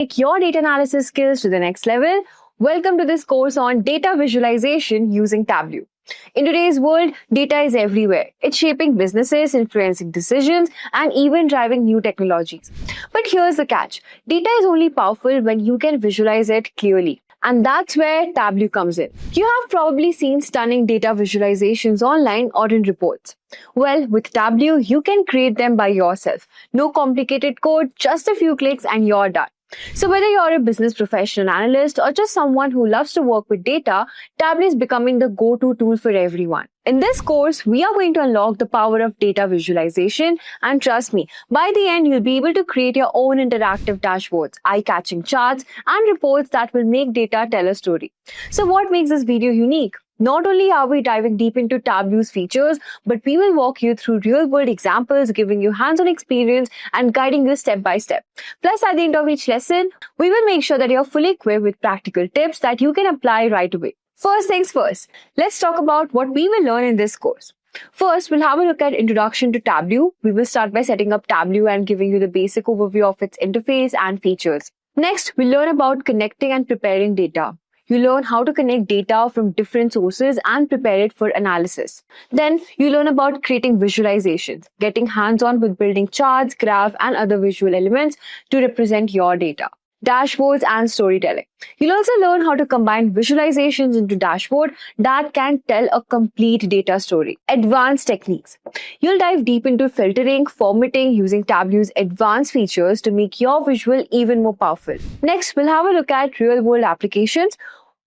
Take your data analysis skills to the next level. Welcome to this course on data visualization using Tableau. In today's world, data is everywhere. It's shaping businesses, influencing decisions, and even driving new technologies. But here's the catch. Data is only powerful when you can visualize it clearly. And that's where Tableau comes in. You have probably seen stunning data visualizations online or in reports. Well, with Tableau, you can create them by yourself. No complicated code, just a few clicks and you're done. So whether you're a business professional, analyst, or just someone who loves to work with data, Tableau is becoming the go-to tool for everyone. In this course, we are going to unlock the power of data visualization, and trust me, by the end, you'll be able to create your own interactive dashboards, eye-catching charts, and reports that will make data tell a story. So what makes this video unique? Not only are we diving deep into Tableau's features, but we will walk you through real-world examples, giving you hands-on experience and guiding you step by step. Plus, at the end of each lesson, we will make sure that you're fully equipped with practical tips that you can apply right away. First things first, let's talk about what we will learn in this course. First, we'll have a look at Introduction to Tableau. We will start by setting up Tableau and giving you the basic overview of its interface and features. Next, we'll learn about connecting and preparing data. You learn how to connect data from different sources and prepare it for analysis. Then you learn about creating visualizations, getting hands-on with building charts, graphs, and other visual elements to represent your data. Dashboards and storytelling. You'll also learn how to combine visualizations into dashboard that can tell a complete data story. Advanced techniques. You'll dive deep into filtering, formatting using Tableau's advanced features to make your visual even more powerful. Next, we'll have a look at real-world applications.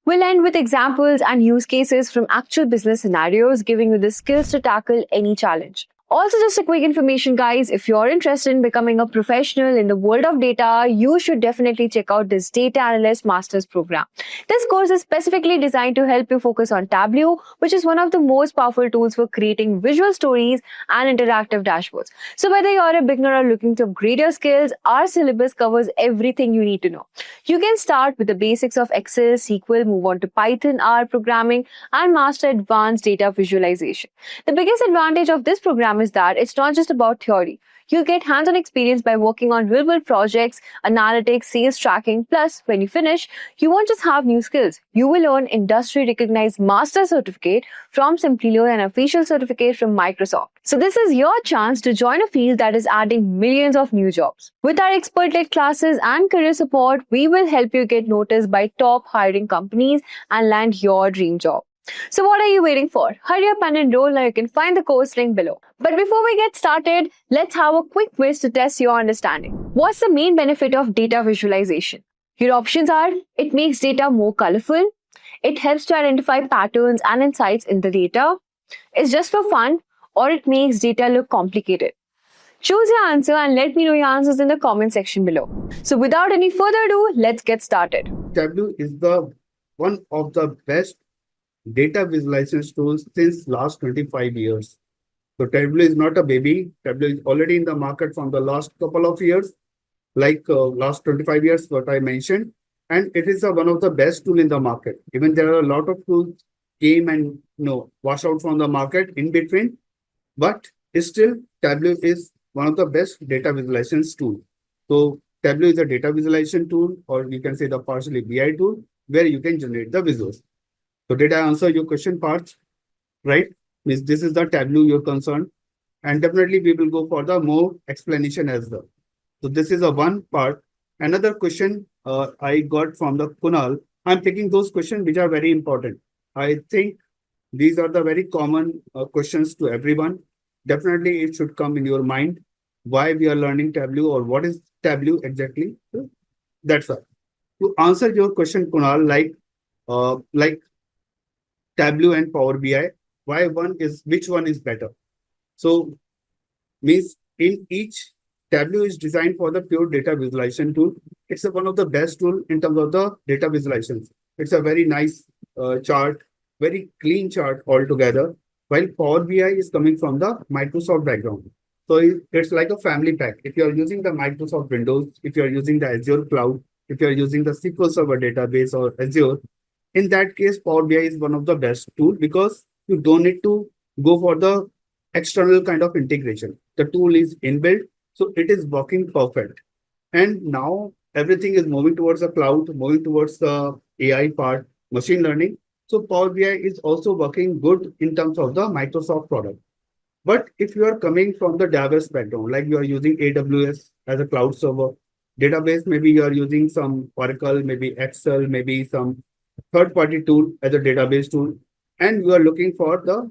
We'll end with examples and use cases from actual business scenarios, giving you the skills to tackle any challenge. Also, just a quick information, guys, if you're interested in becoming a professional in the world of data, you should definitely check out this Data Analyst Master's program. This course is specifically designed to help you focus on Tableau, which is one of the most powerful tools for creating visual stories and interactive dashboards. So whether you're a beginner or looking to upgrade your skills, our syllabus covers everything you need to know. You can start with the basics of Excel, SQL, move on to Python, R programming, and master advanced data visualization. The biggest advantage of this program is that it's not just about theory. You'll get hands-on experience by working on real-world projects, analytics, sales tracking. Plus, when you finish, you won't just have new skills. You will earn industry-recognized master certificate from Simplilearn and official certificate from Microsoft. So this is your chance to join a field that is adding millions of new jobs. With our expert-led classes and career support, we will help you get noticed by top hiring companies and land your dream job. So what are you waiting for? Hurry up and enroll now. You can find the course link below. But before we get started, let's have a quick quiz to test your understanding. What's the main benefit of data visualization? Your options are: it makes data more colorful, it helps to identify patterns and insights in the data, it's just for fun, or it makes data look complicated. Choose your answer and let me know your answers in the comment section below. So without any further ado, let's get started. Tableau is one of the best data visualization tools since last 25 years. So Tableau is not a baby. Tableau is already in the market from the last couple of years, like last 25 years, what I mentioned. And it is one of the best tool in the market. Even there are a lot of tools came and wash out from the market in between. But still, Tableau is one of the best data visualization tool. So Tableau is a data visualization tool, or you can say the partially BI tool, where you can generate the visuals. So did I answer your question part? Right? Means this is the Tableau you're concerned. And definitely we will go for the more explanation as well. So this is a one part. Another question I got from the Kunal. I'm taking those questions which are very important. I think these are the very common questions to everyone. Definitely it should come in your mind. Why we are learning Tableau, or what is Tableau exactly? So that's all. To answer your question, Kunal, like Tableau and Power BI, which one is better? So means in each, Tableau is designed for the pure data visualization tool. It's one of the best tool in terms of the data visualizations. It's a very nice chart, very clean chart altogether, while Power BI is coming from the Microsoft background. So it's like a family pack. If you are using the Microsoft Windows, if you are using the Azure Cloud, if you are using the SQL Server database or Azure, in that case, Power BI is one of the best tools because you don't need to go for the external kind of integration. The tool is inbuilt, so it is working perfect. And now everything is moving towards the cloud, moving towards the AI part, machine learning. So Power BI is also working good in terms of the Microsoft product. But if you are coming from the database background, like you are using AWS as a cloud server, database, maybe you are using some Oracle, maybe Excel, maybe some third-party tool as a database tool, and you are looking for the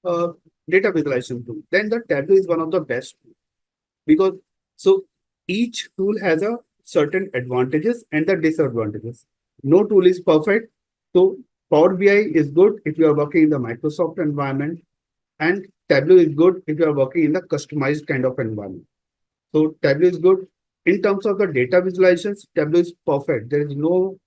uh, data visualization tool, then the Tableau is one of the best because so each tool has a certain advantages and the disadvantages. No tool is perfect. So Power BI is good if you are working in the Microsoft environment, and Tableau is good if you are working in the customized kind of environment. So Tableau is good. In terms of the data visualizations, Tableau is perfect. There is no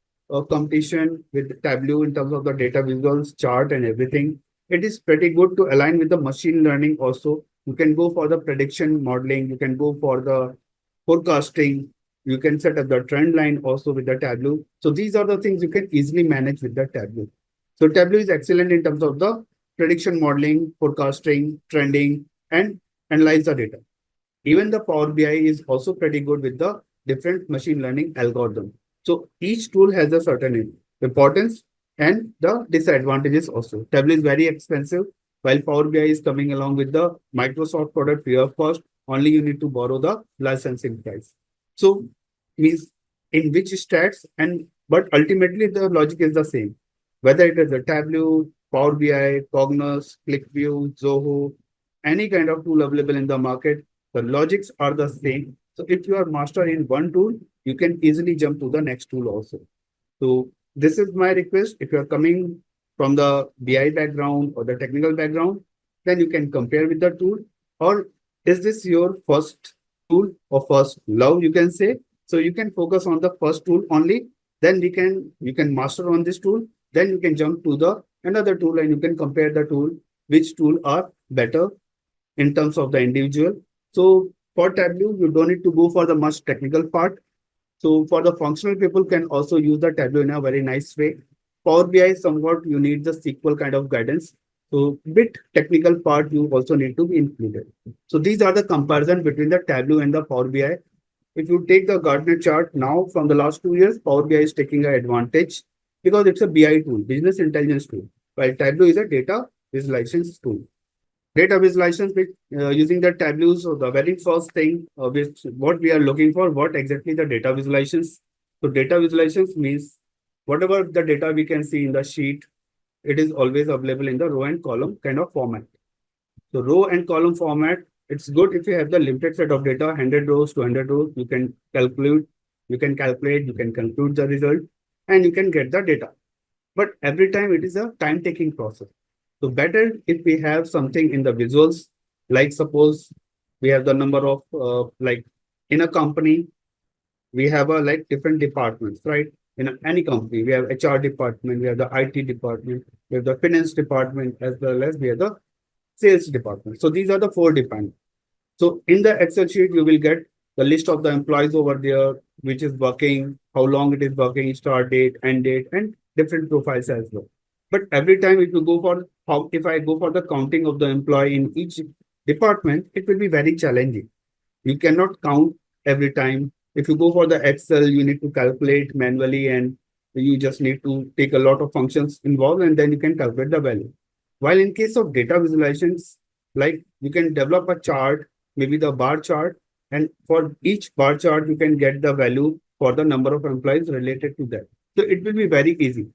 competition with Tableau in terms of the data visuals, chart and everything. It is pretty good to align with the machine learning also. You can go for the prediction modeling. You can go for the forecasting. You can set up the trend line also with the Tableau. So these are the things you can easily manage with the Tableau. So Tableau is excellent in terms of the prediction modeling, forecasting, trending, and analyze the data. Even the Power BI is also pretty good with the different machine learning algorithm. So each tool has a certain importance and the disadvantages also. Tableau is very expensive, while Power BI is coming along with the Microsoft product free of cost. Only you need to borrow the licensing price. So means in which stats and but ultimately the logic is the same. Whether it is the Tableau, Power BI, Cognos, ClickView, Zoho, any kind of tool available in the market, the logics are the same. So if you are master in one tool, you can easily jump to the next tool also. So this is my request. If you are coming from the BI background or the technical background, then you can compare with the tool. Or is this your first tool or first love, you can say. So you can focus on the first tool only. Then you can master on this tool. Then you can jump to the another tool and you can compare the tool, which tool are better in terms of the individual. So for Tableau, you don't need to go for the much technical part. So for the functional people can also use the Tableau in a very nice way. Power BI somewhat you need the SQL kind of guidance. So bit technical part you also need to be included. So these are the comparison between the Tableau and the Power BI. If you take the Gartner chart now from the last 2 years, Power BI is taking an advantage because it's a BI tool, business intelligence tool, while Tableau is a data visualization tool. Data visualization with using the Tableau. So the very first thing which what we are looking for, what exactly the data visualizations. So data visualizations means whatever the data we can see in the sheet, it is always available in the row and column kind of format. So row and column format, it's good if you have the limited set of data, 100 rows, 200 rows, you can calculate, you can conclude the result, and you can get the data. But every time it is a time-taking process. So better if we have something in the visuals, like suppose we have the number of like in a company, we have a like different departments, right? In any company, we have HR department, we have the IT department, we have the finance department, as well as we have the sales department. So these are the four departments. So in the Excel sheet, you will get the list of the employees over there, which is working, how long it is working, start date, end date, and different profiles as well. But every time if you go for how if I go for the counting of the employee in each department, it will be very challenging. You cannot count every time. If you go for the Excel, you need to calculate manually and you just need to take a lot of functions involved and then you can calculate the value. While in case of data visualizations, like you can develop a chart, maybe the bar chart, and for each bar chart, you can get the value for the number of employees related to that. So it will be very easy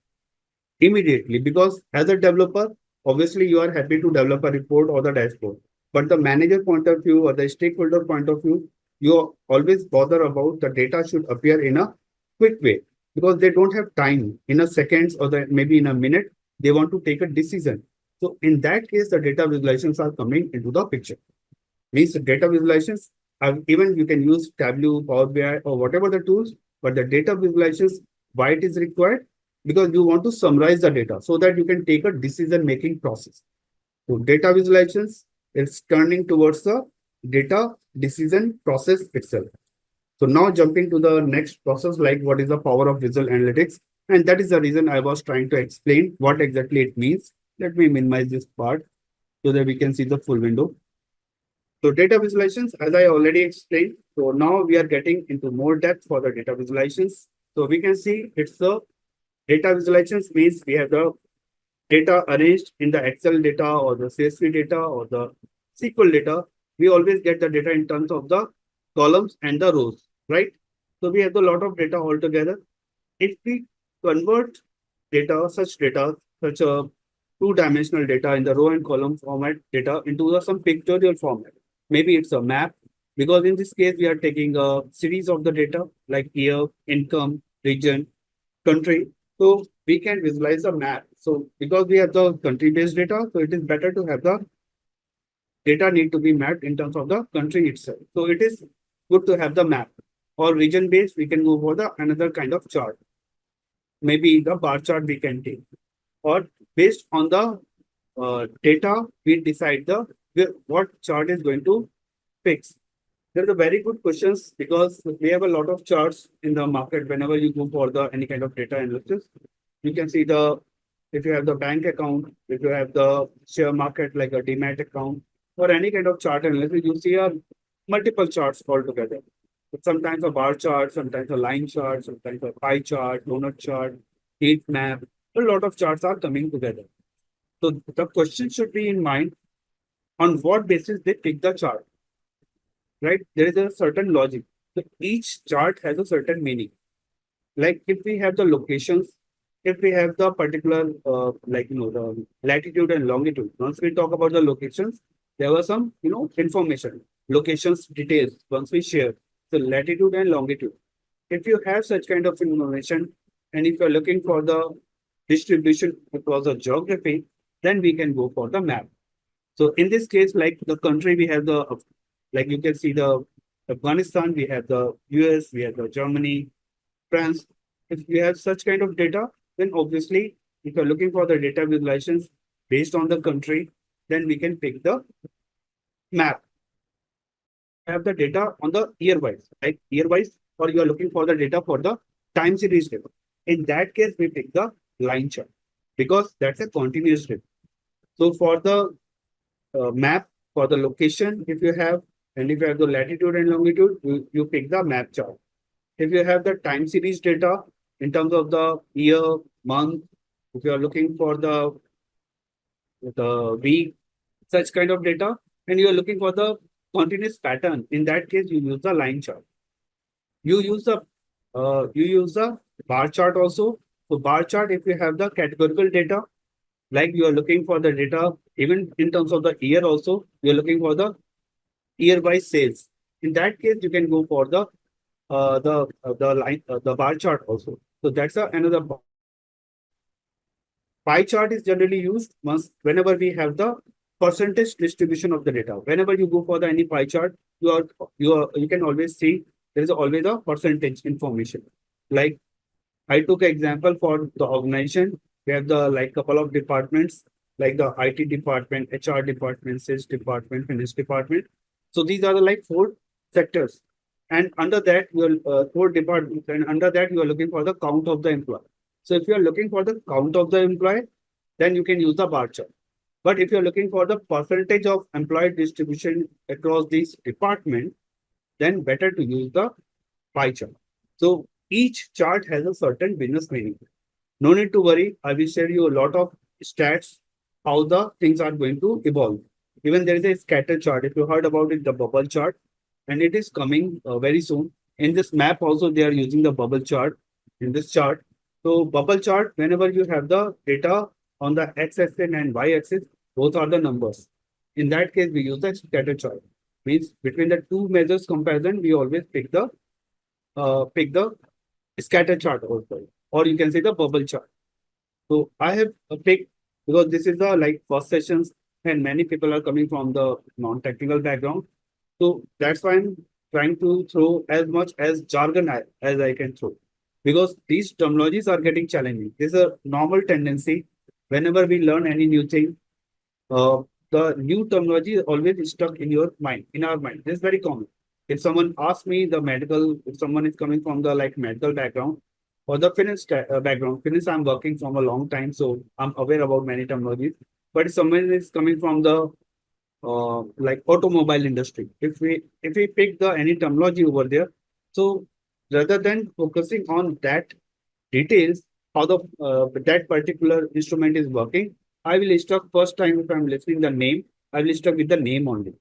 immediately because as a developer, obviously you are happy to develop a report or the dashboard. But the manager point of view or the stakeholder point of view, you always bother about the data should appear in a quick way because they don't have time in a seconds or maybe in a minute. They want to take a decision. So in that case, the data visualizations are coming into the picture. Means the data visualizations, even you can use Tableau, Power BI, or whatever the tools, but the data visualizations, why it is required? Because you want to summarize the data so that you can take a decision-making process. So data visualizations is turning towards the data decision process itself. So now jumping to the next process, like what is the power of visual analytics? And that is the reason I was trying to explain what exactly it means. Let me minimize this part so that we can see the full window. So data visualizations, as I already explained, So now we are getting into more depth for the data visualizations. So we can see it's the data visualizations means we have the data arranged in the Excel data or the CSV data or the SQL data. We always get the data in terms of the columns and the rows, right? So we have a lot of data altogether. If we convert data, such a two-dimensional data in the row and column format data into some pictorial format, maybe it's a map, because in this case, we are taking a series of the data like year, income, region, country. So we can visualize a map. So because we have the country-based data, so it is better to have the data need to be mapped in terms of the country itself. So it is good to have the map. Or region-based, we can go for the another kind of chart. Maybe the bar chart we can take. Or based on the data, we decide what chart is going to fix. They're the very good questions because we have a lot of charts in the market. Whenever you go for the any kind of data analysis, you can see the if you have the bank account, if you have the share market like a demat account, or any kind of chart analysis, you see a multiple charts altogether. But sometimes a bar chart, sometimes a line chart, sometimes a pie chart, donut chart, heat map. A lot of charts are coming together. So the question should be in mind on what basis they pick the chart, right? There is a certain logic. So each chart has a certain meaning. Like if we have the locations, if we have the particular, the latitude and longitude. Once we talk about the locations, there was some, information, locations details. Once we share the latitude and longitude. If you have such kind of information, and if you're looking for the distribution across the geography, then we can go for the map. So in this case, like the country, we have like you can see the Afghanistan, we have the US, we have the Germany, France. If we have such kind of data, then obviously, if you're looking for the data visualizations based on the country, then we can pick the map. Have the data on the year wise, like year wise, or you are looking for the data for the time series data. In that case, we pick the line chart because that's a continuous data. So for the map, for the location, if you have, and if you have the latitude and longitude, you pick the map chart. If you have the time series data in terms of the year, month, if you are looking for the week, such kind of data, and you are looking for the continuous pattern, in that case, you use the line chart. You use the bar chart also. So bar chart, if you have the categorical data, like you are looking for the data, even in terms of the year also, you're looking for the year by sales. In that case, you can go for the bar chart also. So that's another pie chart is generally used whenever we have the percentage distribution of the data. Whenever you go for the any pie chart, you can always see there is always a percentage information. Like I took an example for the organization. We have the like couple of departments like the IT department, HR department, sales department, finance department. So these are the like four sectors. And under that, you are four departments, and under that, you are looking for the count of the employee. So if you are looking for the count of the employee, then you can use the bar chart. But if you're looking for the percentage of employee distribution across these departments, then better to use the pie chart. So each chart has a certain business meaning. No need to worry. I will share you a lot of stats, how the things are going to evolve. Even there is a scatter chart. If you heard about it, the bubble chart, and it is coming very soon. In this map also, they are using the bubble chart in this chart. So bubble chart, whenever you have the data on the x-axis and y-axis, both are the numbers. In that case, we use the scatter chart. Means between the two measures comparison, we always pick the scatter chart also, or you can say the bubble chart. So I have picked because this is the like first sessions and many people are coming from the non-technical background. So that's why I'm trying to throw as much as jargon as I can throw because these terminologies are getting challenging. This is a normal tendency. Whenever we learn any new thing, uh, the new terminology is always stuck in your mind, in our mind. This is very common. If someone asks me if someone is coming from the like medical background or the finance background, finance I'm working from a long time, so I'm aware about many terminologies. But if someone is coming from the like automobile industry. If we pick the any terminology over there, so rather than focusing on that details, how the that particular instrument is working, I will stuck first time if I'm listening the name, I will stuck with the name only.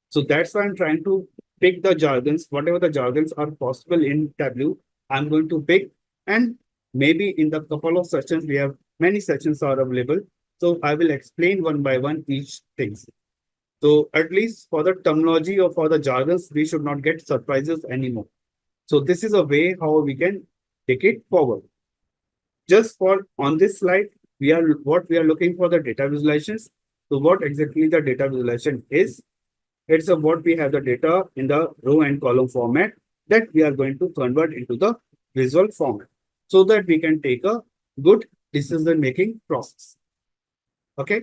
So that's why I'm trying to pick the jargons, whatever the jargons are possible in Tableau, I'm going to pick. And maybe in the couple of sessions, we have many sessions are available. So I will explain one by one each things. So at least for the terminology or for the jargons, we should not get surprises anymore. So this is a way how we can take it forward. Just for on this slide, we are looking for the data visualizations. So what exactly the data visualization is? It's a what we have the data in the row and column format that we are going to convert into the visual format so that we can take a good decision making process. Okay.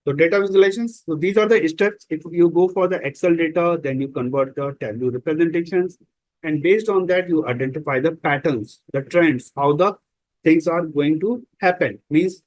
So data visualizations. So these are the steps. If you go for the Excel data, then you convert the Tableau representations. And based on that, you identify the patterns, the trends, how the things are going to happen. Means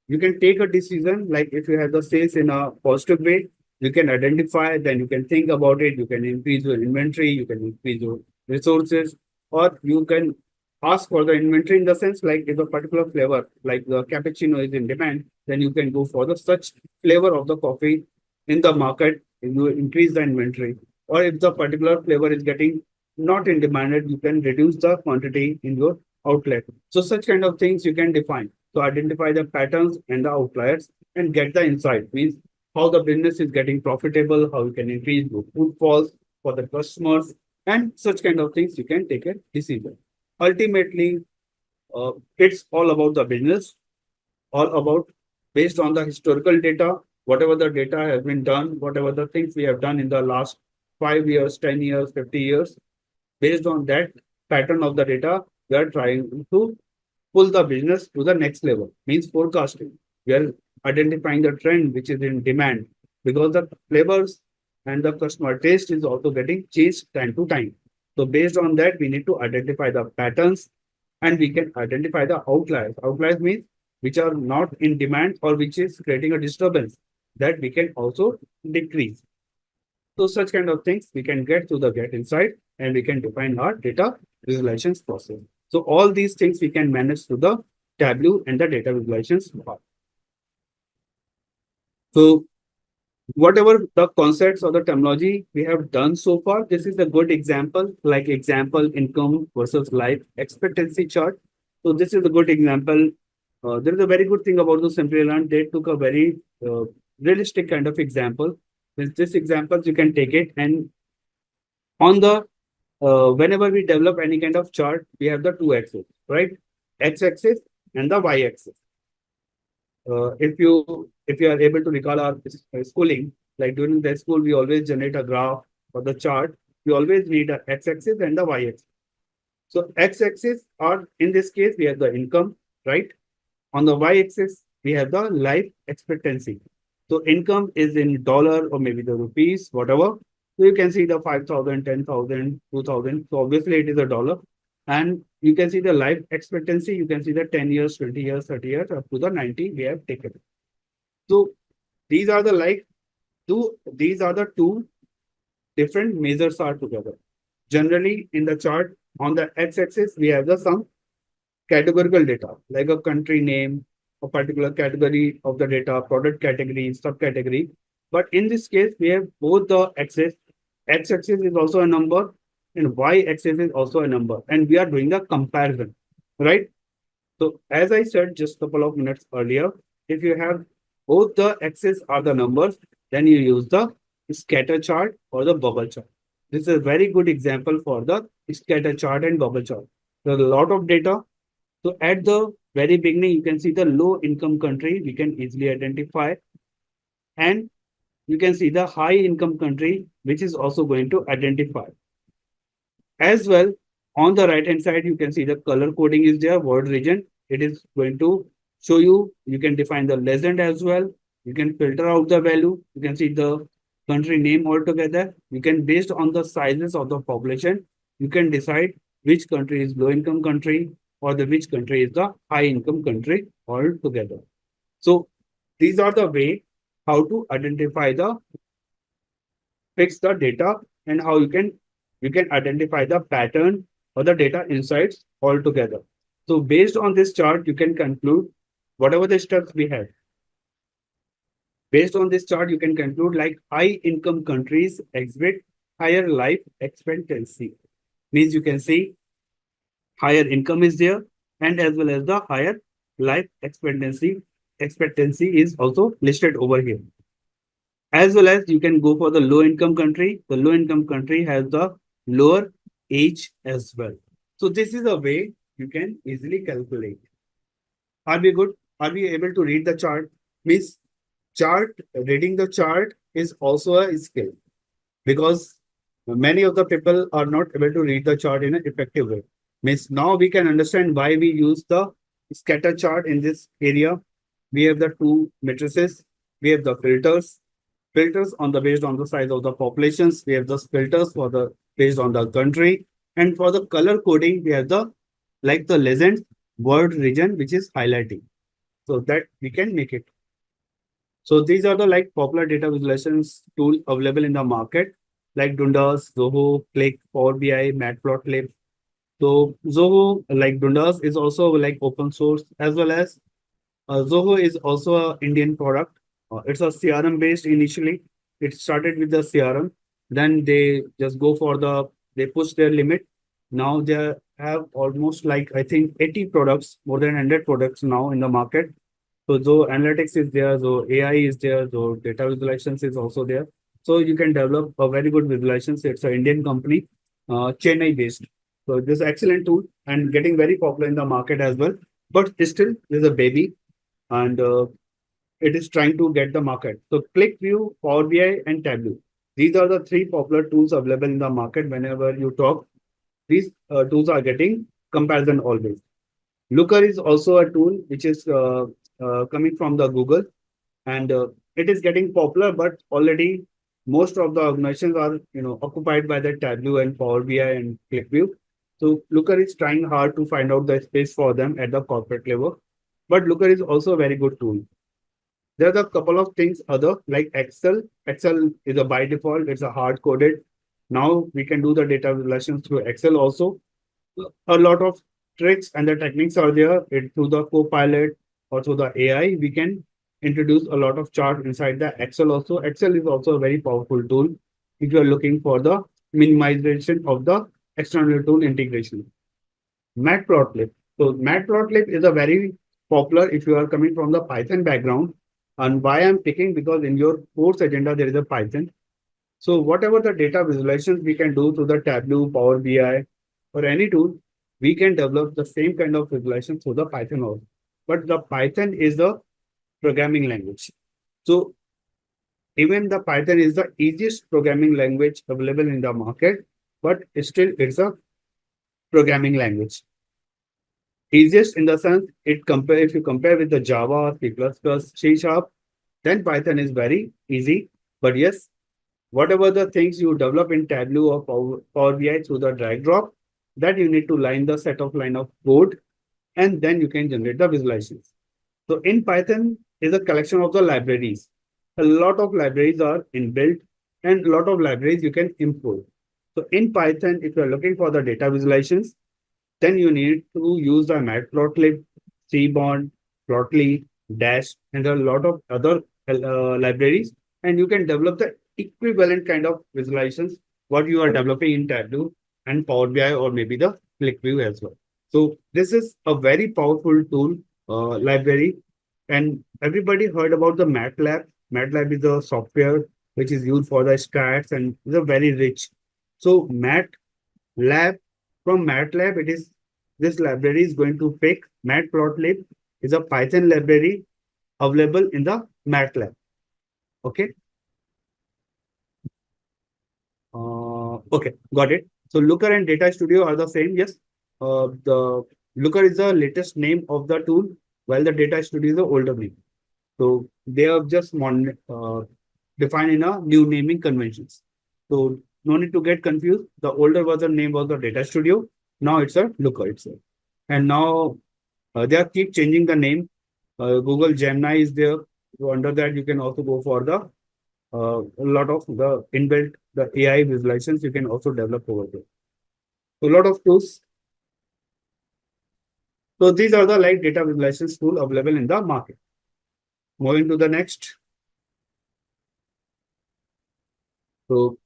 you can take a decision, like if you have the sales in a positive way, you can identify, then you can think about it, you can increase your inventory, you can increase your resources, or you can ask for the inventory in the sense like if a particular flavor, like the cappuccino is in demand, then you can go for the such flavor of the coffee in the market, and you increase the inventory. Or if the particular flavor is getting not in demanded, you can reduce the quantity in your outlet. So such kind of things you can define to identify the patterns and the outliers and get the insight. Means how the business is getting profitable, how you can increase your footfalls for the customers, and such kind of things you can take a decision. Ultimately, it's all about the business, all about based on the historical data, whatever the data has been done, whatever the things we have done in the last 5 years, 10 years, 50 years. Based on that pattern of the data, we are trying to pull the business to the next level, means forecasting. We are identifying the trend which is in demand because the flavors and the customer taste is also getting changed time to time. So based on that, we need to identify the patterns and we can identify the outliers. Outliers means which are not in demand or which is creating a disturbance that we can also decrease. So such kind of things we can get to the get inside and we can define our data visualizations process. So all these things we can manage through the Tableau and the data visualizations part. So whatever the concepts or the terminology we have done so far, this is a good example, like example income versus life expectancy chart. So this is a good example. There is a very good thing about the Simplilearn. They took a very realistic kind of example. With this examples, you can take it and on the whenever we develop any kind of chart, we have the two axes, right? X-axis and the Y-axis. If you are able to recall our schooling, like during the school, we always generate a graph or the chart. We always need a X-axis and the Y-axis. So X-axis or in this case, we have the income, right? On the Y-axis, we have the life expectancy. So income is in dollar or maybe the rupees, whatever. So you can see the 5,000, 10,000, 2,000. So obviously it is a dollar. And you can see the life expectancy. You can see the 10 years, 20 years, 30 years, up to the 90 we have taken. So these are the these are the two different measures are together. Generally in the chart on the x-axis, we have the some categorical data, like a country name, a particular category of the data, product category, subcategory. But in this case, we have both the axis. X-axis is also a number and Y-axis is also a number. And we are doing the comparison, right? So as I said just a couple of minutes earlier, if you have both the axes are the numbers, then you use the scatter chart or the bubble chart. This is a very good example for the scatter chart and bubble chart. There's a lot of data. So at the very beginning, you can see the low income country, we can easily identify. And you can see the high income country, which is also going to identify. As well, on the right hand side, you can see the color coding is there, world region. It is going to show you, you can define the legend as well. You can filter out the value. You can see the country name altogether. You can, based on the sizes of the population, you can decide which country is low income country or the which country is the high income country altogether. So these are the way how to identify the fix the data and how you can identify the pattern or the data insights altogether. So based on this chart, you can conclude whatever the steps we have. Based on this chart, you can conclude like high income countries exhibit higher life expectancy. Means you can see higher income is there and as well as the higher life expectancy is also listed over here. As well as you can go for the low income country. The low income country has the lower age as well. So this is a way you can easily calculate. Are we good? Are we able to read the chart? Means reading the chart is also a skill because many of the people are not able to read the chart in an effective way. Means now we can understand why we use the scatter chart in this area. We have the two matrices. We have the filters on the based on the size of the populations. We have the filters for the based on the country. And for the color coding, we have the like the legend word region, which is highlighting. So that we can make it. So these are the like popular data visualizations tool available in the market, like Dundas, Zoho, Click, Power BI, Matplotlib. So Zoho, like Dundas, is also like open source as well as Zoho is also a Indian product. It's a CRM based initially. It started with the CRM, then they just go for they push their limit. Now they have almost like I think 80 products, more than 100 products now in the market. So analytics is there, so AI is there, so data visualizations is also there. So you can develop a very good visualizations. It's an Indian company, Chennai based. So this is excellent tool and getting very popular in the market as well. But still, there's a baby and it is trying to get the market. So ClickView, Power BI, and Tableau. These are the three popular tools available in the market. Whenever you talk, these tools are getting comparison always. Looker is also a tool which is coming from the Google, and it is getting popular. But already most of the organizations are occupied by the Tableau and Power BI and ClickView. So Looker is trying hard to find out the space for them at the corporate level. But Looker is also a very good tool. There are a couple of things other like Excel. Excel is a by default, it's a hard coded. Now we can do the data visualizations through Excel also. A lot of tricks and the techniques are there. Through the Copilot or through the AI, we can introduce a lot of chart inside the Excel also. Excel is also a very powerful tool if you are looking for the minimization of the external tool integration. Matplotlib. So Matplotlib is a very popular if you are coming from the Python background. And why I'm picking because in your course agenda there is a Python. So whatever the data visualizations we can do through the Tableau, Power BI, or any tool, we can develop the same kind of visualization through the Python also. But the Python is the programming language. So even the Python is the easiest programming language available in the market, but still it's a programming language. Easiest in the sense if you compare with the Java, C++, C Sharp, then Python is very easy. But yes, whatever the things you develop in Tableau or Power BI through the drag drop, that you need to line the set of line of code, and then you can generate the visualizations. So in Python is a collection of the libraries. A lot of libraries are inbuilt and a lot of libraries you can import. So in Python, if you are looking for the data visualizations, then you need to use the Matplotlib, Cbond, Plotly, Dash, and a lot of other libraries. And you can develop the equivalent kind of visualizations what you are developing in Tableau and Power BI or maybe the ClickView as well. So this is a very powerful tool library. And everybody heard about the MATLAB. MATLAB is a software which is used for the stats and is a very rich. So MATLAB from MATLAB, it is this library is going to pick Matplotlib is a Python library available in the MATLAB. Okay. Okay, got it. So Looker and Data Studio are the same. Yes. The Looker is the latest name of the tool, while the Data Studio is the older name. So they are just defined in a new naming conventions. So no need to get confused. The older version name was the Data Studio. Now it's a Looker itself. And now they are keep changing the name. Google Gemini is there. So under that, you can also go for the A lot of the inbuilt, the AI visualizations you can also develop over there. So a lot of tools. So these are the like data visualization tool available in the market. Moving to the next. So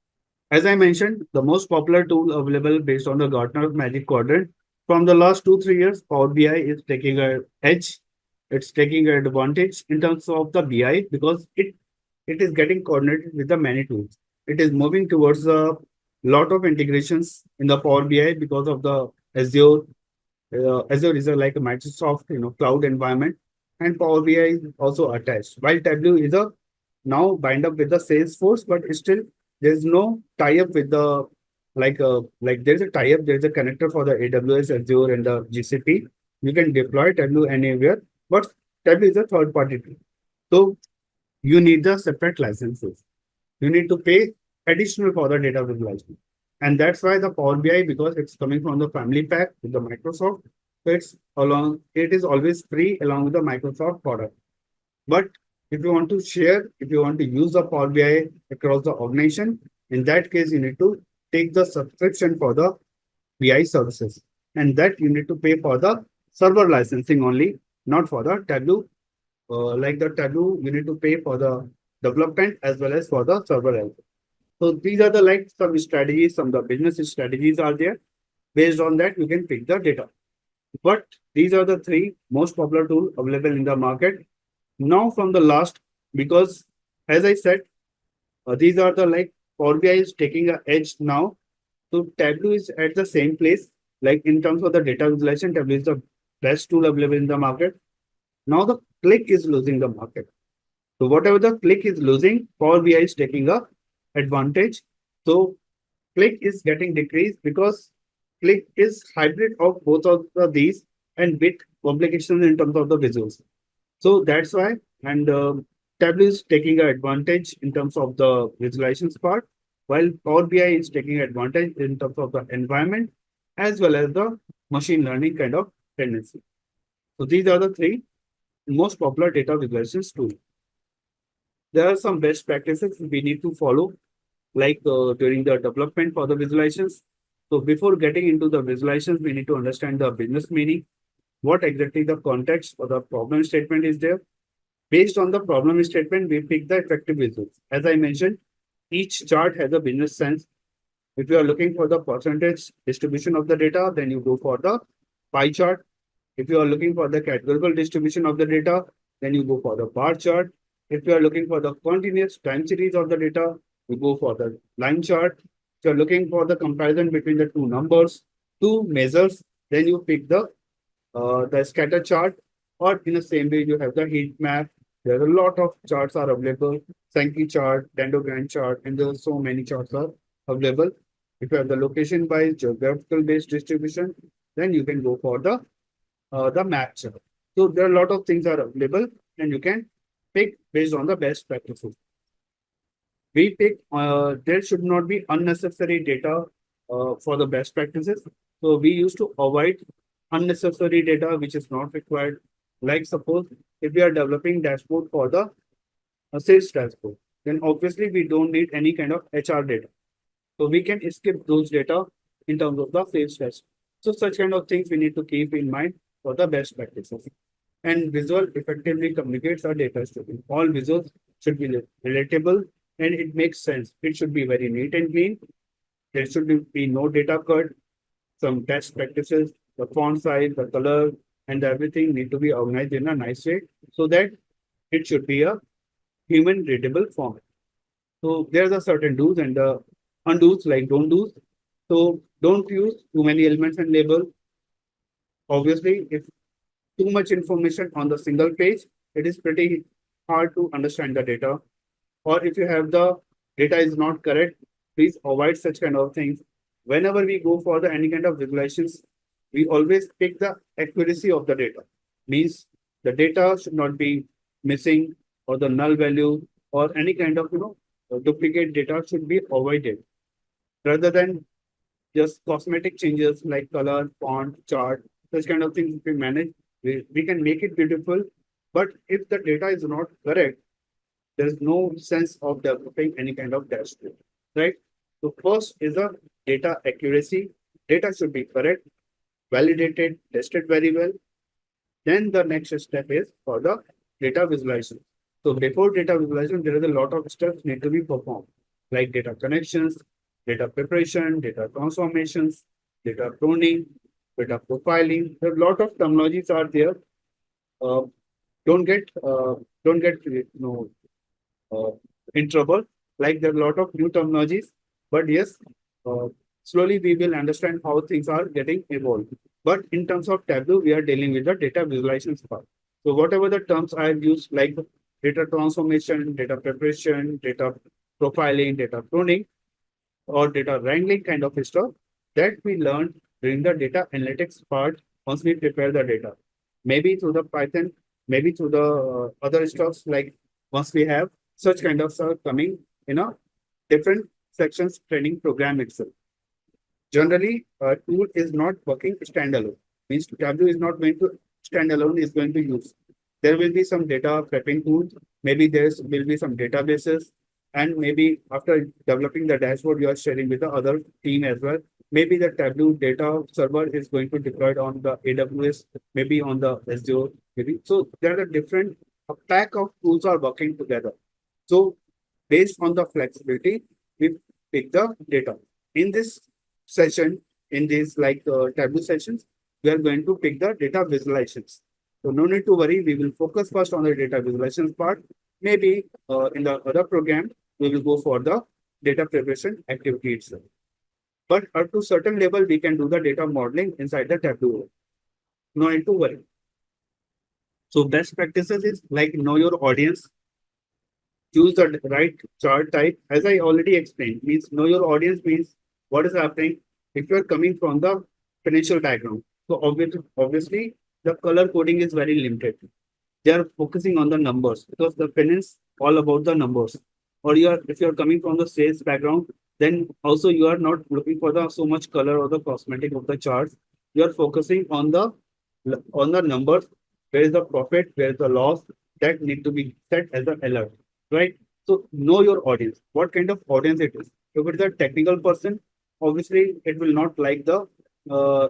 as I mentioned, the most popular tool available based on the Gartner Magic Quadrant from the last 2 3 years, Power BI is taking a edge. It's taking an advantage in terms of the BI because it is getting coordinated with the many tools. It is moving towards a lot of integrations in the Power BI because of the Azure. Azure is a, like a Microsoft, cloud environment, and Power BI is also attached. While Tableau is a now bind up with the Salesforce, but still there's no tie up with the like there's a tie up, there's a connector for the AWS, Azure, and the GCP. You can deploy Tableau anywhere, but Tableau is a third party tool. So you need the separate licenses. You need to pay additional for the data visualization. And that's why the Power BI, because it's coming from the family pack with the Microsoft, so it is always free along with the Microsoft product. But if you want to share, if you want to use the Power BI across the organization, in that case, you need to take the subscription for the BI services. And that you need to pay for the server licensing only, not for the Tableau. Like the Tableau, you need to pay for the development as well as for the server as well. So these are the like some strategies, some of the business strategies are there. Based on that, you can pick the data. But these are the three most popular tools available in the market. Now from the last, because as I said, these are the like Power BI is taking a edge now. So Tableau is at the same place. Like in terms of the data visualization, Tableau is the best tool available in the market. Now the click is losing the market. So whatever the click is losing, Power BI is taking a advantage. So click is getting decreased because click is hybrid of both of these and bit complications in terms of the visuals. So that's why, and Tableau is taking an advantage in terms of the visualizations part, while Power BI is taking advantage in terms of the environment as well as the machine learning kind of tendency. So these are the three most popular data visualizations tools. There are some best practices we need to follow, like during the development for the visualizations. So before getting into the visualizations, we need to understand the business meaning, what exactly the context or the problem statement is there. Based on the problem statement, we pick the effective results. As I mentioned, each chart has a business sense. If you are looking for the percentage distribution of the data, then you go for the pie chart. If you are looking for the categorical distribution of the data, then you go for the bar chart. If you are looking for the continuous time series of the data, you go for the line chart. If you are looking for the comparison between the two numbers, two measures, then you pick the scatter chart, or in the same way you have the heat map. There are a lot of charts are available, Sankey chart, dendrogram chart, and there are so many charts are available. If you have the location by geographical based distribution, then you can go for the map chart. So there are a lot of things are available, and you can pick based on the best practices. We pick there should not be unnecessary data for the best practices. So we used to avoid unnecessary data which is not required. Like suppose if we are developing dashboard for the sales dashboard, then obviously we don't need any kind of HR data. So we can skip those data in terms of the sales dashboard. So such kind of things we need to keep in mind for the best practices. And visual effectively communicates our data story. All visuals should be relatable and it makes sense. It should be very neat and clean. There should be no data cut, some best practices, the font size, the color, and everything need to be organized in a nice way so that it should be a human readable format. So there's a certain do's and the undo's, like don't do's. So don't use too many elements and label. Obviously, if too much information on the single page, it is pretty hard to understand the data. Or if you have the data is not correct, please avoid such kind of things. Whenever we go for the any kind of visualizations, we always pick the accuracy of the data. Means the data should not be missing or the null value or any kind of duplicate data should be avoided rather than just cosmetic changes like color, font, chart, such kind of things if we manage, we can make it beautiful. But if the data is not correct, there's no sense of developing any kind of dashboard, right? So first is the data accuracy. Data should be correct, validated, tested very well. Then the next step is for the data visualization. So before data visualization, there is a lot of steps need to be performed, like data connections, data preparation, data transformations, data pruning, data profiling. There are a lot of terminologies are there. Uh, don't get uh, in trouble. Like there are a lot of new terminologies, but yes, uh, slowly we will understand how things are getting evolved. But in terms of Tableau, we are dealing with the data visualization part. So whatever the terms I have used, like data transformation, data preparation, data profiling, data pruning, or data wrangling kind of stuff, that we learned during the data analytics part once we prepare the data. Maybe through the Python, maybe through the other stuffs, like once we have such kind of stuff coming in a different sections training program itself. Generally, a tool is not working standalone. Means Tableau is not going to standalone, is going to use. There will be some data prepping tools. Maybe there will be some databases. And maybe after developing the dashboard, you are sharing with the other team as well. Maybe the Tableau data server is going to deploy on the AWS, maybe on the Azure, maybe. So there are different, a pack of tools are working together. So based on the flexibility, we pick the data. In this session, in these Tableau sessions, we are going to pick the data visualizations. So no need to worry. We will focus first on the data visualizations part. Maybe in the other program, we will go for the data preparation activity itself. But up to certain level, we can do the data modeling inside the Tableau. No need to worry. So best practices is like know your audience, choose the right chart type. As I already explained, means know your audience means what is happening if you are coming from the financial background. So obviously, the color coding is very limited. They are focusing on the numbers because the finance all about the numbers. Or you are if you are coming from the sales background, then also you are not looking for the so much color or the cosmetic of the charts. You are focusing on the numbers. Where is the profit? Where is the loss? That need to be set as an alert, right? So know your audience. What kind of audience it is? If it is a technical person, obviously it will not like the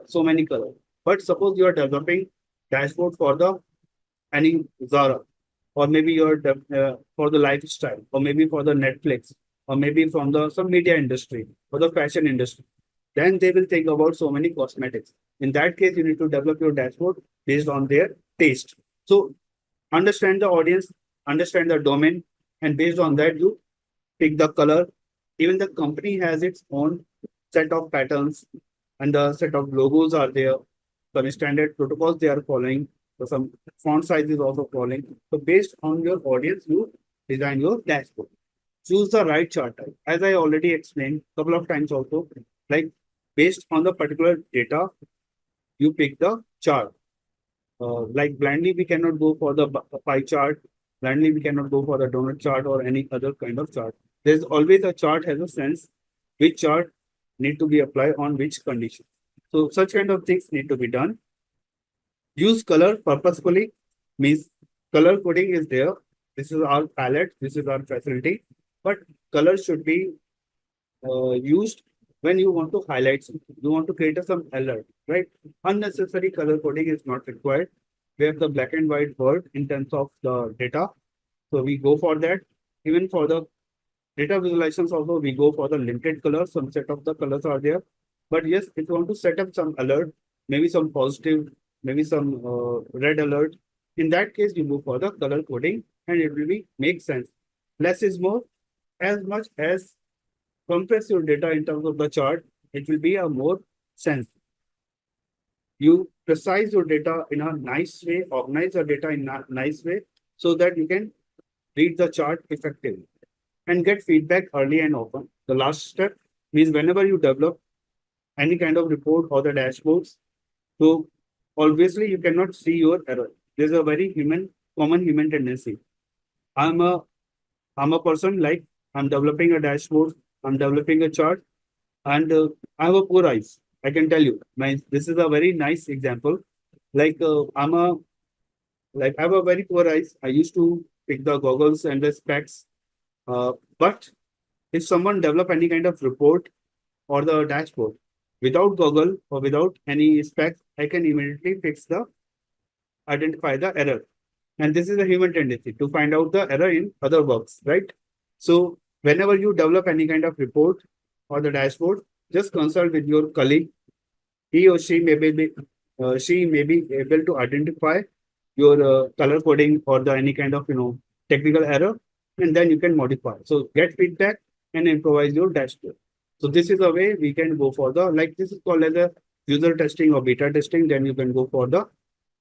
so many color. But suppose you are developing dashboard for the any Zara, or maybe you're for the lifestyle, or maybe for the Netflix, or maybe from the some media industry or the fashion industry. Then they will think about so many cosmetics. In that case, you need to develop your dashboard based on their taste. So understand the audience, understand the domain, and based on that, you pick the color. Even the company has its own set of patterns and the set of logos are there. Some standard protocols they are following. So some font size is also following. So based on your audience, you design your dashboard. Choose the right chart type. As I already explained a couple of times also, like based on the particular data, you pick the chart. Like blindly, we cannot go for the pie chart. Blindly, we cannot go for the donut chart or any other kind of chart. There's always a chart has a sense which chart need to be applied on which condition. So such kind of things need to be done. Use color purposefully means color coding is there. This is our palette. This is our facility. But color should be used when you want to highlight something. You want to create some alert, right? Unnecessary color coding is not required. We have the black and white word in terms of the data. So we go for that. Even for the data visualizations also, we go for the limited colors. Some set of the colors are there. But yes, if you want to set up some alert, maybe some positive, maybe some red alert, in that case, you go for the color coding and it will be make sense. Less is more. As much as compress your data in terms of the chart, it will be a more sense. You precise your data in a nice way, organize the data in a nice way so that you can read the chart effectively and get feedback early and often. The last step means whenever you develop any kind of report or the dashboards, so obviously you cannot see your error. There's a very common human tendency. I'm a I'm a person like I'm developing a dashboard, I'm developing a chart, and I have a poor eyes. I can tell you. This is a very nice example. Like I have a very poor eyes. I used to pick the goggles and the specs. But if someone develop any kind of report or the dashboard without goggle or without any specs, I can immediately identify the error. And this is a human tendency to find out the error in other works, right? So whenever you develop any kind of report or the dashboard, just consult with your colleague. He or she may be able to identify your color coding or the any kind of technical error, and then you can modify. So get feedback and improvise your dashboard. So this is a way we can go for the, like, this is called as a user testing or beta testing. Then you can go for the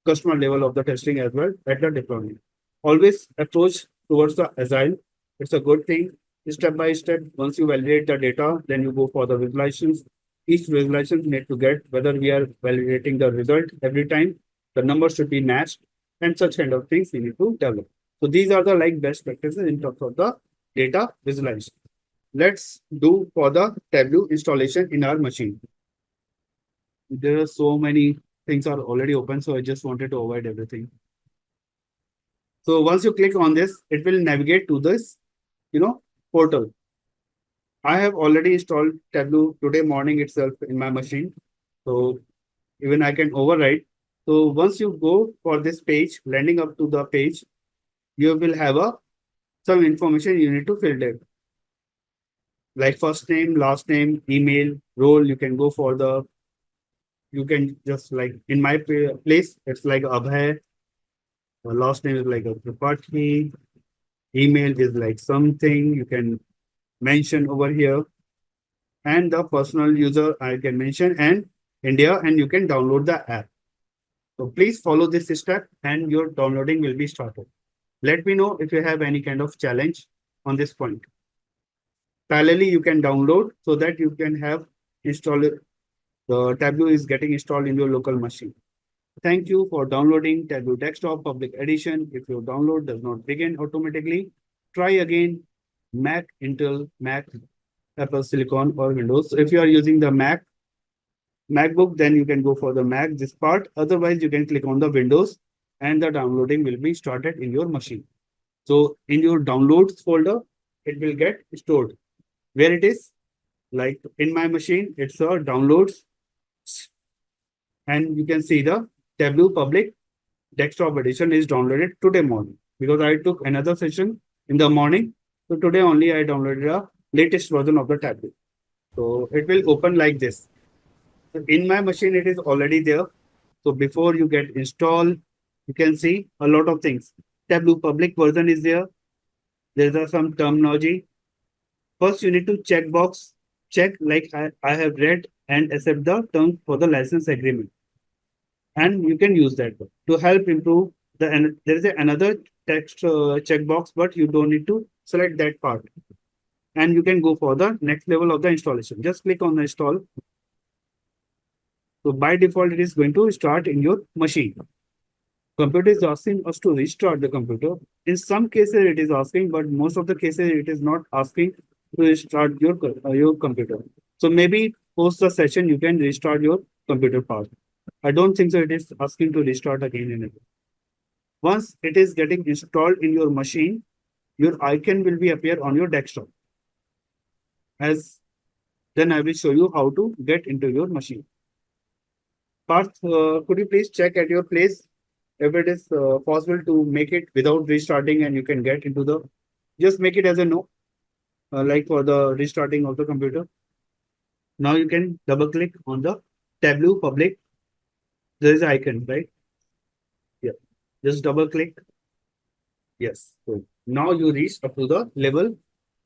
customer level of the testing as well at the deployment. Always approach towards the agile. It's a good thing. Step by step, once you validate the data, then you go for the visualizations. Each visualization need to get whether we are validating the result every time. The numbers should be matched, and such kind of things we need to develop. So these are the like best practices in terms of the data visualization. Let's do for the Tableau installation in our machine. There are so many things are already open, so I just wanted to avoid everything. So once you click on this, it will navigate to this, portal. I have already installed Tableau today morning itself in my machine. So even I can override. So once you go for this page, landing up to the page, you will have some information you need to fill in. Like first name, last name, email, role. You can just like in my place, it's like Abhay. Last name is like a Tripathi. Email is like something you can mention over here. And the personal user I can mention and India, and you can download the app. So please follow this step and your downloading will be started. Let me know if you have any kind of challenge on this point. Parallelly, you can download so that you can have install the Tableau is getting installed in your local machine. Thank you for downloading Tableau Desktop Public Edition. If your download does not begin automatically, try again Mac, Intel, Mac, Apple Silicon or Windows. So if you are using the MacBook, then you can go for the Mac, this part. Otherwise, you can click on the Windows and the downloading will be started in your machine. So in your downloads folder, it will get stored. Where it is? Like in my machine, it's a downloads. And you can see the Tableau Public Desktop Edition is downloaded today morning because I took another session in the morning. So today only I downloaded a latest version of the Tableau. So it will open like this. So in my machine, it is already there. So before you get installed, you can see a lot of things. Tableau public version is there. There are some terminology. First, you need to check like I have read and accept the terms for the license agreement. And you can use that to help improve and there is another text checkbox, but you don't need to select that part. And you can go for the next level of the installation. Just click on the install. So by default, it is going to start in your machine. Computer is asking us to restart the computer. In some cases, it is asking, but most of the cases, it is not asking to restart your computer. So maybe post the session, you can restart your computer part. I don't think so. It is asking to restart again and again. Once it is getting installed in your machine, your icon will be appear on your desktop. As then I will show you how to get into your machine. Parth, could you please check at your place if it is possible to make it without restarting and you can get into the, just make it as a no, like for the restarting of the computer. Now you can double click on the Tableau public. There is an icon, right? Yeah. Just double click. Yes. So now you reach up to the level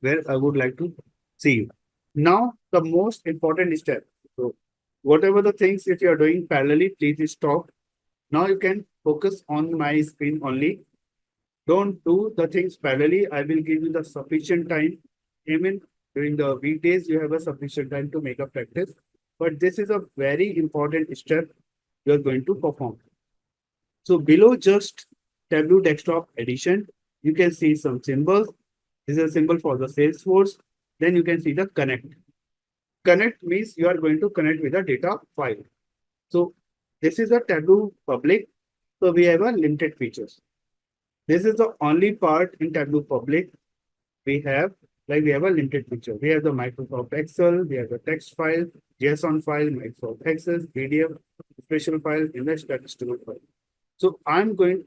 where I would like to see you. Now the most important step. So whatever the things if you are doing parallelly, please stop. Now you can focus on my screen only. Don't do the things parallelly. I will give you the sufficient time. Even during the weekdays, you have a sufficient time to make a practice. But this is a very important step you are going to perform. So below just Tableau Desktop Edition, you can see some symbols. This is a symbol for the Salesforce. Then you can see the connect. Connect means you are going to connect with a data file. So this is a Tableau public. So we have a limited features. This is the only part in Tableau Public we have, like we have a linted picture. We have the Microsoft Excel, we have the text file, JSON file, Microsoft Access, PDF, special file, in the statistical file. So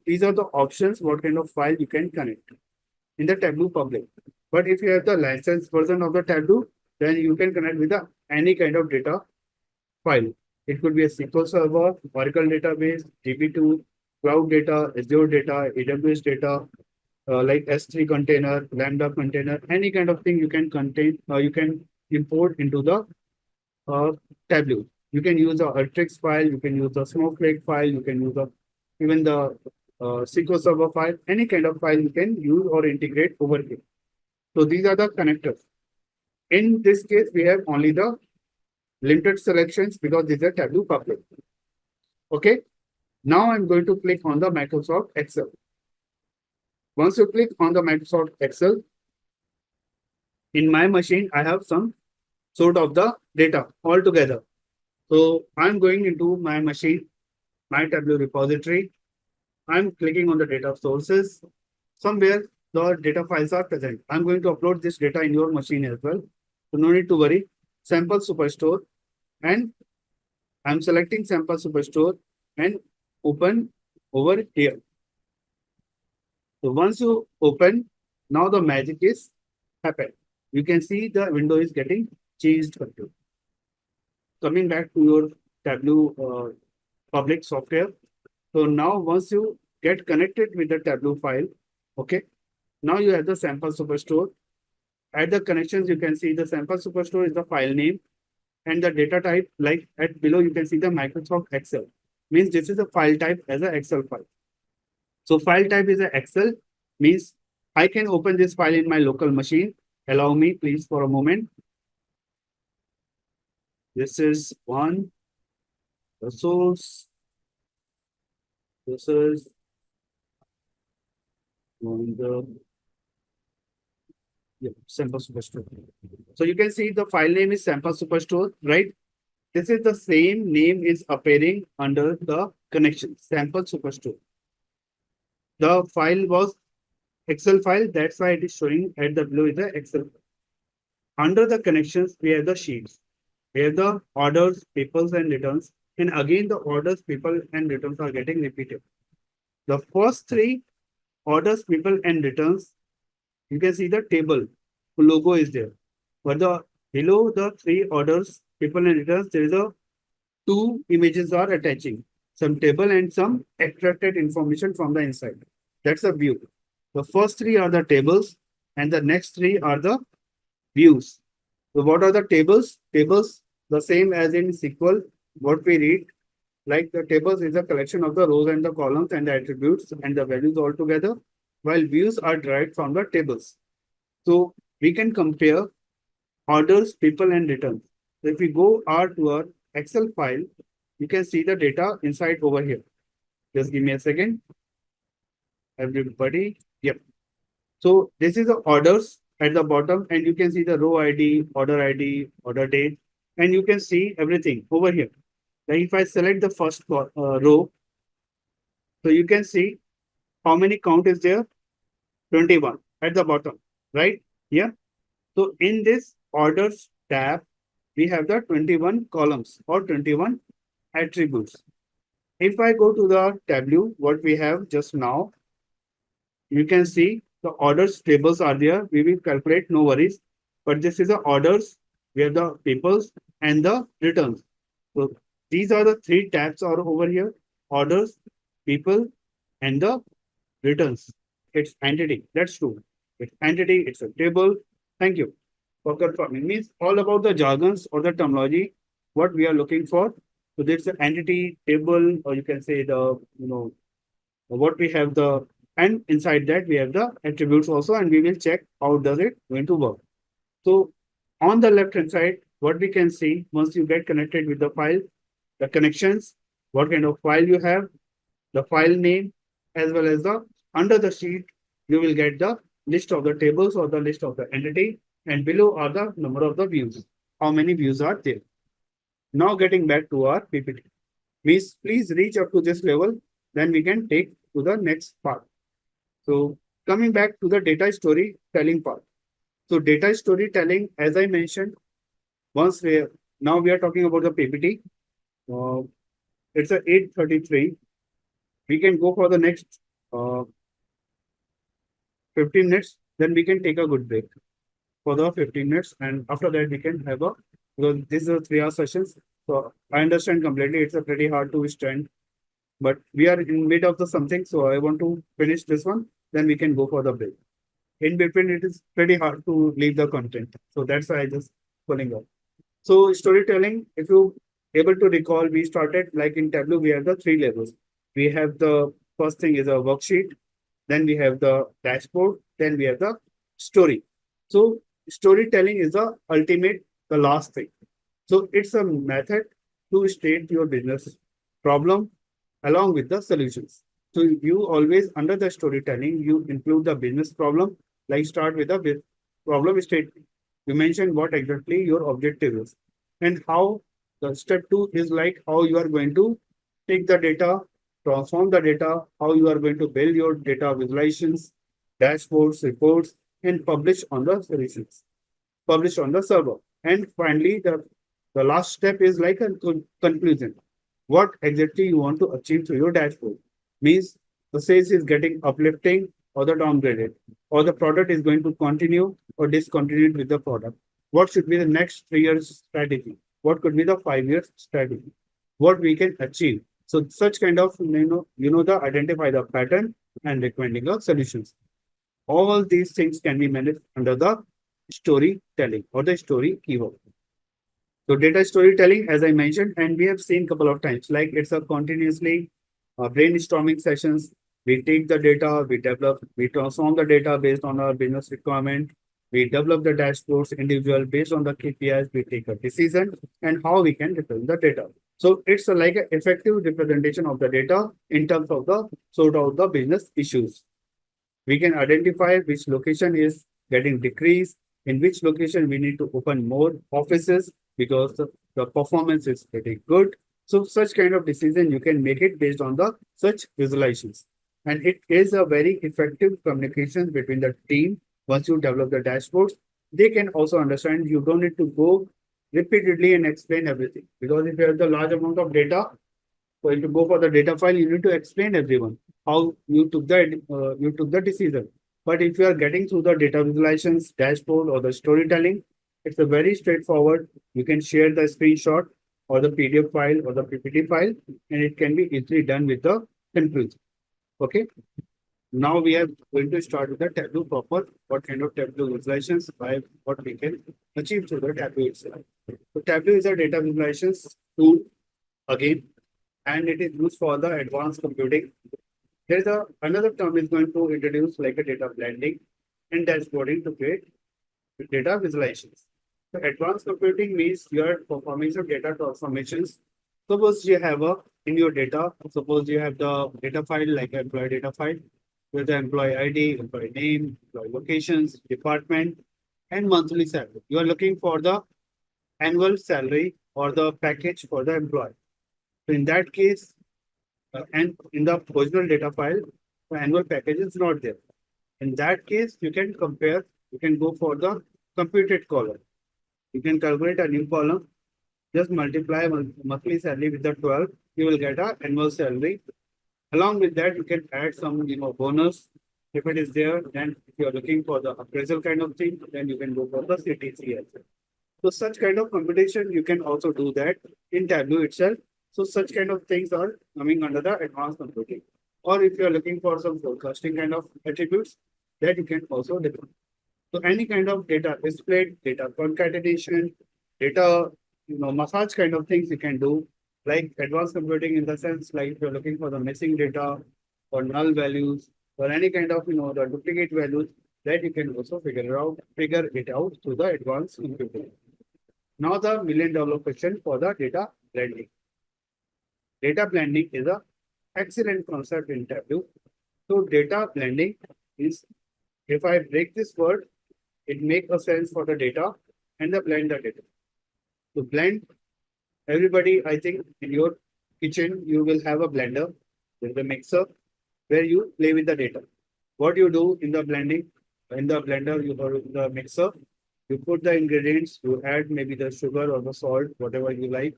these are the options, what kind of file you can connect in the Tableau Public. But if you have the licensed version of the Tableau, then you can connect with any kind of data file. It could be a SQL Server, Oracle database, DB2, cloud data, Azure data, AWS data, like S3 container, Lambda container, any kind of thing you can import into the Tableau. You can use the Ultrix file, you can use the Snowflake file, you can use even the SQL Server file, any kind of file you can use or integrate over here. So these are the connectors. In this case, we have only the limited selections because these are Tableau public. Okay. Now I'm going to click on the Microsoft Excel. Once you click on the Microsoft Excel, in my machine, I have some sort of the data altogether. So I'm going into my machine, my Tableau repository. I'm clicking on the data sources. Somewhere the data files are present. I'm going to upload this data in your machine as well. So no need to worry. Sample Superstore, and I'm selecting Sample Superstore and open over here. So once you open, now the magic is happened. You can see the window is getting changed. Coming back to your Tableau public software. So now once you get connected with the Tableau file, okay, now you have the Sample Superstore. At the connections, you can see the Sample Superstore is the file name and the data type, like at below, you can see the Microsoft Excel. Means this is a file type as an Excel file. So file type is an Excel, means I can open this file in my local machine. Allow me, please, for a moment. This is one, the source. This is the Sample Superstore. So you can see the file name is Sample Superstore, right? This is the same name is appearing under the connection, Sample Superstore. The file was Excel file, that's why it is showing at the below is the Excel. Under the connections, we have the sheets. We have the orders, peoples, and returns. And again, the orders, people, and returns are getting repeated. The first three orders, people, and returns, you can see the table logo is there. But below the three orders, people, and returns, there is a two images are attaching, some table and some extracted information from the inside. That's a view. The first three are the tables, and the next three are the views. So what are the tables? Tables, the same as in SQL, what we read, like the tables is a collection of the rows and the columns and the attributes and the values all together, while views are derived from the tables. So we can compare orders, people, and returns. So if we go to our Excel file, you can see the data inside over here. Just give me a second. Everybody. Yep. So this is the orders at the bottom, and you can see the row ID, order date, and you can see everything over here. Then if I select the first row, so you can see how many count is there? 21 at the bottom, right? Yeah. So in this orders tab, we have the 21 columns or 21 attributes. If I go to the Tableau, what we have just now, you can see the orders tables are there. We will calculate, no worries. But this is the orders, we have the peoples and the returns. So these are the three tabs are over here: orders, people, and the returns. It's entity. That's true. It's entity, it's a table. Thank you for confirming. Means all about the jargons or the terminology, what we are looking for. So there's an entity, table, or you can say the, what we have the, and inside that we have the attributes also, and we will check how does it going to work. So on the left hand side, what we can see once you get connected with the file, the connections, what kind of file you have, the file name, as well as the under the sheet, you will get the list of the tables or the list of the entity, and below are the number of the views. How many views are there? Now getting back to our PPT. Please reach up to this level, then we can take to the next part. So coming back to the data storytelling part. So data storytelling, as I mentioned, once we now we are talking about the PPT. Uh, it's a 8:33. We can go for the next uh, 15 minutes. Then we can take a good break for the 15 minutes, and after that we can have a, because this is a 3 hour sessions. So I understand completely. It's a pretty hard to stand, but we are in mid of the something. So I want to finish this one. Then we can go for the break. In between, it is pretty hard to leave the content. So that's why I just pulling up. So storytelling, if you able to recall, we started like in Tableau, we have the three levels. We have the first thing is a worksheet, then we have the dashboard, then we have the story. So storytelling is the ultimate, the last thing. So it's a method to state your business problem along with the solutions. So you always under the storytelling, you include the business problem, like start with the problem statement. You mention what exactly your objective is and how the step two is like how you are going to take the data, transform the data, how you are going to build your data visualizations, dashboards, reports, and publish on the solutions, publish on the server. And finally, the last step is like a conclusion. What exactly you want to achieve through your dashboard means the sales is getting uplifting or the downgraded, or the product is going to continue or discontinued with the product. What should be the next 3 years strategy? What could be the 5 years strategy? What we can achieve? So such kind of the identify the pattern and recommending the solutions. All these things can be managed under the storytelling or the story keyword. So data storytelling, as I mentioned, and we have seen a couple of times, like it's a continuously brainstorming sessions. We take the data, we develop, we transform the data based on our business requirement. We develop the dashboards individual based on the KPIs. We take a decision and how we can represent the data. So it's like an effective representation of the data in terms of the sort of the business issues. We can identify which location is getting decreased, in which location we need to open more offices because the performance is pretty good. So such kind of decision you can make it based on the such visualizations. And it is a very effective communication between the team. Once you develop the dashboards, they can also understand you don't need to go repeatedly and explain everything. Because if you have the large amount of data, so if you go for the data file, you need to explain everyone how you took the decision. But if you are getting through the data visualizations, dashboard, or the storytelling, it's a very straightforward. You can share the screenshot or the PDF file or the PPT file, and it can be easily done with the conclusion. Okay. Now we are going to start with the Tableau proper. What kind of Tableau visualizations by what we can achieve through the Tableau itself. So Tableau is a data visualizations tool again, and it is used for the advanced computing. There's a another term is going to introduce like a data blending and dashboarding to create data visualizations. So advanced computing means you are performing some data transformations. Suppose you have a in your data, suppose you have the data file like employee data file with the employee ID, employee name, employee locations, department, and monthly salary. You are looking for the annual salary or the package for the employee. So in that case, and in the original data file, the annual package is not there. In that case, you can compare, you can go for the computed column. You can calculate a new column, just multiply monthly salary with the 12, you will get a annual salary. Along with that, you can add some bonus. If it is there, then if you are looking for the appraisal kind of thing, then you can go for the CTC as well. So such kind of computation, you can also do that in Tableau itself. So such kind of things are coming under the advanced computing. Or if you are looking for some forecasting kind of attributes, that you can also define. So any kind of data display, data concatenation, data, massage kind of things you can do, like advanced computing in the sense like if you're looking for the missing data or null values or any kind of the duplicate values, that you can also figure it out through the advanced computing. Now the million-dollar question for the data blending. Data blending is a excellent concept in Tableau. So data blending is, if I break this word, it makes a sense for the data and the blend the data. To blend, everybody, I think in your kitchen, you will have a blender with a mixer where you play with the data. What you do in the blending, in the blender, you or in the mixer, you put the ingredients, you add maybe the sugar or the salt, whatever you like,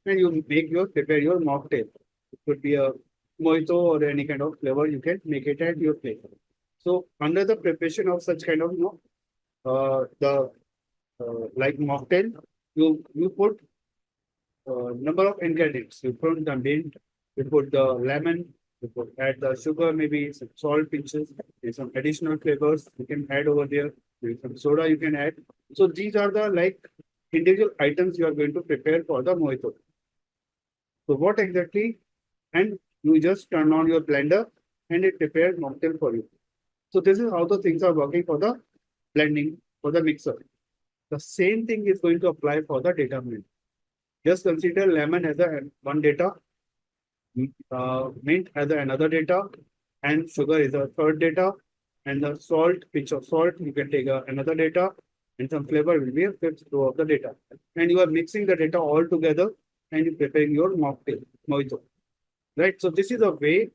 and you prepare your mocktail. It could be a mojito or any kind of flavor, you can make it at your place. So under the preparation of such kind of, the like mocktail, you put number of ingredients. You put the mint, you put the lemon, you put add the sugar, maybe some salt pinches, and some additional flavors you can add over there. Maybe some soda you can add. So these are the like individual items you are going to prepare for the mojito. So what exactly? And you just turn on your blender and it prepares mocktail for you. So this is how the things are working for the blending for the mixer. The same thing is going to apply for the data blend. Just consider lemon as a one data, mint as another data, and sugar is a third data, and the salt, pinch of salt, you can take another data, and some flavor will be a fifth row of the data. And you are mixing the data all together and you're preparing your mocktail, mojito. Right? So this is a way,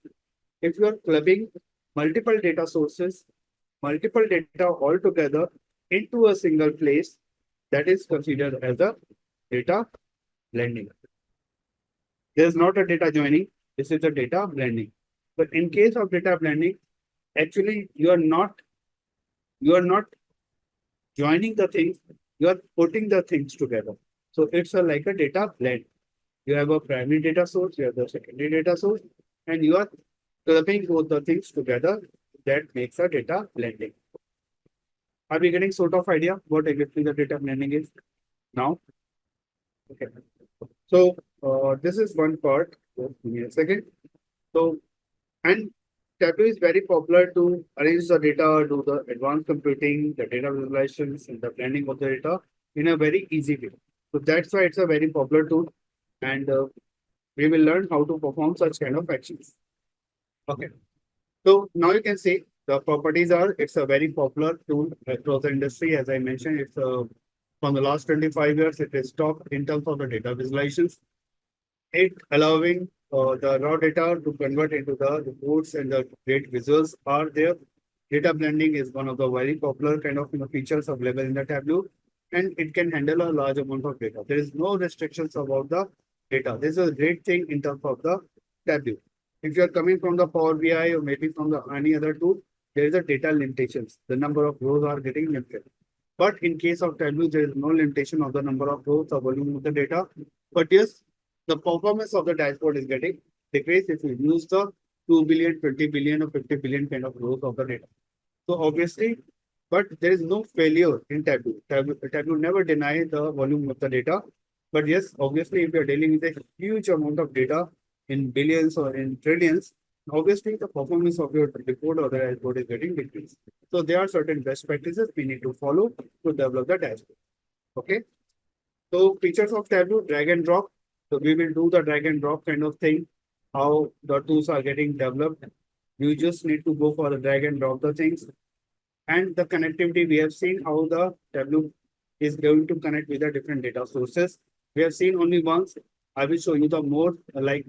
if you are clubbing multiple data sources, multiple data all together into a single place, that is considered as a data blending. There's not a data joining, this is a data blending. But in case of data blending, actually you are not joining the things, you are putting the things together. So it's like a data blend. You have a primary data source, you have the secondary data source, and you are clubbing both the things together. That makes a data blending. Are we getting sort of idea what exactly the data blending is now? Okay. So this is one part. Just give me a second. So, and Tableau is very popular to arrange the data, do the advanced computing, the data visualizations, and the blending of the data in a very easy way. So that's why it's a very popular tool, and we will learn how to perform such kind of actions. Okay. So now you can see the properties are, it's a very popular tool across the industry. As I mentioned, it's from the last 25 years, it is top in terms of the data visualizations. It allowing the raw data to convert into the reports and the great visuals are there. Data blending is one of the very popular kind of features available in the Tableau, and it can handle a large amount of data. There is no restrictions about the data. This is a great thing in terms of the Tableau. If you are coming from the Power BI or maybe from the any other tool, there is a data limitations. The number of rows are getting limited. But in case of Tableau, there is no limitation of the number of rows or volume of the data. But yes, the performance of the dashboard is getting decreased if you use the 2 billion, 20 billion, or 50 billion kind of rows of the data. So obviously, but there is no failure in Tableau. Tableau never deny the volume of the data. But yes, obviously, if you're dealing with a huge amount of data in billions or in trillions, obviously the performance of your report or the dashboard is getting decreased. So there are certain best practices we need to follow to develop the dashboard. Okay. So features of Tableau, drag and drop. So we will do the drag and drop kind of thing, how the tools are getting developed. You just need to go for the drag and drop the things. And the connectivity, we have seen how the Tableau is going to connect with the different data sources. We have seen only once. I will show you the more like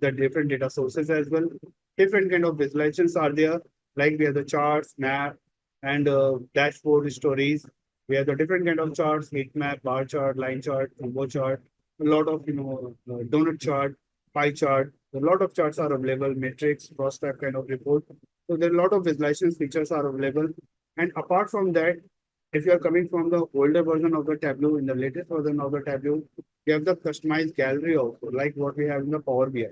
the different data sources as well. Different kind of visualizations are there. Like we have the charts, map, and dashboard stories. We have the different kind of charts, heat map, bar chart, line chart, combo chart, a lot of donut chart, pie chart. A lot of charts are available, metrics, cross-tab kind of report. So there are a lot of visualization features are available. And apart from that, if you are coming from the older version of the Tableau, in the latest version of the Tableau, you have the customized gallery also, like what we have in the Power BI.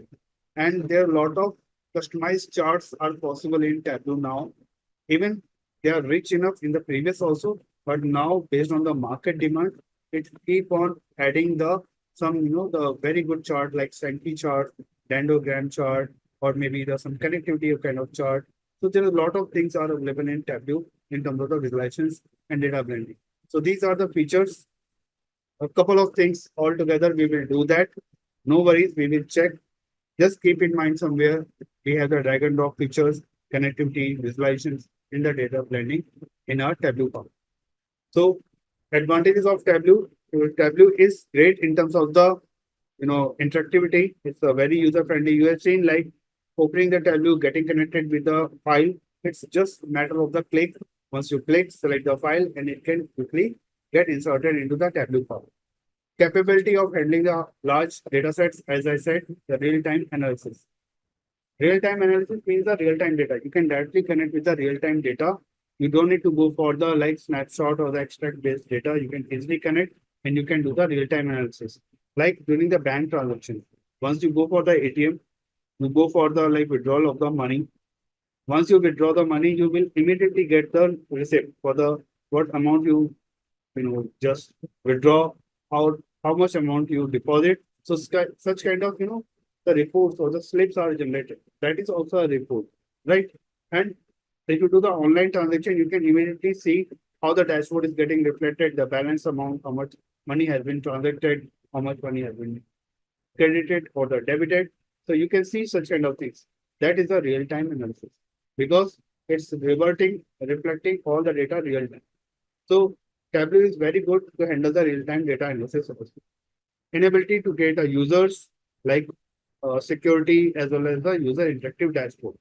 And there are a lot of customized charts are possible in Tableau now. Even they are rich enough in the previous also, but now based on the market demand, it keep on adding the some the very good chart like Sankey chart, dendrogram chart, or maybe the some connectivity kind of chart. So there are a lot of things are available in Tableau in terms of the visualizations and data blending. So these are the features. A couple of things all together, we will do that. No worries, we will check. Just keep in mind somewhere we have the drag and drop features, connectivity, visualizations in the data blending in our Tableau part. So advantages of Tableau. Tableau is great in terms of the interactivity. It's a very user friendly. You have seen like opening the Tableau, getting connected with the file It's just a matter of the click. Once you click, select the file, and it can quickly get inserted into the Tableau file. Capability of handling the large data sets, as I said, the real-time analysis. Real-time analysis means the real-time data. You can directly connect with the real-time data. You don't need to go for the like snapshot or the extract-based data. You can easily connect and you can do the real-time analysis. Like during the bank transaction, once you go for the ATM, you go for the like withdrawal of the money. Once you withdraw the money, you will immediately get the receipt for the what amount you just withdraw, how much amount you deposit. So such kind of the reports or the slips are generated. That is also a report, right? And if you do the online transaction, you can immediately see how the dashboard is getting reflected, the balance amount, how much money has been transacted, how much money has been credited or the debited. So you can see such kind of things. That is a real-time analysis because it's reflecting all the data real time. So Tableau is very good to handle the real-time data analysis also. Inability to get a users like security as well as the user interactive dashboard.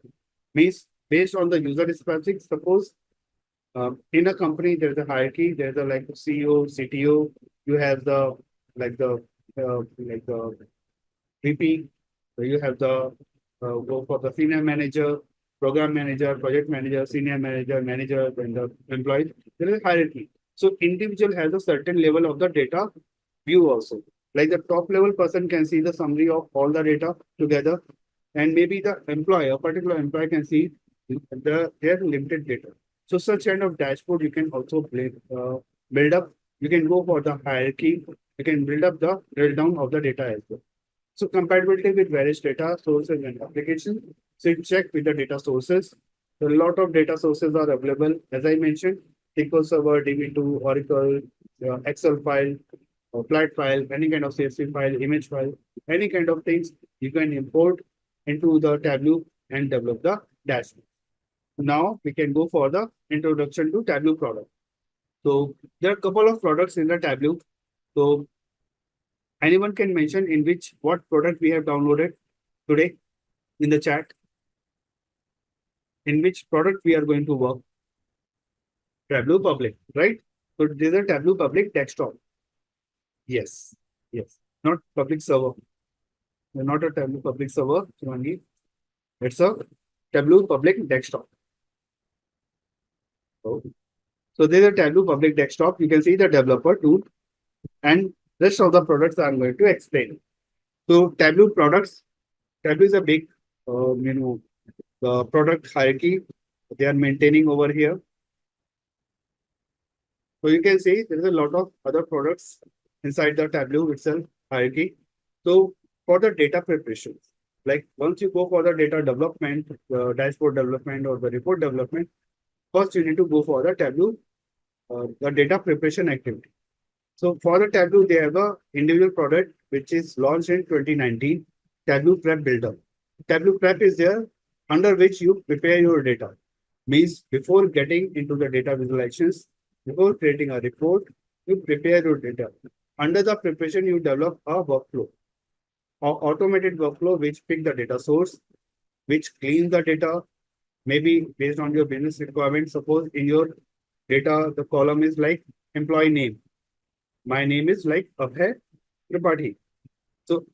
Means based on the user specific, suppose in a company there's a hierarchy, there's a like CEO, CTO, you have the like the VP, so you have the go for the senior manager, program manager, project manager, senior manager, manager, and the employees. There is a hierarchy. So individual has a certain level of the data view also. Like the top level person can see the summary of all the data together, and maybe the employee, a particular employee can see their limited data. So such kind of dashboard you can also build up. You can go for the hierarchy. You can build up the drill down of the data as well. So compatibility with various data sources and applications. So you check with the data sources. A lot of data sources are available. As I mentioned, SQL Server, DB2, Oracle, Excel file, flat file, any kind of CSV file, image file, any kind of things you can import into the Tableau and develop the dashboard. Now we can go for the introduction to Tableau product. So there are a couple of products in the Tableau. So anyone can mention in what product we have downloaded today in the chat. In which product we are going to work? Tableau Public, right? So this is a Tableau Public desktop. Yes, yes, not public server. Not a Tableau Public server, Shivangi. It's a Tableau Public desktop. So there's a Tableau Public desktop. You can see the developer tool and rest of the products I'm going to explain. So Tableau products, Tableau is a big, the product hierarchy they are maintaining over here. So you can see there is a lot of other products inside the Tableau itself hierarchy. So for the data preparation, like once you go for the data development, the dashboard development or the report development, first you need to go for the Tableau, the data preparation activity. So for the Tableau, they have a individual product which is launched in 2019, Tableau Prep Builder. Tableau Prep is there under which you prepare your data. Means before getting into the data visualizations, before creating a report, you prepare your data. Under the preparation, you develop a workflow, or automated workflow which pick the data source, which cleans the data, maybe based on your business requirements. Suppose in your data, the column is like employee name. My name is like Abhay Tripathi. So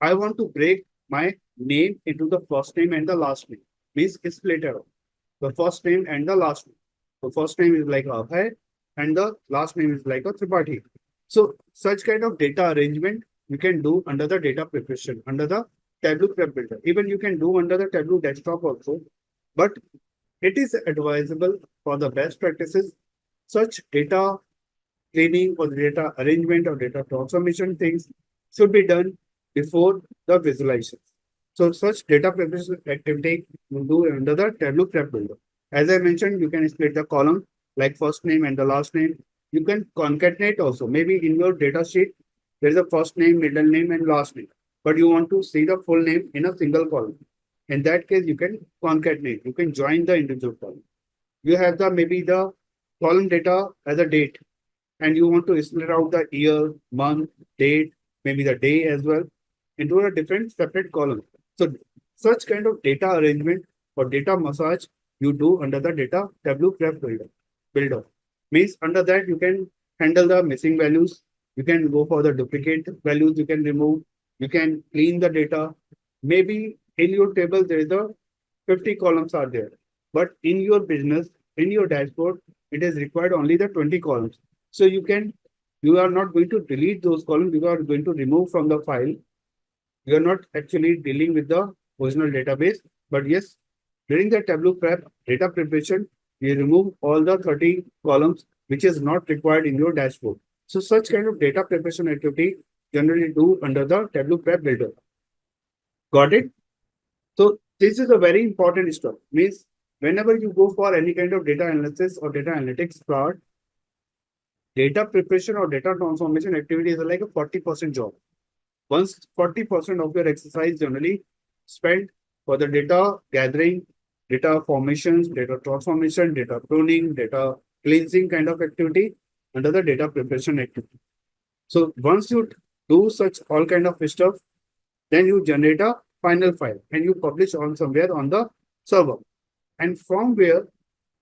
I want to break my name into the first name and the last name. Means it's split out. The first name and the last name. The first name is like Abhay and the last name is like a Tripathi. So such kind of data arrangement you can do under the data preparation, under the Tableau Prep Builder. Even you can do under the Tableau desktop also. But it is advisable for the best practices. Such data cleaning or data arrangement or data transformation things should be done before the visualization. So such data preparation activity you do under the Tableau Prep Builder. As I mentioned, you can split the column like first name and the last name. You can concatenate also. Maybe in your data sheet, there is a first name, middle name, and last name. But you want to see the full name in a single column. In that case, you can concatenate. You can join the individual column. You have the maybe the column data as a date, and you want to split out the year, month, date, maybe the day as well into a different separate column. So such kind of data arrangement or data massage you do under the data Tableau Prep Builder. Means under that you can handle the missing values. You can go for the duplicate values. You can remove. You can clean the data. Maybe in your table there is a 50 columns are there, but in your business, in your dashboard, it is required only the 20 columns. So you are not going to delete those columns. You are going to remove from the file. You are not actually dealing with the original database, but yes, during the Tableau prep data preparation, you remove all the 30 columns which is not required in your dashboard. So such kind of data preparation activity generally do under the Tableau prep builder. Got it? So this is a very important step. Means whenever you go for any kind of data analysis or data analytics part, data preparation or data transformation activity is like a 40% job. Once 40% of your exercise generally spent for the data gathering, data formations, data transformation, data pruning, data cleansing kind of activity under the data preparation activity. So once you do such all kind of stuff, then you generate a final file and you publish on somewhere on the server. And from where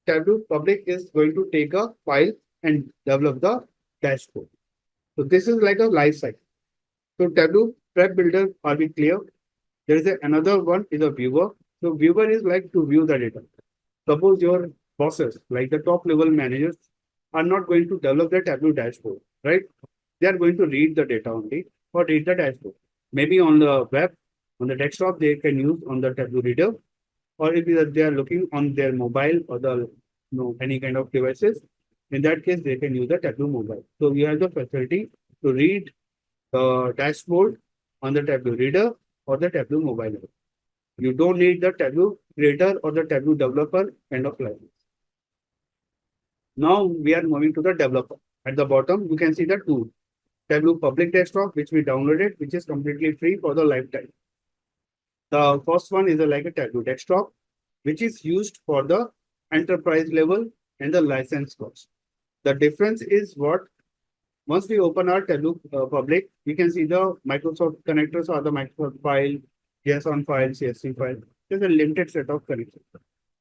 Tableau public is going to take a file and develop the dashboard. So this is like a life cycle. So Tableau Prep Builder, are we clear? There is another one is a viewer. So viewer is like to view the data. Suppose your bosses, like the top level managers, are not going to develop the Tableau dashboard, right? They are going to read the data only or read the dashboard. Maybe on the web, on the desktop, they can use on the Tableau reader, or if they are looking on their mobile or the any kind of devices, in that case, they can use the Tableau mobile. So you have the facility to read the dashboard on the Tableau reader or the Tableau mobile app. You don't need the Tableau creator or the Tableau developer kind of license. Now we are moving to the developer. At the bottom, you can see the tool. Tableau public desktop, which we downloaded, which is completely free for the lifetime. The first one is like a Tableau desktop, which is used for the enterprise level and the license cost. The difference is what once we open our Tableau public, we can see the Microsoft connectors or the Microsoft file, JSON file, CSV file. There's a limited set of connectors.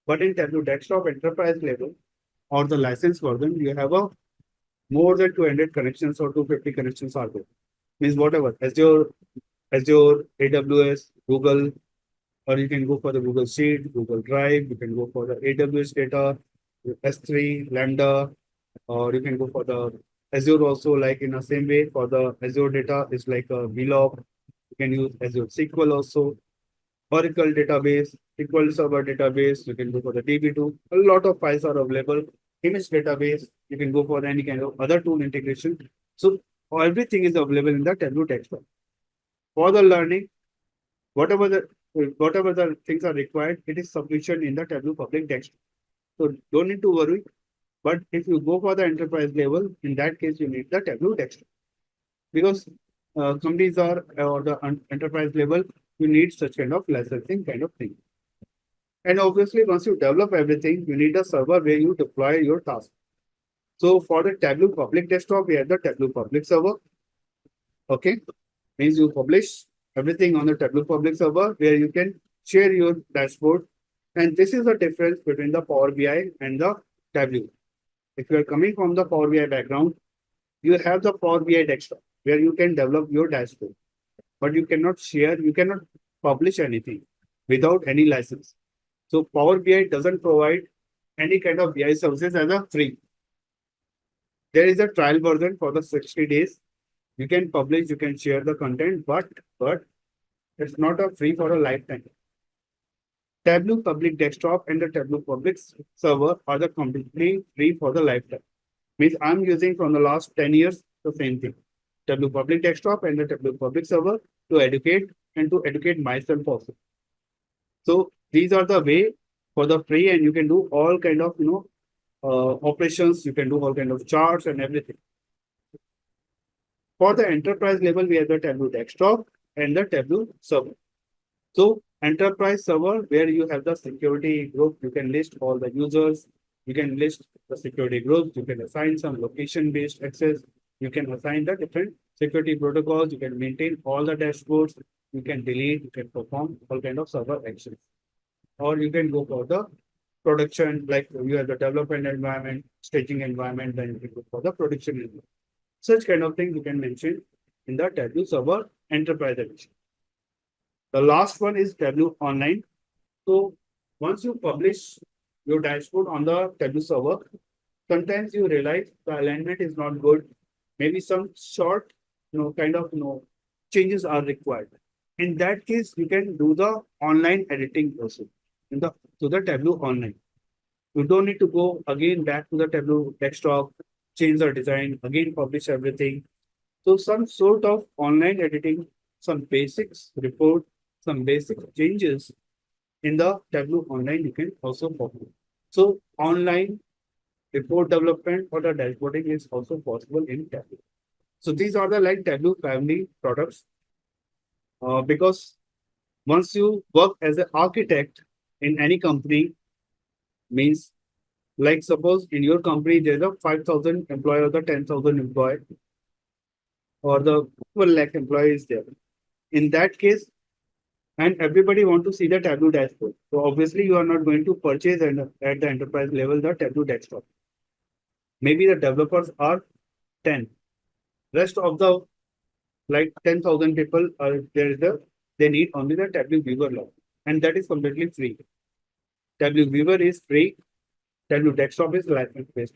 But in Tableau desktop enterprise level or the license version, you have a more than 200 connections or 250 connections are there. Means whatever, Azure, AWS, Google, or you can go for the Google Sheet, Google Drive, you can go for the AWS data, S3, Lambda, or you can go for the Azure also, like in the same way for the Azure data is like a vlog. You can use Azure SQL also, Oracle database, SQL Server database. You can go for the DB2. A lot of files are available. Image database. You can go for any kind of other tool integration. So everything is available in the Tableau desktop. For the learning, whatever the things are required, it is sufficient in the Tableau public desktop. So don't need to worry. But if you go for the enterprise level, in that case, you need the Tableau desktop. Because companies are or the enterprise level, you need such kind of licensing kind of thing. And obviously, once you develop everything, you need a server where you deploy your task. So for the Tableau public desktop, we have the Tableau public server. Okay, means you publish everything on the Tableau public server where you can share your dashboard. And this is the difference between the Power BI and the Tableau. If you are coming from the Power BI background, you have the Power BI desktop where you can develop your dashboard, but you cannot share, you cannot publish anything without any license. So Power BI doesn't provide any kind of BI services as a free. There is a trial version for the 60 days. You can publish, you can share the content, but it's not a free for a lifetime. Tableau public desktop and the Tableau public server are the completely free for the lifetime. Means I'm using from the last 10 years the same thing. Tableau public desktop and the Tableau public server to educate and to educate myself also. So these are the way for the free, and you can do all kind of operations. You can do all kind of charts and everything. For the enterprise level, we have the Tableau desktop and the Tableau server. So enterprise server, where you have the security group, you can list all the users, you can list the security groups, you can assign some location-based access, you can assign the different security protocols, you can maintain all the dashboards, you can delete, you can perform all kind of server actions. Or you can go for the production, like you have the development environment, staging environment, then you can go for the production environment. Such kind of thing you can mention in the Tableau Server Enterprise Edition. The last one is Tableau Online. So once you publish your dashboard on the Tableau server, sometimes you realize the alignment is not good. Maybe some short, kind of, changes are required. In that case, you can do the online editing process in the to the Tableau Online. You don't need to go again back to the Tableau desktop, change the design, again publish everything. So some sort of online editing, some basics report, some basic changes in the Tableau Online you can also perform. So online report development or the dashboarding is also possible in Tableau. So these are the like Tableau family products. Because once you work as an architect in any company, means like suppose in your company there's a 5,000 employee or the 10,000 employee or the 1 lakh employees there. In that case, and everybody want to see the Tableau dashboard. So obviously you are not going to purchase at the enterprise level the Tableau desktop. Maybe the developers are 10. Rest of the like 10,000 people are they need only the Tableau Viewer log, and that is completely free. Tableau Viewer is free. Tableau desktop is license based.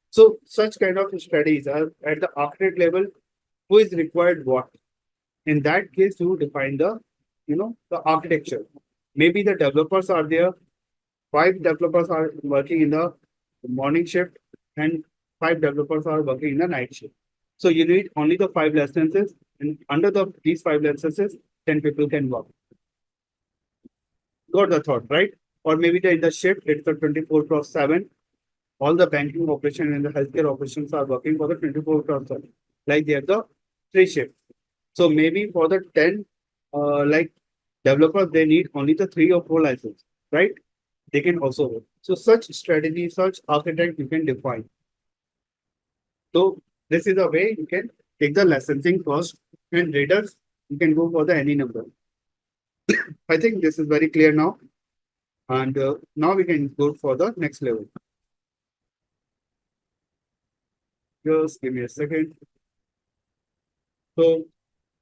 So such kind of studies are at the architect level. Who is required what? In that case, you define the architecture. Maybe the developers are there. 5 developers are working in the morning shift, and 5 developers are working in the night shift. So you need only the 5 licenses, and under these 5 licenses, 10 people can work. Got the thought, right? Or maybe in the shift, it's the 24/7. All the banking operation and the healthcare operations are working for the 24/7. Like they have the 3 shifts. So maybe for the 10 like developers, they need only the 3 or 4 licenses, right? They can also work. So such strategy, such architect you can define. So this is a way you can take the licensing cost, and readers, you can go for the any number. I think this is very clear now. And now we can go for the next level. Just give me a second. So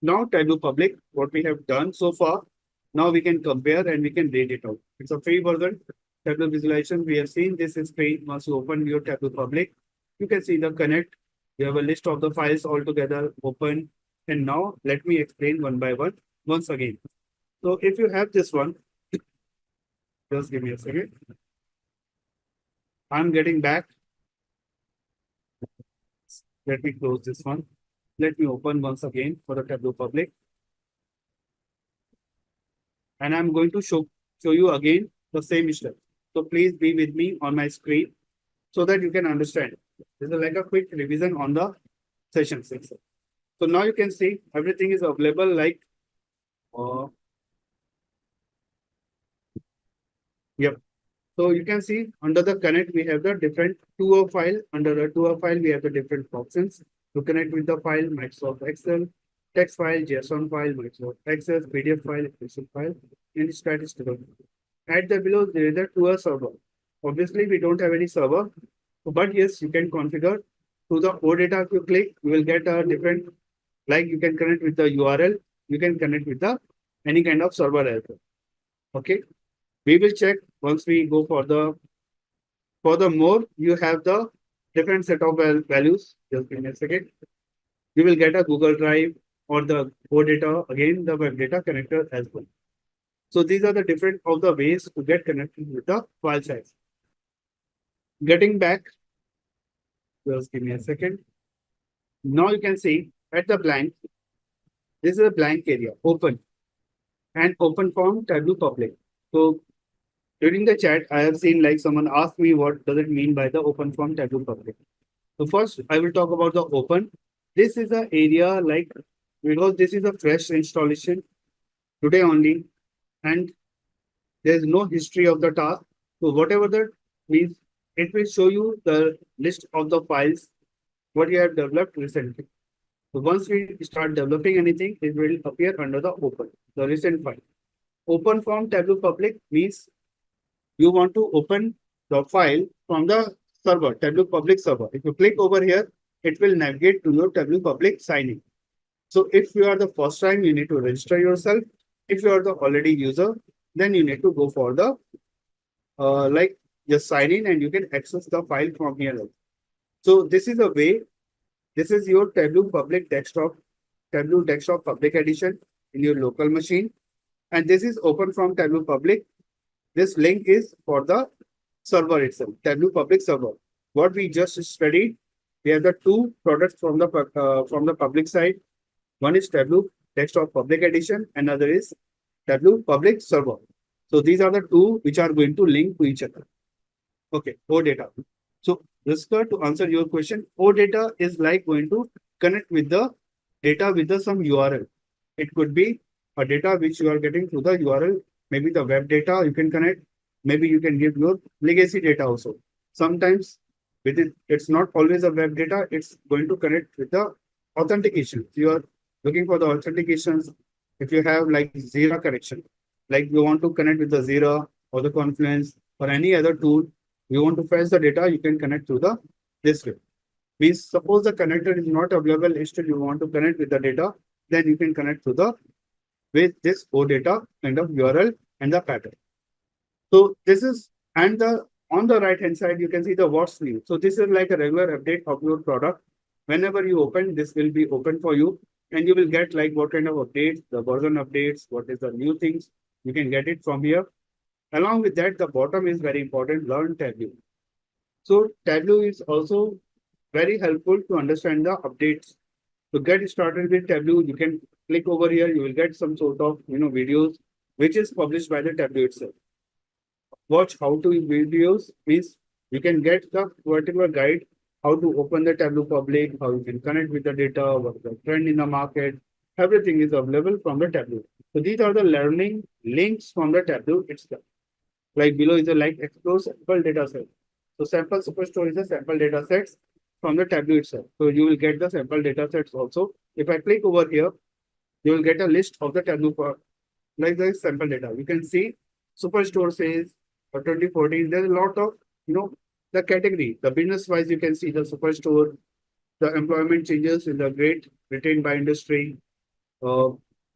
now Tableau Public, what we have done so far, now we can compare and we can rate it out. It's a free version. Tableau visualization, we have seen this is free. Once you open your Tableau Public, you can see the connect. You have a list of the files all together open. And now let me explain one by one once again. So if you have this one, just give me a second. I'm getting back. Let me close this one. Let me open once again for the Tableau Public. And I'm going to show you again the same step. So please be with me on my screen so that you can understand. This is like a quick revision on the session 6. So now you can see everything is available like, yep. So you can see under the connect, we have the different tour file. Under the tour file, we have the different options to connect with the file, Microsoft Excel, text file, JSON file, Microsoft Access, PDF file, Excel file, and statistical. At the below, there is a tour server. Obviously, we don't have any server, but yes, you can configure to the OData. If you click, you will get a different, like you can connect with the URL, you can connect with the any kind of server as well. Okay. We will check once we go for the more, you have the different set of values. Just give me a second. You will get a Google Drive or the OData, again, the web data connector as well. So these are the different of the ways to get connected with the file size. Getting back, just give me a second. Now you can see at the blank, this is a blank area, open, and open form Tableau Public. So during the chat, I have seen like someone asked me what does it mean by the open form Tableau Public. So first, I will talk about the open. This is the area like, because this is a fresh installation today only, and there's no history of the task. So whatever that means, it will show you the list of the files what you have developed recently. So once we start developing anything, it will appear under the open, the recent file. Open form Tableau Public means you want to open the file from the server, Tableau public server. If you click over here, it will navigate to your Tableau public signing. So if you are the first time, you need to register yourself. If you are the already user, then you need to go for the like just sign in and you can access the file from here. So this is a way. This is your Tableau desktop public edition in your local machine. And this is open from Tableau public. This link is for the server itself, Tableau public server. What we just studied, we have the two products from the public side. One is Tableau desktop public edition, another is Tableau public server. So these are the two which are going to link to each other. Okay, OData. So Risker, to answer your question, OData is like going to connect with the data with the some URL. It could be a data which you are getting through the URL, maybe the web data you can connect, maybe you can give your legacy data also. Sometimes within it's not always a web data, it's going to connect with the authentication. You are looking for the authentications. If you have like Zira connection, like you want to connect with the Zira or the Confluence or any other tool, you want to fetch the data, you can connect to the this way. Means suppose the connector is not available, still you want to connect with the data, then you can connect to the with this OData kind of URL and the pattern. So this is and the on the right hand side you can see the what's new. So this is like a regular update of your product. Whenever you open, this will be open for you, and you will get like what kind of updates, the version updates, what is the new things. You can get it from here. Along with that, the bottom is very important. Learn Tableau. So Tableau is also very helpful to understand the updates. To get started with Tableau, you can click over here. You will get some sort of videos which is published by the Tableau itself. Watch how to videos means you can get the particular guide how to open the Tableau public, how you can connect with the data, what's the trend in the market. Everything is available from the Tableau. So these are the learning links from the Tableau itself. Like below is a like explore sample data set. So sample superstore is a sample data sets from the Tableau itself. So you will get the sample data sets also. If I click over here, you will get a list of the Tableau like the sample data. You can see superstore says for 2014. There's a lot of the category, the business wise. You can see the superstore, the employment changes in the great retained by industry, uh,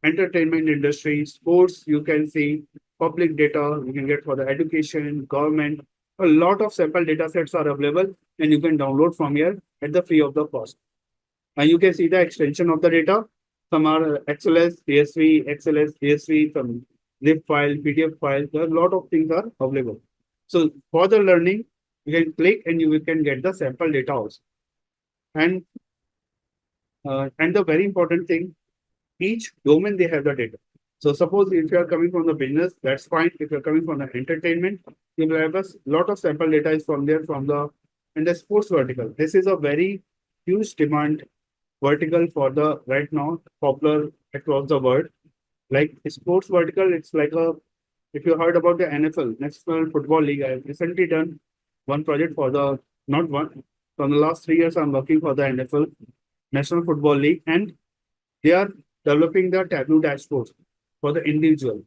entertainment industry, sports. You can see public data. You can get for the education, government. A lot of sample data sets are available, and you can download from here at the free of the cost. And you can see the extension of the data. Some are XLS, CSV, XLS, CSV, some zip file, PDF file. There are a lot of things are available. So for the learning, you can click and you can get the sample data also. And the very important thing, each domain they have the data. So suppose if you are coming from the business, that's fine. If you're coming from the entertainment, you will have a lot of sample data is from there from the in the sports vertical. This is a very huge demand vertical for the right now popular across the world. Like sports vertical, it's like a if you heard about the NFL, National Football League, I've recently done one project for the not one from the last 3 years. I'm working for the NFL National Football League, and they are developing the Tableau dashboards for the individual,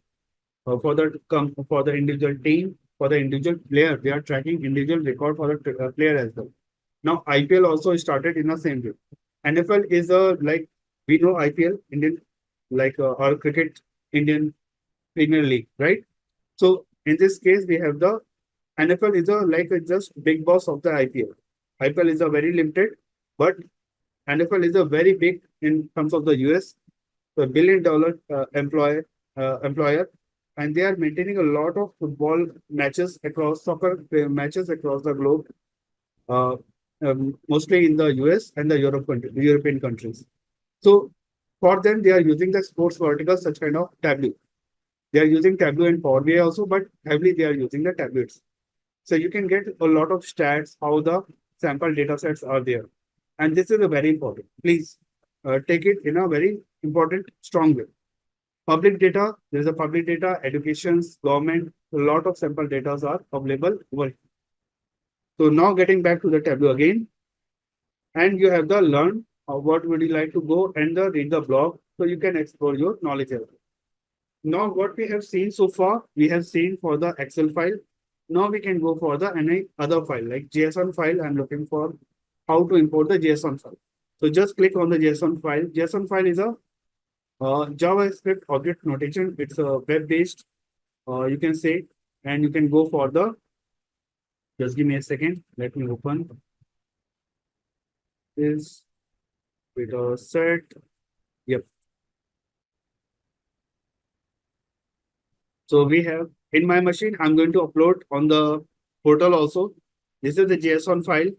for the individual team, for the individual player. They are tracking individual record for the player as well. Now IPL also started in the same way. NFL is a like we know IPL Indian like our cricket Indian Premier League, right? So in this case, we have the NFL is a like a just big boss of the IPL. IPL is a very limited, but NFL is a very big in terms of the US, a $1 billion employer, and they are maintaining a lot of football matches across soccer matches across the globe, uh, mostly in the US and the European countries. So for them, they are using the sports vertical, such kind of Tableau. They are using Tableau and Power BI also, but heavily they are using the tablets. So you can get a lot of stats, how the sample data sets are there. And this is a very important. Please take it in a very important, strong way. Public data, there is a public data, educations, government, a lot of sample data are available over. So now getting back to the Tableau again, and you have the learn, what would you like to go and the read the blog, so you can explore your knowledge level. Now, what we have seen so far, we have seen for the Excel file. Now we can go for the any other file like JSON file. I'm looking for how to import the JSON file. So just click on the JSON file. JSON file is a JavaScript object notation. It's a web-based, you can say, and you can go for the, just give me a second. Let me open this with a set. Yep. So we have in my machine, I'm going to upload on the portal also. This is the JSON file,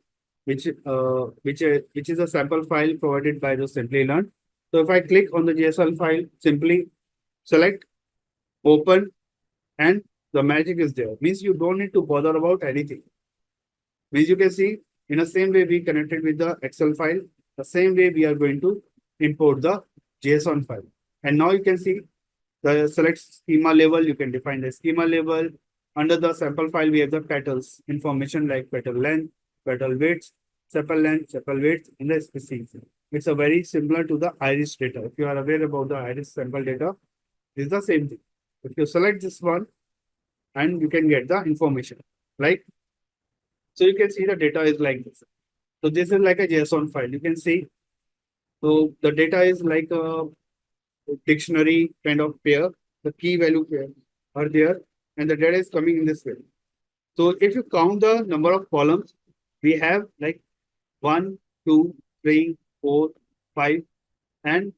which is a sample file provided by the Simplilearn. So if I click on the JSON file, simply select, open, and the magic is there. Means you don't need to bother about anything. Means you can see in the same way we connected with the Excel file, the same way we are going to import the JSON file. And now you can see the select schema label, you can define the schema label. Under the sample file, we have the petals information like petal length, petal width, sepal length, sepal width in the species. It's a very similar to the iris data. If you are aware about the iris sample data, it's the same thing. If you select this one, and you can get the information. Like, so you can see the data is like this. So this is like a JSON file. You can see. So the data is like a dictionary kind of pair. The key value pair are there, and the data is coming in this way. So if you count the number of columns, we have like 1, 2, 3, 4, 5, and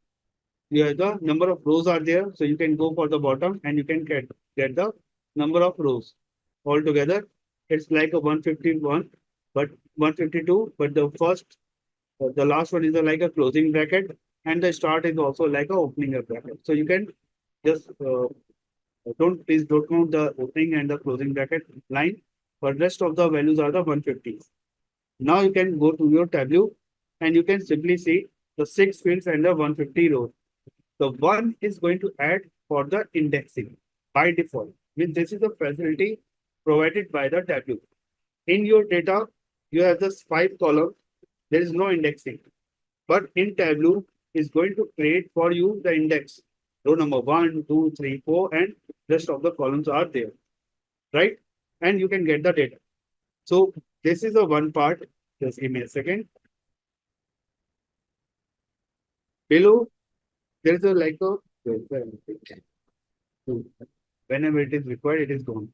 yeah, the number of rows are there. So you can go for the bottom and you can get the number of rows. Altogether, it's like a 151, but 152, but the first, the last one is like a closing bracket, and the start is also like a opening a bracket. So you can just please don't count the opening and the closing bracket line, but rest of the values are the 150s. Now you can go to your Tableau and you can simply see the 6 fields and the 150 rows. The one is going to add for the indexing by default. Means this is the facility provided by the Tableau. In your data, you have this 5 columns. There is no indexing. But in Tableau, is going to create for you the index. Row number 1, 2, 3, 4, and rest of the columns are there. Right? And you can get the data. So this is the one part. Just give me a second. Below, there is a like a whenever it is required, it is gone.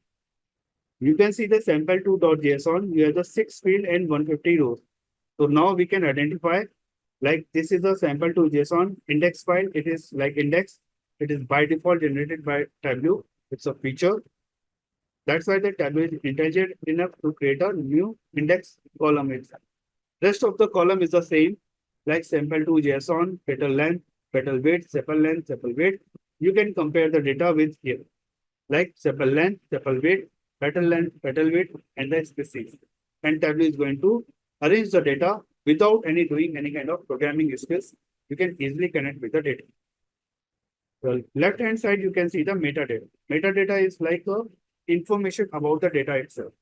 You can see the sample2.json. You have the 6 field and 150 rows. So now we can identify like this is a sample2.json index file. It is like index. It is by default generated by Tableau. It's a feature. That's why the Tableau is intelligent enough to create a new index column itself. Rest of the column is the same, like sample2.json, petal length, petal width, sepal length, sepal width. You can compare the data with here, like sepal length, sepal width, petal length, petal width, and the species. And Tableau is going to arrange the data without doing any kind of programming skills. You can easily connect with the data. Well, left hand side, you can see the metadata. Metadata is like information about the data itself.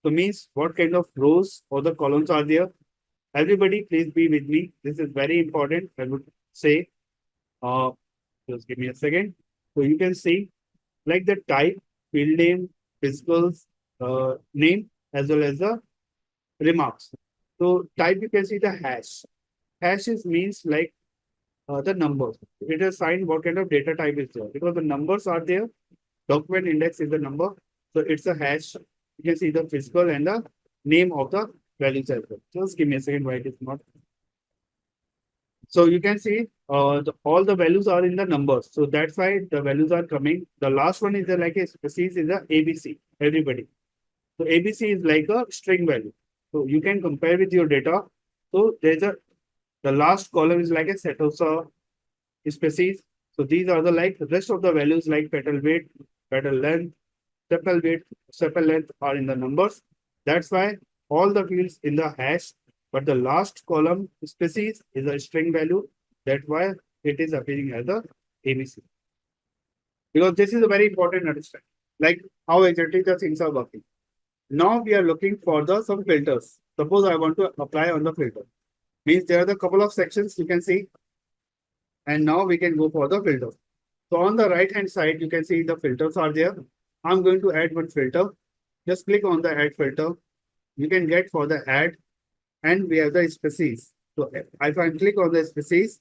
So means what kind of rows or the columns are there. Everybody, please be with me. This is very important. I would say, just give me a second. So you can see like the type, field name, physicals, name, as well as the remarks. So type, you can see the hash. Hashes means like the numbers. It is signed what kind of data type is there because the numbers are there. Document index is the number. So it's a hash. You can see the physical and the name of the values as well. Just give me a second why it is not. So you can see all the values are in the numbers. So that's why the values are coming. The last one is like a species is a ABC, everybody. So ABC is like a string value. So you can compare with your data. So the last column is like a Setosa species. So these are the like the rest of the values like petal weight, petal length, sepal weight, sepal length are in the numbers. That's why all the fields in the hash, but the last column species is a string value. That's why it is appearing as the ABC. Because this is a very important understand, like how exactly the things are working. Now we are looking for the some filters. Suppose I want to apply on the filter. Means there are the couple of sections you can see. And now we can go for the filter. So on the right hand side, you can see the filters are there. I'm going to add one filter. Just click on the add filter. You can get for the add, and we have the species. So if I click on the species,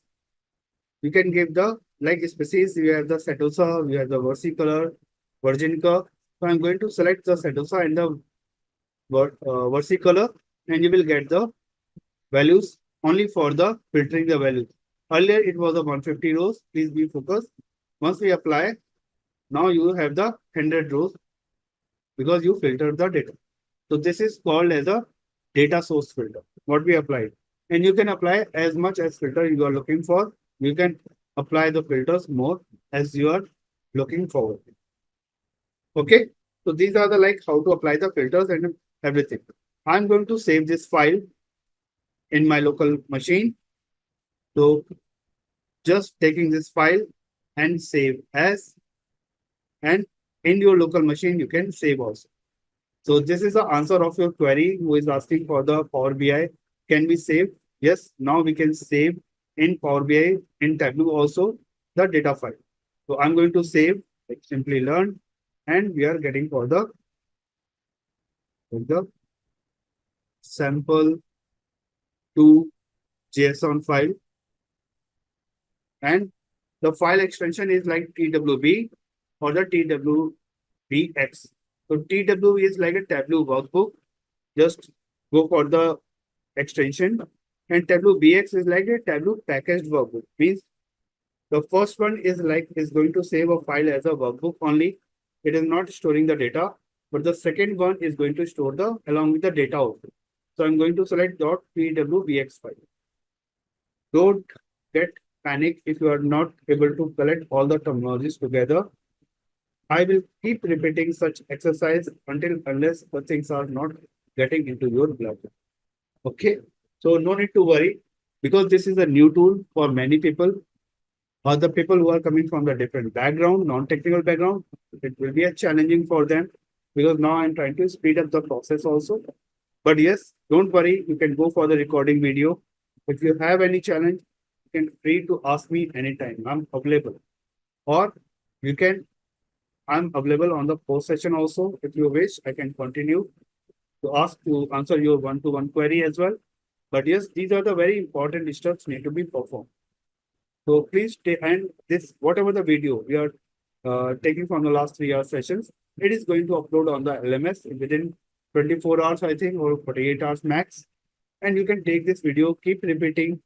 you can give the like species. You have the Setosa, you have the versicolor, virgin curve. So I'm going to select the Setosa and the versicolor, and you will get the values only for the filtering the values. Earlier it was a 150 rows. Please be focused. Once we apply, now you have the 100 rows because you filtered the data. So this is called as a data source filter, what we applied. And you can apply as much as filter you are looking for. You can apply the filters more as you are looking forward. Okay. So these are the like how to apply the filters and everything. I'm going to save this file in my local machine. So just taking this file and save as, and in your local machine, you can save also. So this is the answer of your query who is asking for the Power BI. Can we save? Yes, now we can save in Power BI in Tableau also the data file. So I'm going to save like Simplilearn, and we are getting for the sample to JSON file, and the file extension is like TWB or the TWBX. So TW is like a Tableau workbook. Just go for the extension. And Tableau BX is like a Tableau packaged workbook. Means the first one is going to save a file as a workbook only. It is not storing the data, but the second one is going to store the along with the data also. So I'm going to select .pwbx file. Don't get panic if you are not able to collect all the terminologies together. I will keep repeating such exercise until unless the things are not getting into your blood. Okay. So no need to worry because this is a new tool for many people or the people who are coming from the different background, non-technical background. It will be a challenging for them because now I'm trying to speed up the process also. But yes, don't worry. You can go for the recording video. If you have any challenge, you can free to ask me anytime. I'm available. Or you can, I'm available on the post session also. If you wish, I can continue to answer your one-to-one query as well. But yes, these are the very important steps need to be performed. So please stay, and this whatever the video we are taking from the last 3 hour sessions, it is going to upload on the LMS within 24 hours, I think, or 48 hours max. And you can take this video, keep repeating,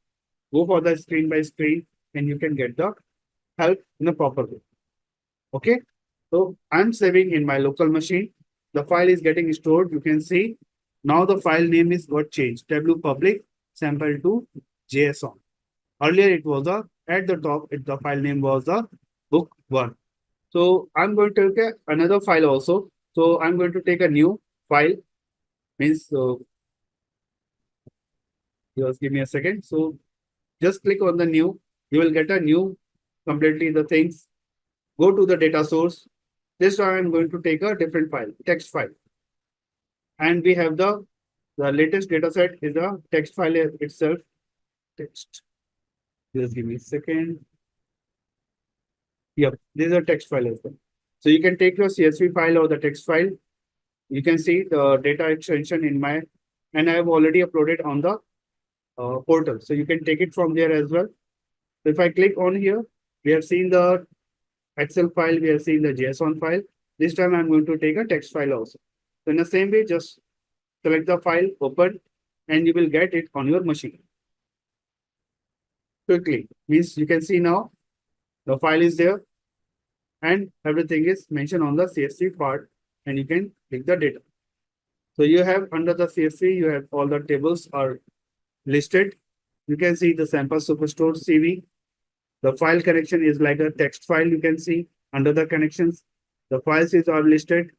go for the screen by screen, and you can get the help in a proper way. Okay. So I'm saving in my local machine. The file is getting stored. You can see now the file name is got changed. Tableau public sample to JSON. Earlier it was at the top, the file name was the book one. So I'm going to take another file also. So I'm going to take a new file. Means just give me a second. So just click on the new. You will get a new completely the things. Go to the data source. This time I'm going to take a different file, text file. And we have the latest data set is the text file itself. Text. Just give me a second. Yep, this is a text file as well. So you can take your CSV file or the text file. You can see the data extension in my, and I have already uploaded on the portal. So you can take it from there as well. So if I click on here, we have seen the Excel file, we have seen the JSON file. This time I'm going to take a text file also. So in the same way, just select the file, open, and you will get it on your machine. Quickly, means you can see now the file is there and everything is mentioned on the CSV part, and you can click the data. So you have under the CSV, you have all the tables are listed. You can see the sample superstore CV. The file connection is like a text file. You can see under the connections, the files are listed.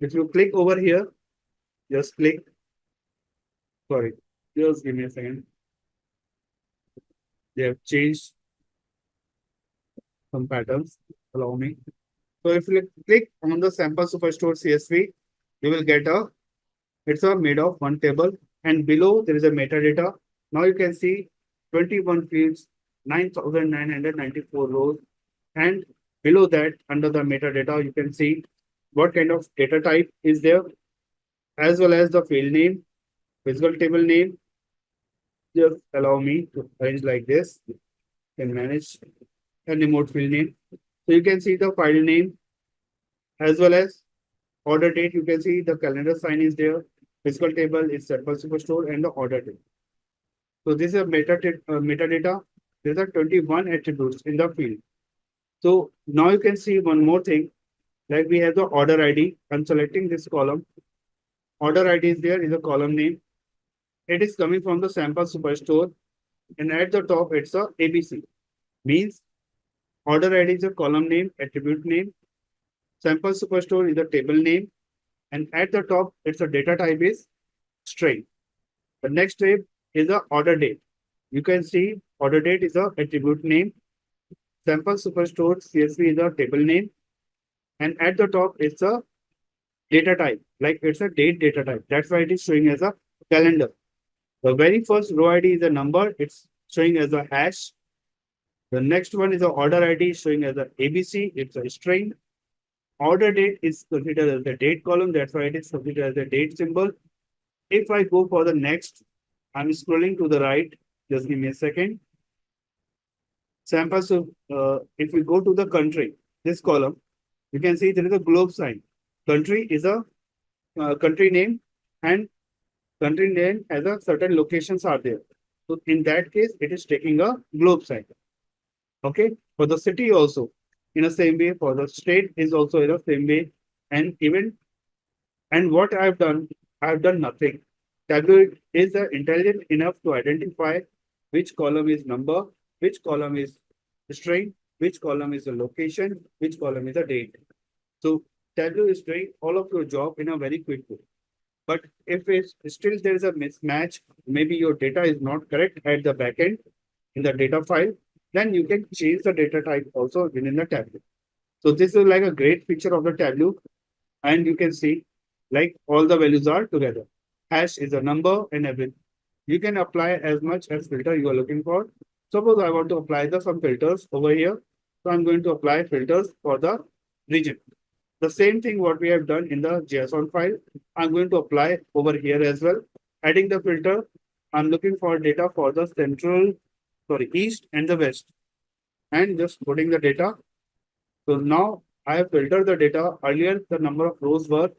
If you click over here, just click. Sorry, just give me a second. They have changed some patterns. Allow me. So if you click on the sample superstore CSV, you will get it's a made of one table, and below there is a metadata. Now you can see 21 fields, 9,994 rows, and below that under the metadata, you can see what kind of data type is there. as well as the field name, physical table name. Just allow me to arrange like this. Can manage and remote field name. So you can see the file name as well as order date. You can see the calendar sign is there. Physical table is sample superstore and the order date. So this is a metadata. There are 21 attributes in the field. So now you can see one more thing. Like we have the order ID. I'm selecting this column. Order ID is there in the column name. It is coming from the sample superstore. And at the top, it's a ABC. Means order ID is a column name, attribute name. Sample superstore is a table name. And at the top, it's a data type is string. The next step is the order date. You can see order date is a attribute name. Sample superstore CSV is a table name. And at the top, it's a data type. Like it's a date data type. That's why it is showing as a calendar. The very first row ID is a number. It's showing as a hash. The next one is the order ID showing as a ABC. It's a string. Order date is considered as the date column. That's why it is considered as a date symbol. If I go for the next, I'm scrolling to the right. Just give me a second. Sample. So if we go to the country, this column, you can see there is a globe sign. Country is a country name, and country name has a certain locations are there. So in that case, it is taking a globe sign. Okay. For the city also, in the same way, for the state is also in the same way. And even, and what I've done nothing. Tableau is intelligent enough to identify which column is number, which column is string, which column is the location, which column is the date. So Tableau is doing all of your job in a very quick way. But if it's still there is a mismatch, maybe your data is not correct at the backend in the data file, then you can change the data type also within the Tableau. So this is like a great feature of the Tableau, and you can see like all the values are together. Hash is a number and everything. You can apply as much as filter you are looking for. Suppose I want to apply some filters over here. So I'm going to apply filters for the region. The same thing what we have done in the JSON file, I'm going to apply over here as well. Adding the filter, I'm looking for data for the east and the west, and just putting the data. So now I have filtered the data. Earlier, the number of rows were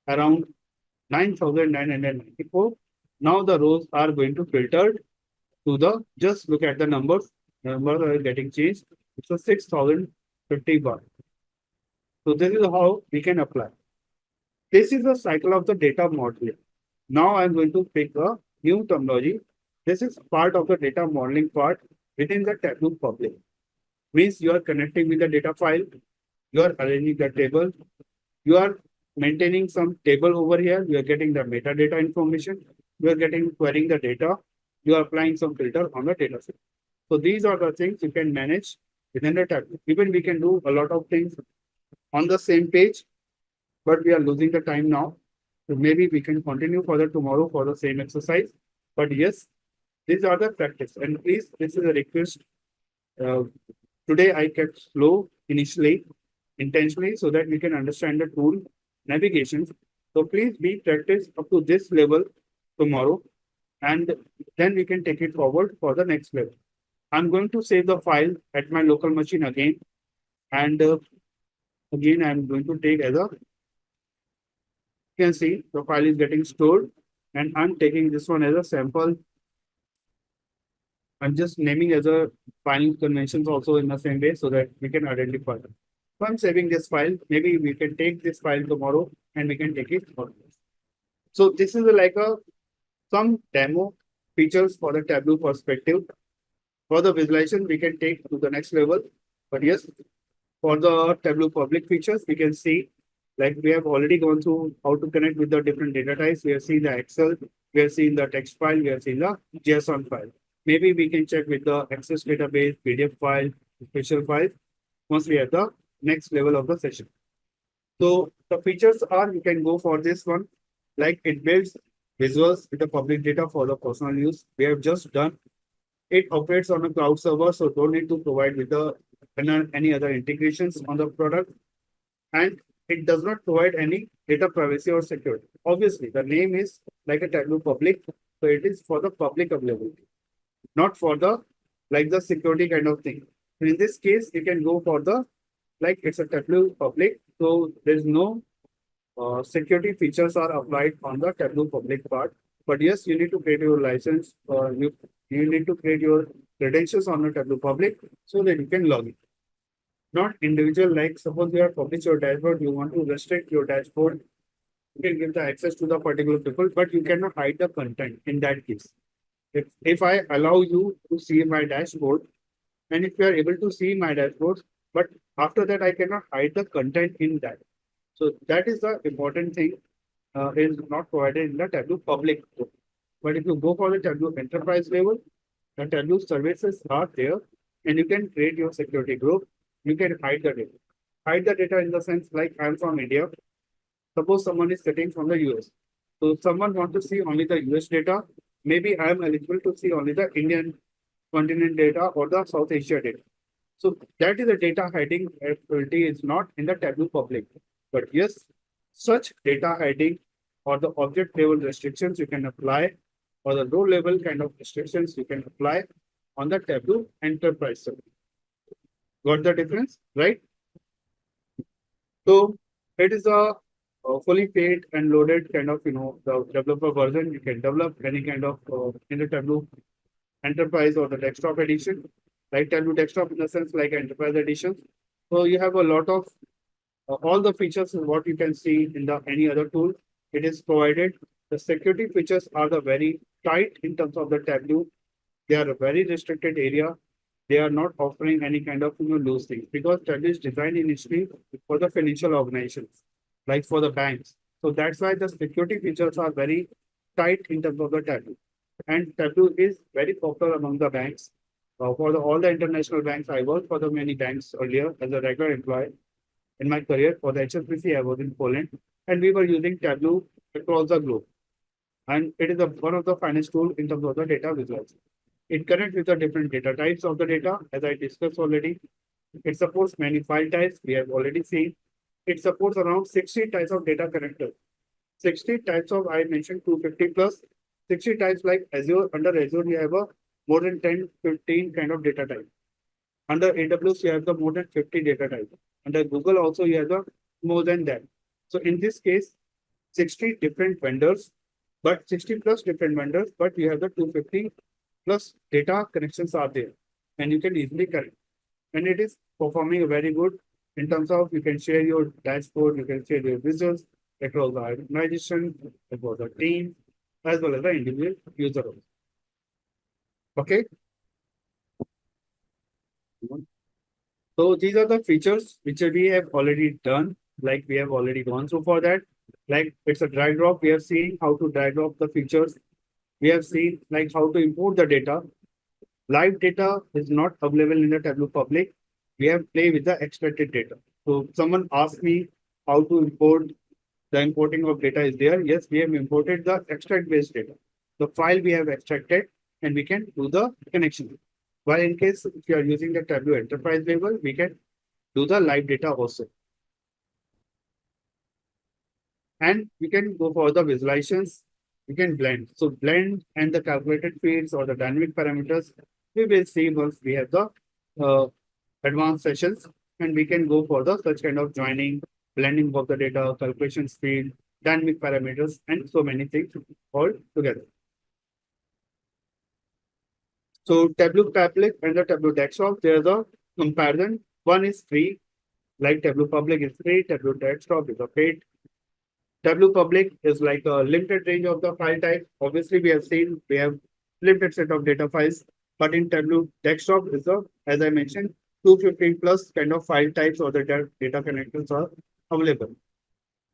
around 9,994. Now the rows are going to filter to the, just look at the numbers. Numbers are getting changed. It's a 6,051. So this is how we can apply. This is the cycle of the data modeling. Now I'm going to pick a new terminology. This is part of the data modeling part within the Tableau public. Means you are connecting with the data file, you are arranging the table, you are maintaining some table over here, you are getting the metadata information, you are getting querying the data, you are applying some filter on the data set. So these are the things you can manage within the Tableau. Even we can do a lot of things on the same page, but we are losing the time now. So maybe we can continue further tomorrow for the same exercise. But yes, these are the practice. And please, this is a request. Uh, Today I kept slow initially, intentionally, so that we can understand the tool navigation. So please be practice up to this level tomorrow, and then we can take it forward for the next level. I'm going to save the file at my local machine again, and again I'm going to take as a, you can see the file is getting stored, and I'm taking this one as a sample. I'm just naming as a filing conventions also in the same way so that we can identify them. So I'm saving this file. Maybe we can take this file tomorrow and we can take it forward. So this is like a some demo features for the Tableau perspective. For the visualization, we can take to the next level. But yes, for the Tableau public features, we can see like we have already gone through how to connect with the different data types. We have seen the Excel, we have seen the text file, we have seen the JSON file. Maybe we can check with the Access database, PDF file, special file once we have the next level of the session. So the features are, you can go for this one, like it builds visuals with the public data for the personal use. We have just done. It operates on a cloud server, so don't need to provide with the any other integrations on the product. And it does not provide any data privacy or security. Obviously, the name is like a Tableau public, so it is for the public availability, not for the like the security kind of thing. In this case, you can go for the like it's a Tableau public, so there's no security features are applied on the Tableau public part. But yes, you need to create your license, you need to create your credentials on the Tableau public so that you can log in. Not individual, like suppose you have published your dashboard, you want to restrict your dashboard, you can give the access to the particular people, but you cannot hide the content in that case. If I allow you to see my dashboard, and if you are able to see my dashboard, but after that I cannot hide the content in that. So that is the important thing, is not provided in the Tableau public. But if you go for the Tableau enterprise level, the Tableau services are there, and you can create your security group. You can hide the data. Hide the data in the sense like I'm from India. Suppose someone is sitting from the US. So someone want to see only the US data. Maybe I am eligible to see only the Indian continent data or the South Asia data. So that is the data hiding ability is not in the Tableau public. But yes, such data hiding or the object level restrictions you can apply, or the row level kind of restrictions you can apply on the Tableau enterprise server. Got the difference, right? So it is a fully paid and loaded kind of, the developer version. You can develop any kind of in the Tableau enterprise or the desktop edition, like Tableau desktop in the sense like enterprise edition. So you have a lot of all the features is what you can see in the any other tool. It is provided. The security features are the very tight in terms of the Tableau. They are a very restricted area. They are not offering any kind of loose things because Tableau is designed initially for the financial organizations, like for the banks. So that's why the security features are very tight in terms of the Tableau. And Tableau is very popular among the banks. For all the international banks, I worked for the many banks earlier as a regular employee in my career. For the HSBC, I was in Poland, and we were using Tableau across the globe. And it is one of the finest tools in terms of the data visualization. It connects with the different data types of the data, as I discussed already. It supports many file types, we have already seen. It supports around 60 types of data connectors. 60 types of, I mentioned 250 plus, 60 types like Azure. Under Azure, you have a more than 10, 15 kind of data type. Under AWS, you have the more than 50 data types. Under Google also, you have the more than that. So in this case, 60 different vendors, but 60 plus different vendors, but you have the 250 plus data connections are there, and you can easily connect. And it is performing very good in terms of you can share your dashboard, you can share your results across the organization, across the team, as well as the individual user. Okay. So these are the features which we have already done, like we have already gone through for that. Like it's a drag drop. We have seen how to drag drop the features. We have seen like how to import the data. Live data is not available in the Tableau public. We have play with the extracted data. So someone asked me how to import. The importing of data is there. Yes, we have imported the extract based data. The file we have extracted, and we can do the connection. While in case if you are using the Tableau enterprise level, we can do the live data also. And we can go for the visualizations. We can blend. So blend and the calculated fields or the dynamic parameters, we will see once we have the advanced sessions, and we can go for the such kind of joining, blending of the data, calculation speed, dynamic parameters, and so many things all together. So Tableau Public and the Tableau Desktop, there's a comparison. One is free, like Tableau Public is free, Tableau Desktop is a paid. Tableau Public is like a limited range of the file type. Obviously, we have seen we have limited set of data files, but in Tableau Desktop is a, as I mentioned, 250 plus kind of file types or the data connectors are available.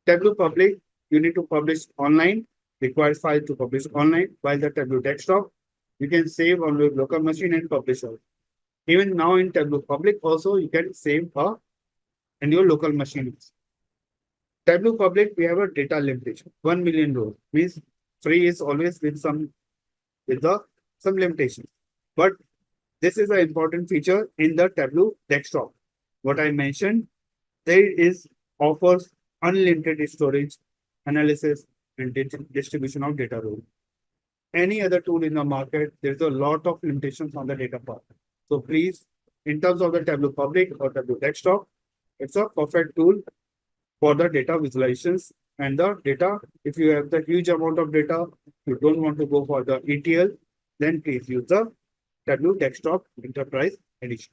Tableau Public, you need to publish online, requires file to publish online, while the Tableau Desktop, you can save on your local machine and publish out. Even now in Tableau Public also, you can save in your local machines. Tableau Public, we have a data limitation, 1 million rows. Means free is always with some limitations. But this is an important feature in the Tableau Desktop. What I mentioned, there is offers unlimited storage, analysis, and distribution of data rule. Any other tool in the market, there's a lot of limitations on the data part. So please, in terms of the Tableau Public or Tableau Desktop, it's a perfect tool for the data visualizations and the data. If you have the huge amount of data, you don't want to go for the ETL, then please use the Tableau Desktop Enterprise Edition.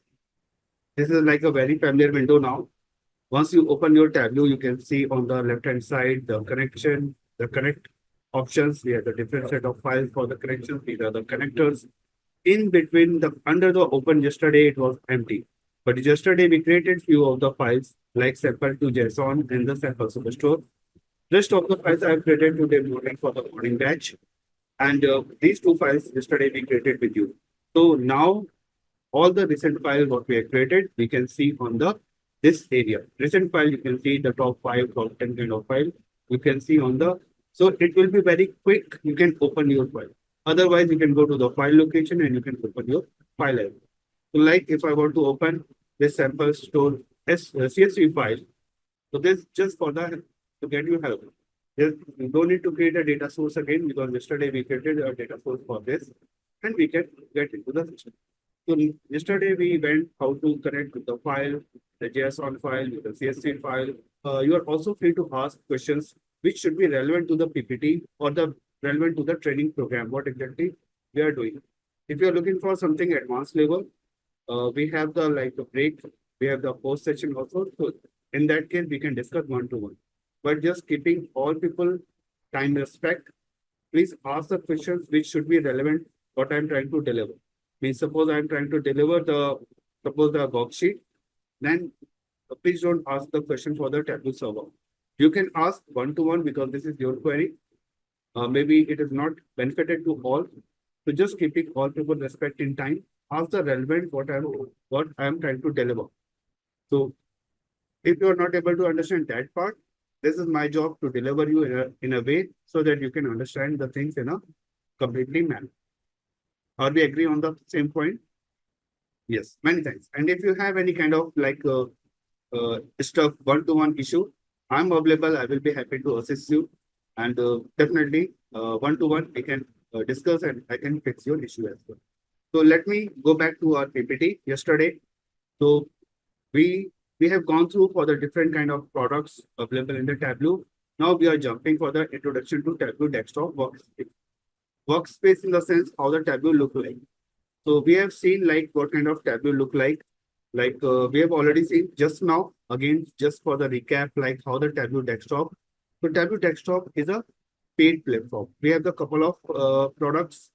This is like a very familiar window now. Once you open your Tableau, you can see on the left-hand side, the connection, the connect options. We have the different set of files for the connections. These are the connectors. In between the under the open yesterday, it was empty. But yesterday we created few of the files like sample to JSON and the sample superstore. Rest of the files I have created today morning for the morning batch. And these two files yesterday we created with you. So now all the recent files what we have created, we can see on the this area. Recent file, you can see the top 5, top 10 kind of file. You can see on the, so it will be very quick. You can open your file. Otherwise, you can go to the file location and you can open your file. So like if I want to open this sample store CSV file, so this just for the to get you help. You don't need to create a data source again because yesterday we created a data source for this and we can get into the system. So yesterday we went how to connect with the file, the JSON file, the CSV file. You are also free to ask questions which should be relevant to the PPT or the relevant to the training program, what exactly we are doing. If you are looking for something advanced level, we have the like the break, we have the post session also. So in that case, we can discuss one-to-one. But just keeping all people time respect, please ask the questions which should be relevant what I'm trying to deliver. Means suppose I'm trying to deliver the worksheet, then please don't ask the question for the Tableau server. You can ask one-to-one because this is your query. Maybe it is not benefited to all. So just keeping all people respect in time, ask the relevant what I'm trying to deliver. So if you are not able to understand that part, this is my job to deliver you in a way so that you can understand the things in a completely manner. Are we agree on the same point? Yes, many thanks. And if you have any kind of like stuff one-to-one issue, I'm available. I will be happy to assist you. And definitely one-to-one, we can discuss and I can fix your issue as well. So let me go back to our PPT yesterday. So we have gone through for the different kind of products available in the Tableau. Now we are jumping for the introduction to Tableau Desktop Workspace. Workspace in the sense how the Tableau look like. So we have seen like what kind of Tableau look like. Like we have already seen just now, again, just for the recap, like how the Tableau Desktop. So Tableau Desktop is a paid platform. We have the couple of products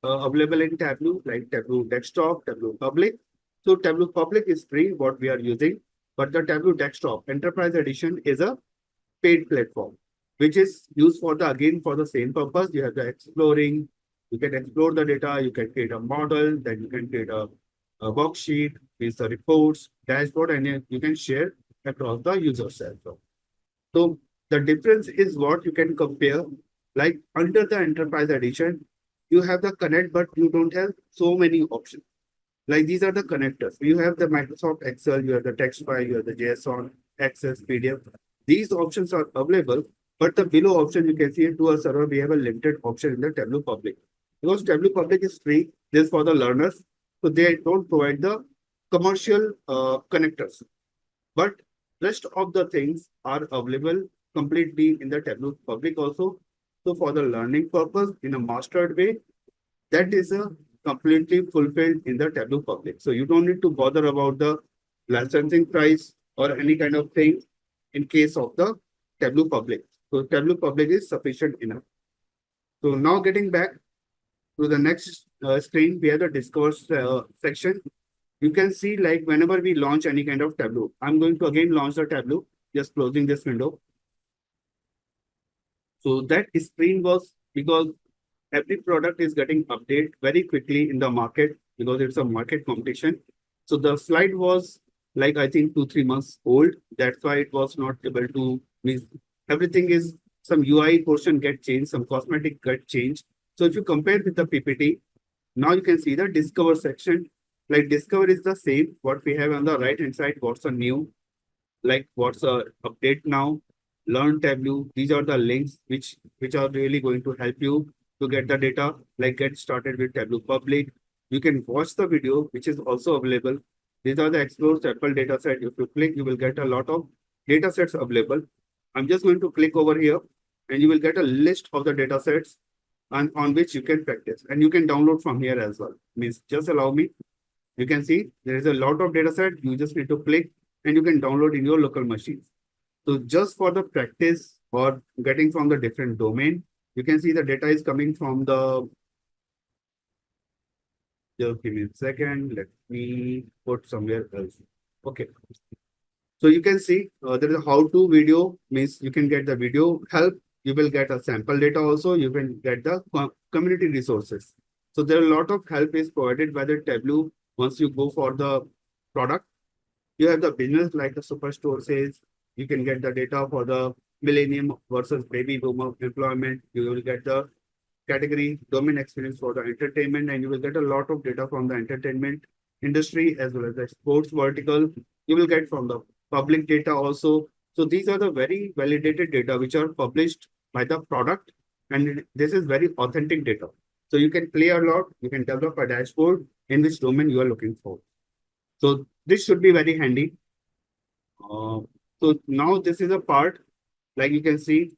available in Tableau, like Tableau Desktop, Tableau Public. So Tableau Public is free, what we are using, but the Tableau Desktop Enterprise Edition is a paid platform, which is used for the, again, for the same purpose. You have the exploring, you can explore the data, you can create a model, then you can create a worksheet, with the reports, dashboard, and you can share across the users as well. So the difference is what you can compare, like under the Enterprise Edition, you have the connect, but you don't have so many options. Like these are the connectors. You have the Microsoft Excel, you have the text file, you have the JSON, Access, PDF. These options are available, but the below option you can see to a server, we have a limited option in the Tableau Public. Because Tableau Public is free, this is for the learners, so they don't provide the commercial connectors. But rest of the things are available completely in the Tableau Public also. So for the learning purpose in a mastered way, that is a completely fulfilled in the Tableau Public. So you don't need to bother about the licensing price or any kind of thing in case of the Tableau Public. So Tableau Public is sufficient enough. So now getting back to the next screen, we have the Discover section. You can see like whenever we launch any kind of Tableau, I'm going to again launch the Tableau, just closing this window. So that screen was because every product is getting updated very quickly in the market because it's a market competition. So the slide was like, I think 2-3 months old. That's why it was not able to mean everything is some UI portion get changed, some cosmetic get changed. So if you compare with the PPT, now you can see the Discover section. Like Discover is the same, what we have on the right hand side, what's a new, like what's a update now. learn Tableau. These are the links which are really going to help you to get the data, like get started with Tableau Public. You can watch the video, which is also available. These are the Explore Sample data set. If you click, you will get a lot of data sets available. I'm just going to click over here and you will get a list of the data sets and on which you can practice. And you can download from here as well. Means just allow me. You can see there is a lot of data set. You just need to click and you can download in your local machines. So just for the practice or getting from the different domain, you can see the data is coming from the, just give me a second. Let me put somewhere else. Okay. So you can see there is a how-to video, means you can get the video help. You will get a sample data also. You can get the community resources. So there are a lot of help is provided by the Tableau once you go for the product. You have the business like the superstore says, you can get the data for the millennium versus baby boomer employment. You will get the category domain experience for the entertainment, and you will get a lot of data from the entertainment industry as well as the sports vertical. You will get from the public data also. So these are the very validated data which are published by the product, and this is very authentic data. So you can play a lot, you can develop a dashboard in which domain you are looking for. So this should be very handy. Uh, so now this is a part, like you can see,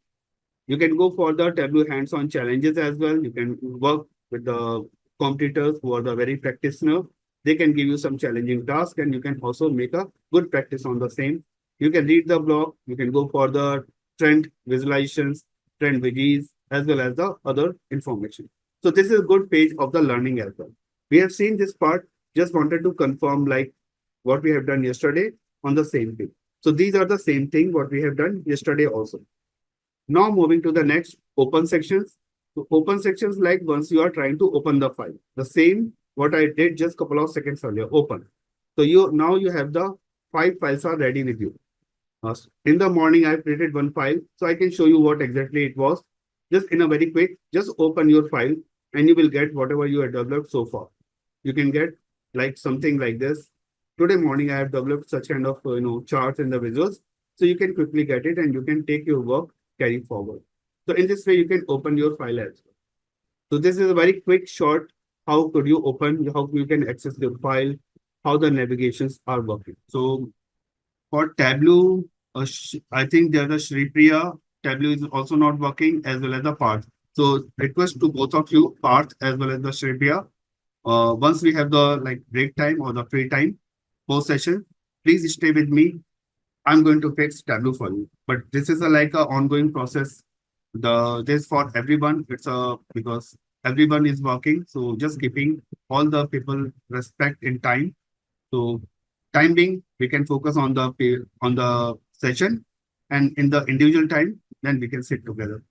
you can go for the Tableau hands-on challenges as well. You can work with the competitors who are the very practitioner. They can give you some challenging tasks and you can also make a good practice on the same. You can read the blog. You can go for the trend visualizations, trend widgets, as well as the other information. So this is a good page of the learning as well. We have seen this part. Just wanted to confirm like what we have done yesterday on the same page. So these are the same thing what we have done yesterday also. Now moving to the next open sections. So open sections like once you are trying to open the file, the same what I did just couple of seconds earlier, open. So you have the 5 files are ready with you. In the morning, I created one file, so I can show you what exactly it was. Just in a very quick, just open your file and you will get whatever you have developed so far. You can get like something like this. Today morning, I have developed such kind of charts and the visuals. So you can quickly get it and you can take your work carry forward. So in this way, you can open your file as well. So this is a very quick short. How could you open, how you can access your file, how the navigations are working. So for Tableau, I think there's a Shri Priya. Tableau is also not working as well as the Parth. So request to both of you, Parth as well as the Shri Priya. Once we have the like break time or the free time post session, please stay with me. I'm going to fix Tableau for you. But this is a like a ongoing process. This for everyone. It's a because everyone is working. So just keeping all the people respect in time. So time being, we can focus on the session, and in the individual time, then we can sit together.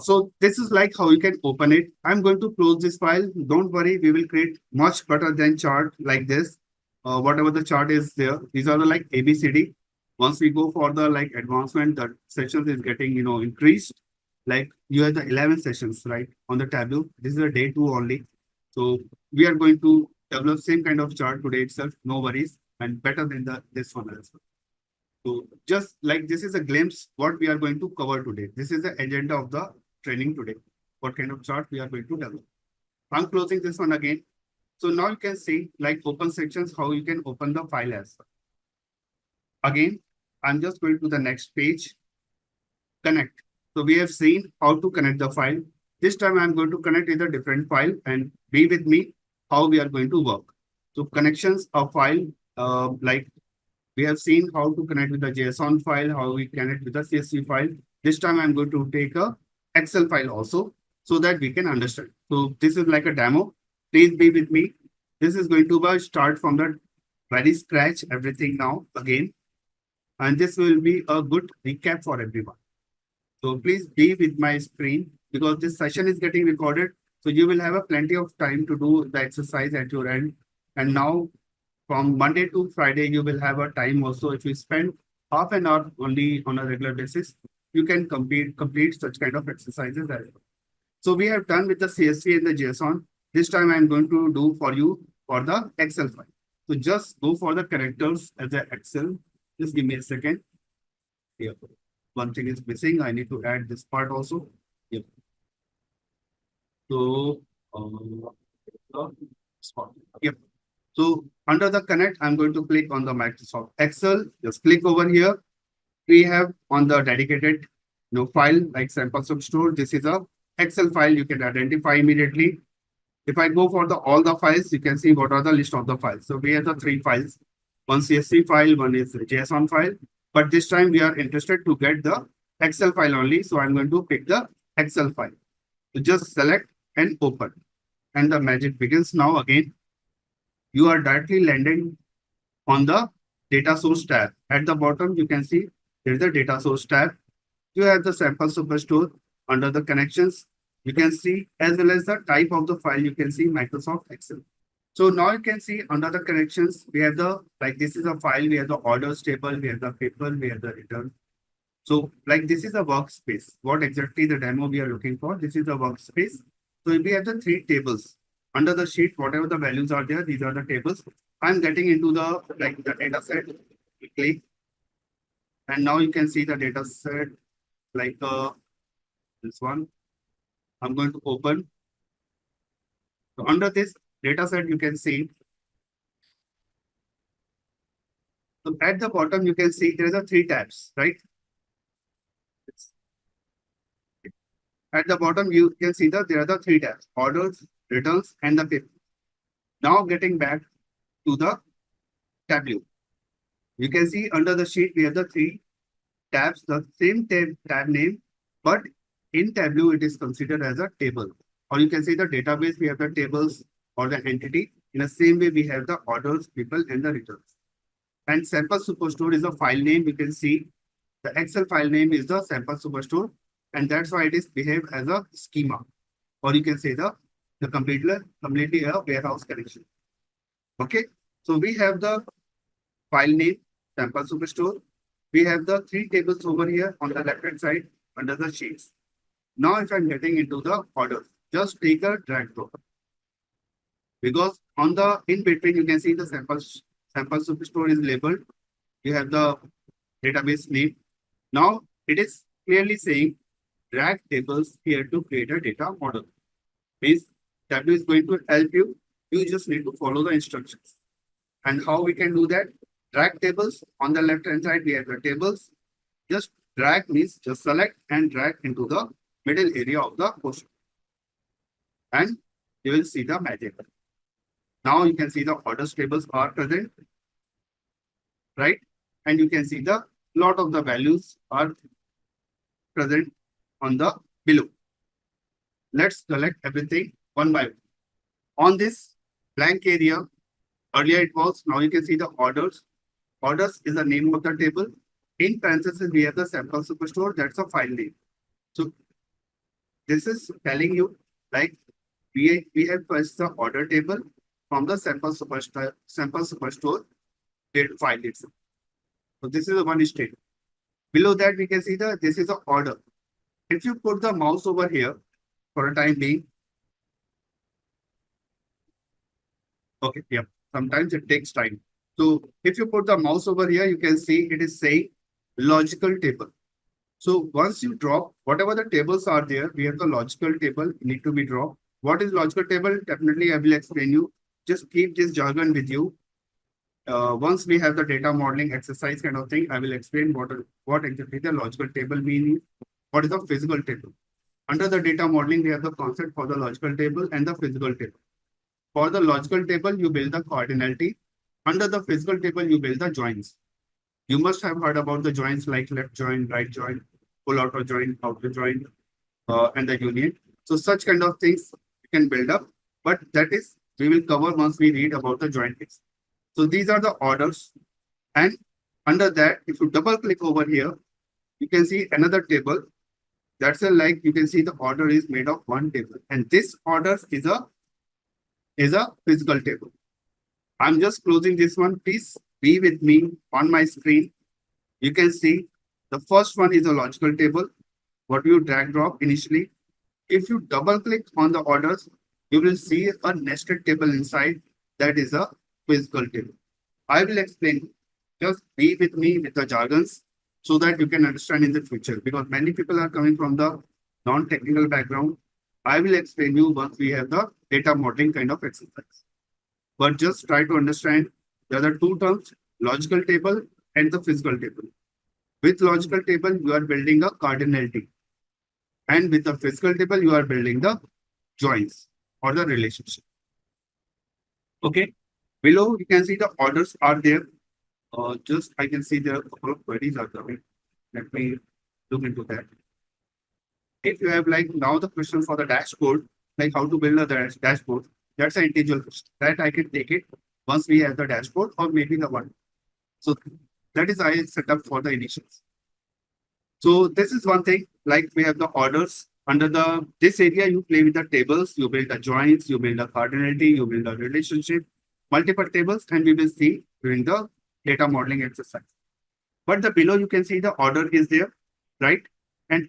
So this is like how you can open it. I'm going to close this file. Don't worry, we will create much better than chart like this. Whatever the chart is there, these are the like ABCD. Once we go for the like advancement, the sessions is getting increased. Like you have the 11 sessions, right, on the Tableau. This is a day 2 only. So we are going to develop same kind of chart today itself. No worries, and better than this one as well. So just like this is a glimpse what we are going to cover today. This is the agenda of the training today. What kind of chart we are going to develop. I'm closing this one again. So now you can see like open sections, how you can open the file as well. Again, I'm just going to the next page, connect. So we have seen how to connect the file. This time I'm going to connect with a different file and be with me how we are going to work. So connections of file, like we have seen how to connect with the JSON file, how we connect with the CSV file. This time I'm going to take a Excel file also so that we can understand. So this is like a demo. Please be with me. This is going to start from the very scratch, everything now again. And this will be a good recap for everyone. So please be with my screen because this session is getting recorded. So you will have a plenty of time to do the exercise at your end. And now from Monday to Friday, you will have a time also. If you spend half an hour only on a regular basis, you can complete such kind of exercises as well. So we have done with the CSV and the JSON. This time I'm going to do for you for the Excel file. So just go for the characters as the Excel. Just give me a second. Here. one thing is missing. I need to add this part also. Yep. So, spot. Yep. So under the connect, I'm going to click on the Microsoft Excel. Just click over here. We have on the dedicated file like sample store. This is a Excel file you can identify immediately. If I go for the all the files, you can see what are the list of the files. So we have the three files. One CSV file, one is JSON file. But this time we are interested to get the Excel file only. So I'm going to pick the Excel file. So just select and open. And the magic begins now again. You are directly landing on the data source tab. At the bottom, you can see there is a data source tab. You have the sample superstore under the connections. You can see as well as the type of the file, you can see Microsoft Excel. So now you can see under the connections, we have the, like this is a file, we have the orders table, we have the people, we have the return. So like this is a workspace. What exactly the demo we are looking for? This is a workspace. So we have the three tables. Under the sheet, whatever the values are there, these are the tables. I'm getting into the like the data set. Click. And now you can see the data set like this one. I'm going to open. So under this data set, you can see. So at the bottom, you can see there is a three tabs, right? At the bottom, you can see that there are the three tabs: orders, returns, and the people. Now getting back to the Tableau. You can see under the sheet, we have the three tabs, the same tab name, but in Tableau, it is considered as a table. Or you can see the database, we have the tables or the entity. In the same way, we have the orders, people, and the returns. And sample superstore is a file name. You can see the Excel file name is the sample superstore. And that's why it is behaved as a schema. Or you can say the completely a warehouse connection. Okay. So we have the file name, sample superstore. We have the three tables over here on the left-hand side under the sheets. Now, if I'm getting into the orders, just take a drag drop. Because on the in between, you can see the sample superstore is labeled. You have the database name. Now, it is clearly saying drag tables here to create a data model. Means Tableau is going to help you. You just need to follow the instructions. And how we can do that? Drag tables. On the left-hand side, we have the tables. Just drag means just select and drag into the middle area of the portion. And you will see the magic. Now you can see the orders tables are present, right? And you can see the lot of the values are present on the below. Let's select everything one by one. On this blank area, earlier it was, now you can see the orders. Orders is the name of the table. In parentheses, we have the sample superstore. That's a file name. So this is telling you like we have first the order table from the sample superstore file itself. So this is the one state. Below that, we can see the this is the order. If you put the mouse over here for a time being, okay, yeah, sometimes it takes time. So if you put the mouse over here, you can see it is saying logical table. So once you drop whatever the tables are there, we have the logical table need to be dropped. What is logical table? Definitely, I will explain you. Just keep this jargon with you. Once we have the data modeling exercise kind of thing, I will explain what exactly the logical table means. What is a physical table? Under the data modeling, we have the concept for the logical table and the physical table. For the logical table, you build the cardinality. Under the physical table, you build the joins. You must have heard about the joins like left join, right join, full outer join, outer join, and the union. So such kind of things you can build up, but that is we will cover once we read about the join case. So these are the orders, and under that, if you double click over here, you can see another table. That's a like you can see the order is made of one table, and this order is a physical table. I'm just closing this one. Please be with me on my screen. You can see the first one is a logical table. What you drag drop initially. If you double click on the orders, you will see a nested table inside. That is a physical table. I will explain. Just be with me with the jargons. so that you can understand in the future, because many people are coming from the non-technical background. I will explain you once we have the data modeling kind of exercise. But just try to understand the other two terms, logical table and the physical table. With logical table, you are building a cardinality. And with the physical table, you are building the joins or the relationship. Okay. Below, you can see the orders are there. Just I can see there are a couple of queries are coming. Let me look into that. If you have like now the question for the dashboard, like how to build a dashboard, that's an individual question that I can take it once we have the dashboard or maybe the one. So that is I set up for the initials. So this is one thing, like we have the orders under the this area, you play with the tables, you build the joins, you build a cardinality, you build a relationship, multiple tables, and we will see during the data modeling exercise. But the below you can see the order is there, right? And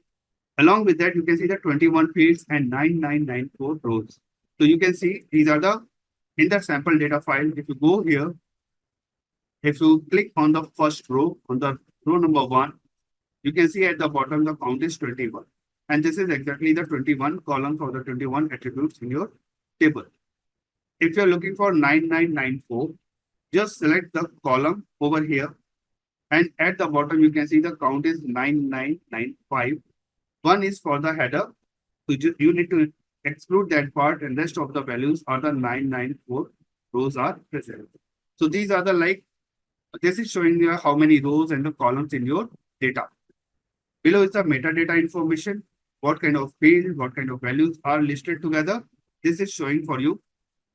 along with that, you can see the 21 fields and 9994 rows. So you can see these are the in the sample data file. If you go here, if you click on the first row, on the row number 1, you can see at the bottom the count is 21. And this is exactly the 21 columns or the 21 attributes in your table. If you're looking for 9994, just select the column over here. And at the bottom, you can see the count is 9995. One is for the header. So you need to exclude that part, and rest of the values are the 994 rows are present. So these are the this is showing you how many rows and the columns in your data. Below is the metadata information, what kind of field, what kind of values are listed together. This is showing for you.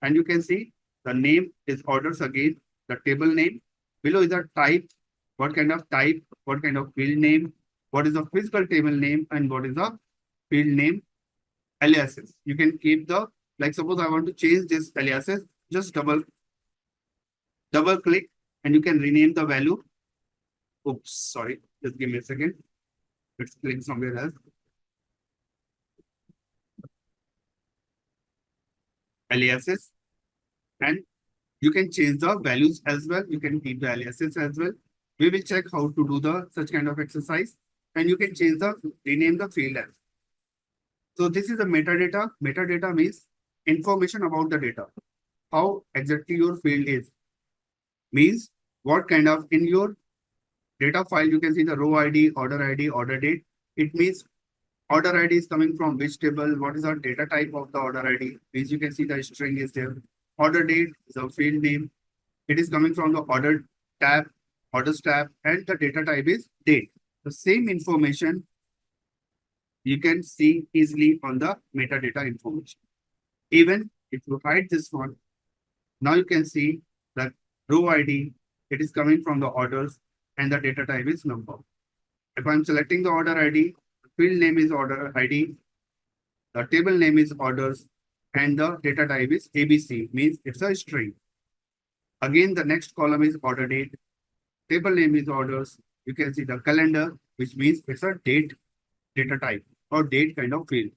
And you can see the name is orders again, the table name. Below is the type, what kind of type, what kind of field name, what is the physical table name, and what is the field name aliases. You can keep the, like suppose I want to change this aliases, just double click and you can rename the value. Oops, sorry, just give me a second. Let's click somewhere else. Aliases, and you can change the values as well. You can keep the aliases as well. We will check how to do the such kind of exercise, and you can change the rename the field as. So this is the metadata. Metadata means information about the data. How exactly your field is. Means what kind of in your data file you can see the row ID, order date. It means order ID is coming from which table, what is the data type of the order ID. Means you can see the string is there. Order date is a field name. It is coming from the order tab, orders tab, and the data type is date. The same information you can see easily on the metadata information. Even if you hide this one, now you can see that row ID, it is coming from the orders and the data type is number. If I'm selecting the order ID, field name is order ID, the table name is orders, and the data type is ABC, means it's a string. Again, the next column is order date, table name is orders. You can see the calendar, which means it's a date data type or date kind of field.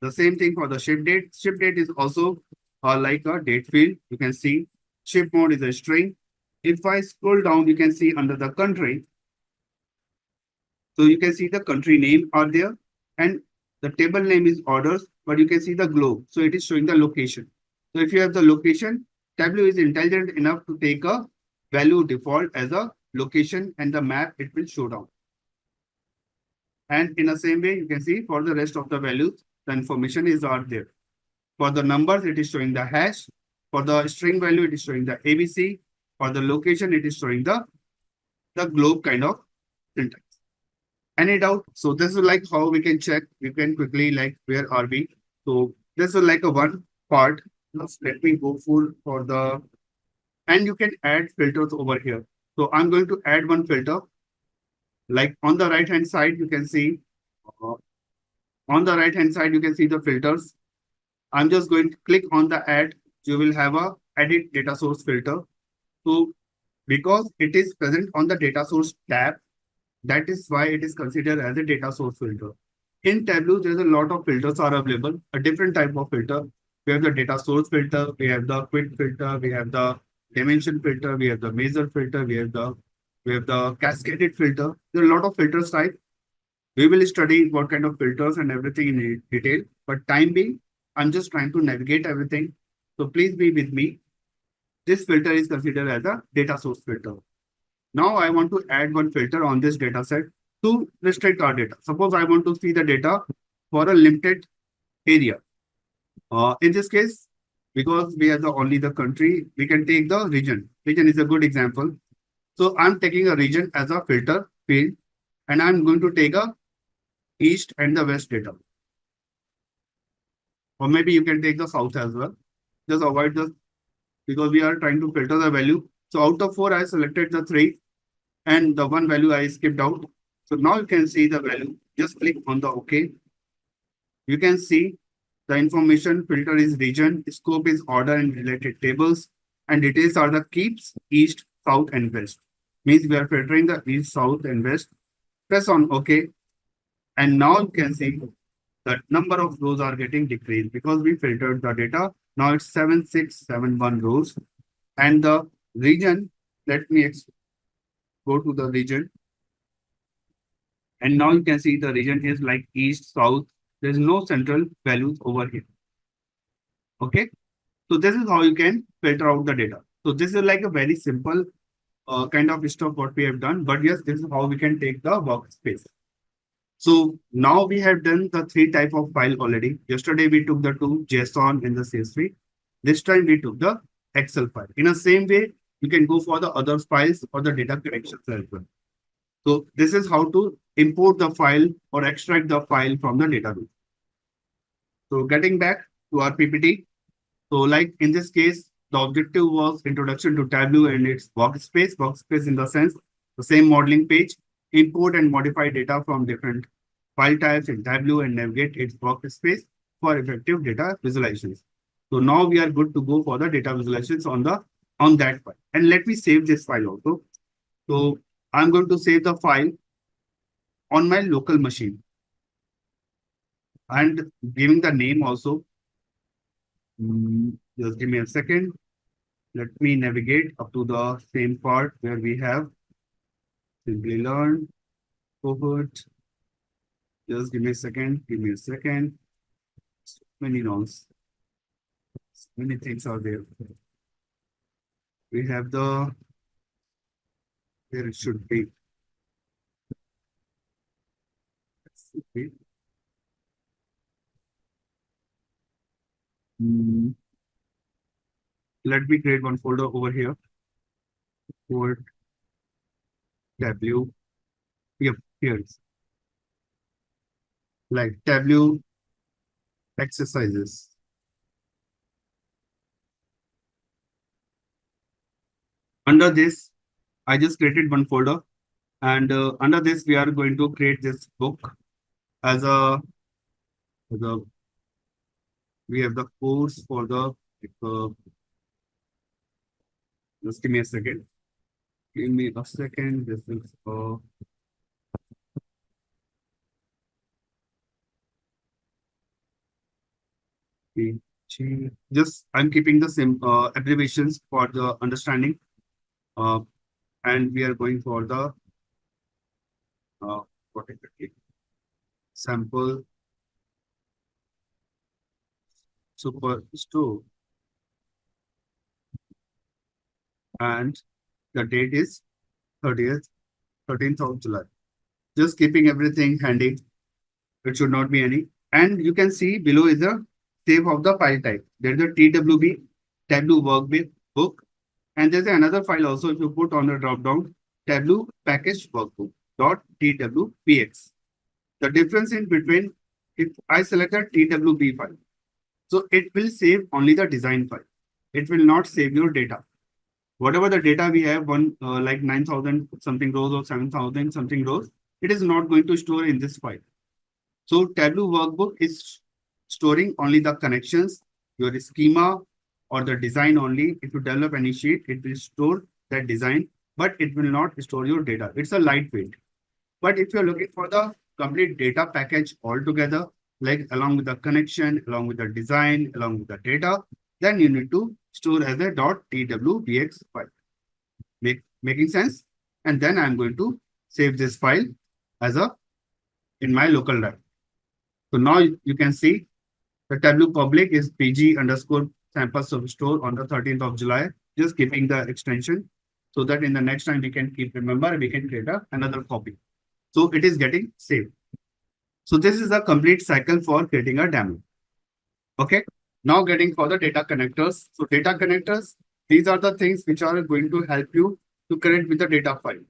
The same thing for the ship date. Ship date is also like a date field. You can see ship mode is a string. If I scroll down, you can see under the country. So you can see the country name are there, and the table name is orders, but you can see the globe. So it is showing the location. So if you have the location, Tableau is intelligent enough to take a value default as a location, and the map it will show down. And in the same way, you can see for the rest of the values, the information is are there. For the numbers, it is showing the hash. For the string value, it is showing the ABC. For the location, it is showing the globe kind of syntax. Any doubt? So this is like how we can check. We can quickly where are we? So this is like a one part. Just let me go full for the, and you can add filters over here. So I'm going to add one filter. Like on the right hand side, you can see the filters. I'm just going to click on the add. You will have a edit data source filter. So because it is present on the data source tab, that is why it is considered as a data source filter. In Tableau, there's a lot of filters are available, a different type of filter. We have the data source filter, we have the quick filter, we have the dimension filter, we have the measure filter, we have We have the cascaded filter. There are a lot of filters type. We will study what kind of filters and everything in detail. But time being, I'm just trying to navigate everything. So please be with me. This filter is considered as a data source filter. Now I want to add one filter on this data set to restrict our data. Suppose I want to see the data for a limited area. In this case, because we have only the country, we can take the region. Region is a good example. So I'm taking a region as a filter field, and I'm going to take a east and the west data. Or maybe you can take the south as well. Just avoid the, because we are trying to filter the value. So out of 4, I selected the 3 and the one value I skipped out. So now you can see the value. Just click on the OK. You can see the information filter is region, scope is order and related tables, and details are the keeps, east, south, and west. Means we are filtering the east, south, and west. Press on OK. And now you can see the number of rows are getting decreased because we filtered the data. Now it's 7671 rows. And the region, let me go to the region. And now you can see the region is like east, south. There's no central values over here. Okay. So this is how you can filter out the data. So this is like a very simple kind of stuff what we have done. But yes, this is how we can take the workspace. So now we have done the 3 type of file already. Yesterday we took the 2 JSON and the CSV. This time we took the Excel file. In the same way, you can go for the other files or the data collections as well. So this is how to import the file or extract the file from the database. So getting back to our PPT. So like in this case, the objective was introduction to Tableau and its workspace. Workspace in the sense, the same modeling page, import and modify data from different file types in Tableau and navigate its workspace for effective data visualizations. So now we are good to go for the data visualizations on that file. And let me save this file also. So I'm going to save the file on my local machine and giving the name also. Just give me a second. Let me navigate up to the same part where we have Simplilearn, cohort. Just give me a second. Give me a second. So many nodes. So many things are there. We have the, where it should be. Okay. Let me create one folder over here for Tableau. Yep, here it's like Tableau exercises. Under this, I just created one folder, and under this, we are going to create this book as a, we have the course for the, uh, just give me a second. Give me a second. This is just I'm keeping the same abbreviations for the understanding. And we are going for the what is it? Sample Superstore, and the date is 30th, 13th of July. Just keeping everything handy. It should not be any. And you can see below is the save of the file type. There's a TWB, Tableau workbook, and there's another file also. If you put on the drop down, Tableau package workbook .twpx. The difference in between, if I select a TWB file, so it will save only the design file. It will not save your data. Whatever the data we have, like 9,000 something rows or 7,000 something rows, it is not going to store in this file. So Tableau workbook is storing only the connections, your schema or the design only. If you develop any sheet, it will store that design, but it will not store your data. It's a lightweight. But if you're looking for the complete data package altogether, like along with the connection, along with the design, along with the data, then you need to store as a .twbx file. Making sense? And then I'm going to save this file as a in my local drive. So now you can see the Tableau public is pg underscore sample store on the 13th of July, just keeping the extension so that in the next time we can keep remember, we can create another copy. So it is getting saved. So this is the complete cycle for creating a demo. Okay. Now getting for the data connectors. So data connectors, these are the things which are going to help you to connect with the data file.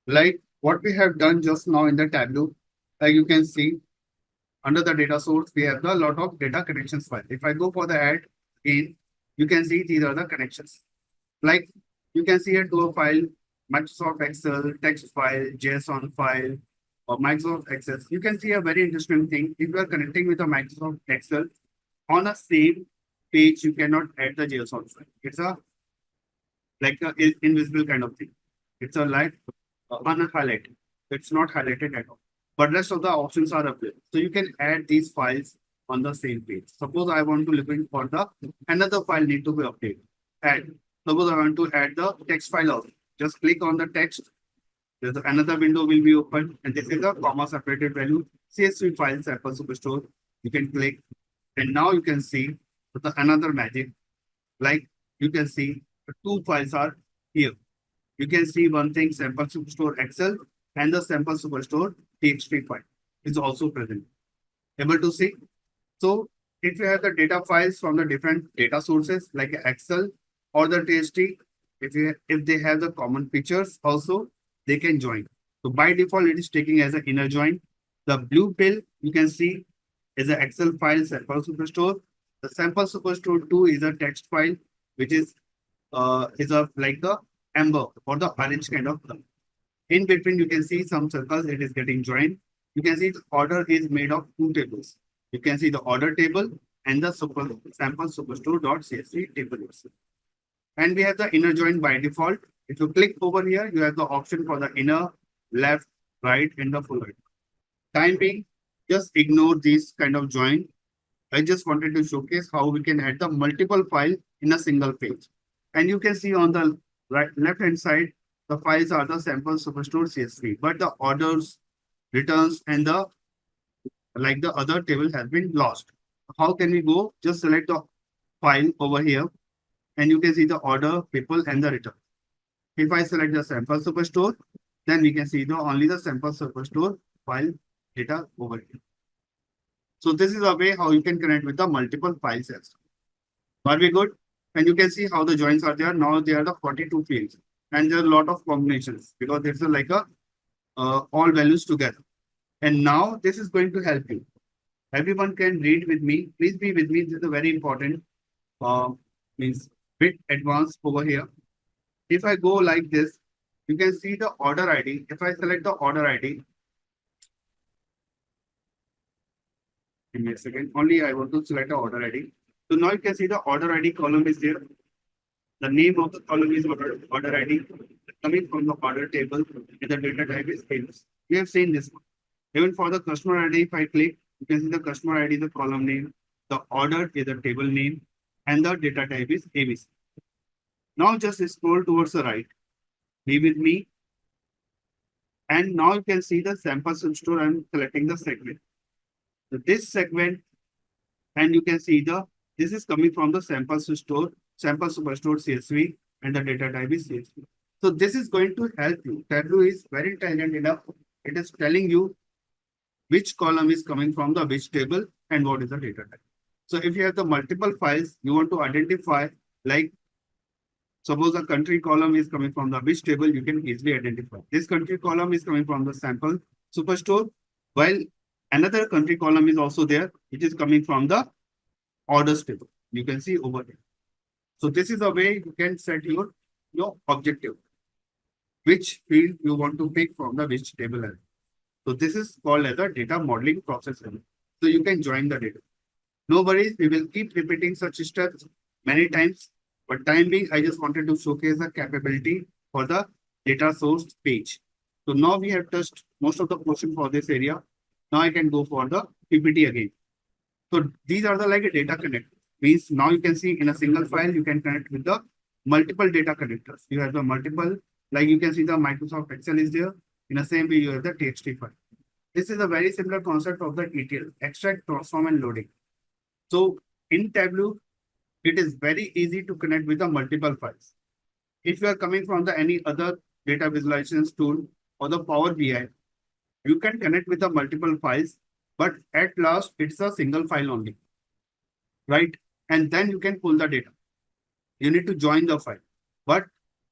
Like what we have done just now in the Tableau, like you can see under the data source, we have a lot of data connections file. If I go for the add in, you can see these are the connections. Like you can see a to a file, Microsoft Excel, text file, JSON file, or Microsoft Excel. You can see a very interesting thing. If you are connecting with a Microsoft Excel on a same page, you cannot add the JSON file. It's a like a invisible kind of thing. It's a like unhighlighted. It's not highlighted at all. But rest of the options are available. So you can add these files on the same page. Suppose I want to looking for the another file need to be updated. Add. Suppose I want to add the text file also. Just click on the text. There's another window will be open, and this is a comma separated value CSV file sample superstore. You can click, and now you can see the another magic. Like you can see the two files are here. You can see one thing sample superstore Excel and the sample superstore TXT file is also present. Able to see? So if you have the data files from the different data sources like Excel or the TXT, if they have the common features also, they can join. So by default, it is taking as an inner join. The blue pill you can see is an Excel file sample superstore. The sample superstore 2 is a text file, which is a like the amber or the orange kind of color. In between, you can see some circles, it is getting joined. You can see the order is made of two tables. You can see the order table and the sample superstore.csv table itself. And we have the inner join by default. If you click over here, you have the option for the inner, left, right, and the full right. Time being, just ignore these kind of join. I just wanted to showcase how we can add the multiple file in a single page. And you can see on the left hand side, the files are the sample superstore CSV, but the orders, returns, and the like the other table has been lost. How can we go? Just select the file over here, and you can see the order, people, and the return. If I select the sample superstore, then we can see the only the sample superstore file data over here. So this is a way how you can connect with the multiple files as well. Are we good? And you can see how the joins are there. Now they are the 42 fields. And there are a lot of combinations because it's like a all values together. And now this is going to help you. Everyone can read with me. Please be with me. This is a very important means bit advanced over here. If I go like this, you can see the order ID. If I select the order ID, give me a second. Only I want to select the order ID. So now you can see the order ID column is there. The name of the column is order ID coming from the order table and the data type is sales. We have seen this one. Even for the customer ID, if I click, you can see the customer ID, the column name, the order is the table name, and the data type is ABC. Now just scroll towards the right. Be with me. And now you can see the sample store. I'm selecting the segment. So this segment, and you can see this is coming from the sample superstore CSV, and the data type is CSV. So this is going to help you. Tableau is very intelligent enough. It is telling you which column is coming from the which table and what is the data type. So if you have the multiple files, you want to identify, like suppose a country column is coming from the which table, you can easily identify. This country column is coming from the sample superstore, while another country column is also there, which is coming from the orders table. You can see over there. So this is a way you can set your objective, which field you want to pick from the which table. So this is called as a data modeling process. So you can join the data. No worries, we will keep repeating such steps many times. But time being, I just wanted to showcase the capability for the data source page. So now we have touched most of the portion for this area. Now I can go for the PPT again. So these are the like a data connect. Means now you can see in a single file, you can connect with the multiple data connectors. You have the multiple Like you can see the Microsoft Excel is there. In the same way, you have the TXT file. This is a very similar concept of the ETL, extract, transform, and loading. So in Tableau, it is very easy to connect with the multiple files. If you are coming from the any other data visualization tool or the Power BI, you can connect with the multiple files, but at last it's a single file only, right? And then you can pull the data. You need to join the file. But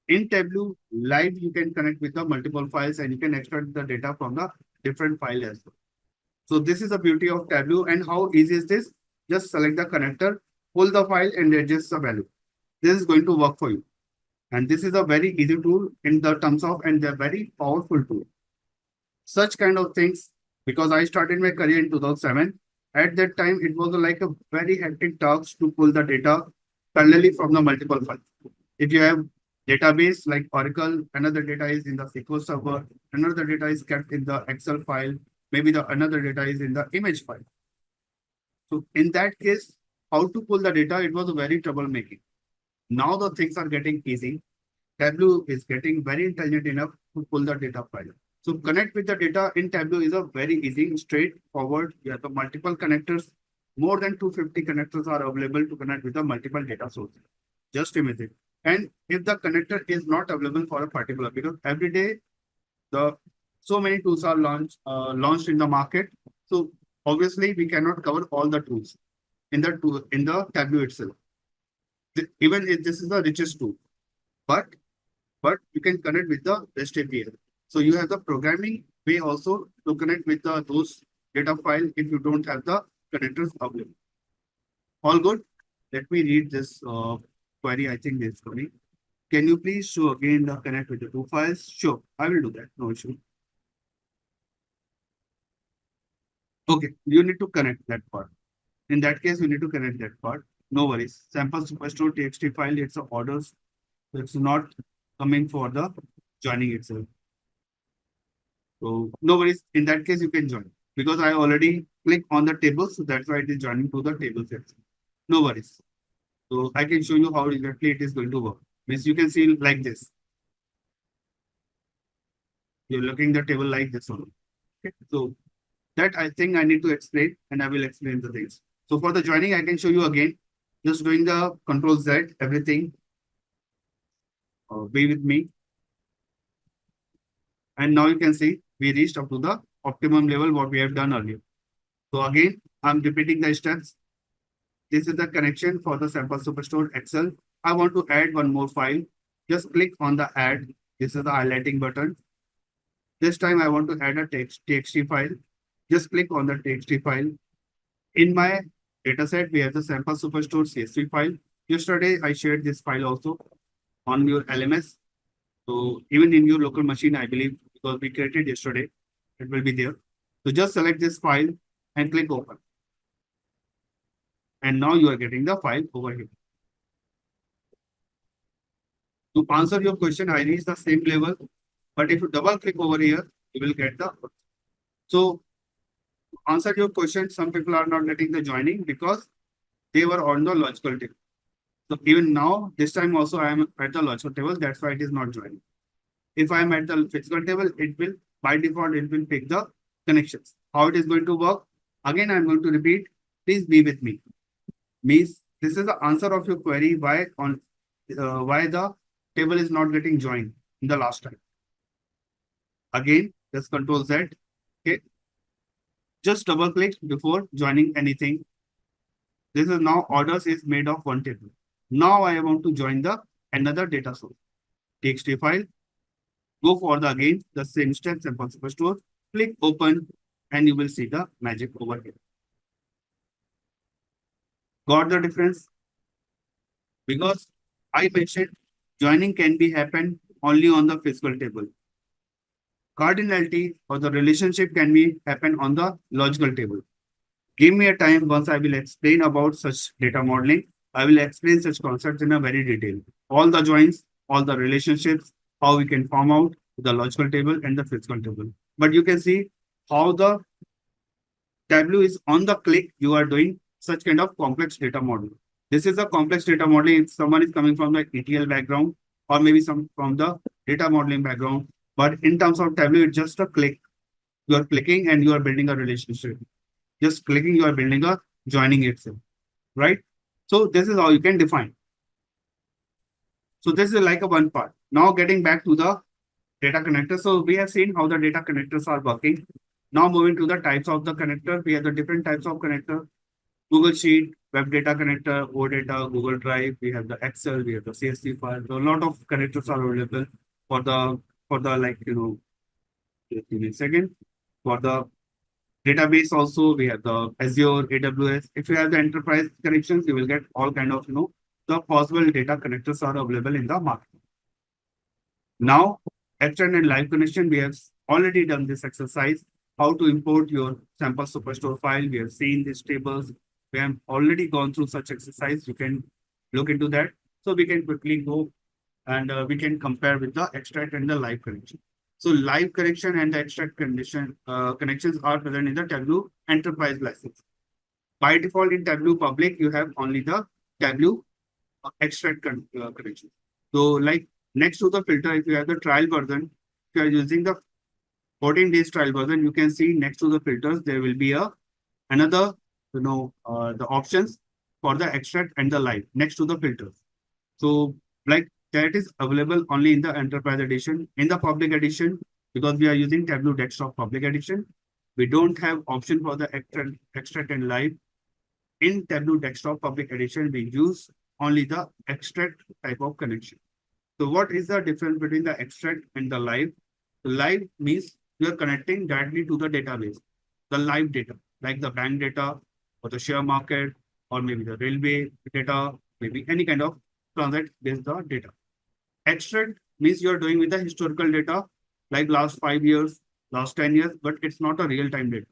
in Tableau, live you can connect with the multiple files and you can extract the data from the different file as well. So this is the beauty of Tableau. And how easy is this? Just select the connector, pull the file and adjust the value. This is going to work for you. And this is a very easy tool in the terms of, and they're very powerful tool. Such kind of things, because I started my career in 2007. At that time, it was like a very hectic task to pull the data parallelly from the multiple files. If you have database like Oracle, another data is in the SQL Server, another data is kept in the Excel file, maybe the another data is in the image file. So in that case, how to pull the data, it was very troublemaking. Now the things are getting easy. Tableau is getting very intelligent enough to pull the data file. So connect with the data in Tableau is a very easy, straightforward. You have the multiple connectors. More than 250 connectors are available to connect with the multiple data sources. Just imagine. And if the connector is not available for a particular, because every day the so many tools are launched in the market. So obviously we cannot cover all the tools in the Tableau itself. Even if this is the richest tool, but you can connect with the REST API. So you have the programming way also to connect with those data file if you don't have the connectors available. All good? Let me read this query. I think this query. Can you please show again the connect with the two files? Sure, I will do that. No issue. Okay, you need to connect that part. In that case, you need to connect that part. No worries. Sample superstore txt file, it's a orders. So it's not coming for the joining itself. So no worries. In that case, you can join because I already click on the table. So that's why it is joining to the table section. No worries. So I can show you how exactly it is going to work. Means you can see like this. You're looking the table like this only. Okay. So that I think I need to explain and I will explain the things. So for the joining, I can show you again. Just doing the Control Z, everything. Be with me. And now you can see we reached up to the optimum level what we have done earlier. So again, I'm repeating the steps. This is the connection for the sample superstore Excel. I want to add one more file. Just click on the add. This is the highlighting button. This time I want to add a TXT file. Just click on the TXT file. In my dataset, we have the sample superstore CSV file. Yesterday, I shared this file also on your LMS. So even in your local machine, I believe, because we created yesterday, it will be there. So just select this file and click open. And now you are getting the file over here. To answer your question, I reach the same level, but if you double click over here, you will get the. So to answer your question, some people are not getting the joining because they were on the logical table. So even now, this time also I am at the logical table. That's why it is not joining. If I am at the physical table, it will by default it will pick the connections. How it is going to work? Again, I am going to repeat. Please be with me. Means this is the answer of your query why the table is not getting joined in the last time. Again, just Control Z. Okay. Just double click before joining anything. This is now orders is made of one table. Now I want to join the another data source. TXT file. Go for the again the same steps and possible store. Click open and you will see the magic over here. Got the difference? Because I mentioned joining can be happen only on the physical table. Cardinality or the relationship can be happen on the logical table. Give me a time once I will explain about such data modeling. I will explain such concepts in a very detail. All the joins, all the relationships, how we can form out the logical table and the physical table. But you can see how the Tableau is on the click. You are doing such kind of complex data model. This is a complex data modeling. If someone is coming from the ETL background or maybe some from the data modeling background. But in terms of Tableau, it's just a click. You are clicking and you are building a relationship. Just clicking, you are building a joining itself, right? So this is how you can define. So this is like a one part. Now getting back to the data connector. So we have seen how the data connectors are working. Now moving to the types of the connector. We have the different types of connector. Google Sheet, Web Data Connector, OData, Google Drive. We have the Excel. We have the CSV file. So a lot of connectors are available for the like just give me a second. For the database also, we have the Azure, AWS. If you have the enterprise connections, you will get all kind of the possible data connectors are available in the market. Now, external and live connection, we have already done this exercise. How to import your sample superstore file. We have seen these tables. We have already gone through such exercise. You can look into that. So we can quickly go and we can compare with the extract and the live connection. So live connection and the extract condition connections are present in the Tableau enterprise license. By default in Tableau public, you have only the Tableau extract connection. So like next to the filter, if you have the trial version, if you are using the 14 days trial version, you can see next to the filters, there will be another, the options for the extract and the live next to the filters. So like that is available only in the enterprise edition. In the public edition, because we are using Tableau desktop public edition, we don't have option for the extract and live. In Tableau desktop public edition, we use only the extract type of connection. So what is the difference between the extract and the live? The live means you are connecting directly to the database, the live data, like the bank data or the share market, or maybe the railway data, maybe any kind of transact-based data. Extract means you are doing with the historical data, like last 5 years, last 10 years, but it's not a real-time data.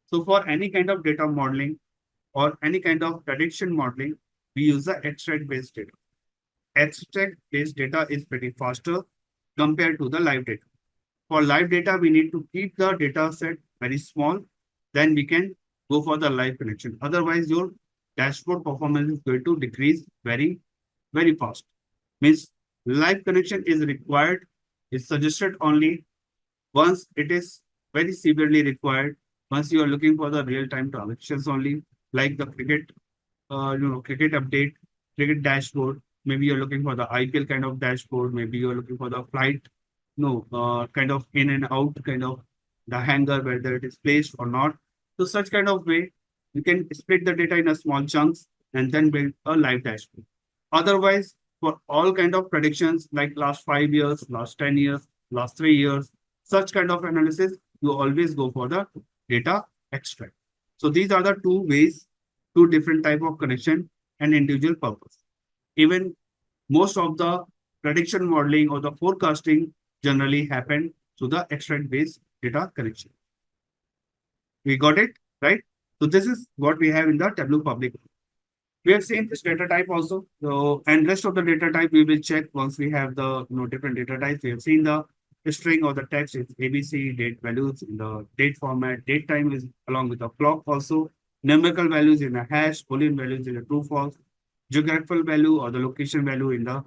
So for any kind of data modeling or any kind of prediction modeling, we use the extract-based data. Extract-based data is pretty faster compared to the live data. For live data, we need to keep the data set very small. Then we can go for the live connection. Otherwise, your dashboard performance is going to decrease very, very fast. Means live connection is required, is suggested only once it is very severely required. Once you are looking for the real-time transactions only, like the cricket update, cricket dashboard. Maybe you're looking for the IPL kind of dashboard. Maybe you're looking for the flight, kind of in and out, kind of the hangar, whether it is placed or not. So such kind of way, you can split the data in a small chunks and then build a live dashboard. Otherwise, for all kind of predictions like last 5 years, last 10 years, last 3 years, such kind of analysis, you always go for the data extract. So these are the two ways, two different type of connection and individual purpose. Even most of the prediction modeling or the forecasting generally happen through the extract based data connection. We got it, right? So this is what we have in the Tableau public. We have seen this data type also. So, and rest of the data type we will check once we have the different data types. We have seen the string or the text, it's ABC, date values in the date format, date time is along with the clock also, numerical values in a hash, Boolean values in a true false, geographical value or the location value in the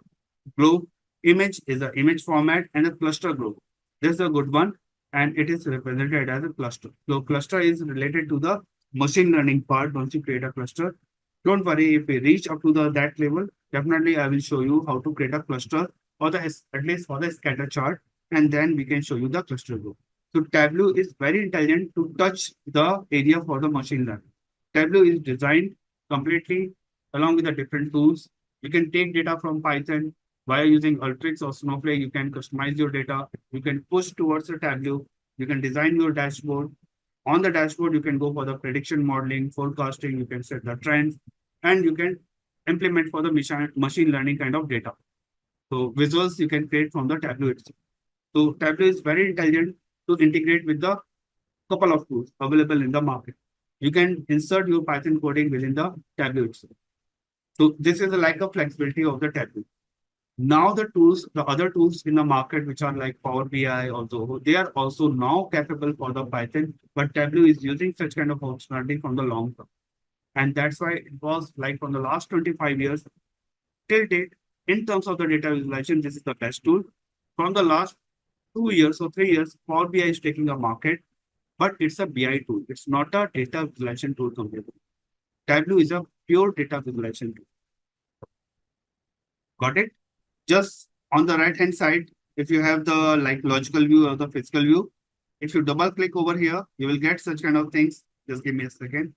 globe. Image is the image format and a cluster group. This is a good one and it is represented as a cluster. So cluster is related to the machine learning part. Once you create a cluster, don't worry if we reach up to that level, definitely I will show you how to create a cluster or at least for the scatter chart, and then we can show you the cluster group. So Tableau is very intelligent to touch the area for the machine learning. Tableau is designed completely along with the different tools. You can take data from Python via using Alteryx or Snowflake. You can customize your data. You can push towards the Tableau. You can design your dashboard. On the dashboard, you can go for the prediction modeling, forecasting. You can set the trends, and you can implement for the machine learning kind of data. So visuals you can create from the Tableau itself. So Tableau is very intelligent to integrate with the couple of tools available in the market. You can insert your Python coding within the Tableau itself. So this is like a flexibility of the Tableau. Now the tools, the other tools in the market, which are like Power BI, also they are also now capable for the Python, but Tableau is using such kind of functionality from the long term. And that's why it was like from the last 25 years till date, in terms of the data visualization, this is the best tool. from the last 2 years or 3 years, Power BI is taking a market, but it's a BI tool. It's not a data visualization tool completely. Tableau is a pure data visualization tool. Got it? Just on the right hand side, if you have the like logical view or the physical view, if you double click over here, you will get such kind of things. Just give me a second.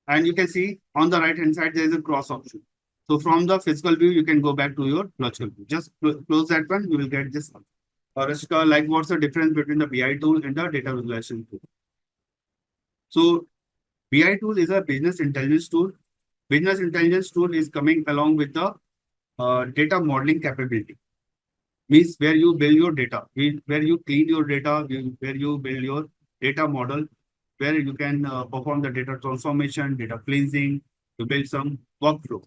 And you can see on the right hand side, there is a cross option. So from the physical view, you can go back to your logical view. Just close that one, you will get this. Or like what's the difference between the BI tool and the data visualization tool? So BI tool is a business intelligence tool. Business intelligence tool is coming along with the data modeling capability. Means where you build your data, where you clean your data, where you build your data model, where you can perform the data transformation, data cleansing, to build some workflow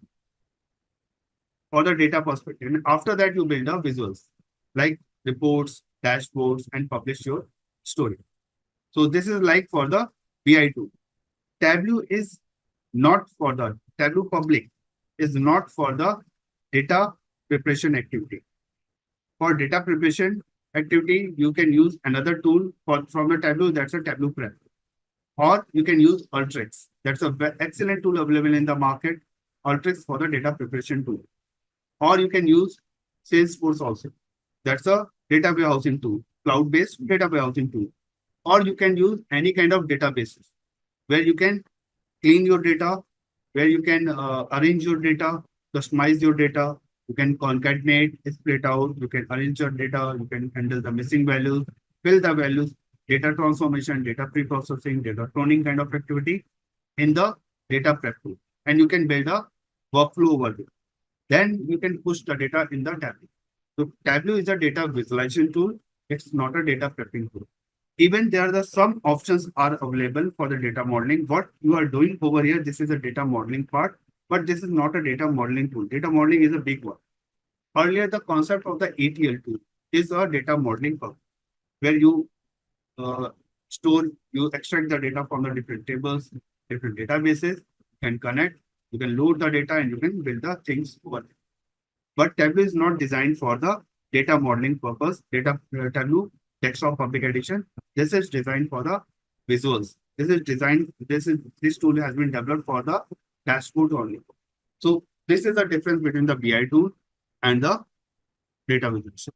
for the data perspective. And after that, you build the visuals like reports, dashboards, and publish your story. So this is like for the BI tool. Tableau is not for the Tableau public is not for the data preparation activity. For data preparation activity, you can use another tool from the Tableau, that's a Tableau Prep. Or you can use Alteryx. That's an excellent tool available in the market, Alteryx for the data preparation tool. Or you can use Salesforce also. That's a data warehousing tool, cloud-based data warehousing tool. Or you can use any kind of databases where you can clean your data, where you can arrange your data, customize your data, you can concatenate, split out, you can arrange your data, you can handle the missing values, fill the values, data transformation, data pre-processing, data cloning kind of activity in the data prep tool. And you can build a workflow over there. Then you can push the data in the Tableau. So Tableau is a data visualization tool. It's not a data prepping tool. Even there are some options are available for the data modeling. What you are doing over here, this is a data modeling part, but this is not a data modeling tool. Data modeling is a big one. Earlier, the concept of the ETL tool is a data modeling part where you you extract the data from the different tables, different databases, you can connect, you can load the data, and you can build the things over there. But Tableau is not designed for the data modeling purpose. Tableau desktop public edition. This is designed for the visuals. This tool has been developed for the dashboard only. So this is the difference between the BI tool and the data visualization.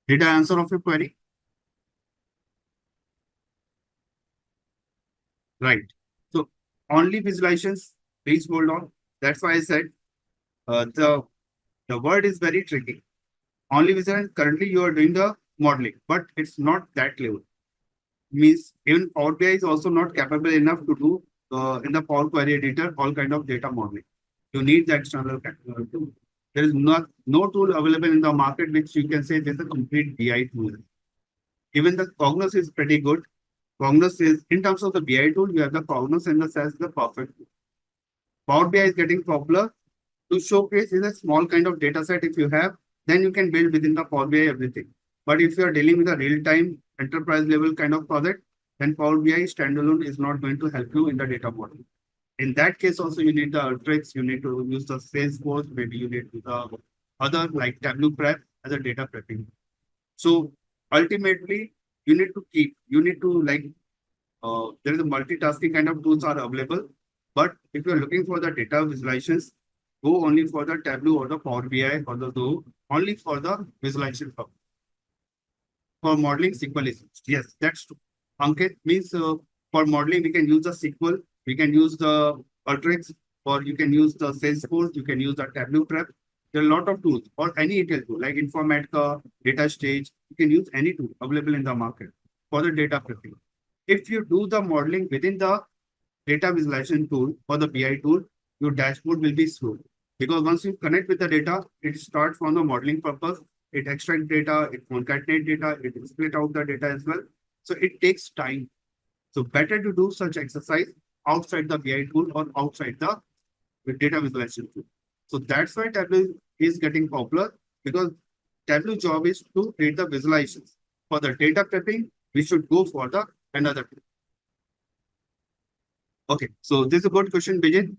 Did I answer of your query? Right. So only visualizations, please hold on. That's why I said the word is very tricky. Only visualization, currently you are doing the modeling, but it's not that level. Means even Power BI is also not capable enough to do in the Power Query Editor all kind of data modeling. You need the external tool. There is no tool available in the market which you can say this is a complete BI tool. Even the Cognos is pretty good. Cognos is, in terms of the BI tool, you have the Cognos and the SAS, the perfect tool. Power BI is getting popular to showcase is a small kind of data set. If you have, then you can build within the Power BI everything. But if you are dealing with a real-time enterprise level kind of project, then Power BI standalone is not going to help you in the data model. In that case, also you need the Alteryx, you need to use the Salesforce, maybe you need the other like Tableau Prep as a data prepping. So ultimately, you need to like, there is a multitasking kind of tools are available. But if you're looking for the data visualizations, go only for the Tableau or the Power BI or the only for the visualization purpose. For modeling, SQL is used. Yes, that's true. Ankit means for modeling, we can use the SQL, we can use the Alteryx, or you can use the Salesforce, you can use the Tableau Prep. There are a lot of tools, or any ETL tool like Informatica, Data Stage. You can use any tool available in the market for the data prepping. If you do the modeling within the data visualization tool or the BI tool, your dashboard will be slow. Because once you connect with the data, it starts from the modeling purpose. It extracts data, it concatenates data, it split out the data as well. So it takes time. So better to do such exercise outside the BI tool or outside the data visualization tool. So that's why Tableau is getting popular, because Tableau job is to create the visualizations. For the data prepping, we should go for the another tool. Okay, so this is a good question, Bijay.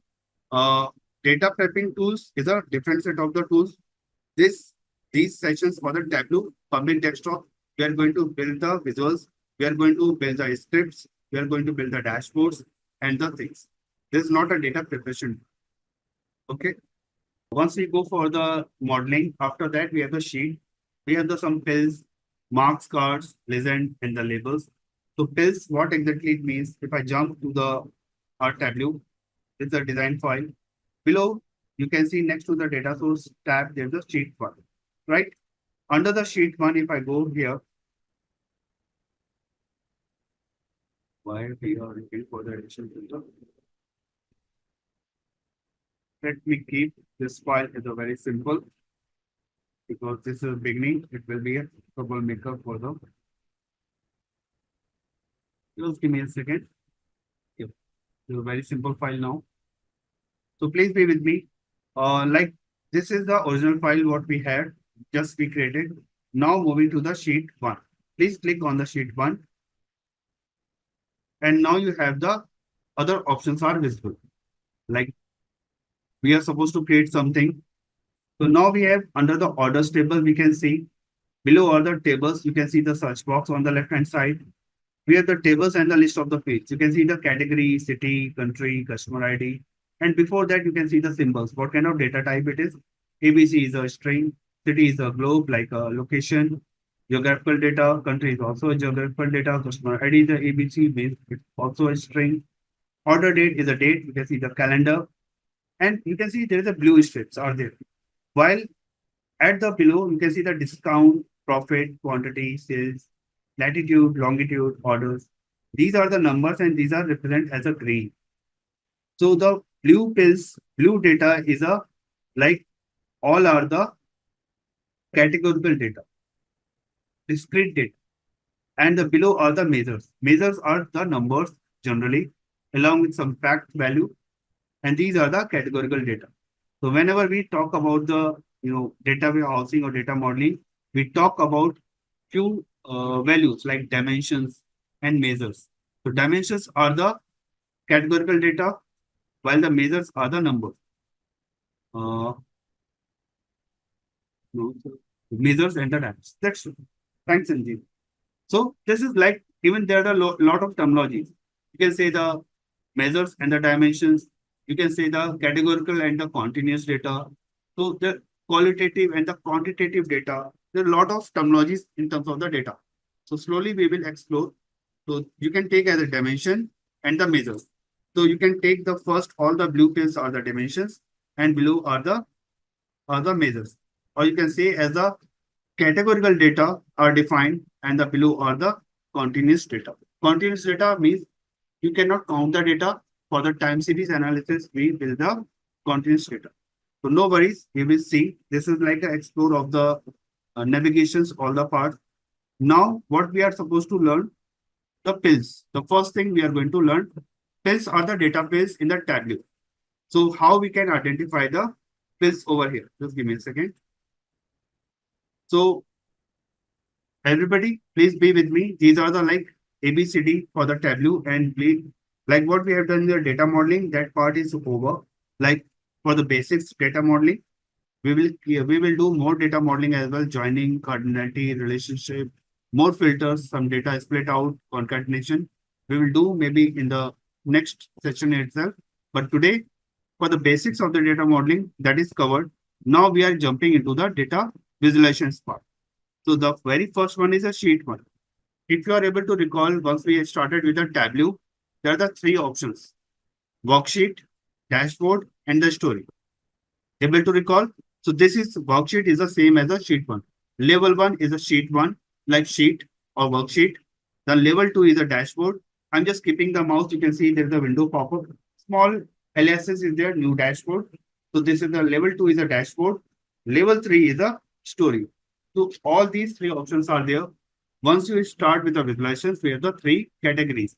Data prepping tools is a different set of the tools. This these sessions for the Tableau public desktop. We are going to build the visuals. We are going to build the scripts. We are going to build the dashboards and the things. This is not a data preparation. Okay. Once we go for the modeling, after that we have the sheet. We have the some pills, marks, cards, legend, and the labels. So pills, what exactly it means? If I jump to the our Tableau, it's a design file. Below, you can see next to the data source tab, there's a sheet one, right? Under the sheet one, if I go here, why we are looking for the addition filter? Let me keep this file as a very simple because this is the beginning. It will be a troublemaker for the. Just give me a second. Yep. It's a very simple file now. So please be with me. Like this is the original file what we had just we created. Now moving to the sheet one. Please click on the sheet one. And now you have the other options are visible. Like we are supposed to create something. So now we have under the orders table, we can see below all the tables, you can see the search box on the left hand side. We have the tables and the list of the fields. You can see the category, city, country, customer ID. And before that, you can see the symbols. What kind of data type it is? ABC is a string, city is a globe, like a location, geographical data, country is also a geographical data, customer ID is a ABC, means it's also a string. Order date is a date. You can see the calendar. And you can see there is a blue strips are there. While at the below, you can see the discount, profit, quantity, sales, latitude, longitude, orders. These are the numbers and these are represented as a green. So the blue pills, blue data is a like all are the categorical data, discrete data. And the below are the measures. Measures are the numbers generally along with some fact value. And these are the categorical data. So whenever we talk about the data warehousing or data modeling, we talk about few values like dimensions and measures. So dimensions are the categorical data, while the measures are the numbers. Uh, no, measures and the dimensions. That's true. Thanks, Sanjeev. So this is like even there are a lot of terminologies. You can say the measures and the dimensions. You can say the categorical and the continuous data. So the qualitative and the quantitative data. There are a lot of terminologies in terms of the data. So slowly we will explore. So you can take as a dimension and the measures. So you can take the first, all the blue pills are the dimensions and below are the measures. Or you can say as the categorical data are defined and the below are the continuous data. Continuous data means you cannot count the data. For the time series analysis, we build the continuous data. So no worries, we will see. This is like an explore of the navigations, all the parts. Now, what we are supposed to learn? The pills. The first thing we are going to learn, pills are the data pills in the Tableau. So how we can identify the pills over here? Just give me a second. So everybody, please be with me. These are the like ABCD for the Tableau and please, like what we have done in the data modeling, that part is over. Like for the basics data modeling, we will do more data modeling as well, joining, cardinality, relationship, more filters, some data split out, concatenation. We will do maybe in the next session itself. But today, for the basics of the data modeling, that is covered. Now we are jumping into the data visualizations part. So the very first one is a sheet one. If you are able to recall, once we started with the Tableau, there are the three options: worksheet, dashboard, and the story. Able to recall? So this is worksheet is the same as a sheet one. Level one is a sheet one, like sheet or worksheet. The level two is a dashboard. I'm just keeping the mouse. You can see there's a window pop-up. Small LSS is there, new dashboard. So this is the level two is a dashboard. Level three is a story. So all these three options are there. Once you start with the visualizations, we have the three categories: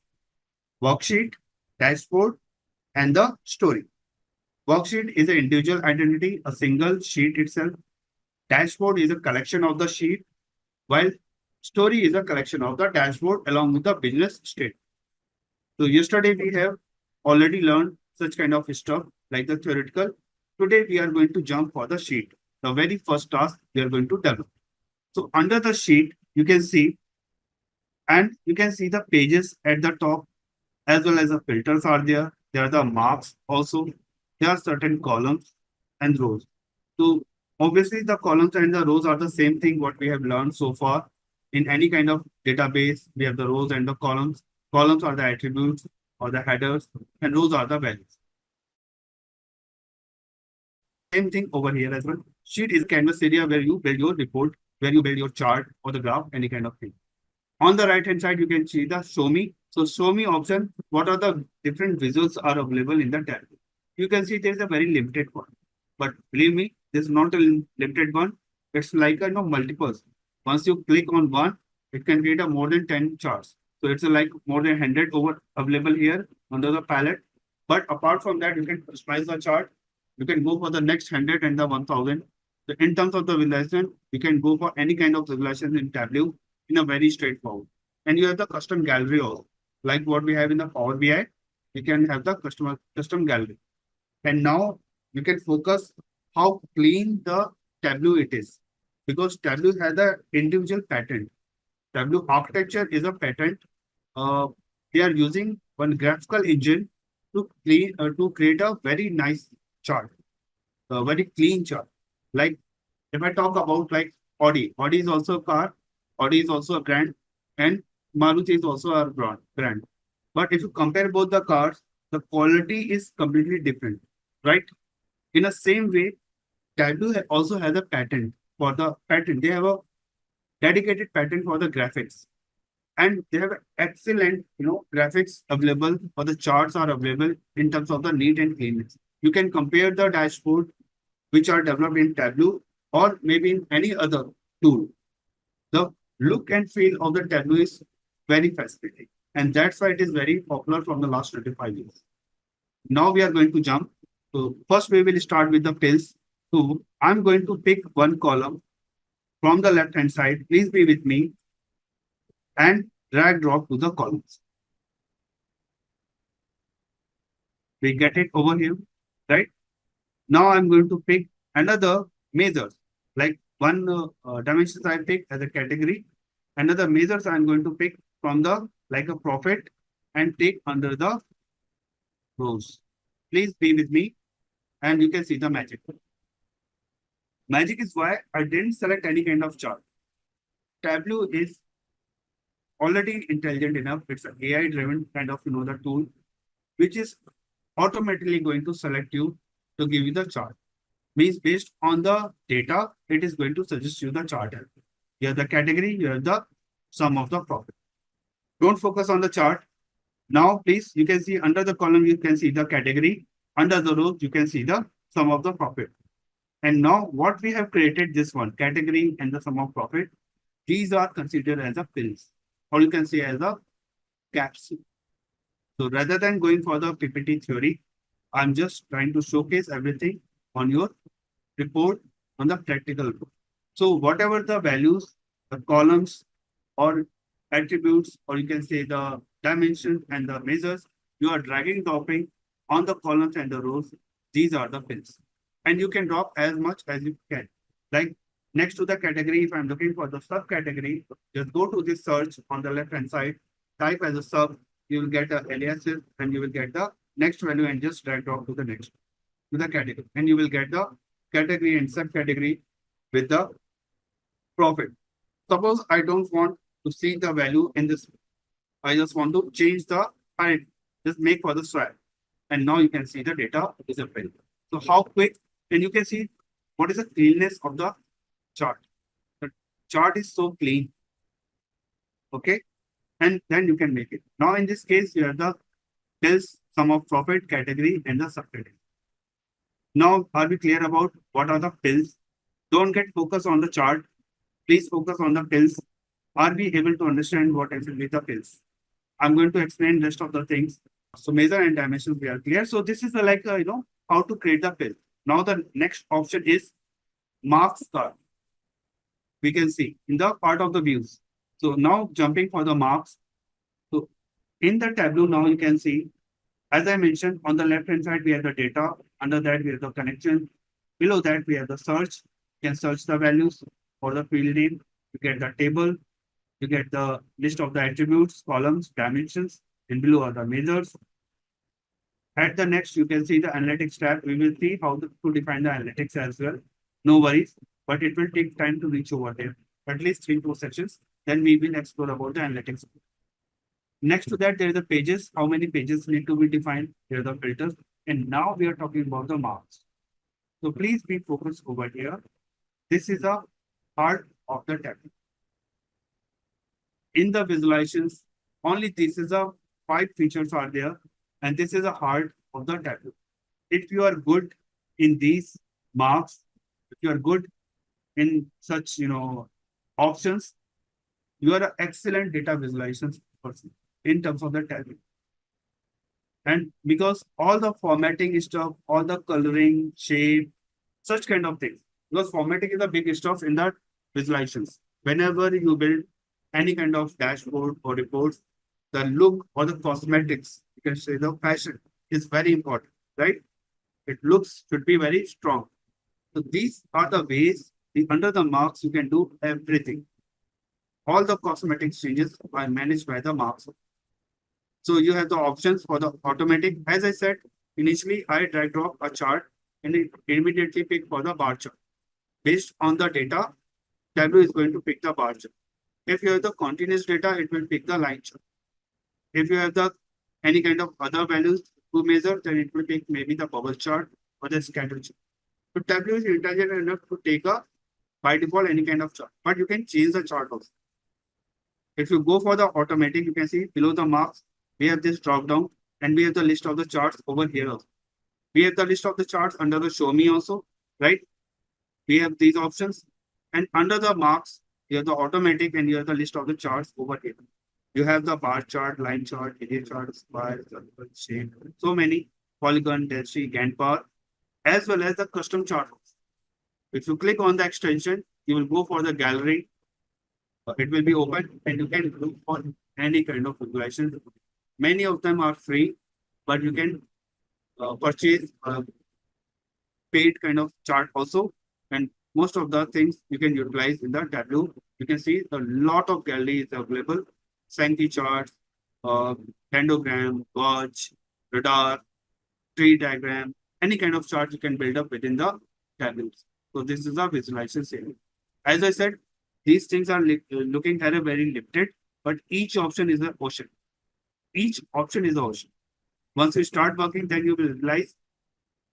worksheet, dashboard, and the story. Worksheet is an individual identity, a single sheet itself. Dashboard is a collection of the sheet, while story is a collection of the dashboard along with the business state. So yesterday we have already learned such kind of stuff like the theoretical. Today we are going to jump for the sheet. the very first task we are going to develop. So under the sheet, you can see, and you can see the pages at the top as well as the filters are there. There are the marks also. There are certain columns and rows. So obviously the columns and the rows are the same thing what we have learned so far. In any kind of database, we have the rows and the columns. Columns are the attributes or the headers, and rows are the values. Same thing over here as well. Sheet is a canvas area where you build your report, where you build your chart or the graph, any kind of thing. On the right hand side, you can see the show me. So show me option, what are the different visuals are available in the tab. You can see there is a very limited one. But believe me, this is not a limited one. It's like a multiples. Once you click on one, it can create a more than 10 charts. So it's like more than 100 over available here under the palette. But apart from that, you can customize the chart. You can go for the next 100 and the 1000. So in terms of the visualization, you can go for any kind of visualization in Tableau in a very straightforward. And you have the custom gallery also. Like what we have in the Power BI, you can have the custom gallery. And now you can focus how clean the Tableau it is. Because Tableau has an individual pattern. Tableau architecture is a pattern. Uh, they are using one graphical engine to create a very nice chart, a very clean chart. Like if I talk about like Audi is also a car, Audi is also a brand, and Maruti is also a brand. But if you compare both the cars, the quality is completely different, right? In the same way, Tableau also has a patent for the patent. They have a dedicated patent for the graphics, and they have excellent, graphics available, or the charts are available in terms of the neat and cleanness. You can compare the dashboard which are developed in Tableau or maybe in any other tool. The look and feel of the Tableau is very fascinating. And that's why it is very popular from the last 25 years. Now we are going to jump. So first we will start with the pills. So I'm going to pick one column from the left hand side. Please be with me and drag drop to the columns. We get it over here, right? Now I'm going to pick another measures, like one dimensions I pick as a category. Another measures I'm going to pick from the like a profit and take under the rows. Please be with me and you can see the magic. Magic is why I didn't select any kind of chart. Tableau is already intelligent enough. It's an AI driven kind of, the tool, which is automatically going to select you to give you the chart. Means based on the data, it is going to suggest you the chart. You have the category, you have the sum of the profit. Don't focus on the chart. Now, please, you can see under the column, you can see the category. Under the row, you can see the sum of the profit. And now what we have created this one, category and the sum of profit, these are considered as a pills, or you can say as a capsule. So rather than going for the PPT theory, I'm just trying to showcase everything on your report on the practical report. So whatever the values, the columns or attributes, or you can say the dimensions and the measures, you are dragging dropping on the columns and the rows. These are the pills. And you can drop as much as you can. Like next to the category, if I'm looking for the subcategory, just go to this search on the left hand side, type as a sub, you will get the aliases and you will get the next value and just drag drop to the next, to the category. And you will get the category and subcategory with the profit. Suppose I don't want to see the value in this. I just want to change the, I just make for the swap. And now you can see the data is available. So how quick, and you can see what is the cleanness of the chart. The chart is so clean. Okay. And then you can make it. Now in this case, you have the pills, sum of profit category and the subcategory. Now, are we clear about what are the pills? Don't get focused on the chart. Please focus on the pills. Are we able to understand what actually the pills? I'm going to explain rest of the things. So measure and dimensions we are clear. So this is like, how to create the pill. Now the next option is marks card. We can see in the part of the views. So now jumping for the marks. So in the Tableau now you can see, as I mentioned, on the left hand side we have the data. Under that we have the connection. Below that we have the search. You can search the values for the field name. You get the table. You get the list of the attributes, columns, dimensions, and below are the measures. At the next, you can see the analytics tab. We will see how to define the analytics as well. No worries, but it will take time to reach over there. At least 3 4 sections. Then we will explore about the analytics. Next to that, there are the pages. How many pages need to be defined? There are the filters. And now we are talking about the marks. So please be focused over here. This is a part of the tab. In the visualizations, only this is a 5 features are there, and this is a heart of the tableau. If you are good in these marks, if you are good in such options, you are an excellent data visualizations person in terms of the tableau. And because all the formatting stuff, all the coloring, shape, such kind of things, because formatting is a big stuff in the visualizations. Whenever you build any kind of dashboard or reports, the look or the cosmetics, you can say the fashion is very important, right? It looks should be very strong. So these are the ways under the marks you can do everything. All the cosmetic changes are managed by the marks. So you have the options for the automatic. As I said, initially I drag drop a chart and it immediately pick for the bar chart. Based on the data, Tableau is going to pick the bar chart. If you have the continuous data, it will pick the line chart. If you have the any kind of other values to measure, then it will pick maybe the bubble chart or the scatter chart. So Tableau is intelligent enough to take a by default any kind of chart, but you can change the chart also. If you go for the automatic, you can see below the marks, we have this drop down and we have the list of the charts over here also. We have the list of the charts under the show me also, right? We have these options. And under the marks, you have the automatic and you have the list of the charts over here. You have the bar chart, line chart, area chart, spiral, shape, so many polygon, density, Gantt bar, as well as the custom chart. If you click on the extension, you will go for the gallery. It will be open and you can look for any kind of visualization. Many of them are free, but you can purchase a paid kind of chart also. And most of the things you can utilize in the Tableau. You can see a lot of gallery is available. Sankey charts, dendrogram, gauge, radar, tree diagram, any kind of chart you can build up within the tables. So this is a visualization saving. As I said, these things are looking at a very limited, but each option is an ocean. Each option is an ocean. Once you start working, then you will realize,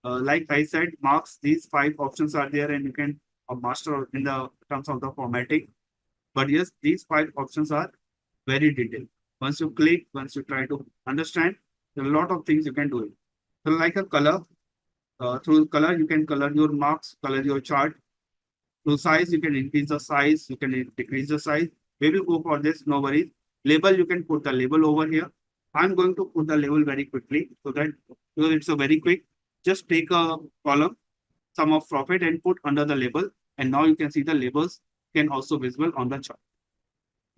like I said, marks, these 5 options are there and you can master in the terms of the formatting. But yes, these 5 options are very detailed. Once you click, once you try to understand, there are a lot of things you can do it. So like a color, through color, you can color your marks, color your chart. Through size, you can increase the size, you can decrease the size. We will go for this, no worries. Label, you can put the label over here. I'm going to put the label very quickly so that because it's a very quick. Just take a column, sum of profit, and put under the label. And now you can see the labels can also visible on the chart.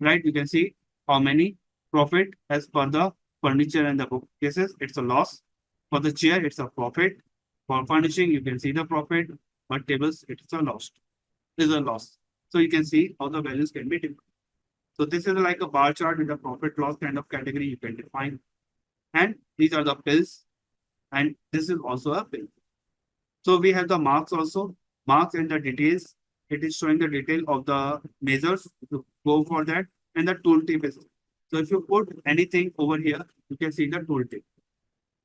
Right? You can see how many profit as per the furniture and the bookcases. It's a loss. For the chair, it's a profit. For furnishing, you can see the profit. But tables, it's a loss. Is a loss. So you can see how the values can be different. So this is like a bar chart with a profit loss kind of category you can define. And these are the pills. And this is also a pill. So we have the marks also. Marks and the details. It is showing the detail of the measures. To go for that. And the tooltip is. So if you put anything over here, you can see the tooltip.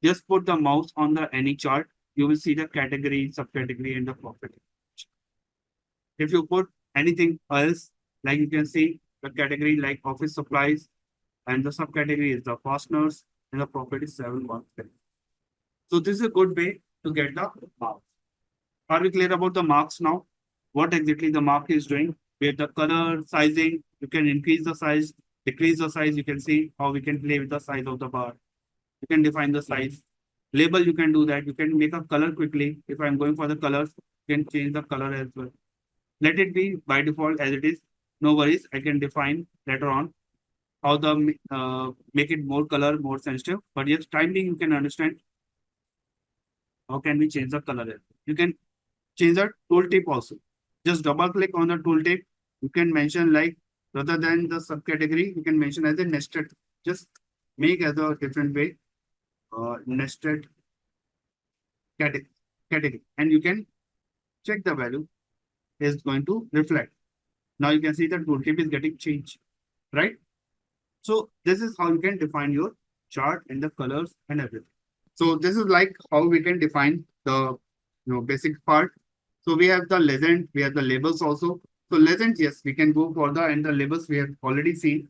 Just put the mouse on the any chart. You will see the category, subcategory, and the profit. If you put anything else, like you can see the category like office supplies, and the subcategory is the fasteners, and the profit is 715. So this is a good way to get the marks. Are we clear about the marks now? What exactly the mark is doing? We have the color, sizing, you can increase the size, decrease the size, you can see how we can play with the size of the bar. You can define the size. Label, you can do that. You can make a color quickly. If I'm going for the colors, you can change the color as well. Let it be by default as it is. No worries. I can define later on how the make it more color, more sensitive. But yes, time being, you can understand how can we change the color. You can change the tooltip also. Just double click on the tooltip. You can mention like rather than the subcategory, you can mention as a nested. Just make as a different way, nested category, and you can check the value is going to reflect. Now you can see the tooltip is getting changed, right? So this is how you can define your chart and the colors and everything. So this is like how we can define the basic part. So we have the legend, we have the labels also. So legend, yes, we can go further, and the labels we have already seen.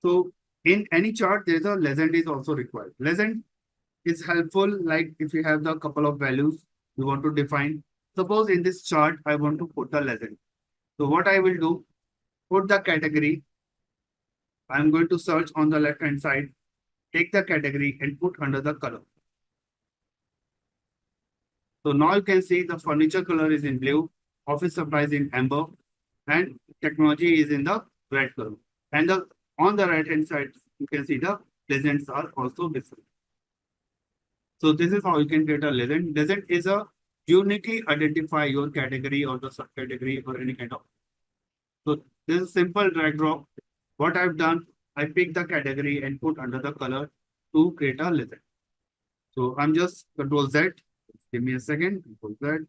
So in any chart, there's a legend is also required. Legend is helpful, like if you have the couple of values you want to define. Suppose in this chart, I want to put the legend. So what I will do, put the category. I'm going to search on the left hand side, take the category and put under the color. So now you can see the furniture color is in blue, office supplies in amber, and technology is in the red color. And on the right hand side, you can see the legends are also visible. So this is how you can get a legend. Legend is a uniquely identify your category or the subcategory or any kind of. So this is simple drag drop. What I've done, I pick the category and put under the color to create a legend. So I'm just Control Z. Give me a second. Control Z.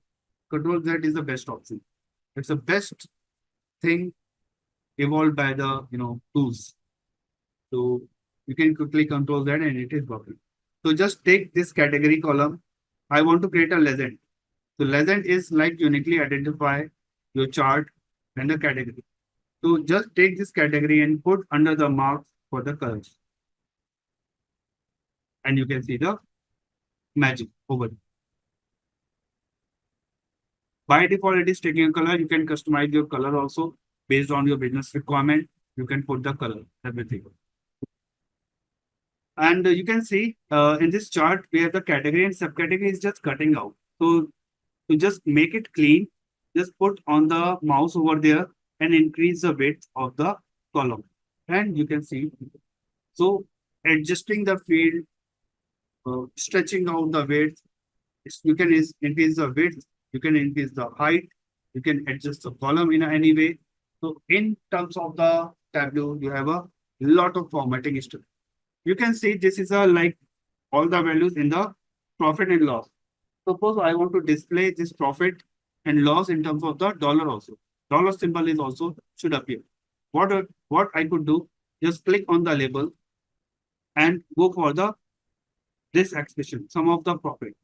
Control Z is the best option. It's the best thing evolved by the tools. So you can quickly Control Z and it is working. So just take this category column. I want to create a legend. So legend is like uniquely identify your chart and the category. So just take this category and put under the marks for the colors. And you can see the magic over there. By default, it is taking a color. You can customize your color also based on your business requirement. You can put the color, everything. And you can see in this chart, we have the category and subcategory is just cutting out. So to just make it clean, just put on the mouse over there and increase the width of the column. And you can see, so adjusting the field, stretching out the width, you can increase the width, you can increase the height, you can adjust the column in any way. So in terms of the Tableau, you have a lot of formatting stuff. You can see this is a like all the values in the profit and loss. Suppose I want to display this profit and loss in terms of the dollar also. Dollar symbol is also should appear. What I could do, just click on the label and go for the this expression, sum of the profit.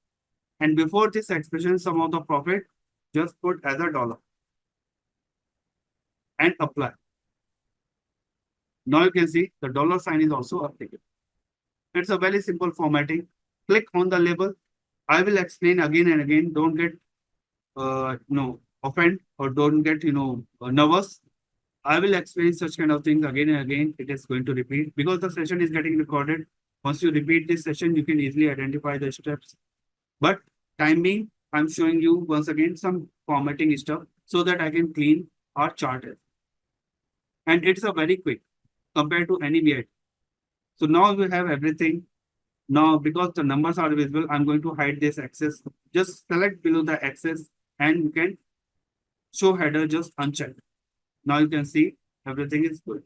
And before this expression, sum of the profit, just put as a dollar and apply. Now you can see the dollar sign is also applicable. It's a very simple formatting. Click on the label. I will explain again and again. Don't get offend or don't get nervous. I will explain such kind of things again and again. It is going to repeat because the session is getting recorded. Once you repeat this session, you can easily identify the steps. But time being, I'm showing you once again some formatting stuff so that I can clean our chart. And it's a very quick compared to any BI. So now we have everything. Now, because the numbers are visible, I'm going to hide this axis. Just select below the axis and you can show header just unchecked. Now you can see everything is good.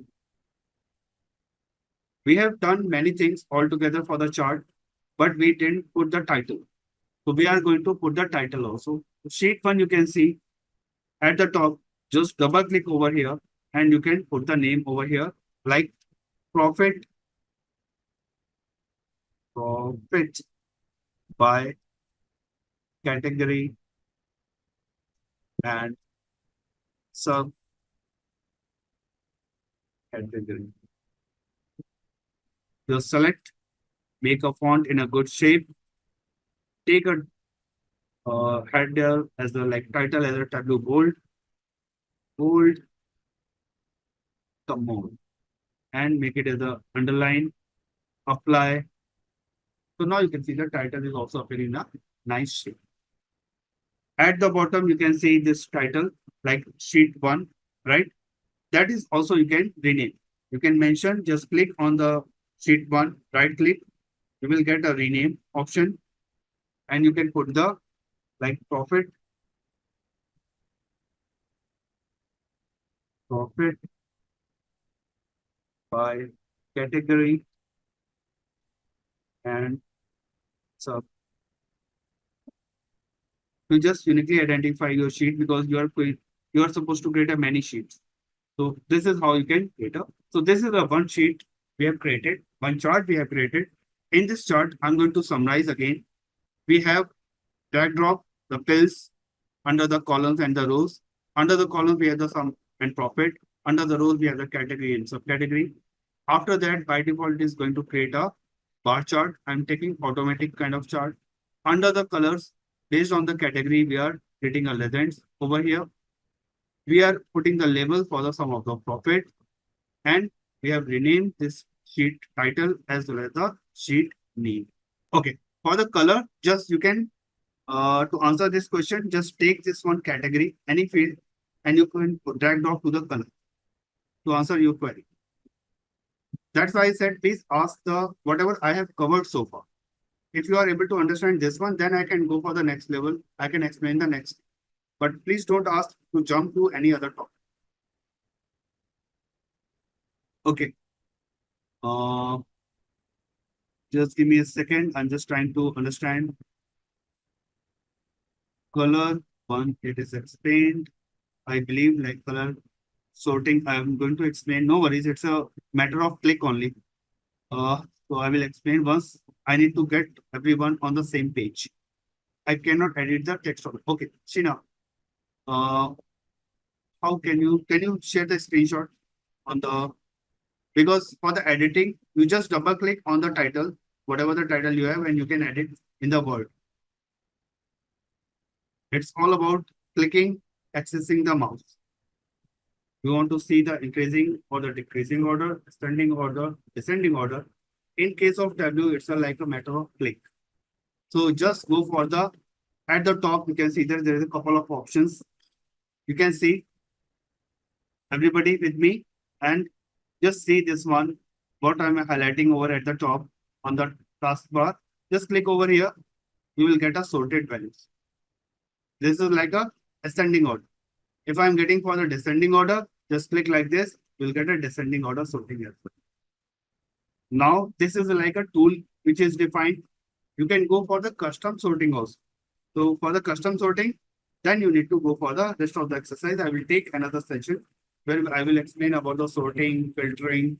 We have done many things all together for the chart, but we didn't put the title. So we are going to put the title also. Sheet 1, you can see at the top, just double click over here and you can put the name over here like profit by category and sub category. Just select, make a font in a good shape, take a header as a like title as a Tableau bold, come on, and make it as a underline, apply. So now you can see the title is also appearing in a nice shape. At the bottom, you can see this title like sheet 1, right? That is also you can rename. You can mention, just click on the sheet 1, right click, you will get a rename option and you can put the like profit profit by category and sub. You just uniquely identify your sheet because you are supposed to create a many sheets. So this is how you can create a. So this is a one sheet we have created, one chart we have created. In this chart, I'm going to summarize again. We have drag drop the pills under the columns and the rows. Under the columns, we have the sum and profit. Under the rows, we have the category and subcategory. After that, by default, it is going to create a bar chart. I'm taking automatic kind of chart. Under the colors, based on the category, we are creating a legends. Over here, we are putting the label for the sum of the profit. And we have renamed this sheet title as well as the sheet name. Okay. For the color, just you can to answer this question, just take this one category, any field, and you can drag drop to the color to answer your query. That's why I said, please ask the whatever I have covered so far. If you are able to understand this one, then I can go for the next level. I can explain the next. But please don't ask to jump to any other topic. Okay. Just give me a second. I'm just trying to understand. Color one, it is explained. I believe like color sorting, I'm going to explain. No worries, it's a matter of click only. So I will explain once. I need to get everyone on the same page. I cannot edit the text of it. Okay, Shina, uh, how can you share the screenshot on the, because for the editing, you just double click on the title, whatever the title you have, and you can edit in the Word. It's all about clicking, accessing the mouse. You want to see the increasing or the decreasing order, ascending order, descending order. In case of Tableau, it's like a matter of click. So just go for the, at the top, you can see that there is a couple of options. You can see everybody with me and just see this one, what I'm highlighting over at the top on the taskbar. Just click over here. You will get a sorted values. This is like a ascending order. If I'm getting for the descending order, just click like this, you'll get a descending order sorting as well. Now, this is like a tool which is defined. You can go for the custom sorting also. So for the custom sorting, then you need to go for the rest of the exercise. I will take another session where I will explain about the sorting, filtering,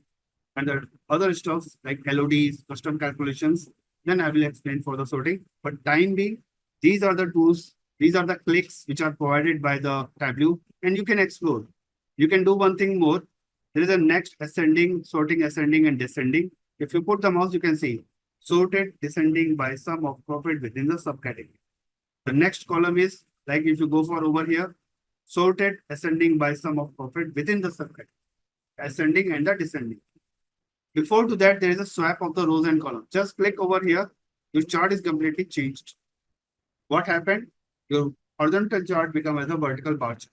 and the other stuff like LODs, custom calculations. Then I will explain for the sorting. But time being, these are the tools, these are the clicks which are provided by the Tableau, and you can explore. You can do one thing more. There is a next ascending, sorting, ascending, and descending. If you put the mouse, you can see sorted descending by sum of profit within the subcategory. The next column is like if you go for over here, sorted ascending by sum of profit within the subcategory, ascending and the descending. Before to that, there is a swap of the rows and columns. Just click over here. Your chart is completely changed. What happened? Your horizontal chart become as a vertical bar chart.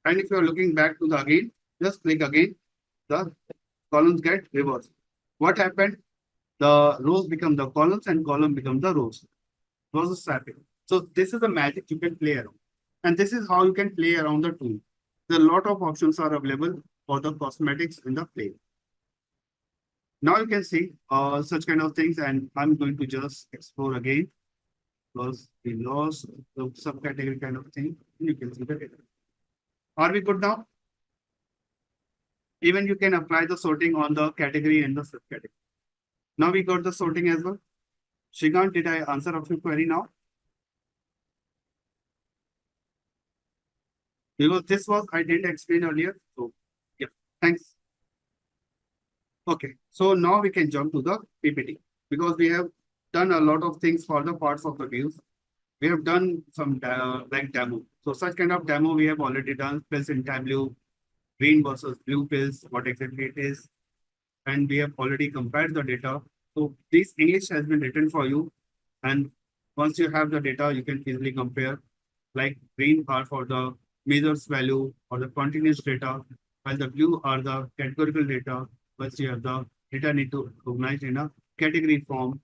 And if you are looking back to the again, just click again. The columns get reversed. What happened? The rows become the columns and column become the rows. Was a swapping. So this is the magic you can play around. And this is how you can play around the tool. There are a lot of options are available for the cosmetics in the play. Now you can see such kind of things, and I'm going to just explore again because we lost the subcategory kind of thing. You can see the data. Are we good now? Even you can apply the sorting on the category and the subcategory. Now we got the sorting as well. Shrikant, did I answer of your query now? Because this was, I didn't explain earlier. So yeah, thanks. Okay, so now we can jump to the PPT because we have done a lot of things for the parts of the views. We have done some like demo. So such kind of demo we have already done, pills in Tableau, green versus blue pills, what exactly it is. And we have already compared the data. So this English has been written for you. And once you have the data, you can easily compare like green are for the measures value or the continuous data, while the blue are the categorical data. Once you have the data need to recognize in a category form.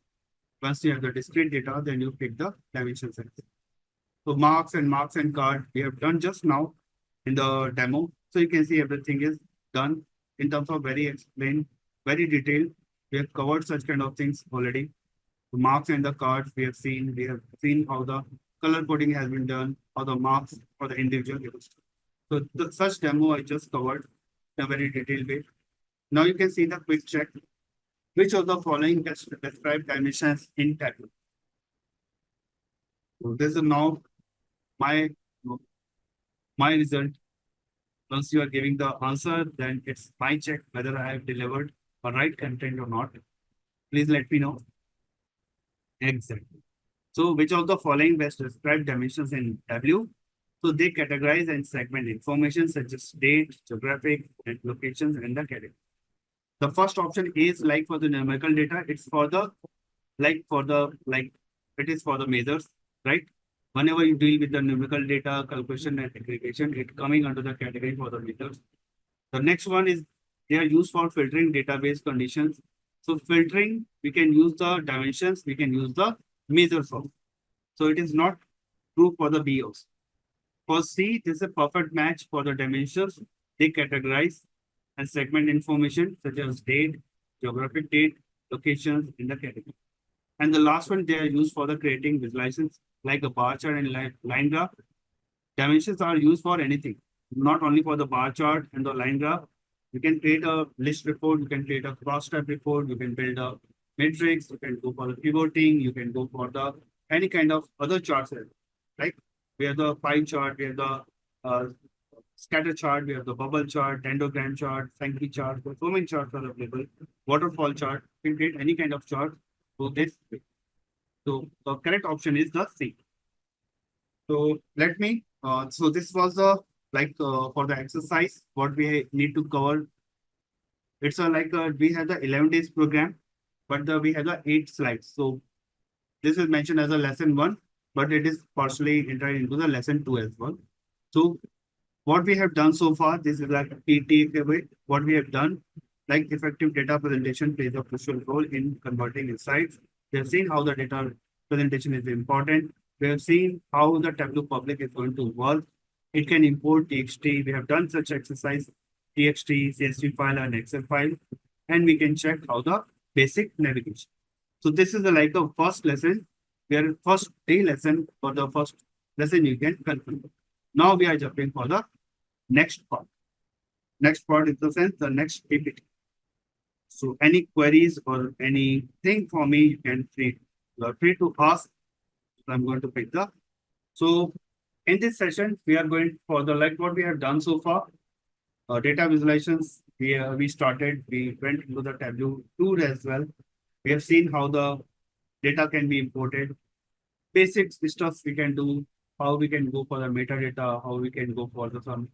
Once you have the discrete data, then you pick the dimension size. So marks and card we have done just now in the demo. So you can see everything is done in terms of very explained, very detailed. We have covered such kind of things already. The marks and the cards we have seen how the color coding has been done, how the marks for the individual used. So such demo I just covered in a very detailed way. Now you can see the quick check. Which of the following best describe dimensions in Tableau? So this is now my my result. Once you are giving the answer, then it's my check whether I have delivered a right content or not. Please let me know. Exactly. So which of the following best describe dimensions in Tableau? So they categorize and segment information such as date, geographic, and locations in the category. The first option is like for the numerical data, it's for the it is for the measures, right? Whenever you deal with the numerical data, calculation and aggregation, it coming under the category for the measures. The next one is they are used for filtering database conditions. So filtering, we can use the dimensions, we can use the measures also. So it is not true for the BOs. For C, this is a perfect match for the dimensions. They categorize and segment information such as date, geographic date, locations in the category. And the last one, they are used for the creating visualizations like a bar chart and line graph. Dimensions are used for anything, not only for the bar chart and the line graph. You can create a list report, you can create a cross-tab report, you can build a matrix, you can go for the pivoting, you can go for the any kind of other charts, right? We have the pie chart, we have the uh, scatter chart, we have the bubble chart, dendrogram chart, Sankey chart. So many charts are available. Waterfall chart, you can create any kind of chart. So this, so the correct option is the C. So let me, so this was the for the exercise, what we need to cover. It's we have the 11 days program, but we have the 8 slides. So this is mentioned as a lesson 1, but it is partially entered into the lesson 2 as well. So what we have done so far, this is like PT takeaway. What we have done, like effective data presentation plays a crucial role in converting insights. We have seen how the data presentation is important. We have seen how the Tableau public is going to work. It can import TXT. We have done such exercise, TXT, CSV file, and Excel file, and we can check how the basic navigation. So this is like the first lesson, where first day lesson or the first lesson you can conclude. Now we are jumping for the next part. Next part is the sense, the next PPT. So any queries or anything for me, you are free to ask. I'm going to pick the. So in this session, we are going for the like what we have done so far. Data visualizations, we started, we went into the Tableau tool as well. We have seen how the data can be imported. Basic stuff we can do, how we can go for the metadata, how we can go for the some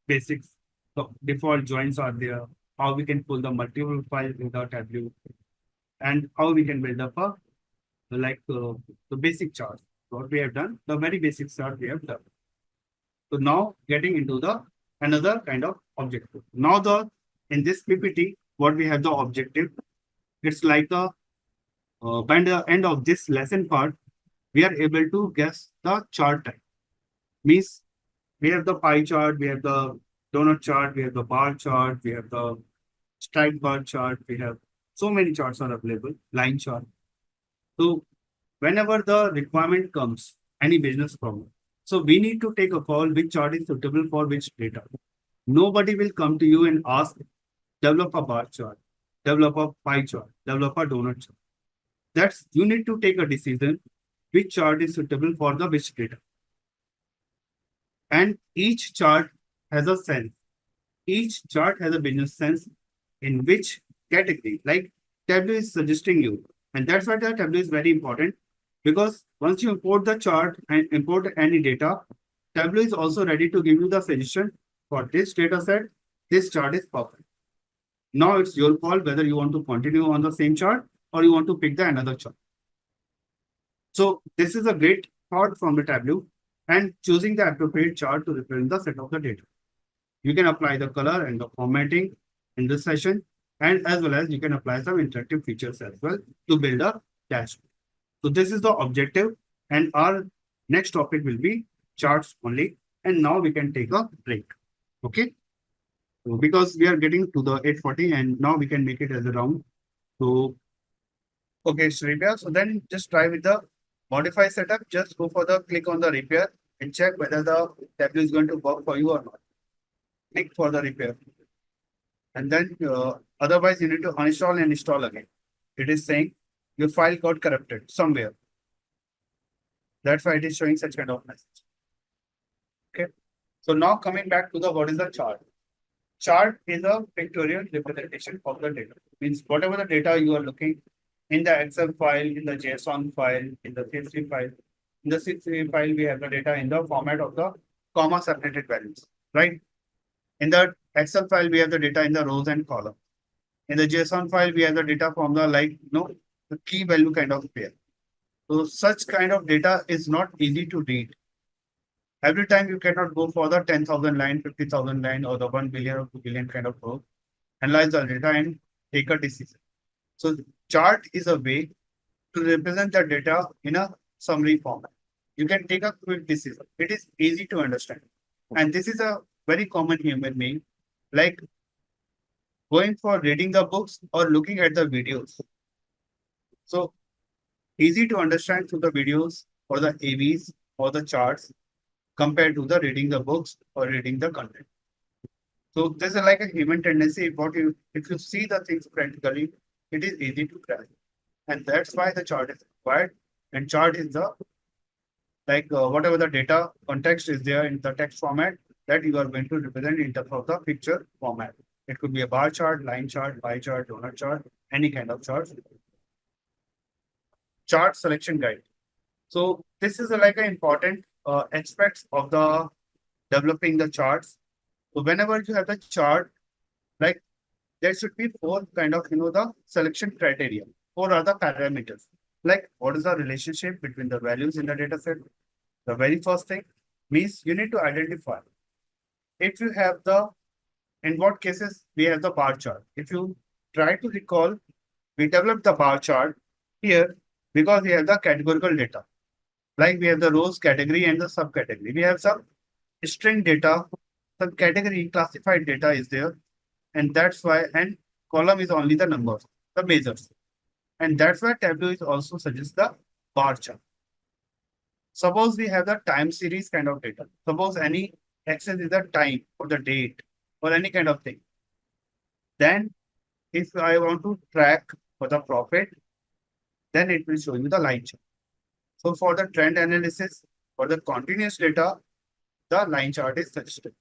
basics. The default joins are there, how we can pull the multiple files in the Tableau, and how we can build up a the basic chart. What we have done, the very basic chart we have done. So now getting into the another kind of objective. Now in this PPT, what we have the objective, it's like by the end of this lesson part, we are able to guess the chart type. Means we have the pie chart, we have the donut chart, we have the bar chart, we have the strike bar chart, we have so many charts are available, line chart. So whenever the requirement comes, any business problem, so we need to take a call which chart is suitable for which data. Nobody will come to you and ask, develop a bar chart, develop a pie chart, develop a donut chart. That's you need to take a decision which chart is suitable for the which data. And each chart has a sense. Each chart has a business sense in which category. Like Tableau is suggesting you. And that's why the Tableau is very important, because once you import the chart and import any data, Tableau is also ready to give you the suggestion for this data set. This chart is perfect. Now it's your call whether you want to continue on the same chart or you want to pick the another chart. So this is a great thought from the Tableau and choosing the appropriate chart to represent the set of the data. You can apply the color and the formatting in this session, and as well as you can apply some interactive features as well to build a dashboard. So this is the objective, and our next topic will be charts only. And now we can take a break. Okay. because we are getting to the 840 and now we can make it as a round. So, okay, so repair. So then just try with the modify setup. Just go for the click on the repair and check whether the tableau is going to work for you or not. Click for the repair. And then otherwise you need to uninstall and install again. It is saying your file got corrupted somewhere. That's why it is showing such kind of message. Okay. So now coming back to the what is the chart? Chart is a pictorial representation of the data. Means whatever the data you are looking in the Excel file, in the JSON file, in the CSV file. In the CSV file, we have the data in the format of the comma separated values, right? In the Excel file, we have the data in the rows and columns. In the JSON file, we have the data from the the key value kind of pair. So such kind of data is not easy to read. Every time you cannot go for the 10,000 line, 50,000 line, or the 1 billion or 2 billion kind of row, analyze the data and take a decision. So chart is a way to represent the data in a summary format. You can take a quick decision. It is easy to understand. And this is a very common human being, like going for reading the books or looking at the videos. So easy to understand through the videos or the AVs or the charts compared to the reading the books or reading the content. So there's like a human tendency. If you see the things practically, it is easy to grasp, and that's why the chart is required. And chart is the whatever the data context is there in the text format that you are going to represent in terms of the picture format. It could be a bar chart, line chart, pie chart, donut chart, any kind of chart. Chart selection guide. So this is like an important aspects of the developing the charts. So whenever you have the chart, like there should be four kind of the selection criteria. Four other parameters. Like what is the relationship between the values in the data set? The very first thing means you need to identify if you have in what cases we have the bar chart. If you try to recall, we developed the bar chart here because we have the categorical data. Like we have the rows category and the subcategory. We have some string data, some category classified data is there. And that's why, and column is only the numbers, the measures. And that's why Tableau is also suggests the bar chart. Suppose we have the time series kind of data. Suppose any axis is the time or the date or any kind of thing. Then if I want to track for the profit, then it will show you the line chart. So for the trend analysis, for the continuous data, the line chart is suggested.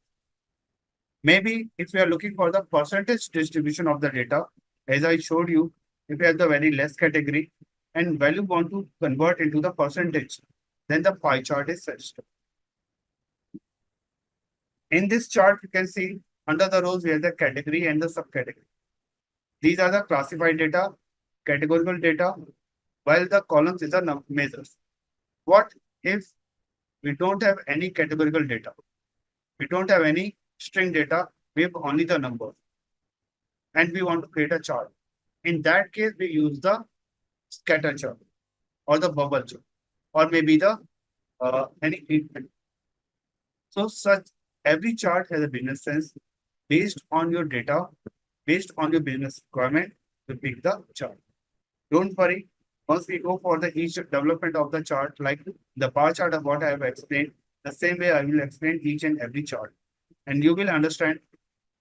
Maybe if you are looking for the percentage distribution of the data, as I showed you, if you have the very less category and value want to convert into the percentage, then the pie chart is suggested. In this chart, you can see under the rows, we have the category and the subcategory. These are the classified data, categorical data, while the columns is the measures. What if we don't have any categorical data? We don't have any string data, we have only the numbers. And we want to create a chart. In that case, we use the scatter chart or the bubble chart or maybe the any treatment. So such every chart has a business sense based on your data, based on your business requirement to pick the chart. Don't worry. Once we go for the each development of the chart, like the bar chart of what I have explained, the same way I will explain each and every chart. And you will understand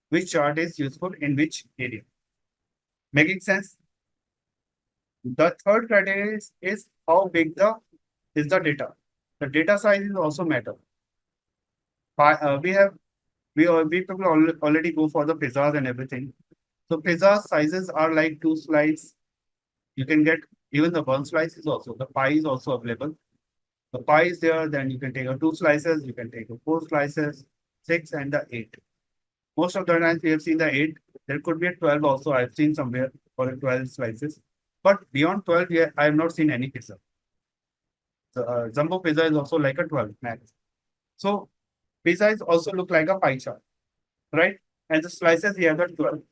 which chart is useful in which area. Making sense? The third criteria is how big is the data. The data size is also matter. We people already go for the pizzas and everything. So pizza sizes are like 2 slices. You can get even the 1 slice is also the pie is also available. The pie is there, then you can take a 2 slices, you can take a 4 slices, 6 and the 8. Most of the times we have seen the 8. There could be a 12 also. I've seen somewhere for a 12 slices. But beyond 12, I have not seen any pizza. So, jumbo pizza is also like a 12 max. So pizza is also look like a pie chart, right? And the slices here are 12.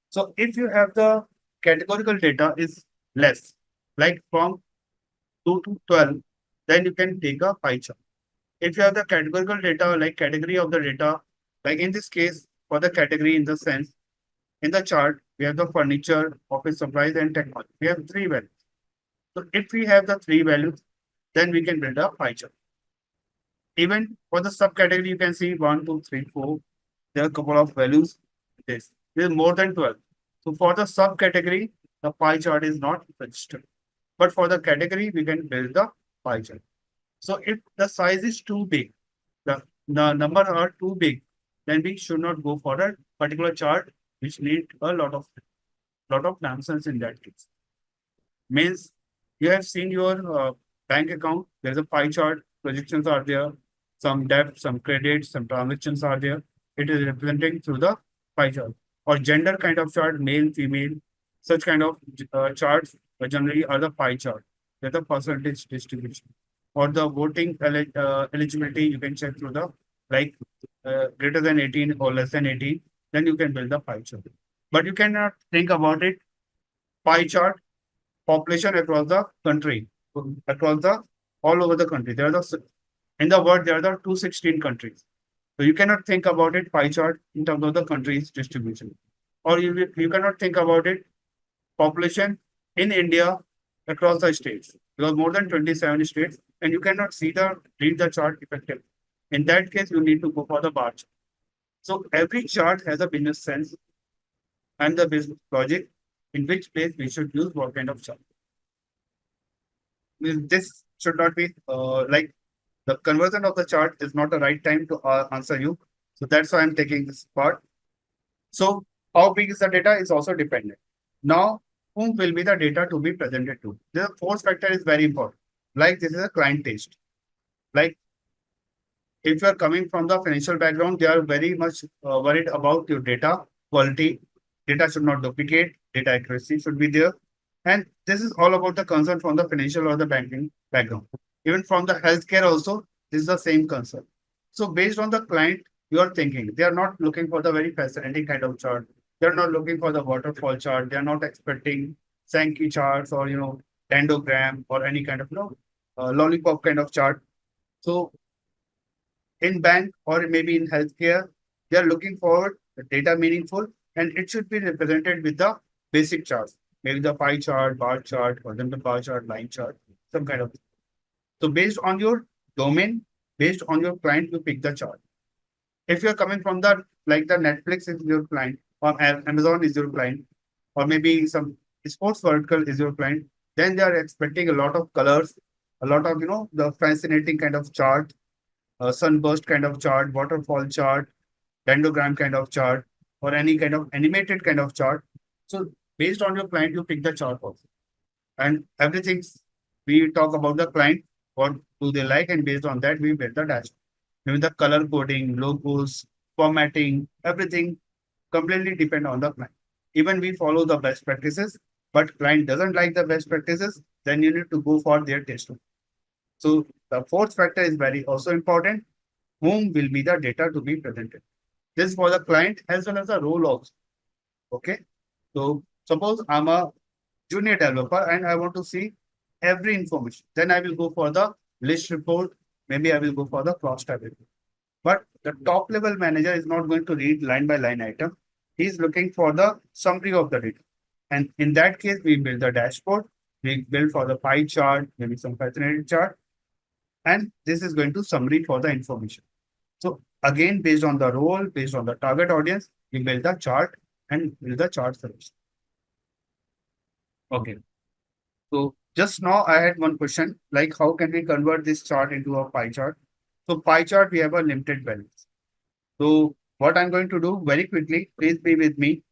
So if you have the categorical data is less, like from 2 to 12, then you can take a pie chart. If you have the categorical data, like category of the data, like in this case, for the category in the sense, in the chart, we have the furniture, office supplies, and technology. We have three values. So if we have the three values, then we can build a pie chart. Even for the subcategory, you can see 1, 2, 3, 4. There are a couple of values. This is more than 12. So for the subcategory, the pie chart is not registered. But for the category, we can build the pie chart. So if the size is too big, the number are too big, then we should not go for a particular chart which need a lot of nonsense in that case. Means you have seen your bank account, there's a pie chart, projections are there, some debt, some credit, some transactions are there. It is representing through the pie chart. Or gender kind of chart, male, female, such kind of charts generally are the pie chart. They're the percentage distribution. For the voting eligibility, you can check through the like greater than 18 or less than 18, then you can build the pie chart. But you cannot think about it pie chart population across the country, across the all over the country. There are the in the world there are the 216 countries. So you cannot think about it pie chart in terms of the country's distribution, or you cannot think about it population in India across the states because more than 27 states, and you cannot read the chart effectively. In that case, you need to go for the bar chart. So every chart has a business sense and the business logic in which place we should use what kind of chart. This should not be like the conversion of the chart is not the right time to answer you. So that's why I'm taking this part. So how big is the data is also dependent. Now, whom will be the data to be presented to? The fourth factor is very important. Like this is a client taste. Like if you are coming from the financial background, they are very much worried about your data quality. Data should not duplicate. Data accuracy should be there. And this is all about the concern from the financial or the banking background. Even from the healthcare also, this is the same concern. So based on the client, you are thinking, they are not looking for the very fascinating kind of chart. They're not looking for the waterfall chart. They're not expecting Sankey charts or, dendrogram or any kind of, lollipop kind of chart. So in bank or maybe in healthcare, they are looking forward the data meaningful and it should be represented with the basic charts, maybe the pie chart, bar chart, or then the bar chart, line chart, some kind of. So based on your domain, based on your client, you pick the chart. If you're coming from the like the Netflix is your client, or Amazon is your client, or maybe some sports vertical is your client, then they are expecting a lot of colors, a lot of the fascinating kind of chart, sunburst kind of chart, waterfall chart, dendrogram kind of chart, or any kind of animated kind of chart. So based on your client, you pick the chart also. And everything we talk about the client, what do they like, and based on that, we build the dashboard. Maybe the color coding, logos, formatting, everything completely depend on the client. Even we follow the best practices, but client doesn't like the best practices, then you need to go for their taste. So the fourth factor is very also important. Whom will be the data to be presented? This for the client as well as the role also. Okay. So suppose I'm a junior developer and I want to see every information. Then I will go for the list report. Maybe I will go for the cross tab report. But the top level manager is not going to read line by line item. He's looking for the summary of the data. And in that case, we build the dashboard. We build for the pie chart, maybe some fascinating chart. And this is going to summary for the information. So again, based on the role, based on the target audience, we build the chart and build the chart solution. Okay. So just now I had one question, like how can we convert this chart into a pie chart? So pie chart, we have a limited balance. So what I'm going to do very quickly, please be with me.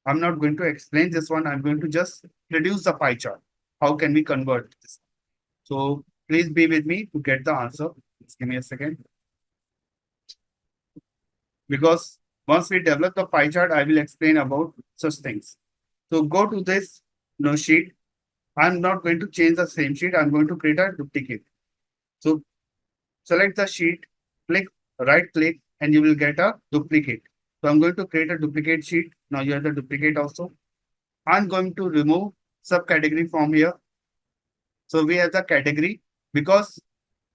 I'm not going to explain this one. I'm going to just reduce the pie chart. How can we convert this? So please be with me to get the answer. Just give me a second. Because once we develop the pie chart, I will explain about such things. So go to this sheet. I'm not going to change the same sheet. I'm going to create a duplicate. So select the sheet, right click, and you will get a duplicate. So I'm going to create a duplicate sheet. Now you have the duplicate also. I'm going to remove subcategory from here. So we have the category because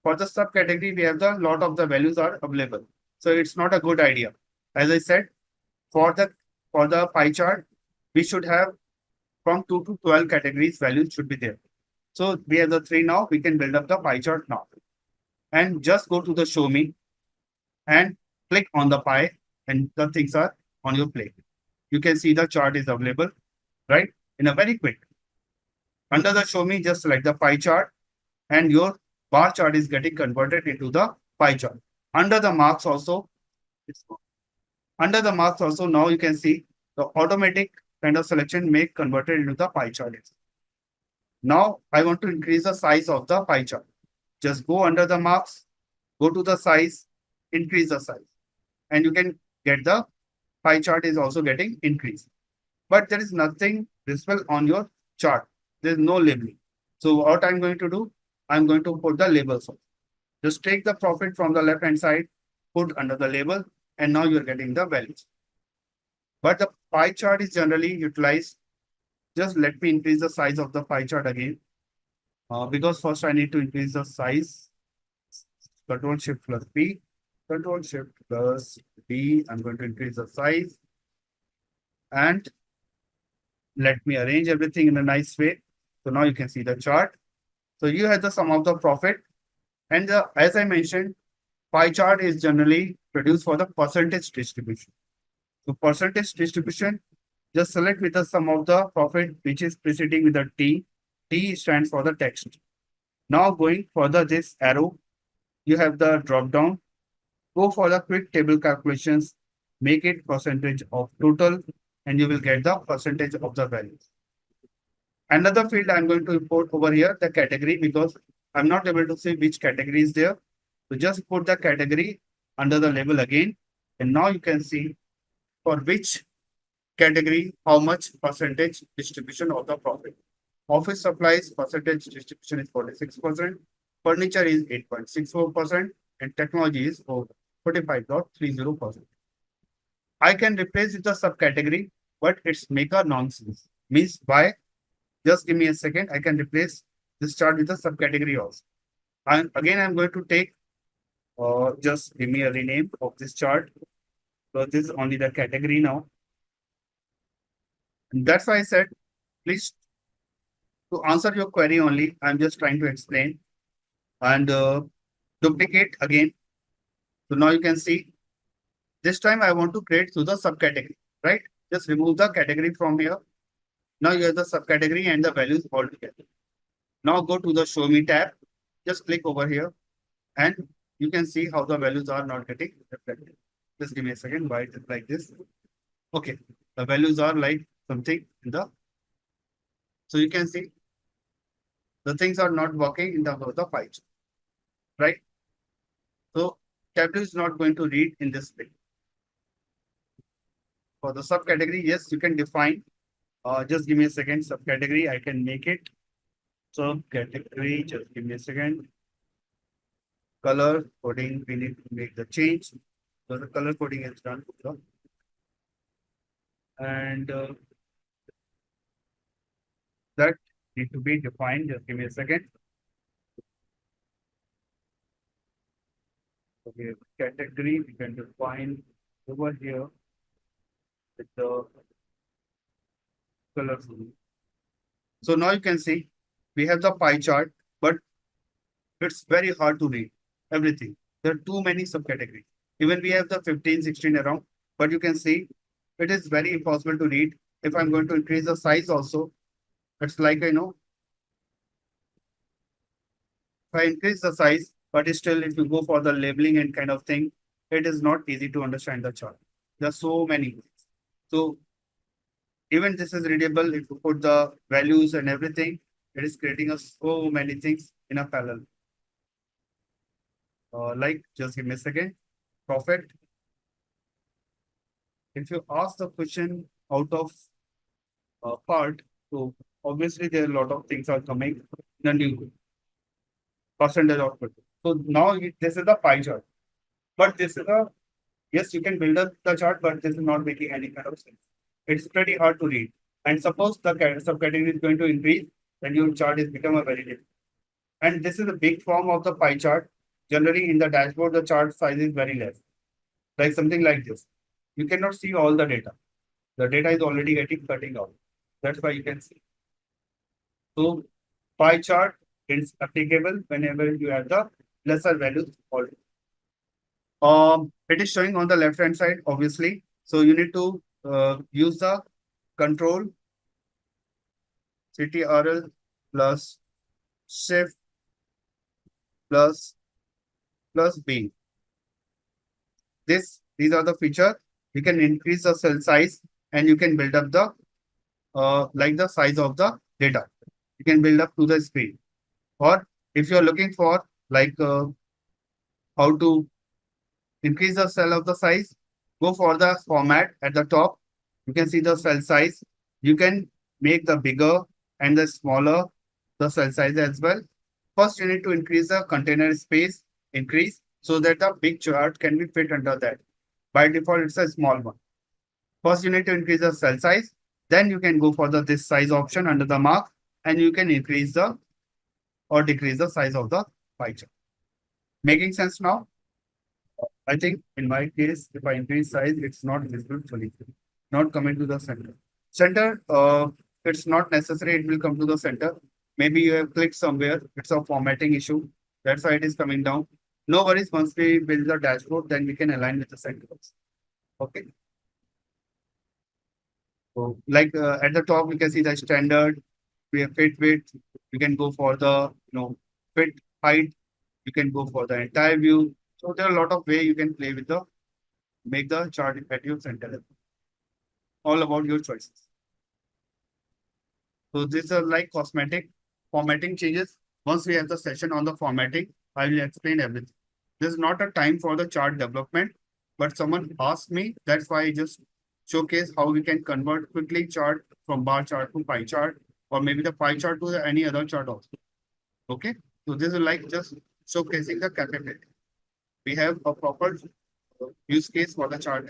for the subcategory, we have the lot of the values are available. So it's not a good idea. As I said, For the pie chart, we should have from 2 to 12 categories values should be there. So we have the three now. We can build up the pie chart now. And just go to the show me and click on the pie and the things are on your plate. You can see the chart is available, right? In a very quick. Under the show me, just select the pie chart and your bar chart is getting converted into the pie chart. Under the marks also, under the marks also now you can see the automatic kind of selection make converted into the pie chart. Now I want to increase the size of the pie chart. Just go under the marks, go to the size, increase the size, and you can get the pie chart is also getting increased. But there is nothing visible on your chart. There is no labeling. So what I'm going to do, I'm going to put the labels. Just take the profit from the left hand side, put under the label, and now you're getting the values. But the pie chart is generally utilized. Just let me increase the size of the pie chart again. Because first I need to increase the size. Control Shift plus B. Control Shift plus B. I'm going to increase the size. And let me arrange everything in a nice way. So now you can see the chart. So you have the sum of the profit. And as I mentioned, pie chart is generally produced for the percentage distribution. So percentage distribution, just select with the sum of the profit, which is preceding with the T. T stands for the text. Now going further this arrow, you have the drop down. Go for the quick table calculations, make it percentage of total, and you will get the percentage of the values. Another field I'm going to import over here, the category, because I'm not able to see which category is there. So just put the category under the label again. And now you can see for which category, how much percentage distribution of the profit. Office supplies percentage distribution is 46%, furniture is 8.64%, and technology is 45.30%. I can replace with the subcategory, but it's make a nonsense. Means by just give me a second, I can replace this chart with a subcategory also. And again, I'm going to take just give me a rename of this chart. So this is only the category now. And that's why I said, please to answer your query only, I'm just trying to explain and duplicate again. So now you can see this time I want to create to the subcategory, right? Just remove the category from here. Now you have the subcategory and the values all together. Now go to the show me tab. Just click over here and you can see how the values are not getting reflected. Just give me a second. Why it is like this? Okay. The values are like something in the. So you can see the things are not working in terms of the pie chart, right? So Tableau is not going to read in this way. For the subcategory, yes, you can define. Just give me a second. Subcategory, I can make it. Subcategory, just give me a second. Color coding, we need to make the change. So the color coding is done. And that need to be defined. Just give me a second. Okay, category we can define over here with the color. So now you can see we have the pie chart, but it's very hard to read everything. There are too many subcategories. Even we have the 15, 16 around, but you can see it is very impossible to read. If I'm going to increase the size also, it's like, if I increase the size, but still if you go for the labeling and kind of thing, it is not easy to understand the chart. There are so many ways. So even this is readable. If you put the values and everything, it is creating us so many things in a parallel. Like, just give me a second. Profit. If you ask the question out of part, so obviously there are a lot of things are coming in a new percentage output. So now this is the pie chart, but this is a yes, you can build up the chart, but this is not making any kind of sense. It's pretty hard to read. And suppose the subcategory is going to increase, then your chart is become a very different. And this is a big form of the pie chart. Generally, in the dashboard, the chart size is very less, like something like this. you cannot see all the data. The data is already getting cutting out. That's why you can see. So pie chart is applicable whenever you have the lesser values already. It is showing on the left hand side, obviously. So you need to use the control CTRL plus shift plus B. These are the features. You can increase the cell size and you can build up the like the size of the data. You can build up to the screen. Or if you're looking for like how to increase the cell of the size, go for the format at the top. You can see the cell size. You can make the bigger and the smaller the cell size as well. First, you need to increase the container space, increase so that the big chart can be fit under that. By default, it's a small one. First, you need to increase the cell size. Then you can go for the this size option under the mark and you can increase the or decrease the size of the pie chart. Making sense now? I think in my case, if I increase size, it's not visible fully, not coming to the center. Center, it's not necessary, it will come to the center. Maybe you have clicked somewhere, it's a formatting issue. That's why it is coming down. No worries, once we build the dashboard, then we can align with the center. Okay. So like at the top, we can see the standard, we have fit width, you can go for the fit height, you can go for the entire view. So there are a lot of way you can play with the make the chart at your center level. All about your choices. So these are like cosmetic formatting changes. Once we have the session on the formatting, I will explain everything. This is not a time for the chart development, but someone asked me, that's why I just showcase how we can convert quickly chart from bar chart to pie chart, or maybe the pie chart to any other chart also. Okay, so this is like just showcasing the capability. We have a proper use case for the chart.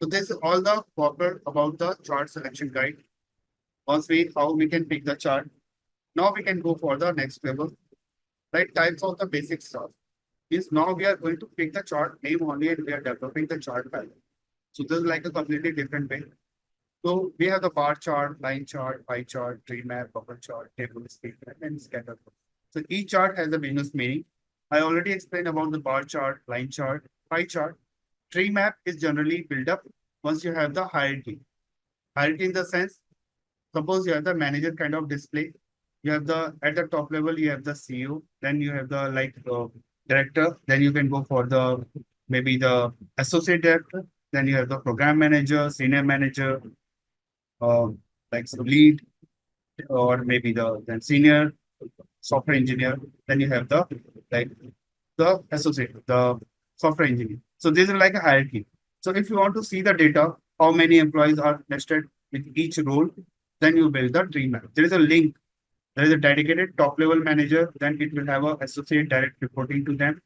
So this is all the proper about the chart selection guide. Once we how we can pick the chart. Now we can go for the next level. Right, types of the basic stuff. Is now we are going to pick the chart name only and we are developing the chart pattern. So this is like a completely different way. So we have the bar chart, line chart, pie chart, tree map, bubble chart, table, statement, and scatter plot. So each chart has a business meaning. I already explained about the bar chart, line chart, pie chart. Tree map is generally built up once you have the hierarchy. Hierarchy in the sense, suppose you have the manager kind of display. You have the at the top level, you have the CEO, then you have the like director, then you can go for the maybe the associate director, then you have the program manager, senior manager, like so lead, or maybe the then senior software engineer, then you have the like the associate, the software engineer. So this is like a hierarchy. So if you want to see the data, how many employees are nested with each role, then you build the tree map. There is a link. There is a dedicated top level manager, then it will have a associate direct reporting to them.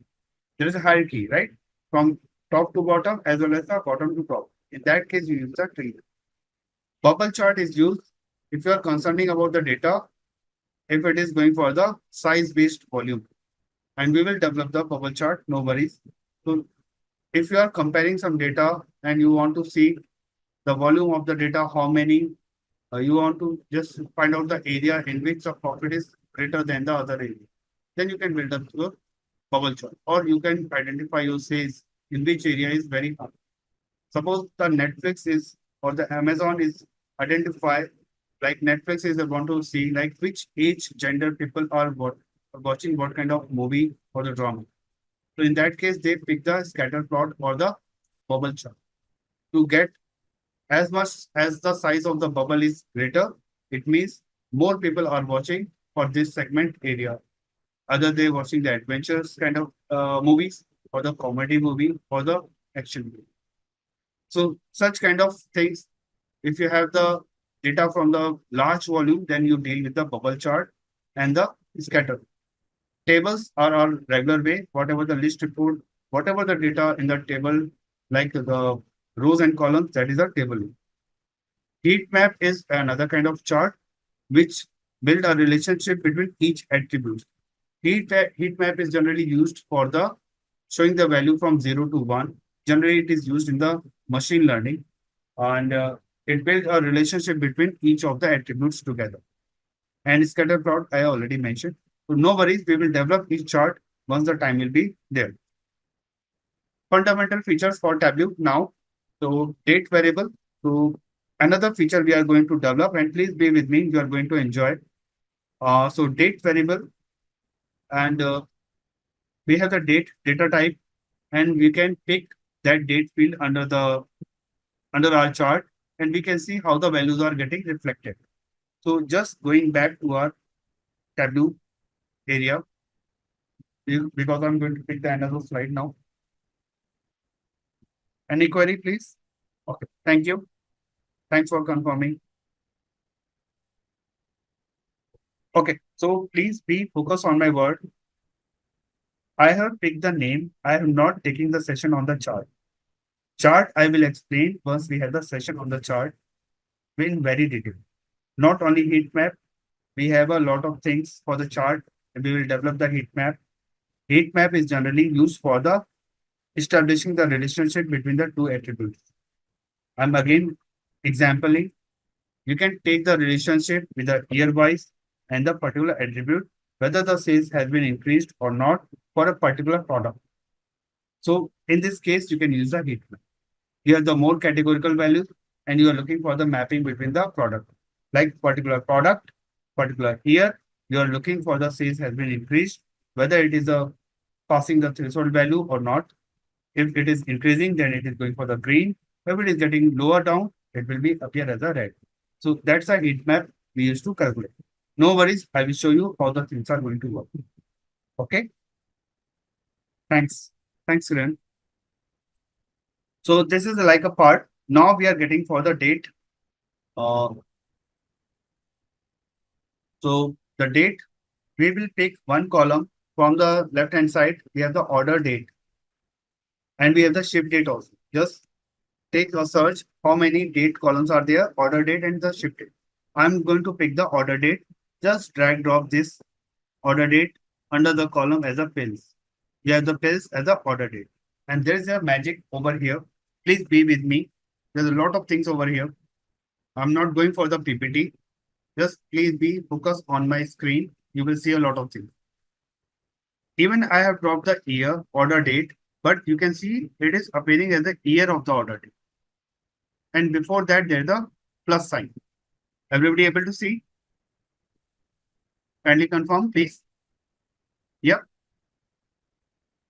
There is a hierarchy, right? From top to bottom as well as the bottom to top. In that case, you use the tree. Bubble chart is used if you are concerning about the data, if it is going for the size-based volume. And we will develop the bubble chart, no worries. So if you are comparing some data and you want to see the volume of the data, how many, you want to just find out the area in which the profit is greater than the other area. Then you can build up your bubble chart, or you can identify your sales in which area is very high. Suppose the Netflix is or the Amazon is identify like Netflix is want to see like which age gender people are watching what kind of movie or the drama. So in that case, they pick the scatter plot or the bubble chart to get as much as the size of the bubble is greater. It means more people are watching for this segment area. Either they watching the adventures kind of movies or the comedy movie or the action movie. So such kind of things, if you have the data from the large volume, then you deal with the bubble chart and the scatter. Tables are our regular way, whatever the list report, whatever the data in the table, like the rows and columns, that is a table. Heat map is another kind of chart which build a relationship between each attribute. Heat map is generally used for the showing the value from 0 to 1. Generally, it is used in the machine learning, and it builds a relationship between each of the attributes together. And scatter plot, I already mentioned. So no worries, we will develop each chart once the time will be there. Fundamental features for Tableau now. So date variable. So another feature we are going to develop, and please be with me, you are going to enjoy. So date variable, and we have the data type, and we can pick that date field under our chart, and we can see how the values are getting reflected. So just going back to our Tableau area, because I'm going to pick the another slide now. Any query, please? Okay, thank you. Thanks for confirming. Okay, so please be focused on my word. I have picked the name. I am not taking the session on the chart. Chart I will explain once we have the session on the chart in very detail. Not only heat map, we have a lot of things for the chart, and we will develop the heat map. Heat map is generally used for the establishing the relationship between the two attributes. I'm again exampling. You can take the relationship with the year wise and the particular attribute, whether the sales has been increased or not for a particular product. So in this case, you can use the heat map. You have the more categorical values, and you are looking for the mapping between the product. Like particular product, particular year, you are looking for the sales has been increased, whether it is a passing the threshold value or not. If it is increasing, then it is going for the green. If it is getting lower down, it will be appear as a red. So that's a heat map we used to calculate. No worries, I will show you how the things are going to work. Okay. Thanks. Thanks, Kiran. So this is like a part. Now we are getting for the date. Uh, so the date, we will pick one column from the left hand side. We have the order date, and we have the ship date also. Just take a search how many date columns are there, order date and the ship date. I'm going to pick the order date. Just drag drop this order date under the column as a pills. We have the pills as a order date. And there's a magic over here. Please be with me. There's a lot of things over here. I'm not going for the PPT. Just please be focused on my screen. You will see a lot of things. Even I have dropped the year order date, but you can see it is appearing as the year of the order date. And before that, there's a plus sign. Everybody able to see? Kindly confirm, please. Yep.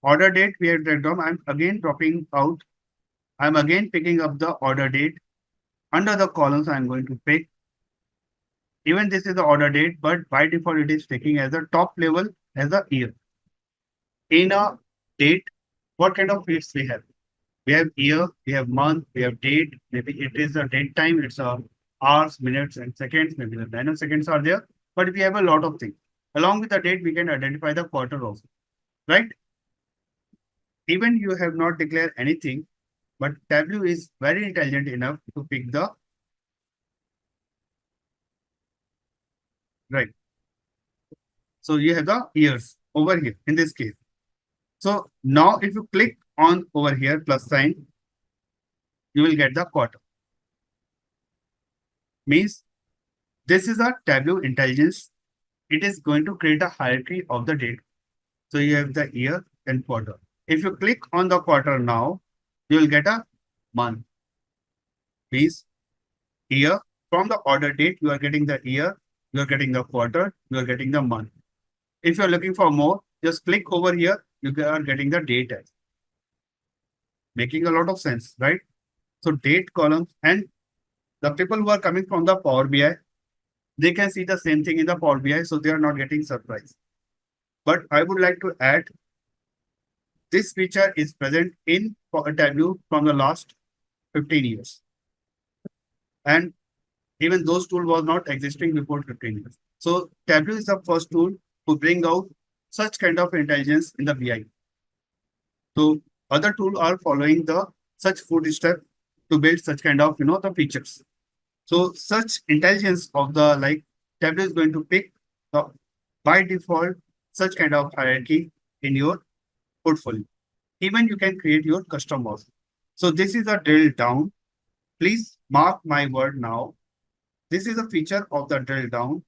Order date, we have dragged down. I'm again dropping out. I'm again picking up the order date. Under the columns, I'm going to pick. Even this is the order date, but by default, it is taking as a top level as a year. In a date, what kind of fields we have? We have year, we have month, we have date. Maybe it is a date time, it's a hours, minutes, and seconds. Maybe the nanoseconds are there, but we have a lot of things. Along with the date, we can identify the quarter also, right? Even you have not declared anything, but Tableau is very intelligent enough to pick the right. So you have the years over here in this case. So now if you click on over here plus sign, you will get the quarter. Means this is a Tableau intelligence. It is going to create a hierarchy of the date. So you have the year and quarter. If you click on the quarter now, you will get a month. Means year. From the order date, you are getting the year, you are getting the quarter, you are getting the month. If you are looking for more, just click over here, you are getting the date. Making a lot of sense, right? So date columns, and the people who are coming from the Power BI, they can see the same thing in the Power BI, so they are not getting surprised. But I would like to add, this feature is present in Tableau from the last 15 years. And even those tools was not existing before 15 years. So Tableau is the first tool to bring out such kind of intelligence in the BI. So other tools are following the such footstep to build such kind of the features. So such intelligence of the like Tableau is going to pick the by default such kind of hierarchy in your portfolio. Even you can create your custom model. So this is a drill down. Please mark my word now. This is a feature of the drill down.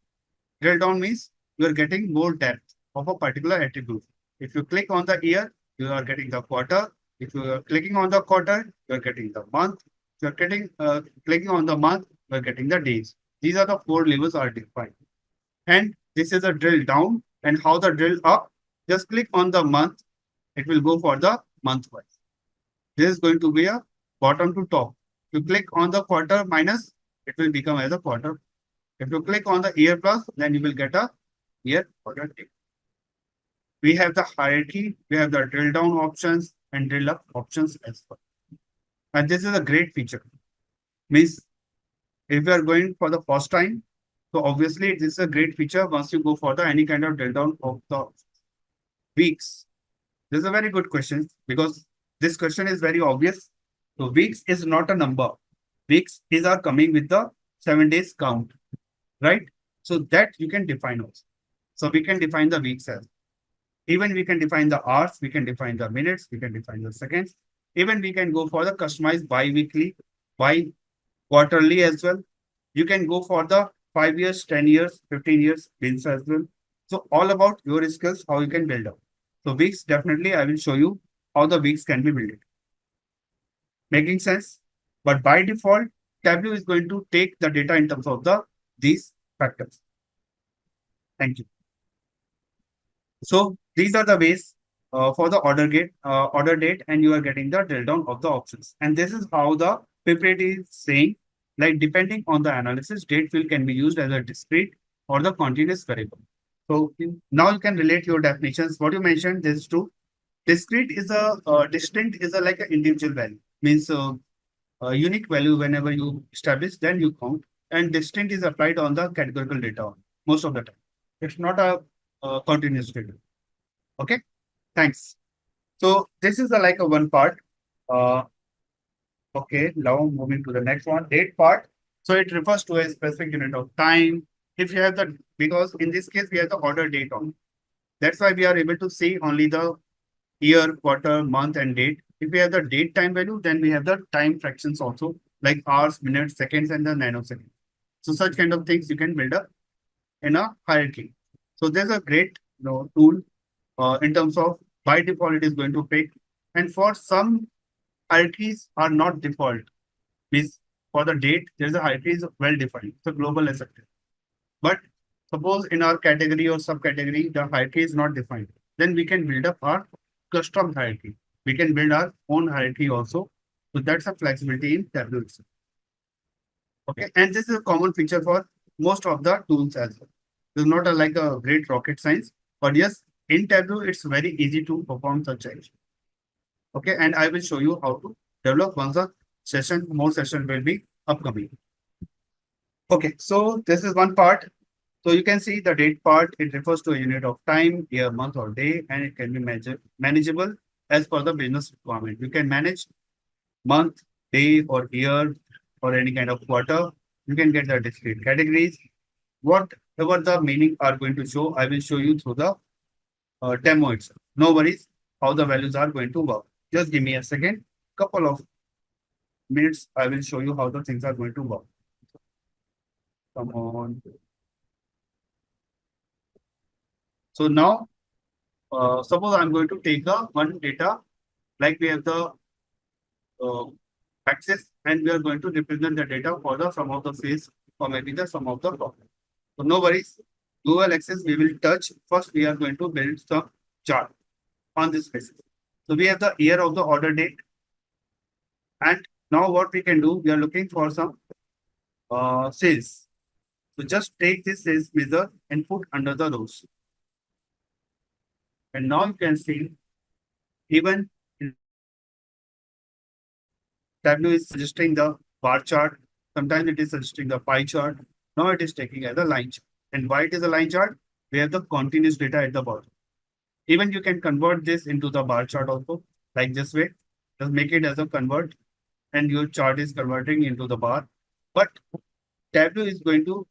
Drill down means you are getting more depth of a particular attribute. If you click on the year, you are getting the quarter. If you are clicking on the quarter, you are getting the month. If you are clicking on the month, you are getting the days. These are the four levels are defined. And this is a drill down. And how the drill up? Just click on the month. It will go for the month wise. This is going to be a bottom to top. If you click on the quarter minus, it will become as a quarter. If you click on the year plus, then you will get a year quarter date. We have the hierarchy, we have the drill down options and drill up options as well. And this is a great feature. Means if you are going for the first time, so obviously this is a great feature once you go for the any kind of drill down of the weeks. This is a very good question because this question is very obvious. So weeks is not a number. Weeks is are coming with the 7 days count, right? So that you can define also. So we can define the weeks as. Even we can define the hours, we can define the minutes, we can define the seconds. Even we can go for the customized bi-weekly, bi-quarterly as well. You can go for the 5 years, 10 years, 15 years bins as well. So all about your skills, how you can build up. So weeks, definitely I will show you how the weeks can be built. Making sense? But by default, Tableau is going to take the data in terms of these factors. Thank you. So these are the ways for the order date, and you are getting the drill down of the options. And this is how the pipette is saying, like depending on the analysis, date field can be used as a discrete or the continuous variable. So now you can relate your definitions. What you mentioned, this is true. Discrete is a distinct is a like an individual value, means a unique value whenever you establish, then you count. And distinct is applied on the categorical data most of the time. It's not a continuous data. Okay, thanks. So this is like a one part. Uh, okay, now moving to the next one, date part. So it refers to a specific unit of time. If you have the, because in this case we have the order date on. That's why we are able to see only the year, quarter, month, and date. If we have the date time value, then we have the time fractions also, like hours, minutes, seconds, and the nanoseconds. So such kind of things you can build up in a hierarchy. So there's a great tool in terms of by default it is going to pick. And for some hierarchies are not default. Means for the date, there's a hierarchy is well defined. It's a global accepted. But suppose in our category or subcategory, the hierarchy is not defined. Then we can build up our custom hierarchy. We can build our own hierarchy also. So that's a flexibility in Tableau itself. Okay, and this is a common feature for most of the tools as well. It's not like a great rocket science, but yes, in Tableau, it's very easy to perform such action. Okay, and I will show you how to develop once a session, more session will be upcoming. Okay, so this is one part. So you can see the date part, it refers to a unit of time, year, month, or day, and it can be manageable as per the business requirement. You can manage month, day, or year, or any kind of quarter. You can get the discrete categories. Whatever the meaning are going to show, I will show you through the demo itself. No worries how the values are going to work. Just give me a second, couple of minutes. I will show you how the things are going to work. Come on. So now, suppose I'm going to take the one data, like we have the axis, and we are going to represent the data for the sum of the phase or maybe the sum of the problem. So no worries. Google axis we will touch. First, we are going to build some chart on this basis. So we have the year of the order date. And now what we can do, we are looking for some sales. So just take this sales measure and put under the rows. And now you can see even Tableau is suggesting the bar chart. Sometimes it is suggesting the pie chart. Now it is taking as a line chart. And why it is a line chart? We have the continuous data at the bottom. Even you can convert this into the bar chart also, like this way. Just make it as a convert, and your chart is converting into the bar. But Tableau is going to,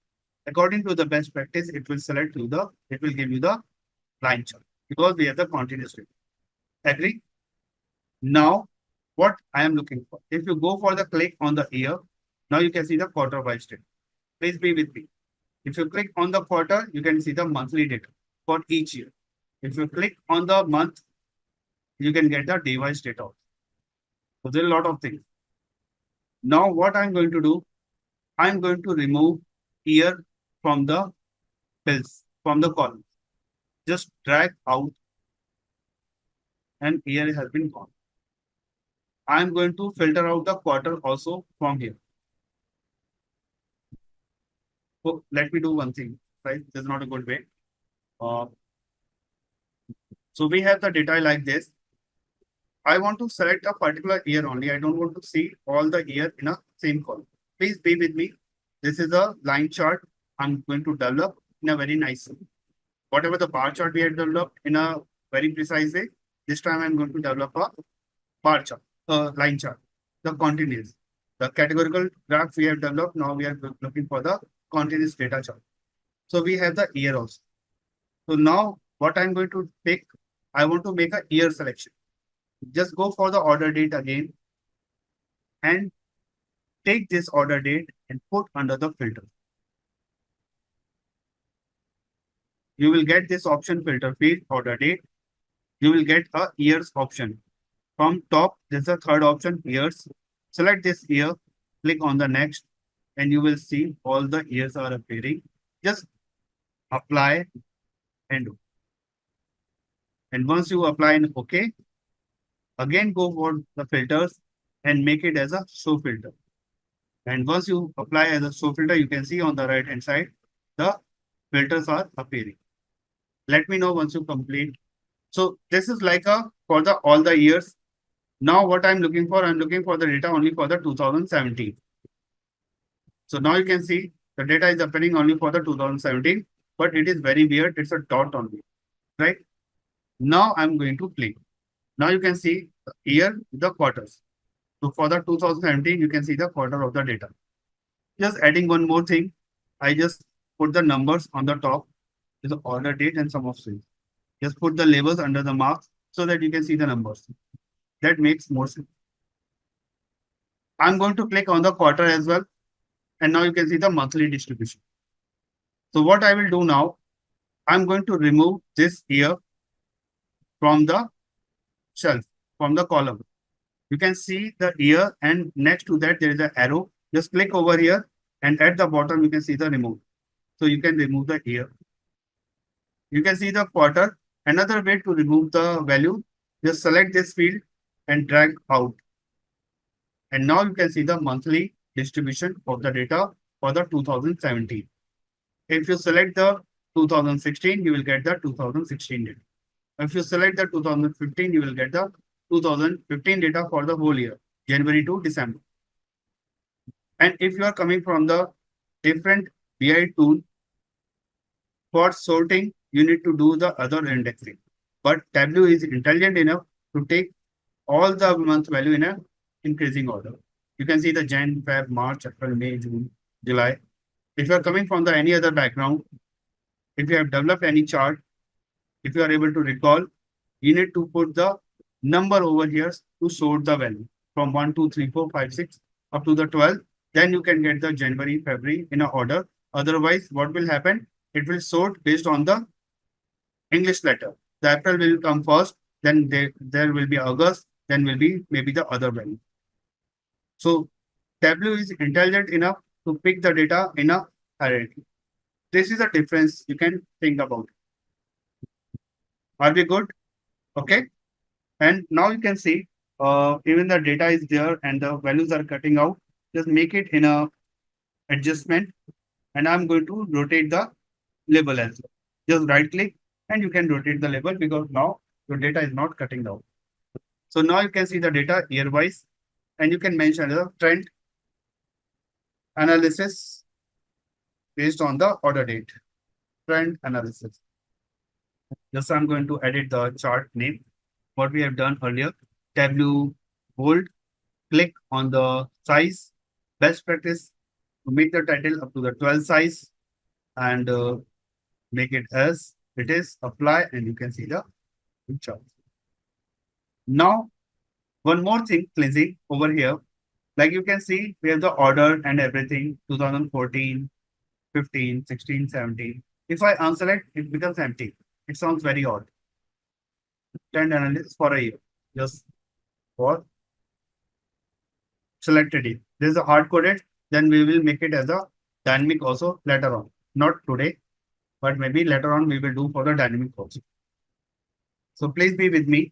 according to the best practice, it will it will give you the line chart because we have the continuous data. Agree? Now, what I am looking for. If you go for the click on the year, now you can see the quarter wise data. Please be with me. If you click on the quarter, you can see the monthly data for each year. If you click on the month, you can get the day wise data. So there are a lot of things. Now what I'm going to do, I'm going to remove year from the pills, from the column. Just drag out and year has been gone. I'm going to filter out the quarter also from here. So let me do one thing, right? This is not a good way. Uh, so we have the data like this. I want to select a particular year only. I don't want to see all the year in a same column. Please be with me. This is a line chart I'm going to develop in a very nice way. Whatever the bar chart we have developed in a very precise way, this time I'm going to develop a bar chart, line chart, the continuous. The categorical graph we have developed, now we are looking for the continuous data chart. So we have the year also. So now what I'm going to take, I want to make a year selection. Just go for the order date again and take this order date and put under the filter. You will get this option filter field order date. You will get a years option. From top, this is the third option, years. Select this year, click on the next, and you will see all the years are appearing. Just apply and do. And once you apply and OK, again go for the filters and make it as a show filter. And once you apply as a show filter, you can see on the right hand side, the filters are appearing. Let me know once you complete. So this is like a for the all the years. Now what I'm looking for the data only for the 2017. So now you can see the data is appearing only for the 2017, but it is very weird. It's a dot only, right? Now I'm going to click. Now you can see here the quarters. So for the 2017, you can see the quarter of the data. Just adding one more thing. I just put the numbers on the top with the order date and sum of sales. Just put the labels under the marks so that you can see the numbers. That makes more sense. I'm going to click on the quarter as well. And now you can see the monthly distribution. So what I will do now, I'm going to remove this year from the shelf, from the column. You can see the year and next to that there is an arrow. Just click over here and at the bottom you can see the remove. So you can remove the year. You can see the quarter. Another way to remove the value, just select this field and drag out. And now you can see the monthly distribution of the data for the 2017. If you select the 2016, you will get the 2016 data. If you select the 2015, you will get the 2015 data for the whole year, January to December. And if you are coming from the different BI tool, for sorting, you need to do the other indexing. But Tableau is intelligent enough to take all the month value in a increasing order. You can see the Jan, Feb, March, April, May, June, July. If you are coming from the any other background, if you have developed any chart, if you are able to recall, you need to put the number over here to sort the value from 1, 2, 3, 4, 5, 6 up to the 12. Then you can get the January, February in a order. Otherwise, what will happen? It will sort based on the English letter. The April will come first, then there will be August, then will be maybe the other value. So Tableau is intelligent enough to pick the data in a hierarchy. This is a difference you can think about. Are we good? Okay. And now you can see even the data is there and the values are cutting out. Just make it in a adjustment. And I'm going to rotate the label as well. Just right click and you can rotate the label because now your data is not cutting out. So now you can see the data year wise and you can mention the trend analysis based on the order date. Trend analysis. Just I'm going to edit the chart name. What we have done earlier. Tableau bold. Click on the size. Best practice to make the title up to the 12 size and make it as it is. Apply and you can see the chart. Now, One more thing, Lindsay, over here. Like you can see, we have the order and everything, 2014, 15, 16, 17. If I unselect, it becomes empty. It sounds very odd. 10 analysis for a year. Just for selected it. This is a hard coded, then we will make it as a dynamic also later on. Not today, but maybe later on we will do for the dynamic also. So please be with me.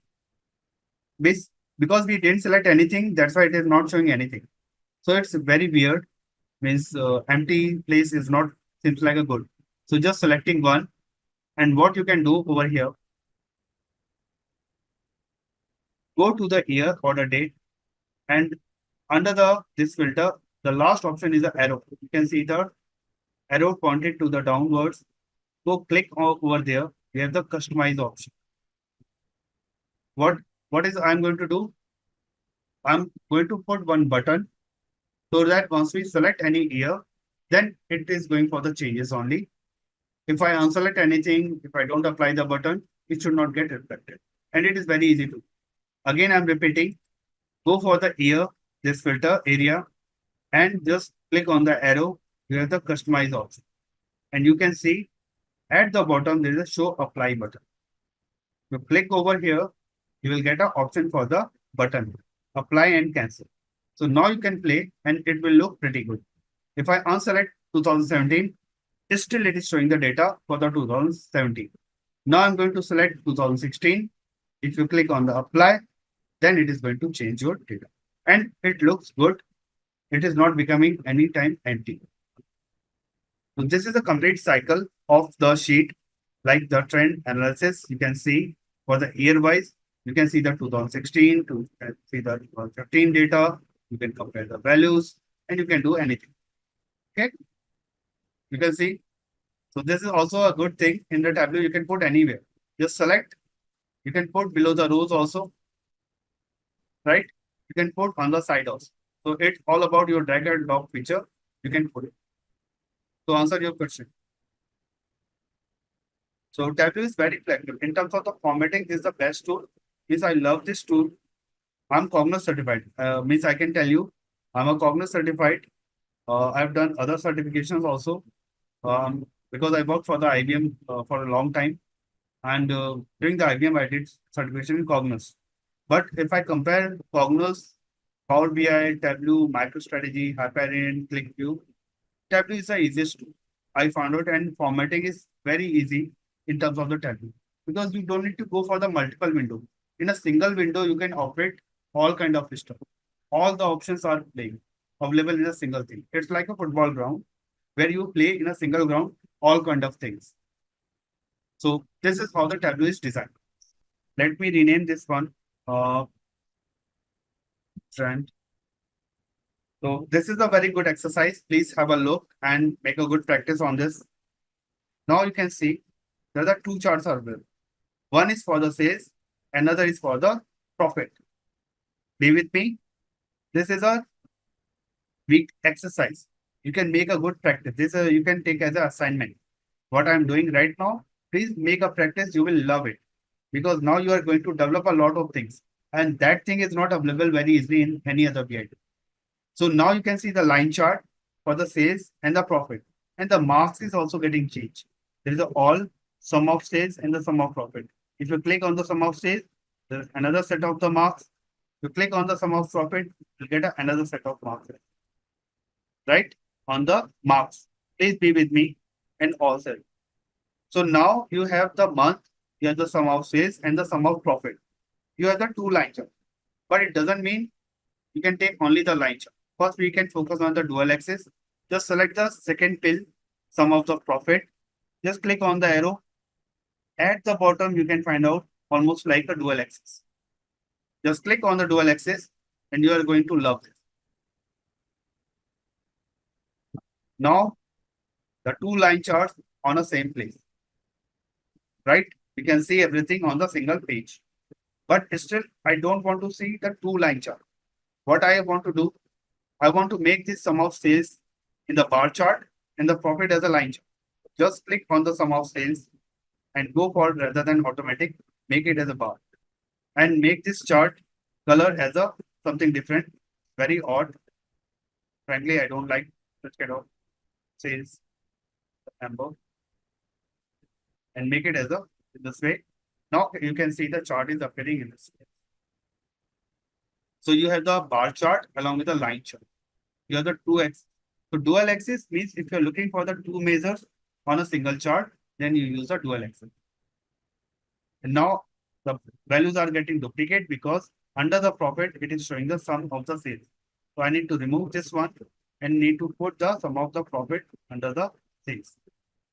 This because we didn't select anything, that's why it is not showing anything. So it's very weird. Means empty place is not seems like a good. So just selecting one, and what you can do over here, go to the year or the date, and under the this filter, the last option is the arrow. You can see the arrow pointed to the downwards. Go click over there. We have the customize option. What is I'm going to do? I'm going to put one button so that once we select any year, then it is going for the changes only. If I unselect anything, if I don't apply the button, it should not get reflected. And it is very easy to. Again, I'm repeating, go for the year, this filter area, and just click on the arrow. You have the customize option. And you can see at the bottom, there is a show apply button. You click over here, you will get an option for the button, apply and cancel. So now you can play and it will look pretty good. If I unselect 2017, still it is showing the data for the 2017. Now I'm going to select 2016. If you click on the apply, then it is going to change your data. And it looks good. It is not becoming anytime empty. So this is a complete cycle of the sheet, like the trend analysis. You can see for the year wise, you can see the 2016 to see the 2015 data. You can compare the values and you can do anything. Okay. You can see. So this is also a good thing in the Tableau. You can put anywhere. Just select. You can put below the rows also, right? You can put on the side also. So it's all about your drag and drop feature. You can put it. To answer your question. So Tableau is very flexible. In terms of the formatting, this is the best tool. Means I love this tool. I'm Cognos certified. Means I can tell you, I'm a Cognos certified. I've done other certifications also. Because I worked for the IBM for a long time. And during the IBM, I did certification in Cognos. But if I compare Cognos, Power BI, Tableau, MicroStrategy, Hyperion, ClickView, Tableau is the easiest tool. I found out, and formatting is very easy in terms of the Tableau because you don't need to go for the multiple window. In a single window, you can operate all kind of stuff. All the options are playing available in a single thing. It's like a football ground where you play in a single ground all kind of things. So this is how the Tableau is designed. Let me rename this one trend. So this is a very good exercise. Please have a look and make a good practice on this. Now you can see there are two charts are available. One is for the sales, another is for the profit. Be with me. This is a week exercise. You can make a good practice. You can take as an assignment. What I'm doing right now, please make a practice. You will love it because now you are going to develop a lot of things, and that thing is not available very easily in any other BI. So now you can see the line chart for the sales and the profit, and the marks is also getting changed. There is a all sum of sales and the sum of profit. If you click on the sum of sales, there's another set of the marks. You click on the sum of profit, you get another set of marks. Right? On the marks. Please be with me and all set. So now you have the month, you have the sum of sales and the sum of profit. You have the two line chart. But it doesn't mean you can take only the line chart. First, we can focus on the dual axis. Just select the second pill, sum of the profit. Just click on the arrow. At the bottom, you can find out almost like a dual axis. Just click on the dual axis and you are going to love this. Now, the two line charts on the same place. Right? We can see everything on the single page. But still, I don't want to see the two line chart. What I want to do, I want to make this sum of sales in the bar chart and the profit as a line chart. Just click on the sum of sales and go for rather than automatic, make it as a bar and make this chart color as a something different, very odd. Frankly, I don't like such kind of sales number and make it as a this way. Now you can see the chart is appearing in this way. So you have the bar chart along with the line chart. You have the two axis. So dual axis means if you're looking for the two measures on a single chart, then you use a dual axis. And now the values are getting duplicate because under the profit, it is showing the sum of the sales. So I need to remove this one and need to put the sum of the profit under the sales.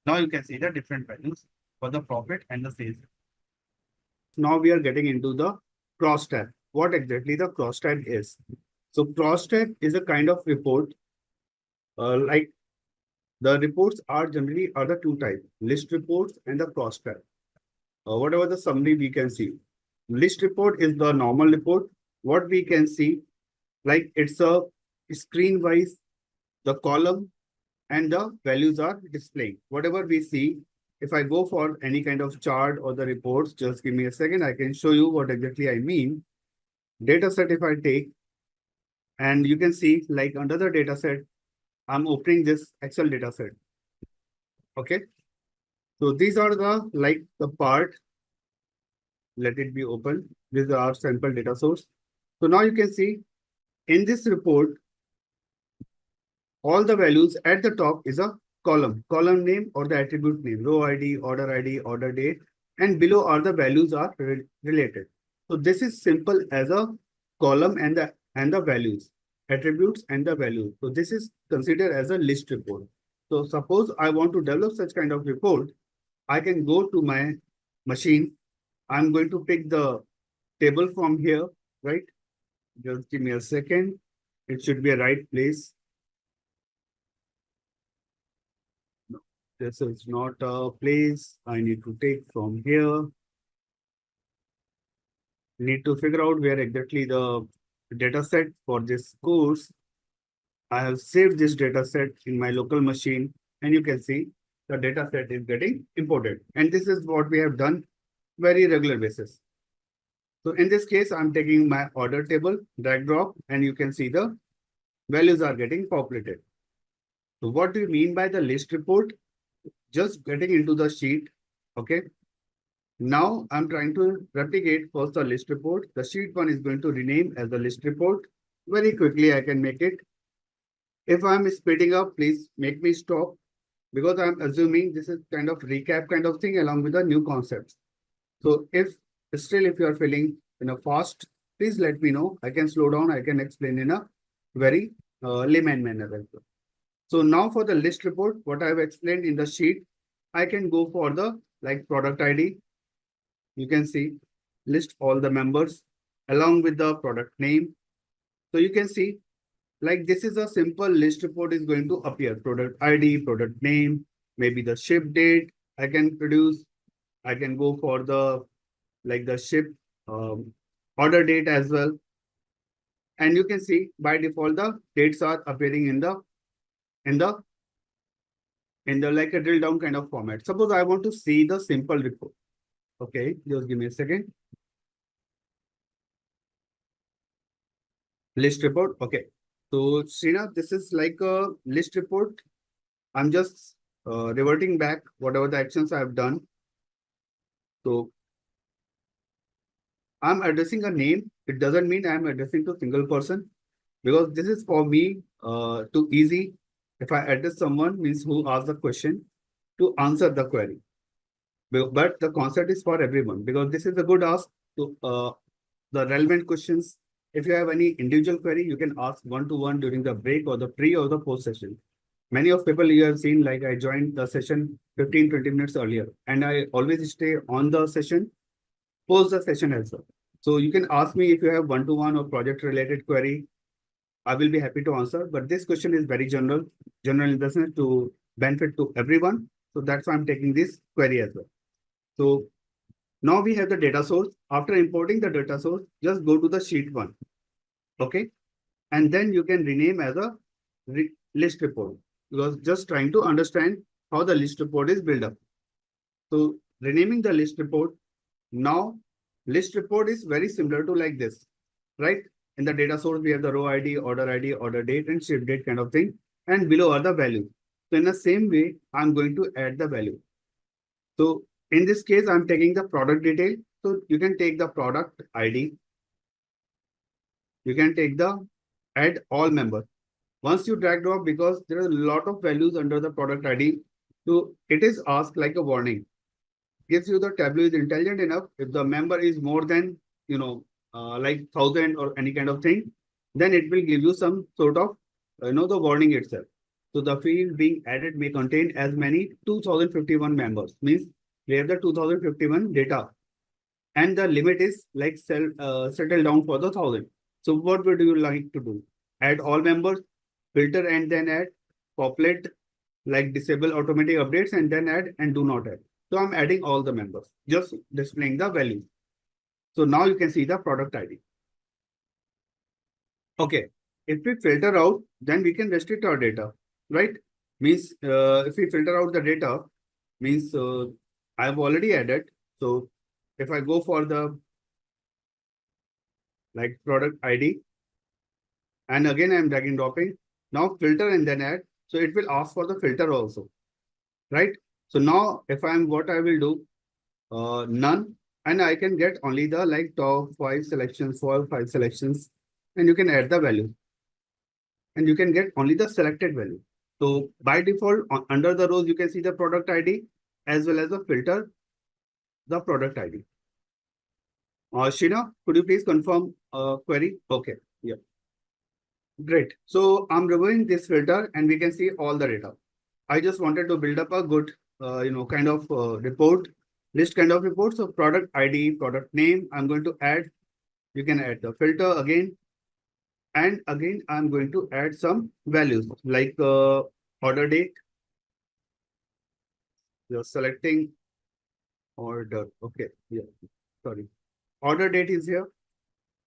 Now you can see the different values for the profit and the sales. Now we are getting into the crosstab. What exactly the crosstab is? So crosstab is a kind of report. Like the reports are generally other two types: list reports and the crosstab. Whatever the summary we can see. List report is the normal report. What we can see, like it's a screen wise, the column and the values are displaying. Whatever we see, if I go for any kind of chart or the reports, just give me a second, I can show you what exactly I mean. Data set if I take, and you can see like under the data set, I'm opening this Excel data set. Okay. So these are the like the part. Let it be open. These are our sample data source. So now you can see in this report, all the values at the top is a column name or the attribute name, row ID, order date, and below are the values are related. So this is simple as a column and the values, attributes and the values. So this is considered as a list report. So suppose I want to develop such kind of report, I can go to my machine. I'm going to pick the table from here, right? Just give me a second. It should be a right place. This is not a place I need to take from here. Need to figure out where exactly the data set for this course. I have saved this data set in my local machine, and you can see the data set is getting imported. And this is what we have done very regular basis. So in this case, I'm taking my order table, drag drop, and you can see the values are getting populated. So what do you mean by the list report? Just getting into the sheet. Okay. Now I'm trying to replicate first the list report. The sheet one is going to rename as the list report. Very quickly, I can make it. If I'm speeding up, please make me stop because I'm assuming this is kind of recap kind of thing along with the new concepts. So if you are feeling in a fast, please let me know. I can slow down. I can explain in a very layman manner as well. So now for the list report, what I've explained in the sheet, I can go for the like product ID. You can see list all the members along with the product name. So you can see like this is a simple list report is going to appear product ID, product name, maybe the ship date I can produce. I can go for the like the ship order date as well. And you can see by default the dates are appearing in the in the like a drill down kind of format. Suppose I want to see the simple report. Okay, just give me a second. List report. Okay. So Srinath, this is like a list report. I'm just reverting back whatever the actions I have done. So I'm addressing a name. It doesn't mean I'm addressing to a single person because this is for me too easy. If I address someone means who asked the question to answer the query. But the concept is for everyone because this is a good ask to the relevant questions. If you have any individual query, you can ask one-to-one during the break or the pre or the post session. Many of people you have seen, like I joined the session 15-20 minutes earlier, and I always stay on the session, post the session as well. So you can ask me if you have one-to-one or project-related query. I will be happy to answer. But this question is very general in the sense to benefit to everyone. So that's why I'm taking this query as well. So now we have the data source. After importing the data source, just go to the sheet one. Okay. And then you can rename as a list report because just trying to understand how the list report is built up. So renaming the list report. Now list report is very similar to like this. right? In the data source, we have the row ID, order date, and ship date kind of thing. And below are the values. So in the same way, I'm going to add the value. So in this case, I'm taking the product detail. So you can take the product ID. You can take the add all members. Once you drag drop, because there are a lot of values under the product ID, so it is asked like a warning. Gives you the Tableau is intelligent enough. If the member is more than, like 1,000 or any kind of thing, then it will give you some sort of, the warning itself. So the field being added may contain as many 2051 members. Means we have the 2051 data, and the limit is like settle down for the 1,000. So what would you like to do? Add all members, filter and then add, populate, like disable automatic updates and then add and do not add. So I'm adding all the members, just displaying the value. So now you can see the product ID. Okay. If we filter out, then we can restrict our data, right? Means if we filter out the data, means I've already added. So if I go for the like product ID, and again I'm dragging dropping, now filter and then add. So it will ask for the filter also, right? So now if I'm what I will do, none, and I can get only the like top 5 selections, 4 or 5 selections, and you can add the value, and you can get only the selected value. So by default, under the rows, you can see the product ID as well as the filter, the product ID. Sheena, could you please confirm query? Okay, yeah, great. So I'm removing this filter, and we can see all the data. I just wanted to build up a good, kind of report, list kind of report. So product ID, product name, I'm going to add. You can add the filter again. And again, I'm going to add some values like order date. You're selecting order. Okay. Yeah. Sorry. Order date is here.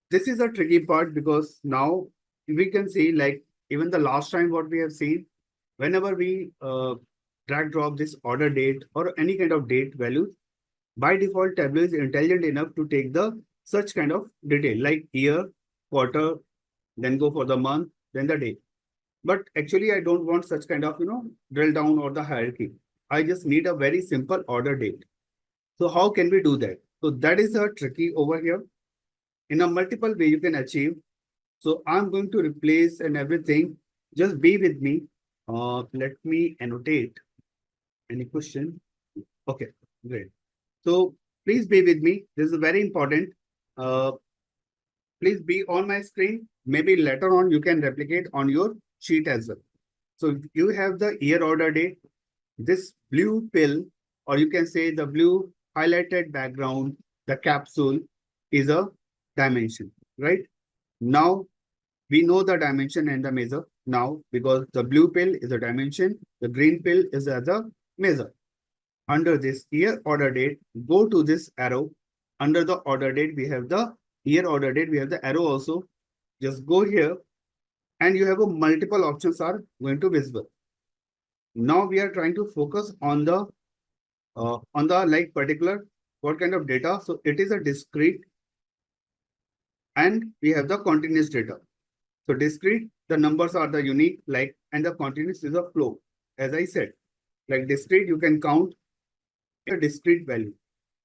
This is a tricky part because now we can see like even the last time what we have seen, whenever we drag drop this order date or any kind of date values, by default, Tableau is intelligent enough to take the such kind of detail like year, quarter, then go for the month, then the day. But actually, I don't want such kind of, drill down or the hierarchy. I just need a very simple order date. So how can we do that? So that is a tricky over here. In a multiple way you can achieve. So I'm going to replace and everything. Just be with me. Let me annotate. Any question? Okay, great. So please be with me. This is very important. Uh, please be on my screen. Maybe later on you can replicate on your sheet as well. So if you have the year order date, this blue pill, or you can say the blue highlighted background, the capsule is a dimension, right? Now we know the dimension and the measure now because the blue pill is a dimension, the green pill is as a measure. Under this year order date, go to this arrow. Under the order date, we have the year order date, we have the arrow also. Just go here and you have a multiple options are going to visible. Now we are trying to focus on the like particular what kind of data. So it is a discrete and we have the continuous data. So discrete, the numbers are the unique like and the continuous is a flow. As I said, like discrete, you can count a discrete value.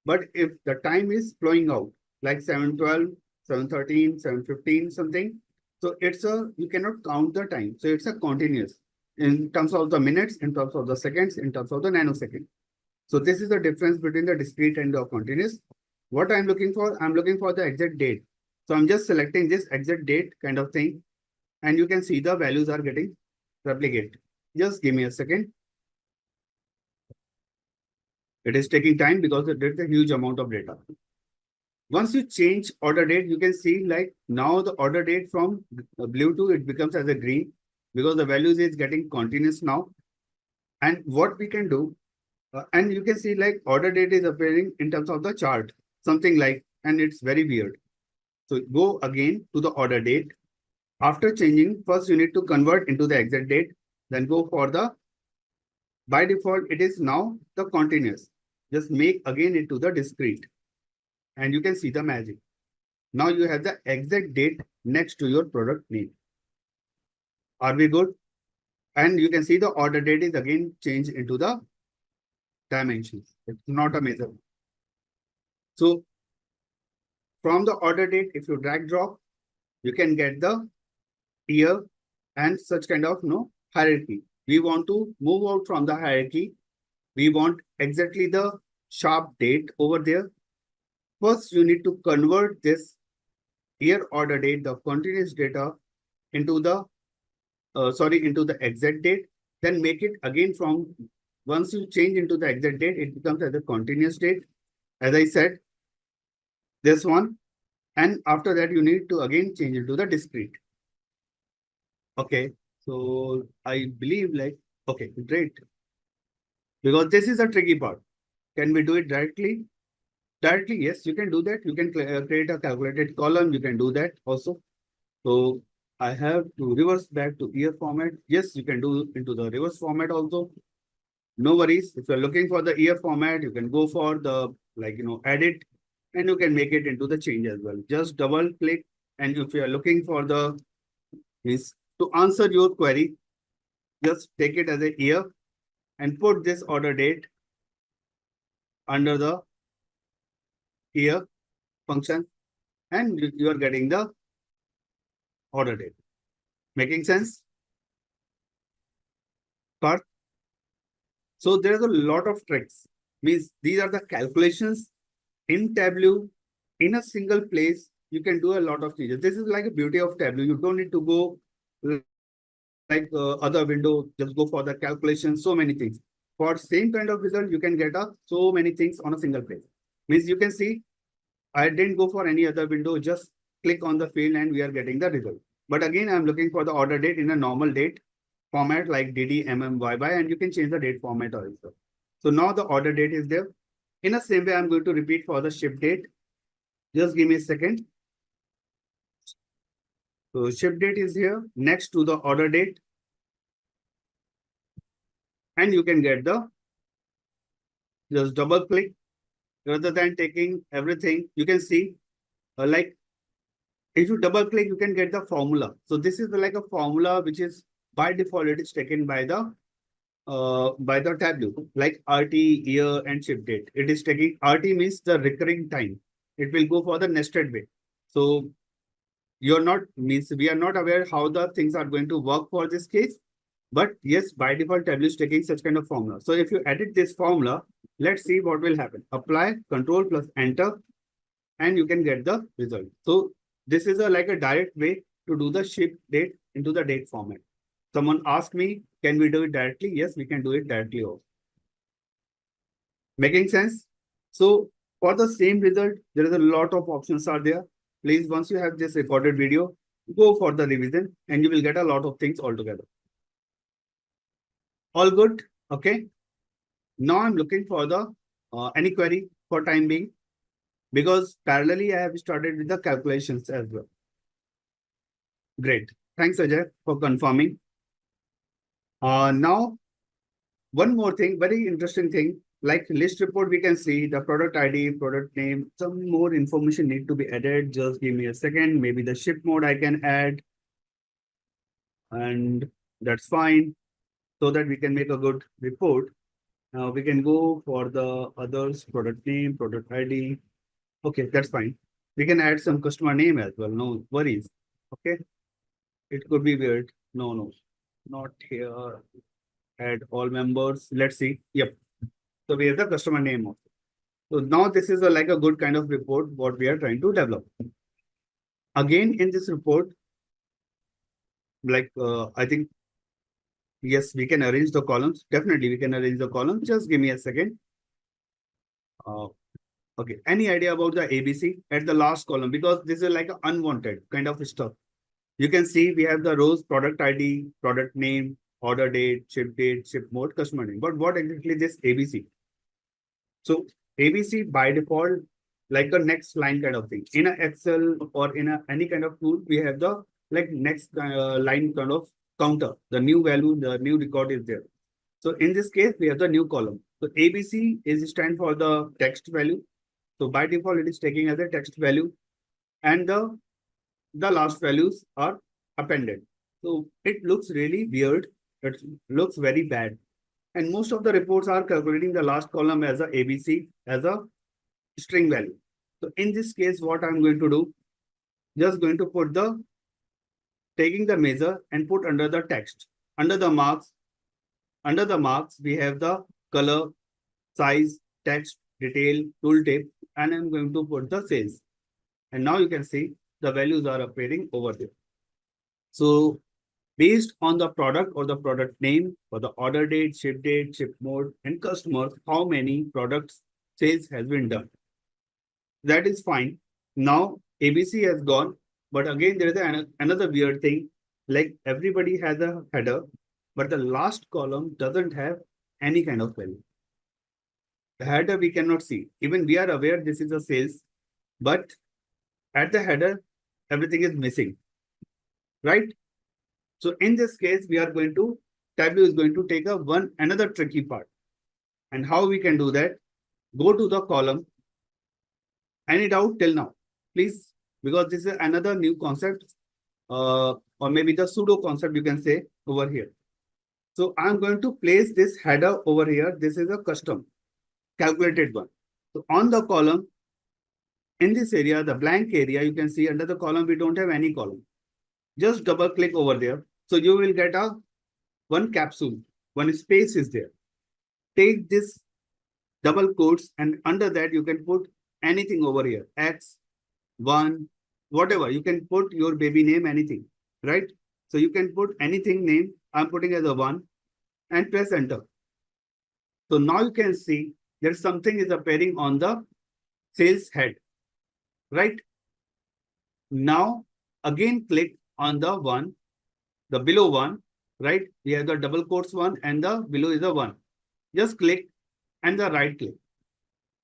But if the time is flowing out, like 7:12, 7:13, 7:15, something, so it's you cannot count the time. So it's a continuous in terms of the minutes, in terms of the seconds, in terms of the nanosecond. So this is the difference between the discrete and the continuous. What I'm looking for, I'm looking for the exact date. So I'm just selecting this exact date kind of thing. And you can see the values are getting replicated. Just give me a second. It is taking time because there's a huge amount of data. Once you change order date, you can see like now the order date from blue to it becomes as a green because the values is getting continuous now. And what we can do, and you can see like order date is appearing in terms of the chart, something like, and it's very weird. So go again to the order date. After changing, first you need to convert into the exact date, then go for the, by default, it is now the continuous. Just make again into the discrete and you can see the magic. Now you have the exact date next to your product name. Are we good? And you can see the order date is again changed into the dimensions. It's not a measure. So from the order date, if you drag drop, you can get the year and such kind of hierarchy. We want to move out from the hierarchy. We want exactly the sharp date over there. First, you need to convert this year order date, the continuous data, into the into the exact date. Then make it again from once you change into the exact date, it becomes as a continuous date. As I said, this one, and after that you need to again change into the discrete. Okay, so I believe okay, great. Because this is a tricky part. Can we do it directly? Directly, yes, you can do that. You can create a calculated column. You can do that also. So I have to reverse back to year format. Yes, you can do into the reverse format also. No worries. If you're looking for the year format, you can go for the edit, and you can make it into the change as well. Just double click. And if you are looking for the is to answer your query, just take it as a year and put this order date under the year function, and you are getting the order date. Making sense? Part. So there's a lot of tricks. Means these are the calculations in Tableau in a single place. You can do a lot of changes. This is like a beauty of Tableau. You don't need to go other window, just go for the calculation, so many things. For same kind of result, you can get so many things on a single place. Means you can see, I didn't go for any other window, just click on the field and we are getting the result. But again, I'm looking for the order date in a normal date format like DD, YY, and you can change the date format also. So now the order date is there. In the same way, I'm going to repeat for the ship date. Just give me a second. So ship date is here next to the order date. And you can get the, just double click rather than taking everything. You can see if you double click, you can get the formula. So this is like a formula which is by default, it is taken by the Tableau, like RT, year, and ship date. It is taking RT means the recurring time. It will go for the nested way. So you're not means we are not aware how the things are going to work for this case. But yes, by default, Tableau is taking such kind of formula. So if you edit this formula, let's see what will happen. Apply, control plus enter, and you can get the result. So this is like a direct way to do the ship date into the date format. Someone asked me, can we do it directly? Yes, we can do it directly also. Making sense? So for the same result, there is a lot of options are there. Please, once you have this recorded video, go for the revision and you will get a lot of things altogether. All good? Okay. Now I'm looking for the any query for time being, because parallelly I have started with the calculations as well. Great. Thanks, Ajay, for confirming. Now, one more thing, very interesting thing, like list report, we can see the product ID, product name, some more information need to be added. Just give me a second. Maybe the ship mode I can add, and that's fine, so that we can make a good report. Now we can go for the others, product name, product ID. Okay, that's fine. We can add some customer name as well. No worries. Okay. It could be weird. No, not here. Add all members. Let's see. Yep. So we have the customer name also. So now this is like a good kind of report what we are trying to develop. Again, in this report, I think, yes, we can arrange the columns. Definitely, we can arrange the columns. Just give me a second. Okay. Any idea about the ABC at the last column? Because this is like an unwanted kind of stuff. You can see we have the rows, product ID, product name, order date, ship mode, customer name. But what exactly this ABC? So ABC by default, like a next line kind of thing. In a Excel or in any kind of tool, we have the next line kind of counter. The new value, the new record is there. So in this case, we have the new column. So ABC is stand for the text value. So by default, it is taking as a text value. and the last values are appended. So it looks really weird. It looks very bad. And most of the reports are calculating the last column as a ABC, as a string value. So in this case, what I'm going to do, just going to put the, taking the measure and put under the text. Under the marks, we have the color, size, text, detail, tooltip, and I'm going to put the sales. And now you can see the values are appearing over there. So based on the product or the product name or the order date, ship mode, and customers, how many products sales has been done. That is fine. Now ABC has gone, but again there is another weird thing. Like everybody has a header, but the last column doesn't have any kind of value. The header we cannot see. Even we are aware this is a sales, but at the header, everything is missing, right? So in this case, we are going to, Tableau is going to take another tricky part. And how we can do that? Go to the column. Any doubt till now? Please, because this is another new concept, or maybe the pseudo concept you can say over here. So I'm going to place this header over here. This is a custom calculated one. So on the column, in this area, the blank area, you can see under the column, we don't have any column. Just double click over there. So you will get one capsule, one space is there. Take this double quotes and under that you can put anything over here. X, 1, whatever. You can put your baby name, anything, right? So you can put anything name. I'm putting as a 1 and press enter. So now you can see there's something is appearing on the sales head, right? Now again click on the one, the below one, right? We have the double quotes one and the below is a 1. Just click and the right click.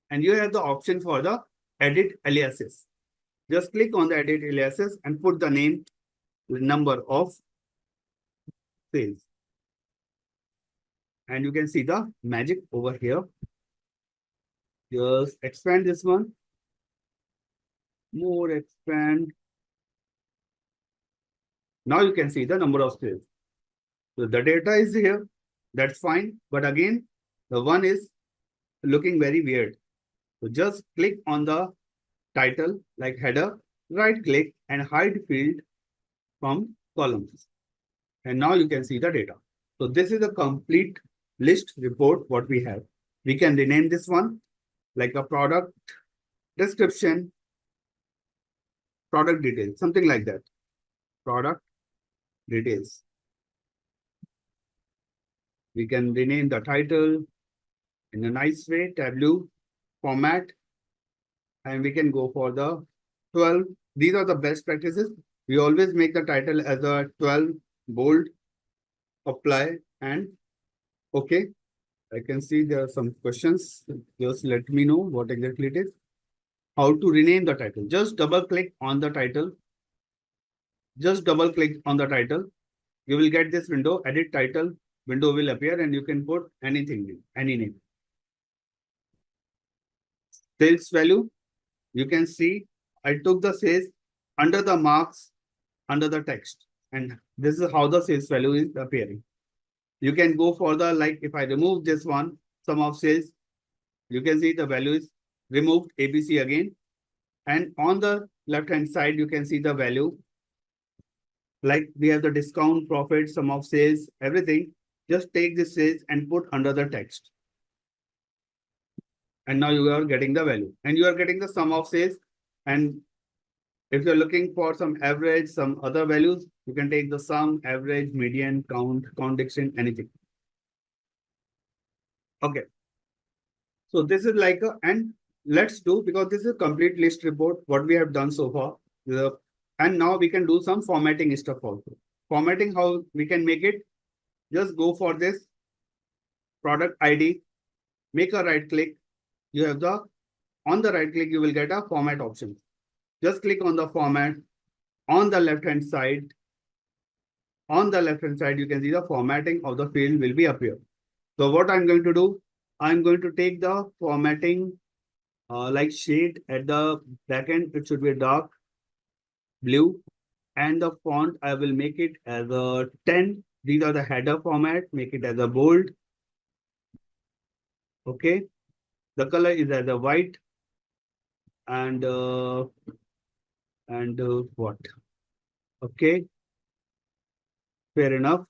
And you have the option for the edit aliases. Just click on the edit aliases and put the name, number of sales. And you can see the magic over here. Just expand this one. More expand. Now you can see the number of sales. So the data is here. That's fine. But again, the one is looking very weird. So just click on the title like header, right click and hide field from columns. And now you can see the data. So this is a complete list report what we have. We can rename this one like a product description, product details, something like that. Product details. We can rename the title in a nice way, Tableau format, and we can go for the 12. These are the best practices. We always make the title as a 12 bold, apply and okay. I can see there are some questions. Just let me know what exactly it is. How to rename the title. Just double click on the title. Just double click on the title. You will get this window, edit title window will appear and you can put anything, any name. Sales value. You can see I took the sales under the marks, under the text. And this is how the sales value is appearing. You can go for the, like if I remove this one, sum of sales, you can see the value is removed ABC again. And on the left hand side, you can see the value. Like we have the discount, profit, sum of sales, everything. Just take this sales and put under the text. And now you are getting the value and you are getting the sum of sales. And if you're looking for some average, some other values, you can take the sum, average, median, count, diction, anything. Okay. So this is like and let's do, because this is a complete list report, what we have done so far. And now we can do some formatting stuff also. Formatting, how we can make it, just go for this product ID, make a right click. You have on the right click, you will get a format option. Just click on the format. On the left hand side, you can see the formatting of the field will be appear. So what I'm going to do, I'm going to take the formatting like shade at the back end. It should be dark. blue, and the font I will make it as a 10. These are the header format, make it as a bold. Okay. The color is as a white and what? Okay, fair enough.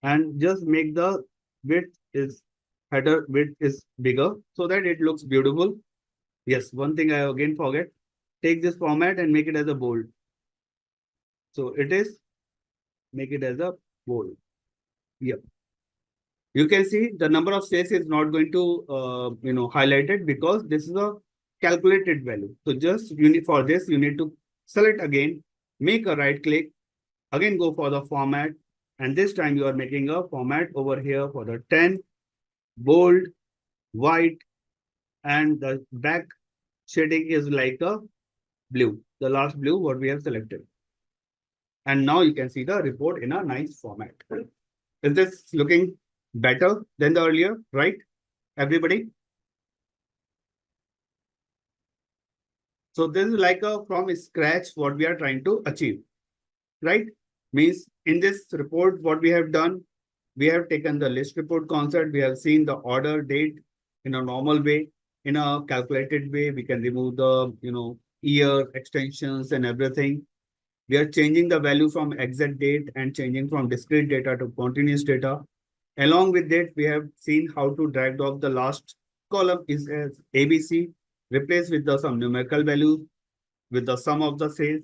And just make the width is header width is bigger so that it looks beautiful. Yes, one thing I again forget. Take this format and make it as a bold. So it is make it as a bold. Yep. You can see the number of cells is not going to highlight it because this is a calculated value. So just you need for this you need to select again, make a right click, again go for the format, and this time you are making a format over here for the 10, bold, white, and the back shading is like a blue, the last blue what we have selected. And now you can see the report in a nice format. Is this looking better than the earlier, right? Everybody? So this is like a from scratch what we are trying to achieve, right? Means in this report, what we have done, we have taken the list report concept. We have seen the order date in a normal way, in a calculated way. We can remove the, year extensions and everything. We are changing the value from exact date and changing from discrete data to continuous data. Along with that, we have seen how to drag off the last column is as ABC, replace with the some numerical values with the sum of the sales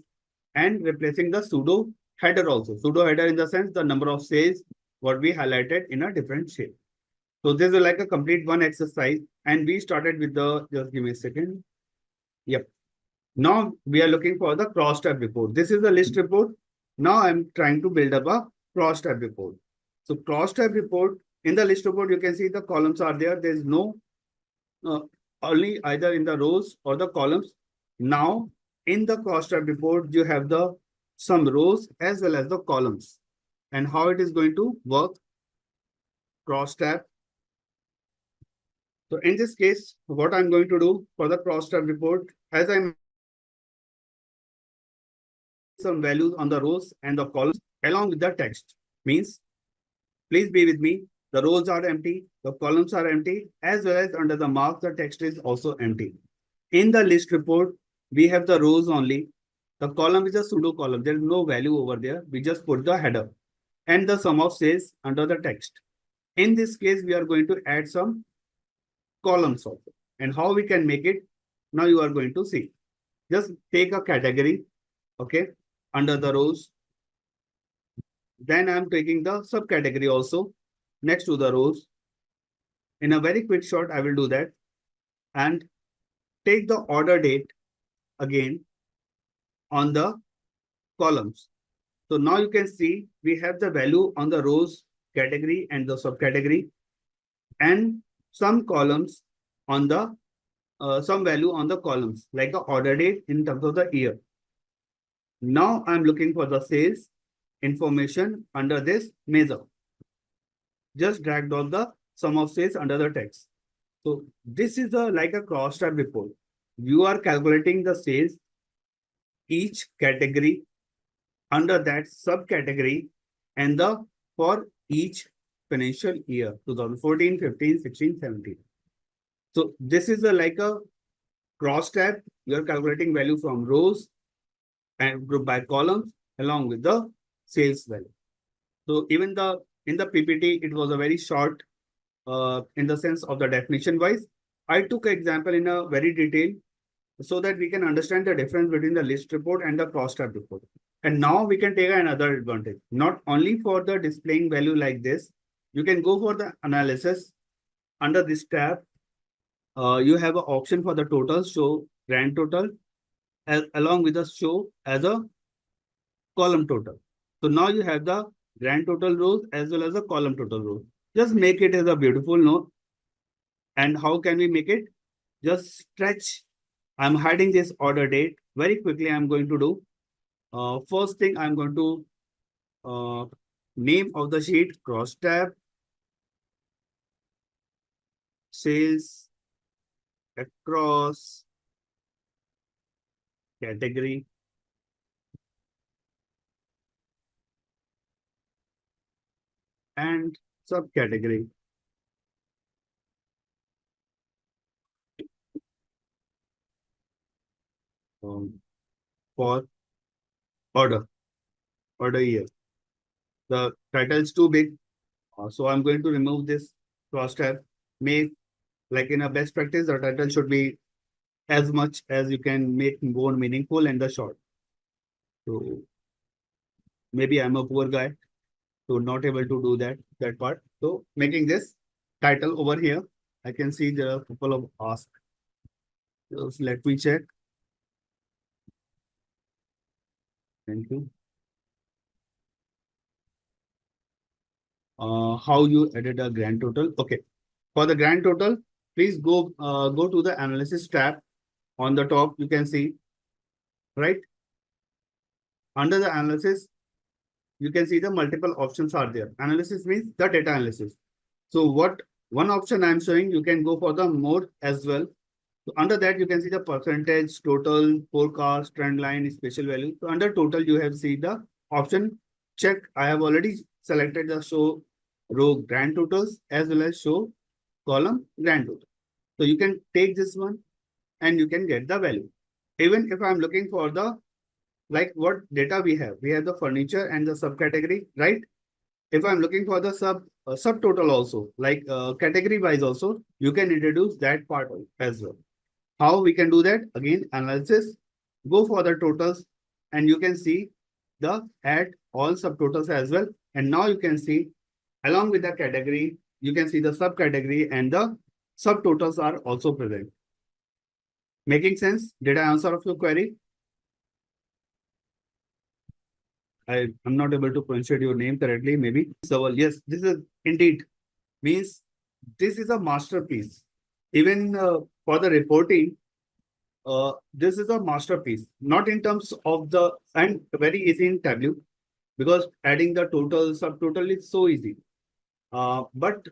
and replacing the pseudo header also. Pseudo header in the sense the number of sales what we highlighted in a different shape. So this is like a complete one exercise and we started with the, just give me a second. Yep. Now we are looking for the cross tab report. This is the list report. Now I'm trying to build up a cross tab report. So cross tab report in the list report, you can see the columns are there. There's no uh, only either in the rows or the columns. Now in the cross tab report, you have the some rows as well as the columns and how it is going to work cross tab. So in this case, what I'm going to do for the cross tab report, as I some values on the rows and the columns along with the text. Means, please be with me. The rows are empty, the columns are empty, as well as under the mark, the text is also empty. In the list report, we have the rows only. The column is a pseudo column. There is no value over there. We just put the header and the sum of sales under the text. In this case, we are going to add some columns also. And how we can make it, now you are going to see. Just take a category, okay, under the rows. Then I'm taking the subcategory also next to the rows. In a very quick shot, I will do that. And take the order date again on the columns. So now you can see we have the value on the rows category and the subcategory and some columns on the some value on the columns like the order date in terms of the year. Now I'm looking for the sales information under this measure. Just drag down the sum of sales under the text. So this is like a cross tab report. You are calculating the sales each category under that subcategory and the for each financial year 2014, 15, 16, 17. So this is like a cross tab. You are calculating value from rows and group by columns along with the sales value. So even the in the PPT, it was a very short in the sense of the definition wise. I took an example in a very detail so that we can understand the difference between the list report and the cross tab report. And now we can take another advantage, not only for the displaying value like this, you can go for the analysis under this tab. You have an option for the total, show grand total along with the show as a column total. So now you have the grand total rows as well as the column total rows. Just make it as a beautiful note. And how can we make it? Just stretch. I'm hiding this order date. Very quickly, I'm going to do. First thing, I'm going to name of the sheet, cross tab, sales across category. and subcategory. For order year. The title is too big, so I'm going to remove this cross tab. Make like in a best practice, the title should be as much as you can make more meaningful and the short. So maybe I'm a poor guy, so not able to do that part. So making this title over here, I can see there are a couple of asks. Just let me check. Thank you. How you edit a grand total? Okay, for the grand total, please go to the analysis tab. On the top, you can see right under the analysis, you can see the multiple options are there. Analysis means the data analysis. So what one option I'm showing, you can go for the more as well. So under that, you can see the percentage, total, forecast, trend line, special value. So under total, you have see the option check. I have already selected the show row grand totals as well as show column grand total. So you can take this one and you can get the value. Even if I'm looking for the like what data we have the furniture and the subcategory, right? If I'm looking for the subtotal also, like category wise also, you can introduce that part as well. How we can do that? Again, analysis, go for the totals, and you can see the add all subtotals as well. And now you can see along with the category, you can see the subcategory and the subtotals are also present. Making sense? Did I answer of your query? I'm not able to pronounce your name correctly, maybe. So, yes, this is indeed means this is a masterpiece. Even for the reporting, this is a masterpiece. Not in terms of the, and very easy in Tableau, because adding the total, subtotal is so easy. But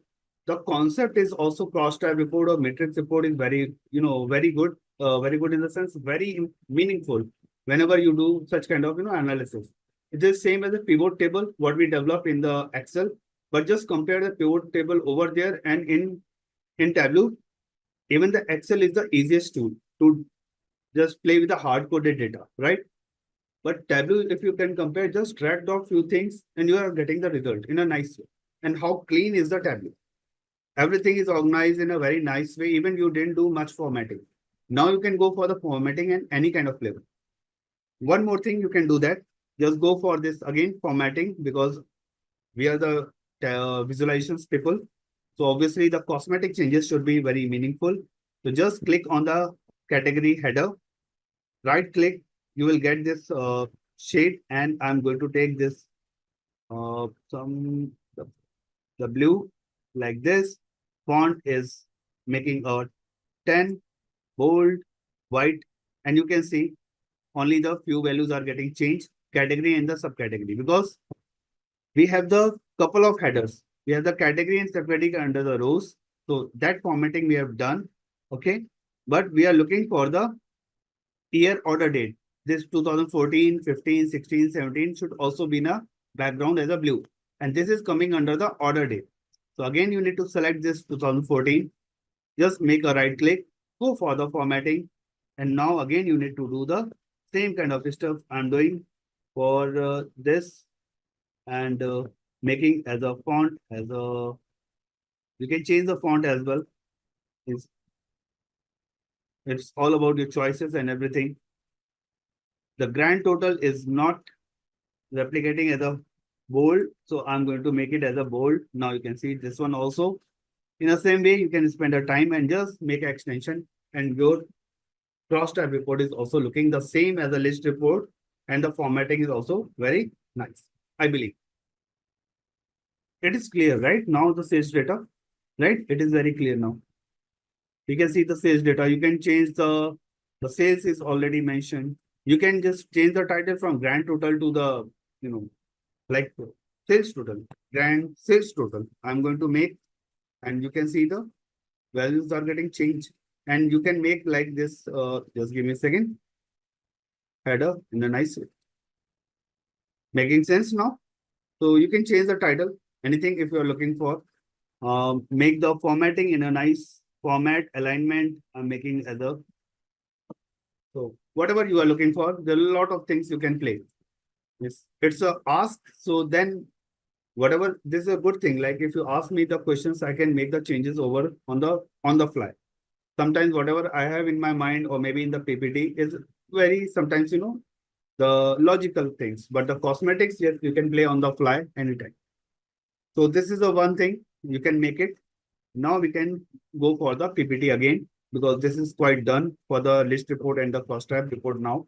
the concept is also cross-tab report or matrix report is very, very good in the sense, very meaningful whenever you do such kind of, analysis. It is same as a pivot table, what we develop in the Excel, but just compare the pivot table over there and in Tableau, even the Excel is the easiest tool to just play with the hard-coded data, right? But Tableau, if you can compare, just drag off few things and you are getting the result in a nice way. And how clean is the Tableau? Everything is organized in a very nice way. Even you didn't do much formatting. Now you can go for the formatting and any kind of flavor. One more thing you can do that. Just go for this again, formatting, because we are the visualizations people. So obviously the cosmetic changes should be very meaningful. So just click on the category header, right click, you will get this shade, and I'm going to take this some the blue like this. Font is making a 10, bold, white, and you can see only the few values are getting changed, category and the subcategory, because we have the couple of headers. We have the category and subcategory under the rows. So that formatting we have done. Okay. But we are looking for the year order date. This 2014, 15, 16, 17 should also be in a background as a blue. And this is coming under the order date. So again, you need to select this 2014. Just make a right click, go for the formatting. And now again, you need to do the same kind of stuff I'm doing for this, and making as a font, as a, you can change the font as well. It's, it's all about your choices and everything. The grand total is not replicating as a bold. So I'm going to make it as a bold. Now you can see this one also. In the same way, you can spend a time and just make an extension, and your cross-tab report is also looking the same as a list report, and the formatting is also very nice, I believe. It is clear, right? Now the sales data, right? It is very clear now. You can see the sales data. You can change the sales is already mentioned. You can just change the title from grand total to the, like sales total, grand sales total. I'm going to make, and you can see the values are getting changed. And you can make like this, just give me a second, header in a nice way. Making sense now? So you can change the title. anything if you're looking for. Make the formatting in a nice format, alignment. I'm making other. So whatever you are looking for, there are a lot of things you can play. Yes, it's a ask. So then whatever, this is a good thing. Like if you ask me the questions, I can make the changes over on the fly. Sometimes whatever I have in my mind or maybe in the PPT is very sometimes the logical things, but the cosmetics, yes, you can play on the fly anytime. So this is the one thing you can make it. Now we can go for the PPT again because this is quite done for the list report and the cost tab report now.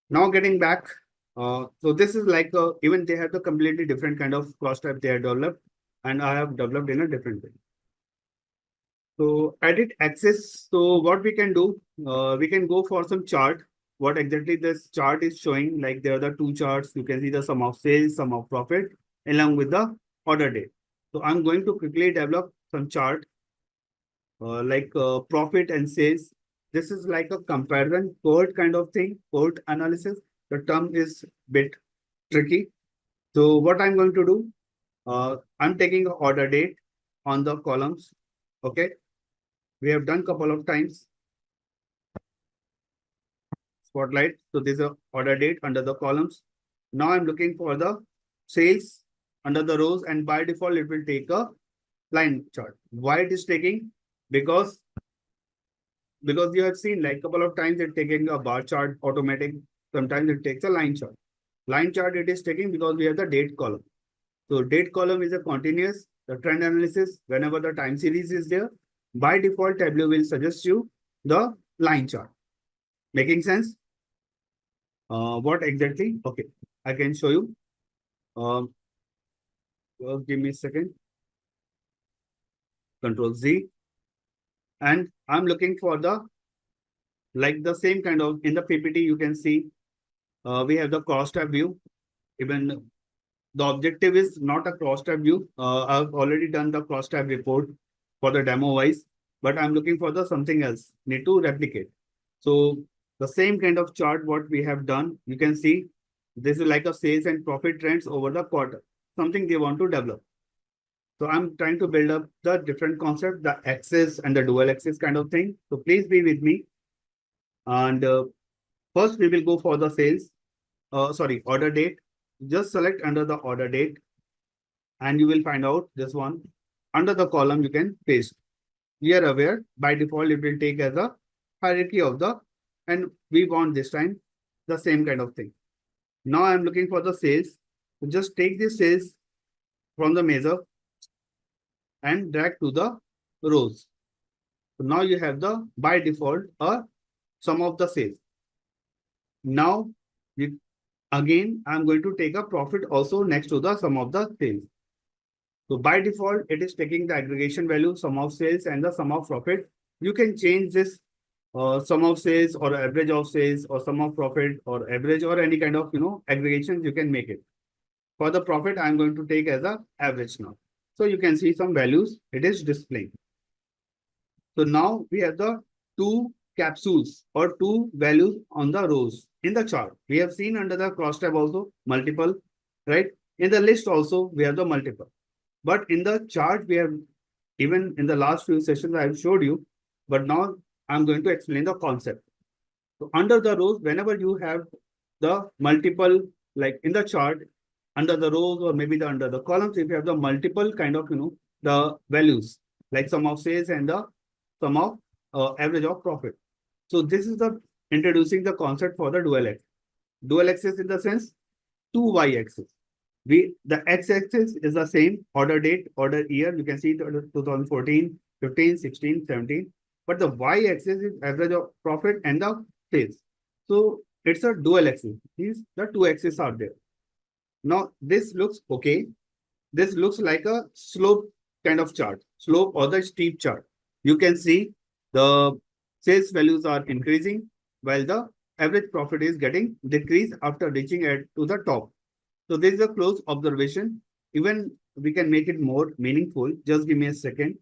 Now getting back, so this is like even they have the completely different kind of cost tab they have developed, and I have developed in a different way. So edit axis. So what we can do, we can go for some chart. What exactly this chart is showing, like there are the two charts. You can see the sum of sales, sum of profit, along with the order date. So I'm going to quickly develop some chart like profit and sales. This is like a comparison cohort kind of thing, cohort analysis. The term is bit tricky. So what I'm going to do, I'm taking a order date on the columns. Okay, we have done couple of times. Spotlight. So this is a order date under the columns. Now I'm looking for the sales under the rows, and by default it will take a line chart. Why it is taking? Because you have seen like couple of times it taking a bar chart automatic. Sometimes it takes a line chart. Line chart it is taking because we have the date column. So date column is a continuous, the trend analysis. Whenever the time series is there, by default Tableau will suggest you the line chart. Making sense? What exactly? Okay, I can show you. Give me a second. Control Z. And I'm looking for the, like the same kind of, in the PPT, you can see we have the cross tab view. Even the objective is not a cross tab view. I've already done the cross tab report for the demo wise, but I'm looking for the something else, need to replicate. So the same kind of chart, what we have done, you can see this is like a sales and profit trends over the quarter, something they want to develop. So I'm trying to build up the different concept, the axis and the dual axis kind of thing. So please be with me. And first we will go for the sales, sorry, order date. Just select under the order date and you will find out this one. Under the column, you can paste. We are aware by default, it will take as a hierarchy of the, and we want this time the same kind of thing. Now I'm looking for the sales. So just take the sales from the measure and drag to the rows. So now you have the by default sum of the sales. Now again, I'm going to take a profit also next to the sum of the sales. So by default, it is taking the aggregation value, sum of sales and the sum of profit. You can change this sum of sales or average of sales or sum of profit or average or any kind of, aggregations you can make it. For the profit, I'm going to take as a average now. So you can see some values it is displaying. So now we have the two capsules or two values on the rows in the chart. We have seen under the cross tab also multiple, right? In the list also, we have the multiple. But in the chart, we have, even in the last few sessions, I have showed you, but now I'm going to explain the concept. So under the rows, whenever you have the multiple, like in the chart, under the rows or maybe under the columns, if you have the multiple kind of, the values, like sum of sales and the sum of average of profit. So this is the introducing the concept for the dual axis. Dual axis in the sense, two y-axis. The x-axis is the same, order date, order year. You can see 2014, 15, 16, 17. But the y-axis is average of profit and the sales. So it's a dual axis. These the two axes are there. Now this looks okay. This looks like a slope kind of chart, slope or the steep chart. You can see the sales values are increasing while the average profit is getting decreased after reaching to the top. So this is a close observation. Even we can make it more meaningful. Just give me a second.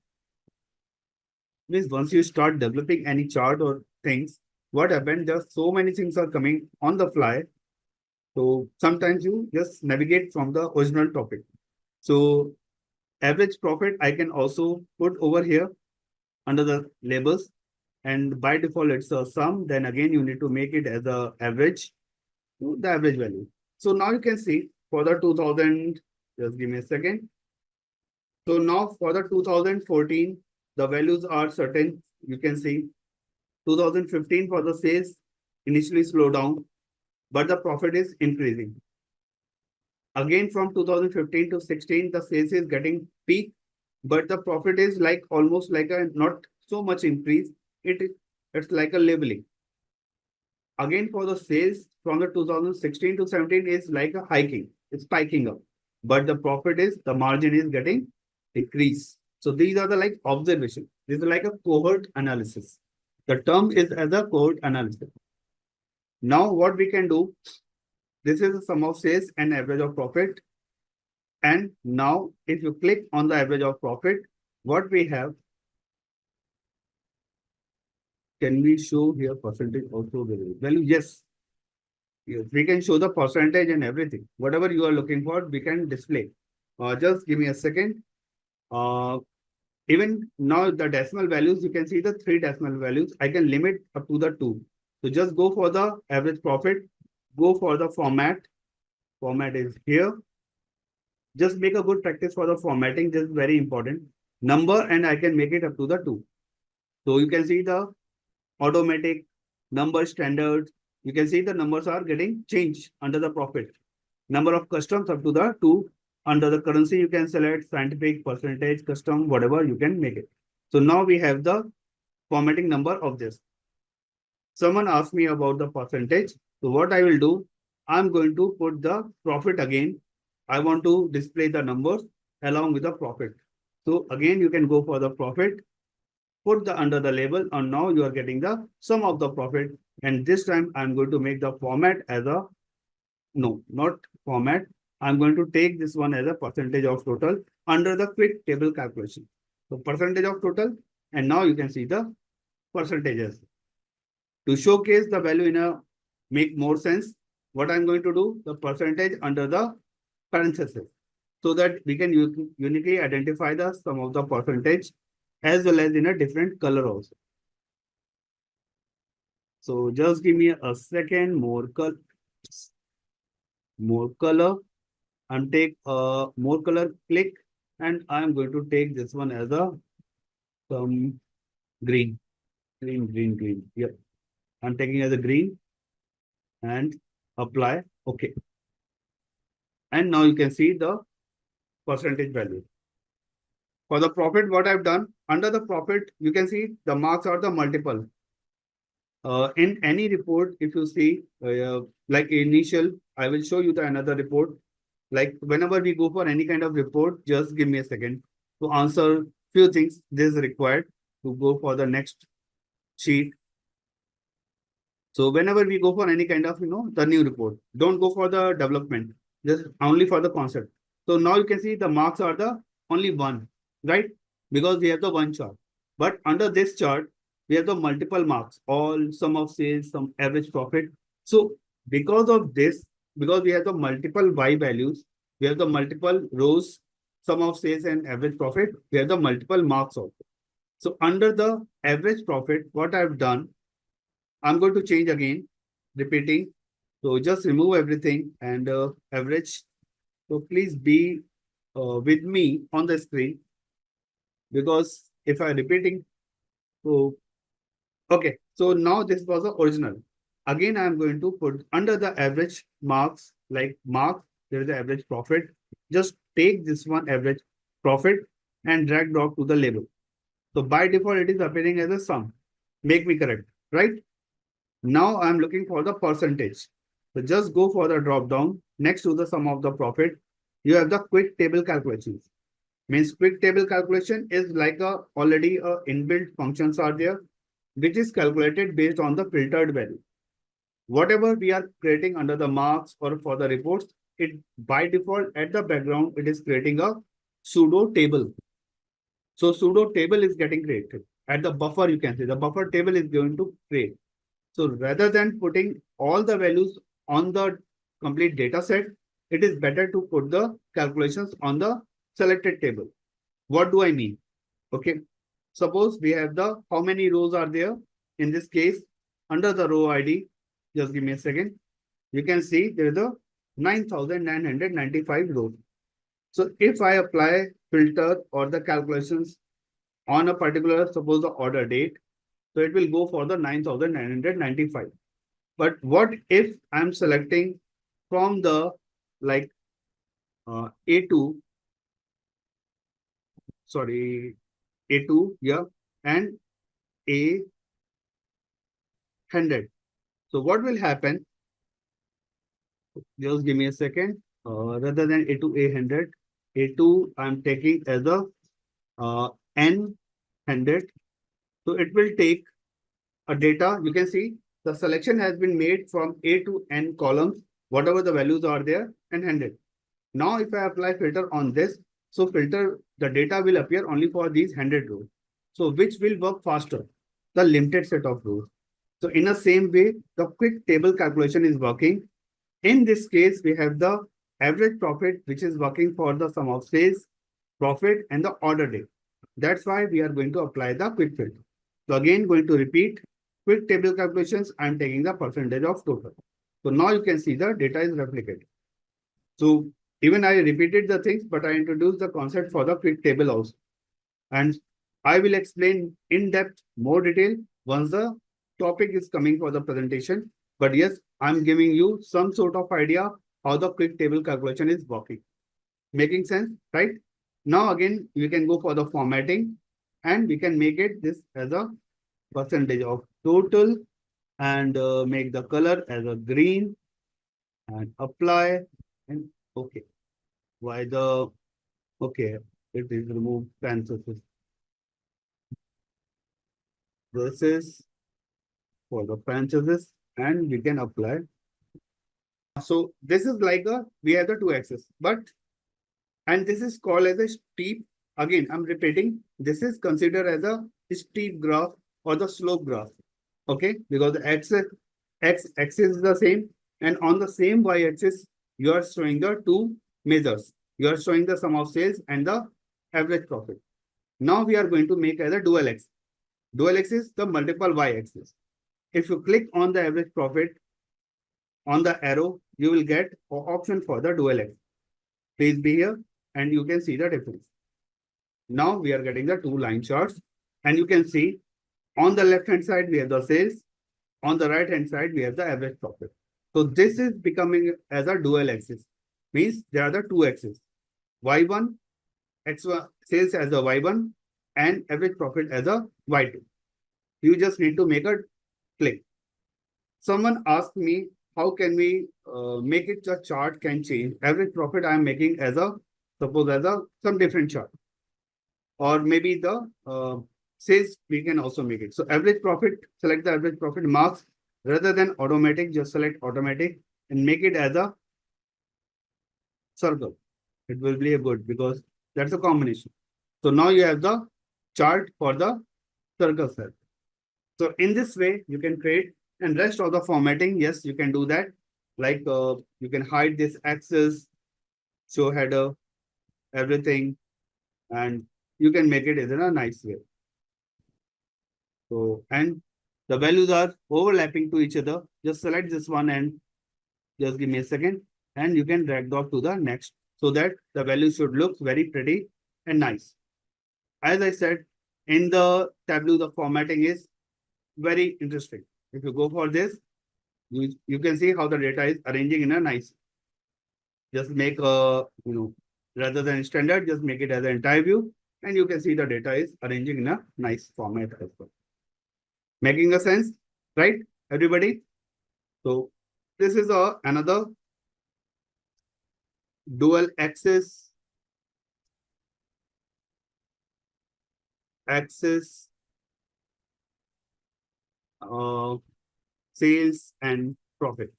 Means once you start developing any chart or things, what happened? There are so many things are coming on the fly. So sometimes you just navigate from the original topic. So average profit I can also put over here under the labels, and by default it's a sum. Then again you need to make it as a average, the average value. So now you can see for the 2000, just give me a second. So now for the 2014, the values are certain. You can see 2015 for the sales initially slow down, but the profit is increasing. Again from 2015 to 16, the sales is getting peak, but the profit is like almost like a not so much increase. It's like a leveling. Again for the sales from the 2016 to 17 is like a hiking. It's spiking up, but the profit is the margin is getting decreased. So these are the like observation. This is like a cohort analysis. The term is as a cohort analysis. Now what we can do, this is the sum of sales and average of profit. And now if you click on the average of profit, what we have, can we show here percentage also value? Yes. Yes, we can show the percentage and everything. Whatever you are looking for, we can display. Just give me a second. Uh, Even now the decimal values, you can see the 3 decimal values. I can limit up to the 2. So just go for the average profit. Go for the format. Format is here. Just make a good practice for the formatting. This is very important. Number, and I can make it up to the 2. So you can see the automatic number standard. You can see the numbers are getting changed under the profit. Number of customs up to the 2. Under the currency, you can select scientific, percentage, custom, whatever you can make it. So now we have the formatting number of this. Someone asked me about the percentage. So what I will do, I'm going to put the profit again. I want to display the numbers along with the profit. So again, you can go for the profit, put the under the label, and now you are getting the sum of the profit. And this time I'm going to make the format as a, no, not format. I'm going to take this one as a percentage of total under the quick table calculation. So percentage of total, and now you can see the percentages. To showcase the value in a make more sense, what I'm going to do, the percentage under the parenthesis, so that we can uniquely identify the sum of the percentage as well as in a different color also. So just give me a second, more color. I'm take more color, click, and I'm going to take this one as a some green. Yep. I'm taking as a green and apply. Okay. And now you can see the percentage value. For the profit, what I've done, under the profit, you can see the marks are the multiple. In any report, if you see, like initial, I will show you the another report. Like whenever we go for any kind of report, just give me a second to answer few things. This is required to go for the next sheet. So whenever we go for any kind of, the new report, don't go for the development, just only for the concept. So now you can see the marks are the only one, right? Because we have the one chart. But under this chart, we have the multiple marks, all sum of sales, some average profit. So because of this, because we have the multiple Y values, we have the multiple rows, sum of sales and average profit, we have the multiple marks also. So under the average profit, what I've done, I'm going to change again, repeating. So just remove everything and average. So please be with me on the screen, because if I'm repeating, so okay. So now this was the original. Again, I'm going to put under the average marks, like mark, there is the average profit. Just take this one average profit and drag drop to the label. So by default, it is appearing as a sum. Make me correct, right? Now I'm looking for the percentage. So just go for the drop down next to the sum of the profit. You have the quick table calculations. Means quick table calculation is like a already a inbuilt functions are there, which is calculated based on the filtered value. Whatever we are creating under the marks or for the reports, it by default at the background, it is creating a pseudo table. So pseudo table is getting created. At the buffer, you can see the buffer table is going to create. So rather than putting all the values on the complete data set, it is better to put the calculations on the selected table. What do I mean? Okay. Suppose we have the how many rows are there? In this case, under the row ID, just give me a second. You can see there is a 9,995 rows. So if I apply filter or the calculations on a particular, suppose the order date, so it will go for the 9,995. But what if I'm selecting from the like A2, sorry, A2, yeah, and A100. So what will happen? Just give me a second. Rather than A2, A100, A2 I'm taking as a N100. So it will take a data. You can see the selection has been made from A to N columns, whatever the values are there, and 100. Now, if I apply filter on this, so filter, the data will appear only for these 100 rows. So which will work faster? The limited set of rows. So in the same way, the quick table calculation is working. In this case, we have the average profit, which is working for the sum of sales, profit, and the order date. That's why we are going to apply the quick filter. So again, going to repeat quick table calculations. I'm taking the percentage of total. So now you can see the data is replicated. So even I repeated the things, but I introduced the concept for the quick table also. And I will explain in depth more detail once the topic is coming for the presentation. But yes, I'm giving you some sort of idea how the quick table calculation is working. Making sense, right? Now again, we can go for the formatting and we can make it this as a percentage of total and make the color as a green and apply and okay. Why the okay? It is remove parenthesis. This is for the parenthesis and we can apply. So this is like a we have the two axes, but and this is called as a steep. Again, I'm repeating. This is considered as a steep graph or the slope graph. Okay, because the x-axis is the same, and on the same y-axis, you are showing the two measures. You are showing the sum of sales and the average profit. Now we are going to make as a dual axis. Dual axis, the multiple y-axis. If you click on the average profit on the arrow, you will get an option for the dual axis. Please be here and you can see the difference. Now we are getting the two line charts and you can see on the left hand side, we have the sales. On the right hand side, we have the average profit. So this is becoming as a dual axis. Means there are the two axes. Y1, X1, sales as a Y1 and average profit as a Y2. You just need to make a click. Someone asked me, how can we make it the chart can change? Average profit I am making as a, suppose as a some different chart. Or maybe the sales, we can also make it. So average profit, select the average profit marks rather than automatic, just select automatic and make it as a circle. It will be a good because that's a combination. So now you have the chart for the circle cell. So in this way, you can create and rest of the formatting. Yes, you can do that. Like you can hide this axis, show header, everything, and you can make it in a nice way. So, and the values are overlapping to each other. Just select this one and just give me a second. And you can drag that to the next so that the value should look very pretty and nice. As I said, in the Tableau, the formatting is very interesting. If you go for this, you can see how the data is arranging in a nice. Just make a, rather than standard, just make it as an entire view. And you can see the data is arranging in a nice format as well. Making a sense, right, everybody? So this is another dual axis sales and profit.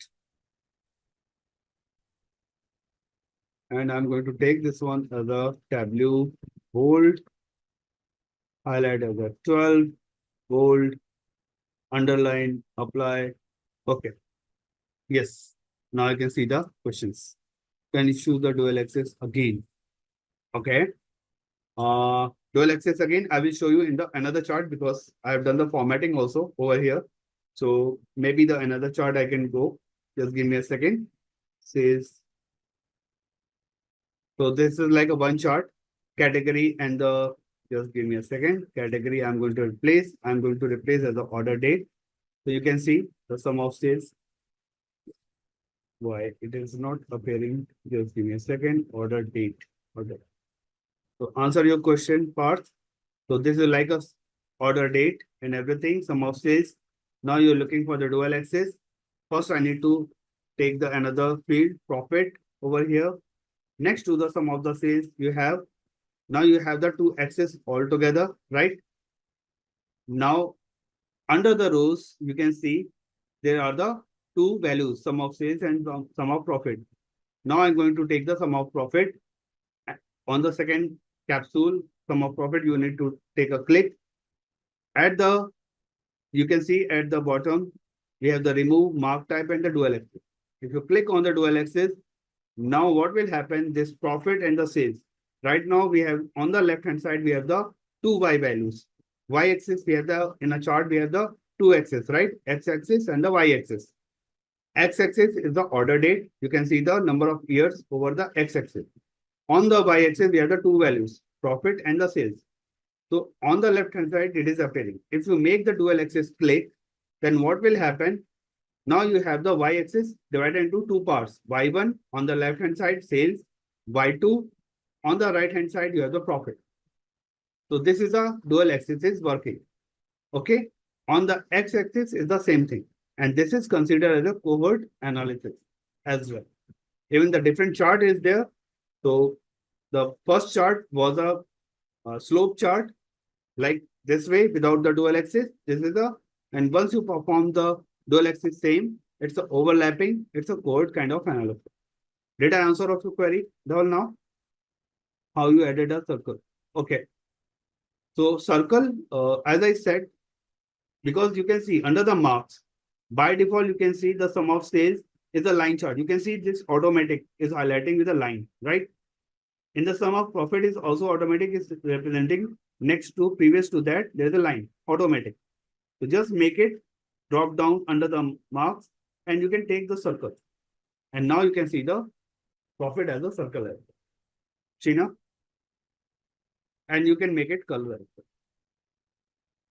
And I'm going to take this one as a Tableau bold, highlight as a 12, bold, underline, apply. Okay. Yes. Now I can see the questions. Can you choose the dual axis again? Okay. Dual axis again, I will show you in the another chart because I have done the formatting also over here. So maybe the another chart I can go. Just give me a second. Says, so this is like a one chart category and the, just give me a second. Category I'm going to replace. I'm going to replace as the order date. So you can see the sum of sales. Why it is not appearing? Just give me a second. Order date. Order. So answer your question part. So this is like a order date and everything, sum of sales. Now you're looking for the dual axis. First, I need to take the another field profit over here. Next to the sum of the sales you have. Now you have the two axes all together, right? Now under the rows, you can see there are the two values, sum of sales and sum of profit. Now I'm going to take the sum of profit. On the second capsule, sum of profit, you need to take a click. At the, you can see at the bottom, we have the remove, mark type and the dual axis. If you click on the dual axis, now what will happen? This profit and the sales. Right now we have on the left hand side, we have the two Y values. Y axis, we have the, in a chart, we have the two axis, right? X axis and the Y axis. X axis is the order date. You can see the number of years over the X axis. On the Y axis, we have the two values, profit and the sales. So on the left hand side, it is appearing. If you make the dual axis click, then what will happen? Now you have the Y axis divided into two parts. Y1 on the left hand side, sales. Y2 on the right hand side, you have the profit. So this is a dual axis is working. Okay. On the X axis is the same thing. And this is considered as a cohort analysis as well. Even the different chart is there. So the first chart was a slope chart like this way without the dual axis. This is a, and once you perform the dual axis same, it's a overlapping, it's a cohort kind of analysis. Did I answer of your query, Dhawal, now? How you added a circle? Okay. So circle, as I said, because you can see under the marks, by default, you can see the sum of sales is a line chart. You can see this automatic is highlighting with a line, right? In the sum of profit is also automatic is representing next to previous to that, there's a line automatic. So just make it drop down under the marks and you can take the circle. And now you can see the profit as a circle. Sheena? And you can make it color.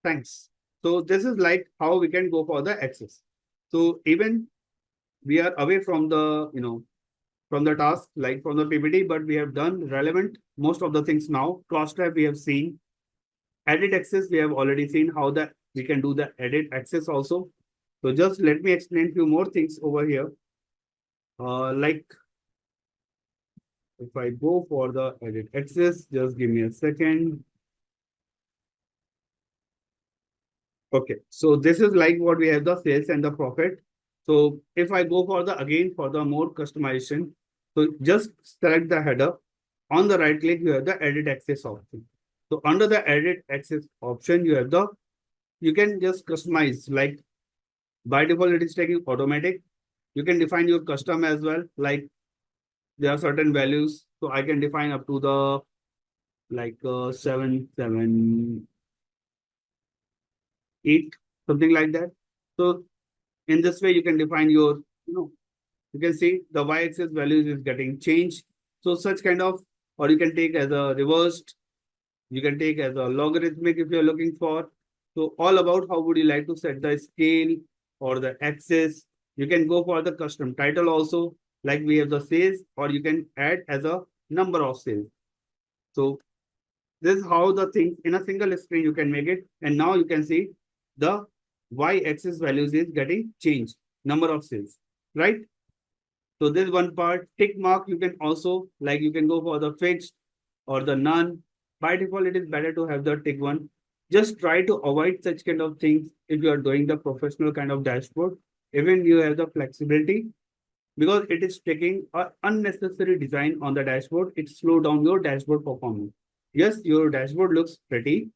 Thanks. So this is like how we can go for the axis. So even we are away from the, from the task, like from the PPT, but we have done relevant most of the things now. Cross tab we have seen. Edit axis, we have already seen how that we can do the edit axis also. So just let me explain few more things over here. Like if I go for the edit axis, just give me a second. Okay, so this is like what we have the sales and the profit. So if I go for the again for the more customization, so just select the header. On the right click, you have the edit axis option. So under the edit axis option, you have the, you can just customize, like by default, it is taking automatic. You can define your custom as well. Like there are certain values. So I can define up to the like 778, something like that. So in this way, you can define your, you can see the y-axis values is getting changed. So such kind of, or you can take as a reversed, you can take as a logarithmic if you're looking for. So all about how would you like to set the scale or the axis. You can go for the custom title also, like we have the sales, or you can add as a number of sales. So this is how the thing in a single screen you can make it. And now you can see the y-axis values is getting changed, number of sales, right? So this one part, tick mark, you can also, like you can go for the fixed or the none. By default, it is better to have the tick one. Just try to avoid such kind of things if you are doing the professional kind of dashboard. Even you have the flexibility, because it is taking an unnecessary design on the dashboard. It slow down your dashboard performance. Yes, your dashboard looks pretty,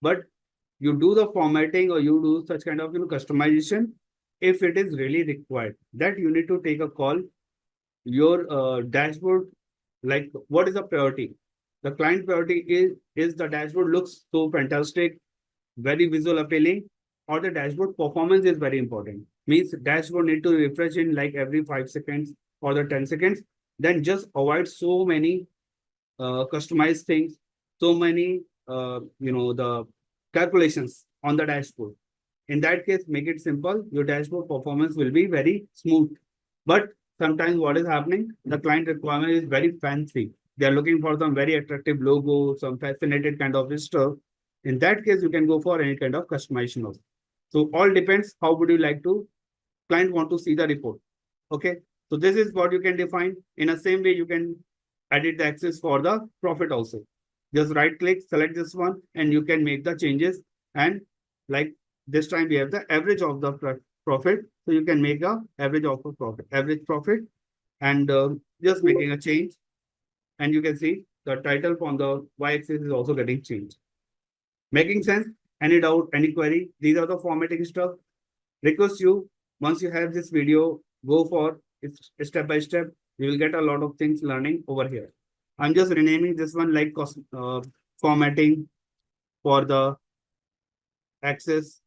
but you do the formatting or you do such kind of customization if it is really required. That you need to take a call. Your dashboard, like what is the priority? The client priority is the dashboard looks so fantastic, very visual appealing, or the dashboard performance is very important. Means dashboard need to refresh in like every 5 seconds or the 10 seconds. Then just avoid so many customized things, so many the calculations on the dashboard. In that case, make it simple. Your dashboard performance will be very smooth. But sometimes what is happening, the client requirement is very fancy. They are looking for some very attractive logo, some fascinated kind of stuff. In that case, you can go for any kind of customization also. So all depends how would you like to client want to see the report. Okay. So this is what you can define. In the same way, you can edit the axis for the profit also. Just right click, select this one, and you can make the changes. And like this time we have the average of the profit. So you can make a average of the profit, average profit, and just making a change. And you can see the title from the y-axis is also getting changed. Making sense? Any doubt, any query? These are the formatting stuff. Request you, once you have this video, go for it step by step. You will get a lot of things learning over here. I'm just renaming this one like formatting for the axis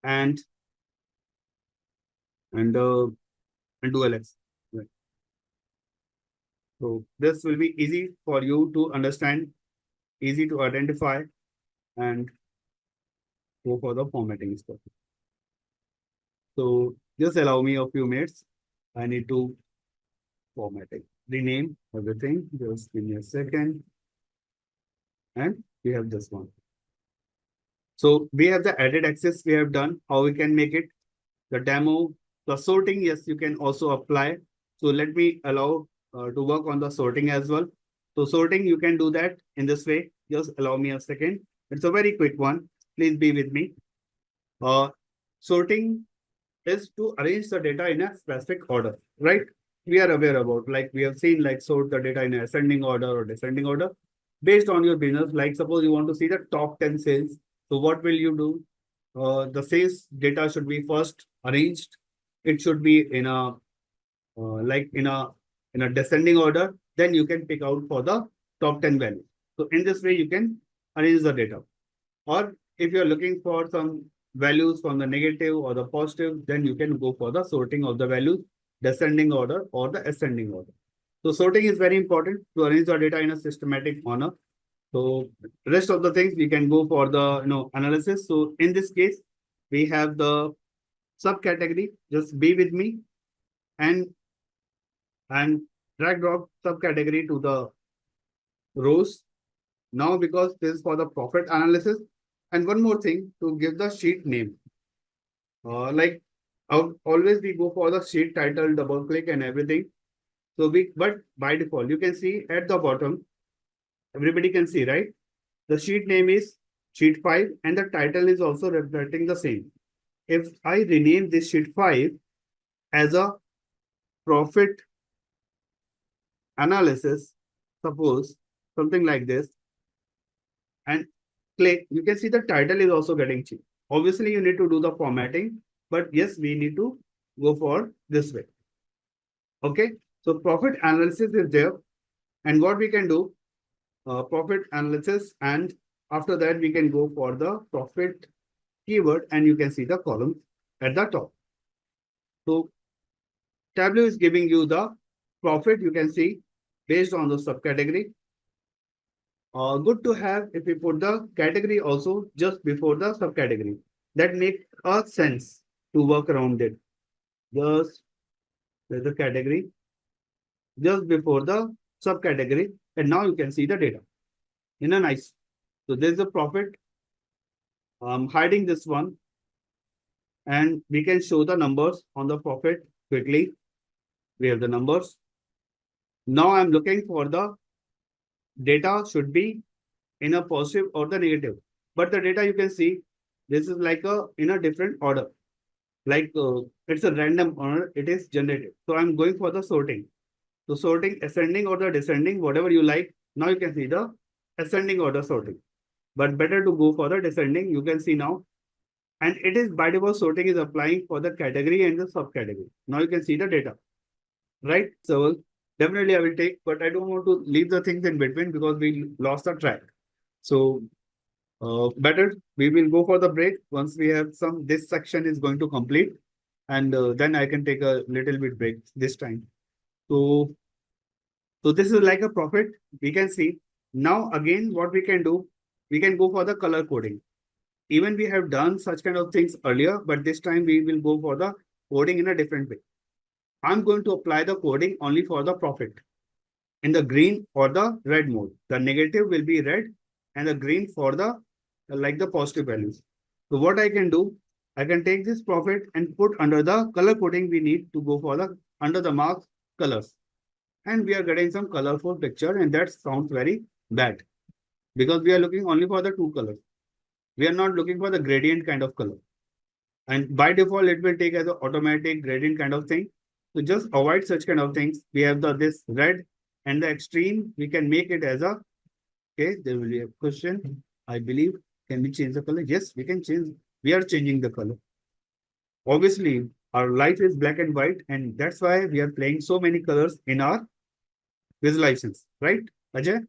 and and uh, and dual axis. Right. So this will be easy for you to understand, easy to identify, and go for the formatting stuff. So just allow me a few minutes. I need to format it, rename everything. Just give me a second. And we have this one. So we have the added access we have done, how we can make it, the demo, the sorting, yes, you can also apply. So let me allow to work on the sorting as well. So sorting, you can do that in this way. Just allow me a second. It's a very quick one. Please be with me. Sorting is to arrange the data in a specific order, right? We are aware about, like we have seen, like sort the data in ascending order or descending order based on your business. Like suppose you want to see the top 10 sales. So what will you do? The sales data should be first arranged. It should be in a like in a descending order. Then you can pick out for the top 10 values. So in this way, you can arrange the data. Or if you're looking for some values from the negative or the positive, then you can go for the sorting of the values, descending order or the ascending order. So sorting is very important to arrange the data in a systematic manner. So rest of the things we can go for the analysis. So in this case, we have the subcategory. Just be with me and drag drop subcategory to the rows. Now, because this is for the profit analysis. And one more thing to give the sheet name. Like always we go for the sheet title, double click and everything. So but by default, you can see at the bottom, everybody can see, right? The sheet name is sheet 5 and the title is also reflecting the same. If I rename this sheet 5 as a profit analysis, suppose something like this, and click, you can see the title is also getting changed. Obviously, you need to do the formatting, but yes, we need to go for this way. Okay, so profit analysis is there, and what we can do, profit analysis, and after that we can go for the profit keyword, and you can see the column at the top. So Tableau is giving you the profit, you can see based on the subcategory. Good to have if we put the category also just before the subcategory. That makes a sense to work around it. Just there's the category just before the subcategory, and now you can see the data in a nice. So there's a profit. I'm hiding this one, and we can show the numbers on the profit quickly. We have the numbers. Now I'm looking for the data should be in a positive or the negative. But the data you can see, this is like in a different order. Like it's a random order, it is generated. So I'm going for the sorting. So sorting ascending or the descending, whatever you like. Now you can see the ascending order sorting. But better to go for the descending, you can see now. And it is by default sorting is applying for the category and the subcategory. Now you can see the data, right? So Definitely I will take, but I don't want to leave the things in between because we lost the track. So better we will go for the break once we have some, this section is going to complete, and then I can take a little bit break this time. So, so this is like a profit. We can see now again what we can do. We can go for the color coding. Even we have done such kind of things earlier, but this time we will go for the coding in a different way. I'm going to apply the coding only for the profit in the green or the red mode. The negative will be red and the green for the like the positive values. So what I can do, I can take this profit and put under the color coding we need to go for the under the marks colors. And we are getting some colorful picture, and that sounds very bad because we are looking only for the two colors. We are not looking for the gradient kind of color. And by default, it will take as an automatic gradient kind of thing. To just avoid such kind of things, we have the this red and the extreme. We can make it as a, okay, there will be a question. I believe, can we change the color? Yes, we can change. We are changing the color. Obviously, our life is black and white, and that's why we are playing so many colors in our visualizations, right, Ajay?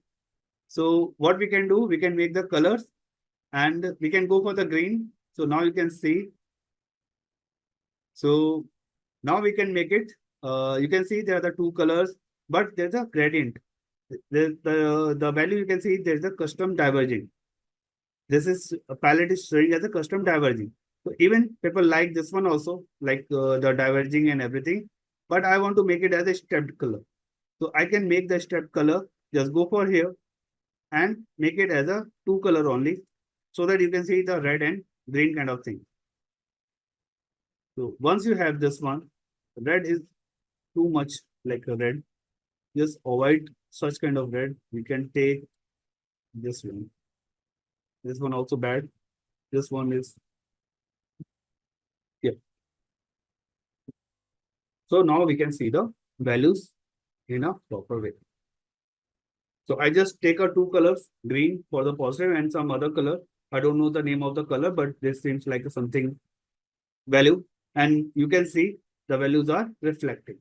So what we can do, we can make the colors and we can go for the green. So now you can see. So now we can make it. You can see there are the two colors, but there's a gradient. The value you can see there's a custom diverging. This is a palette is showing as a custom diverging. So even people like this one also, like the diverging and everything. But I want to make it as a stepped color. So I can make the stepped color. Just go for here and make it as a two color only, so that you can see the red and green kind of thing. So once you have this one, red is too much like a red. Just avoid such kind of red. We can take this one. This one also bad. This one is, yeah. So now we can see the values in a proper way. So I just take a two colors, green for the positive and some other color. I don't know the name of the color, but this seems like something value. And you can see the values are reflecting.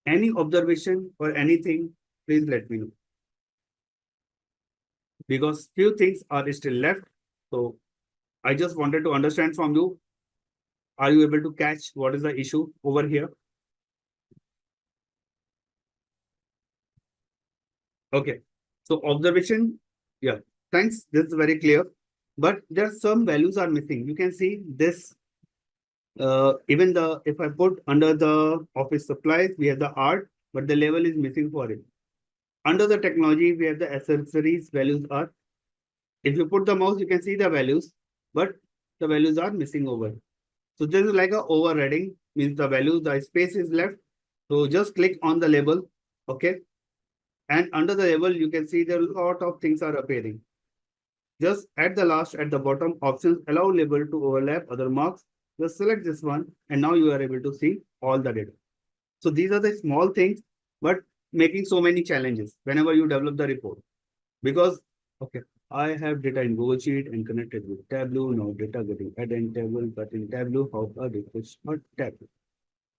Any observation or anything, please let me know. Because few things are still left. So I just wanted to understand from you. Are you able to catch what is the issue over here? Okay. So observation, yeah, thanks. This is very clear. But there are some values are missing. You can see this. Even the if I put under the office supplies, we have the art, but the level is missing for it. Under the technology, we have the accessories values are. If you put the mouse, you can see the values, but the values are missing over. So this is like a overriding, means the value, the space is left. So just click on the label, okay? And under the label, you can see there are a lot of things are appearing. Just at the last, at the bottom, options allow label to overlap other marks. Just select this one, and now you are able to see all the data. So these are the small things, but making so many challenges whenever you develop the report. Because, okay, I have data in Google Sheet and connected with Tableau. Now data getting added in Tableau, but in Tableau, how are refresh or Tableau?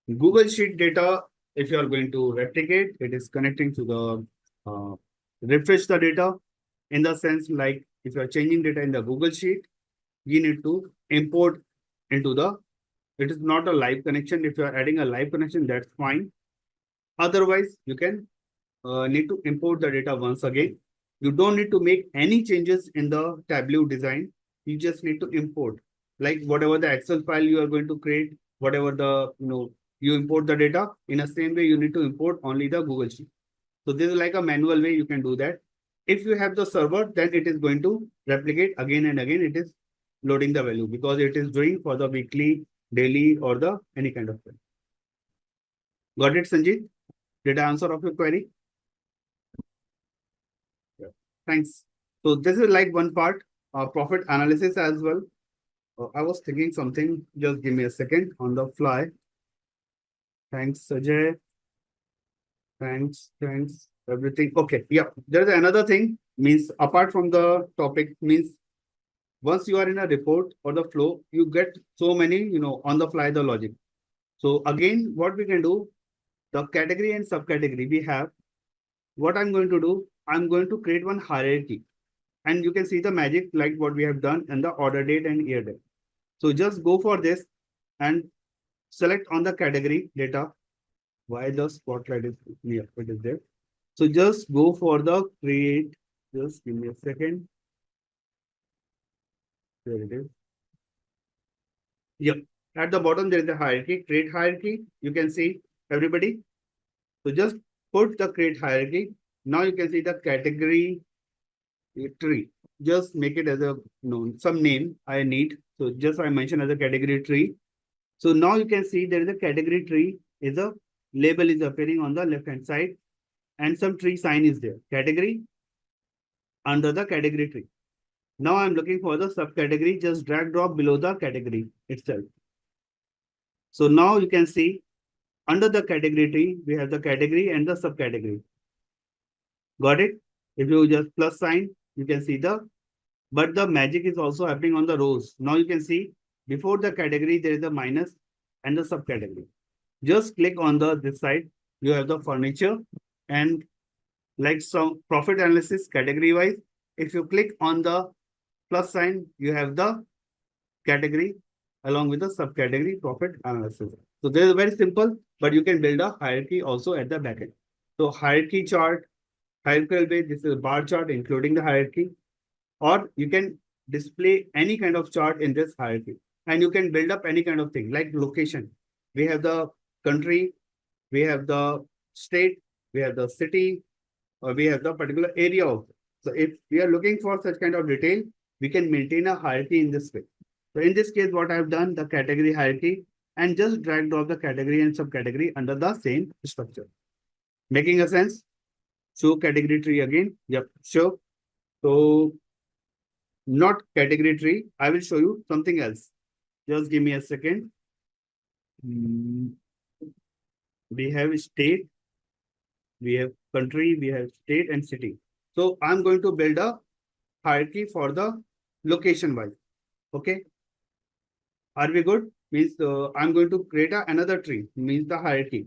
Google Sheet data, if you are going to replicate, it is connecting to the refresh the data, in the sense like if you are changing data in the Google Sheet, you need to import into the, it is not a live connection. If you are adding a live connection, that's fine. Otherwise, you can need to import the data once again. You don't need to make any changes in the Tableau design. You just need to import, like whatever the Excel file you are going to create, whatever the, you import the data in the same way you need to import only the Google Sheet. So this is like a manual way you can do that. If you have the server, then it is going to replicate again and again. It is loading the value because it is doing for the weekly, daily, or the any kind of thing. Got it, Sanjeev? Did I answer of your query? Yeah. Thanks. So this is like one part, profit analysis as well. I was thinking something. Just give me a second on the fly. Thanks, Sajay. Thanks. Everything. Okay. Yeah. There's another thing. Means apart from the topic, means once you are in a report or the flow, you get so many, on the fly the logic. So again, what we can do, the category and subcategory we have, what I'm going to do, I'm going to create one hierarchy. And you can see the magic like what we have done in the order date and year date. So just go for this and select on the category data. Why the spotlight is near? It is there. So just go for the create. Just give me a second. There it is. Yep. At the bottom, there is a hierarchy, create hierarchy. You can see everybody. So just put the create hierarchy. Now you can see the category tree. Just make it as a some name I need. So just I mentioned as a category tree. So now you can see there is a category tree is a label is appearing on the left hand side and some tree sign is there. Category under the category tree. Now I'm looking for the subcategory. Just drag drop below the category itself. So now you can see under the category tree, we have the category and the subcategory. Got it? If you just plus sign, you can see but the magic is also happening on the rows. Now you can see before the category, there is a minus and the subcategory. Just click on this side. You have the furniture and like some profit analysis category wise. If you click on the plus sign, you have the category along with the subcategory profit analysis. So this is very simple, but you can build a hierarchy also at the backend. So hierarchy chart, hierarchical way, this is a bar chart including the hierarchy, or you can display any kind of chart in this hierarchy. And you can build up any kind of thing like location. We have the country, we have the state, we have the city, or we have the particular area of. So if we are looking for such kind of detail, we can maintain a hierarchy in this way. So in this case, what I have done, the category hierarchy, and just drag drop the category and subcategory under the same structure. Making a sense? Show category tree again. Yep, sure. So not category tree. I will show you something else. Just give me a second. We have state, we have country, we have state and city. So I'm going to build a hierarchy for the location wise. Okay. Are we good? Means I'm going to create another tree, means the hierarchy.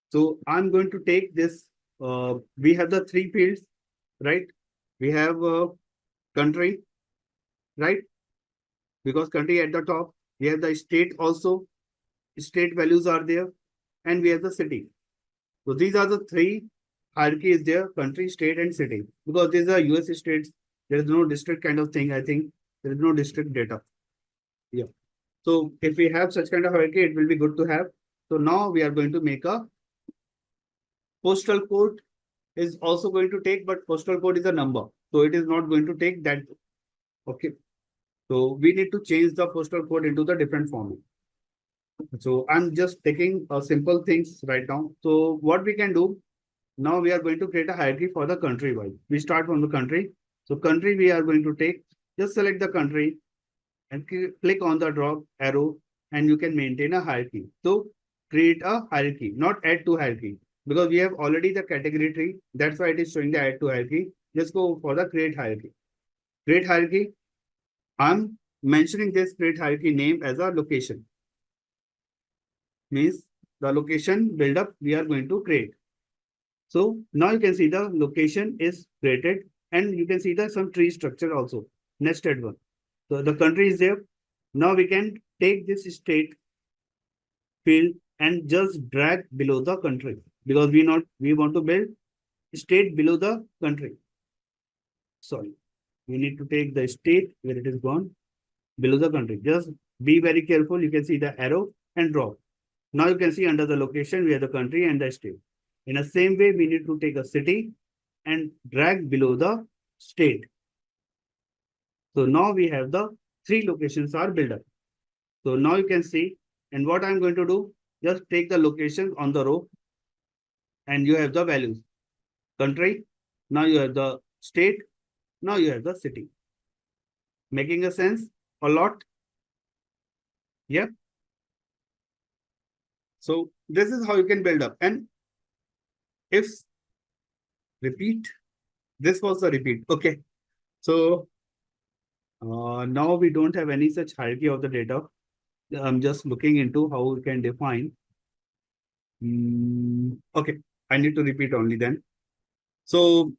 So I'm going to take this. We have the three fields, right? We have country, right? Because country at the top, we have the state also. State values are there, and we have the city. So these are the three hierarchies there: country, state, and city. Because these are US states, there is no district kind of thing. I think there is no district data. Yeah. So if we have such kind of hierarchy, it will be good to have. So now we are going to make a postal code is also going to take, but postal code is a number. So it is not going to take that. Okay. So we need to change the postal code into the different format. So I'm just taking simple things right now. So what we can do, now we are going to create a hierarchy for the country wise. We start from the country. So country we are going to take, just select the country and click on the drop arrow and you can maintain a hierarchy. So create a hierarchy, not add to hierarchy, because we have already the category tree. That's why it is showing the add to hierarchy. Just go for the create hierarchy. Create hierarchy. I'm mentioning this create hierarchy name as a location. Means the location buildup we are going to create. So now you can see the location is created and you can see the some tree structure also, nested one. So the country is there. Now we can take this state field and just drag below the country because we want to build state below the country. Sorry, we need to take the state where it is gone below the country. Just be very careful. You can see the arrow and drop. Now you can see under the location, we have the country and the state. In the same way, we need to take a city and drag below the state. So now we have the three locations are built up. So now you can see, and what I'm going to do, just take the location on the row and you have the values. Country, now you have the state, now you have the city. Making a sense a lot? Yeah. So this is how you can build up. And if repeat, this was the repeat. Okay. So now we don't have any such hierarchy of the data. I'm just looking into how we can define. Okay, I need to repeat only then. So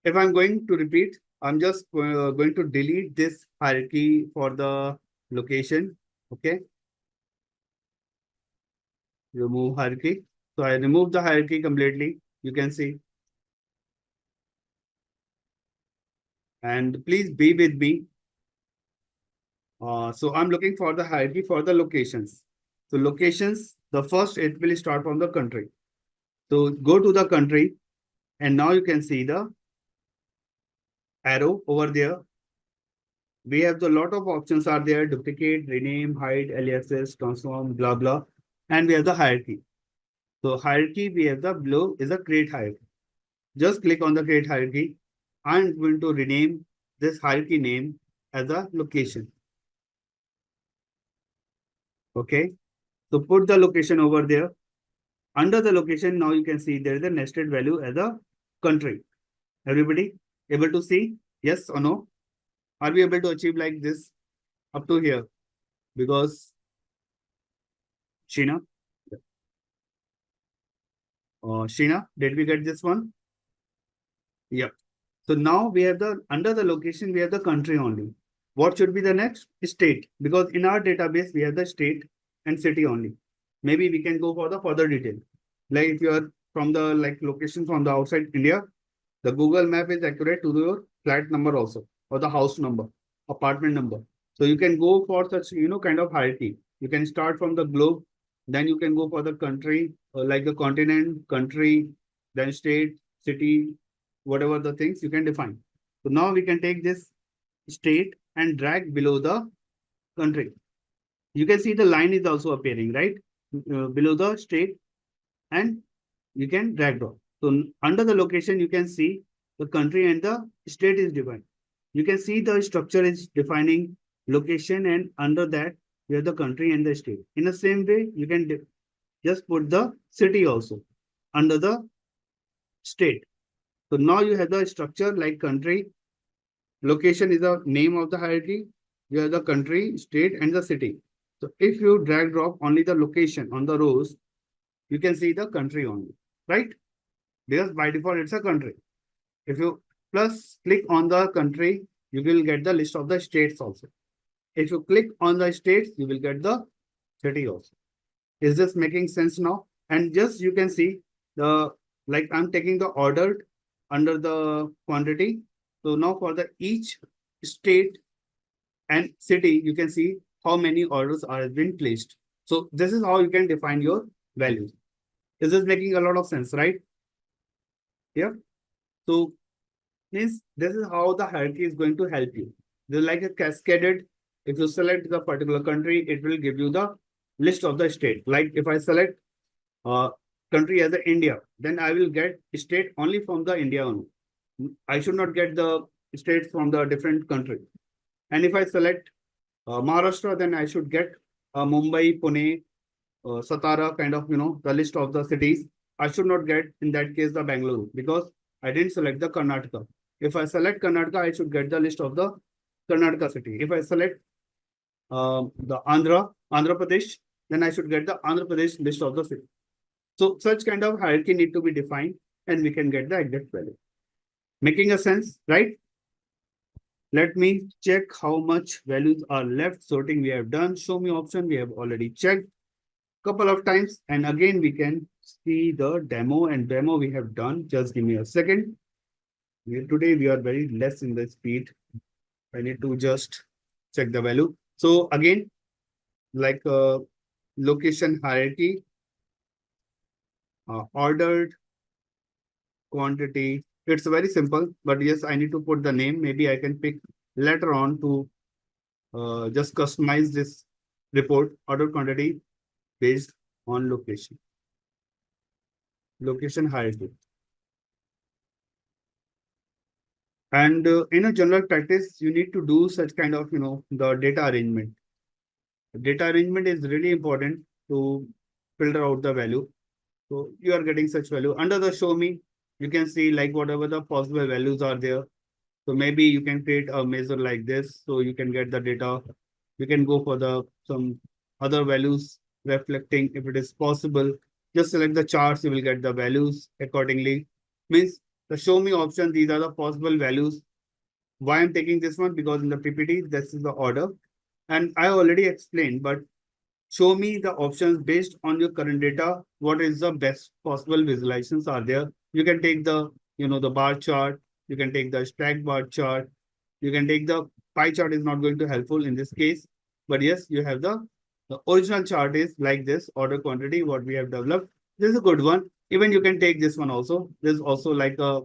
if I'm going to repeat, I'm just going to delete this hierarchy for the location. Okay, remove hierarchy. So I remove the hierarchy completely. You can see, and please be with me. So I'm looking for the hierarchy for the locations. So locations, the first it will start from the country. So go to the country, and now you can see the arrow over there. We have the lot of options are there: duplicate, rename, hide, aliases, transform, blah blah, and we have the hierarchy. So hierarchy, we have the below is a create hierarchy. Just click on the create hierarchy. I'm going to rename this hierarchy name as a location. Okay. So put the location over there. Under the location, now you can see there is a nested value as a country. Everybody able to see? Yes or no? Are we able to achieve like this up to here? Because Sheena, Sheena, did we get this one? Yeah. So now we have the under the location, we have the country only. What should be the next? State. Because in our database, we have the state and city only. Maybe we can go for the further detail. Like if you are from the like location from the outside India, the Google map is accurate to your flat number also, or the house number, apartment number. So you can go for such, kind of hierarchy. You can start from the globe, then you can go for the country, like the continent, country, then state, city, whatever the things you can define. So now we can take this state and drag below the country. You can see the line is also appearing, right? Below the state, and you can drag drop. So under the location, you can see the country and the state is defined. You can see the structure is defining location, and under that, you have the country and the state. In the same way, you can just put the city also under the state. So now you have the structure like country. Location is the name of the hierarchy. You have the country, state, and the city. So if you drag drop only the location on the rows, you can see the country only, right? Because by default, it's a country. If you plus click on the country, you will get the list of the states also. If you click on the states, you will get the city also. Is this making sense now? And just you can see the, like I'm taking the ordered under the quantity. So now for the each state and city, you can see how many orders are been placed. So this is how you can define your values. Is this making a lot of sense, right? Yeah. So means this is how the hierarchy is going to help you. This is like a cascaded. If you select the particular country, it will give you the list of the state. Like if I select uh, country as a India, then I will get state only from the India only. I should not get the states from the different country. And if I select Maharashtra, then I should get Mumbai, Pune, Satara, kind of, the list of the cities. I should not get, in that case, the Bangalore, because I didn't select the Karnataka. If I select Karnataka, I should get the list of the Karnataka city. If I select the Andhra Pradesh, then I should get the Andhra Pradesh list of the city. So such kind of hierarchy need to be defined, and we can get the exact value. Making a sense, right? Let me check how much values are left. Sorting we have done. Show me option we have already checked couple of times, and again we can see the demo, and demo we have done. Just give me a second. Today we are very less in the speed. I need to just check the value. So again, like location hierarchy, ordered quantity. It's very simple, but yes, I need to put the name. Maybe I can pick later on to just customize this report. Order quantity based on location. Location hierarchy. And in a general practice, you need to do such kind of, the data arrangement. Data arrangement is really important to filter out the value. So you are getting such value. Under the show me, you can see like whatever the possible values are there. So maybe you can create a measure like this. So you can get the data. You can go for the some other values reflecting if it is possible. Just select the charts, you will get the values accordingly. Means the show me option, these are the possible values. Why I'm taking this one? Because in the PPT, this is the order. And I already explained, but show me the options based on your current data. What is the best possible visualizations are there? You can take the, the bar chart. You can take the stack bar chart. You can take the pie chart is not going to helpful in this case. But yes, you have the original chart is like this order quantity, what we have developed. This is a good one. Even you can take this one also. This is also like a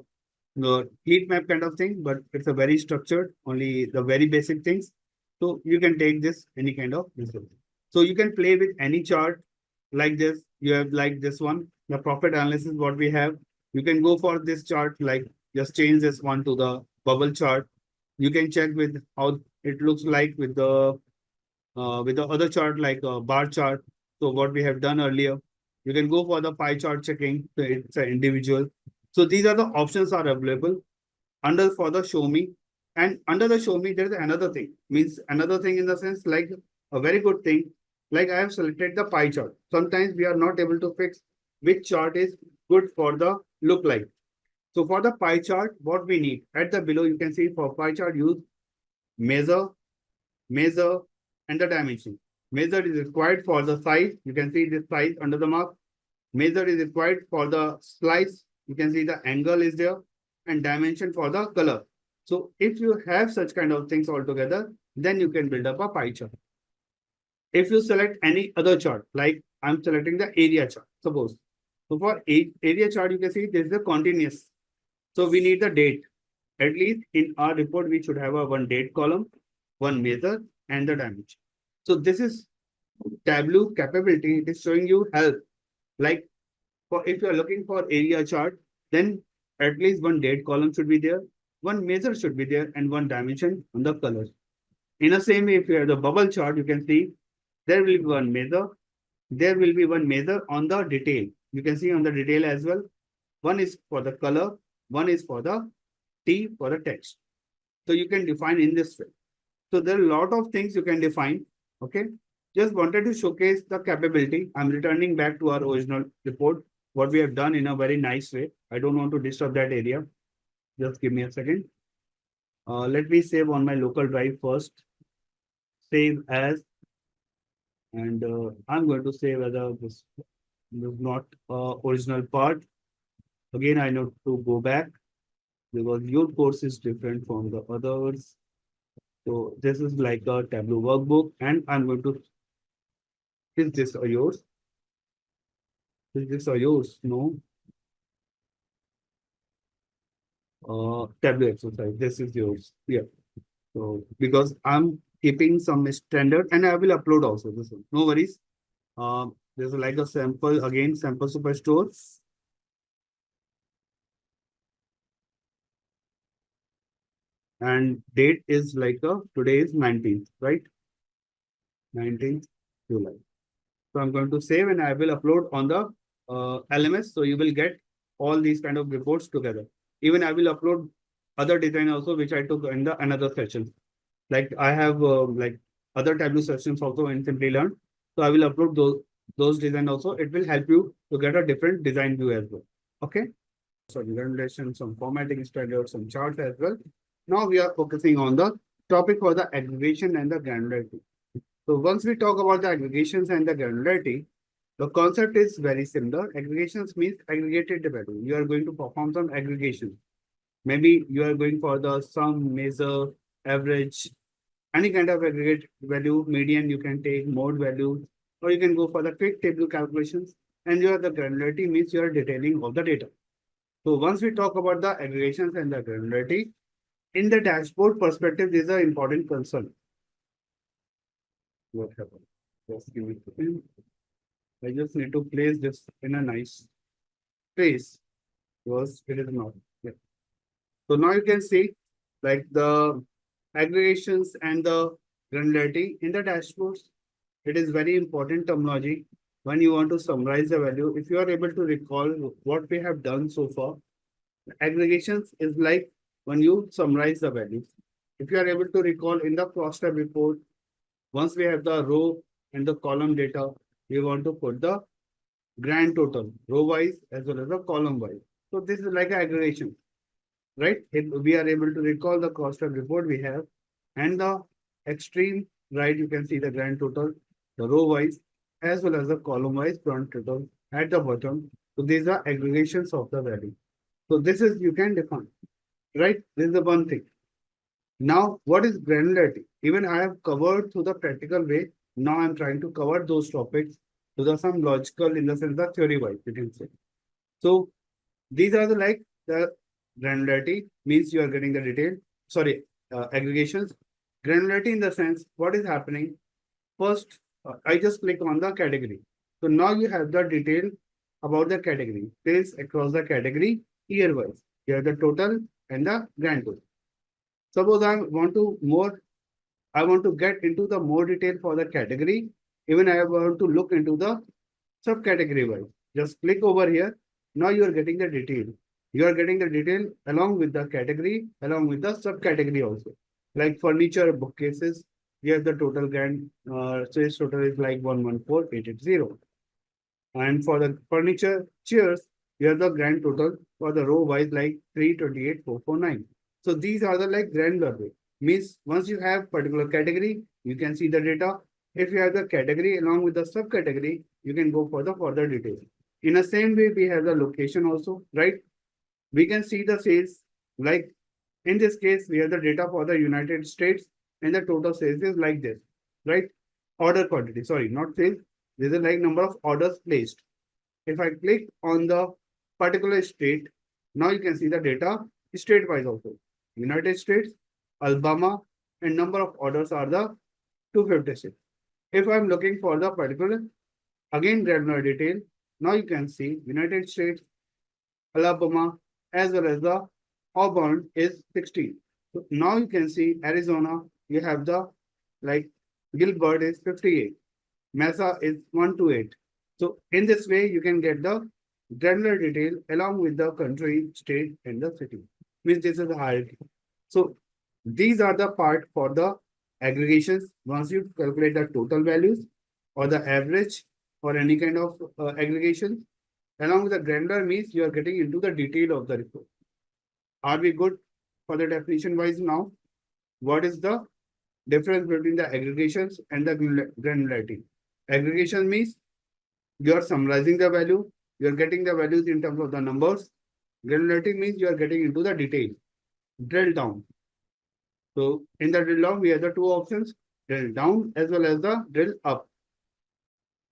heat map kind of thing, but it's a very structured, only the very basic things. So you can take this any kind of result. So you can play with any chart like this. You have like this one, the profit analysis, what we have. You can go for this chart, like just change this one to the bubble chart. You can check with how it looks like with the other chart like a bar chart. So what we have done earlier, you can go for the pie chart checking. So it's an individual. So these are the options are available under for the show me. And under the show me, there's another thing. Means another thing in the sense like a very good thing. Like I have selected the pie chart. Sometimes we are not able to fix which chart is good for the look like. So for the pie chart, what we need at the below, you can see for pie chart, use measure, measure, and the dimension. Measure is required for the size. You can see this size under the mark. Measure is required for the slice. You can see the angle is there and dimension for the color. So if you have such kind of things altogether, then you can build up a pie chart. If you select any other chart, like I'm selecting the area chart, suppose. So for area chart, you can see this is a continuous. So we need the date. At least in our report, we should have a one date column, one measure, and the dimension. So this is Tableau capability. It is showing you help. Like for if you are looking for area chart, then at least one date column should be there, one measure should be there, and one dimension on the color. In the same way, if you have the bubble chart, you can see there will be one measure. There will be one measure on the detail. You can see on the detail as well. One is for the color, one is for the T for the text. So you can define in this way. So there are a lot of things you can define. Okay. Just wanted to showcase the capability. I'm returning back to our original report, what we have done in a very nice way. I don't want to disturb that area. Just give me a second. Let me save on my local drive first. Save as, and I'm going to save as this not original part. Again, I need to go back because your course is different from the others. So this is like a Tableau workbook, and I'm going to, is this or yours? Is this or yours? No. Tableau exercise. This is yours. Yeah. So because I'm keeping some standard and I will upload also this one. No worries. There's like a sample again, sample superstore. And date is like today is 19th, right? 19th July. So I'm going to save and I will upload on the LMS. So you will get all these kind of reports together. Even I will upload other design also, which I took in the another session. Like I have like other Tableau sessions also in Simplilearn. So I will upload those design also. It will help you to get a different design view as well. Okay. So generation, some formatting standards, some charts as well. Now we are focusing on the topic for the aggregation and the granularity. So once we talk about the aggregations and the granularity, the concept is very similar. Aggregations means aggregated value. You are going to perform some aggregation. Maybe you are going for the sum, measure, average, any kind of aggregate value, median you can take, mode value, or you can go for the quick table calculations. And your the granularity means you are detailing all the data. So once we talk about the aggregations and the granularity, in the dashboard perspective, this is an important concern. What happened? Just give me a second. I just need to place this in a nice place because it is not. Yeah. So now you can see like the aggregations and the granularity in the dashboards. It is very important terminology when you want to summarize the value. If you are able to recall what we have done so far, aggregations is like when you summarize the values. If you are able to recall in the cross-tab report, once we have the row and the column data, we want to put the grand total, row wise as well as the column wise. So this is like aggregation, right? If we are able to recall the cost of report we have, and the extreme right, you can see the grand total, the row wise as well as the column wise grand total at the bottom. So these are aggregations of the value. So this is you can define, right? This is the one thing. Now, what is granularity? Even I have covered through the practical way. Now I'm trying to cover those topics to the some logical in the sense the theory wise, you can say. So these are the like the granularity means you are getting the detail. Sorry, aggregations. Granularity in the sense what is happening. First, I just click on the category. So now you have the detail about the category. Sales across the category year wise. You have the total and the grand total. Suppose I want to get into the more detail for the category. Even I want to look into the subcategory wise. Just click over here. Now you are getting the detail. You are getting the detail along with the category, along with the subcategory also. Like furniture bookcases, here the total grand sales total is like 114,880. And for the furniture chairs, here the grand total for the row wise like 328,449. So these are the like granular way. Means once you have particular category, you can see the data. If you have the category along with the subcategory, you can go for the further details. In the same way, we have the location also, right? We can see the sales. Like in this case, we have the data for the United States and the total sales is like this, right? Order quantity, sorry, not sales. This is like number of orders placed. If I click on the particular state, now you can see the data state wise also. United States, Alabama, and number of orders are the 256. If I'm looking for the particular, again granular detail, now you can see United States, Alabama, as well as the Auburn is 16. So now you can see Arizona, you have the like Gilbert is 58. Mesa is 128. So in this way, you can get the granular detail along with the country, state, and the city. Means this is the hierarchy. So these are the part for the aggregations. Once you calculate the total values or the average or any kind of aggregation, along with the granular means you are getting into the detail of the report. Are we good for the definition wise now? What is the difference between the aggregations and the granularity? Aggregation means you are summarizing the value, you are getting the values in terms of the numbers. Granularity means you are getting into the detail, drill down. So in the drill down, we have the two options, drill down as well as the drill up.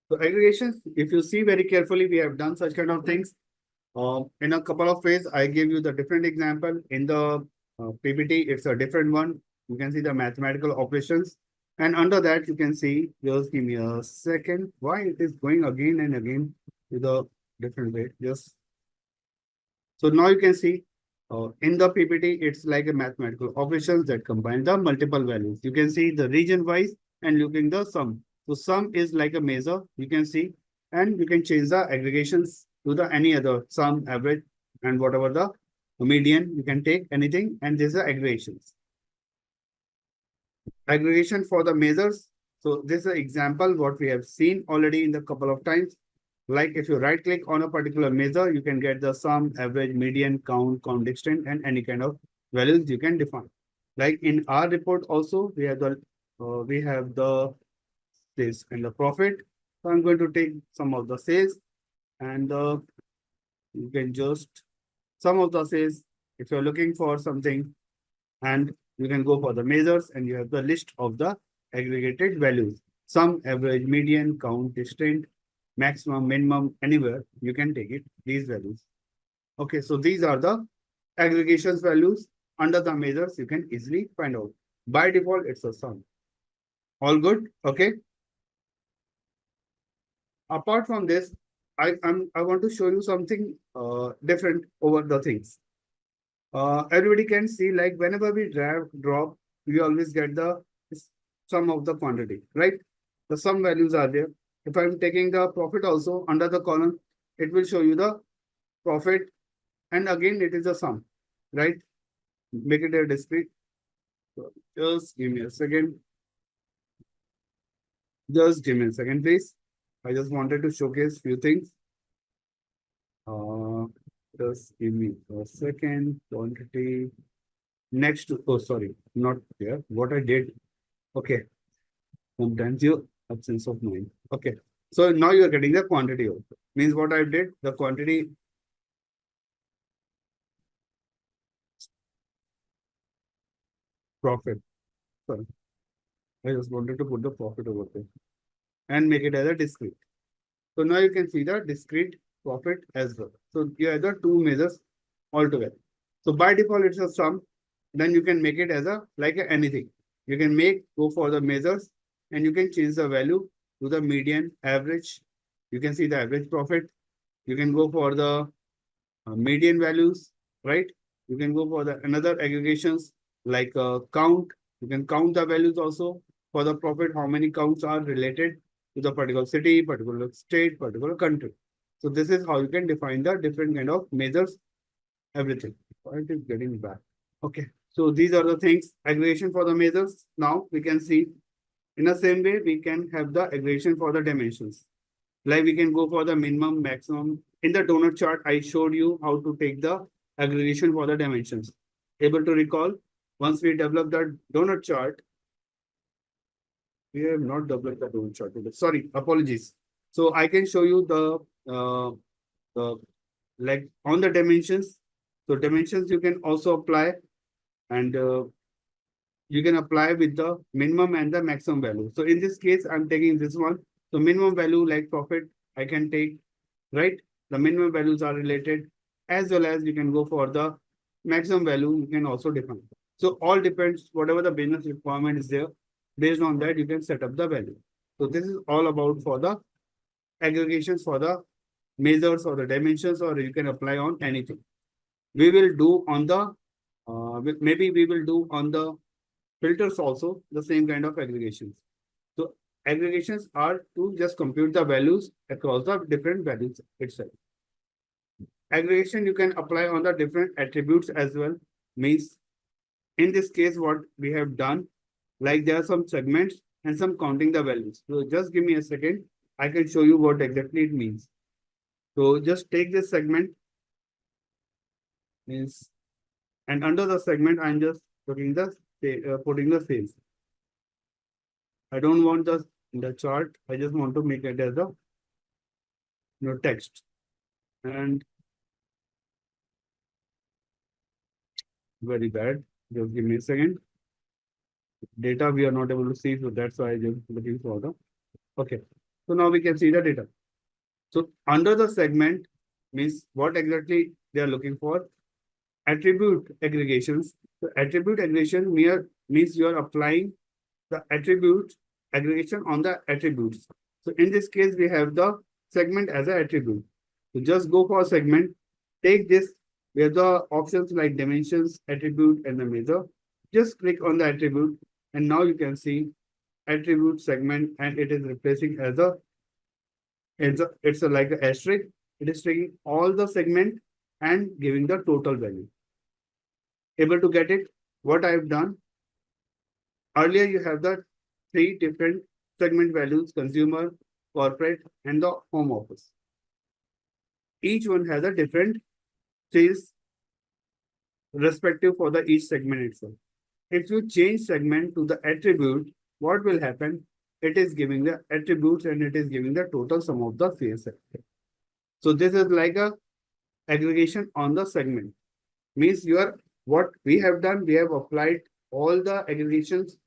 So aggregations, if you see very carefully, we have done such kind of things. In a couple of ways, I gave you the different example. In the PPT, it's a different one. You can see the mathematical operations. And under that, you can see, just give me a second, why it is going again and again with a different way. Just so now you can see in the PPT, it's like a mathematical operations that combine the multiple values. You can see the region wise and looking the sum. So sum is like a measure, you can see, and you can change the aggregations to the any other sum, average, and whatever the median, you can take anything, and these are aggregations. Aggregation for the measures. So this is an example what we have seen already in the couple of times. Like if you right click on a particular measure, you can get the sum, average, median, count, count extent, and any kind of values you can define. Like in our report also, we have the sales and the profit. So I'm going to take some of the sales and you can just some of the sales if you're looking for something, and you can go for the measures and you have the list of the aggregated values. Sum, average, median, count, extent, maximum, minimum, anywhere you can take it, these values. Okay, so these are the aggregations values. Under the measures, you can easily find out. By default, it's a sum. All good? Okay. Apart from this, I want to show you something different over the things. Everybody can see like whenever we drop, we always get the sum of the quantity, right? The sum values are there. If I'm taking the profit also under the column, it will show you the profit, and again it is a sum, right? Make it a discrete. So just give me a second. Just give me a second, please. I just wanted to showcase few things. Uh, just give me a second. Quantity. Next, oh, sorry, not there. What I did. Okay. Sometimes you absence of mind. Okay. So now you are getting the quantity also. Means what I did, the quantity profit. Sorry. I just wanted to put the profit over there and make it as a discrete. So now you can see the discrete profit as well. So you have the two measures altogether. So by default, it's a sum. Then you can make it as a like a anything. You can go for the measures and you can change the value to the median average. You can see the average profit. You can go for the median values, right? You can go for the another aggregations like count. You can count the values also for the profit, how many counts are related to the particular city, particular state, particular country. So this is how you can define the different kind of measures, everything. Why it is getting back. Okay. So these are the things, aggregation for the measures. Now we can see in the same way, we can have the aggregation for the dimensions. Like we can go for the minimum, maximum. In the donut chart, I showed you how to take the aggregation for the dimensions. Able to recall? Once we develop the donut chart, we have not developed the donut chart. Sorry, apologies. So I can show you the like on the dimensions. So dimensions you can also apply and you can apply with the minimum and the maximum value. So in this case, I'm taking this one. So minimum value like profit, I can take, right? The minimum values are related as well as you can go for the maximum value, you can also define. So all depends, whatever the business requirement is there, based on that, you can set up the value. So this is all about for the aggregations for the measures or the dimensions, or you can apply on anything. We will do on the, maybe we will do on the filters also the same kind of aggregations. So aggregations are to just compute the values across the different values itself. Aggregation you can apply on the different attributes as well. Means in this case, what we have done, like there are some segments and some counting the values. So just give me a second. I can show you what exactly it means. So just take this segment means, and under the segment, I'm just putting the sales. I don't want the chart. I just want to make it as a text. And very bad. Just give me a second. Data we are not able to see, so that's why I just looking for the. Okay. So now we can see the data. So under the segment means what exactly they are looking for. Attribute aggregations. So attribute aggregation means you are applying the attribute aggregation on the attributes. So in this case, we have the segment as an attribute. So just go for a segment, take this, we have the options like dimensions, attribute, and the measure. Just click on the attribute, and now you can see attribute segment, and it is replacing as it's a like an asterisk. It is taking all the segment and giving the total value. Able to get it? What I have done earlier, you have the three different segment values: consumer, corporate, and the home office. Each one has a different sales respective for the each segment itself. If you change segment to the attribute, what will happen? It is giving the attributes and it is giving the total sum of the sales. So this is like a aggregation on the segment. Means what we have done, we have applied all the aggregations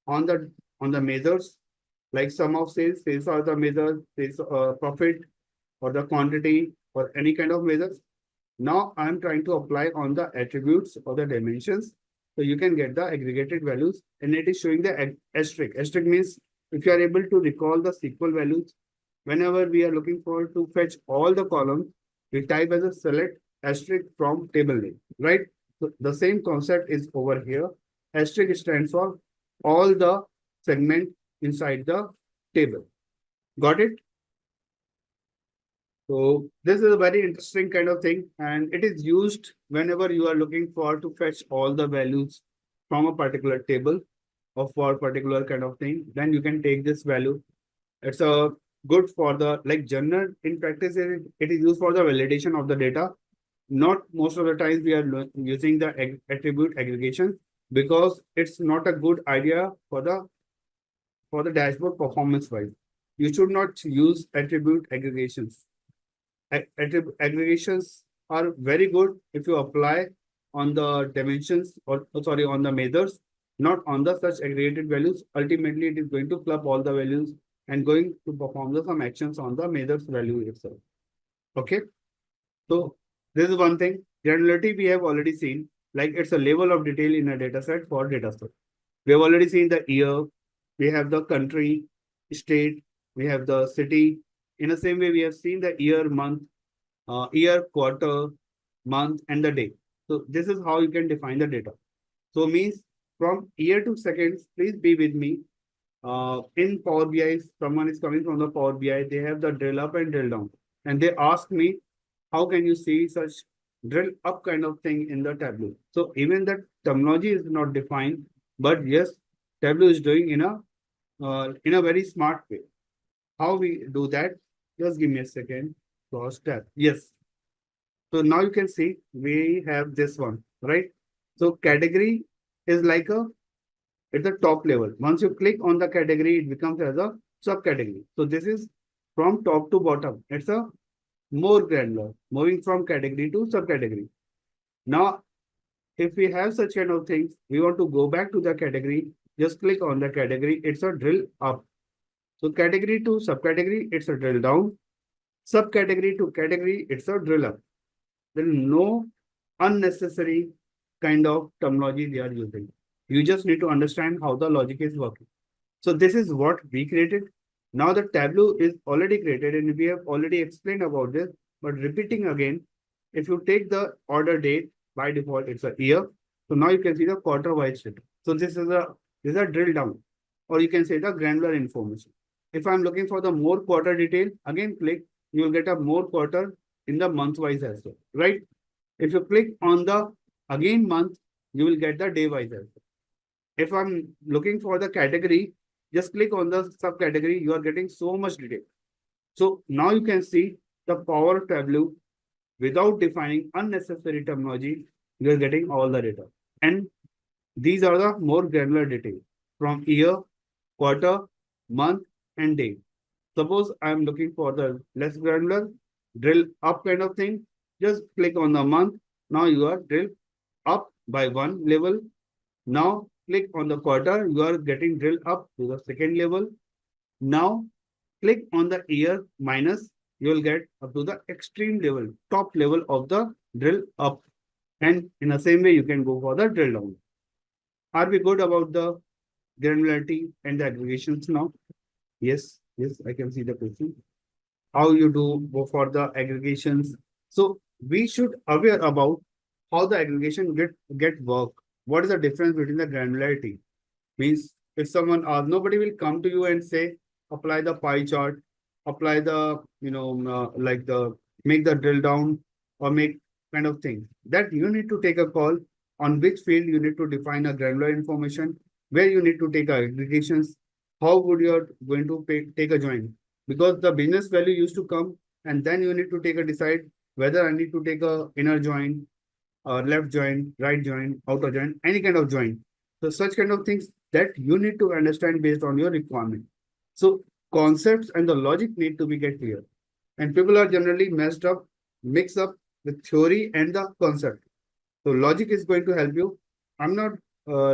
on the measures, like sum of sales are the measures, sales profit or the quantity or any kind of measures. Now I'm trying to apply on the attributes or the dimensions. So you can get the aggregated values and it is showing the asterisk. Asterisk means if you are able to recall the SQL values, whenever we are looking for to fetch all the columns, we type as a select asterisk from table name, right? So the same concept is over here. Asterisk stands for all the segment inside the table. Got it? So this is a very interesting kind of thing, and it is used whenever you are looking for to fetch all the values from a particular table or for a particular kind of thing. Then you can take this value. It's a good for the like general in practice. It is used for the validation of the data. Not most of the times we are using the attribute aggregation because it's not a good idea for the dashboard performance wise. You should not use attribute aggregations. Attribute aggregations are very good if you apply on the dimensions or sorry on the measures, not on the such aggregated values. Ultimately, it is going to club all the values and going to perform some actions on the measures value itself. Okay. So this is one thing. Granularity we have already seen, like it's a level of detail in a data set for data set. We have already seen the year, we have the country, state, we have the city. In the same way, we have seen the year, month, year, quarter, month, and the day. So this is how you can define the data. So means from year to seconds, please be with me. In Power BI, someone is coming from the Power BI, they have the drill up and drill down. And they ask me, how can you see such drill up kind of thing in the Tableau? So even that terminology is not defined, but yes, Tableau is doing in a very smart way. How we do that? Just give me a second. Cross tab. Yes. So now you can see we have this one, right? So category is like a at the top level. Once you click on the category, it becomes as a subcategory. So this is from top to bottom. It's a more granular, moving from category to subcategory. Now, if we have such kind of things, we want to go back to the category, just click on the category. It's a drill up. So category to subcategory, it's a drill down. Subcategory to category, it's a drill up. There is no unnecessary kind of terminology they are using. You just need to understand how the logic is working. So this is what we created. Now the Tableau is already created and we have already explained about this, but repeating again, if you take the order date, by default, it's a year. So now you can see the quarter wise data. So this is a drill down, or you can say the granular information. If I'm looking for the more quarter detail, again click, you will get a more quarter in the month wise as well, right? If you click on the again month, you will get the day wise as well. If I'm looking for the category, just click on the subcategory, you are getting so much detail. So now you can see the power of Tableau without defining unnecessary terminology, you are getting all the data. And these are the more granular detail from year, quarter, month, and day. Suppose I'm looking for the less granular, drill up kind of thing. Just click on the month. Now you are drill up by one level. Now click on the quarter. You are getting drill up to the second level. Now click on the year minus. You will get up to the extreme level, top level of the drill up. And in the same way, you can go for the drill down. Are we good about the granularity and the aggregations now? Yes, yes, I can see the question. How you do go for the aggregations. So we should aware about how the aggregation get work. What is the difference between the granularity? Means if someone nobody will come to you and say, apply the pie chart, apply the, like the, make the drill down or make kind of thing. That you need to take a call on which field you need to define a granular information, where you need to take aggregations, how would you are going to take a join. Because the business value used to come and then you need to take a decide whether I need to take a inner join, left join, right join, outer join, any kind of join. So such kind of things that you need to understand based on your requirement. So concepts and the logic need to be get clear. And people are generally mix up the theory and the concept. So logic is going to help you. I'm not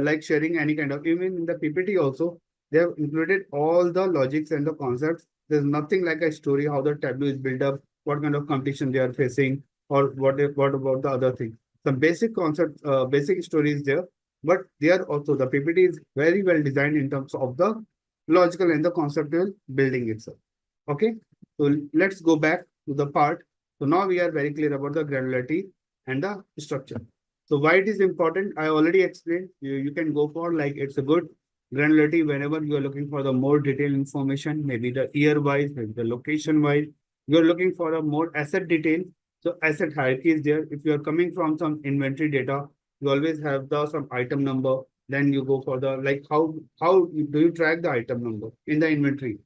like sharing any kind of, even in the PPT also, they have included all the logics and the concepts. There's nothing like a story, how the Tableau is built up, what kind of competition they are facing, or what about the other thing. Some basic concepts, basic stories there, but they are also, the PPT is very well designed in terms of the logical and the conceptual building itself. Okay, so let's go back to the part. So now we are very clear about the granularity and the structure. So why it is important, I already explained. You can go for like it's a good granularity whenever you are looking for the more detailed information, maybe the year wise, maybe the location wise. You are looking for a more asset detail. So asset hierarchy is there. If you are coming from some inventory data, you always have the some item number. Then you go for the like how do you track the item number in the inventory?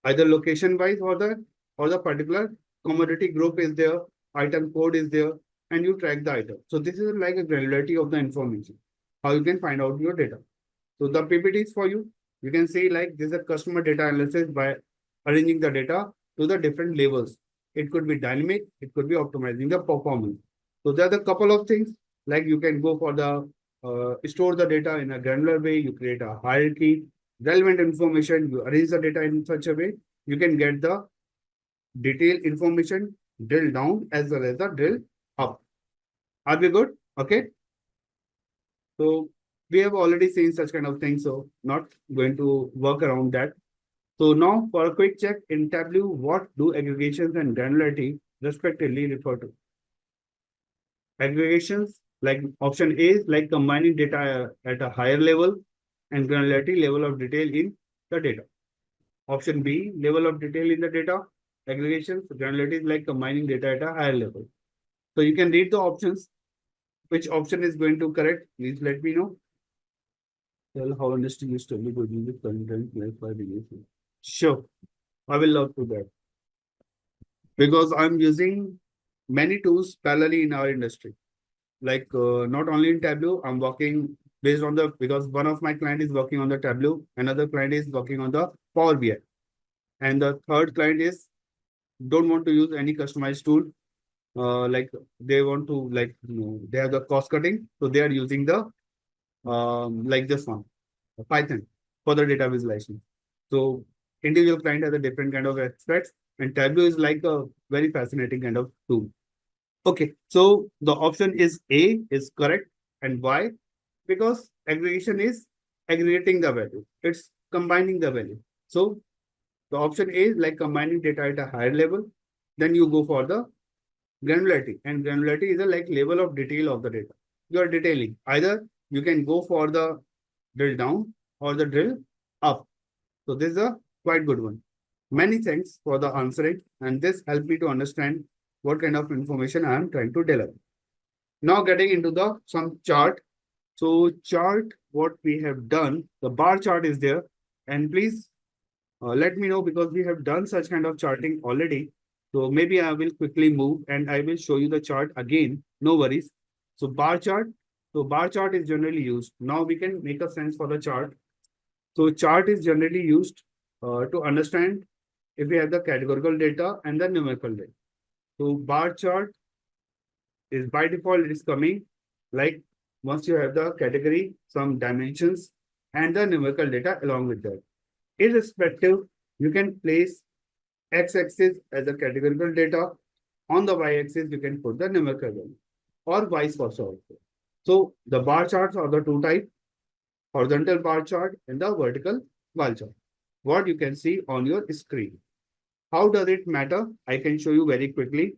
either location wise or the particular commodity group is there, item code is there, and you track the item. So this is like a granularity of the information, how you can find out your data. So the PPT is for you. You can see like this is a customer data analysis by arranging the data to the different levels. It could be dynamic, it could be optimizing the performance. So there are the couple of things like you can go for the store the data in a granular way, you create a hierarchy, relevant information, you arrange the data in such a way, you can get the detailed information drill down as well as the drill up. Are we good? Okay. So we have already seen such kind of things, so not going to work around that. So now for a quick check in Tableau, what do aggregations and granularity respectively refer to? Aggregations, like option A is like combining data at a higher level and granularity level of detail in the data. Option B, level of detail in the data. Aggregations, granularity is like combining data at a higher level. So you can read the options. Which option is going to correct? Please let me know. Tell how understanding is to be good in the content by the Sure, I will love to that because I'm using many tools parallelly in our industry. Like not only in Tableau, I'm working based on the because one of my client is working on the Tableau, another client is working on the Power BI, and the third client is don't want to use any customized tool. Like they want to they have the cost cutting, so they are using the like this one, Python for the data visualization. So individual client has a different kind of aspects, and Tableau is like a very fascinating kind of tool. Okay, so the option is A is correct, and why? Because aggregation is aggregating the value. It's combining the value. So the option A is like combining data at a higher level. Then you go for the granularity, and granularity is a like level of detail of the data. You are detailing. Either you can go for the drill down or the drill up. So this is a quite good one. Many thanks for the answering, and this helped me to understand what kind of information I am trying to deliver. Now getting into the some chart. So chart, what we have done, the bar chart is there, and please let me know because we have done such kind of charting already. So maybe I will quickly move and I will show you the chart again. No worries. So bar chart. So bar chart is generally used. Now we can make a sense for the chart. So chart is generally used to understand if we have the categorical data and the numerical data. So bar chart is by default it is coming like once you have the category, some dimensions and the numerical data along with that. Irrespective, you can place x-axis as a categorical data. On the y-axis, you can put the numerical value or vice versa also. So the bar charts are the two types, horizontal bar chart and the vertical bar chart. What you can see on your screen. How does it matter? I can show you very quickly.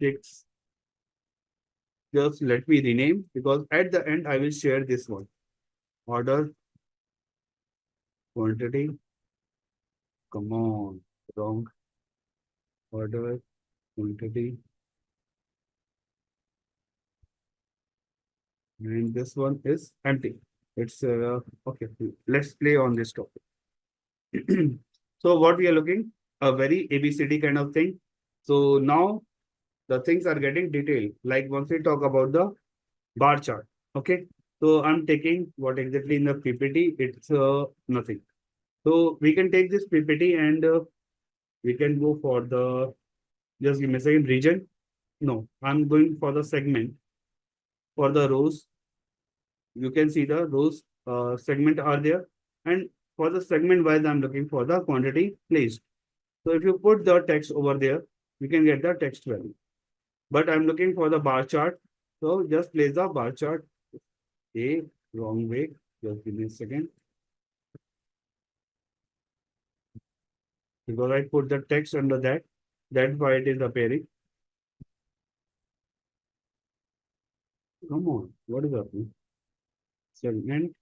It's just let me rename because at the end I will share this one. Order, quantity, come on, wrong. Order, quantity, and this one is empty. It's okay. Let's play on this topic. So what we are looking a very ABCD kind of thing. So now the things are getting detailed. Like once we talk about the bar chart, okay. So I'm taking what exactly in the PPT. It's nothing. So we can take this PPT and we can go for the just give me a second region. No, I'm going for the segment for the rows. You can see the rows segment are there, and for the segment wise I'm looking for the quantity placed. So if you put the text over there, you can get the text value, but I'm looking for the bar chart. So just place the bar chart. A wrong way, just give me a second, because I put the text under that, that's why it is appearing. Come on, what is happening? Segment,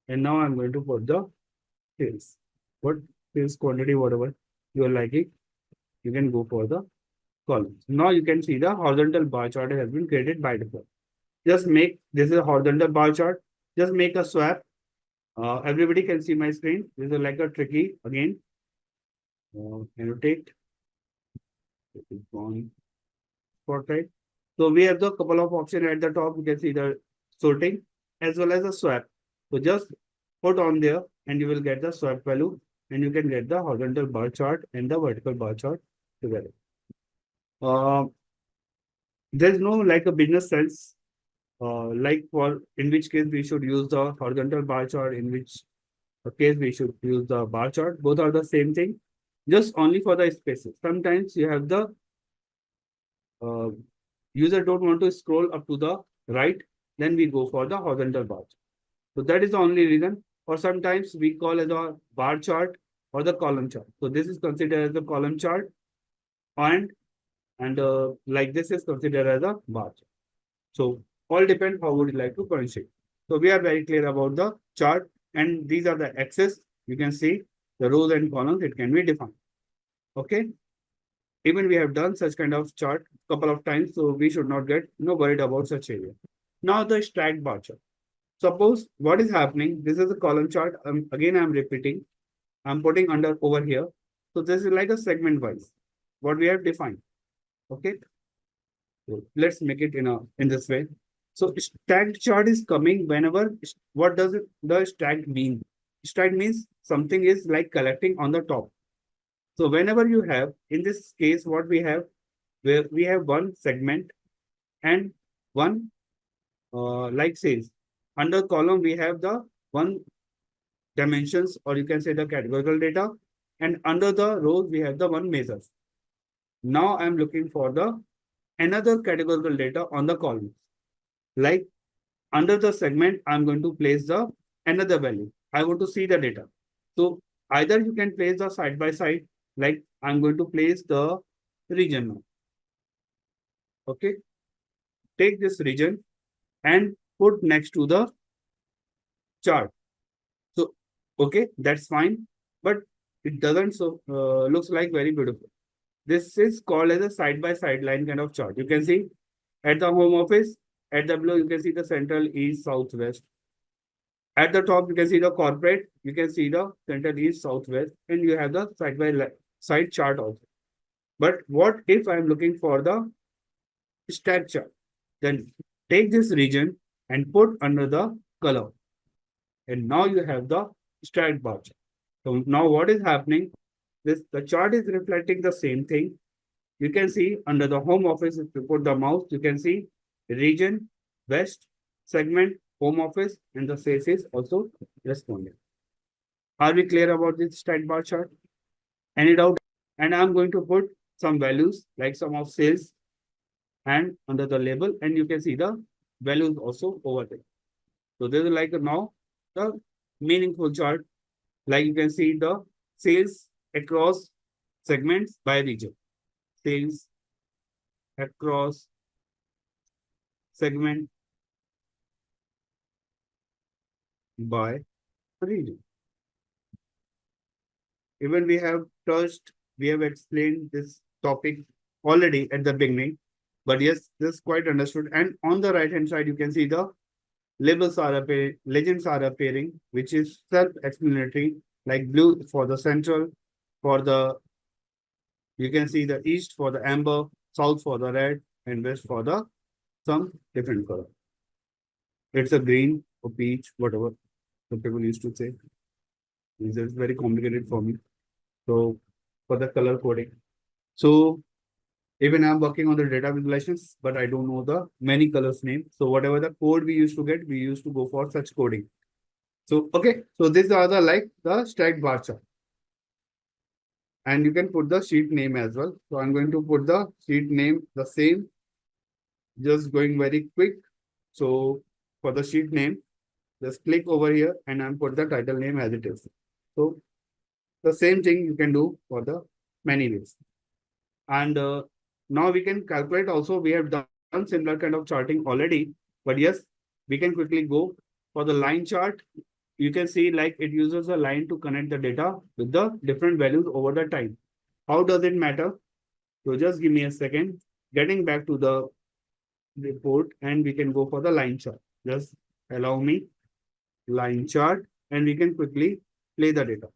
and now I'm going to put the sales. What sales quantity, whatever you are liking, you can go for the columns. Now you can see the horizontal bar chart has been created by default. Just make this is a horizontal bar chart. Just make a swap Everybody can see my screen. This is like a tricky again. Annotate. It is gone. Portrait. So we have the couple of options at the top. You can see the sorting as well as the swap. So just put on there and you will get the swap value and you can get the horizontal bar chart and the vertical bar chart together. Uh, there's no like a business sense, like for in which case we should use the horizontal bar chart, in which case we should use the bar chart. Both are the same thing, just only for the spaces. Sometimes you have the uh, user don't want to scroll up to the right, then we go for the horizontal bar chart. So that is the only reason. Or sometimes we call as a bar chart or the column chart. So this is considered as the column chart, and like this is considered as a bar chart. So all depend how would you like to pronunciate. So we are very clear about the chart, and these are the axes. You can see the rows and columns, it can be defined. Okay. Even we have done such kind of chart couple of times, so we should not get worried about such area. Now the stacked bar chart. Suppose what is happening, this is a column chart. Again, I'm repeating. I'm putting under over here. So this is like a segment wise, what we have defined. Okay. So let's make it in this way. So stacked chart is coming whenever, what does it, the stacked mean? Stacked means something is like collecting on the top. So whenever you have, in this case, what we have, where we have one segment and one like sales. Under column, we have the one dimensions, or you can say the categorical data. And under the rows, we have the one measures. Now I'm looking for the another categorical data on the column. Like under the segment, I'm going to place the another value. I want to see the data. So either you can place the side by side, like I'm going to place the region now. Okay. Take this region and put next to the chart. So, okay, that's fine, but it doesn't looks like very beautiful. This is called as a side by side line kind of chart. You can see at the home office, at the below, you can see the central, east, south, west. At the top, you can see the corporate, you can see the central, east, south, west, and you have the side by side chart also. But what if I'm looking for the stack chart? Then take this region and put under the color. And now you have the stacked bar chart. So now what is happening? The chart is reflecting the same thing. You can see under the home office, if you put the mouse, you can see region, west, segment, home office, and the sales is also responding. Are we clear about this stacked bar chart? Any doubt? And I'm going to put some values like some of sales and under the label, and you can see the values also over there. So this is like now the meaningful chart. Like you can see the sales across segments by region. Sales across segment by region. Even we have touched, we have explained this topic already at the beginning. But yes, this is quite understood. And on the right hand side, you can see the labels are appearing, legends are appearing, which is self-explanatory, like blue for the central, for the, you can see the east for the amber, south for the red, and west for the some different color. It's a green or peach, whatever the people used to say. This is very complicated for me. So for the color coding. So even I'm working on the data visualizations, but I don't know the many colors name. So whatever the code we used to get, we used to go for such coding. So, okay. So these are the like the stacked bar chart. And you can put the sheet name as well. So I'm going to put the sheet name the same, just going very quick. So for the sheet name, just click over here and I'm put the title name as it is. So the same thing you can do for the many ways. And now we can calculate also. We have done similar kind of charting already, but yes, we can quickly go for the line chart. You can see like it uses a line to connect the data with the different values over the time. How does it matter? So just give me a second. Getting back to the report and we can go for the line chart. Just allow me line chart. and we can quickly play the data.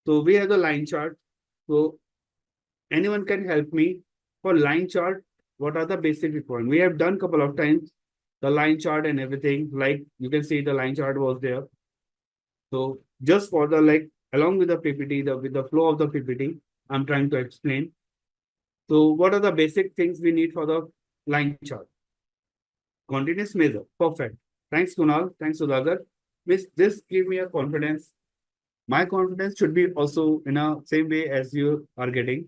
So we have the line chart. So anyone can help me for line chart. What are the basic requirements? We have done couple of times the line chart and everything. Like you can see the line chart was there. So just for the like along with the PPT, with the flow of the PPT, I'm trying to explain. So what are the basic things we need for the line chart? Continuous measure. Perfect. Thanks, Kunal. Thanks, Sudhagar. Miss, this give me a confidence. My confidence should be also in a same way as you are getting.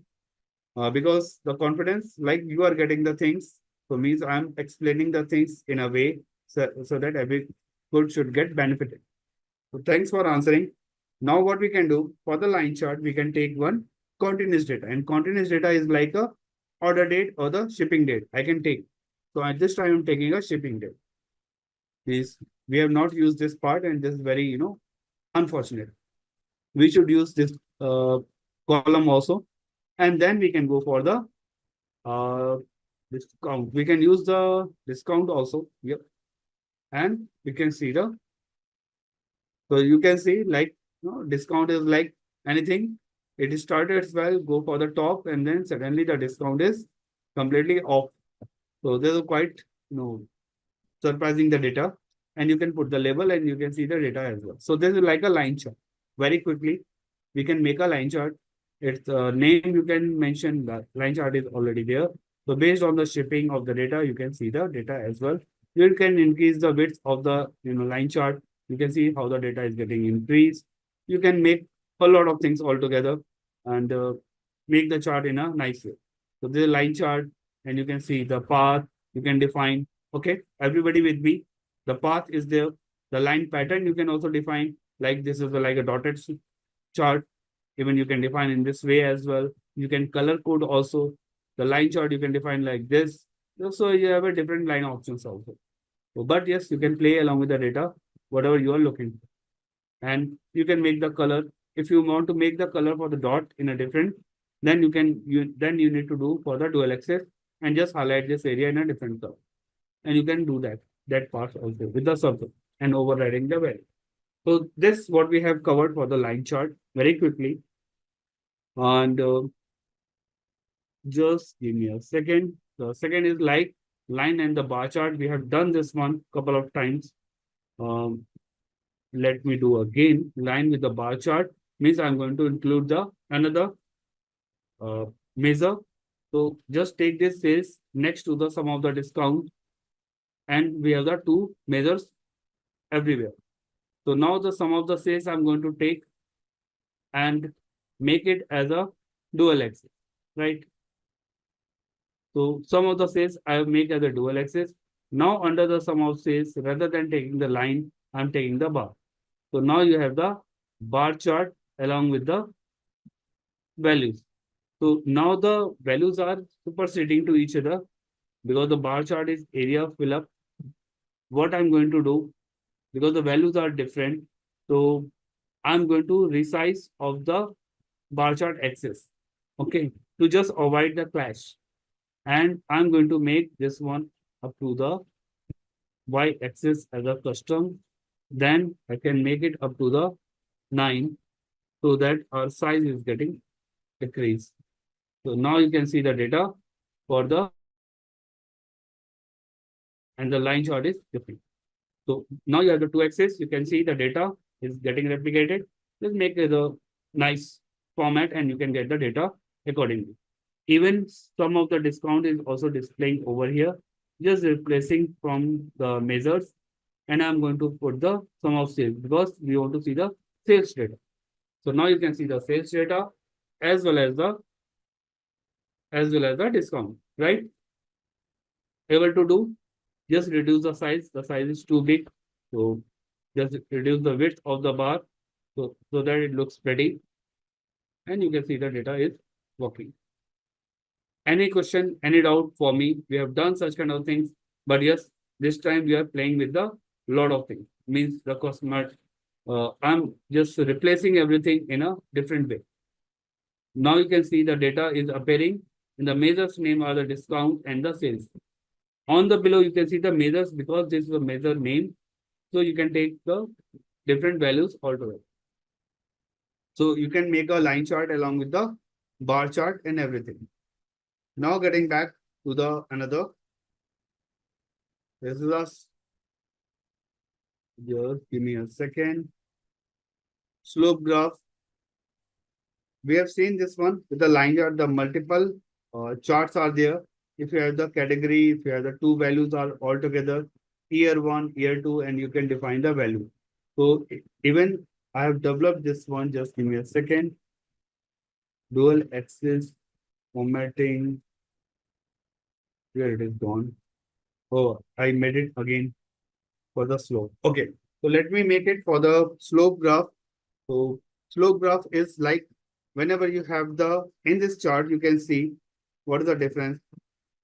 Because the confidence, like you are getting the things, so means I'm explaining the things in a way so that every good should get benefited. So thanks for answering. Now what we can do for the line chart, we can take one continuous data, and continuous data is like a order date or the shipping date. I can take. So at this time, I'm taking a shipping date. Please, we have not used this part, and this is very unfortunate. We should use this column also, and then we can go for the uh, discount. We can use the discount also. Yep. And we can see the, so you can see like, discount is like anything. It started as well, go for the top, and then suddenly the discount is completely off. So this is quite, surprising the data, and you can put the label and you can see the data as well. So this is like a line chart. Very quickly, we can make a line chart. Its name you can mention, the line chart is already there. So based on the shipping of the data, you can see the data as well. You can increase the width of the line chart. You can see how the data is getting increased. You can make a lot of things all together and make the chart in a nice way. So this is a line chart, and you can see the path. You can define. Okay, everybody with me. The path is there. The line pattern you can also define, like this is like a dotted chart. Even you can define in this way as well. You can color code also. The line chart you can define like this. So you have a different line options also. So, but yes, you can play along with the data, whatever you are looking for. And you can make the color. If you want to make the color for the dot in a different, then you need to do for the dual axis and just highlight this area in a different color. And you can do that part also with the circle and overriding the value. So this what we have covered for the line chart very quickly. And just give me a second. The second is like line and the bar chart. We have done this one couple of times. Um, let me do again. Line with the bar chart means I'm going to include the another measure. So just take this sales next to the sum of the discount, and we have the two measures everywhere. So now the sum of the sales I'm going to take and make it as a dual axis, right? So sum of the sales I make as a dual axis. Now under the sum of sales, rather than taking the line, I'm taking the bar. So now you have the bar chart along with the values. So now the values are superseding to each other because the bar chart is area fill up. What I'm going to do, because the values are different, so I'm going to resize of the bar chart axis, okay, to just avoid the clash. And I'm going to make this one up to the y-axis as a custom. Then I can make it up to the 9 so that our size is getting decreased. So now you can see the data for the, and the line chart is different. So now you have the two axes. You can see the data is getting replicated. Just make it a nice format and you can get the data accordingly. Even some of the discount is also displaying over here, just replacing from the measures. And I'm going to put the sum of sales because we want to see the sales data. So now you can see the sales data as well as the discount, right? Able to do, just reduce the size. The size is too big. So just reduce the width of the bar so that it looks pretty. And you can see the data is working. Any question, any doubt for me? We have done such kind of things, but yes, this time we are playing with the lot of things. Means the customer, I'm just replacing everything in a different way. Now you can see the data is appearing in the measures name are the discount and the sales. On the below, you can see the measures because this is a measure name. So you can take the different values altogether. So you can make a line chart along with the bar chart and everything. Now getting back to the another. This is us. Just give me a second. Slope graph. We have seen this one with the line chart. The multiple charts are there. If you have the category, if you have the two values are all together, year one, year two, and you can define the value. So even I have developed this one. Just give me a second. Dual axis formatting. Where it is gone. Oh, I made it again for the slope. Okay. So let me make it for the slope graph. So slope graph is like whenever you have in this chart, you can see what is the difference.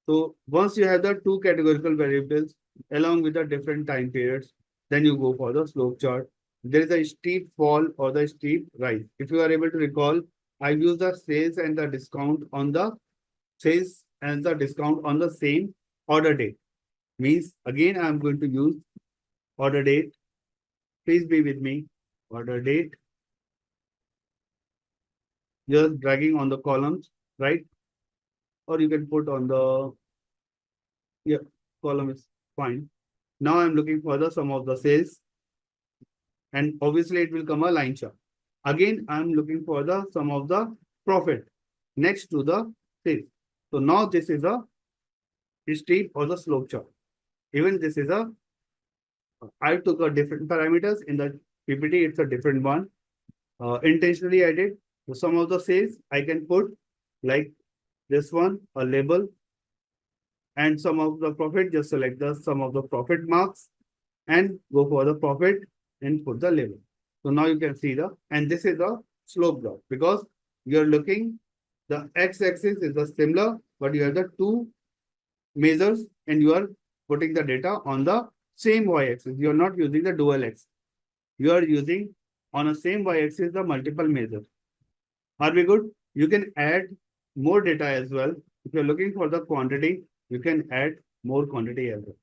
So once you have the two categorical variables along with the different time periods, then you go for the slope chart. There is a steep fall or the steep rise. If you are able to recall, I use the sales and the discount on the sales and the discount on the same order date. Means again, I am going to use order date. Please be with me. Order date. Just dragging on the columns, right? Or you can put on the, yeah, column is fine. Now I'm looking for the sum of the sales, and obviously it will come a line chart. Again, I'm looking for the sum of the profit next to the sales. So now this is a steep or the slope chart. Even this is I took a different parameters in the PPT. It's a different one. Intentionally I did. So some of the sales I can put like this one, a label, and some of the profit, just select the sum of the profit marks and go for the profit and put the label. So now you can see and this is the slope graph because you're looking, the x-axis is the similar, but you have the two measures and you are putting the data on the same y-axis. You are not using the dual x. You are using on a same y-axis the multiple measures. Are we good? You can add more data as well. If you're looking for the quantity, you can add more quantity as well.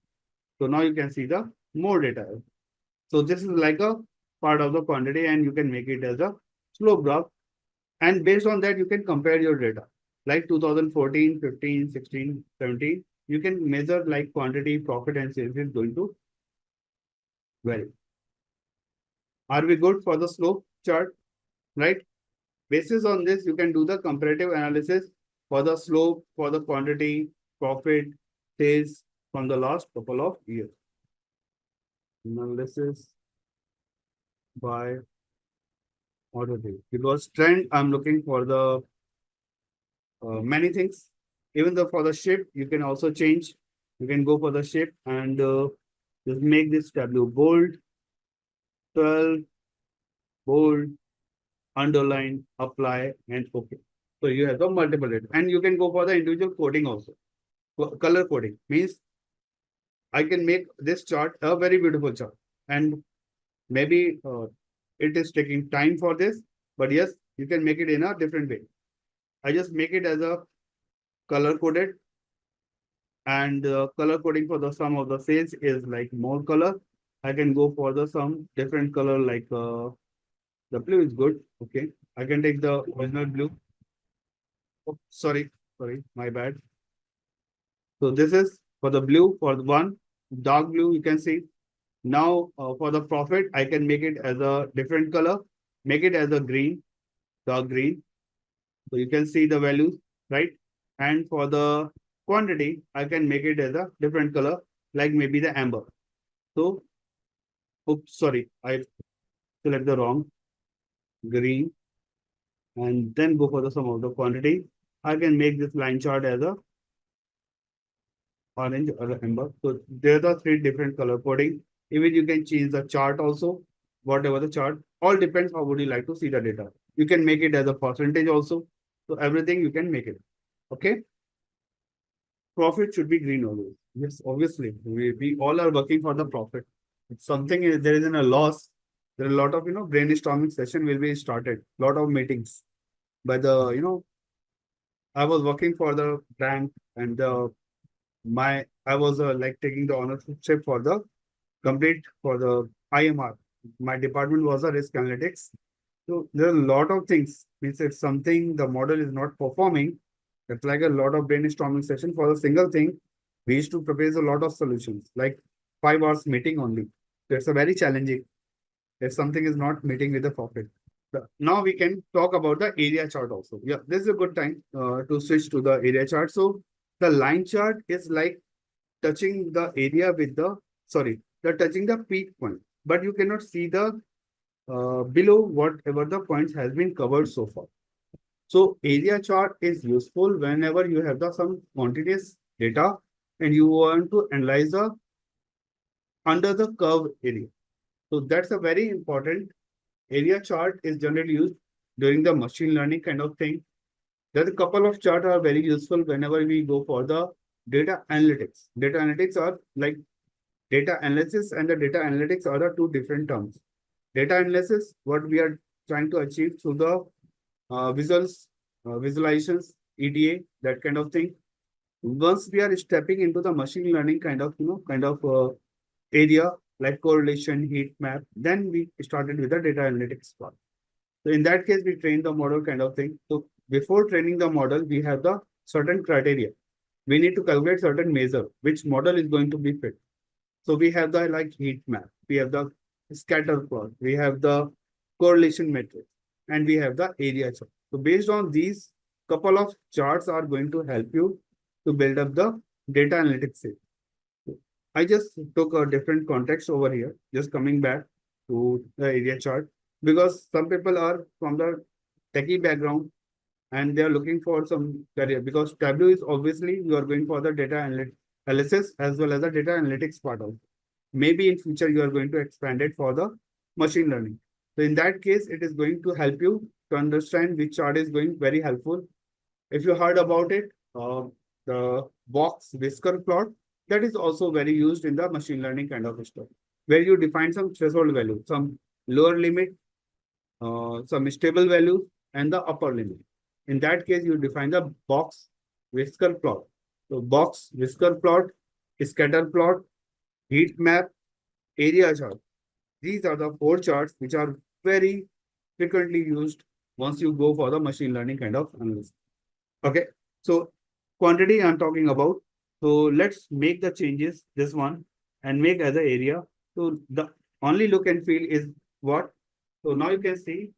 So now you can see the more data. So this is like a part of the quantity and you can make it as a slope graph. And based on that, you can compare your data. Like 2014, 15, 16, 17, you can measure like quantity, profit and sales is going to vary. Are we good for the slope chart? Right? Basis on this, you can do the comparative analysis for the slope, for the quantity, profit, sales from the last couple of years. Analysis by order date. Because trend, I'm looking for the many things. Even though for the shape, you can also change. You can go for the shape and just make this tableau bold, 12, bold, underline, apply, and okay. So you have the multiple data. And you can go for the individual coding also. Color coding means I can make this chart a very beautiful chart. And maybe it is taking time for this, but yes, you can make it in a different way. I just make it as a color coded, and color coding for the sum of the sales is like more color. I can go for the some different color like the blue is good. Okay, I can take the original blue. Oh, sorry, my bad. So this is for the blue, for the one dark blue. You can see now for the profit, I can make it as a different color, make it as a green, dark green. So you can see the values, right? And for the quantity, I can make it as a different color, like maybe the amber. So, oops, sorry, I select the wrong green and then go for the sum of the quantity. I can make this line chart as a orange or amber. So there are three different color coding. Even you can change the chart also, whatever the chart, all depends how would you like to see the data. You can make it as a percentage also. So everything you can make it. Okay. Profit should be green always. Yes, obviously. We all are working for the profit. If something is there isn't a loss, there are a lot of brainstorming session will be started. Lot of meetings. By the I was working for the bank and I was like taking the ownership for the complete for the IMR. My department was a risk analytics. So there are a lot of things. Means if something the model is not performing, it's like a lot of brainstorming session for a single thing. We used to propose a lot of solutions, like 5 hours meeting only. So it's a very challenging if something is not meeting with the profit. Now we can talk about the area chart also. Yeah, this is a good time to switch to the area chart. So the line chart is like touching the area with the, sorry, the touching the peak point, but you cannot see the below whatever the points has been covered so far. So area chart is useful whenever you have the some quantities data and you want to analyze the under the curve area. So that's a very important area chart is generally used during the machine learning kind of thing. There's a couple of charts are very useful whenever we go for the data analytics. Data analytics are like data analysis and the data analytics are the two different terms. Data analysis, what we are trying to achieve through the visualizations, EDA, that kind of thing. Once we are stepping into the machine learning kind of area like correlation, heat map, then we started with the data analytics part. So in that case, we train the model kind of thing. So before training the model, we have the certain criteria. We need to calculate certain measure, which model is going to be fit. So we have the like heat map, we have the scatter plot, we have the correlation matrix, and we have the area chart. So based on these couple of charts are going to help you to build up the data analytics set. I just took a different context over here, just coming back to the area chart, because some people are from the techie background and they are looking for some career because Tableau is obviously you are going for the analysis as well as the data analytics part of. Maybe in future you are going to expand it for the machine learning. So in that case, it is going to help you to understand which chart is going very helpful. If you heard about it, the box whisker plot, that is also very used in the machine learning kind of stuff, where you define some threshold value, some lower limit, some stable value, and the upper limit. In that case, you define the box whisker plot. So box whisker plot, scatter plot, heat map, area chart. These are the four charts which are very frequently used once you go for the machine learning kind of analysis. Okay, so quantity I'm talking about. So let's make the changes, this one, and make as an area. So the only look and feel is what? So now you can see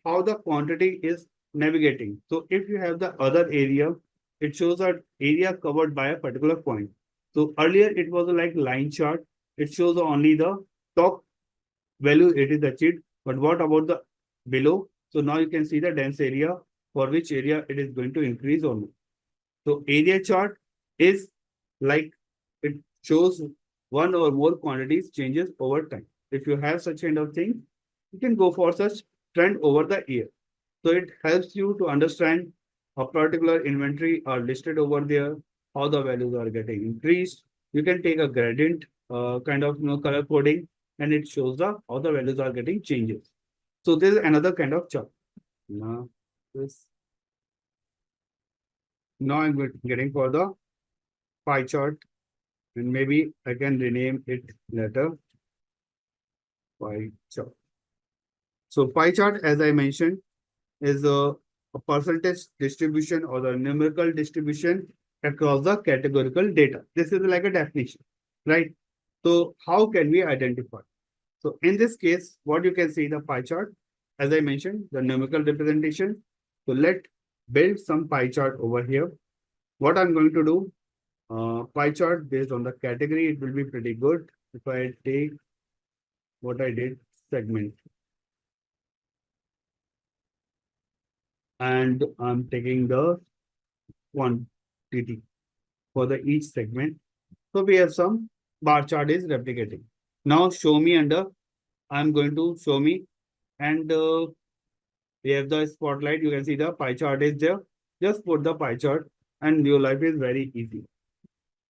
how the quantity is navigating. So if you have the other area, it shows an area covered by a particular point. So earlier it was like line chart. It shows only the top value it is achieved. But what about the below? So now you can see the dense area for which area it is going to increase or not. So area chart is like it shows one or more quantities changes over time. If you have such kind of thing, you can go for such trend over the year. So it helps you to understand a particular inventory are listed over there, how the values are getting increased. You can take a gradient kind of color coding and it shows the how the values are getting changes. So this is another kind of chart. Now, this now I'm getting for the pie chart and maybe I can rename it later pie chart. So pie chart, as I mentioned, is a percentage distribution or the numerical distribution across the categorical data. This is like a definition, right? So how can we identify? So in this case, what you can see the pie chart, as I mentioned, the numerical representation. So let build some pie chart over here. What I'm going to do, pie chart based on the category, it will be pretty good. If I take what I did, segment, and I'm taking the quantity for the each segment. So we have some bar chart is replicating. Now show me under, I'm going to show me and we have the spotlight. You can see the pie chart is there. Just put the pie chart and your life is very easy.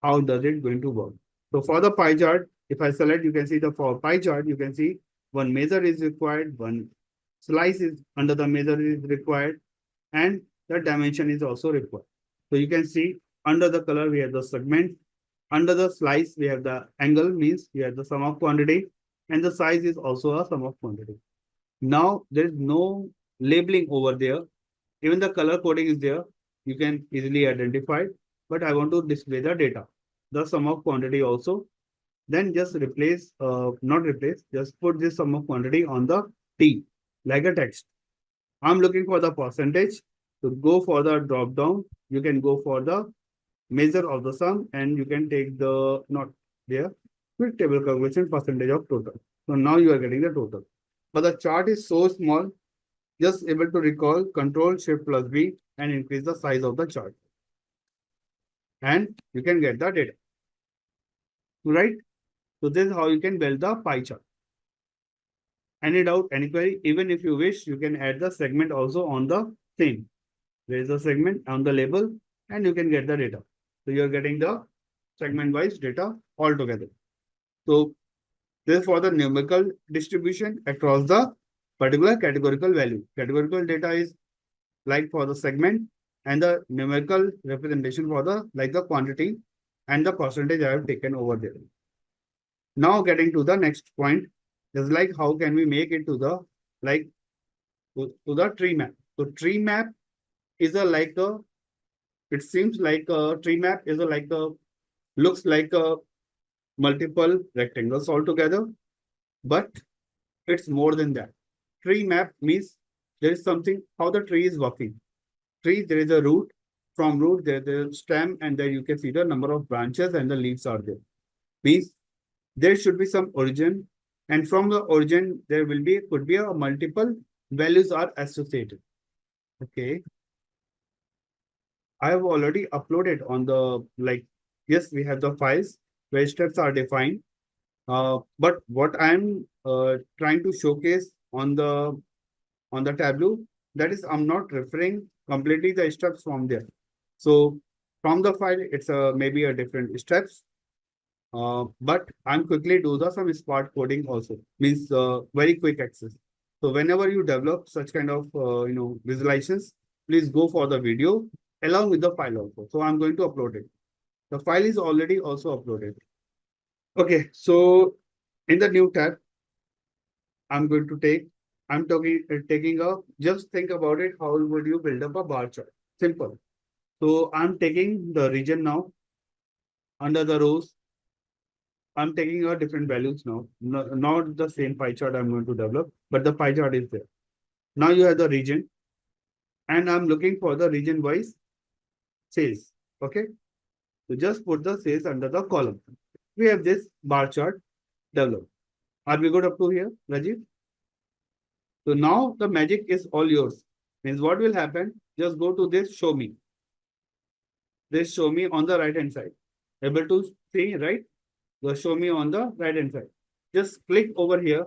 How does it going to work? So for the pie chart, if I select, you can see the for pie chart, you can see one measure is required, one slice is under the measure is required, and the dimension is also required. So you can see under the color, we have the segment. Under the slice, we have the angle, means we have the sum of quantity. and the size is also a sum of quantity. Now there is no labeling over there. Even the color coding is there. You can easily identify it. But I want to display the data, the sum of quantity also. Then just replace, not replace, just put this sum of quantity on the T, like a text. I'm looking for the percentage. To go for the drop down, you can go for the measure of the sum and you can take the, not there, quick table calculation percentage of total. So now you are getting the total. But the chart is so small, just able to recall Control Shift plus B and increase the size of the chart. And you can get the data. Right? So this is how you can build the pie chart. Any doubt, any query? Even if you wish, you can add the segment also on the same. There is a segment on the label and you can get the data. So you are getting the segment wise data altogether. So this is for the numerical distribution across the particular categorical value. Categorical data is like for the segment and the numerical representation for the like the quantity and the percentage I have taken over there. Now getting to the next point is like how can we make it to the like to the tree map. So tree map is a like a, it seems like a tree map is a like a, looks like a multiple rectangles altogether, but it's more than that. Tree map means there is something how the tree is working. Tree, there is a root. From root, there is a stem, and there you can see the number of branches and the leaves are there. Means there should be some origin, and from the origin, there will be could be a multiple values are associated. Okay. I have already uploaded on the like, yes, we have the files where steps are defined. But what I'm trying to showcase on the Tableau, that is, I'm not referring completely the steps from there. So from the file, it's maybe a different steps. But I'm quickly do the some smart coding also, means very quick access. So whenever you develop such kind of visualizations, please go for the video along with the file also. So I'm going to upload it. The file is already also uploaded. Okay, so in the new tab, I'm going to take, I'm talking taking a, just think about it, how would you build up a bar chart? Simple. So I'm taking the region now under the rows. I'm taking a different values now, not the same pie chart I'm going to develop, but the pie chart is there. Now you have the region and I'm looking for the region wise sales. Okay. So just put the sales under the column. We have this bar chart developed. Are we good up to here, Rajiv? So now the magic is all yours. Means what will happen? Just go to this show me. This show me on the right hand side. Able to see, right? The show me on the right hand side. Just click over here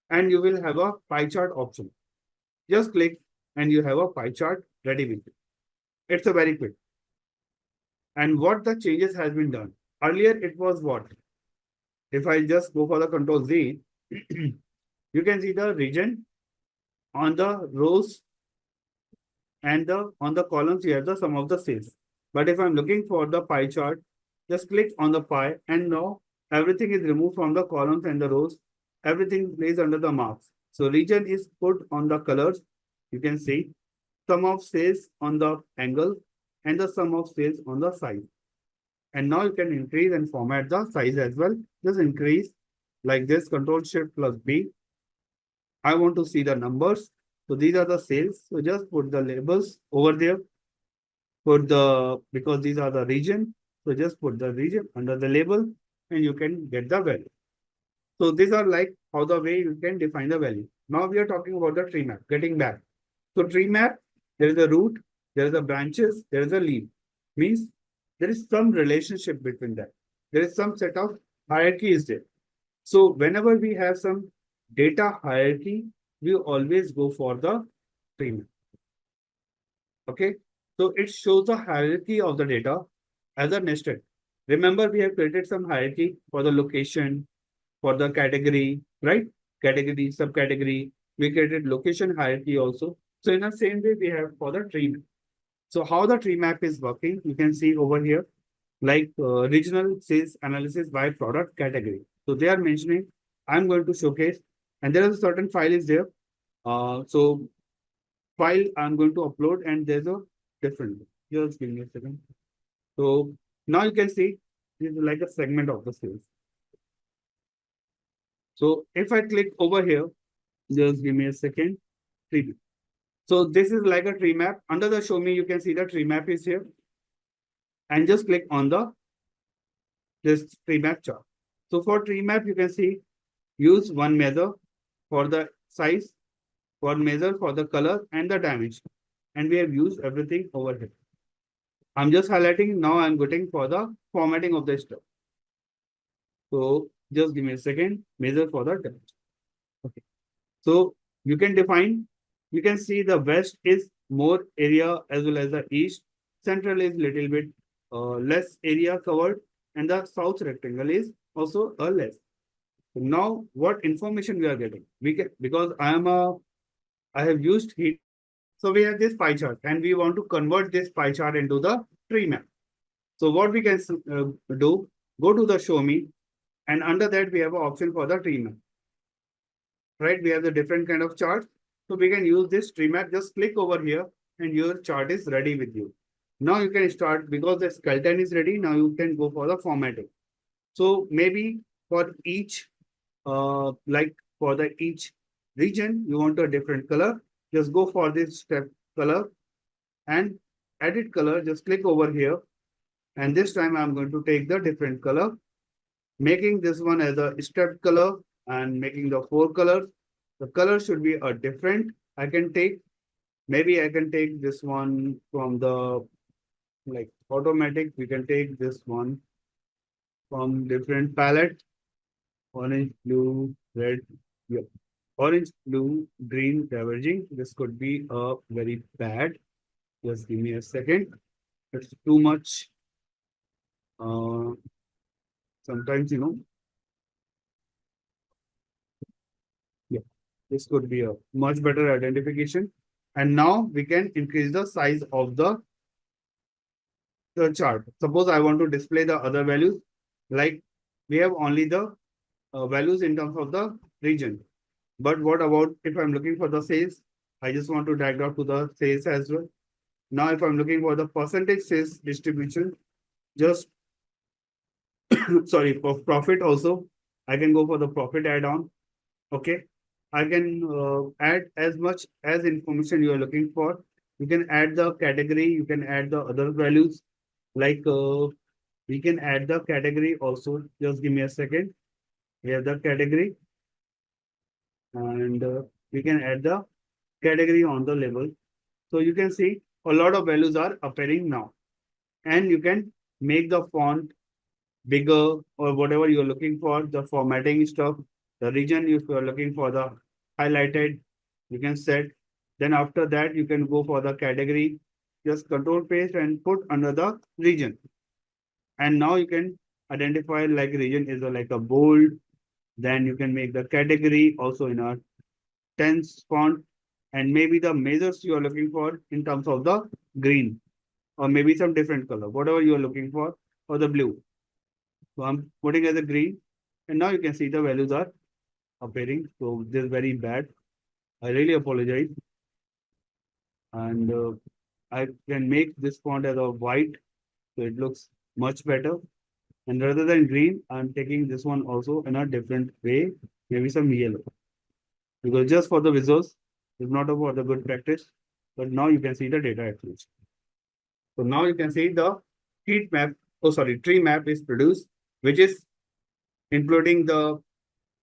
and you will have a pie chart option. Just click and you have a pie chart ready with you. It's a very quick. And what the changes has been done. Earlier it was what? If I just go for the Control Z, you can see the region on the rows and on the columns you have the sum of the sales. But if I'm looking for the pie chart, just click on the pie and now everything is removed from the columns and the rows. Everything plays under the marks. So region is put on the colors. You can see sum of sales on the angle and the sum of sales on the size. And now you can increase and format the size as well. Just increase like this, Control Shift plus B. I want to see the numbers. So these are the sales. So just put the labels over there. Put the, because these are the region. So just put the region under the label and you can get the value. So these are like how the way you can define the value. Now we are talking about the tree map, getting back. So tree map, there is a root, there is a branches, there is a leaf. Means there is some relationship between that. There is some set of hierarchy is there. So whenever we have some data hierarchy, we always go for the tree map. Okay. So it shows the hierarchy of the data as a nested. Remember, we have created some hierarchy for the location, for the category, right? Category, subcategory. We created location hierarchy also. So in the same way, we have for the tree map. So how the tree map is working, you can see over here, like regional sales analysis by product category. So they are mentioning I'm going to showcase, and there is a certain file is there. So file I'm going to upload, and there's a different. Just give me a second. So now you can see this is like a segment of the sales. So if I click over here, just give me a second. Preview. So this is like a tree map. Under the show me, you can see the tree map is here. And just click on the this tree map chart. So for tree map, you can see use one measure for the size, one measure for the color and the dimension. And we have used everything over here. I'm just highlighting. Now I'm going for the formatting of the stuff. So just give me a second. Measure for the dimension. Okay. So you can define, you can see the west is more area as well as the east. Central is little bit less area covered, and the south rectangle is also a less. So now what information we are getting? We get, because I have used heat. So we have this pie chart and we want to convert this pie chart into the tree map. So what we can do, go to the show me, and under that we have an option for the tree map. Right? We have the different kind of charts. So we can use this tree map. Just click over here and your chart is ready with you. Now you can start, because the skeleton is ready. Now you can go for the formatting. So maybe for each, like for the each region, you want a different color. Just go for this step color and edit color. Just click over here. And this time I'm going to take the different color, making this one as a step color and making the four colors. The color should be a different. I can take, maybe I can take this one from the like automatic. We can take this one from different palette. Orange, blue, red, yeah. Orange, blue, green, diverging. This could be a very bad. Just give me a second. It's too much. Uh, Sometimes, yeah, this could be a much better identification. And now we can increase the size of the chart. Suppose I want to display the other values, like we have only the values in terms of the region. But what about if I'm looking for the sales? I just want to drag out to the sales as well. Now, if I'm looking for the percentage sales distribution, just sorry, for profit also, I can go for the profit add-on. Okay. I can add as much as information you are looking for. You can add the category, you can add the other values. Like we can add the category also. Just give me a second. We have the category, and we can add the category on the level. So you can see a lot of values are appearing now. And you can make the font bigger or whatever you're looking for, the formatting stuff, the region if you're looking for the highlighted, you can set. Then after that, you can go for the category, just control paste and put under the region. And now you can identify like region is like a bold. Then you can make the category also in a tense font, and maybe the measures you are looking for in terms of the green or maybe some different color, whatever you are looking for, or the blue. So I'm putting as a green, and now you can see the values are appearing. So this is very bad. I really apologize. And I can make this font as a white, so it looks much better. And rather than green, I'm taking this one also in a different way, maybe some yellow. Because just for the visuals, it's not about the good practice, but now you can see the data at least. So now you can see the heat map, oh sorry, tree map is produced, which is including the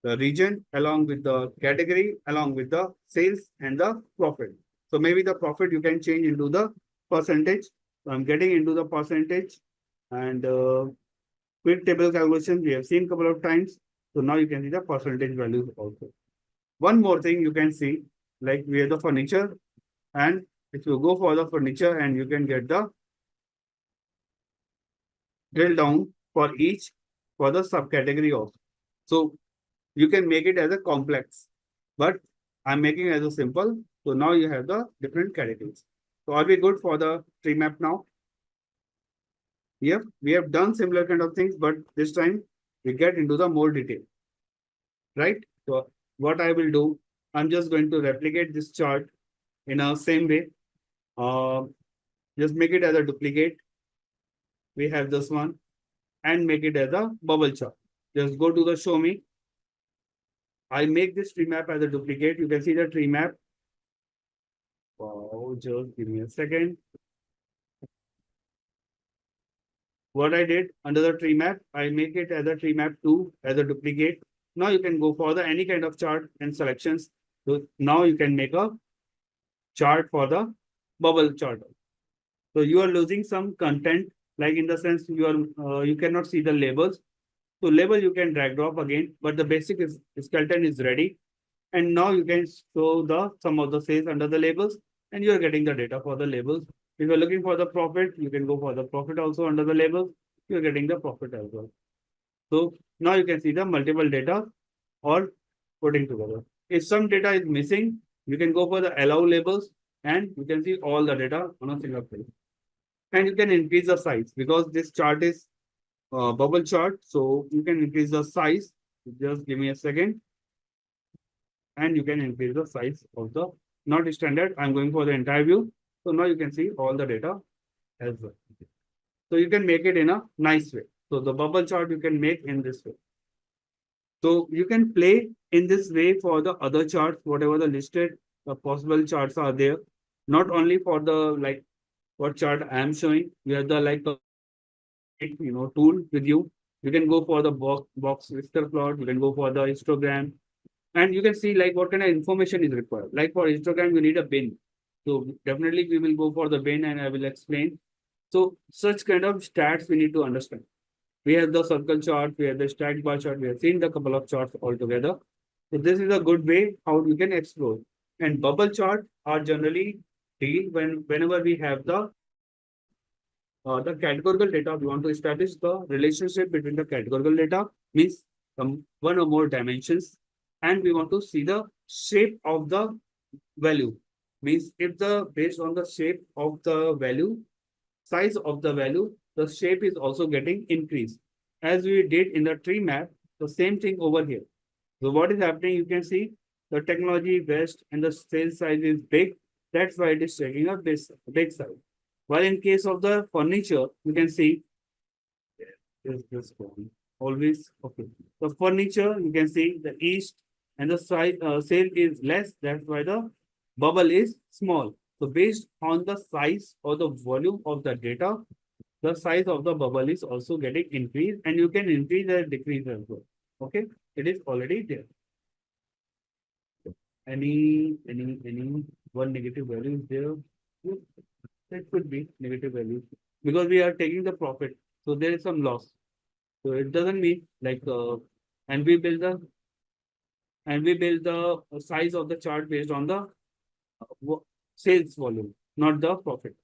region along with the category, along with the sales and the profit. So maybe the profit you can change into the percentage. So I'm getting into the percentage, and quick table calculation we have seen a couple of times. So now you can see the percentage values also. One more thing you can see, like we have the furniture, and if you go for the furniture and you can get the drill down for each for the subcategory also. So you can make it as a complex, but I'm making it as a simple. So now you have the different categories. So are we good for the tree map now? Yep, we have done similar kind of things, but this time we get into the more detail. right? So what I will do, I'm just going to replicate this chart in a same way. Uh, just make it as a duplicate. We have this one and make it as a bubble chart. Just go to the show me. I make this tree map as a duplicate. You can see the tree map. Wow, just give me a second. What I did under the tree map, I make it as a tree map 2 as a duplicate. Now you can go for the any kind of chart and selections. So now you can make a chart for the bubble chart. So you are losing some content, like in the sense you cannot see the labels. So label you can drag drop again, but the basic is skeleton is ready. And now you can show the some of the sales under the labels, and you are getting the data for the labels. If you're looking for the profit, you can go for the profit also under the labels. You're getting the profit as well. So now you can see the multiple data or putting together. If some data is missing, you can go for the allow labels and you can see all the data on a single page. And you can increase the size because this chart is bubble chart. So you can increase the size. Just give me a second. And you can increase the size of the not standard. I'm going for the entire view. So now you can see all the data as well. So you can make it in a nice way. So the bubble chart you can make in this way. So you can play in this way for the other charts, whatever the listed possible charts are there. Not only for the like what chart I am showing, you have the like tool with you. You can go for the box Lister plot. You can go for the histogram, and you can see like what kind of information is required. Like for histogram, you need a bin. So definitely we will go for the bin, and I will explain. So such kind of stats we need to understand. We have the circle chart, we have the stack bar chart, we have seen the couple of charts altogether. So this is a good way how we can explore. And bubble chart are generally deal whenever we have the categorical data, we want to establish the relationship between the categorical data, means one or more dimensions, and we want to see the shape of the value. Means if the based on the shape of the value, size of the value, the shape is also getting increased. As we did in the tree map, the same thing over here. So what is happening, you can see the technology best and the sales size is big. That's why it is taking a big size. While in case of the furniture, you can see is this one always okay. The furniture, you can see the east and the size sale is less. That's why the bubble is small. So based on the size or the volume of the data, the size of the bubble is also getting increased, and you can increase or decrease as well. Okay, it is already there. Any one negative value is there? Yes, that could be negative value because we are taking the profit, so there is some loss. So it doesn't mean like and we build the size of the chart based on the sales volume, not the profit.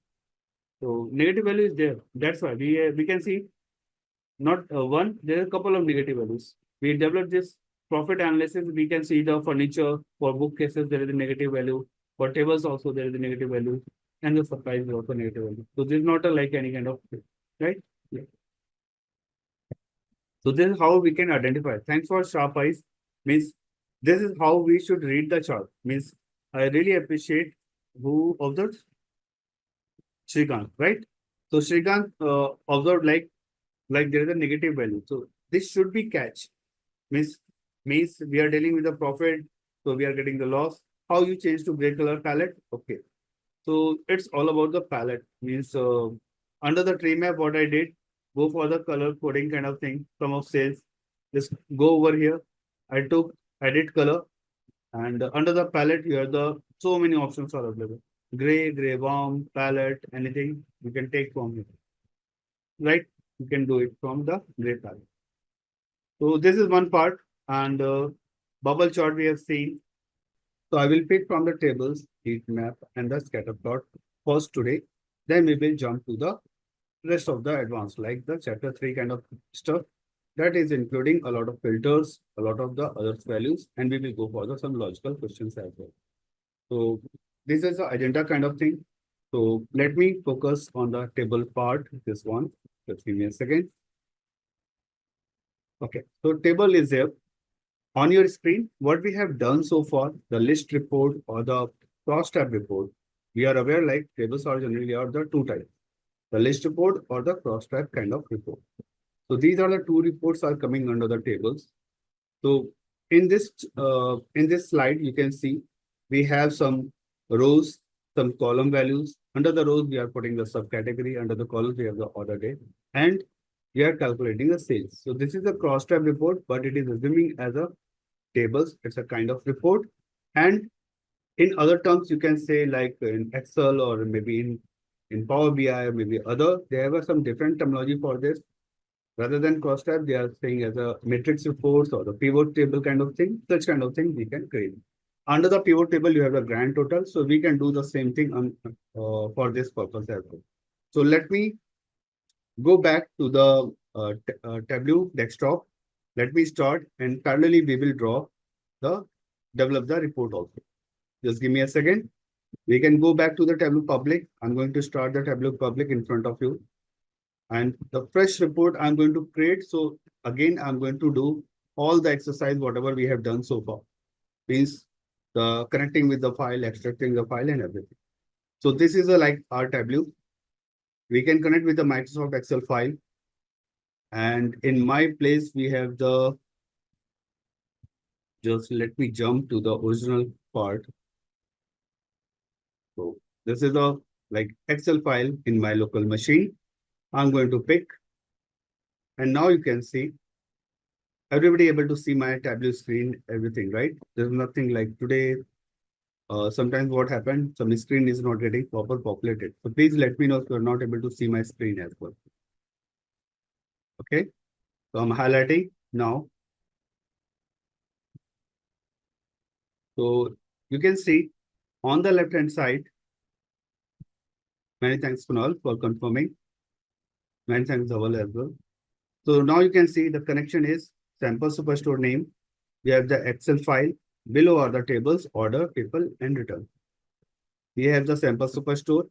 So negative value is there. That's why we can see not one. There are a couple of negative values. We developed this profit analysis. We can see the furniture for bookcases. There is a negative value. For tables also there is a negative value, and the supplies is also negative value. So this is not a like any kind of right. Yeah. So this is how we can identify. Thanks for sharp eyes. Means this is how we should read the chart. Means I really appreciate who observed Shrikant, right? So Shrikant observed like there is a negative value. So this should be catch. Means means we are dealing with the profit, so we are getting the loss. How you change to gray color palette? Okay. So it's all about the palette. Means under the tree map, what I did, go for the color coding kind of thing, some of sales. Just go over here. I took edit color, and under the palette, you have the so many options are available. Gray, warm, palette, anything you can take from here. Right? You can do it from the gray palette. So this is one part, and bubble chart we have seen. So I will pick from the tables, heat map, and the scatter plot first today. Then we will jump to the rest of the advanced, like the chapter 3 kind of stuff. That is including a lot of filters, a lot of the other values, and we will go for some logical questions as well. So this is the agenda kind of thing. So let me focus on the table part, this one. Just give me a second. Okay, so table is there. On your screen, what we have done so far, the list report or the cross-tab report, we are aware like tables are generally are the two types, the list report or the cross-tab kind of report. So these are the two reports are coming under the tables. So in this slide, you can see we have some rows, some column values. Under the rows, we are putting the subcategory. Under the columns, we have the order date, and we are calculating the sales. So this is a cross-tab report, but it is assuming as a tables. It's a kind of report, and in other terms, you can say like in Excel or maybe in Power BI or maybe other. There were some different terminology for this. Rather than cross tab, they are saying as a matrix reports or the pivot table kind of thing. Such kind of thing we can create. Under the pivot table, you have the grand total. So we can do the same thing on for this purpose as well. So let me go back to the Tableau desktop. Let me start, and parallelly we will draw the develop the report also. Just give me a second. We can go back to the Tableau public. I'm going to start the Tableau public in front of you. And the fresh report I'm going to create. So again, I'm going to do all the exercise, whatever we have done so far. Means the connecting with the file, extracting the file and everything. So this is a like our Tableau. We can connect with the Microsoft Excel file. And in my place, we have the, just let me jump to the original part. So this is a like Excel file in my local machine. I'm going to pick, and now you can see everybody able to see my Tableau screen, everything, right? There's nothing like today. Sometimes what happened, some screen is not getting proper populated. So please let me know if you're not able to see my screen as well. Okay, so I'm highlighting now. So you can see on the left hand side, many thanks Kunal for confirming. Many thanks Dhaval as well. So now you can see the connection is sample superstore name. We have the Excel file. Below are the tables, order, people, and return. We have the sample superstore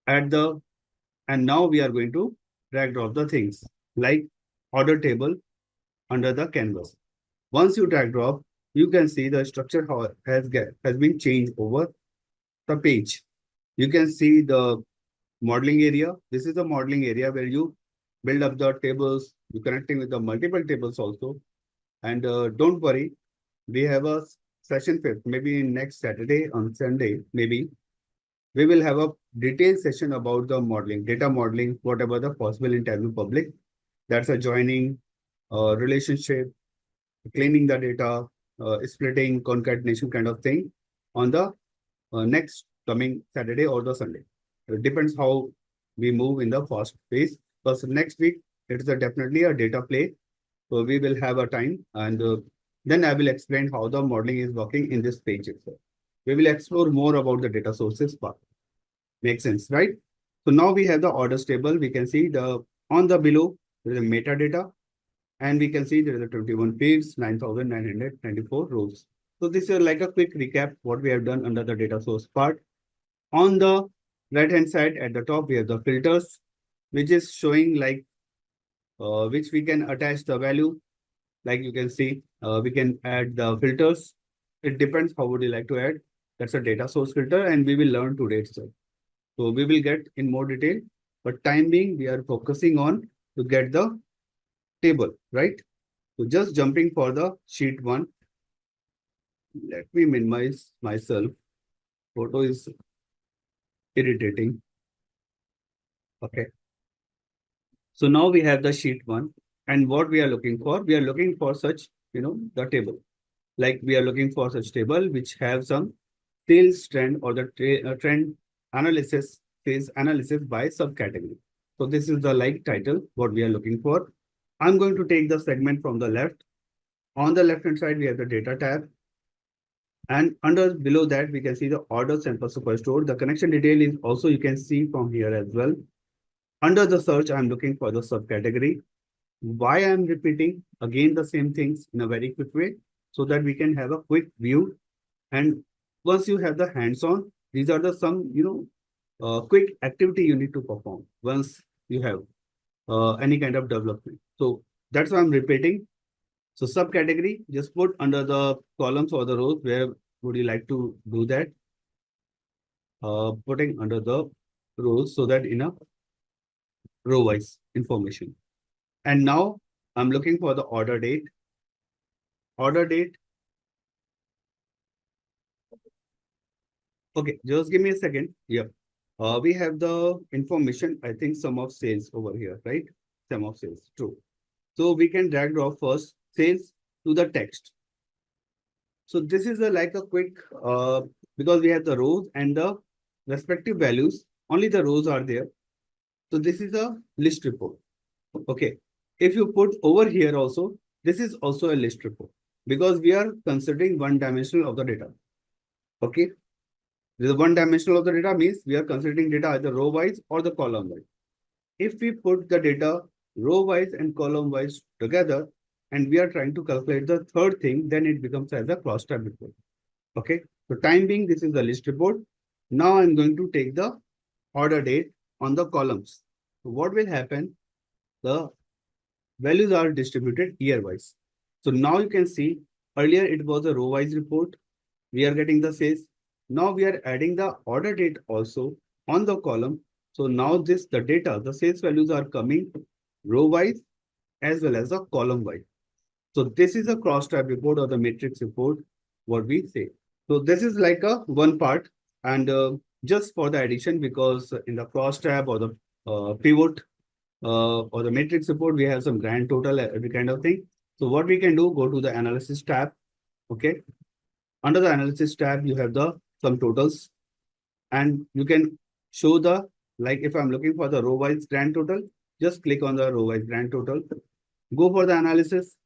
at the, and now we are going to drag drop the things like order table under the canvas. Once you drag drop, you can see the structure has been changed over the page. You can see the modeling area. This is the modeling area where you build up the tables, you connecting with the multiple tables also. And don't worry, we have a session fifth, maybe in next Saturday on Sunday, maybe we will have a detailed session about the modeling, data modeling, whatever the possible in Tableau public. That's a joining, relationship, cleaning the data, splitting, concatenation kind of thing on the next coming Saturday or the Sunday. It depends how we move in the first phase. Because next week, it's definitely a data play. So we will have a time, and then I will explain how the modeling is working in this page itself. We will explore more about the data sources part. Makes sense, right? So now we have the orders table. We can see the on the below, there is a metadata, and we can see there is a 21 fields, 9,994 rows. So this is like a quick recap what we have done under the data source part. On the right hand side at the top, we have the filters, which is showing like which we can attach the value. Like you can see, we can add the filters. It depends how would you like to add. That's a data source filter, and we will learn today itself. So we will get in more detail, but time being, we are focusing on to get the table, right? So just jumping for the sheet one. Let me minimize myself. Photo is irritating. Okay. So now we have the sheet one, and what we are looking for, we are looking for such, the table. Like we are looking for such table which have some sales trend or the trend analysis, sales analysis by subcategory. So this is the like title, what we are looking for. I'm going to take the segment from the left. On the left hand side, we have the data tab. And under below that, we can see the order sample superstore. The connection detail is also you can see from here as well. Under the search, I'm looking for the subcategory. Why I'm repeating again the same things in a very quick way so that we can have a quick view. And once you have the hands-on, these are the some, quick activity you need to perform once you have any kind of development. So that's why I'm repeating. So subcategory, just put under the columns or the rows. Where would you like to do that? Putting under the rows so that in a row wise information. And now I'm looking for the order date. Order date. Okay, just give me a second. Yeah. We have the information, I think sum of sales over here, right? Sum of sales, true. So we can drag drop first sales to the text. So this is a like a quick, because we have the rows and the respective values, only the rows are there. So this is a list report. Okay. If you put over here also, this is also a list report because we are considering one dimensional of the data. Okay. The one dimensional of the data means we are considering data either row wise or the column wise. If we put the data row wise and column wise together, and we are trying to calculate the third thing, then it becomes as a cross tab report. Okay. So time being, this is the list report. Now I'm going to take the order date on the columns. So what will happen? The values are distributed year wise. So now you can see earlier it was a row wise report. We are getting the sales. Now we are adding the order date also on the column. So now the data, the sales values are coming row wise as well as the column wise. So this is a cross tab report or the matrix report, what we say. So this is like a one part, and just for the addition, because in the cross tab or the pivot or the matrix report, we have some grand total, every kind of thing. So what we can do, go to the analysis tab. Okay. Under the analysis tab, you have the sum totals, and you can show the, like if I'm looking for the row wise grand total, just click on the row wise grand total. Go for the analysis.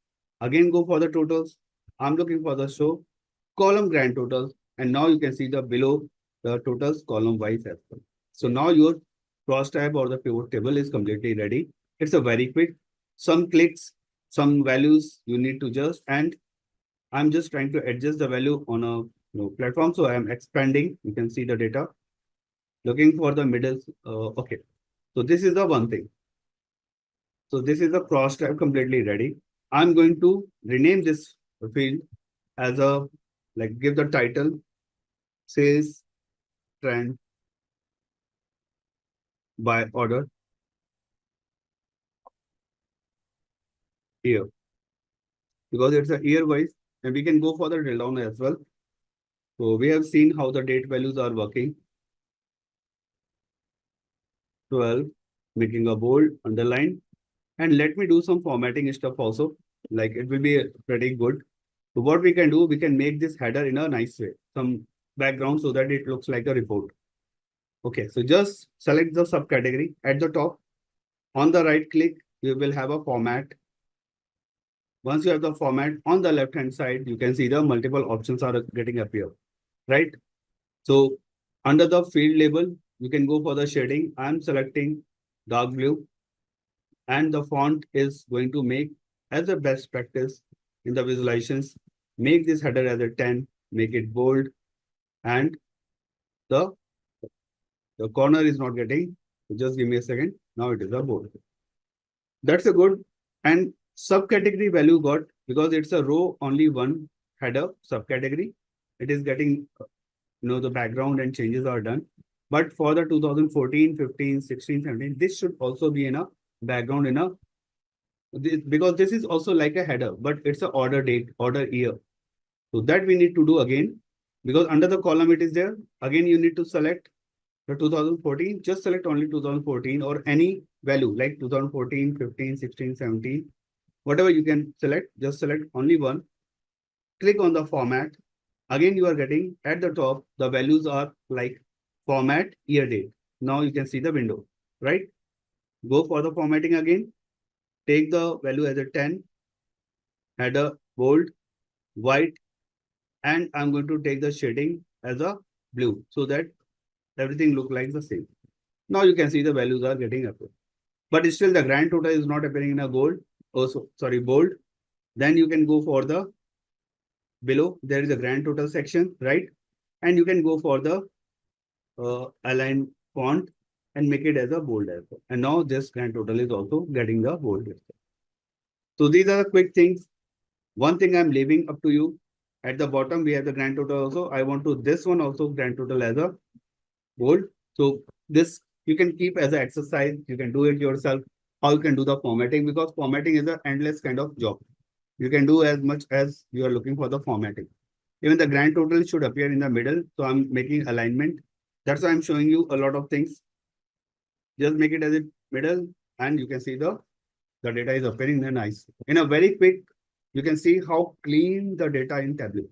Again, go for the totals. I'm looking for the show column grand totals. And now you can see the below the totals column wise as well. So now your cross tab or the pivot table is completely ready. It's a very quick, some clicks, some values you need to just, and I'm just trying to adjust the value on a platform. So I'm expanding. You can see the data. Looking for the middle. Okay. So this is the one thing. So this is the cross tab completely ready. I'm going to rename this field as a, like give the title sales trend by order year, because it's a year wise, and we can go for the drill down as well. So we have seen how the date values are working. 12, making a bold, underline, and let me do some formatting stuff also. Like it will be pretty good. So what we can do, we can make this header in a nice way, some background so that it looks like a report. Okay, so just select the subcategory at the top. On the right click, you will have a format. Once you have the format on the left hand side, you can see the multiple options are getting appear, right? So under the field label, you can go for the shading. I'm selecting dark blue, and the font is going to make as a best practice in the visualizations. Make this header as a 10, make it bold, and the the corner is not getting. Just give me a second. Now it is a bold. That's a good, and subcategory value got, because it's a row only one header subcategory. It is getting the background and changes are done. But for the 2014, 15, 16, 17, this should also be in a background in a because this is also like a header, but it's a order date, order year. So that we need to do again, because under the column it is there. Again, you need to select the 2014, just select only 2014 or any value like 2014, 15, 16, 17, whatever you can select, just select only one. Click on the format. Again, you are getting at the top, the values are like format year date. Now you can see the window, right? Go for the formatting again. Take the value as a 10, header, bold, white, and I'm going to take the shading as a blue so that everything look like the same. Now you can see the values are getting up. But still the grand total is not appearing in a gold. Also, sorry, bold. Then you can go for the below. There is a grand total section, right? And you can go for the align font and make it as a bold as well. And now this grand total is also getting the bold. So these are the quick things. One thing I'm leaving up to you. At the bottom, we have the grand total also. I want to this one also grand total as a bold. So this you can keep as an exercise. You can do it yourself. How you can do the formatting, because formatting is an endless kind of job. You can do as much as you are looking for the formatting. Even the grand total should appear in the middle. So I'm making alignment. That's why I'm showing you a lot of things. Just make it as a middle, and you can see the data is appearing there nice. In a very quick, you can see how clean the data in Tableau,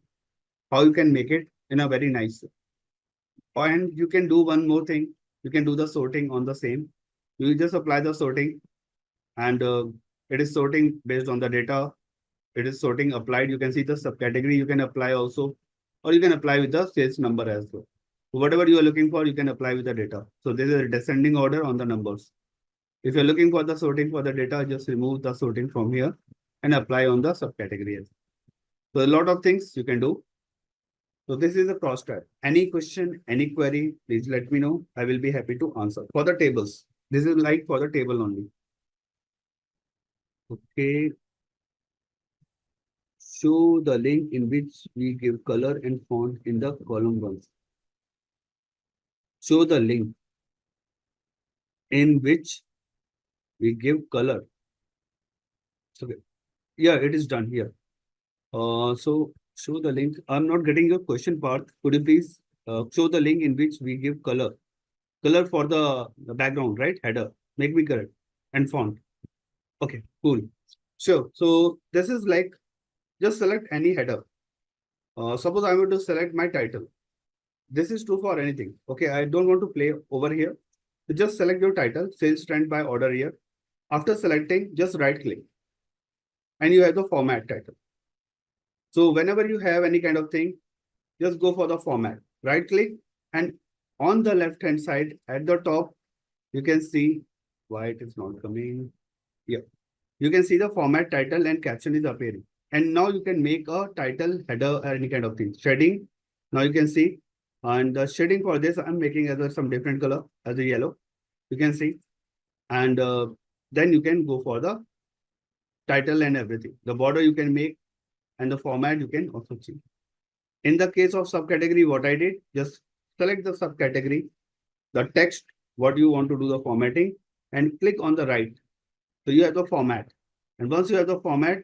how you can make it in a very nice. And you can do one more thing. You can do the sorting on the same. You just apply the sorting, and it is sorting based on the data. It is sorting applied. You can see the subcategory you can apply also, or you can apply with the sales number as well. Whatever you are looking for, you can apply with the data. So this is a descending order on the numbers. If you're looking for the sorting for the data, just remove the sorting from here and apply on the subcategories. So a lot of things you can do. So this is a cross track. Any question, any query, please let me know. I will be happy to answer. For the tables, this is like for the table only. Okay. Show the link in which we give color and font in the column ones. Show the link in which we give color. Okay. Yeah, it is done here. So show the link. I'm not getting your question part. Could you please show the link in which we give color? Color for the background, right? Header. Make me correct. And font. Okay, cool. Sure. So this is like just select any header. Suppose I want to select my title. This is true for anything. Okay, I don't want to play over here. So just select your title, sales trend by order here. After selecting, just right click and you have the format title. So whenever you have any kind of thing, just go for the format. Right click and on the left hand side at the top, you can see why it is not coming. Yeah, you can see the format title and caption is appearing. And now you can make a title, header, or any kind of thing. Shading. Now you can see. And the shading for this, I'm making as a some different color as a yellow. You can see. And then you can go for the title and everything. The border you can make and the format you can also change. In the case of subcategory, what I did, just select the subcategory, the text, what you want to do the formatting, and click on the right. So you have the format. And once you have the format,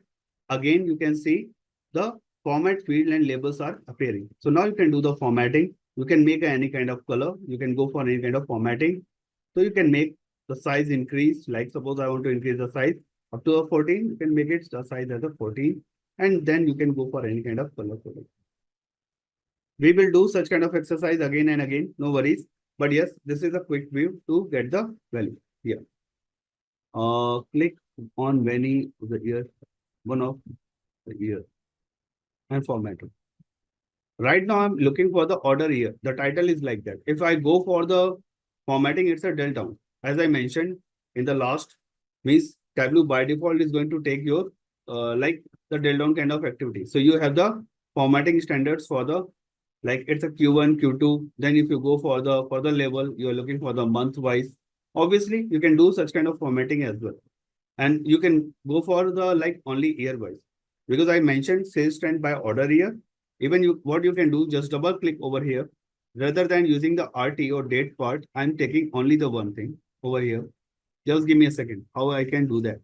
again, you can see the format field and labels are appearing. So now you can do the formatting. You can make any kind of color. You can go for any kind of formatting. So you can make the size increase. Like suppose I want to increase the size up to a 14, you can make it the size as a 14. And then you can go for any kind of color coding. We will do such kind of exercise again and again, no worries. But yes, this is a quick view to get the value here. Click on any of the year, one of the year and format it. Right now, I'm looking for the order year. The title is like that. If I go for the formatting, it's a drill down. As I mentioned in the last, means Tableau by default is going to take your like the drill down kind of activity. So you have the formatting standards for the like it's a Q1, Q2. Then if you go for the level, you are looking for the month wise. Obviously, you can do such kind of formatting as well. And you can go for the like only year wise. Because I mentioned sales trend by order year. Even you what you can do, just double click over here. Rather than using the RT or date part, I'm taking only the one thing over here. Just give me a second. How I can do that?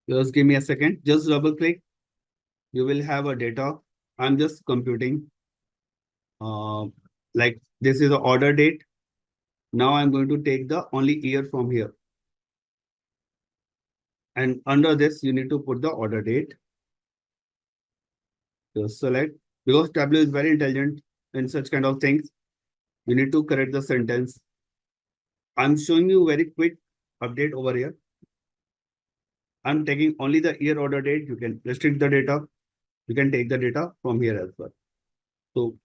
Just give me a second. Just double click. You will have a data. I'm just computing. Uh, like this is the order date. Now I'm going to take the only year from here. And under this, you need to put the order date. Just select because Tableau is very intelligent in such kind of things. You need to correct the sentence. I'm showing you very quick update over here. I'm taking only the year order date. You can restrict the data. You can take the data from here as well. So,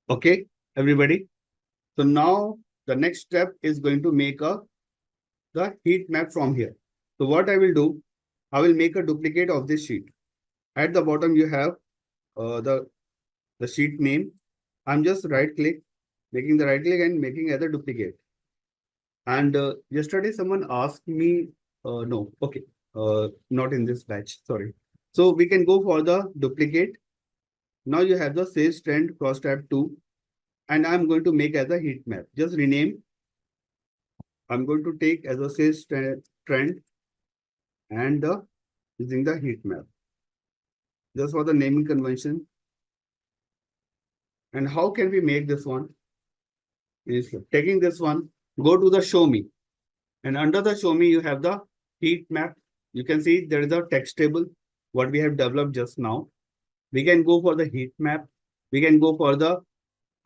okay, everybody. So now the next step is going to make the heat map from here. So what I will do, I will make a duplicate of this sheet. At the bottom, you have the sheet name. I'm just right click, making the right click and making other duplicate. And yesterday someone asked me, no, okay, not in this batch, sorry. So we can go for the duplicate. Now you have the sales trend cross tab 2, and I'm going to make as a heat map. Just rename. I'm going to take as a sales trend and using the heat map. Just for the naming convention. And how can we make this one? Is taking this one, go to the show me. And under the show me, you have the heat map. You can see there is a text table, what we have developed just now. We can go for the heat map. We can go for the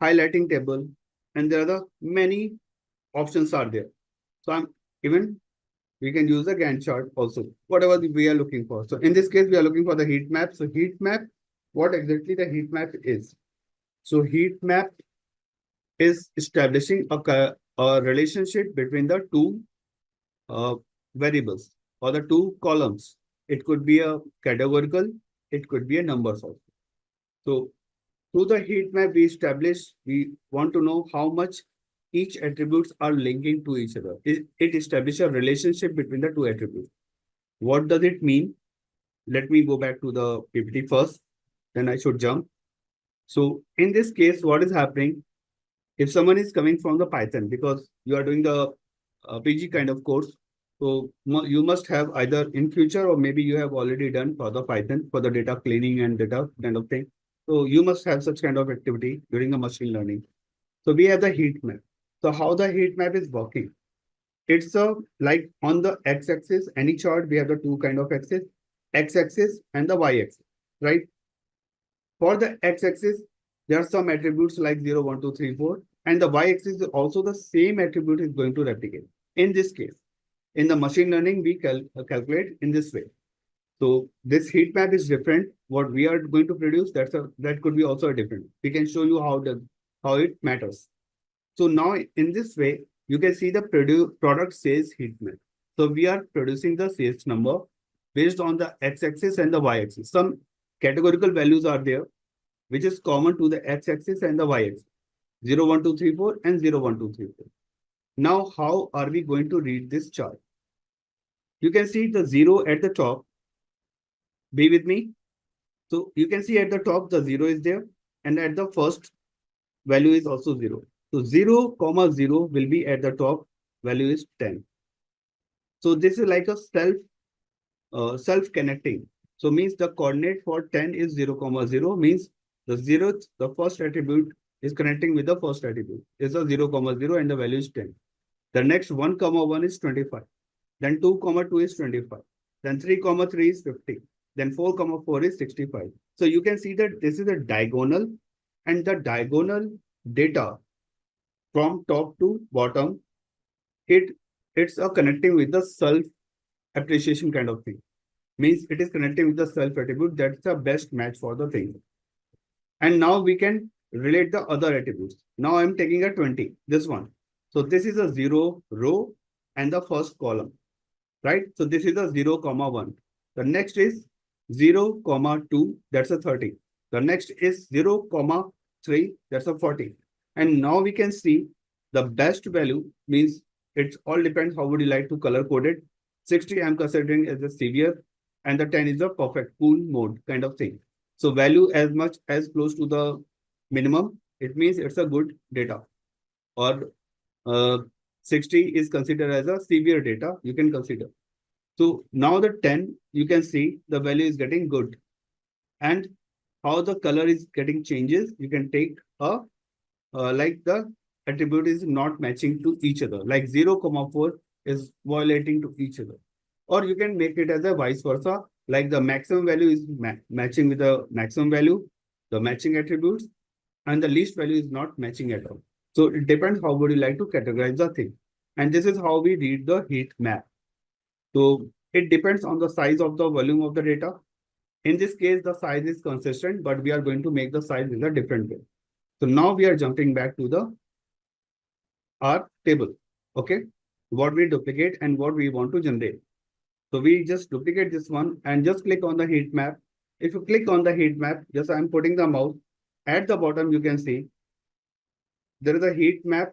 highlighting table. And there are the many options are there. So even we can use the Gantt chart also, whatever we are looking for. So in this case, we are looking for the heat map. So heat map, what exactly the heat map is? So heat map is establishing a relationship between the two uh, variables or the two columns. It could be a categorical, it could be a numbers also. So through the heat map we want to know how much each attributes are linking to each other. It establishes a relationship between the two attributes. What does it mean? Let me go back to the PPT first, then I should jump. So in this case, what is happening? If someone is coming from the Python, because you are doing the PG kind of course, so you must have either in future or maybe you have already done for the Python for the data cleaning and data kind of thing. So you must have such kind of activity during the machine learning. So we have the heat map. So how the heat map is working? It's a like on the x-axis, any chart, we have the two kind of axis, x-axis and the y-axis, right? For the x-axis, there are some attributes like 0, 1, 2, 3, 4, and the y-axis is also the same attribute is going to replicate. In this case, in the machine learning, we calculate in this way. So this heat map is different. What we are going to produce, that could be also a different. We can show you how it matters. So now in this way, you can see the product sales heat map. So we are producing the sales number based on the x-axis and the y-axis. Some categorical values are there, which is common to the x-axis and the y-axis. 0, 1, 2, 3, 4 and 0, 1, 2, 3, 4. Now, how are we going to read this chart? You can see the 0 at the top. Be with me. So you can see at the top, the 0 is there. And at the first value is also 0. So 0, comma 0 will be at the top. Value is 10. So this is like a self-connecting. So means the coordinate for 10 is 0, comma 0 means the zeroth, the first attribute is connecting with the first attribute. Is a 0, comma 0 and the value is 10. The next 1, comma 1 is 25. Then 2, comma 2 is 25. Then 3, comma 3 is 50. Then 4, comma 4 is 65. So you can see that this is a diagonal, and the diagonal data from top to bottom, it's a connecting with the self appreciation kind of thing. Means it is connecting with the self attribute. That's the best match for the thing. And now we can relate the other attributes. Now I'm taking a 20, this one. So this is a 0 row and the first column, right? So this is a 0, comma 1. The next is 0, comma 2, that's a 30. The next is 0, comma 3, that's a 40. And now we can see the best value means it all depends how would you like to color code it. 60 I'm considering as a severe, and the 10 is a perfect cool mode kind of thing. So value as much as close to the minimum, it means it's a good data. Or 60 is considered as a severe data, you can consider. So now the 10, you can see the value is getting good. And how the color is getting changes, you can take a like the attribute is not matching to each other. Like 0, comma 4 is violating to each other. Or you can make it as a vice versa, like the maximum value is matching with the maximum value, the matching attributes, and the least value is not matching at all. So it depends how would you like to categorize the thing. And this is how we read the heat map. So it depends on the size of the volume of the data. In this case, the size is consistent, but we are going to make the size in a different way. So now we are jumping back to the our table. Okay, what we duplicate and what we want to generate. So we just duplicate this one and just click on the heat map. If you click on the heat map, just I'm putting the mouse at the bottom, you can see there is a heat map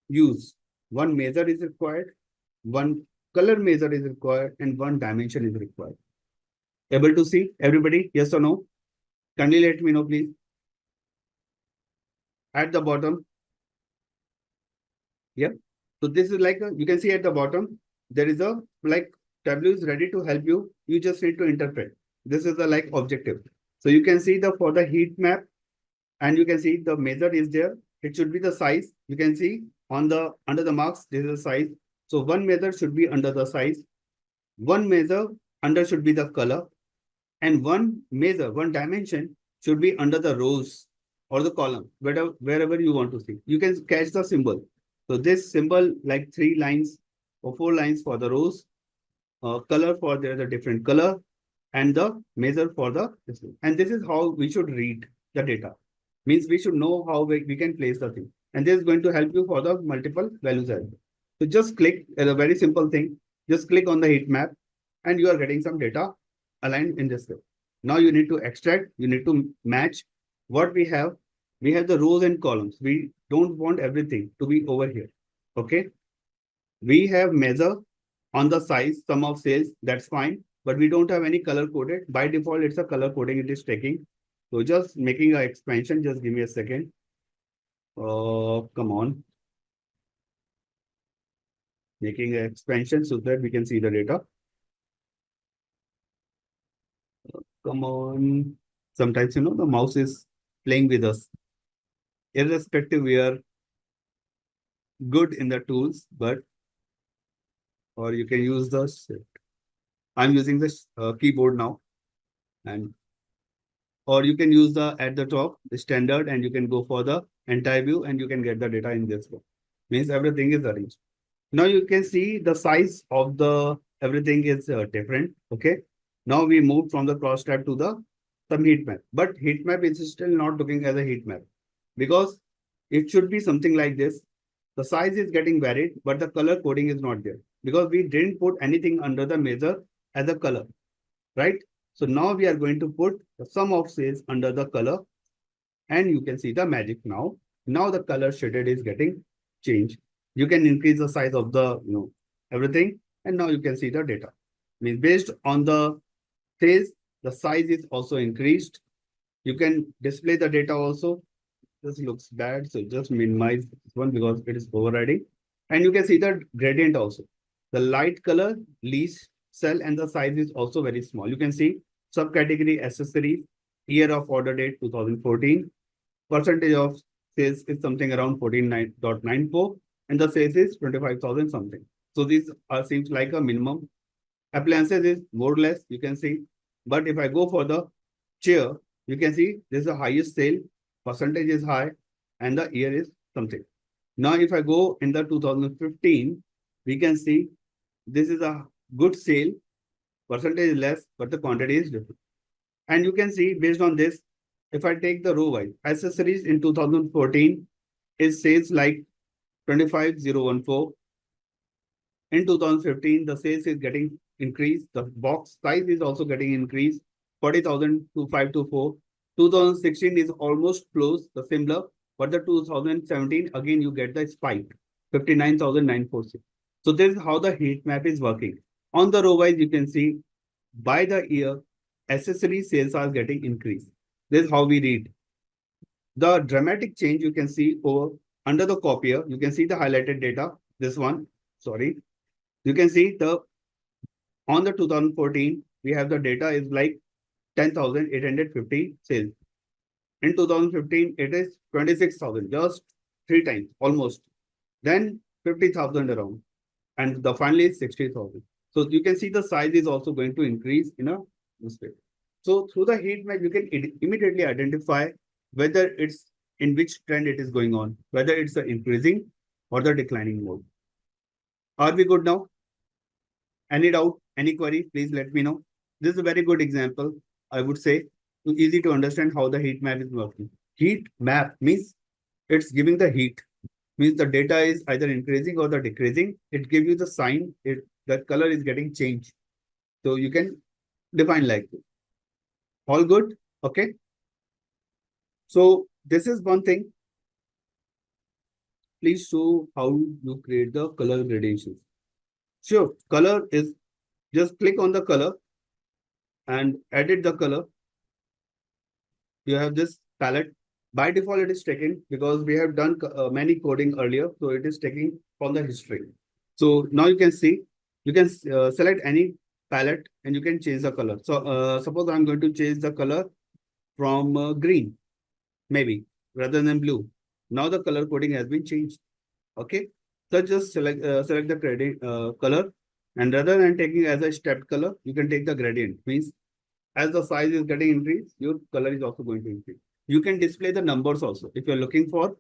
use. one measure is required, one color measure is required, and one dimension is required. Able to see everybody? Yes or no? Kindly let me know, please. At the bottom. Yep. So this is like you can see at the bottom, there is a like Tableau is ready to help you. You just need to interpret. This is the like objective. So you can see the for the heat map, and you can see the measure is there. It should be the size. You can see on the under the marks, this is the size. So one measure should be under the size. One measure under should be the color, and one measure, one dimension should be under the rows or the column, wherever you want to see. You can catch the symbol. So this symbol, like 3 lines or 4 lines for the rows, color for the different color, and the measure for the this thing. And this is how we should read the data. Means we should know how we can place the thing. And this is going to help you for the multiple values as well. So just click a very simple thing. Just click on the heat map, and you are getting some data aligned in this way. Now you need to extract, you need to match what we have. We have the rows and columns. We don't want everything to be over here. Okay. We have measure on the size, sum of sales, that's fine. But we don't have any color coded. By default, it's a color coding it is taking. So just making an expansion, just give me a second. Come on. Making an expansion so that we can see the data. Come on. Sometimes, the mouse is playing with us. Irrespective, we are good in the tools, but, or you can use the shift. I'm using this keyboard now, and or you can use the at the top, the standard, and you can go for the entire view, and you can get the data in this way. Means everything is arranged. Now you can see the size of the everything is different. Okay. Now we move from the cross tab to the some heat map, but heat map is still not looking as a heat map because it should be something like this. The size is getting varied, but the color coding is not there because we didn't put anything under the measure as a color, right? So now we are going to put the sum of sales under the color, and you can see the magic now. Now the color shaded is getting changed. You can increase the size of the, everything, and now you can see the data. Means based on the sales, the size is also increased. You can display the data also. This looks bad, so just minimize this one because it is overriding. And you can see the gradient also. The light color, least cell, and the size is also very small. You can see subcategory accessories, year of order date 2014, percentage of sales is something around 14.94, and the sales is 25,000 something. So these are seems like a minimum. Appliances is more or less, you can see. But if I go for the chair, you can see this is the highest sale, percentage is high, and the year is something. Now, if I go in the 2015, we can see this is a good sale, percentage is less, but the quantity is different. And you can see based on this, if I take the row wise, accessories in 2014 is sales like 25,014. In 2015, the sales is getting increased. The box size is also getting increased, 40,000 to 524. 2016 is almost close, the similar, but the 2017, again, you get the spike, 59,946. So this is how the heat map is working. On the row wise, you can see by the year, accessory sales are getting increased. This is how we read. The dramatic change you can see over under the copier, you can see the highlighted data. This one, sorry. You can see the on the 2014, we have the data is like 10,850 sales. In 2015, it is 26,000, just 3 times almost. Then 50,000 around. And the final is 60,000. So you can see the size is also going to increase in a this way. So through the heat map, you can immediately identify whether it's in which trend it is going on, whether it's the increasing or the declining mode. Are we good now? Any doubt, any query, please let me know. This is a very good example, I would say, easy to understand how the heat map is working. Heat map means it's giving the heat, means the data is either increasing or the decreasing. It gives you the sign, the color is getting changed. So you can define like this. All good? Okay. So this is one thing. please show how you create the color gradations. Sure, color is just click on the color and edit the color. You have this palette. By default, it is taken because we have done many coding earlier. So it is taking from the history. So now you can see, you can select any palette and you can change the color. So suppose I'm going to change the color from green, maybe rather than blue. Now the color coding has been changed. Okay. So just select the gradient color, and rather than taking as a stepped color, you can take the gradient. Means as the size is getting increased, your color is also going to increase. You can display the numbers also. If you're looking for,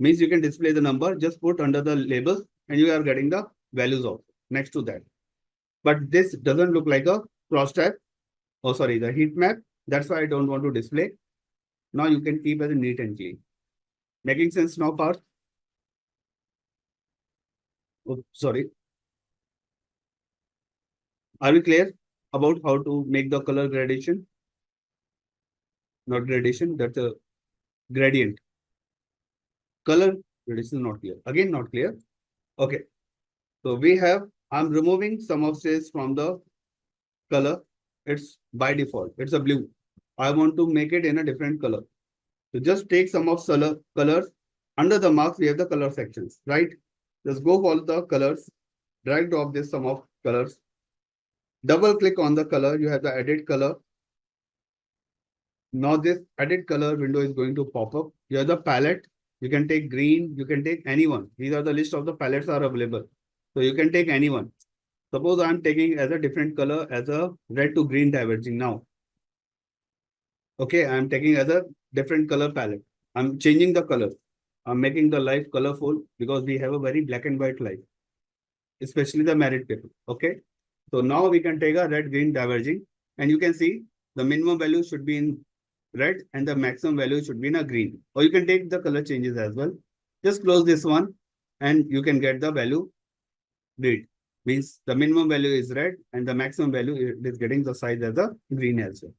means you can display the number, just put under the labels and you are getting the values also next to that. But this doesn't look like a cross tab. Oh, sorry, the heat map. That's why I don't want to display. Now you can keep as a neat and clean. Making sense now, Parth? Oh, sorry. Are we clear about how to make the color gradation? Not gradation, that's a gradient. Color gradation is not clear. Again, not clear. Okay. So we have, I'm removing some of this from the color. It's by default, it's a blue. I want to make it in a different color. So just take some of colors. Under the marks, we have the color sections, right? Just go for the colors, drag drop this some of colors. Double click on the color, you have the edit color. Now this edit color window is going to pop up. You have the palette. You can take green, you can take anyone. These are the list of the palettes are available. So you can take anyone. Suppose I'm taking as a different color as a red to green diverging now. Okay, I'm taking as a different color palette. I'm changing the color. I'm making the life colorful because we have a very black and white life, especially the married people. Okay, so now we can take a red green diverging, and you can see the minimum value should be in red and the maximum value should be in a green. Or you can take the color changes as well. Just close this one and you can get the value read. Means the minimum value is red and the maximum value is getting the size as a green as well.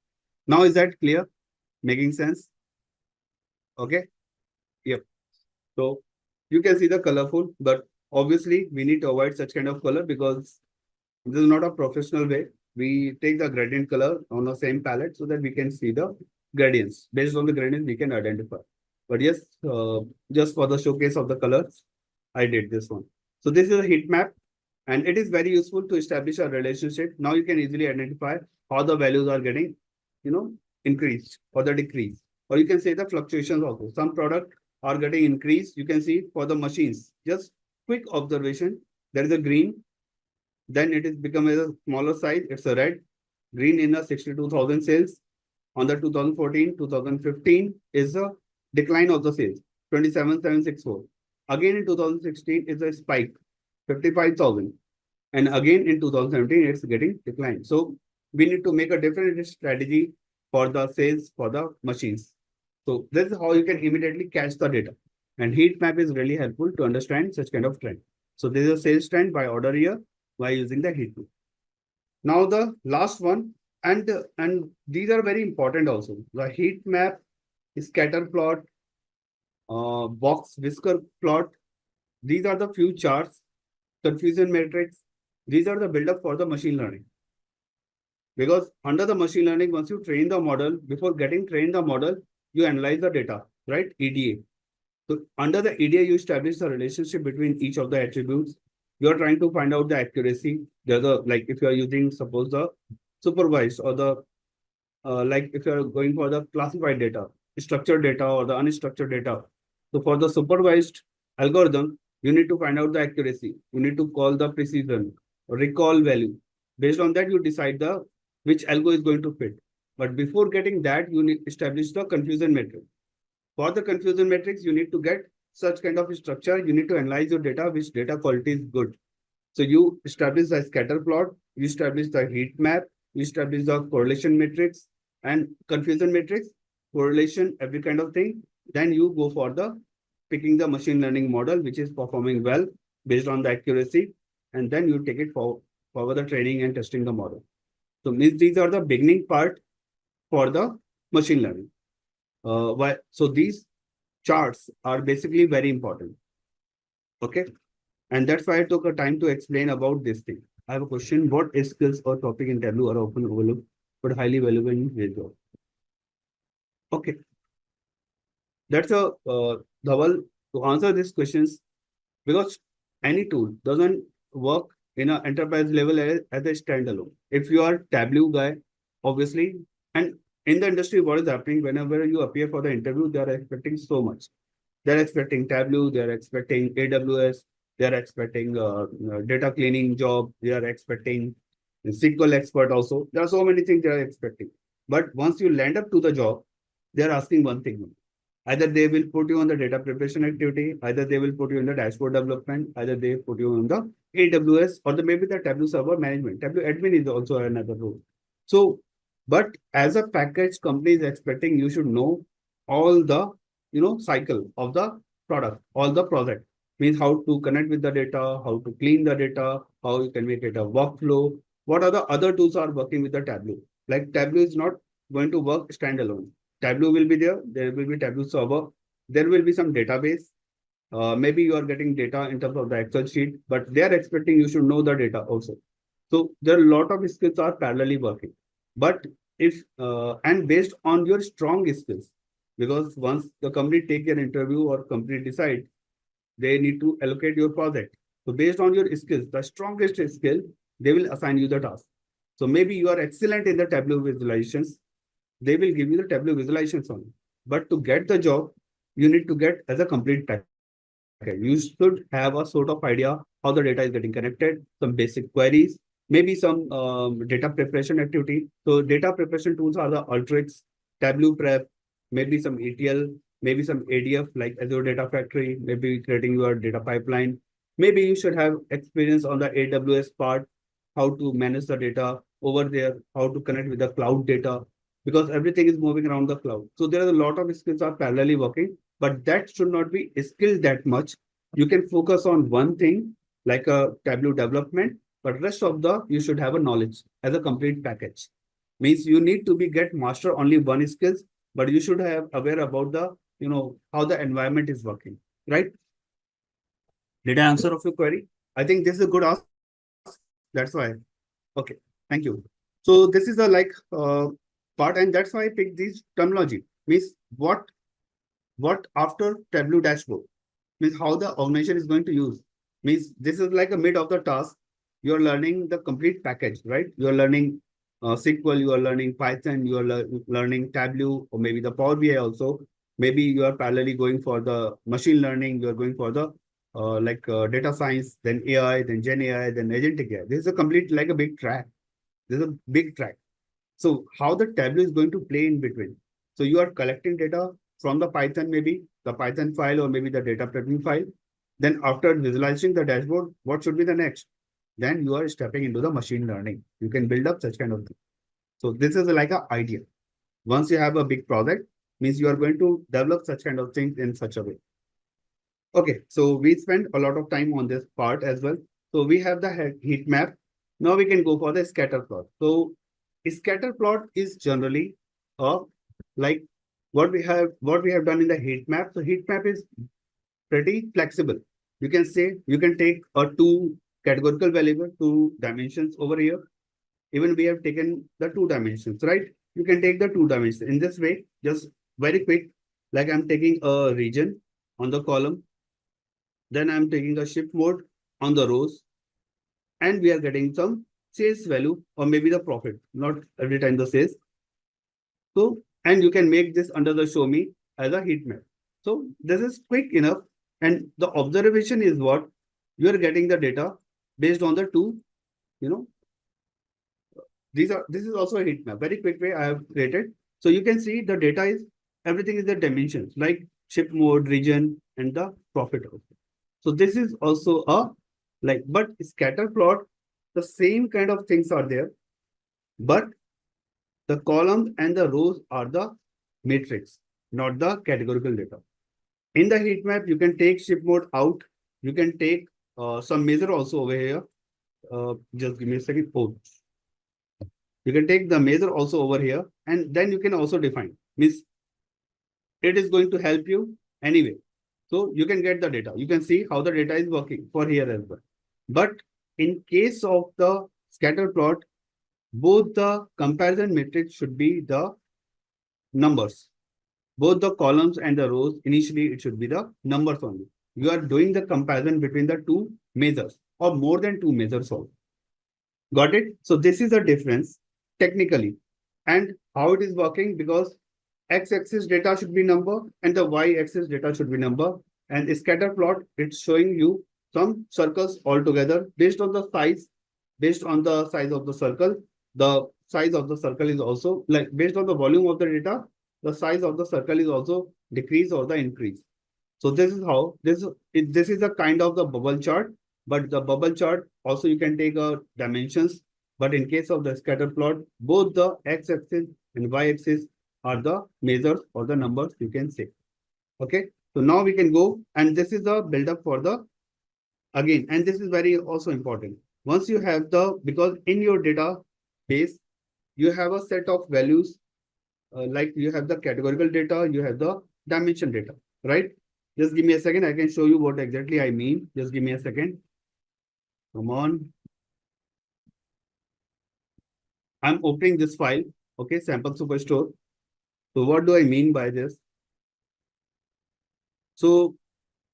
Now is that clear? Making sense? Okay. Yep. So you can see the colorful, but obviously we need to avoid such kind of color because this is not a professional way. We take the gradient color on the same palette so that we can see the gradients. Based on the gradients, we can identify. But yes, just for the showcase of the colors, I did this one. So this is a heat map and it is very useful to establish a relationship. Now you can easily identify how the values are getting, increased or the decrease. Or you can say the fluctuations also. Some product are getting increased. You can see for the machines. Just quick observation. There is a green, then it is become a smaller size. It's a red. Green in a 62,000 sales. On the 2014, 2015 is a decline of the sales, 27,764. Again in 2016 is a spike, 55,000. And again in 2017, it's getting declined. So we need to make a different strategy for the sales for the machines. So this is how you can immediately catch the data. And heat map is really helpful to understand such kind of trend. So this is a sales trend by order year by using the heat map. Now the last one, and these are very important also. The heat map, scatter plot, box whisker plot. These are the few charts, confusion matrix. These are the build-up for the machine learning. Because under the machine learning, once you train the model, before getting trained the model, you analyze the data, right? EDA. So under the EDA, you establish the relationship between each of the attributes. You are trying to find out the accuracy. The other, like if you are using, suppose the supervised or the, like if you are going for the classified data, structured data or the unstructured data. So for the supervised algorithm, you need to find out the accuracy. You need to call the precision, recall value. Based on that, you decide the which algo is going to fit. But before getting that, you need to establish the confusion matrix. For the confusion matrix, you need to get such kind of structure. You need to analyze your data, which data quality is good. So you establish the scatter plot, you establish the heat map, you establish the correlation matrix and confusion matrix, correlation, every kind of thing. Then you go for the picking the machine learning model, which is performing well based on the accuracy. And then you take it for the training and testing the model. So these are the beginning part for the machine learning. So these charts are basically very important. Okay. And that's why I took a time to explain about this thing. I have a question. What skills or topic in Tableau are often overlooked but highly valuable in real job? Okay. That's a Dhawal, to answer these questions, because any tool doesn't work in an enterprise level as a standalone. If you are Tableau guy, obviously, and in the industry, what is happening whenever you appear for the interview, they are expecting so much. They're expecting Tableau, they're expecting AWS, they're expecting data cleaning job, they are expecting SQL expert also. There are so many things they are expecting. But once you land up to the job, they're asking one thing. Either they will put you on the data preparation activity, either they will put you in the dashboard development, either they put you on the AWS or the maybe the Tableau server management. Tableau admin is also another role. So, but as a package, company is expecting you should know all the cycle of the product, all the project. Means how to connect with the data, how to clean the data, how you can make it a workflow. What are the other tools are working with the Tableau? Like Tableau is not going to work standalone. Tableau will be there. There will be Tableau server. There will be some database. Maybe you are getting data in terms of the Excel sheet, but they are expecting you should know the data also. So there are a lot of skills are parallelly working. But if and based on your strong skills, because once the company take your interview or company decide, they need to allocate your project. So based on your skills, the strongest skill, they will assign you the task. So maybe you are excellent in the Tableau visualizations, they will give you the Tableau visualizations only. But to get the job, you need to get as a complete package. You should have a sort of idea how the data is getting connected, some basic queries, maybe some data preparation activity. So data preparation tools are the Alteryx, Tableau Prep, maybe some ETL, maybe some ADF like Azure Data Factory, maybe creating your data pipeline. Maybe you should have experience on the AWS part, how to manage the data over there, how to connect with the cloud data, because everything is moving around the cloud. So there are a lot of skills are parallelly working, but that should not be skilled that much. You can focus on one thing like a Tableau development, but rest of the you should have a knowledge as a complete package. Means you need to be get master only one skills, but you should have aware about the how the environment is working, right? Did I answer of your query? I think this is a good ask. That's why. Okay, thank you. So this is a part, and that's why I picked this terminology. Means what after Tableau dashboard, means how the organization is going to use. Means this is like a mid of the task. You are learning the complete package, right? You are learning SQL, you are learning Python, you are learning Tableau, or maybe the Power BI also. Maybe you are parallelly going for the machine learning. You are going for the data science, then AI, then Gen AI, then agentic AI. This is a complete like a big track. This is a big track. So how the Tableau is going to play in between? So you are collecting data from the Python, maybe the Python file or maybe the data prepping file. Then after visualizing the dashboard, what should be the next? Then you are stepping into the machine learning. You can build up such kind of thing. So this is like an idea. Once you have a big project, means you are going to develop such kind of things in such a way. Okay, so we spent a lot of time on this part as well. So we have the heat map. Now we can go for the scatter plot. So scatter plot is generally uh, like what we have done in the heat map. So heat map is pretty flexible. You can say you can take a two categorical variable, two dimensions over here. Even we have taken the two dimensions, right? You can take the two dimensions in this way, just very quick. Like I'm taking a region on the column, then I'm taking a shift mode on the rows, and we are getting some sales value or maybe the profit, not every time the sales. So, and you can make this under the show me as a heat map. So this is quick enough. And the observation is what you are getting the data based on the two, you know, this is also a heat map. Very quick way I have created. So you can see the data is everything is the dimensions like ship mode, region, and the profit also. So this is also a but scatter plot, the same kind of things are there, but the columns and the rows are the matrix, not the categorical data. In the heat map, you can take ship mode out. You can take some measure also over here. Just give me a second. Oh, you can take the measure also over here, and then you can also define. Means it is going to help you anyway. So you can get the data. You can see how the data is working for here as well. But in case of the scatter plot, both the comparison matrix should be the numbers. Both the columns and the rows, initially it should be the numbers only. You are doing the comparison between the two measures or more than two measures also. Got it? So this is the difference technically. And how it is working, because x-axis data should be number and the y-axis data should be number. And the scatter plot, it's showing you some circles altogether based on the size, based on the size of the circle. The size of the circle is also like based on the volume of the data, the size of the circle is also decrease or the increase. So this is how this is a kind of the bubble chart, but the bubble chart also you can take a dimensions. But in case of the scatter plot, both the x-axis and y-axis are the measures or the numbers you can say. Okay, so now we can go, and this is the build-up for the again, and this is very also important. Once you have the, because in your database you have a set of values, like you have the categorical data, you have the dimension data, right? Just give me a second. I can show you what exactly I mean. Just give me a second. Come on. I'm opening this file. Okay, sample superstore. So what do I mean by this? So,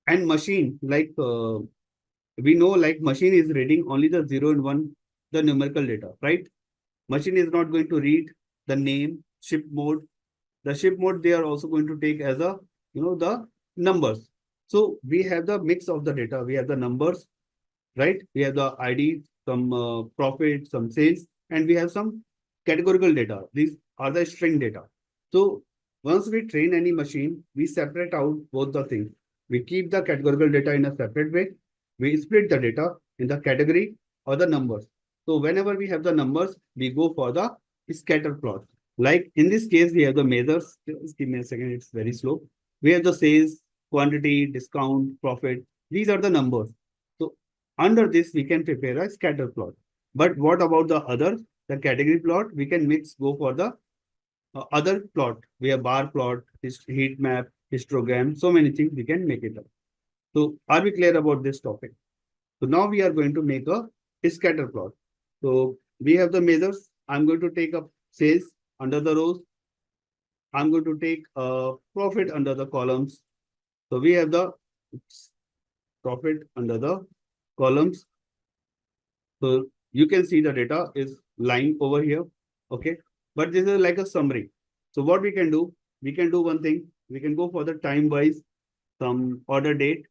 and machine, like we know, like machine is reading only the 0 and 1, the numerical data, right? Machine is not going to read the name, ship mode. The ship mode, they are also going to take as a, the numbers. So we have the mix of the data. We have the numbers, right? We have the ID, some profit, some sales, and we have some categorical data. These are the string data. So once we train any machine, we separate out both the things. We keep the categorical data in a separate way. We split the data in the category or the numbers. So whenever we have the numbers, we go for the scatter plot. Like in this case, we have the measures. Just give me a second, it's very slow. We have the sales, quantity, discount, profit. These are the numbers. So under this, we can prepare a scatter plot. But what about the other, the category plot? We can go for the other plot. We have bar plot, heat map, histogram, so many things we can make it up. So are we clear about this topic? So now we are going to make a scatter plot. So we have the measures. I'm going to take up sales under the rows. I'm going to take profit under the columns. So we have the profit under the columns. So you can see the data is lying over here. Okay. But this is like a summary. So what we can do one thing. We can go for the time wise, some order date.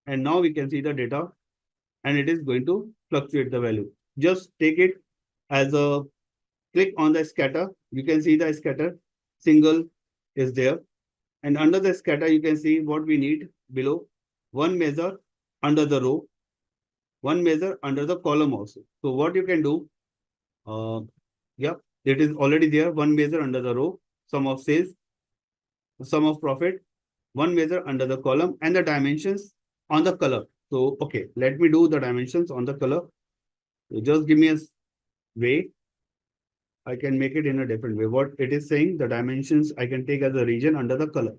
And now we can see the data, and it is going to fluctuate the value. Just take it as a click on the scatter. You can see the scatter single is there. And under the scatter, you can see what we need below. One measure under the row, one measure under the column also. So what you can do, yeah, it is already there. One measure under the row, sum of sales, sum of profit, one measure under the column, and the dimensions on the color. So, okay, let me do the dimensions on the color. So just give me a way. I can make it in a different way. What it is saying, the dimensions I can take as a region under the color.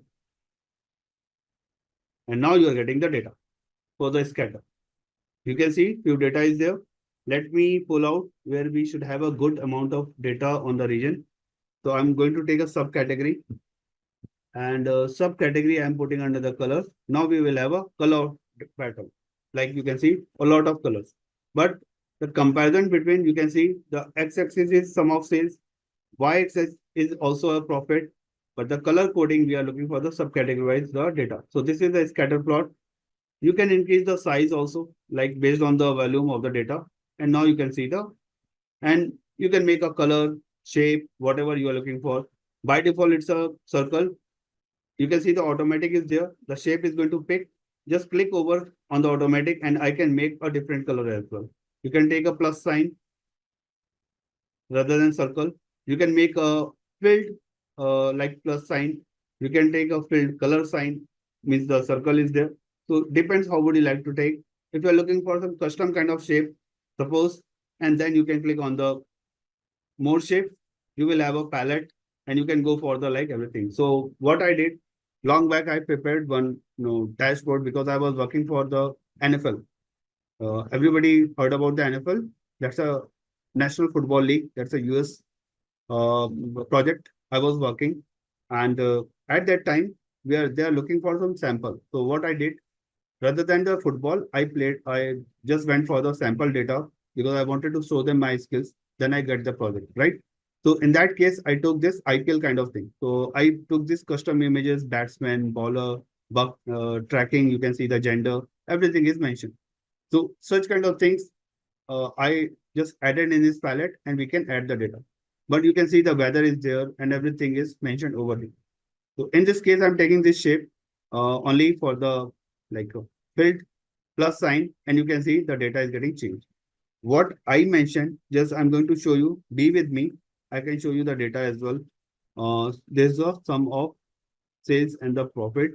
And now you are getting the data for the scatter. You can see few data is there. Let me pull out where we should have a good amount of data on the region. So I'm going to take a subcategory, and subcategory I'm putting under the colors. Now we will have a color pattern. Like you can see a lot of colors, but the comparison between, you can see the x-axis is sum of sales, y-axis is also a profit, but the color coding we are looking for the subcategory wise the data. So this is the scatter plot. You can increase the size also, like based on the volume of the data. And now you can see and you can make a color, shape, whatever you are looking for. By default, it's a circle. You can see the automatic is there. The shape is going to pick. Just click over on the automatic and I can make a different color as well. You can take a plus sign rather than circle. You can make a filled like plus sign. You can take a filled color sign, means the circle is there. So depends how would you like to take. If you're looking for some custom kind of shape, suppose, and then you can click on the more shape, you will have a palette and you can go for the like everything. So what I did, long back I prepared one dashboard because I was working for the NFL. Everybody heard about the NFL. That's a National Football League. That's a US uh, project I was working, and at that time they are looking for some sample. So what I did, rather than the football, I just went for the sample data because I wanted to show them my skills. Then I get the project, right? So in that case, I took this IPL kind of thing. So I took this custom images, batsman, bowler, buck tracking. You can see the gender, everything is mentioned. So such kind of things I just added in this palette, and we can add the data. But you can see the weather is there and everything is mentioned over here. So in this case, I'm taking this shape only for the like filled plus sign, and you can see the data is getting changed. What I mentioned, just I'm going to show you, be with me. I can show you the data as well. There's a sum of sales and the profit.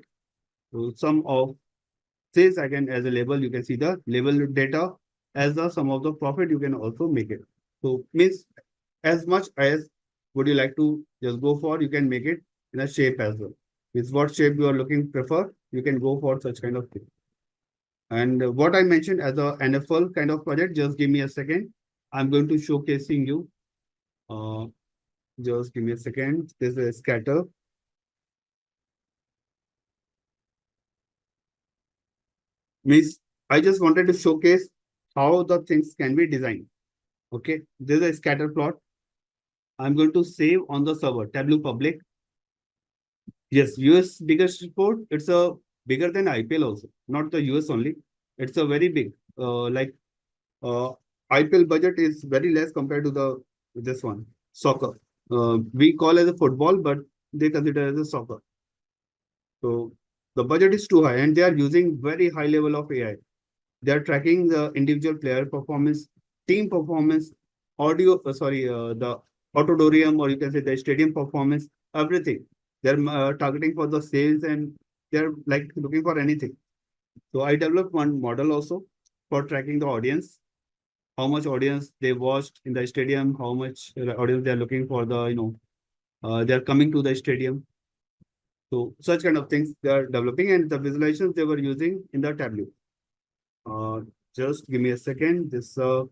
So sum of sales, I can as a label, you can see the label data as the sum of the profit, you can also make it. So means as much as would you like to just go for, you can make it in a shape as well. Is what shape you are looking prefer, you can go for such kind of thing. And what I mentioned as a NFL kind of project, just give me a second. I'm going to showcasing you. Uh, just give me a second. This is a scatter. Means I just wanted to showcase how the things can be designed. Okay, this is a scatter plot. I'm going to save on the server, Tableau public. Yes, US biggest report. It's a bigger than IPL also, not the US only. It's a very big. Uh, IPL budget is very less compared to the this one soccer. We call as a football, but they consider as a soccer. So the budget is too high, and they are using very high level of AI. They are tracking the individual player performance, team performance, the auditorium, or you can say the stadium performance, everything. They're targeting for the sales, and they're like looking for anything. So I developed one model also for tracking the audience, how much audience they watched in the stadium, how much audience they are looking for they are coming to the stadium. So such kind of things they are developing, and the visualizations they were using in the Tableau. Uh, just give me a second. This cell,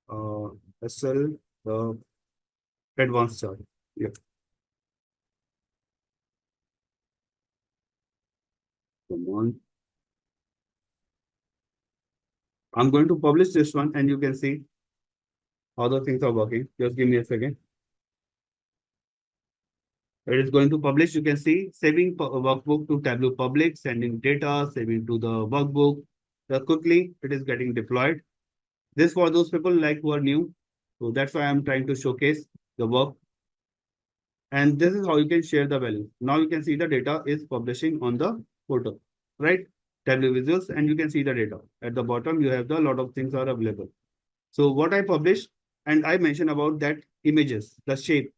uh, SL, advanced chart. Yeah, come on. I'm going to publish this one, and you can see how the things are working. Just give me a second. It is going to publish. You can see saving workbook to Tableau public, sending data, saving to the workbook. Quickly, it is getting deployed. This for those people like who are new. So that's why I'm trying to showcase the work. And this is how you can share the value. Now you can see the data is publishing on the portal, right? Tableau visuals, and you can see the data. At the bottom, you have the lot of things are available. So what I published, and I mentioned about that images, the shape.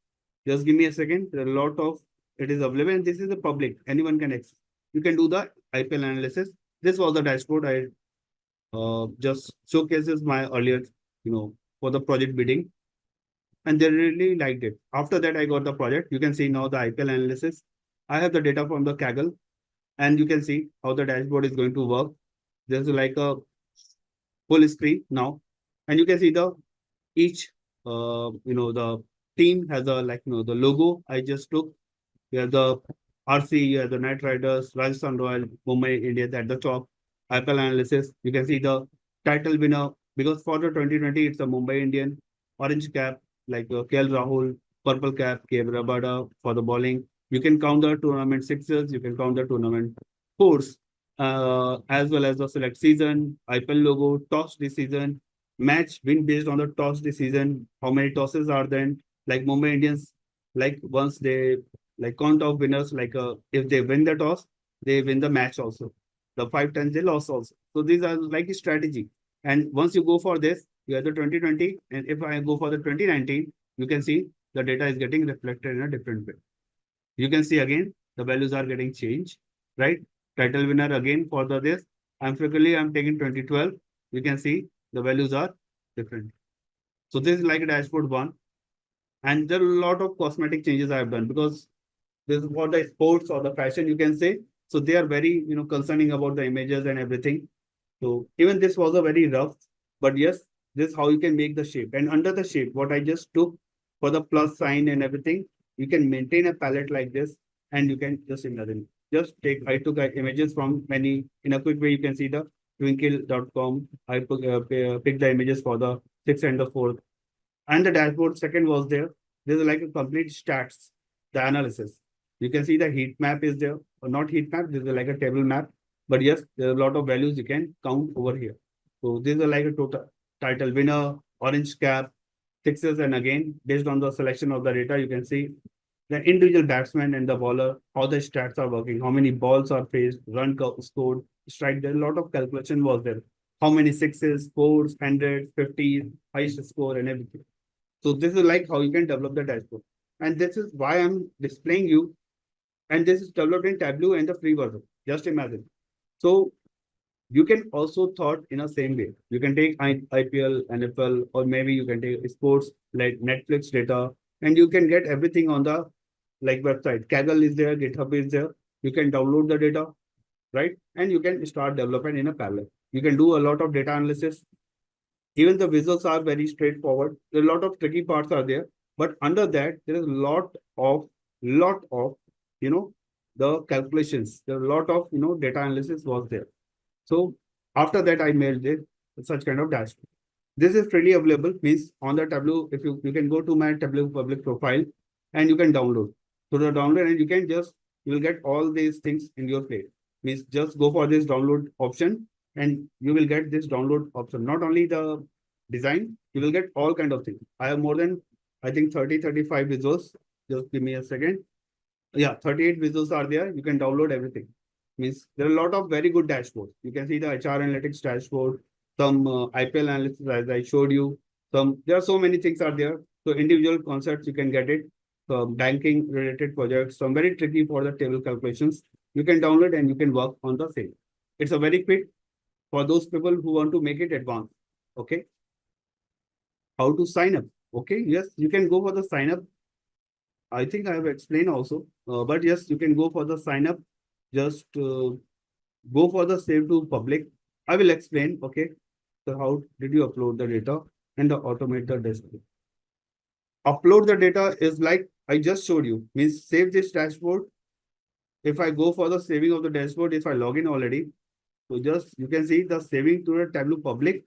Just give me a second. There are a lot of it is available, and this is the public. Anyone can access. You can do the IPL analysis. This was the dashboard I just showcases my earlier, for the project bidding, and they really liked it. After that, I got the project. You can see now the IPL analysis. I have the data from the Kaggle, and you can see how the dashboard is going to work. There's like a full screen now, and you can see the each the team has a the logo I just took. You have the RC, you have the Knight Riders, Rajasthan Royal, Mumbai Indians at the top. IPL analysis, you can see the title winner because for the 2020 it's a Mumbai Indian, orange cap like KL Rahul, purple cap KM Rabada for the bowling. You can count the tournament sixes, you can count the tournament fours, as well as the select season, IPL logo, toss this season, match win based on the toss this season. How many tosses are then? Like Mumbai Indians, like once they like count of winners, like if they win the toss, they win the match also. The 5 times they lost also. So these are like a strategy. And once you go for this, you have the 2020, and if I go for the 2019, you can see the data is getting reflected in a different way. You can see again the values are getting changed, right? Title winner again for the this. I'm taking 2012. You can see the values are different. So this is like a dashboard one. And there are a lot of cosmetic changes I have done because This is for the sports or the fashion, you can say. So they are very, concerning about the images and everything. So even this was a very rough, but yes, this is how you can make the shape. And under the shape, what I just took for the plus sign and everything, you can maintain a palette like this, and you can just imagine. Just take, I took images from many, in a quick way, you can see the twinkle.com. I picked the images for the sixth and the fourth. And the dashboard second was there. There's like a complete stats, the analysis. You can see the heat map is there, or not heat map, this is like a table map. But yes, there are a lot of values you can count over here. So this is like a total title winner, orange cap, sixes, and again, based on the selection of the data, you can see the individual batsman and the bowler, how the stats are working, how many balls are faced, scored, strike. There a lot of calculation was there. How many sixes, fours, hundreds, 50s, highest score, and everything. So this is like how you can develop the dashboard. And this is why I'm displaying you. And this is developed in Tableau and the free version. Just imagine. So you can also thought in a same way. You can take IPL, NFL, or maybe you can take sports like Netflix data, and you can get everything on the like website. Kaggle is there, GitHub is there. You can download the data, right? And you can start development in a parallel. You can do a lot of data analysis. Even the visuals are very straightforward. A lot of tricky parts are there, but under that there is a lot of you know the calculations. There are a lot of data analysis was there. So after that, I made it such kind of dashboard. This is freely available. Means on the Tableau, if you can go to my Tableau public profile and you can download. So the download and you can just you will get all these things in your plate. Means just go for this download option and you will get this download option. Not only the design, you will get all kind of things. I have more than I think 35 visuals. Just give me a second. Yeah, 38 visuals are there. You can download everything. Means there are a lot of very good dashboards. You can see the HR analytics dashboard, some IPL analysis as I showed you. Some there are so many things are there. So individual concepts you can get it. Banking related projects, some very tricky for the table calculations. You can download and you can work on the same. It's a very quick for those people who want to make it advanced. Okay. How to sign up? Okay. Yes, you can go for the sign up. I think I have explained also, but yes, you can go for the sign up. Just go for the save to public. I will explain. Okay. So how did you upload the data and the automate the dashboard? Upload the data is like I just showed you. Means save this dashboard. If I go for the saving of the dashboard, if I log in already, so just you can see the saving to the Tableau public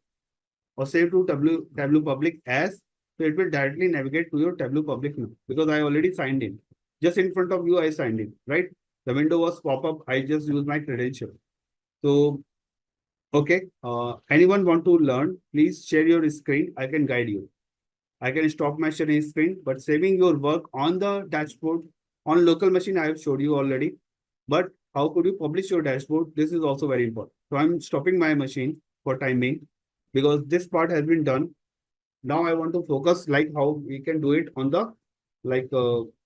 or save to Tableau public as, so it will directly navigate to your Tableau public now because I already signed in. Just in front of you, I signed in, right? The window was pop up. I just use my credential. So, okay. Anyone want to learn? Please share your screen. I can guide you. I can stop my sharing screen, but saving your work on the dashboard on local machine, I have showed you already. But how could you publish your dashboard? This is also very important. So I'm stopping my machine for time being because this part has been done. Now I want to focus like how we can do it on the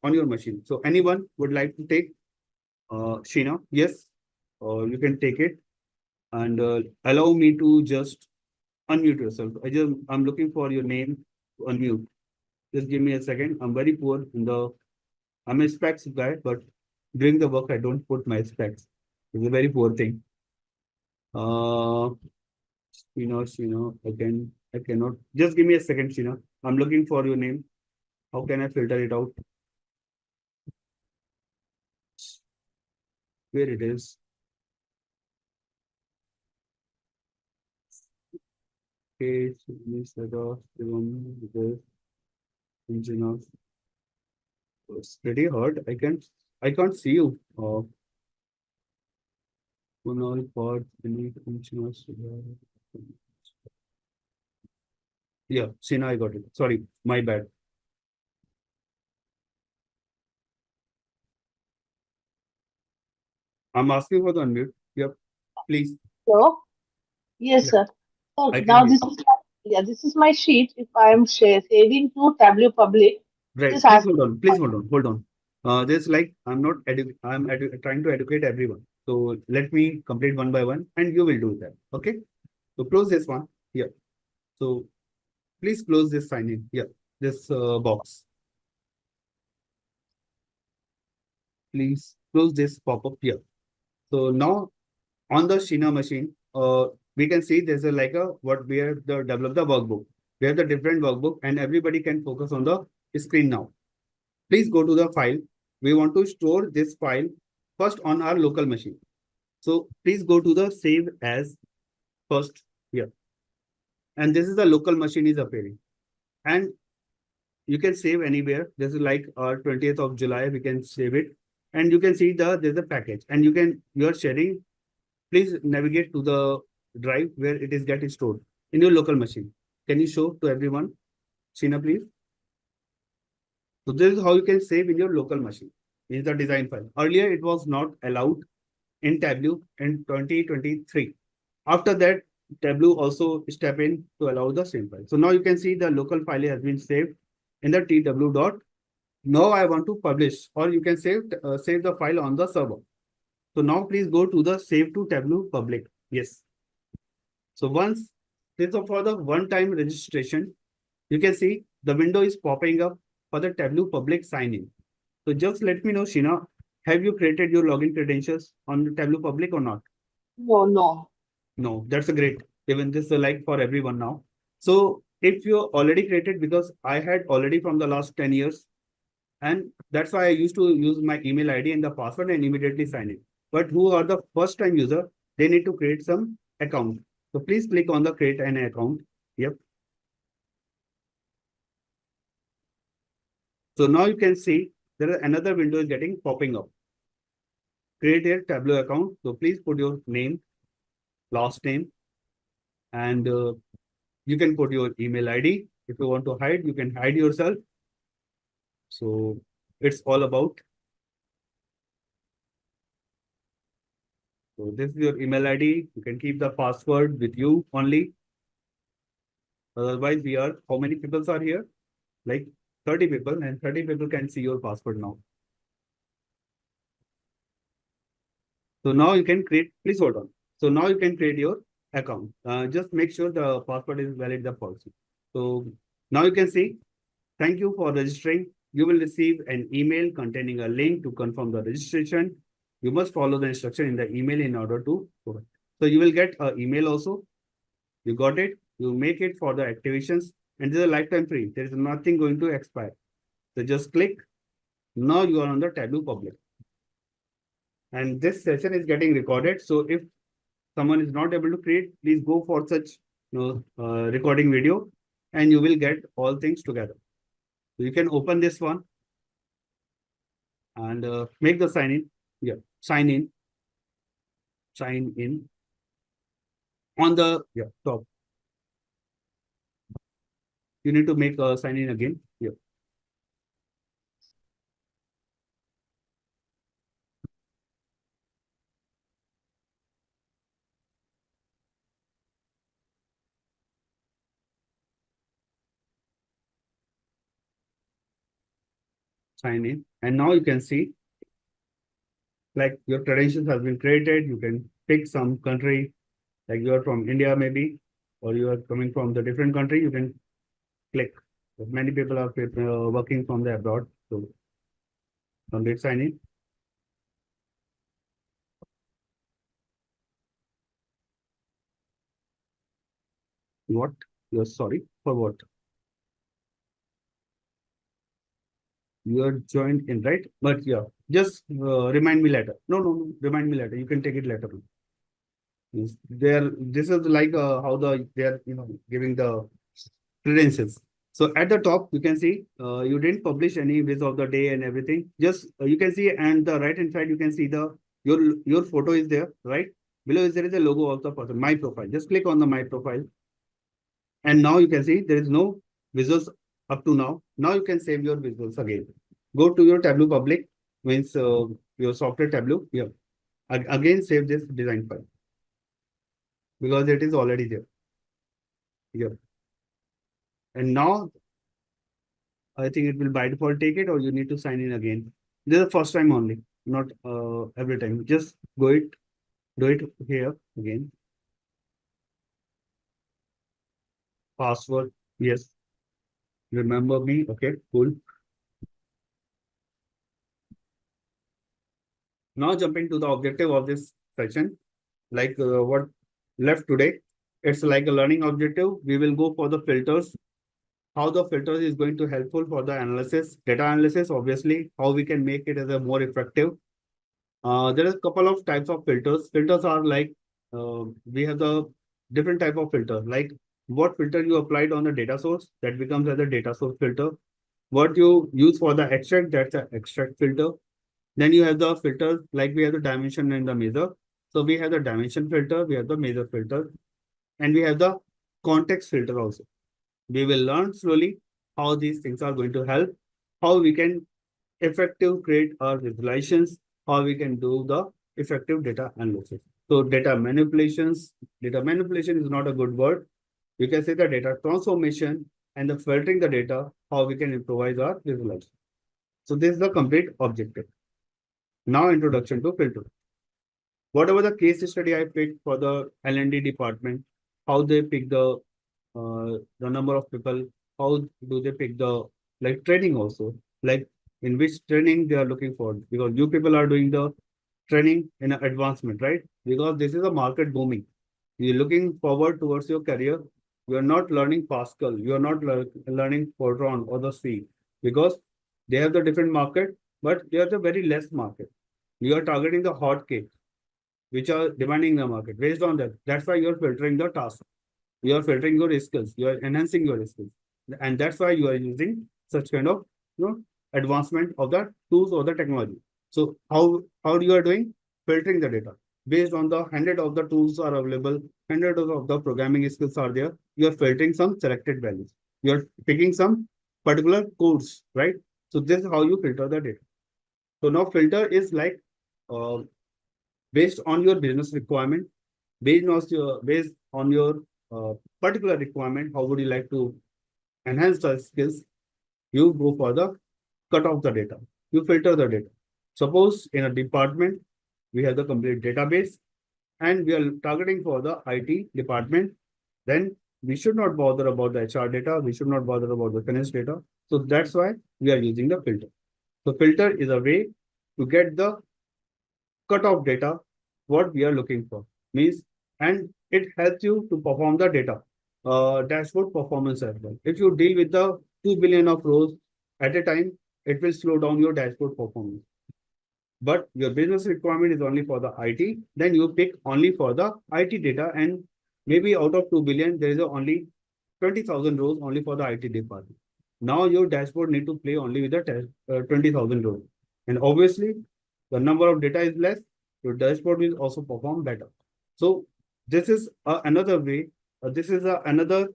on your machine. So anyone would like to take Sheena? Yes, you can take it and allow me to just unmute yourself. I'm looking for your name to unmute. Just give me a second. I'm very poor in the I'm a specs guy, but during the work I don't put my specs. It's a very poor thing. Uh Sheena, I cannot just give me a second, Sheena. I'm looking for your name. How can I filter it out? Where it is? Okay, engineer. It's pretty hard. I can't see you. Kunal Pod, engineers. Yeah, Sheena, I got it. Sorry, my bad. I'm asking for the unmute. Yep, please. Hello. Yes, Yeah, sir. So I can now hear. this is my sheet. If I am saving to Tableau Public, it Right. is Please asking. hold on. Please hold on. Hold on. There's like trying to educate everyone. So let me complete one by one, and you will do that. Okay. So close this one. Yeah. So please close this sign in. Yeah. This box. please close this pop-up here. So now on the Sheena machine, we can see there's a like a what we have the develop the workbook. We have the different workbook and everybody can focus on the screen now. Please go to the file. We want to store this file first on our local machine. So please go to the save as first here. And this is the local machine is appearing. And you can save anywhere. This is like 20th of July. We can save it. And you can see there's a package and you are sharing. Please navigate to the drive where it is getting stored in your local machine. Can you show to everyone? Sheena, please. So this is how you can save in your local machine. Is the design file. Earlier, it was not allowed in Tableau in 2023. After that, Tableau also step in to allow the same file. So now you can see the local file has been saved in the tw dot. Now I want to publish, or you can save the file on the server. So now please go to the save to Tableau public. Yes. So once this is for the one-time registration, you can see the window is popping up for the Tableau public sign in. So just let me know, Sheena, have you created your login credentials on the Tableau public or not? No, no. No, that's a great. Even this is like for everyone now. So if you already created, because I had already from the last 10 years, and that's why I used to use my email ID and the password and immediately sign in. But who are the first time user, they need to create some account. So please click on the create an account. Yep. So now you can see there is another window is getting popping up. Create a Tableau account. So please put your name, last name, and you can put your email ID. If you want to hide, you can hide yourself. So it's all about. So this is your email ID. You can keep the password with you only. Otherwise, how many people are here? Like 30 people, and 30 people can see your password now. So now you can create, please hold on. So now you can create your account. Just make sure the password is valid the policy. So now you can see, thank you for registering. You will receive an email containing a link to confirm the registration. You must follow the instruction in the email in order to provide. So you will get an email also. You got it. You make it for the activations and this is a lifetime free. There is nothing going to expire. So just click. Now you are on the Tableau public. And this session is getting recorded. So if someone is not able to create, please go for such recording video and you will get all things together. So you can open this one and make the sign in. Yeah, sign in. Sign in on the top. You need to make a sign in again. Yeah. Sign in. And now you can see like your credentials has been created. You can pick some country, like you are from India maybe, or you are coming from the different country. You can click. Many people are working from the abroad. So complete sign in. What? You're sorry for what? You are joined in, right? But yeah, just remind me later. No, remind me later. You can take it later. Yes, this is like how they're giving the credentials. So at the top, you can see you didn't publish any viz of the day and everything. Just you can see, and the right hand side, you can see your photo is there, right? Below is there is a logo of the person, my profile. Just click on the my profile. And now you can see there is no visuals up to now. Now you can save your visuals again. Go to your Tableau public, means your software Tableau. Yeah. Again, save this design file because it is already there. Yeah. And now I think it will by default take it, or you need to sign in again. This is the first time only, not every time. Just do it here again. Password, yes. Remember me, okay, cool. Now jumping to the objective of this session, like what left today, it's like a learning objective. We will go for the filters, how the filters is going to helpful for the analysis, data analysis, obviously, how we can make it as a more effective. There is a couple of types of filters. Filters are like, we have the different type of filter, like what filter you applied on the data source, that becomes as a data source filter. What you use for the extract, that's an extract filter. Then you have the filters, like we have the dimension and the measure. So we have the dimension filter, we have the measure filter, and we have the context filter also. We will learn slowly how these things are going to help, how we can effective create our visualizations, how we can do the effective data analysis. So data manipulation is not a good word. You can say the data transformation and the filtering the data, how we can improvise our visualization. So this is the complete objective. Now introduction to filter. Whatever the case study I picked for the L&D department, how they pick the number of people, how do they pick the like training also, like in which training they are looking for, because you people are doing the training in advancement, right? Because this is a market booming. You're looking forward towards your career. You are not learning Pascal. You are not learning Fortran or the C, because they have the different market, but they are the very less market. You are targeting the hot cake, which are demanding the market. Based on that, that's why you're filtering the task. You are filtering your skills. You are enhancing your skills, and that's why you are using such kind of advancement of the tools or the technology. So how you are doing filtering the data based on the hundred of the tools are available, hundred of the programming skills are there. You are filtering some selected values. You are picking some particular codes, right? So this is how you filter the data. So now filter is like uh, based on your business requirement, based on your particular requirement, how would you like to enhance the skills? You go for the cut off the data. You filter the data. Suppose in a department, we have the complete database and we are targeting for the IT department, then we should not bother about the HR data. We should not bother about the finance data. So that's why we are using the filter. So filter is a way to get the cut off data, what we are looking for means, and it helps you to perform the data dashboard performance as well. If you deal with the 2 billion of rows at a time, it will slow down your dashboard performance. But your business requirement is only for the IT, then you pick only for the IT data, and maybe out of 2 billion, there is only 20,000 rows only for the IT department. Now your dashboard need to play only with the 20,000 rows. And obviously, the number of data is less, your dashboard will also perform better. So this is another way, this is another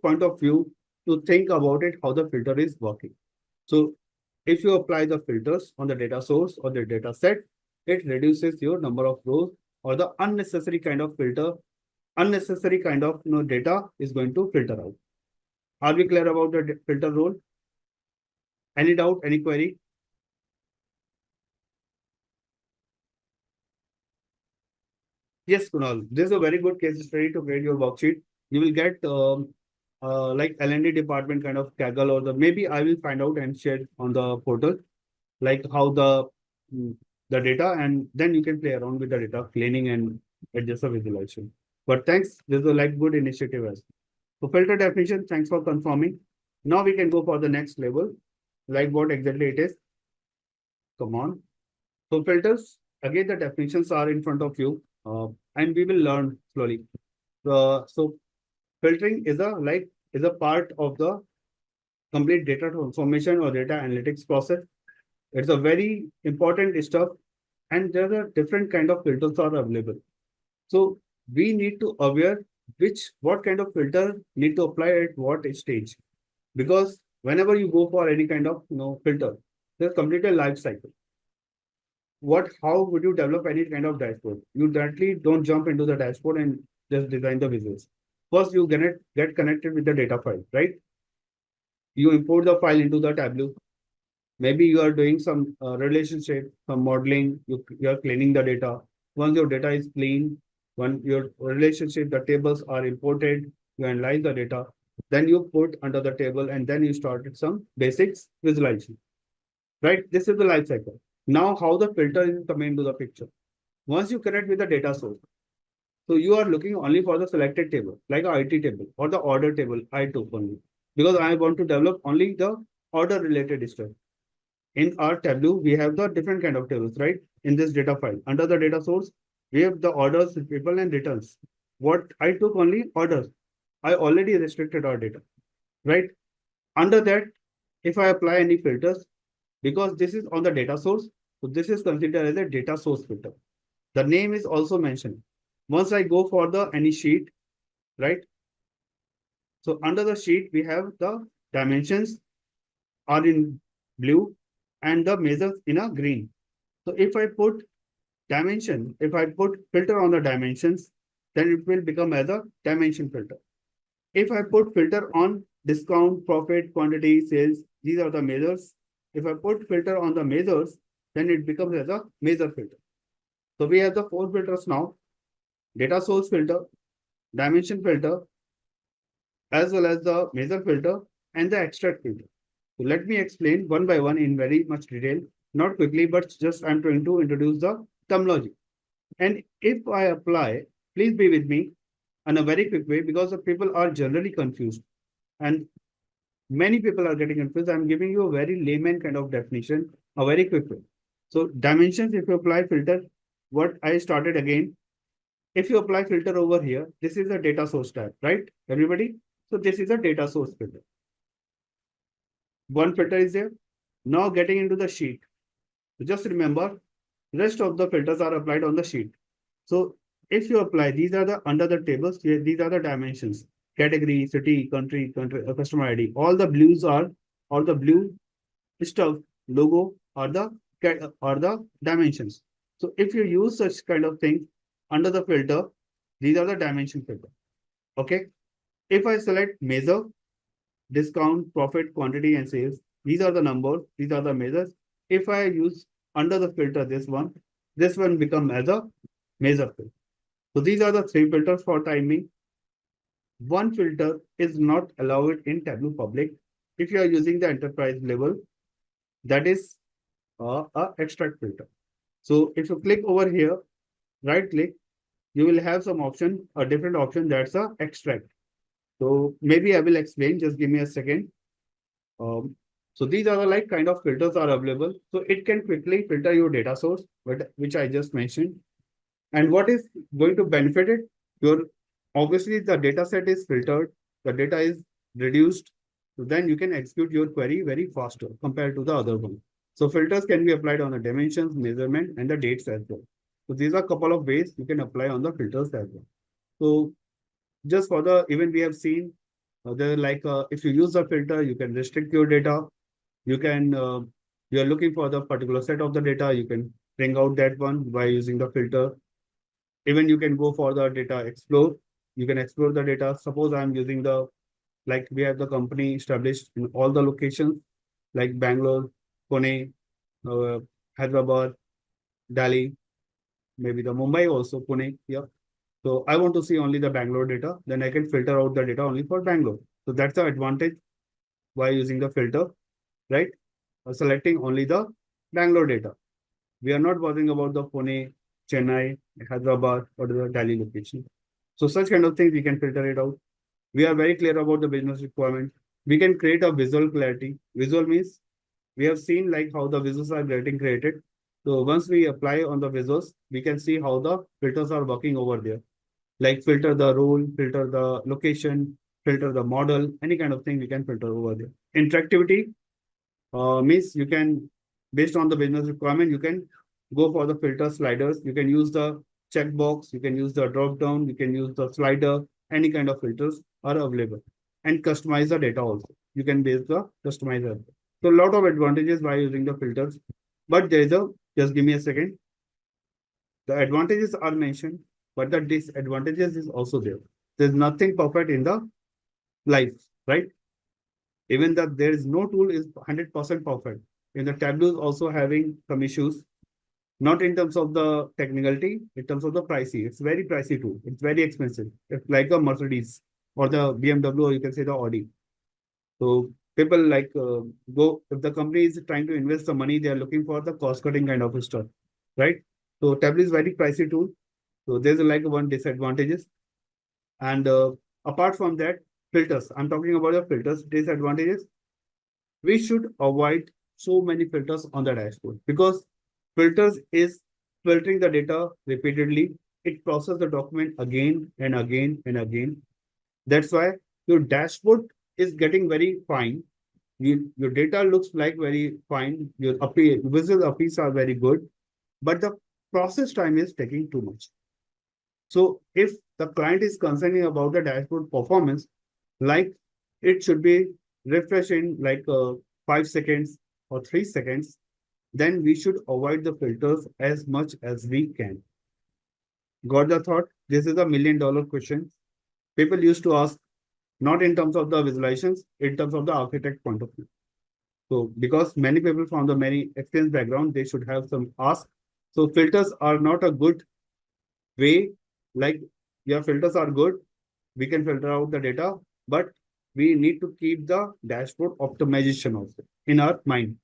point of view to think about it, how the filter is working. So if you apply the filters on the data source or the data set, it reduces your number of rows or the unnecessary kind of filter, unnecessary kind of data is going to filter out. Are we clear about the filter role? Any doubt, any query? Yes, Kunal, this is a very good case study to create your worksheet. You will get like L&D department kind of Kaggle, or the maybe I will find out and share on the portal, like how the data, and then you can play around with the data cleaning and adjust the visualization. But thanks, this is a like good initiative as. So filter definition, thanks for confirming. Now we can go for the next level, like what exactly it is. Come on. So filters, again, the definitions are in front of you, and we will learn slowly. So filtering is a part of the complete data transformation or data analytics process. It's a very important stuff, and there are different kind of filters are available. So we need to aware what kind of filter need to apply at what stage, because whenever you go for any kind of filter, there's completely a life cycle. How would you develop any kind of dashboard? You directly don't jump into the dashboard and just design the visuals. First, you get connected with the data file, right? You import the file into the Tableau. Maybe you are doing some relationship, some modeling, you are cleaning the data. Once your data is clean, when your relationship, the tables are imported, you analyze the data, then you put under the table, and then you started some basics visualization, right? This is the life cycle. Now, how the filter is coming into the picture. Once you connect with the data source, so you are looking only for the selected table, like a IT table or the order table I took only, because I want to develop only the order related stuff. In our Tableau, we have the different kind of tables, right? In this data file, under the data source, we have the orders, people, and returns. What I took only orders. I already restricted our data, right? Under that, if I apply any filters, because this is on the data source, so this is considered as a data source filter. The name is also mentioned. Once I go for the any sheet, right? So under the sheet, we have the dimensions are in blue and the measures in a green. So if I put dimension, if I put filter on the dimensions, then it will become as a dimension filter. If I put filter on discount, profit, quantity, sales, these are the measures. If I put filter on the measures, then it becomes as a measure filter. So we have the four filters now: data source filter, dimension filter, as well as the measure filter and the extract filter. So let me explain one by one in very much detail, not quickly, but just I'm trying to introduce the terminology. And if I apply, please be with me in a very quick way because the people are generally confused and many people are getting confused. I'm giving you a very layman kind of definition, a very quick way. So dimensions, if you apply filter, what I started again, if you apply filter over here, this is a data source tab, right? Everybody? So this is a data source filter. One filter is there. Now getting into the sheet. Just remember, rest of the filters are applied on the sheet. So if you apply, these are the under the tables, these are the dimensions, category, city, country, customer ID. All the blue stuff, logo are the dimensions. So if you use such kind of thing under the filter, these are the dimension filter. Okay. If I select measure, discount, profit, quantity, and sales, these are the numbers, these are the measures. If I use under the filter this one become as a measure filter. So these are the three filters for timing. One filter is not allowed in Tableau Public. If you are using the enterprise level, that is a extract filter. So if you click over here, right click, you will have some option, a different option that's a extract. So maybe I will explain, just give me a second. So these are the like kind of filters are available. So it can quickly filter your data source, which I just mentioned. And what is going to benefit it? Your obviously the data set is filtered, the data is reduced, so then you can execute your query very faster compared to the other one. So filters can be applied on the dimensions, measurement, and the dates as well. So these are a couple of ways you can apply on the filters as well. So just for the even we have seen there like if you use the filter, you can restrict your data. You can you are looking for the particular set of the data, you can bring out that one by using the filter. Even you can go for the data explore. You can explore the data. Suppose I'm using the, like we have the company established in all the locations like Bangalore, Pune, uh, Hyderabad, Delhi, maybe the Mumbai also, Pune. Yeah. So I want to see only the Bangalore data. Then I can filter out the data only for Bangalore. So that's the advantage by using the filter, right? Selecting only the Bangalore data. We are not bothering about the Pune, Chennai, Hyderabad, or the Delhi location. So such kind of things we can filter it out. We are very clear about the business requirement. We can create a visual clarity. Visual means we have seen like how the visuals are getting created. So once we apply on the visuals, we can see how the filters are working over there. Like filter the role, filter the location, filter the model, any kind of thing we can filter over there. Interactivity means you can, based on the business requirement, you can go for the filter sliders. You can use the checkbox, you can use the drop down, you can use the slider, any kind of filters are available. And customize the data also. You can base the customizer. So a lot of advantages by using the filters. But there is a, just give me a second. The advantages are mentioned, but the disadvantages is also there. There's nothing perfect in the life, right? Even that there is no tool is 100% perfect. In the Tableau is also having some issues, not in terms of the technicality, in terms of the pricey. It's very pricey tool. It's very expensive. It's like a Mercedes or the BMW, or you can say the Audi. So People like go if the company is trying to invest the money, they are looking for the cost cutting kind of stuff, right? So Tableau is very pricey tool. So there's like one disadvantages. And apart from that, filters. I'm talking about the filters disadvantages. We should avoid so many filters on the dashboard because filters is filtering the data repeatedly. It processes the document again and again and again. That's why your dashboard is getting very fine. Your data looks like very fine. Your visual appeals are very good, but the process time is taking too much. So if the client is concerning about the dashboard performance, like it should be refreshed in like 5 seconds or 3 seconds, then we should avoid the filters as much as we can. Got the thought? This is a $1 million question. People used to ask, not in terms of the visualizations, in terms of the architect point of view. So because many people from the many experience background, they should have some ask. So filters are not a good way, like your filters are good, we can filter out the data, but we need to keep the dashboard optimization also in our mind.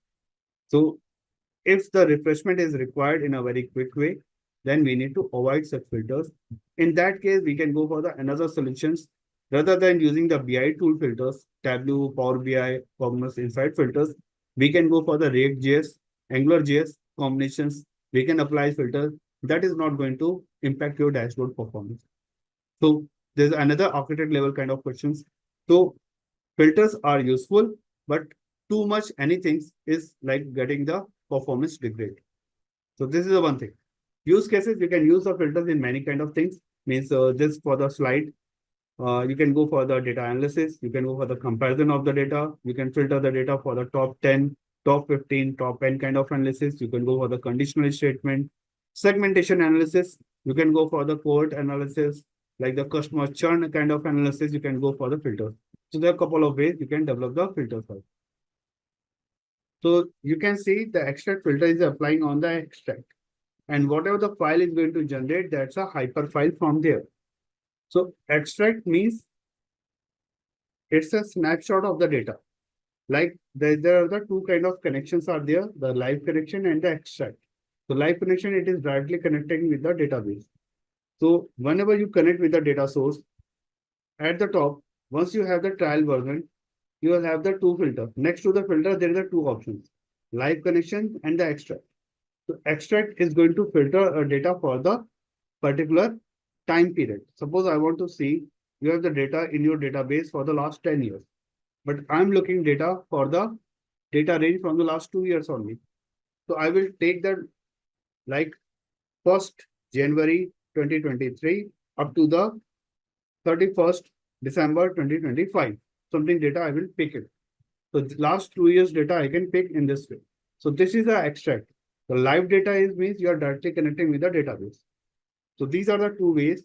So if the refreshment is required in a very quick way, then we need to avoid such filters. In that case, we can go for the another solutions rather than using the BI tool filters, Tableau, Power BI, Cognos Insight filters. We can go for the React.js, AngularJS combinations. We can apply filters that is not going to impact your dashboard performance. So there's another architect level kind of questions. So filters are useful, but too much anything is like getting the performance degrade. So this is the one thing. Use cases, you can use the filters in many kind of things. Means just for the slide, you can go for the data analysis. You can go for the comparison of the data. You can filter the data for the top 10, top 15, top 10 kind of analysis. You can go for the conditional statement, segmentation analysis. You can go for the cohort analysis, like the customer churn kind of analysis. You can go for the filters. So there are a couple of ways you can develop the filters. So you can see the extract filter is applying on the extract. And whatever the file is going to generate, that's a hyper file from there. So extract means it's a snapshot of the data. Like there are the two kind of connections are there, the live connection and the extract. So live connection, it is directly connecting with the database. So whenever you connect with the data source, at the top, once you have the trial version, you will have the two filter. Next to the filter, there are the two options, live connection and the extract. So extract is going to filter a data for the particular time period. Suppose I want to see you have the data in your database for the last 10 years, but I'm looking data for the data range from the last 2 years only. So I will take the like 1st January 2023 up to the 31st December 2025. Something data I will pick it. So the last 2 years data I can pick in this way. So this is the extract. The live data is means you are directly connecting with the database. So these are the two ways.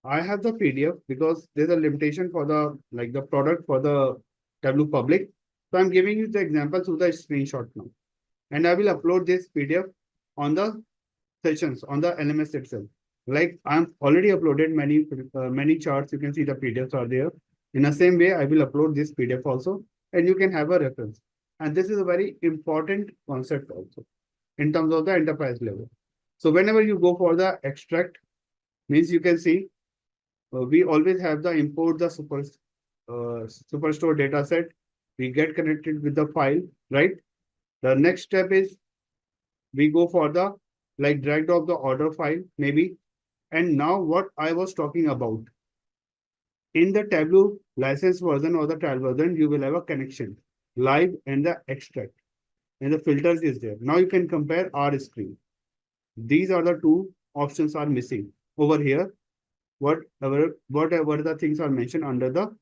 I have the PDF because there's a limitation for the like the product for the Tableau public. So I'm giving you the example through the screenshot now. And I will upload this PDF on the sessions on the LMS itself. Like I'm already uploaded many charts. You can see the PDFs are there. In the same way, I will upload this PDF also, and you can have a reference. And this is a very important concept also in terms of the enterprise level. So whenever you go for the extract, means you can see we always have the import the superstore data set. We get connected with the file, right? The next step is we go for the like drag of the order file, maybe. And now what I was talking about in the Tableau license version or the trial version, you will have a connection live and the extract and the filters is there. Now you can compare our screen. These are the two options are missing over here. Whatever the things are mentioned under the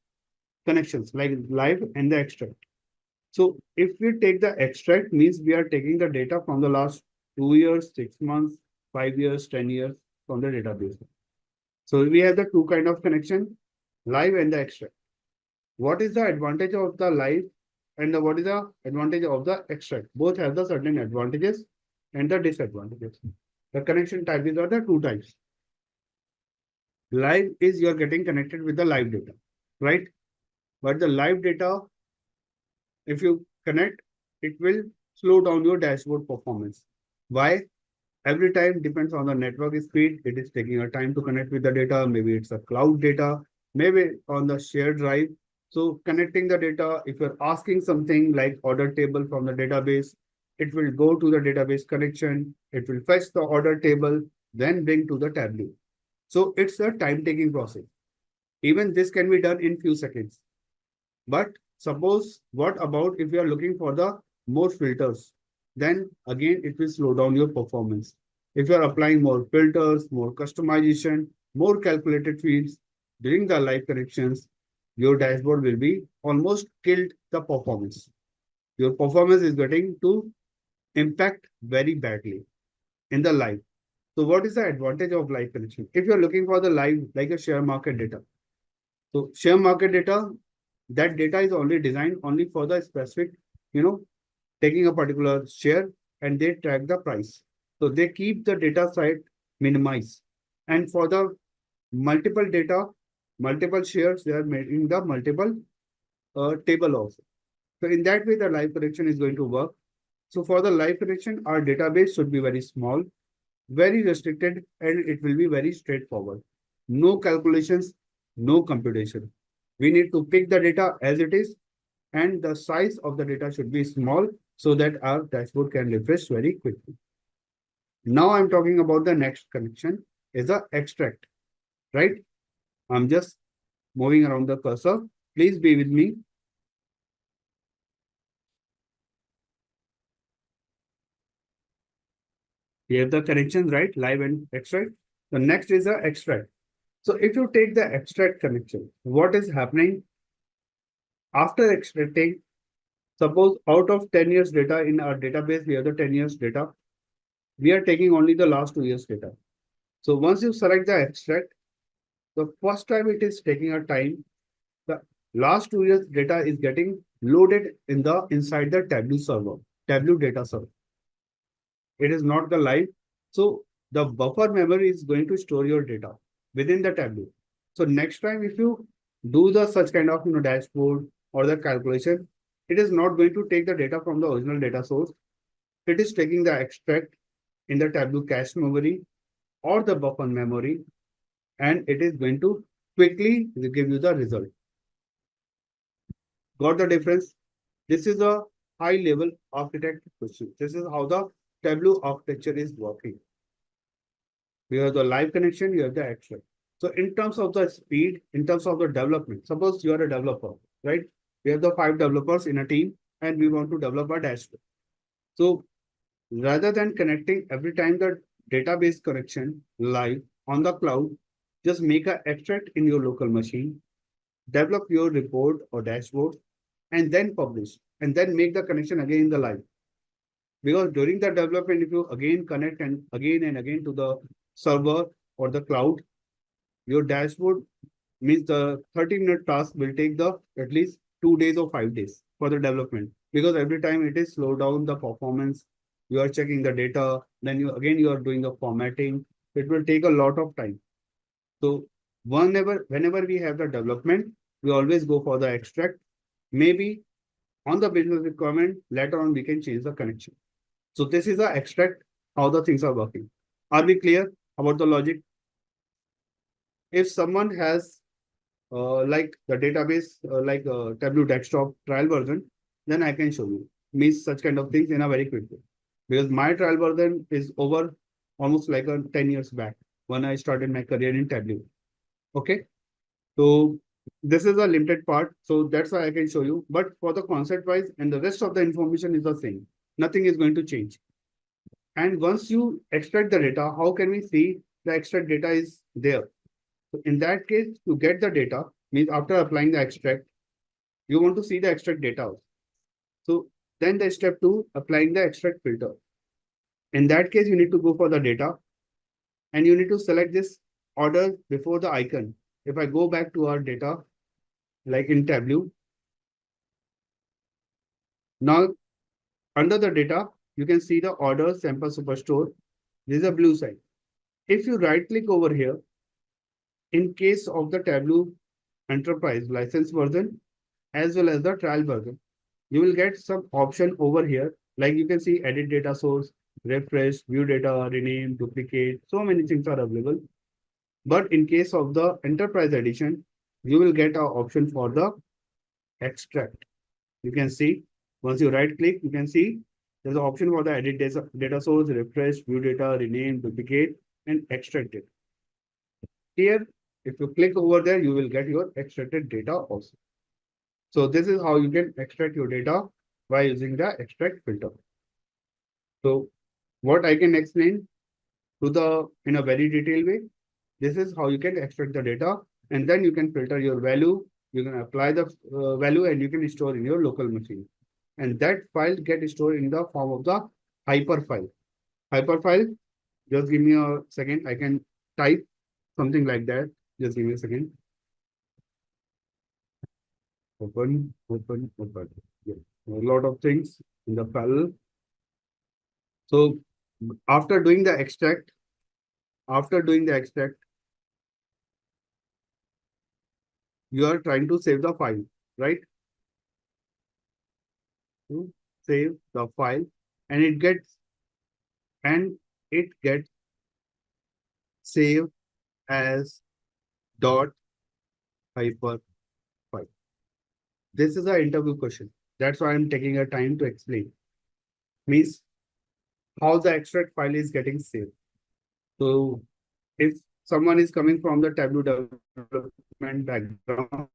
connections like live and the extract. So if we take the extract means we are taking the data from the last 2 years, 6 months, 5 years, 10 years from the database. So we have the two kind of connection, live and the extract. What is the advantage of the live and what is the advantage of the extract? Both have the certain advantages and the disadvantages. The connection type is are the two types. Live is you are getting connected with the live data, right? But the live data if you connect, it will slow down your dashboard performance. Why? Every time depends on the network speed. It is taking a time to connect with the data. Maybe it's a cloud data, maybe on the shared drive. So connecting the data, if you're asking something like order table from the database, it will go to the database connection. It will fetch the order table, then bring to the Tableau. So it's a time taking process. Even this can be done in few seconds. But suppose what about if you are looking for the more filters? Then again, it will slow down your performance. If you are applying more filters, more customization, more calculated fields during the live connections, your dashboard will be almost killed the performance. Your performance is getting to impact very badly in the live. So what is the advantage of live connection? If you're looking for the live, like a share market data. So share market data, that data is only designed only for the specific, you know, taking a particular share and they track the price. So they keep the data side minimized. And for the multiple data, multiple shares, they are making the multiple table also. So in that way, the live connection is going to work. So for the live connection, our database should be very small, very restricted, and it will be very straightforward. No calculations, no computation. We need to pick the data as it is, and the size of the data should be small so that our dashboard can refresh very quickly. Now I'm talking about the next connection is the extract, right? I'm just moving around the cursor. Please be with me. We have the connections, right? Live and extract. The next is the extract. So if you take the extract connection, what is happening after extracting? Suppose out of 10 years data in our database, we have the 10 years data. We are taking only the last 2 years data. So once you select the extract, the first time it is taking a time, the last 2 years data is getting loaded in the inside the Tableau server, Tableau data server. It is not the live. So the buffer memory is going to store your data within the Tableau. So next time, if you do the such kind of dashboard or the calculation, it is not going to take the data from the original data source. It is taking the extract in the Tableau cache memory or the buffer memory, and it is going to quickly give you the result. Got the difference? This is a high level architect question. This is how the Tableau architecture is working. You have the live connection, you have the extract. So in terms of the speed, in terms of the development, suppose you are a developer, right? We have the 5 developers in a team and we want to develop a dashboard. So rather than connecting every time the database connection live on the cloud, just make an extract in your local machine, develop your report or dashboard, and then publish, and then make the connection again in the live. Because during the development, if you again connect and again to the server or the cloud, your dashboard means the 30-minute task will take the at least 2 days or 5 days for the development. Because every time it is slow down the performance, you are checking the data, then you are doing the formatting. It will take a lot of time. So whenever we have the development, we always go for the extract. Maybe on the business requirement, later on we can change the connection. So this is the extract, how the things are working. Are we clear about the logic? If someone has like the database, like Tableau desktop trial version, then I can show you. Means such kind of things in a very quick way. Because my trial version is over almost like 10 years back when I started my career in Tableau. Okay. So this is a limited part. So that's why I can show you. But for the concept wise and the rest of the information is the same. Nothing is going to change. And once you extract the data, how can we see the extract data is there? So in that case, to get the data, means after applying the extract, you want to see the extract data. So then the step 2, applying the extract filter. In that case, you need to go for the data and you need to select this order before the icon. If I go back to our data, like in Tableau, now under the data, you can see the order sample superstore. This is a blue side. If you right click over here, in case of the Tableau enterprise license version, as well as the trial version, you will get some option over here. Like you can see edit data source, refresh, view data, rename, duplicate. So many things are available. But in case of the enterprise edition, you will get an option for the extract. You can see once you right click, you can see there's an option for the edit data source, refresh, view data, rename, duplicate, and extract it. Here, if you click over there, you will get your extracted data also. So this is how you can extract your data by using the extract filter. So what I can explain to the in a very detailed way, this is how you can extract the data, and then you can filter your value. You can apply the value and you can store in your local machine. And that file get stored in the form of the hyper file. Hyper file, just give me a second. I can type something like that. Just give me a second. Open. Yeah. A lot of things in the file. So after doing the extract, you are trying to save the file, right? To save the file, and it gets saved as dot hyper file. This is an interview question. That's why I'm taking a time to explain. Means how the extract file is getting saved. So if someone is coming from the Tableau development background,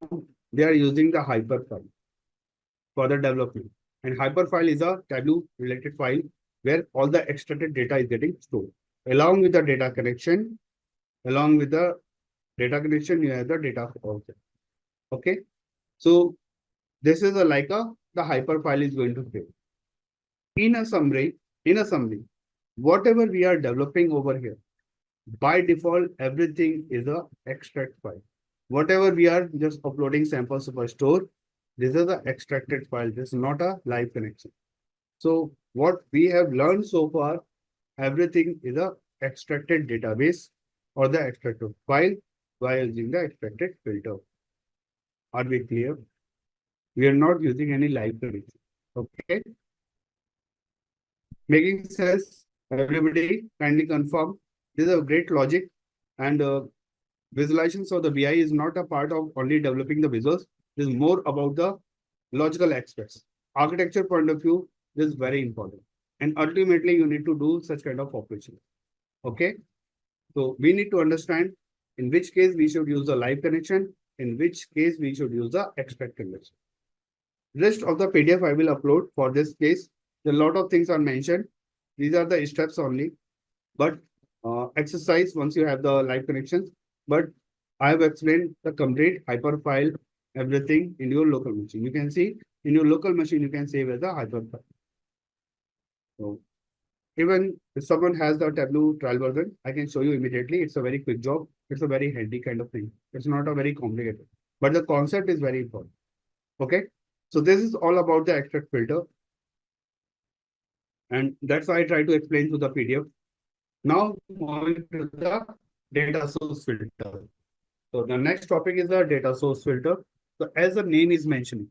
they are using the hyperfile for the development. And hyperfile is a Tableau related file where all the extracted data is getting stored. Along with the data connection, you have the data object. Okay. So this is the hyperfile is going to save. In a summary, whatever we are developing over here, by default, everything is a extract file. Whatever we are just uploading samples of a store, this is the extracted file. This is not a live connection. So what we have learned so far, everything is a extracted database or the extracted file by using the extracted filter. Are we clear? We are not using any live connection. Okay. Making sense? Everybody kindly confirm. This is a great logic, and visualization. So the BI is not a part of only developing the visuals. It is more about the logical aspects. Architecture point of view is very important. And ultimately, you need to do such kind of operation. Okay. So we need to understand in which case we should use the live connection, in which case we should use the extract connection. Rest of the PDF I will upload for this case. A lot of things are mentioned. These are the steps only. But exercise once you have the live connections. But I have explained the complete hyperfile, everything in your local machine. You can see in your local machine, you can save as a hyperfile. So even if someone has the Tableau trial version, I can show you immediately. It's a very quick job. It's a very handy kind of thing. It's not a very complicated, but the concept is very important. Okay. So this is all about the extract filter. And that's why I try to explain to the PDF. Now moving to the data source filter. So the next topic is the data source filter. So as the name is mentioning,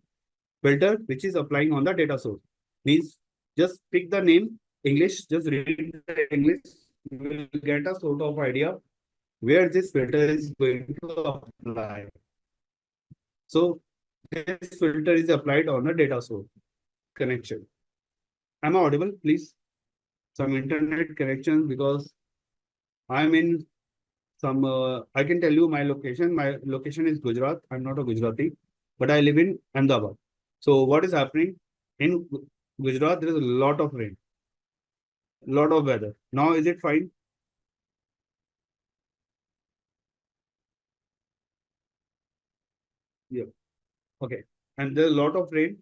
filter which is applying on the data source means just pick the name English, just read the English, you will get a sort of idea where this filter is going to apply. So this filter is applied on the data source connection. Am I audible, please? Some internet connections because I'm in some, I can tell you my location. My location is Gujarat. I'm not a Gujarati, but I live in Ahmedabad. So what is happening in Gujarat? There is a lot of rain, lot of weather. Now is it fine? Yeah. Okay. And there's a lot of rain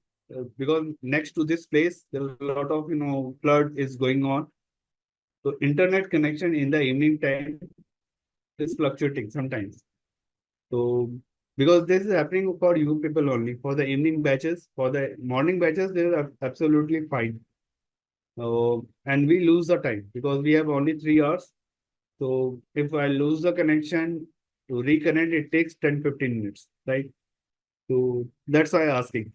because next to this place, there is a lot of flood is going on. So internet connection in the evening time is fluctuating sometimes. So because this is happening for you people only, for the evening batches, for the morning batches, they are absolutely fine. And we lose the time because we have only 3 hours. So if I lose the connection to reconnect, it takes 10-15 minutes, right? So that's why I'm asking.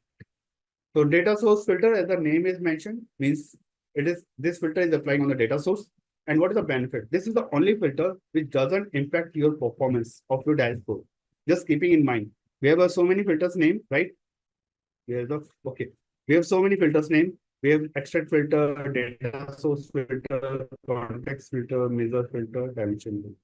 So data source filter, as the name is mentioned, means this filter is applying on the data source. And what is the benefit? This is the only filter which doesn't impact your performance of your dashboard. Just keeping in mind, we have so many filters named, right? Okay. We have so many filters named. We have extract filter, data source filter, context filter, measure filter, dimension filter.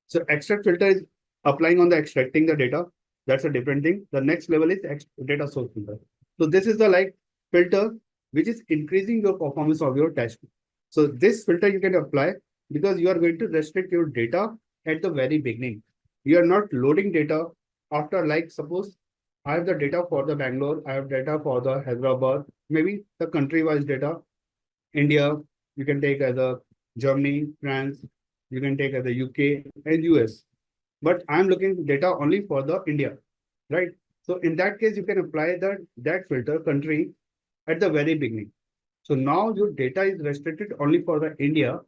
So extract filter is applying on the extracting the data. That's a different thing. The next level is data source filter. So this is the filter which is increasing your performance of your dashboard. So this filter you can apply because you are going to restrict your data at the very beginning. You are not loading data after suppose I have the data for the Bangalore, I have data for the Hyderabad, maybe the country-wise data. India, you can take as a Germany, France, you can take as a UK and US. But I'm looking data only for the India, right? So in that case, you can apply that filter country at the very beginning. So now your data is restricted only for the India.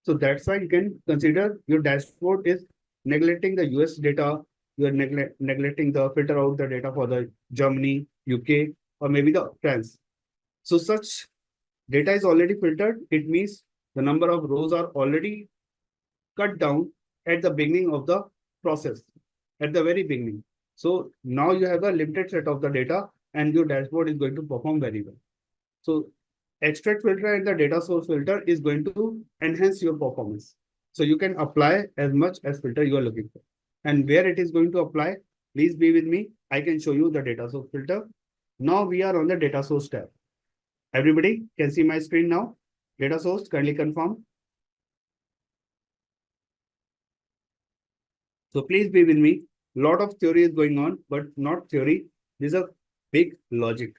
So that's why you can consider your dashboard is neglecting the US data. You are neglecting the filter out the data for the Germany, UK, or maybe the France. So such data is already filtered. It means the number of rows are already cut down at the beginning of the process, at the very beginning. So now you have a limited set of the data and your dashboard is going to perform very well. So extract filter and the data source filter is going to enhance your performance. So you can apply as much as filter you are looking for. And where it is going to apply, please be with me. I can show you the data source filter. Now we are on the data source tab. Everybody can see my screen now. Data source, kindly confirm. So please be with me. Lot of theory is going on, but not theory. This is a big logic.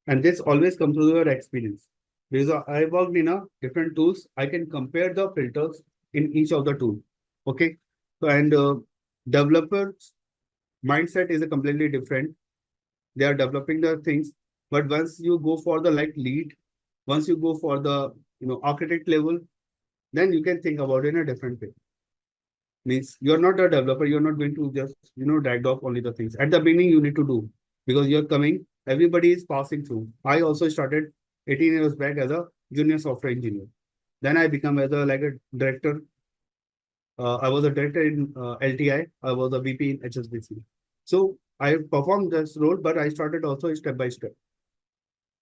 And this always comes through your experience. Because I worked in a different tools. I can compare the filters in each of the tool. Okay. So and developers mindset is a completely different. They are developing the things. But once you go for the lead, once you go for the architect level, then you can think about it in a different way. Means you're not a developer, you're not going to just drag off only the things. At the beginning, you need to do because you're coming, everybody is passing through. I also started 18 years back as a junior software engineer. Then I become as a director. I was a director in LTI. I was a VP in HSBC. So I performed this role, but I started also step by step.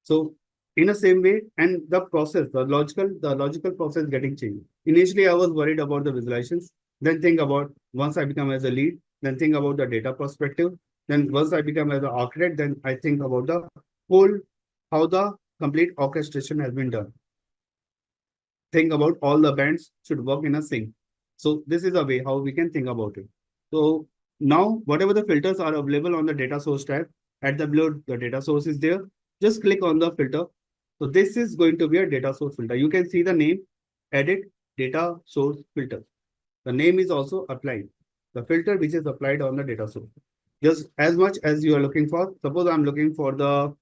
So in the same way, and the process, the logical process getting changed. Initially, I was worried about the visualizations. Then think about once I become as a lead, then think about the data perspective. Then once I become as an architect, then I think about the whole, how the complete orchestration has been done. Think about all the bands should work in a sync. So this is a way how we can think about it. So now whatever the filters are available on the data source tab, at the below the data source is there. Just click on the filter. So this is going to be a data source filter. You can see the name, edit data source filter. The name is also applied. The filter which is applied on the data source. Just as much as you are looking for. Suppose I'm looking for the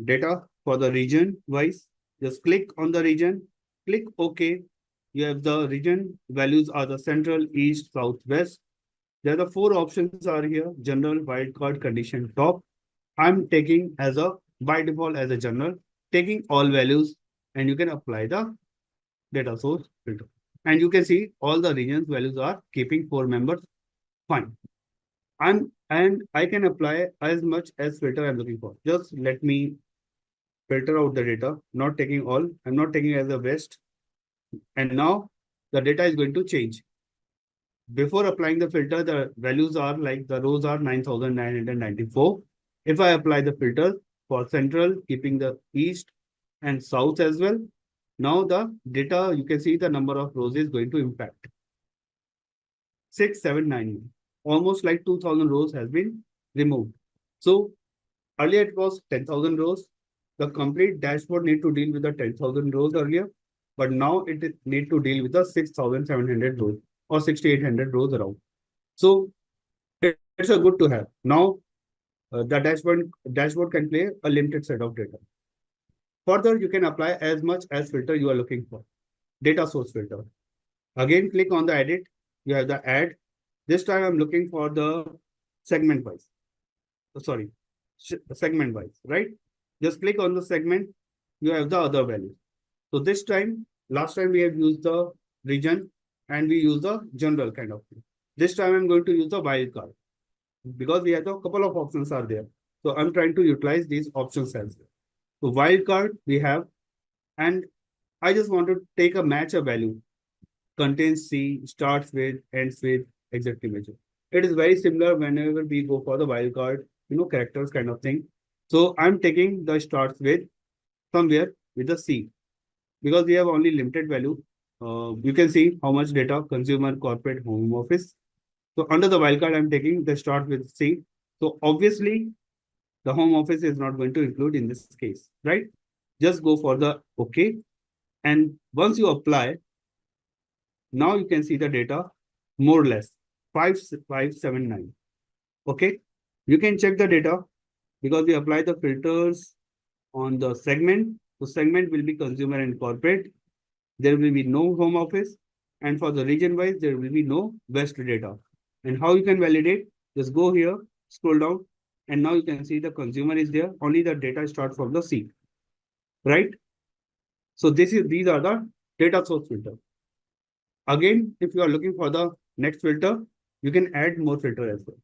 data for the region wise. Just click on the region, click OK. You have the region values are the central, east, south, west. There are the 4 options are here. General, wildcard, condition, top. I'm taking as a by default as a general, taking all values, and you can apply the data source filter. And you can see all the regions values are keeping 4 members. Fine. And I can apply as much as filter I'm looking for. Just let me filter out the data, not taking all. I'm not taking as a west. And now the data is going to change. Before applying the filter, the values are the rows are 9,994. If I apply the filter for central, keeping the east and south as well, now the data, you can see the number of rows is going to impact. 6,790. Almost 2,000 rows has been removed. So earlier it was 10,000 rows. The complete dashboard need to deal with the 10,000 rows earlier, but now it need to deal with the 6,700 rows or 6,800 rows around. So it's a good to have. Now the dashboard can play a limited set of data. Further, you can apply as much as filter you are looking for. Data source filter. Again, click on the edit. You have the add. This time I'm looking for the segment wise. Sorry, segment wise, right? Just click on the segment. You have the other value. So this time, last time we have used the region and we use the general kind of thing. This time I'm going to use the wildcard because we have a couple of options are there. So I'm trying to utilize these options as well. So wildcard we have, and I just want to take a match a value. Contains C, starts with, ends with, exact image. It is very similar whenever we go for the wildcard, characters kind of thing. So I'm taking the starts with somewhere with the C because we have only limited value. You can see how much data consumer, corporate, home office. So under the wildcard, I'm taking the start with C. So obviously, the home office is not going to include in this case, right? Just go for the OK. And once you apply, now you can see the data more or less 5579. Okay. You can check the data because we apply the filters on the segment. So segment will be consumer and corporate. There will be no home office. And for the region wise, there will be no West data. And how you can validate? Just go here, scroll down, and now you can see the consumer is there. Only the data start from the C, right? So these are the data source filter. Again, if you are looking for the next filter, you can add more filter as well.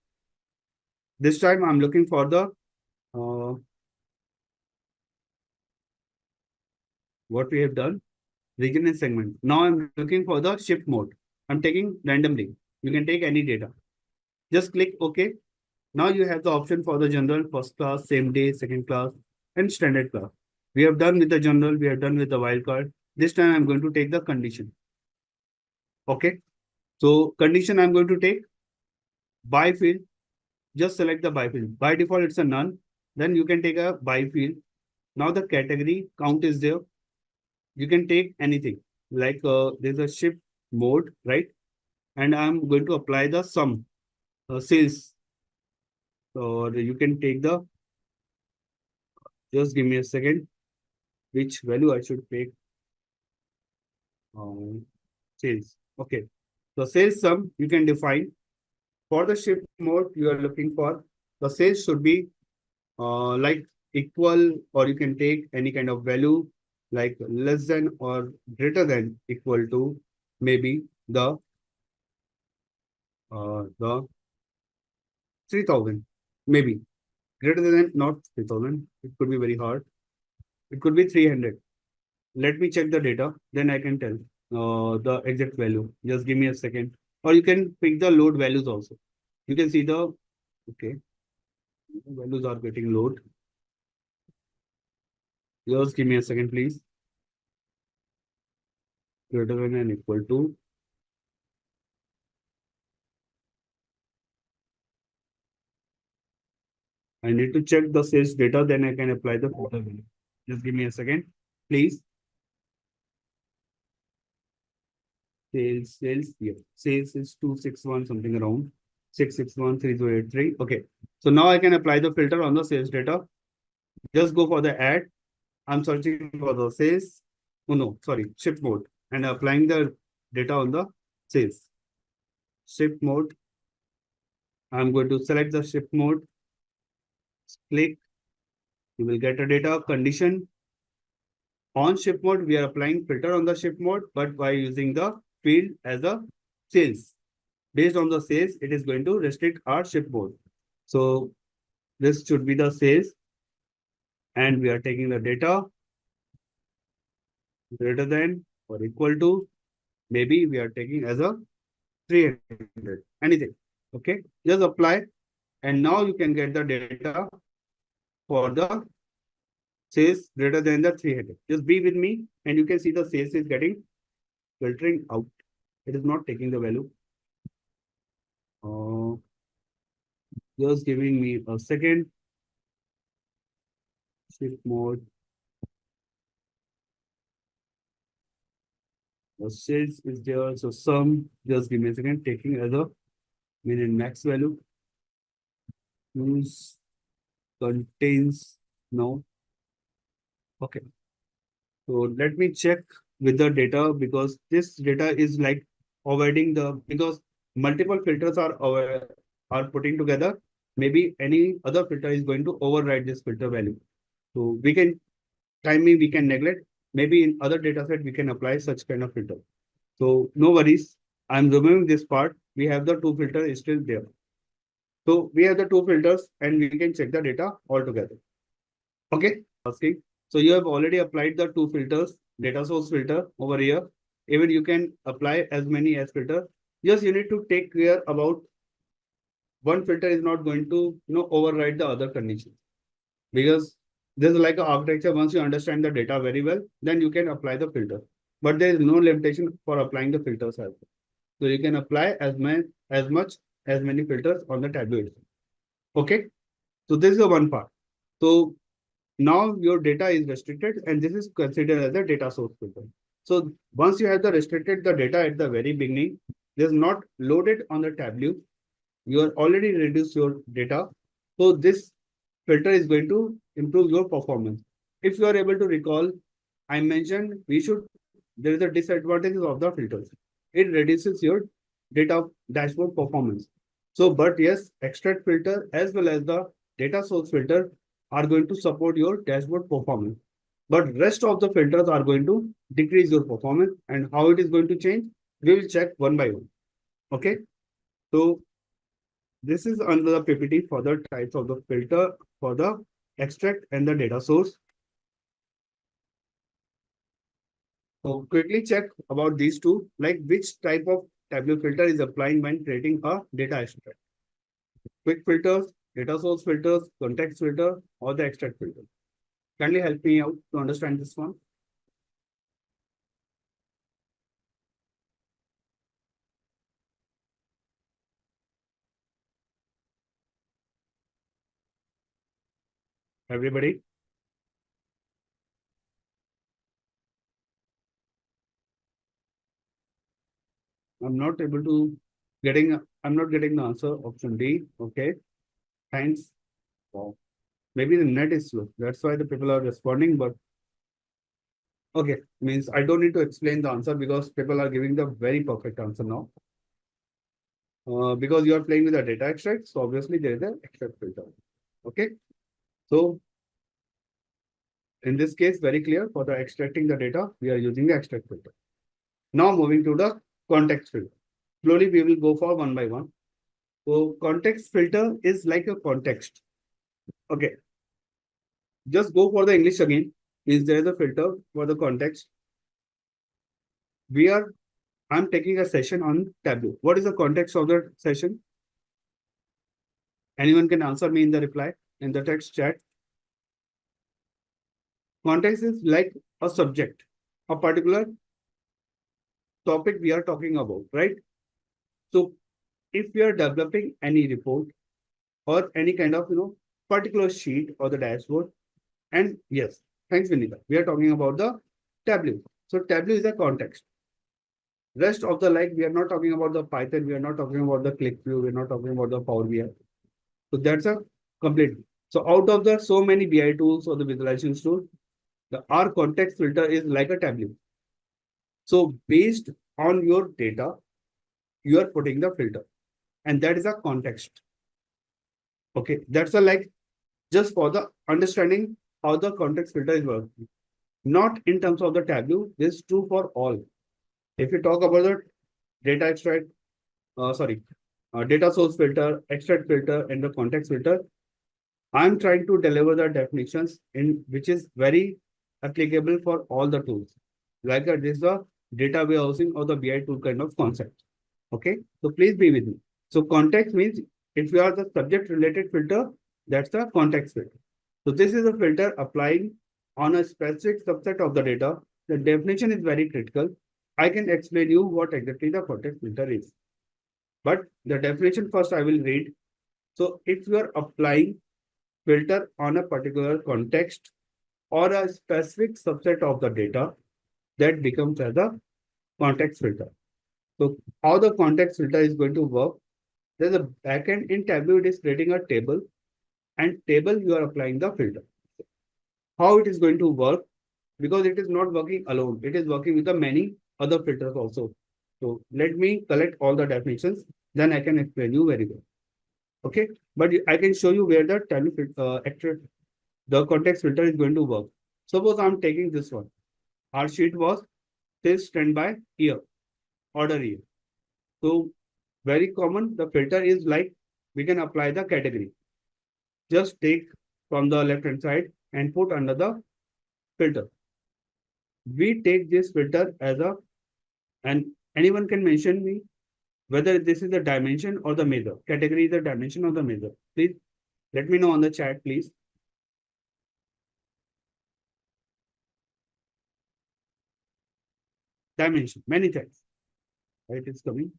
This time I'm looking for the what we have done, region and segment. Now I'm looking for the shift mode. I'm taking randomly. You can take any data. Just click OK. Now you have the option for the general, first class, same day, second class, and standard class. We have done with the general, we have done with the wildcard. This time I'm going to take the condition. Okay. So condition I'm going to take by field. Just select the by field. By default, it's a none. Then you can take a by field. Now the category count is there. You can take anything like there's a shift mode, right? And I'm going to apply the sum sales. Or you can take the, just give me a second, which value I should take. Sales. Okay. So sales sum you can define. For the shift mode you are looking for, the sales should be like equal, or you can take any kind of value like less than or greater than equal to maybe the 3000, maybe greater than, not 3000, it could be very hard, it could be 300. Let me check the data, then I can tell the exact value. Just give me a second, or you can pick the load values also. You can see the, okay, values are getting load. Just give me a second, please. Greater than and equal to. I need to check the sales data, then I can apply the filter value. Just give me a second, please. Sales, yeah. Sales is 261 something around 6613083. Okay. So now I can apply the filter on the sales data. Just go for the add. I'm searching for the sales. Oh no, sorry, shift mode, and applying the data on the sales. Shift mode. I'm going to select the shift mode. Click. You will get a data condition. On shift mode, we are applying filter on the shift mode, but by using the field as a sales. Based on the sales, it is going to restrict our shift mode. So this should be the sales, and we are taking the data greater than or equal to, maybe we are taking as a 300, anything. Okay, just apply, and now you can get the data for the sales greater than the 300. Just be with me, and you can see the sales is getting filtering out. It is not taking the value. Just giving me a second. Shift mode. The sales is there. So sum, just give me a second, taking as a min and max value. Use contains no. Okay. So let me check with the data, because this data is like avoiding the, because multiple filters are putting together. Maybe any other filter is going to override this filter value. So we can timing we can neglect. Maybe in other data set we can apply such kind of filter. So no worries. I'm removing this part. We have the two filter is still there. So we have the two filters and we can check the data altogether. Okay. Asking. So you have already applied the two filters, data source filter over here. Even you can apply as many as filter. Just you need to take care about one filter is not going to override the other condition, because this is like an architecture. Once you understand the data very well, then you can apply the filter. But there is no limitation for applying the filters as well. So you can apply as many filters on the Tableau itself. Okay. So this is the one part. So now your data is restricted and this is considered as a data source filter. So once you have the restricted the data at the very beginning, this is not loaded on the Tableau. You are already reduced your data. So this filter is going to improve your performance. If you are able to recall, I mentioned there is a disadvantages of the filters. It reduces your data dashboard performance. So, but yes, extract filter as well as the data source filter are going to support your dashboard performance. But rest of the filters are going to decrease your performance, and how it is going to change, we will check one by one. Okay. So this is under the PPT for the types of the filter for the extract and the data source. So quickly check about these two, like which type of Tableau filter is applying when creating a data extract. Quick filters, data source filters, context filter, or the extract filter. Kindly help me out to understand this one. Everybody. I'm not able to I'm not getting the answer. Option D. Okay. Thanks. Wow. Maybe the net is slow. That's why the people are responding, but okay, means I don't need to explain the answer because people are giving the very perfect answer now. Because you are playing with a data extract, so obviously there is an extract filter. Okay. So in this case, very clear for the extracting the data, we are using the extract filter. Now moving to the context filter. Slowly we will go for one by one. So context filter is like a context. Okay. Just go for the English again. Is there is a filter for the context? I'm taking a session on Tableau. What is the context of the session? Anyone can answer me in the reply in the text chat. Context is like a subject, a particular topic we are talking about, right? So if we are developing any report or any kind of particular sheet or the dashboard, and yes, thanks Vinita, we are talking about the Tableau. So Tableau is a context. Rest of the we are not talking about the Python, we are not talking about the ClickView, we're not talking about the Power BI. So that's a complete. So out of the so many BI tools or the visualization tools, our context filter is like a Tableau. So based on your data, you are putting the filter, and that is a context. Okay, that's a just for the understanding how the context filter is working. Not in terms of the Tableau, this is true for all. If you talk about the data extract, data source filter, extract filter, and the context filter, I'm trying to deliver the definitions in which is very applicable for all the tools. Like this is a data warehousing or the BI tool kind of concept. Okay, so please be with me. So context means if you are the subject related filter, that's the context filter. So this is a filter applying on a specific subset of the data. The definition is very critical. I can explain you what exactly the context filter is. But the definition first I will read. So if you are applying filter on a particular context or a specific subset of the data, that becomes as a context filter. So how the context filter is going to work? There's a backend in Tableau, it is creating a table, and table you are applying the filter. How it is going to work? Because it is not working alone, it is working with the many other filters also. So let me collect all the definitions, then I can explain you very well. Okay, but I can show you where the Tableau the context filter is going to work. Suppose I'm taking this one. Our sheet was this trend by year, order year. So very common, the filter is like we can apply the category. Just take from the left hand side and put under the filter. We take this filter as a, and anyone can mention me whether this is the dimension or the measure. Category is the dimension or the measure. Please let me know on the chat, please. Dimension, many thanks. Right, it's coming.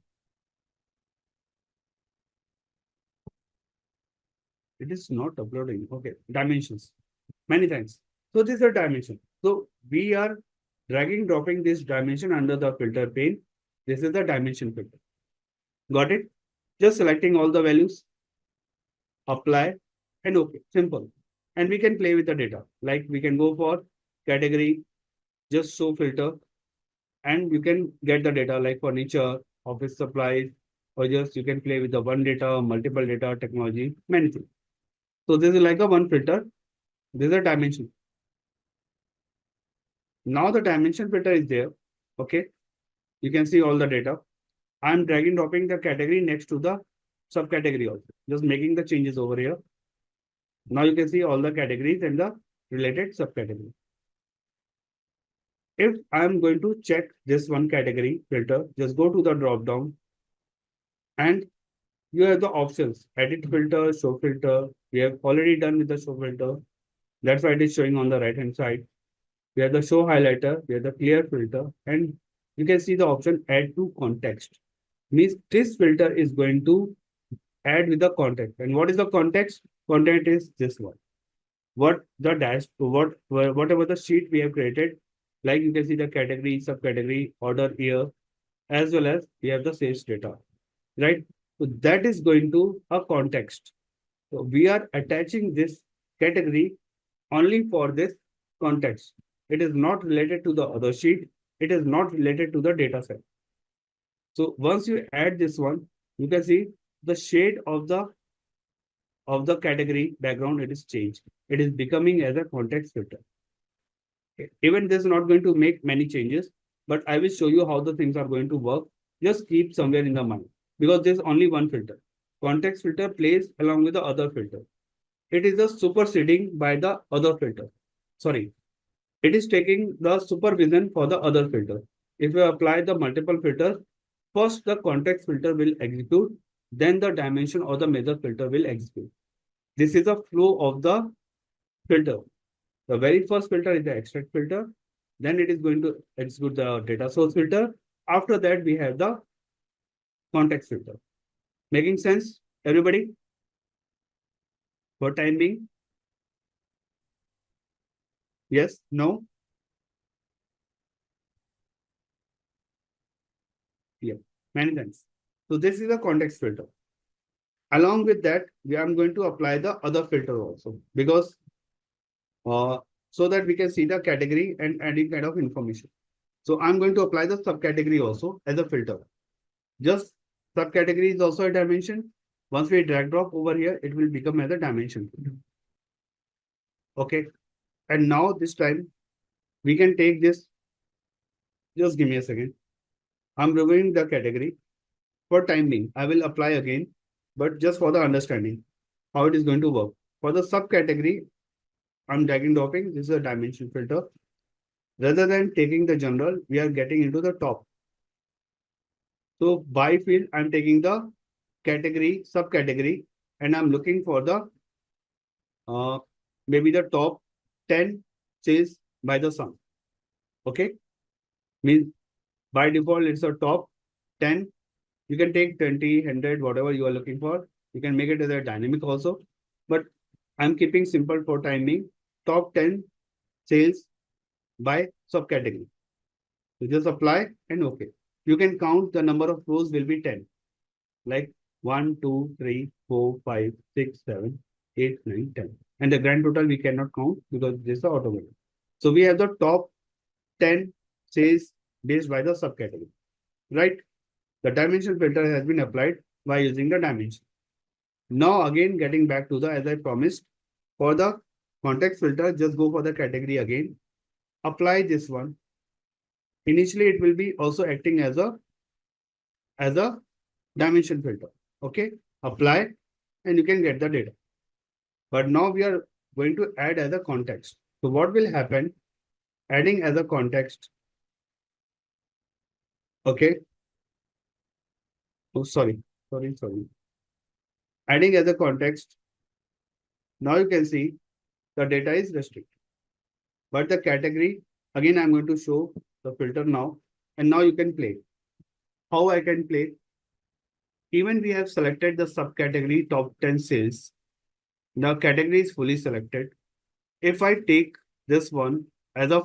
It is not uploading. Okay, dimensions. Many thanks. So this is a dimension. So we are dragging, dropping this dimension under the filter pane. This is the dimension filter. Got it? Just selecting all the values, apply, and okay, simple. And we can play with the data. Like we can go for category, just show filter, and you can get the data like furniture, office supplies, or just you can play with the one data, multiple data, technology, many things. So this is like a one filter. This is a dimension. Now the dimension filter is there. Okay. You can see all the data. I'm dragging dropping the category next to the subcategory also. Just making the changes over here. Now you can see all the categories and the related subcategory. If I'm going to check this one category filter, just go to the drop down and you have the options, edit filter, show filter. We have already done with the show filter. That's why it is showing on the right hand side. We have the show highlighter, we have the clear filter, and you can see the option add to context. Means this filter is going to add with the context. And what is the context? Context is this one. What the whatever the sheet we have created, like you can see the category, subcategory, order year, as well as we have the sales data, right? So that is going to a context. So we are attaching this category only for this context. It is not related to the other sheet. It is not related to the data set. So once you add this one, you can see the shade of the category background, it is changed. It is becoming as a context filter. Okay. Even this is not going to make many changes, but I will show you how the things are going to work. Just keep somewhere in the mind because there's only one filter. Context filter plays along with the other filter. It is a superseding by the other filter. Sorry, it is taking the supervision for the other filter. If you apply the multiple filters, first the context filter will execute, then the dimension or the measure filter will execute. This is a flow of the filter. The very first filter is the extract filter. Then it is going to execute the data source filter. After that, we have the context filter. Making sense, everybody? For time being? Yes? No? Yeah. Many thanks. So this is a context filter. Along with that, we are going to apply the other filter also because so that we can see the category and any kind of information. So I'm going to apply the subcategory also as a filter. Just subcategory is also a dimension. Once we drag drop over here, it will become as a dimension. Okay. And now this time we can take this. Just give me a second. I'm reviewing the category. For time being, I will apply again, but just for the understanding how it is going to work. For the subcategory, I'm dragging dropping. This is a dimension filter. Rather than taking the general, we are getting into the top. So by field, I'm taking the category, subcategory, and I'm looking for the maybe the top 10 sales by the sum. Okay. Means by default, it's a top 10. You can take 20, 100, whatever you are looking for. You can make it as a dynamic also. But I'm keeping simple for timing. Top 10 sales by subcategory. You just apply and okay. You can count the number of rows will be 10. Like 1, 2, 3, 4, 5, 6, 7, 8, 9, 10. And the grand total we cannot count because this is automatic. So we have the top 10 sales based by the subcategory. Right? The dimension filter has been applied by using the dimension. Now again getting back to the as I promised for the context filter, just go for the category again. Apply this one. Initially, it will be also acting as a dimension filter. Okay, apply and you can get the data. But now we are going to add as a context. So what will happen? Adding as a context. Okay. Oh, sorry. Adding as a context. Now you can see the data is restricted. But the category, again, I'm going to show the filter now. And now you can play. How I can play? Even we have selected the subcategory top 10 sales. The category is fully selected. If I take this one as a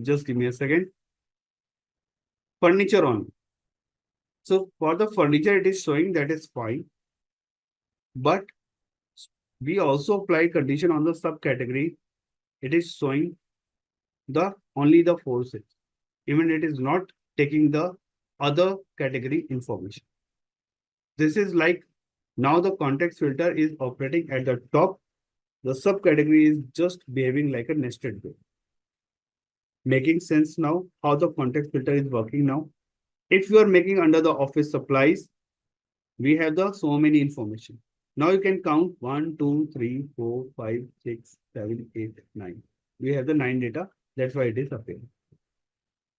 just give me a second. Furniture on. So for the furniture, it is showing that is fine. But we also apply condition on the subcategory. It is showing the only the forces. Even it is not taking the other category information. This is like now the context filter is operating at the top. The subcategory is just behaving like a nested wheel. Making sense now how the context filter is working now. If you are making under the office supplies, we have the so many information. Now you can count 1, 2, 3, 4, 5, 6, 7, 8, 9. We have the 9 data. That's why it is appearing.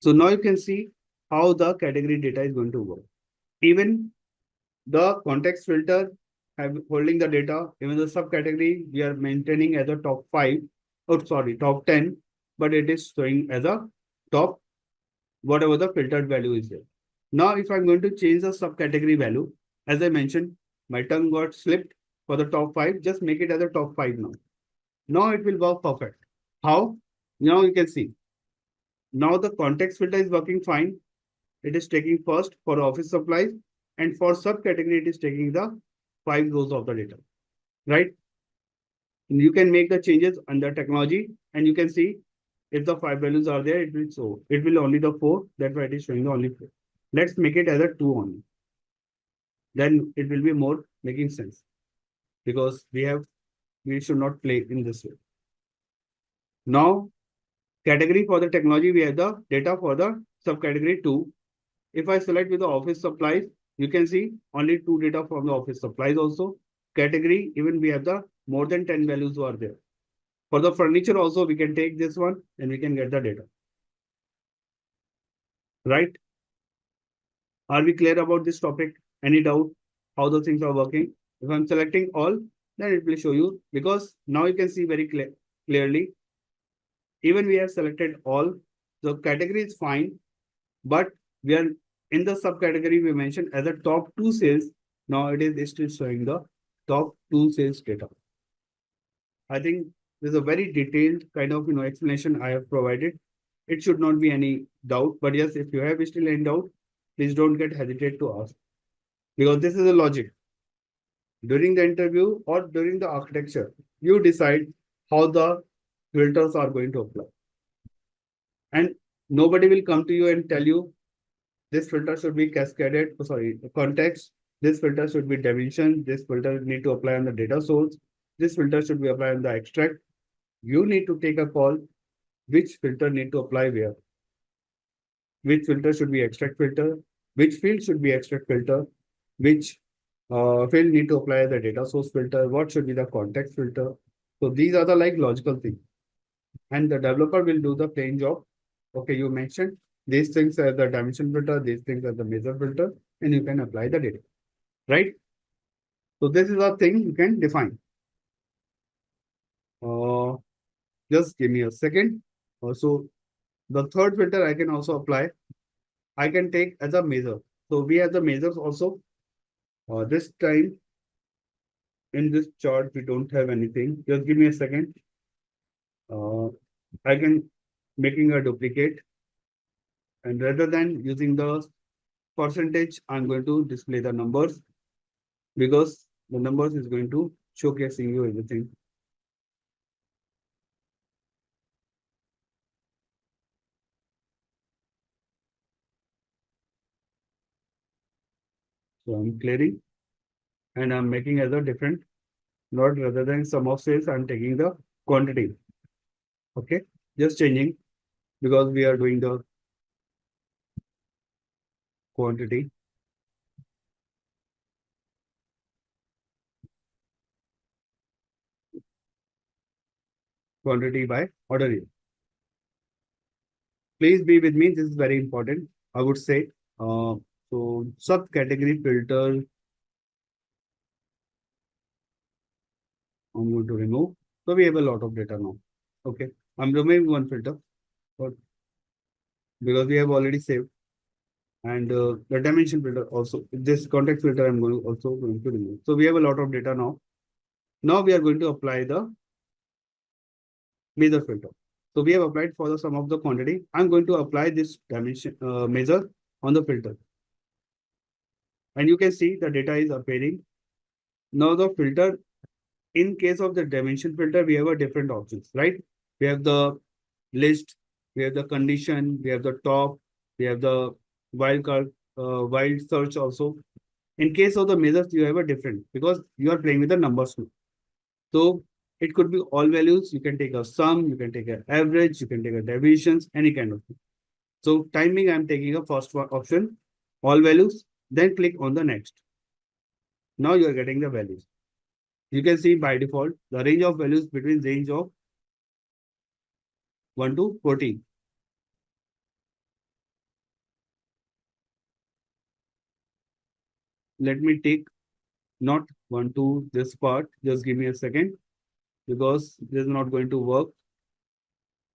So now you can see how the category data is going to work. Even the context filter have holding the data, even the subcategory we are maintaining as a top 5, oh sorry, top 10, but it is showing as a top whatever the filtered value is there. Now, if I'm going to change the subcategory value, as I mentioned, my tongue got slipped for the top 5, just make it as a top 5 now. Now it will work perfect. How? Now you can see. Now the context filter is working fine. It is taking first for office supplies, and for subcategory, it is taking the 5 rows of the data, right? You can make the changes under technology, and you can see if the 5 values are there, it will show. It will only the 4. That's why it is showing the only 4. Let's make it as a 2 only. Then it will be more making sense because we should not play in this way. Now, category for the technology, we have the data for the subcategory 2. If I select with the office supplies, you can see only 2 data from the office supplies also. Category, even we have the more than 10 values who are there. For the furniture also, we can take this one and we can get the data. Right? Are we clear about this topic? Any doubt how the things are working? If I'm selecting all, then it will show you because now you can see very clearly. Even we have selected all, the category is fine, but we are in the subcategory we mentioned as a top 2 sales. Now it is still showing the top 2 sales data. I think there's a very detailed kind of explanation I have provided. It should not be any doubt, but yes, if you have still any doubt, please don't get hesitate to ask because this is a logic. During the interview or during the architecture, you decide how the filters are going to apply. And nobody will come to you and tell you this filter should be cascaded, sorry, context, this filter should be dimension, this filter need to apply on the data source, this filter should be applied on the extract. You need to take a call which filter need to apply where. Which filter should be extract filter, which field should be extract filter, which field need to apply the data source filter, what should be the context filter. So these are the like logical things. And the developer will do the plain job. Okay, you mentioned these things are the dimension filter, these things are the measure filter, and you can apply the data, right? So this is a thing you can define. Uh, just give me a second. So the third filter I can also apply. I can take as a measure. So we have the measures also. This time in this chart, we don't have anything. Just give me a second. I can making a duplicate. And rather than using the percentage, I'm going to display the numbers because the numbers is going to showcasing you everything. So I'm clearing and I'm making as a different, not rather than sum of sales, I'm taking the quantity. Okay, just changing because we are doing the quantity. Quantity by order year. Please be with me. This is very important. I would say. So subcategory filter. I'm going to remove. So we have a lot of data now. Okay, I'm removing one filter, but because we have already saved, and the dimension filter also. This context filter I'm also going to remove. So we have a lot of data now. Now we are going to apply the measure filter. So we have applied for the sum of the quantity. I'm going to apply this dimension measure on the filter. And you can see the data is appearing. Now the filter, in case of the dimension filter, we have a different options, right? We have the list, we have the condition, we have the top, we have the wildcard, wild search also. In case of the measures, you have a different because you are playing with the numbers now. So it could be all values. You can take a sum, you can take an average, you can take a deviations, any kind of thing. So timing, I'm taking a first one option, all values, then click on the next. Now you are getting the values. You can see by default, the range of values between range of 1 to 14. Let me take not 1 to this part. Just give me a second because this is not going to work.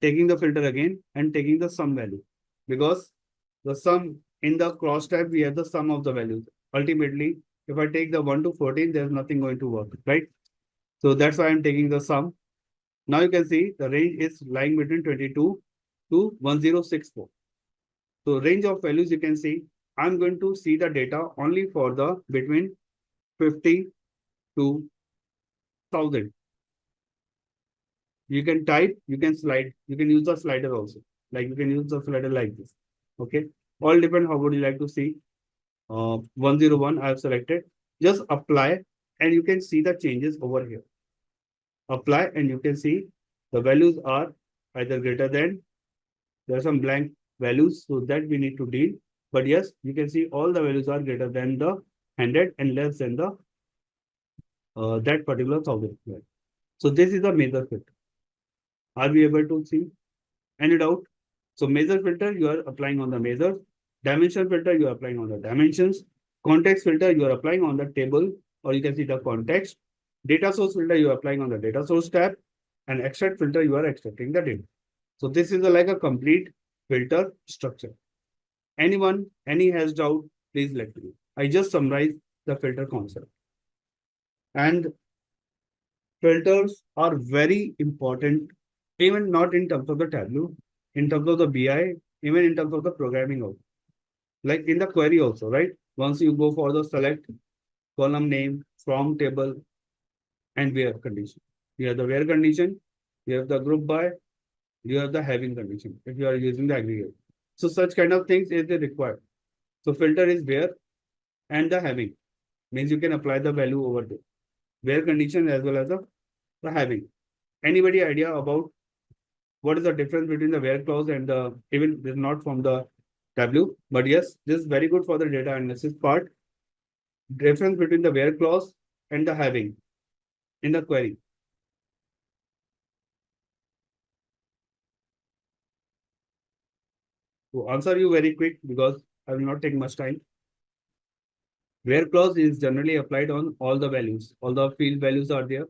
Taking the filter again and taking the sum value because the sum in the cross tab, we have the sum of the values. Ultimately, if I take the 1 to 14, there's nothing going to work, right? So that's why I'm taking the sum. Now you can see the range is lying between 22 to 1064. So range of values, you can see, I'm going to see the data only for the between 50 to 1000. You can type, you can slide, you can use the slider also. Like you can use the slider like this. Okay. All depend how would you like to see. 101 I have selected. Just apply and you can see the changes over here. Apply and you can see the values are either greater than, there are some blank values, so that we need to deal. But yes, you can see all the values are greater than the 100 and less than the that particular 1000. So this is the measure filter. Are we able to see? Any doubt? So measure filter, you are applying on the measures. Dimension filter, you are applying on the dimensions. Context filter, you are applying on the table, or you can see the context. Data source filter, you are applying on the data source tab. And extract filter, you are extracting the data. So this is like a complete filter structure. Anyone, any has doubt, please let me know. I just summarized the filter concept. And filters are very important, even not in terms of the Tableau, in terms of the BI, even in terms of the programming also. Like in the query also, right? Once you go for the select column name from table and where condition. You have the where condition, you have the group by, you have the having condition if you are using the aggregate. So such kind of things is required. So filter is where and the having means you can apply the value over there. Where condition as well as the having. Anybody idea about what is the difference between the where clause and the even this is not from the Tableau, but yes, this is very good for the data analysis part. Difference between the where clause and the having in the query. To answer you very quick because I will not take much time. Where clause is generally applied on all the values. All the field values are there.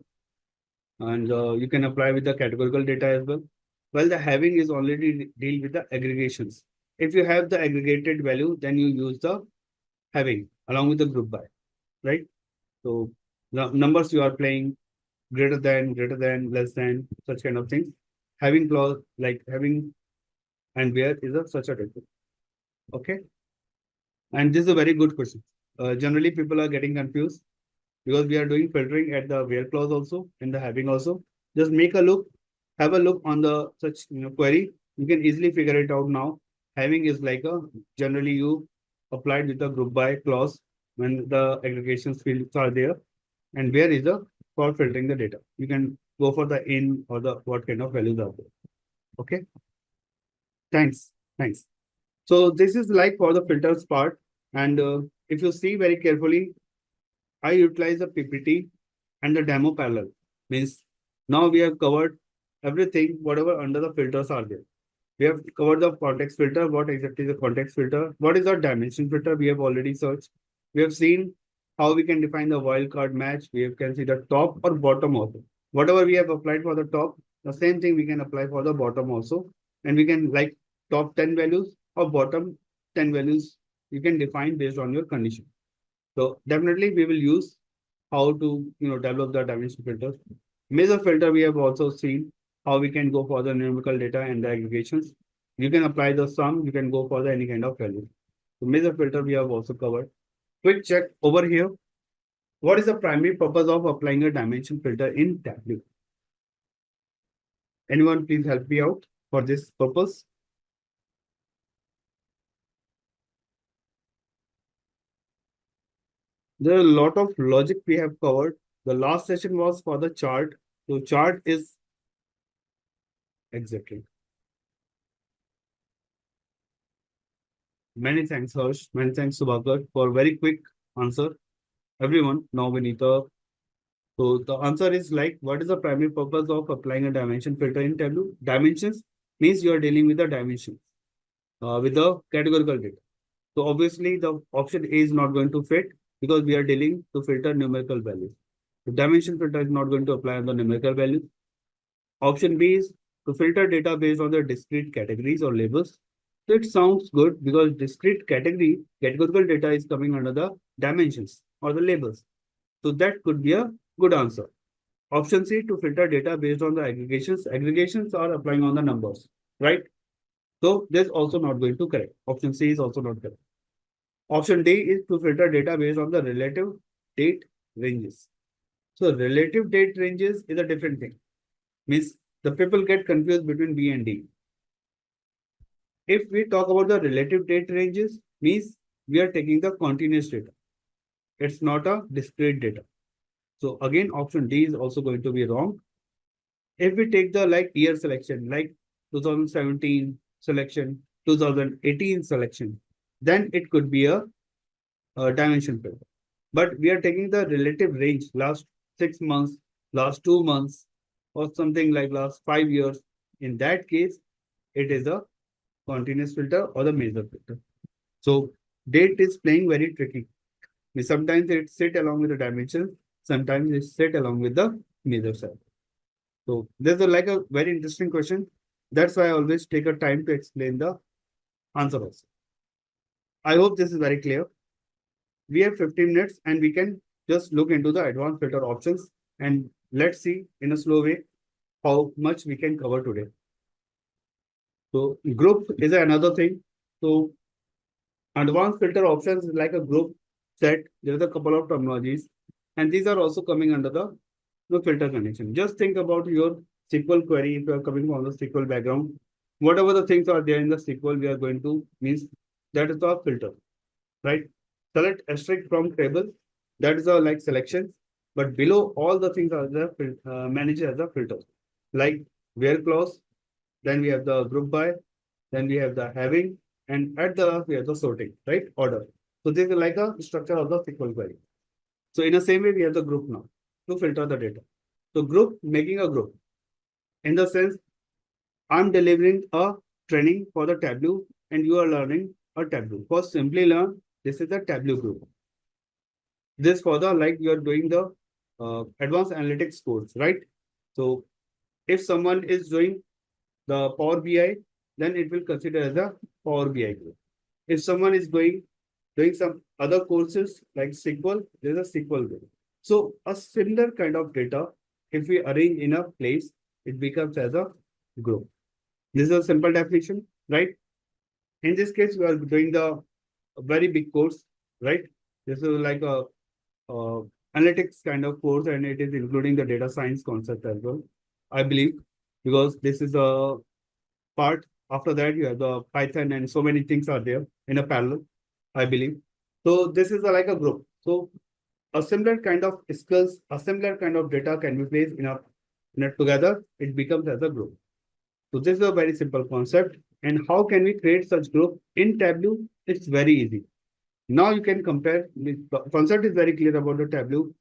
And you can apply with the categorical data as well. Well, the having is already deal with the aggregations. If you have the aggregated value, then you use the having along with the group by, right? So the numbers you are playing greater than, less than, such kind of things. Having clause like having and where is a such a difference. Okay. And this is a very good question. Generally, people are getting confused because we are doing filtering at the where clause also and the having also. Just make a look, have a look on the such query. You can easily figure it out now. Having is like a generally you applied with the group by clause when the aggregations fields are there, and where is the for filtering the data. You can go for the in or the what kind of values are there. Okay. Thanks. So this is like for the filters part. And if you see very carefully, I utilize the PPT and the demo parallel. Means now we have covered everything, whatever under the filters are there. We have covered the context filter. What exactly is the context filter? What is our dimension filter? We have already searched. We have seen how we can define the wildcard match. Can see the top or bottom also. Whatever we have applied for the top, the same thing we can apply for the bottom also. And we can like top 10 values or bottom 10 values you can define based on your condition. So definitely we will use how to develop the dimension filters. Measure filter we have also seen how we can go for the numerical data and the aggregations. You can apply the sum, you can go for the any kind of value. So measure filter we have also covered. Quick check over here. What is the primary purpose of applying a dimension filter in Tableau? Anyone please help me out for this purpose? There are a lot of logic we have covered. The last session was for the chart. So chart is exactly. Many thanks, Harsh. Many thanks, Subhakar, for very quick answer. Everyone, now we need the. So the answer is like, what is the primary purpose of applying a dimension filter in Tableau? Dimensions means you are dealing with the dimensions with the categorical data. So obviously the option A is not going to fit because we are dealing to filter numerical values. The dimension filter is not going to apply on the numerical values. Option B is to filter data based on the discrete categories or labels. So it sounds good because discrete categorical data is coming under the dimensions or the labels. So that could be a good answer. Option C to filter data based on the aggregations. Aggregations are applying on the numbers, right? So this also not going to correct. Option C is also not correct. Option D is to filter data based on the relative date ranges. So relative date ranges is a different thing. Means the people get confused between B and D. If we talk about the relative date ranges, means we are taking the continuous data. It's not a discrete data. So again, option D is also going to be wrong. If we take the like year selection, like 2017 selection, 2018 selection, then it could be a dimension filter. But we are taking the relative range, last 6 months, last 2 months, or something like last 5 years. In that case, it is a continuous filter or the measure filter. So date is playing very tricky. Sometimes it sit along with the dimension, sometimes it sit along with the measure set. So this is like a very interesting question. That's why I always take a time to explain the answer also. I hope this is very clear. We have 15 minutes and we can just look into the advanced filter options and let's see in a slow way how much we can cover today. So group is another thing. So advanced filter options is like a group set. There's a couple of terminologies and these are also coming under the filter condition. Just think about your SQL query if you are coming from the SQL background. Whatever the things are there in the SQL, we are going to means that is the filter, right? Select asterisk from table. That is our like selections. But below all the things are the managed as a filter. Like where clause, then we have the group by, then we have the having, and at the last we have the sorting, right? Order. So this is like a structure of the SQL query. So in the same way, we have the group now to filter the data. So group, making a group. In the sense, I'm delivering a training for the Tableau and you are learning a Tableau. For Simplilearn, this is a Tableau group. This for the like you are doing the advanced analytics course, right? So if someone is doing the Power BI, then it will consider as a Power BI group. If someone is doing some other courses like SQL, there's a SQL group. So a similar kind of data, if we arrange in a place, it becomes as a group. This is a simple definition, right? In this case, we are doing the very big course, right? This is like a analytics kind of course, and it is including the data science concept as well, I believe, because this is a part. After that, you have the Python and so many things are there in a parallel, I believe. So this is like a group. So a similar kind of skills, a similar kind of data can be placed in a and together it becomes as a group. So this is a very simple concept. And how can we create such group in Tableau? It's very easy. Now you can compare. The concept is very clear about the Tableau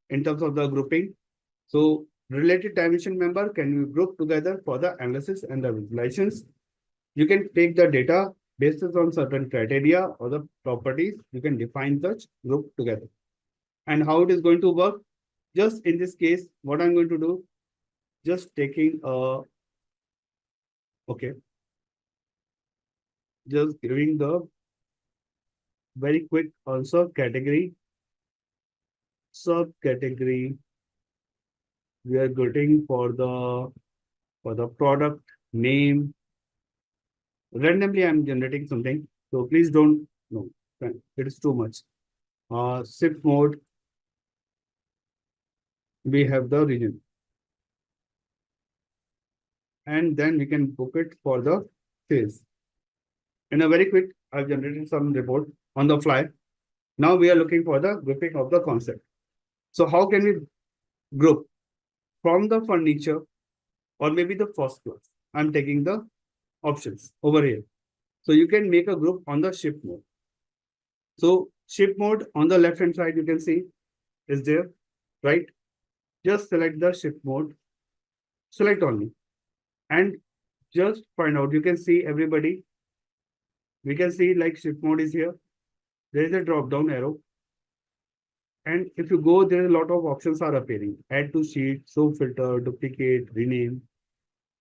in terms of the grouping. So related dimension member can you group together for the analysis and the visualizations. You can take the data based on certain criteria or the properties. You can define such group together. And how it is going to work? Just in this case, what I'm going to do, just taking okay, just giving the very quick also category, subcategory. We are getting for the product name. Randomly, I'm generating something. So please don't no, it is too much. Shift mode, we have the region. And then we can book it for the sales. In a very quick, I've generated some report on the fly. Now we are looking for the grouping of the concept. So how can we group from the furniture or maybe the first class? I'm taking the options over here. So you can make a group on the shift mode. So shift mode on the left hand side, you can see is there, right? Just select the shift mode, select only, and just find out. You can see everybody. We can see like shift mode is here. There is a drop down arrow. And if you go, there are a lot of options are appearing. Add to sheet, show filter, duplicate, rename.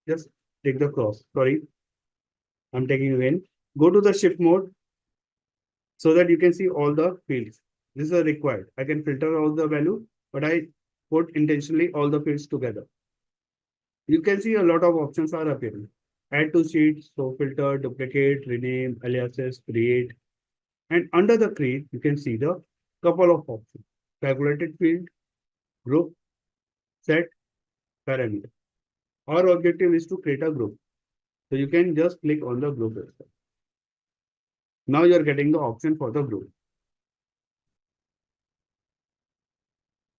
Just take the cross. Sorry, I'm taking again. Go to the shift mode so that you can see all the fields. This is a required. I can filter all the value, but I put intentionally all the fields together. You can see a lot of options are appearing. Add to sheet, show filter, duplicate, rename, aliases, create. And under the create, you can see the couple of options. Calculated field, group, set, parameter. Our objective is to create a group. So you can just click on the group itself. Now you are getting the option for the group.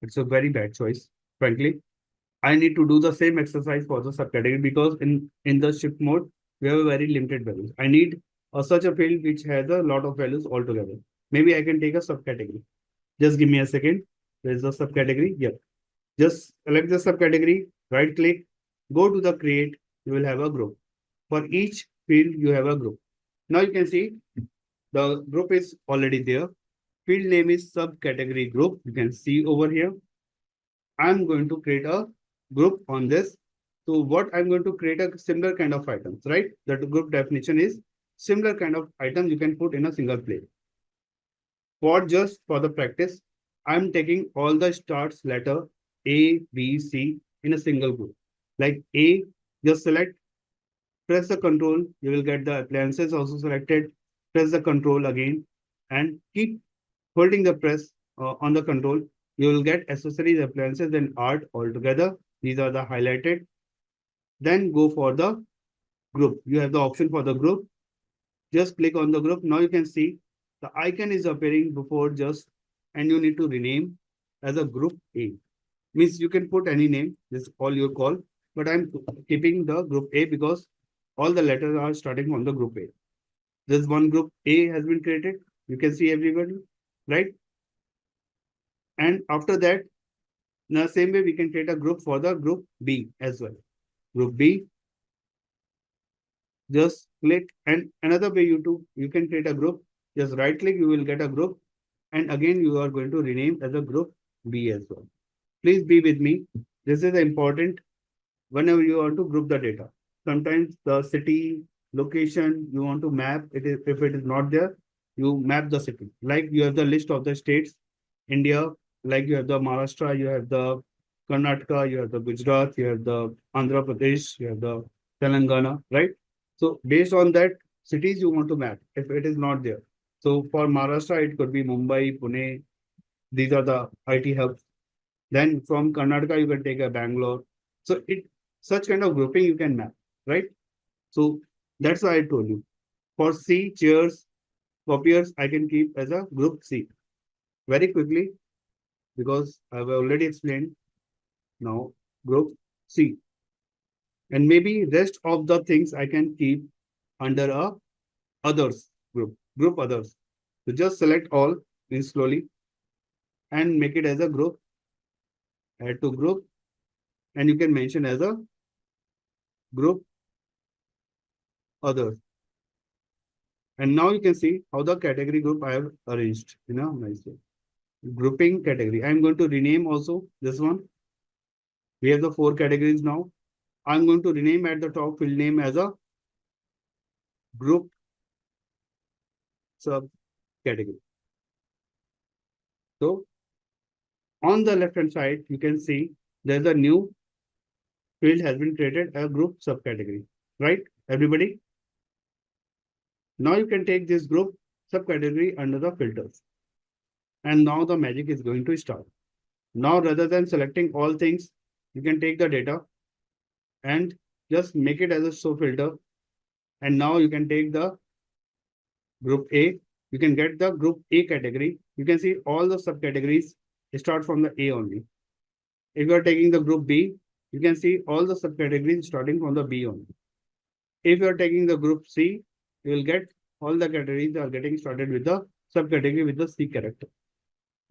It's a very bad choice, frankly. I need to do the same exercise for the subcategory because in the shift mode, we have a very limited values. I need such a field which has a lot of values altogether. Maybe I can take a subcategory. Just give me a second. There's a subcategory. Yep. Just select the subcategory, right click, go to the create, you will have a group. For each field, you have a group. Now you can see the group is already there. Field name is subcategory group. You can see over here. I'm going to create a group on this. So what I'm going to create a similar kind of items, right? That group definition is similar kind of items you can put in a single place. For the practice, I'm taking all the starts letter A, B, C in a single group. Like A, just select, press the control, you will get the appliances also selected. Press the control again and keep holding the press on the control. You will get accessories, appliances, and art all together. These are the highlighted. Then go for the group. You have the option for the group. Just click on the group. Now you can see the icon is appearing before just, and you need to rename as a group A. Means you can put any name. This is all your call. But I'm keeping the group A because all the letters are starting from the group A. This one group A has been created. You can see everybody, right? And after that, in the same way, we can create a group for the group B as well. Group B, just click, and another way you can create a group. Just right click, you will get a group. And again, you are going to rename as a group B as well. Please be with me. This is important whenever you want to group the data. Sometimes the city, location, you want to map it is, if it is not there, you map the city. Like you have the list of the states, India, like you have the Maharashtra, you have the Karnataka, you have the Gujarat, you have the Andhra Pradesh, you have the Telangana, right? So based on that, cities you want to map if it is not there. So for Maharashtra, it could be Mumbai, Pune. These are the IT hubs. Then from Karnataka, you can take a Bangalore. So it such kind of grouping you can map, right? So that's why I told you. For C, chairs, copiers, I can keep as a group C. Very quickly, because I've already explained now group C. And maybe rest of the things I can keep under a others group others. So just select all in slowly and make it as a group, add to group, and you can mention as a group others. And now you can see how the category group I have arranged in a nice way. Grouping category. I'm going to rename also this one. We have the 4 categories now. I'm going to rename at the top field name as a group sub category. So on the left hand side, you can see there's a new field has been created, a group subcategory, right? Everybody. Now you can take this group subcategory under the filters. And now the magic is going to start. Now, rather than selecting all things, you can take the data and just make it as a show filter. And now you can take the group A. You can get the group A category. You can see all the subcategories start from the A only. If you are taking the group B, you can see all the subcategories starting from the B only. If you are taking the group C, you will get all the categories are getting started with the subcategory with the C character.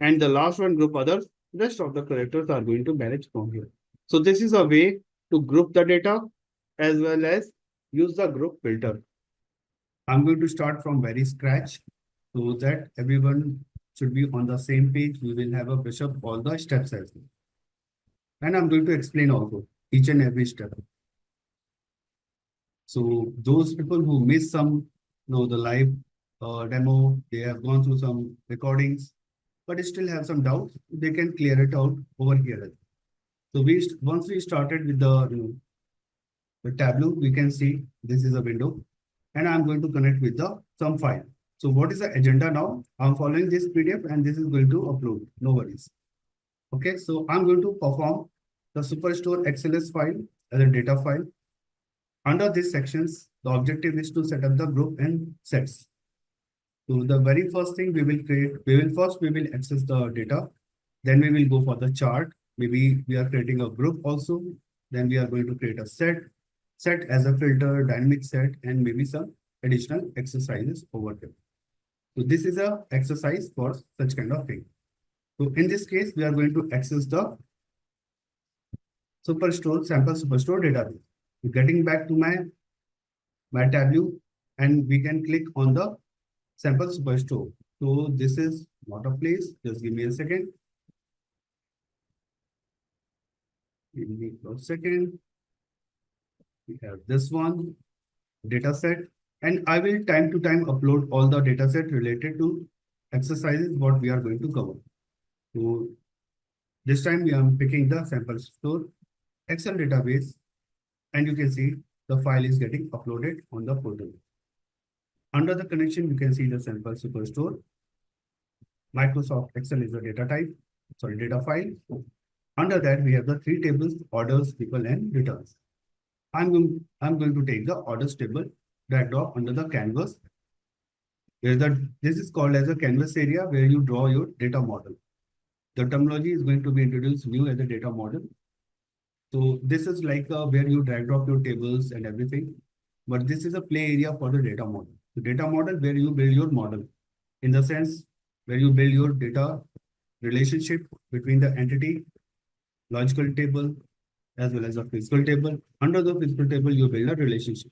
And the last one, group others, rest of the characters are going to manage from here. So this is a way to group the data as well as use the group filter. I'm going to start from very scratch so that everyone should be on the same page. We will have a brush up all the steps as well. And I'm going to explain also each and every step. So those people who miss some, the live demo, they have gone through some recordings, but still have some doubts, they can clear it out over here. So once we started with the Tableau, we can see this is a window, and I'm going to connect with the some file. So what is the agenda now? I'm following this PDF, and this is going to upload. No worries. Okay, so I'm going to perform the Superstore XLS file as a data file. Under these sections, the objective is to set up the group and sets. So the very first thing we will access the data. Then we will go for the chart. Maybe we are creating a group also. Then we are going to create a set as a filter, dynamic set, and maybe some additional exercises over there. So this is a exercise for such kind of thing. So in this case, we are going to access the sample Superstore database. So getting back to my Tableau, and we can click on the sample Superstore. So this is not a place. Just give me a second. Give me a second. We have this one data set, and I will time to time upload all the data set related to exercises what we are going to cover. So this time we are picking the sample store Excel database, and you can see the file is getting uploaded on the portal. Under the connection, you can see the sample superstore. Microsoft Excel is the data file. Under that, we have the 3 tables: orders, people, and returns. I'm going to take the orders table, drag drop under the canvas. This is called as a canvas area where you draw your data model. The terminology is going to be introduced new as a data model. So this is like where you drag drop your tables and everything. But this is a play area for the data model. The data model where you build your model, in the sense where you build your data relationship between the entity, logical table, as well as a physical table. Under the physical table, you build a relationship.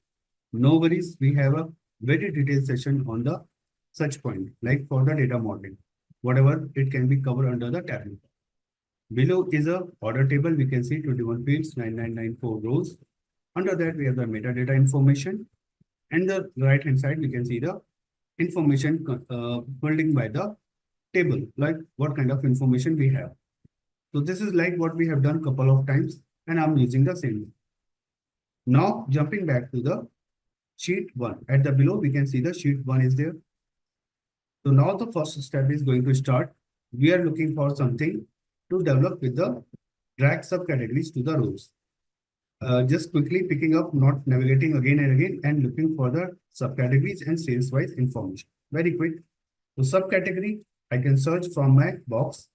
No worries, we have a very detailed session on the such point, like for the data modeling, whatever it can be covered under the tab. Below is a order table. We can see 21 fields, 9994 rows. Under that, we have the metadata information. And the right hand side, we can see the information building by the table, like what kind of information we have. So this is like what we have done a couple of times, and I'm using the same. Now jumping back to the sheet 1. At the below, we can see the sheet 1 is there. So now the first step is going to start. We are looking for something to develop with the drag subcategories to the rows. Just quickly picking up, not navigating again and again, and looking for the subcategories and sales-wise information. Very quick. So subcategory, I can search from my box.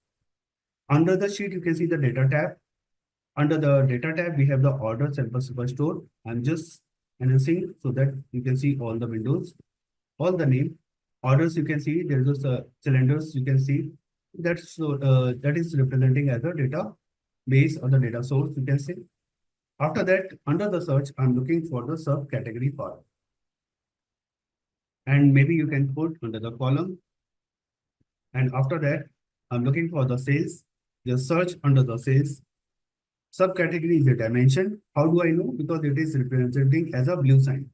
Under the sheet, you can see the data tab. Under the data tab, we have the order sample superstore. I'm just announcing so that you can see all the windows, all the name. Orders you can see, there's those cylinders you can see. That is representing as a data base or the data source, you can say. After that, under the search, I'm looking for the subcategory part. And maybe you can put under the column. And after that, I'm looking for the sales. Just search under the sales. Subcategory is a dimension. How do I know? Because it is representing as a blue sign.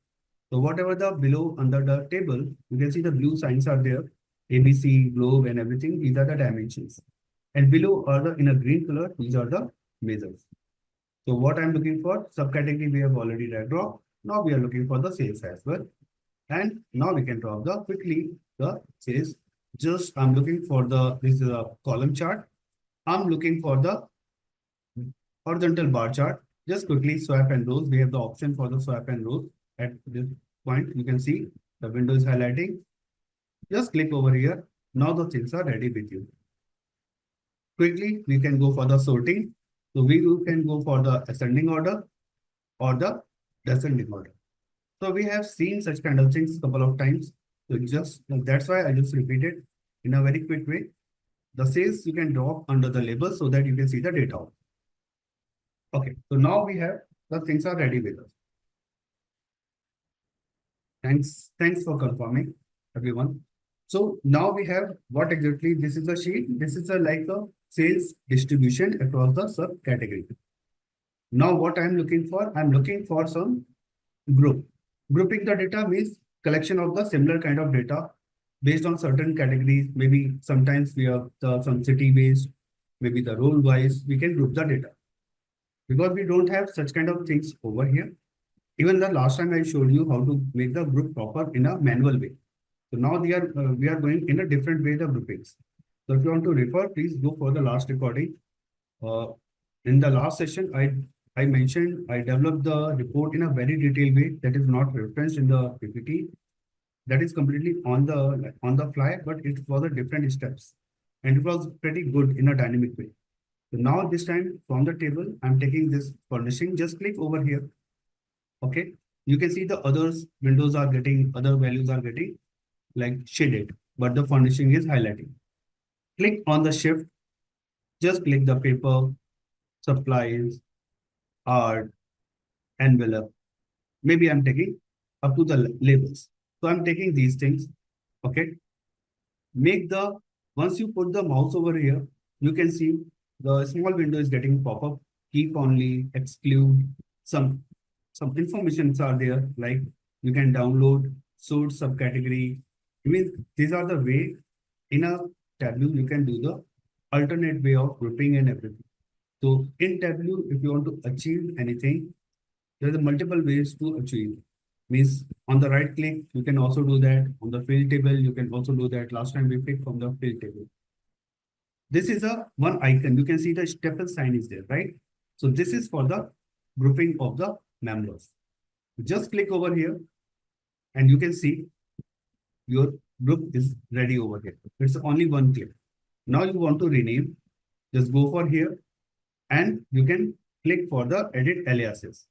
So whatever the below under the table, you can see the blue signs are there. ABC, globe and everything. These are the dimensions. And below are the in a green color. These are the measures. So what I'm looking for, subcategory we have already drawn. Now we are looking for the sales as well. And now we can draw the quickly the sales. Just I'm looking for this is a column chart. I'm looking for the horizontal bar chart. Just quickly swap and rows. We have the option for the swap and rows. At this point, you can see the window is highlighting. Just click over here. Now the things are ready with you. Quickly, we can go for the sorting. So we can go for the ascending order or the descending order. So we have seen such kind of things a couple of times. So just that's why I just repeated in a very quick way. The sales you can drop under the label so that you can see the data. Okay, so now we have the things are ready with us. Thanks for confirming, everyone. So now we have what exactly this is a sheet. This is like a sales distribution across the subcategory. Now what I'm looking for some group. Grouping the data means collection of the similar kind of data based on certain categories. Maybe sometimes we have some city based, maybe the role wise, we can group the data. Because we don't have such kind of things over here. Even the last time I showed you how to make the group proper in a manual way. So now we are going in a different way the groupings. So if you want to refer, please go for the last recording. In the last session, I mentioned I developed the report in a very detailed way that is not referenced in the PPT. That is completely on the fly, but it was a different steps, and it was pretty good in a dynamic way. So now this time from the table, I'm taking this furnishing. Just click over here. Okay, you can see the others windows are getting other values are getting like shaded, but the furnishing is highlighting. Click on the shift. Just click the paper, supplies, art, envelope. Maybe I'm taking up to the labels. So I'm taking these things. Okay. Once you put the mouse over here, you can see the small window is getting pop up. Keep only, exclude, some informations are there, like you can download, sort subcategory. I mean, these are the way in a Tableau you can do the alternate way of grouping and everything. So in Tableau, if you want to achieve anything, there's a multiple ways to achieve. Means on the right click, you can also do that. On the field table, you can also do that. Last time we picked from the field table. This is a one icon. You can see the staple sign is there, right? So this is for the grouping of the members. Just click over here and you can see your group is ready over here. It's only one click. Now you want to rename, just go for here and you can click for the edit aliases.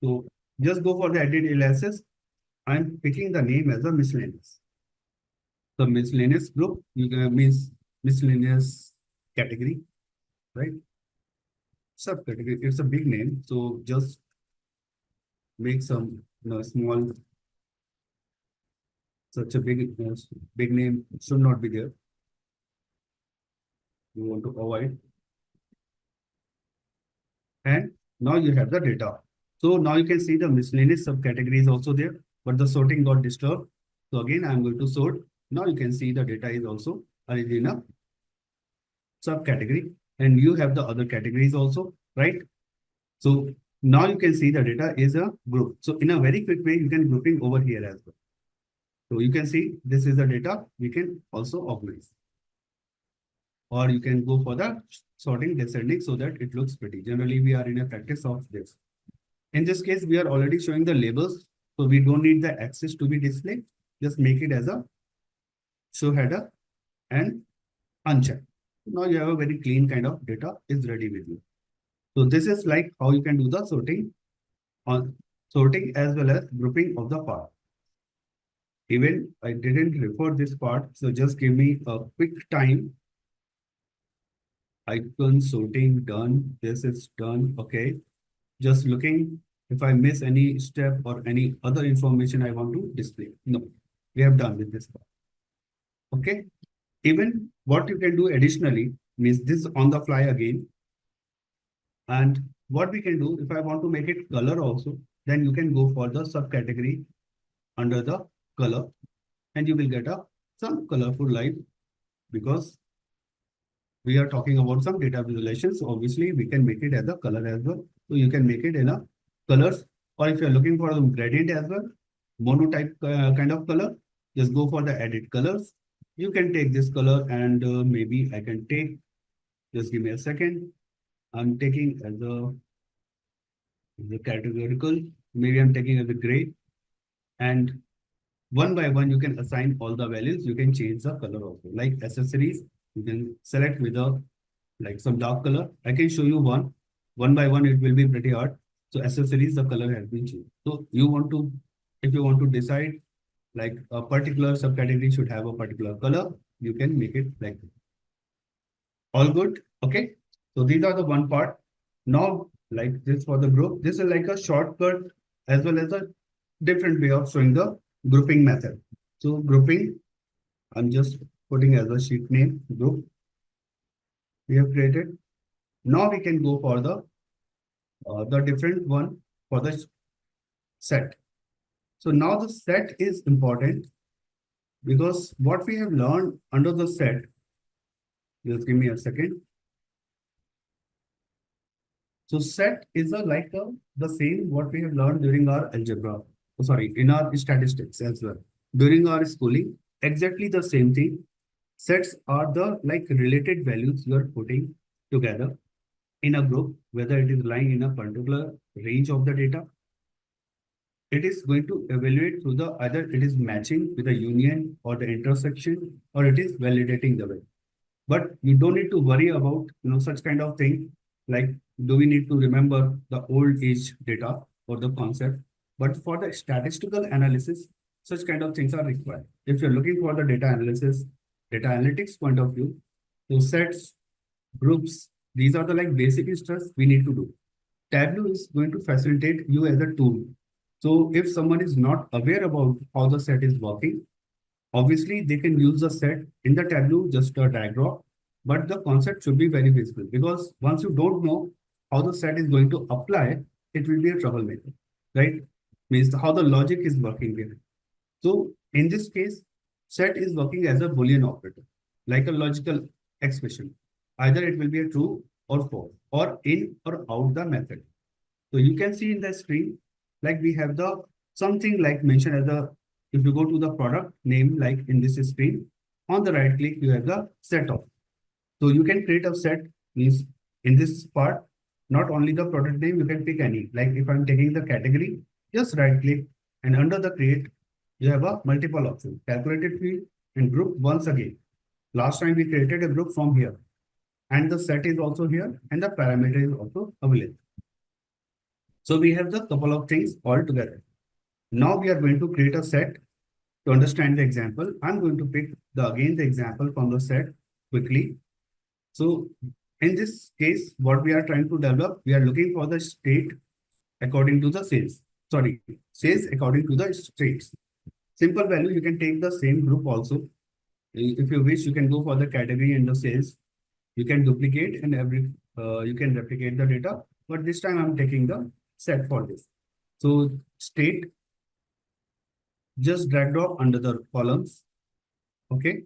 So just go for the edit aliases. I'm picking the name as a miscellaneous. So miscellaneous group, you can means miscellaneous category, right? Subcategory, it's a big name. So just make some small, such a big name should not be there. You want to avoid. And now you have the data. So now you can see the miscellaneous subcategory is also there, but the sorting got disturbed. So again, I'm going to sort. Now you can see the data is also arranged in a subcategory, and you have the other categories also, right? So now you can see the data is a group. So in a very quick way, you can grouping over here as well. So you can see this is the data we can also organize. Or you can go for the sorting descending so that it looks pretty. Generally, we are in a practice of this. In this case, we are already showing the labels. So we don't need the axis to be displayed. Just make it as a show header and uncheck. Now you have a very clean kind of data is ready with you. So this is like how you can do the on sorting as well as grouping of the part. Even I didn't refer this part, so just give me a quick time. Icon sorting done. This is done. Okay. Just looking if I miss any step or any other information I want to display. No, we have done with this part. Okay. Even what you can do additionally means this on the fly again. And what we can do if I want to make it color also, then you can go for the subcategory under the color and you will get a some colorful line because we are talking about some data visualization. So obviously we can make it as a color as well. So you can make it in a colors, or if you're looking for a gradient as well, monotype kind of color, just go for the edit colors. You can take this color and maybe I can take, just give me a second. I'm taking as a categorical, maybe I'm taking as a gray, and one by one you can assign all the values. You can change the color also, like accessories. You can select with a like some dark color. I can show you one by one. It will be pretty hard. So accessories, the color has been changed. So you want to, if you want to decide like a particular subcategory should have a particular color, you can make it like that. All good. Okay. So these are the one part. Now, like this for the group, this is like a shortcut as well as a different way of showing the grouping method. So grouping, I'm just putting as a sheet name group we have created. Now we can go for the different one for the set. So now the set is important because what we have learned under the set, just give me a second. So set is the same what we have learned during our algebra. Oh, sorry, in our statistics as well. During our schooling, exactly the same thing. Sets are the like related values you are putting together in a group, whether it is lying in a particular range of the data. It is going to evaluate through the either it is matching with a union or the intersection or it is validating the way. But you don't need to worry about such kind of thing like do we need to remember the old age data or the concept. But for the statistical analysis, such kind of things are required. If you're looking for the data analysis, data analytics point of view, so sets, groups, these are the like basic stuff we need to do. Tableau is going to facilitate you as a tool. So if someone is not aware about how the set is working, obviously they can use the set in the Tableau, just a drag drop, but the concept should be very visible because once you don't know how the set is going to apply, it will be a troublemaker, right? Means how the logic is working here. So in this case, set is working as a Boolean operator, like a logical expression. Either it will be a true or false, or in or out the method. So you can see in the screen, like we have the something like mentioned as a, if you go to the product name, like in this screen, on the right click, you have the set of. So you can create a set, means in this part, not only the product name, you can pick any. Like if I'm taking the category, just right click and under the create, you have a multiple option, calculated field and group once again. Last time we created a group from here and the set is also here and the parameter is also available. So we have the couple of things all together. Now we are going to create a set to understand the example. I'm going to pick again the example from the set quickly. So in this case, what we are trying to develop, we are looking for the state according to the sales. Sorry, sales according to the states. Simple value, you can take the same group also. If you wish, you can go for the category and the sales. You can duplicate and you can replicate the data. But this time I'm taking the set for this. So state, just drag drop under the columns. Okay.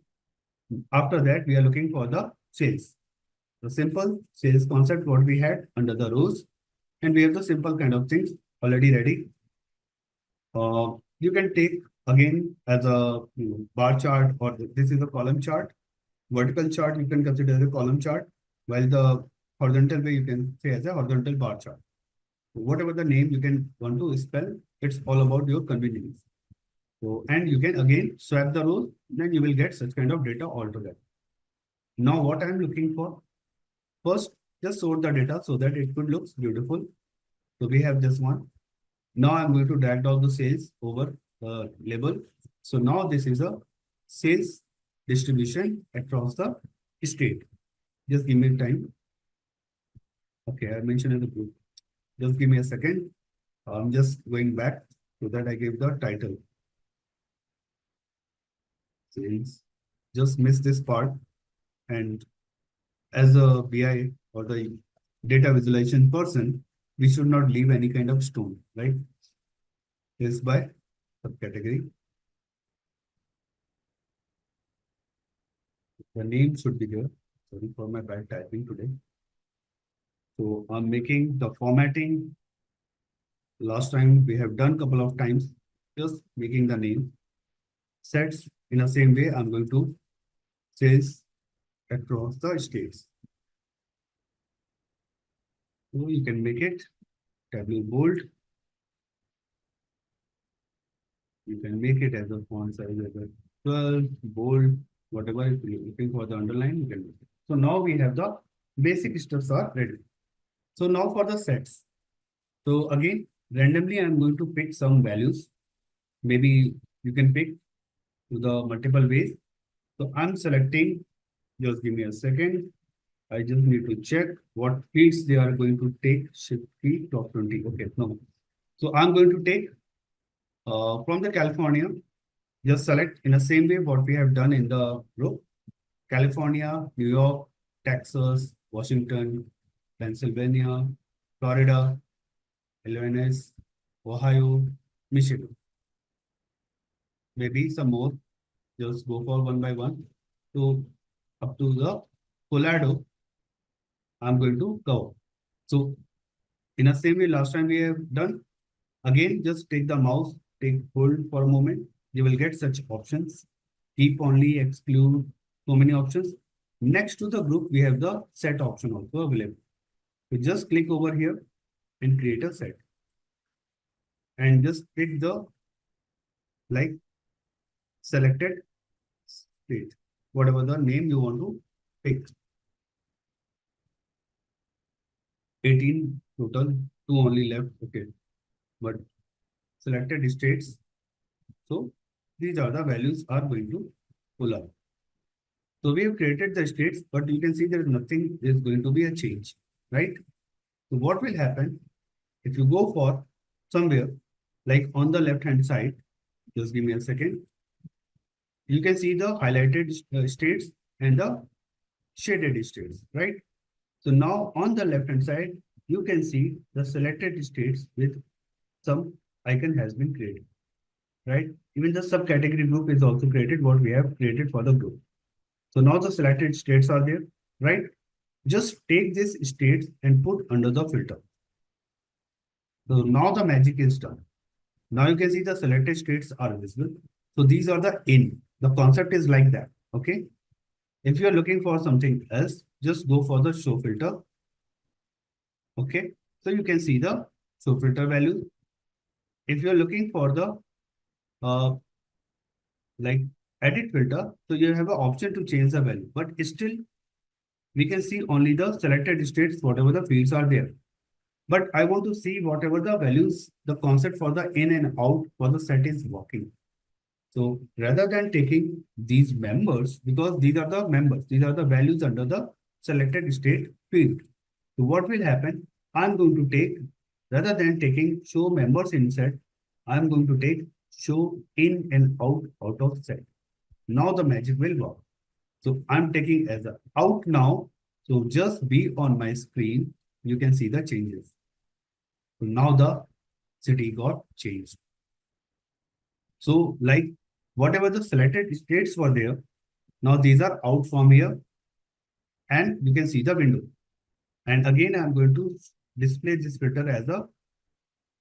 After that, we are looking for the sales. The simple sales concept what we had under the rows, and we have the simple kind of things already ready. You can take again as a bar chart, or this is a column chart. Vertical chart you can consider as a column chart, while the horizontal way you can say as a horizontal bar chart. Whatever the name you can want to spell, it's all about your convenience. So, and you can again swap the rows, then you will get such kind of data altogether. Now, what I'm looking for, first, just sort the data so that it could look beautiful. So we have this one. Now I'm going to drag down the sales over the label. So now this is a sales distribution across the state. Just give me time. Okay, I mentioned in the group. Just give me a second. I'm just going back so that I give the title. Sales. Just miss this part. And as a BI or the data visualization person, we should not leave any kind of stone, right? Is by subcategory. The name should be there. Sorry for my bad typing today. So I'm making the formatting. Last time we have done couple of times, just making the name. Sets in the same way, I'm going to sales across the states. So you can make it Tableau bold. You can make it as a font size as a 12, bold, whatever. If you're looking for the underline, you can do it. So now we have the basic steps are ready. So now for the sets. So again, randomly, I'm going to pick some values. Maybe you can pick to the multiple ways. So I'm selecting, just give me a second. I just need to check what fields they are going to take. Shift key top 20. Okay, no. So I'm going to take from the California, just select in the same way what we have done in the group. California, New York, Texas, Washington, Pennsylvania, Florida, Illinois, Ohio, Michigan. Maybe some more. Just go for one by one. So up to the Colorado, I'm going to cover. So in the same way last time we have done, again, just take the mouse, take hold for a moment. You will get such options. Keep only, exclude, so many options. Next to the group, we have the set option also available. So just click over here and create a set. And just pick the like selected state, whatever the name you want to pick. 18 total, 2 only left. Okay. But selected states. So these are the values are going to pull up. So we have created the states, but you can see there is nothing is going to be a change, right? So what will happen if you go for somewhere like on the left hand side, just give me a second. You can see the highlighted states and the shaded states, right? So now on the left hand side, you can see the selected states with some icon has been created, right? Even the subcategory group is also created, what we have created for the group. So now the selected states are there, right? Just take these states and put under the filter. So now the magic is done. Now you can see the selected states are visible. So these are the in. The concept is like that, okay? If you are looking for something else, just go for the show filter. Okay, so you can see the show filter value. If you are looking for the like edit filter, so you have an option to change the value, but still we can see only the selected states, whatever the fields are there. But I want to see whatever the values, the concept for the in and out for the set is working. So rather than taking these members, because these are the members, these are the values under the selected state field. So what will happen? I'm going to take, rather than taking show members in set, I'm going to take show in and out of set. Now the magic will work. So I'm taking as a out now. So just be on my screen. You can see the changes. So now the city got changed. So like whatever the selected states were there, now these are out from here and you can see the window. And again, I'm going to display this filter as a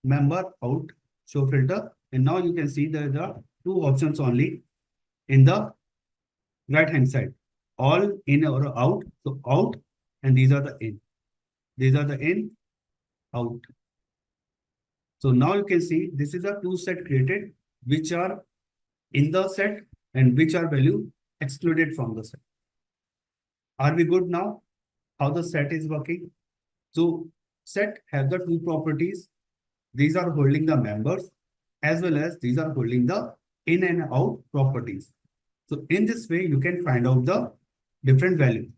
member out show filter. And now you can see there are two options only in the right hand side, all in or out. So out and these are the in. These are the in, out. So now you can see this is a two set created, which are in the set and which are value excluded from the set. Are we good now? how the set is working. So set have the two properties. These are holding the members as well as these are holding the in and out properties. So in this way, you can find out the different values.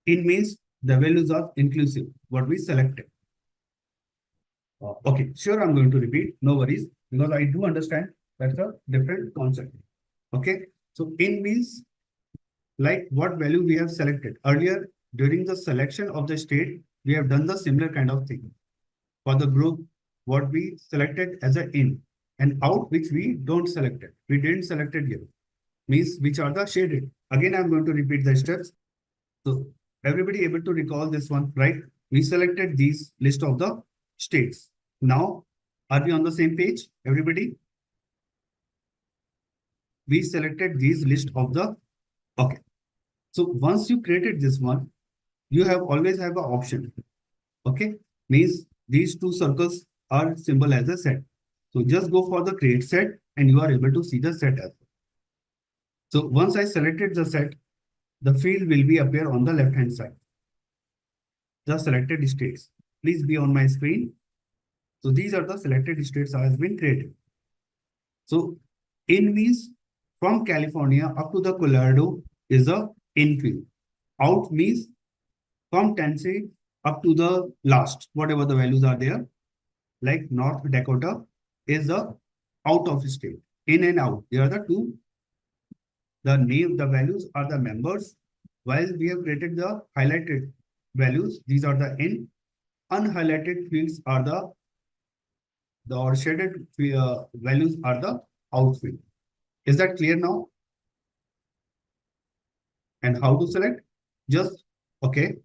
In means the values are inclusive, what we selected. Okay, sure, I'm going to repeat, no worries, because I do understand that's a different concept. Okay, so in means like what value we have selected. Earlier, during the selection of the state, we have done the similar kind of thing. For the group, what we selected as a in and out, which we don't select it. We didn't select it here. Means which are the shaded. Again, I'm going to repeat the steps. So everybody able to recall this one, right? We selected these list of the states. Now, are we on the same page, everybody? We selected these list of the, okay. So once you created this one, you have always have an option. Okay, means these two circles are symbol as a set. So just go for the create set and you are able to see the set as well. So once I selected the set, the field will be appear on the left hand side. The selected states. Please be on my screen. So these are the selected states that has been created. So in means from California up to the Colorado is a in field. Out means from Tennessee up to the last, whatever the values are there, like North Dakota is the out of state. In and out, they are the two. The name, the values are the members. While we have created the highlighted values, these are the in. Unhighlighted fields are the or shaded values are the out field. Is that clear now? And how to select? Just okay.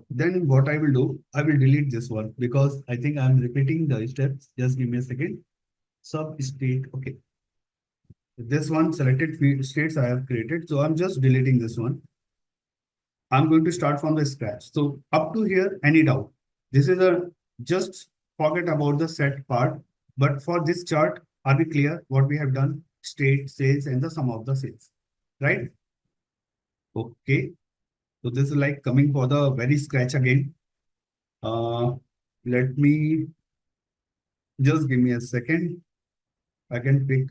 Then what I will do, I will delete this one because I think I'm repeating the steps. Just give me a second. Sub state. Okay. This one selected field states I have created. So I'm just deleting this one. I'm going to start from the scratch. So up to here, any doubt? This is a just forget about the set part. But for this chart, are we clear what we have done? State, sales, and the sum of the sales, right? Okay. So this is like coming for the very scratch again. Let me just give me a second. I can pick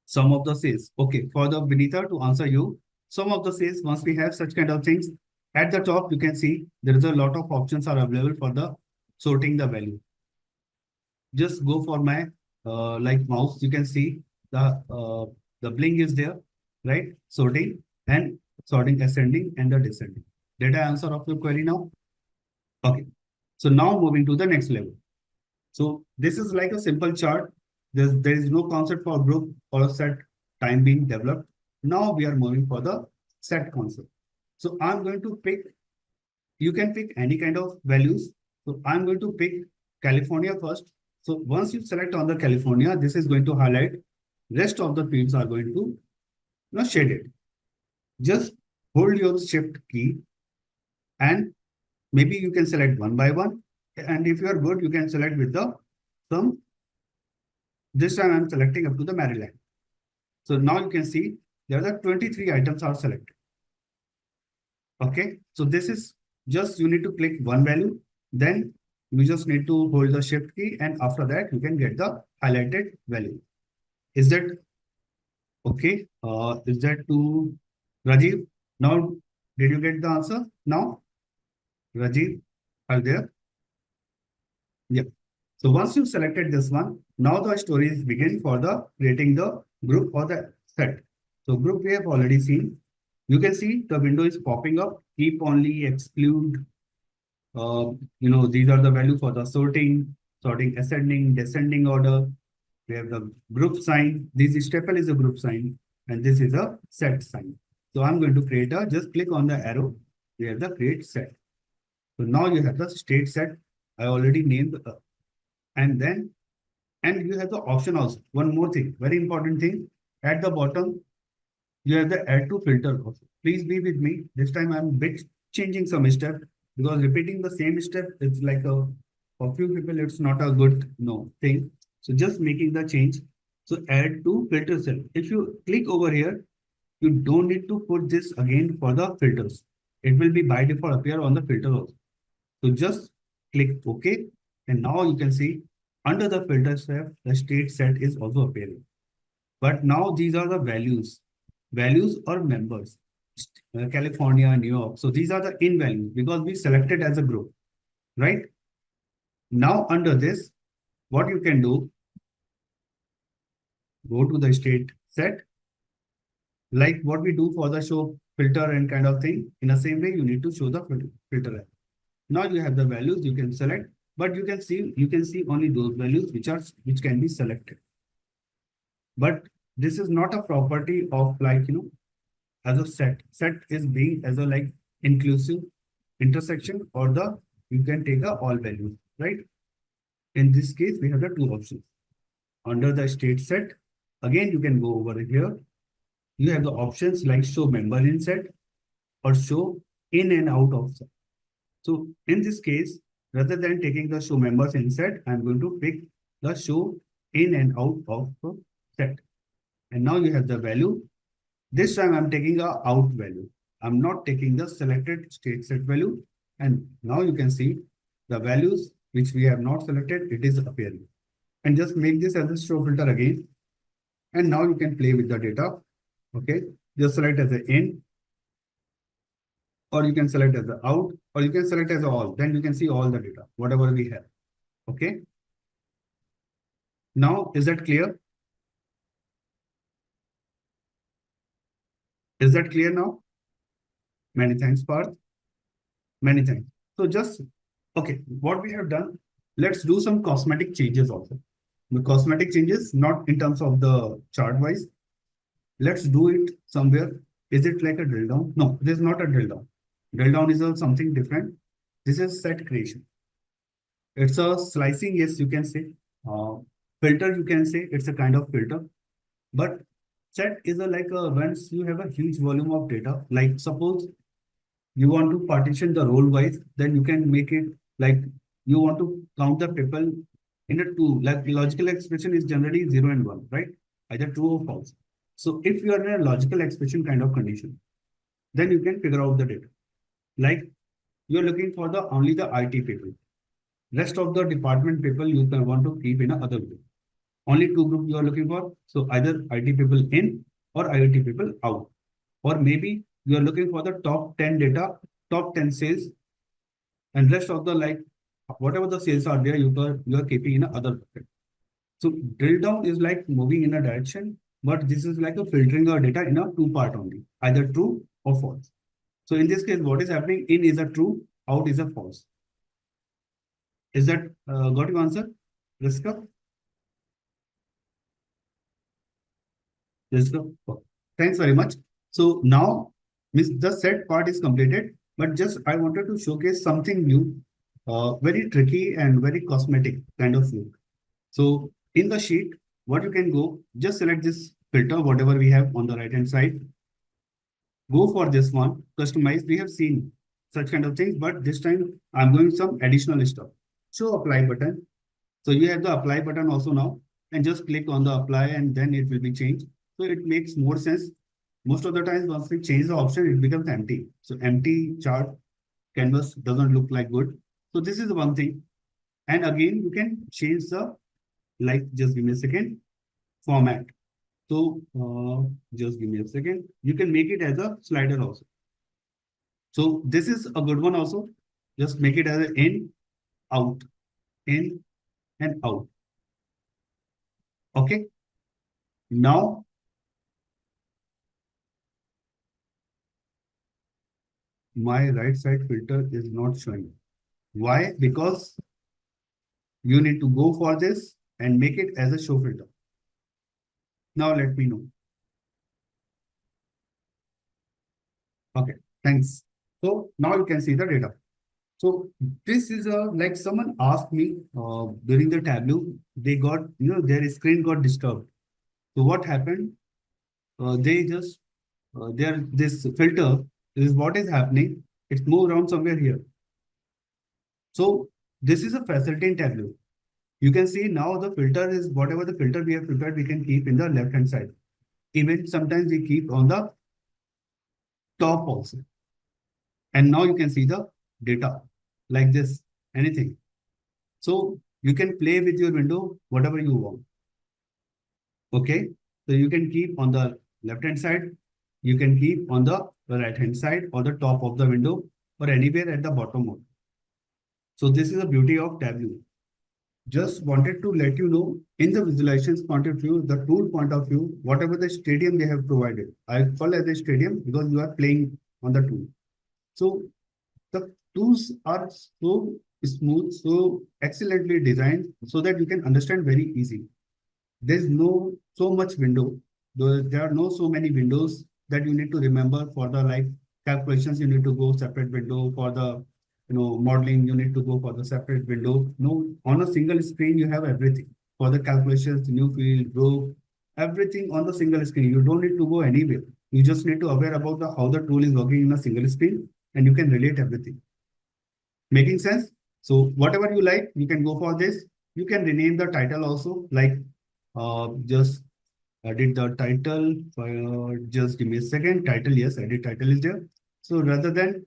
some of the sales. Okay, for the Vinita to answer you, some of the sales, once we have such kind of things, at the top, you can see there is a lot of options are available for the sorting the value. Just go for my like mouse, you can see the blink is there, right? Sorting and sorting ascending and the descending. Did I answer of your query now? Okay. So now moving to the next level. So this is like a simple chart. There is no concept for group or set time being developed. Now we are moving for the set concept. So I'm going to pick, you can pick any kind of values. So I'm going to pick California first. So once you select on the California, this is going to highlight. Rest of the fields are going to shade it. Just hold your shift key and maybe you can select one by one. And if you are good, you can select with the sum. This time I'm selecting up to the Maryland. So now you can see there are 23 items are selected. Okay, so this is just you need to click one value, then you just need to hold the shift key, and after that you can get the highlighted value. Is that okay? Is that to Rajiv? Now, did you get the answer? Now, Rajiv, are there? Yeah. So once you've selected this one, now the stories begin for the creating the group or the set. So group we have already seen. You can see the window is popping up, keep only, exclude. These are the value for the sorting ascending, descending order. We have the group sign. This staple is a group sign and this is a set sign. So I'm going to create just click on the arrow. We have the create set. So now you have the state set. I already named and you have the option also. One more thing, very important thing. At the bottom, you have the add to filter also. Please be with me. This time I'm bit changing some step because repeating the same step is like for few people it's not a good thing. So just making the change. So add to filter cell. If you click over here, You don't need to put this again for the filters. It will be by default appear on the filter also. So just click OK. And now you can see under the filter step, the state set is also appearing. But now these are the values or members, California, New York. So these are the in values because we selected as a group, right? Now under this, what you can do, go to the state set, like what we do for the show filter and kind of thing. In the same way, you need to show the filter. Now you have the values you can select, but you can see only those values which can be selected. But this is not a property of like as a set. Set is being as a like inclusive intersection or the you can take a all values, right? In this case, we have the two options. Under the state set, again you can go over here. You have the options like show member in set or show in and out of set. So in this case, rather than taking the show members in set, I'm going to pick the show in and out of the set. And now you have the value. This time I'm taking a out value. I'm not taking the selected state set value. And now you can see the values which we have not selected, it is appearing. And just make this as a show filter again. And now you can play with the data. Okay, just select as an in, or you can select as the out, or you can select as all. Then you can see all the data, whatever we have. Okay. Now, is that clear? Is that clear now? Many thanks, Parth. Many thanks. So just, okay, what we have done, let's do some cosmetic changes also. The cosmetic changes, not in terms of the chart wise. Let's do it somewhere. Is it like a drill down? No, this is not a drill down. Drill down is something different. This is set creation. It's a slicing, yes, you can say. Filter, you can say it's a kind of filter. But set is a like a once you have a huge volume of data, like suppose you want to partition the role wise, then you can make it like you want to count the people in a two, like logical expression is generally 0 and 1, right? Either true or false. So if you are in a logical expression kind of condition, then you can figure out the data. Like you're looking for the only the IT people. Rest of the department people you can want to keep in another group. Only two groups you are looking for. So either IT people in or IT people out. Or maybe you are looking for the top 10 data, top 10 sales, and rest of the like whatever the sales are there, you are keeping in another bucket. So drill down is like moving in a direction, but this is like a filtering our data in a two part only, either true or false. So in this case, what is happening? In is a true, out is a false. Is that got your answer, Riska? Riska? Oh, thanks very much. So now the set part is completed, but just I wanted to showcase something new, very tricky and very cosmetic kind of look. So in the sheet, what you can go, just select this filter, whatever we have on the right hand side. Go for this one, customize. We have seen such kind of things, but this time I'm going some additional stuff. Show apply button. So you have the apply button also now, and just click on the apply and then it will be changed. So it makes more sense. Most of the times once we change the option, it becomes empty. So empty chart canvas doesn't look like good. So this is one thing. And again, you can change the, like, just give me a second, format. So just give me a second. You can make it as a slider also. So this is a good one also. Just make it as an in, out, in, and out. Okay. Now, my right side filter is not showing. Why? Because you need to go for this and make it as a show filter. Now let me know. Okay, thanks. So now you can see the data. So this is a like someone asked me during the Tableau, they got, their screen got disturbed. So what happened? They just, this filter is what is happening. It's moved around somewhere here. So this is a facility in Tableau. You can see now the filter is whatever the filter we have prepared, we can keep in the left hand side. Even sometimes we keep on the top also. And now you can see the data like this, anything. So you can play with your window whatever you want. Okay. So you can keep on the left hand side, you can keep on the right hand side or the top of the window or anywhere at the bottom of. So this is the beauty of Tableau. Just wanted to let you know in the visualizations point of view, the tool point of view, whatever the stadium they have provided. I call as a stadium because you are playing on the tool. So the tools are so smooth, so excellently designed so that you can understand very easy. There's no so much window. There are no so many windows that you need to remember for the like calculations. You need to go separate window for the modeling. You need to go for the separate window. No, on a single screen you have everything for the calculations, new field, group, everything on the single screen. You don't need to go anywhere. You just need to aware about the how the tool is working in a single screen, and you can relate everything. Making sense? So whatever you like, you can go for this. You can rename the title also, like just edit the title. Just give me a second. Title, yes, edit title is there. So rather than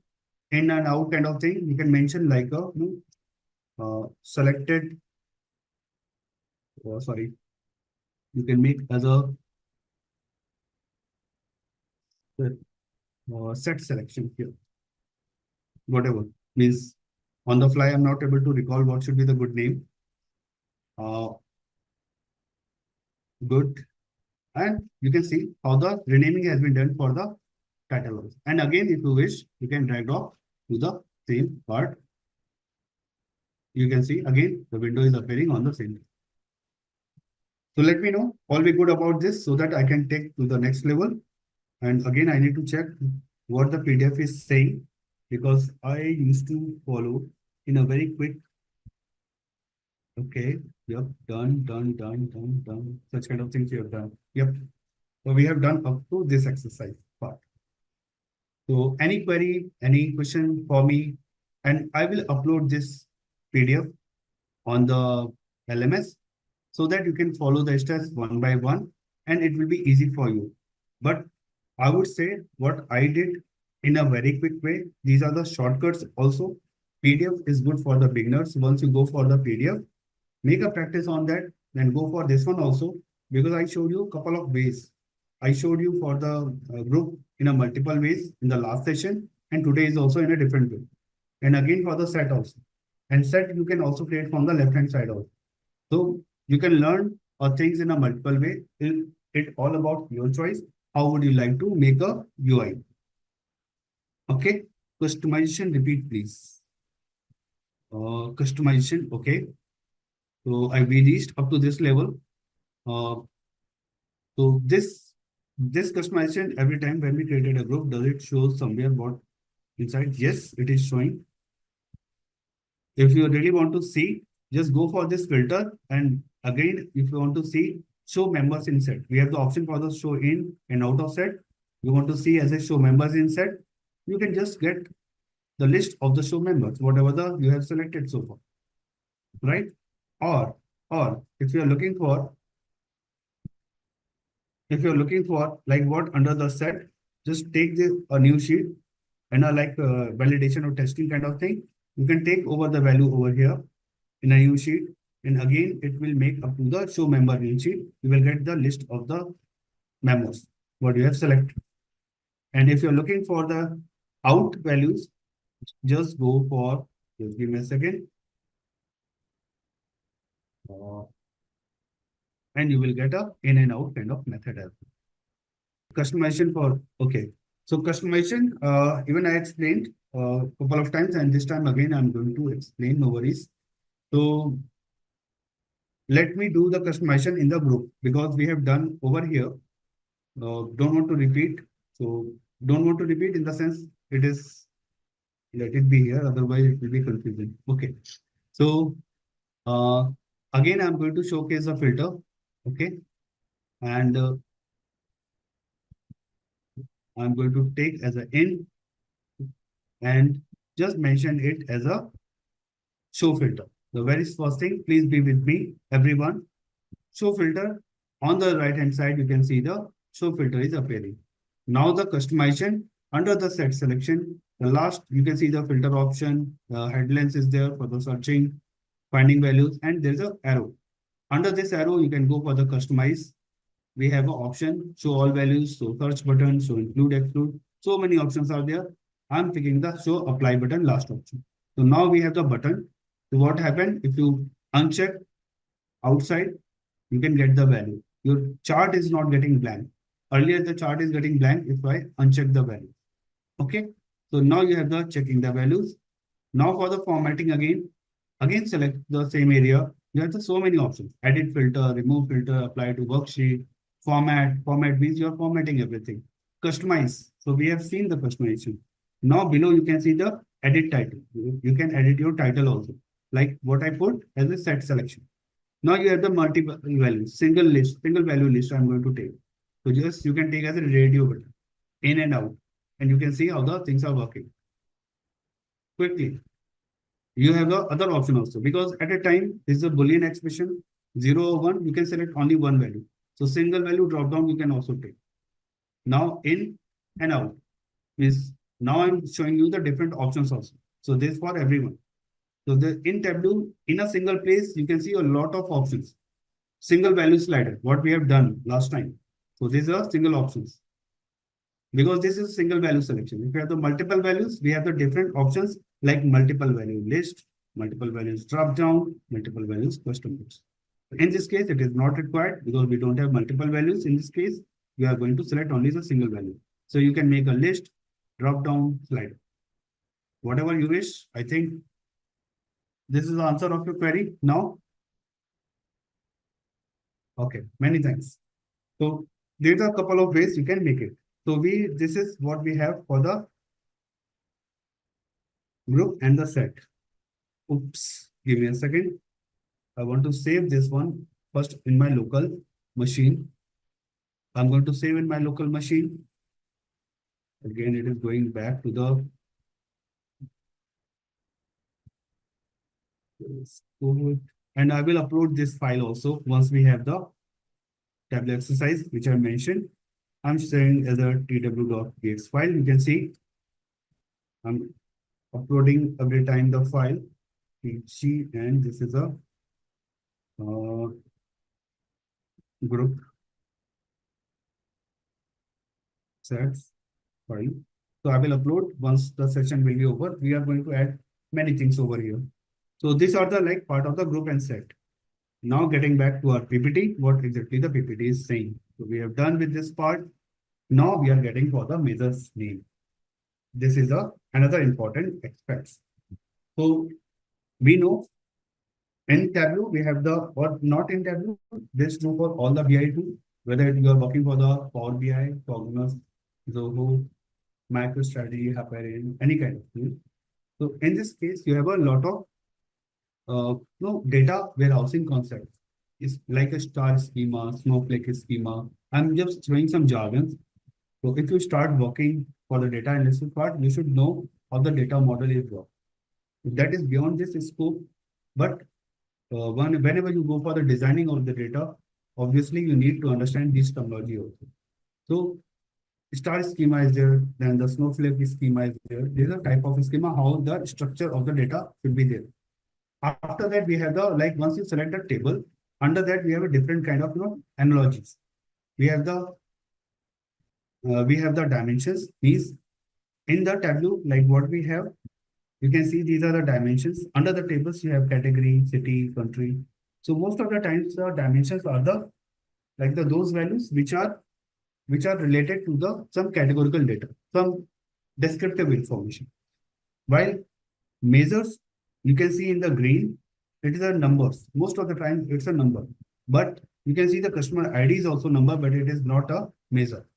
in and out kind of thing, you can mention like a selected. Sorry, you can make as a set selection here. Whatever means on the fly, I'm not able to recall what should be the good name. Good. And you can see how the renaming has been done for the title also. And again, if you wish, you can drag off to the same part. You can see again, the window is appearing on the same. So let me know all be good about this so that I can take to the next level. And again, I need to check what the PDF is saying because I used to follow in a very quick. Okay. Yep. Done. Such kind of things you have done. Yep. So we have done up to this exercise part. So any query, any question for me, and I will upload this PDF on the LMS so that you can follow the steps one by one and it will be easy for you. But I would say what I did in a very quick way, these are the shortcuts also. PDF is good for the beginners. Once you go for the PDF, make a practice on that, then go for this one also because I showed you a couple of ways. I showed you for the group in a multiple ways in the last session, and today is also in a different way. And again for the set also. And set you can also create from the left hand side also. So you can learn things in a multiple way. It all about your choice. How would you like to make a UI? Okay. Customization, repeat please. Customization, okay. So we reached up to this level. So this customization every time when we created a group, does it show somewhere what inside? Yes, it is showing. If you really want to see, just go for this filter. And again, if you want to see show members in set, we have the option for the show in and out of set. You want to see as a show members in set, you can just get the list of the show members, whatever the you have selected so far, right? Or if you are looking for like what under the set, just take a new sheet and a like validation or testing kind of thing. You can take over the value over here in a new sheet. And again, it will make up to the show member new sheet. You will get the list of the members, what you have selected. And if you're looking for the out values, just go for, just give me a second. And you will get a in and out kind of method as well. Customization for, okay. So customization, even I explained a couple of times, and this time again, I'm going to explain, no worries. So let me do the customization in the group because we have done over here. Don't want to repeat. So don't want to repeat in the sense it is, let it be here, otherwise it will be confusing. Okay. So again, I'm going to showcase a filter. Okay. And I'm going to take as an in and just mention it as a show filter. The very first thing, please be with me, everyone. Show filter on the right hand side, you can see the show filter is appearing. Now the customization, Under the set selection, the last you can see the filter option, headlines is there for the searching, finding values, and there's a arrow. Under this arrow, you can go for the customize. We have an option, show all values, show search button, show include, exclude. So many options are there. I'm picking the show apply button last option. So now we have the button. So what happened if you uncheck outside, you can get the value. Your chart is not getting blank. Earlier, the chart is getting blank if I uncheck the value. Okay. So now you have the checking the values. Now for the formatting again select the same area. You have the so many options. Edit filter, remove filter, apply to worksheet, format. Format means you are formatting everything. Customize. So we have seen the customization. Now below you can see the edit title. You can edit your title also. Like what I put as a set selection. Now you have the multiple values, single list, single value list I'm going to take. So just you can take as a radio button, in and out, and you can see how the things are working quickly. You have the other option also because at a time this is a Boolean expression 0 or 1, you can select only one value. So single value drop down you can also take. Now in and out means now I'm showing you the different options also. So this for everyone. So the in Tableau in a single place you can see a lot of options. Single value slider, what we have done last time. So these are single options because this is single value selection. If you have the multiple values, we have the different options like multiple value list, multiple values drop down, multiple values custom list. In this case, it is not required because we don't have multiple values. In this case, we are going to select only the single value. So you can make a list, drop down slider. Whatever you wish, I think this is the answer of your query now. Okay, many thanks. So there's a couple of ways you can make it. So this is what we have for the group and the set. Oops, give me a second. I want to save this one first in my local machine. I'm going to save in my local machine. Again, it is going back to the and I will upload this file also once we have the Tableau exercise, which I mentioned. I'm sharing as a tw.px file. You can see I'm uploading every time the file pg, and this is a group sets file. So I will upload once the session will be over. We are going to add many things over here. So these are the like part of the group and set. Now getting back to our PPT, what exactly the PPT is saying. So we have done with this part. Now we are getting for the measures name. This is another important aspect. So we know in Tableau, we have the, or not in Tableau, this true for all the BI tools, whether you are working for the Power BI, Cognos, Zoho, MicroStrategy, Hyperion, any kind of tool. So in this case, you have a lot of no data warehousing concepts. It's like a star schema, snowflake schema. I'm just showing some jargons. So if you start working for the data analysis part, you should know how the data model is work. That is beyond this scope, but whenever you go for the designing of the data, obviously you need to understand this terminology also. So star schema is there, then the snowflake schema is there. There is a type of schema how the structure of the data should be there. After that, we have the like once you select the table, under that we have a different kind of analogies. We have the dimensions. These in the Tableau, like what we have, you can see these are the dimensions. Under the tables, you have category, city, country. So most of the times the dimensions are the like those values which are related to the some categorical data, some descriptive information. While measures, you can see in the green, it is a numbers. Most of the time it's a number, but you can see the customer ID is also number, but it is not a measure.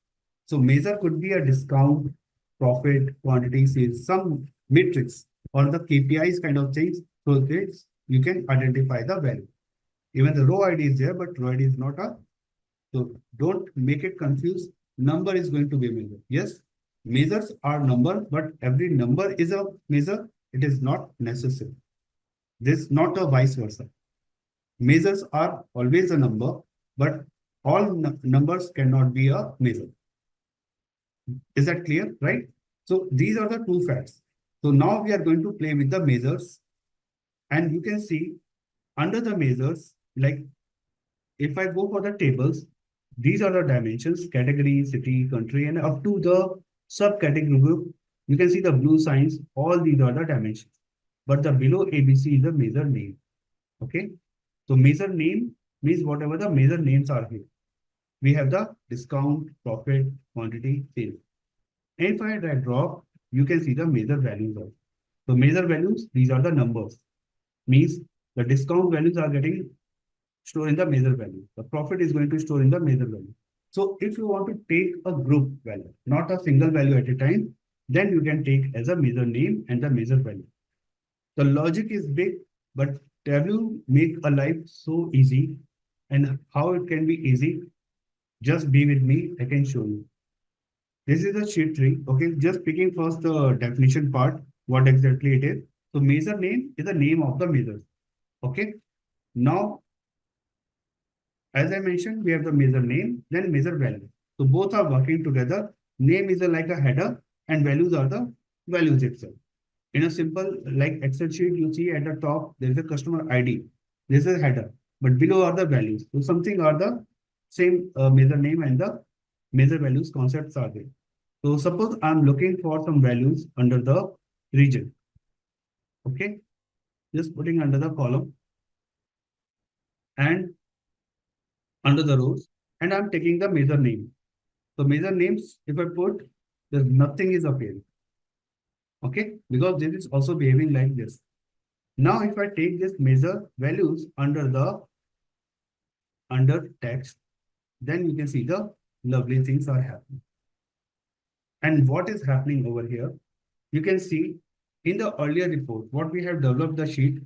So measure could be a discount, profit, quantity, sales, some metrics or the KPIs kind of things. So this you can identify the value. Even the row ID is there, but row ID is not a. So don't make it confused. Number is going to be a measure. Yes, measures are number, but every number is a measure. It is not necessary. This not a vice versa. Measures are always a number, but all numbers cannot be a measure. Is that clear, right? So these are the two facts. So now we are going to play with the measures, and you can see under the measures, like if I go for the tables, these are the dimensions, category, city, country, and up to the subcategory group. You can see the blue signs, all these are the dimensions. But the below ABC is the measure name. Okay. So measure name means whatever the measure names are here. We have the discount, profit, quantity, sales. And if I drop, you can see the measure values also. So measure values, these are the numbers. Means the discount values are getting stored in the measure value. The profit is going to store in the measure value. So if you want to take a group value, not a single value at a time, then you can take as a measure name and the measure value. The logic is big, but Tableau make a life so easy. And how it can be easy, just be with me, I can show you. This is a sheet tree. Okay, just picking first the definition part, what exactly it is. So measure name is the name of the measure. Okay. Now, as I mentioned, we have the measure name, then measure value. So both are working together. Name is like a header and values are the values itself. In a simple like Excel sheet, you see at the top, there is a customer ID. This is a header, but below are the values. So something are the same measure name and the measure values concepts are there. So suppose I'm looking for some values under the region. Okay, just putting under the column and under the rows, and I'm taking the measure name. So measure names, if I put, there's nothing is appearing. Okay, because this is also behaving like this. Now, if I take this measure values under text, then you can see the lovely things are happening. And what is happening over here? You can see in the earlier report, what we have developed the sheet,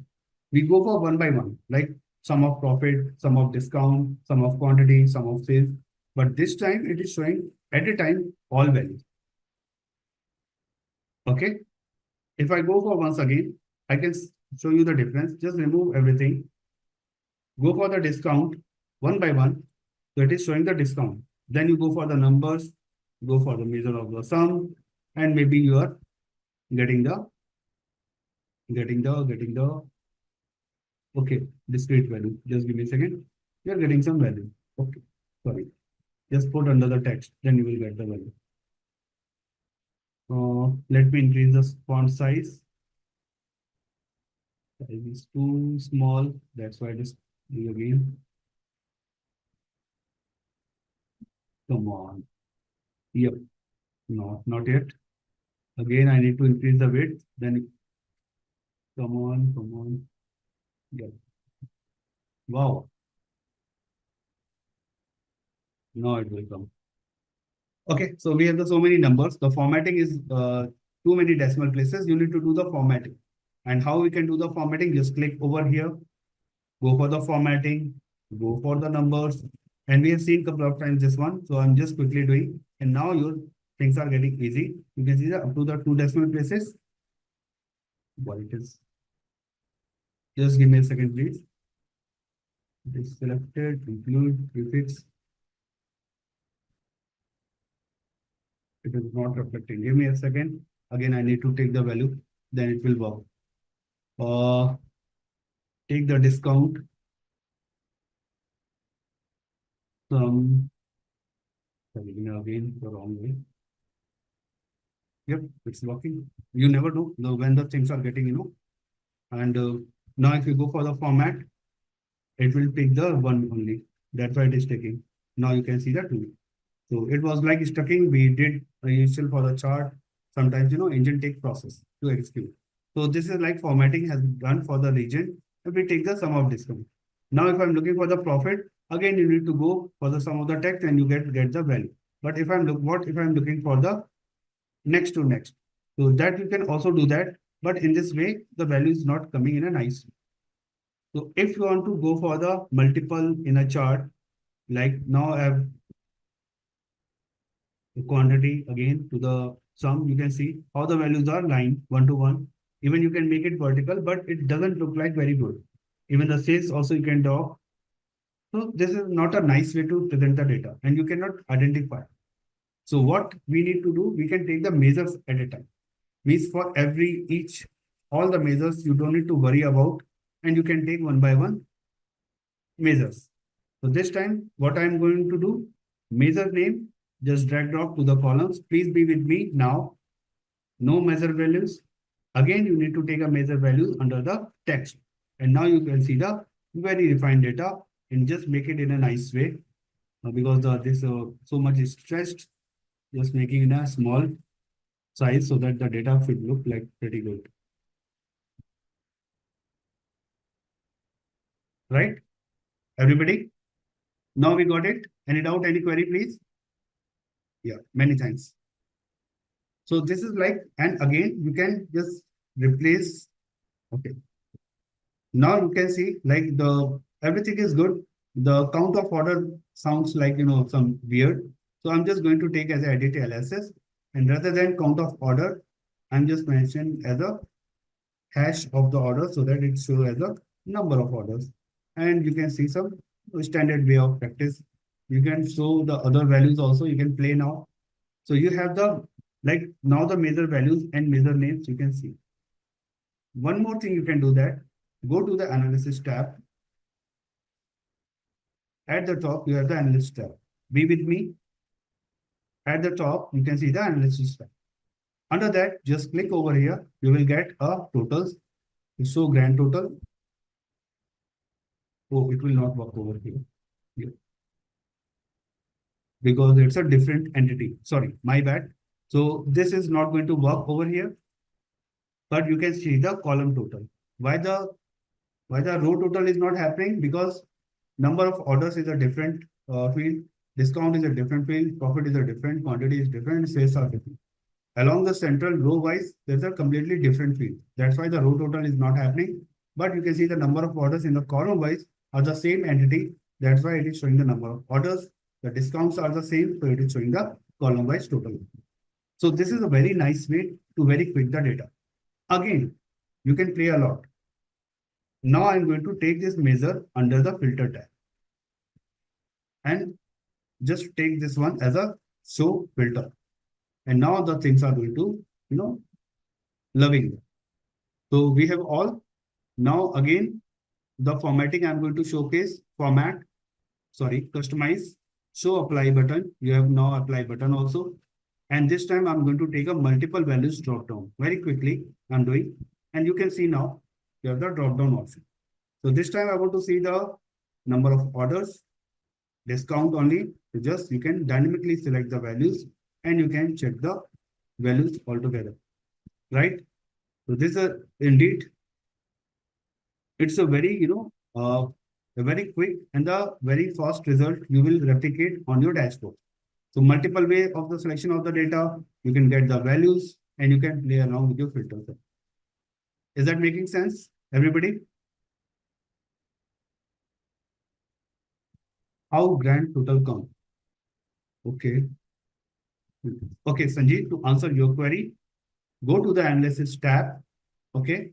we go for one by one, like sum of profit, sum of discount, sum of quantity, sum of sales. But this time it is showing at a time all values. Okay. If I go for once again, I can show you the difference. Just remove everything. Go for the discount one by one. So it is showing the discount. Then you go for the numbers, go for the measure of the sum, and maybe you are getting the okay, discrete value. Just give me a second. You are getting some value. Okay, sorry. Just put under the text, then you will get the value. Let me increase the font size. Size is too small. That's why just do again. Come on. Yep. No, not yet. Again, I need to increase the width. Then come on, come on. Yep. Wow. Now it will come. Okay, so we have the so many numbers. The formatting is too many decimal places. You need to do the formatting. And how we can do the formatting? Just click over here, go for the formatting, go for the numbers. And we have seen a couple of times this one. So I'm just quickly doing. And now your things are getting easy. You can see that up to the 2 decimal places. What it is. Just give me a second, please. It is selected, include, prefix. It is not reflecting. Give me a second. Again, I need to take the value, then it will work. Take the discount. Again, the wrong way. Yep, it's working. You never know when the things are getting. And now if you go for the format, it will take the one only. That's why it is taking. Now you can see that two. So it was like stucking. We did initial for the chart. Sometimes, engine take process to execute. So this is like formatting has done for the region. If we take the sum of discount. Now, if I'm looking for the profit, again, you need to go for the sum of the text and you get the value. But if I'm looking for the next to next. So that you can also do that. But in this way, the value is not coming in a nice way. So if you want to go for the multiple in a chart, like now I have the quantity again to the sum, you can see how the values are lined one to one. Even you can make it vertical, but it doesn't look like very good. Even the sales also you can draw. So this is not a nice way to present the data and you cannot identify. So what we need to do, we can take the measures at a time. Means for all the measures you don't need to worry about, and you can take one by one measures. So this time, what I'm going to do, measure name, just drag drop to the columns. Please be with me now. No measure values. Again, you need to take a measure value under the text. And now you can see the very refined data and just make it in a nice way because this so much is stressed. Just making in a small size so that the data should look like pretty good. Right? Everybody? Now we got it. Any doubt, any query, please? Yeah, many thanks. So this is like, and again, you can just replace. Okay. Now you can see like everything is good. The count of order sounds like, some weird. So I'm just going to take as edit LSS, and rather than count of order, I'm just mentioning as a hash of the order so that it shows as a number of orders. And you can see some standard way of practice. You can show the other values also. You can play now. So you have like now the measure values and measure names you can see. One more thing you can do that. Go to the analysis tab. At the top, you have the analysis tab. Be with me. At the top, you can see the analysis tab. Under that, just click over here. You will get a totals. Show grand total. Oh, it will not work over here. Here. Because it's a different entity. Sorry, my bad. So this is not going to work over here, but you can see the column total. Why the row total is not happening? Because number of orders is a different field, discount is a different field, profit is a different, quantity is different, sales are different. Along the central row wise, there's a completely different field. That's why the row total is not happening. But you can see the number of orders in the column wise are the same entity. That's why it is showing the number of orders. The discounts are the same, so it is showing the column wise total. So this is a very nice way to very quick the data. Again, you can play a lot. Now I'm going to take this measure under the filter tab and just take this one as a show filter. And now the things are going to, loving it. So we have all. Now again, the formatting I'm going to showcase customize, show apply button. You have now apply button also. And this time I'm going to take a multiple values drop down very quickly. I'm doing, and you can see now you have the drop down option. So this time I want to see the number of orders, discount only. So just you can dynamically select the values and you can check the values altogether, right? So this is indeed, it's a very, a very quick and a very fast result you will replicate on your dashboard. So multiple way of the selection of the data, you can get the values and you can play along with your filters. Is that making sense, everybody? How grand total count? Okay. Okay, Sanjeev, to answer your query, go to the analysis tab. Okay.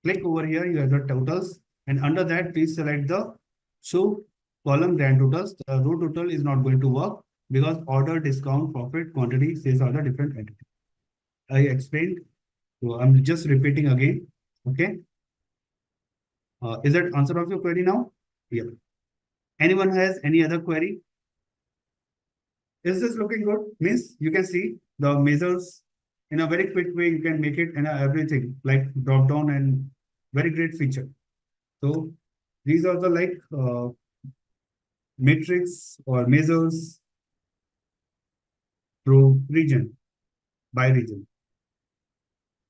Click over here, you have the totals. And under that, please select the show column grand totals. The row total is not going to work because order, discount, profit, quantity, sales are the different entities. I explained. So I'm just repeating again. Okay. Is that answer of your query now? Yeah. Anyone has any other query? Is this looking good? Means you can see the measures in a very quick way. You can make it in everything like drop down and very great feature. So these are the like matrix or measures through region by region.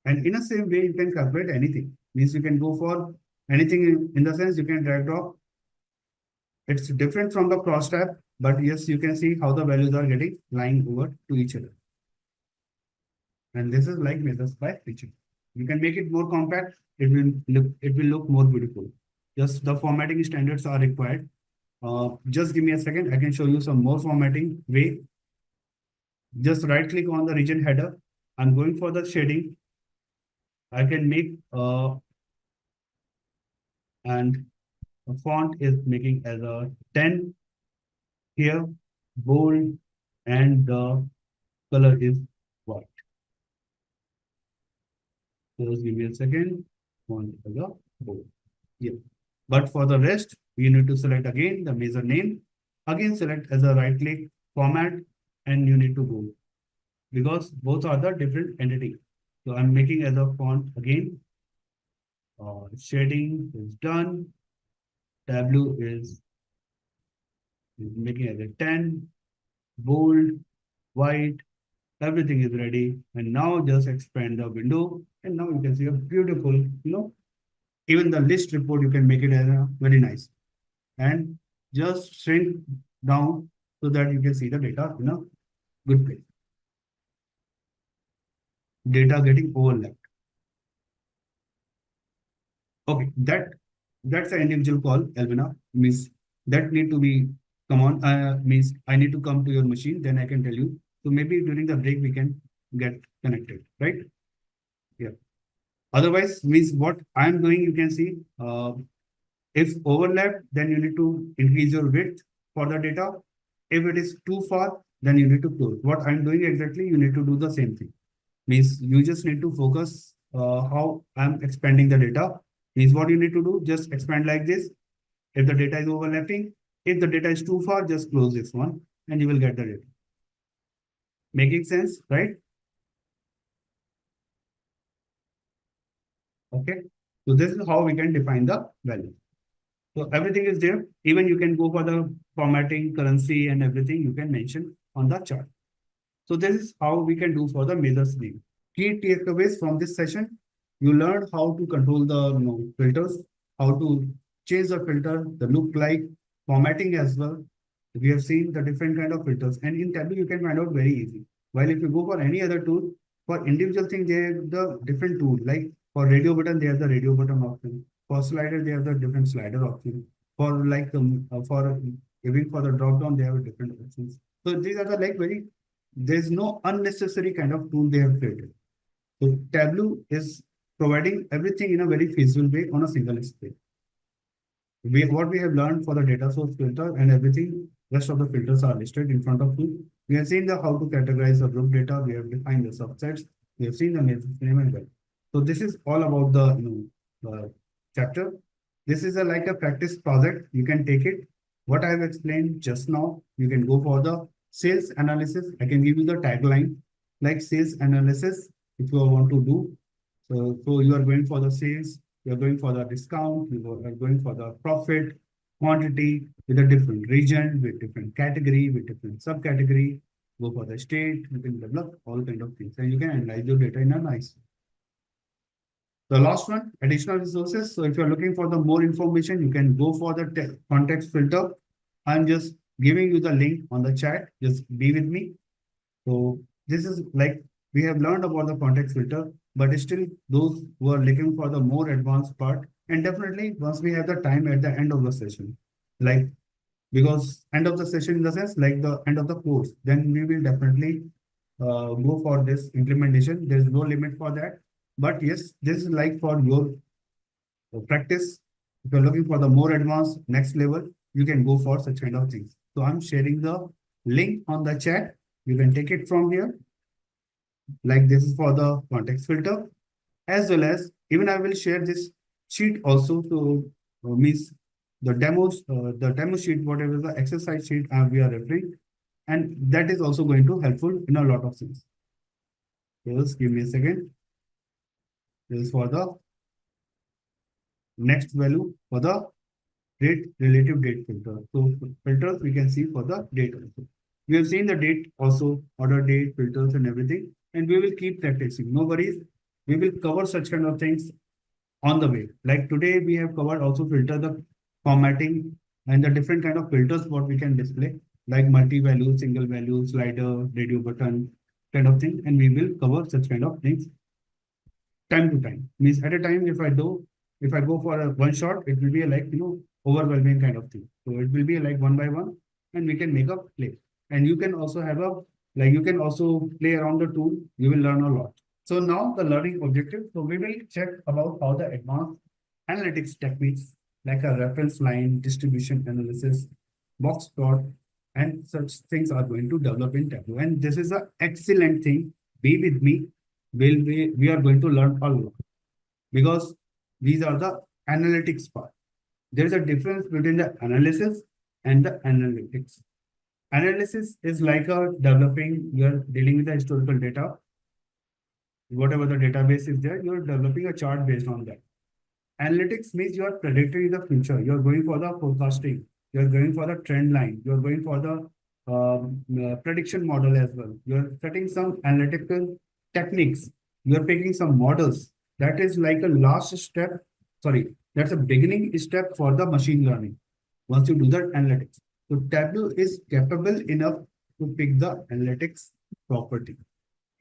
And in the same way, you can calculate anything. Means you can go for anything in the sense you can drag drop. It's different from the cross tab, but yes, you can see how the values are getting lying over to each other. And this is like measures by region. You can make it more compact. It will look more beautiful. Just the formatting standards are required. Just give me a second. I can show you some more formatting way. Just right click on the region header. I'm going for the shading. I can make and the font is making as a 10 here, bold, and the color is white. Just give me a second. One color bold. Yeah. But for the rest, you need to select again the measure name. Again, select as a right click format, and you need to go because both are the different entity. So I'm making as a font again. Shading is done. Tableau is making as a 10, bold, white, everything is ready. And now just expand the window. And now you can see a beautiful, even the list report, you can make it as a very nice. And just shrink down so that you can see the data in a good place. Data getting overlapped. Okay, that's an individual call, Elvina. Means that need to be come on. Means I need to come to your machine, then I can tell you. So maybe during the break we can get connected, right? Yeah. Otherwise, means what I'm doing, you can see. If overlapped, then you need to increase your width for the data. If it is too far, then you need to close. What I'm doing exactly, you need to do the same thing. Means you just need to focus how I'm expanding the data. Means what you need to do, just expand like this. If the data is overlapping, if the data is too far, just close this one and you will get the data. Making sense, right? Okay. So this is how we can define the value. So everything is there. Even you can go for the formatting, currency, and everything you can mention on the chart. So this is how we can do for the measures name. Key takeaways from this session: you learned how to control the filters, how to change the filter, the look like, formatting as well. We have seen the different kind of filters, and in Tableau you can find out very easy. While if you go for any other tool, for individual thing they have the different tool. Like for radio button, they have the radio button option. For slider, they have the different slider option. For like for even for the drop down, they have different options. So these are the like very, there's no unnecessary kind of tool they have created. So Tableau is providing everything in a very feasible way on a single screen. What we have learned for the data source filter and everything, rest of the filters are listed in front of you. We have seen the how to categorize the group data. We have defined the subsets. We have seen the name and well. So this is all about the chapter. This is like a practice project. You can take it. What I have explained just now, you can go for the sales analysis. I can give you the tagline like sales analysis if you want to do. So you are going for the sales, you are going for the discount, you are going for the profit, quantity with a different region, with different category, with different subcategory, go for the state, you can develop all kind of things and you can analyze your data in a nice. The last one, additional resources. So if you're looking for the more information, you can go for the context filter. I'm just giving you the link on the chat. Just be with me. So this is like we have learned about the context filter, but still those who are looking for the more advanced part, and definitely once we have the time at the end of the session, like because end of the session in the sense like the end of the course, then we will definitely go for this implementation. There's no limit for that, but yes, this is like for your practice. If you're looking for the more advanced next level, you can go for such kind of things. So I'm sharing the link on the chat. You can take it from here. Like this is for the context filter, as well as even I will share this sheet also to means the demo sheet, whatever the exercise sheet we are referring, and that is also going to helpful in a lot of things. Just give me a second. This is for the next value for the date relative date filter. So filters we can see for the date also. We have seen the date also, order date, filters and everything, and we will keep practicing. No worries. We will cover such kind of things on the way. Like today we have covered also filter the formatting and the different kind of filters what we can display, like multi-value, single value, slider, radio button kind of thing. And we will cover such kind of things time to time. Means at a time, if I go for a one shot, it will be like, overwhelming kind of thing. So it will be like one by one and we can make a play. And you can also have you can also play around the tool. You will learn a lot. So now the learning objective. So we will check about how the advanced analytics techniques like a reference line, distribution analysis, box plot, and such things are going to develop in Tableau. And this is an excellent thing. Be with me. We are going to learn a lot because these are the analytics part. There is a difference between the analysis and the analytics. Analysis is like a developing, you're dealing with the historical data. Whatever the database is there, you're developing a chart based on that. Analytics means you are predicting the future. You're going for the forecasting. You're going for the trend line. You're going for the prediction model as well. You're setting some analytical techniques. You're picking some models. That is like a last step. Sorry, that's a beginning step for the machine learning. Once you do the analytics. So Tableau is capable enough to pick the analytics property.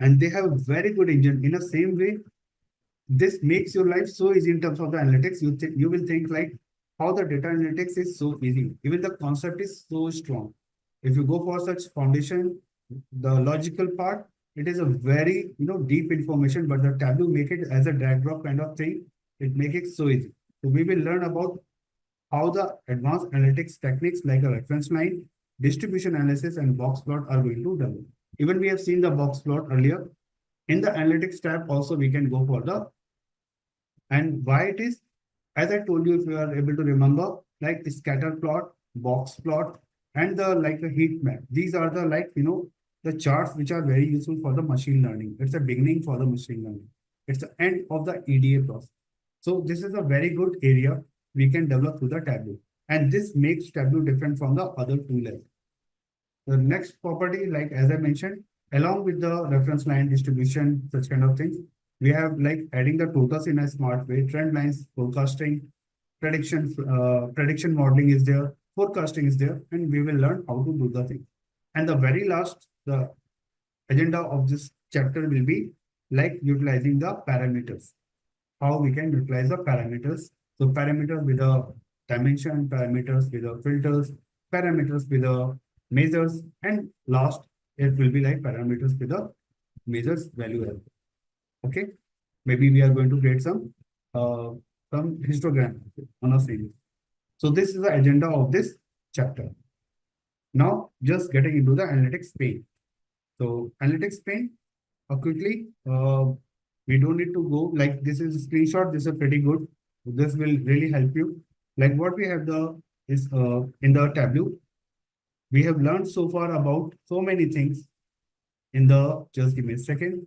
And they have a very good engine. In the same way, this makes your life so easy in terms of the analytics. You will think like how the data analytics is so easy. Even the concept is so strong. If you go for such foundation, the logical part, it is a very deep information, but the Tableau make it as a drag drop kind of thing. It make it so easy. So we will learn about how the advanced analytics techniques like a reference line, distribution analysis, and box plot are going to develop. Even we have seen the box plot earlier. In the analytics tab, also we can go for the, and why it is, as I told you, if you are able to remember, like the scatter plot, box plot, and the like a heat map. These are the the charts which are very useful for the machine learning. It's a beginning for the machine learning. It's the end of the EDA process. So this is a very good area we can develop through the Tableau. And this makes Tableau different from the other tools. The next property, like as I mentioned, along with the reference line distribution, such kind of things, we have like adding the totals in a smart way, trend lines, forecasting, prediction modeling is there, forecasting is there, and we will learn how to do the thing. And the very last, the agenda of this chapter will be like utilizing the parameters. How we can utilize the parameters. So parameters with a dimension, parameters with a filters, parameters with a measures, and last it will be like parameters with a measures value. Okay, maybe we are going to create some histogram on a series. So this is the agenda of this chapter. Now just getting into the analytics pane. So analytics pane, quickly, we don't need to go like this is a screenshot. This is pretty good. This will really help you. Like what we have is in the Tableau. We have learned so far about so many things in the, just give me a second.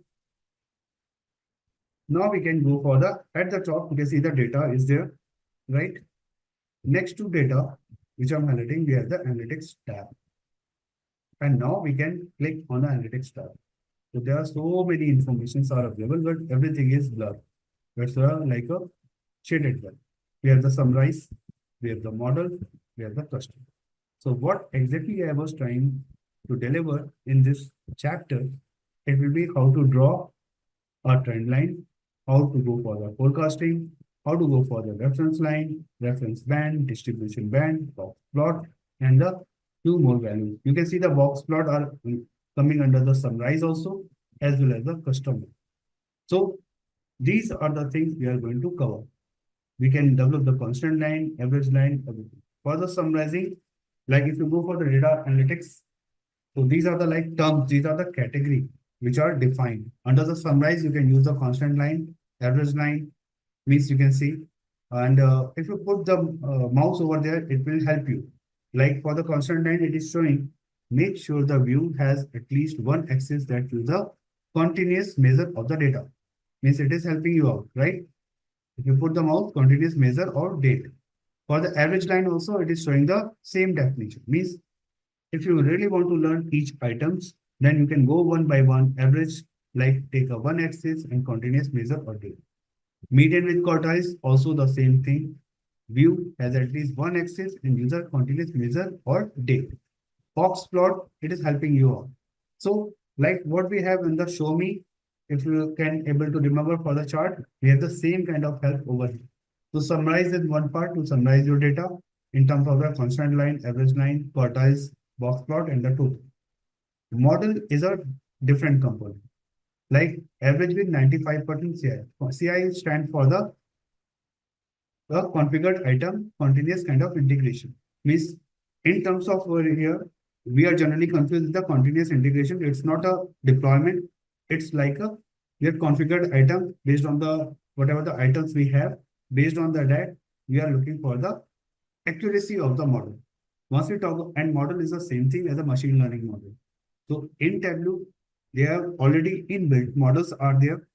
Now we can go for the, at the top, you can see the data is there, right? Next to data, which I'm highlighting, we have the analytics tab. And now we can click on the analytics tab. So there are so many informations are available, but everything is blurred. That's like a shaded blur. We have the summarize, we have the model, we have the cluster. So what exactly I was trying to deliver in this chapter, it will be how to draw a trend line, how to go for the forecasting, how to go for the reference line, reference band, distribution band, box plot, and the two more values. You can see the box plot are coming under the summarize also, as well as the custom. So these are the things we are going to cover. We can develop the constant line, average line, everything. For the summarizing, like if you go for the data analytics, so these are the like terms, these are the category which are defined. Under the summarize, you can use the constant line, average line, means you can see. And if you put the mouse over there, it will help you. Like for the constant line, it is showing, make sure the view has at least one axis that is the continuous measure of the data. Means it is helping you out, right? If you put the mouse, continuous measure or date. For the average line also, it is showing the same definition. Means if you really want to learn each items, then you can go one by one, average, like take a one axis and continuous measure or date. Median with quartiles, also the same thing. View has at least one axis and user continuous measure or date. Box plot, it is helping you out. So like what we have in the show me, if you can able to remember for the chart, we have the same kind of help over here. To summarize in one part, to summarize your data in terms of the constant line, average line, quartiles, box plot, and the total. Model is a different component. Like average with 95% CI. CI stands for the configured item continuous kind of integration. Means in terms of over here, we are generally confused with the continuous integration. It's not a deployment. It's like a we have configured item based on the whatever the items we have. Based on that, we are looking for the accuracy of the model. Once we talk, and model is the same thing as a machine learning model. So in Tableau, they are already inbuilt models are there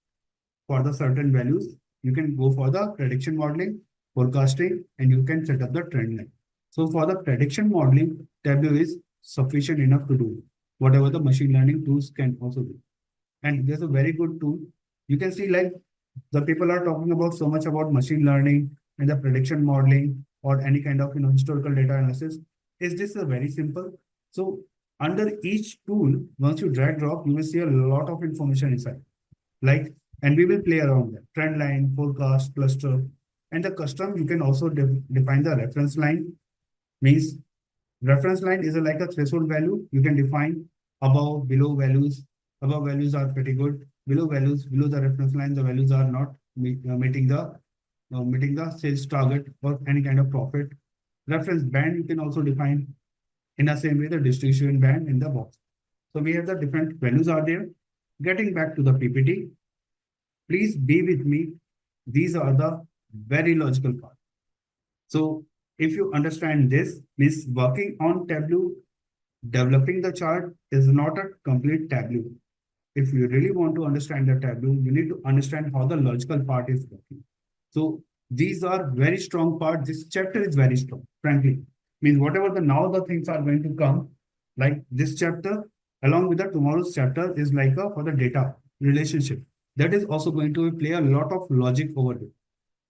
for the certain values. You can go for the prediction modeling, forecasting, and you can set up the trend line. So for the prediction modeling, Tableau is sufficient enough to do whatever the machine learning tools can also do. And there's a very good tool. You can see like the people are talking about so much about machine learning and the prediction modeling or any kind of historical data analysis. Is this a very simple? So under each tool, once you drag drop, you will see a lot of information inside. Like, and we will play around that trend line, forecast, cluster, and the custom. You can also define the reference line. Means reference line is like a threshold value. You can define above, below values. Above values are pretty good. Below values, below the reference line, the values are not meeting the sales target or any kind of profit. Reference band you can also define in the same way the distribution band in the box. So we have the different values are there. Getting back to the PPT, please be with me. These are the very logical part. So if you understand this, means working on Tableau, developing the chart is not a complete Tableau. If you really want to understand the Tableau, you need to understand how the logical part is working. So these are very strong part. This chapter is very strong, frankly. Means whatever the now the things are going to come, like this chapter, along with the tomorrow's chapter is like a for the data relationship. That is also going to play a lot of logic over there.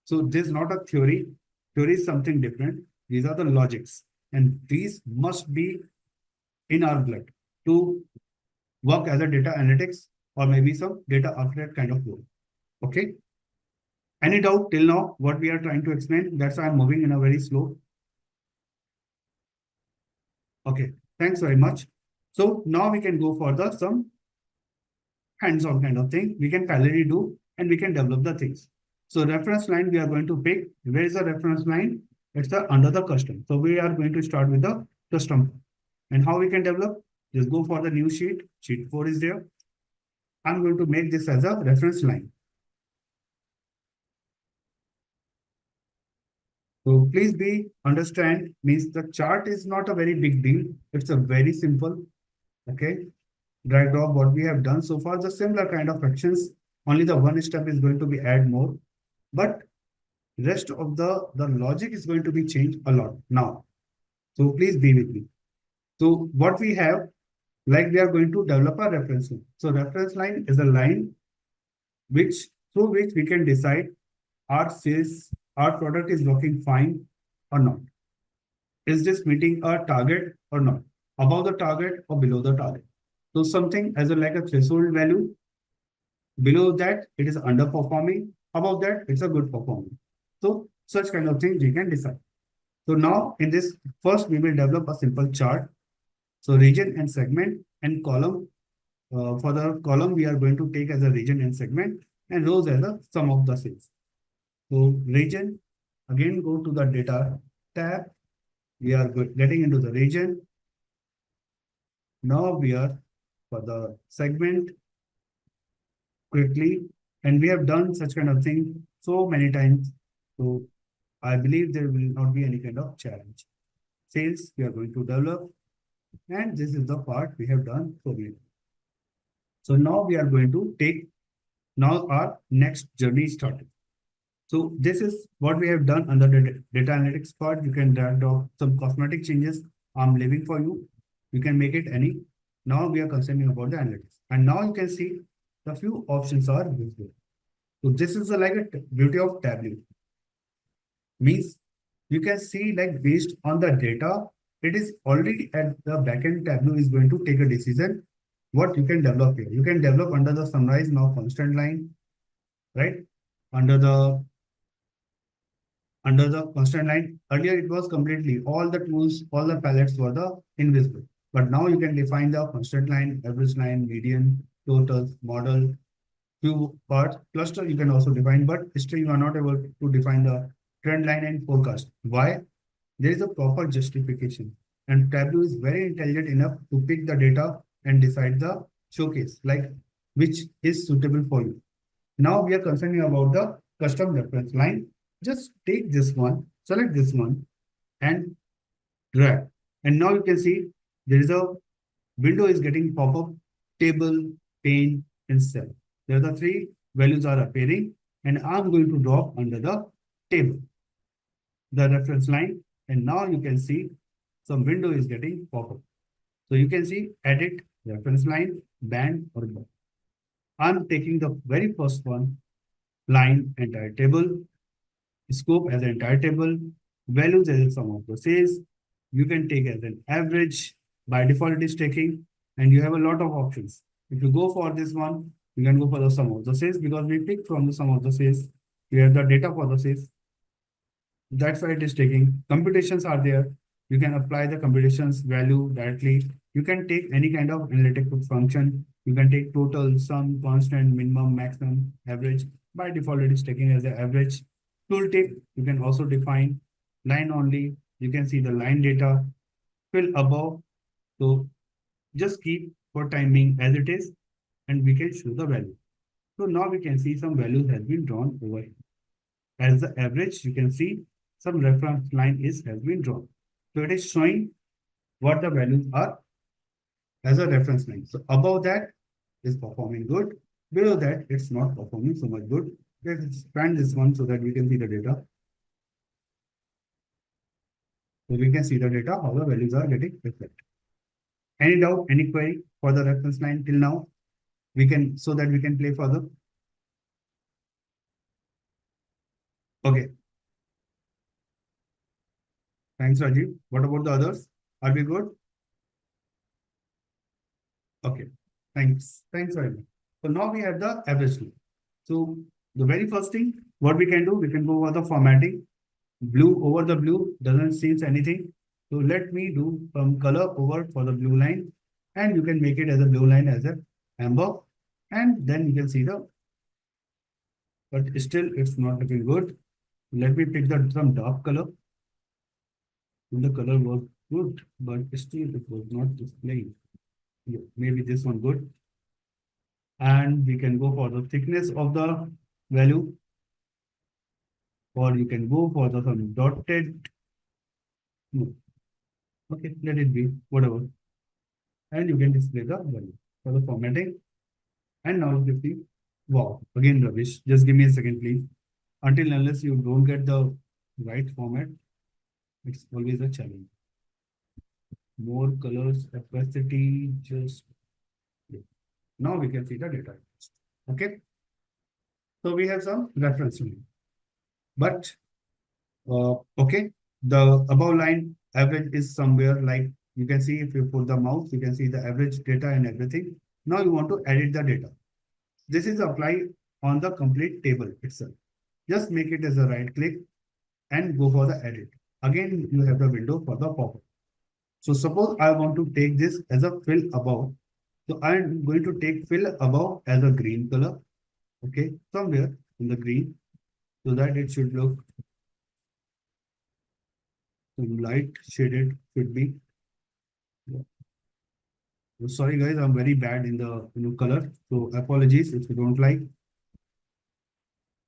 So this is not a theory. Theory is something different. These are the logics. And these must be in our blood to work as a data analytics or maybe some data architect kind of role. Okay. Any doubt till now what we are trying to explain? That's why I'm moving in a very slow. Okay. Thanks very much. So now we can go for the some hands-on kind of thing. We can parallelly do and we can develop the things. So reference line we are going to pick. Where is the reference line? It's the under the custom. So we are going to start with the custom. And how we can develop? Just go for the new sheet. Sheet 4 is there. I'm going to make this as a reference line. So please be understand means the chart is not a very big deal. It's a very simple. Okay. Drag drop what we have done so far, the similar kind of actions. Only the one step is going to be add more. But rest of the logic is going to be changed a lot now. So please be with me. So what we have, like we are going to develop a reference line. So reference line is a line which through which we can decide our sales, our product is working fine or not. Is this meeting a target or not? Above the target or below the target? So something as a like a threshold value. Below that, it is underperforming. Above that, it's a good performing. So such kind of things we can decide. So now in this first, we will develop a simple chart. So region and segment and column. For the column, we are going to take as a region and segment and rows as a sum of the sales. So region, again, go to the data tab. We are getting into the region. Now we are for the segment quickly. And we have done such kind of thing so many times. So I believe there will not be any kind of challenge. Sales, we are going to develop. And this is the part we have done so many. So now we are going to take now our next journey started. So this is what we have done under the data analytics part. You can drag down some cosmetic changes. I'm leaving for you. You can make it any. Now we are concerning about the analytics. And now you can see the few options are visible. So this is like a beauty of Tableau. Means you can see like based on the data, it is already at the backend. Tableau is going to take a decision what you can develop here. You can develop under the summarize now constant line, right? Under the constant line. Earlier it was completely all the tools, all the palettes were the invisible. But now you can define the constant line, average line, median, totals, model, few parts, cluster you can also define, but still you are not able to define the trend line and forecast. Why? There is a proper justification. And Tableau is very intelligent enough to pick the data and decide the showcase, like which is suitable for you. Now we are concerning about the custom reference line. Just take this one, select this one, and drag. And now you can see there is a window is getting pop-up, table, pane, and cell. There are the three values are appearing, and I'm going to drop under the table, the reference line, and now you can see some window is getting pop-up. So you can see edit, reference line, band, or bar. I'm taking the very first one, line, entire table, scope as an entire table, values as a sum of the sales. You can take as an average. By default, it is taking, and you have a lot of options. If you go for this one, you can go for the sum of the sales because we pick from the sum of the sales. We have the data for the sales. That's why it is taking. Computations are there. You can apply the computations value directly. You can take any kind of analytical function. You can take total, sum, constant, minimum, maximum, average. By default, it is taking as an average. Tooltip, you can also define line only. You can see the line data, fill above. So just keep for timing as it is, and we can show the value. So now we can see some values has been drawn over here. As the average, you can see some reference line has been drawn. So it is showing what the values are as a reference line. So above that is performing good. Below that, it's not performing so much good. Let's expand this one so that we can see the data. So we can see the data, how the values are getting reflected. Any doubt, any query for the reference line till now? We can, so that we can play further. Okay. Thanks, Rajiv. What about the others? Are we good? Okay. Thanks. Thanks very much. So now we have the average line. So the very first thing, what we can do, we can go over the formatting. Blue over the blue doesn't seem anything. So let me do some color over for the blue line, and you can make it as a blue line as a amber, and then you can see the, but still it's not looking good. Let me pick the some dark color. And the color was good, but still it was not displaying. Yeah, maybe this one good. And we can go for the thickness of the value, or you can go for the some dotted. No. Okay, let it be, whatever. And you can display the value for the formatting. And now you see, wow, again rubbish. Just give me a second, please. Until unless you don't get the right format, it's always a challenge. More colors, opacity, just yeah. Now we can see the data. Okay. So we have some reference line. But okay, the above line average is somewhere like you can see if you put the mouse, you can see the average data and everything. Now you want to edit the data. This is applied on the complete table itself. Just make it as a right click and go for the edit. Again, you have the window for the pop-up. So suppose I want to take this as a fill above. So I'm going to take fill above as a green color. Okay, somewhere in the green so that it should look some light shaded should be. Yeah. So sorry guys, I'm very bad in the color. So apologies if you don't like.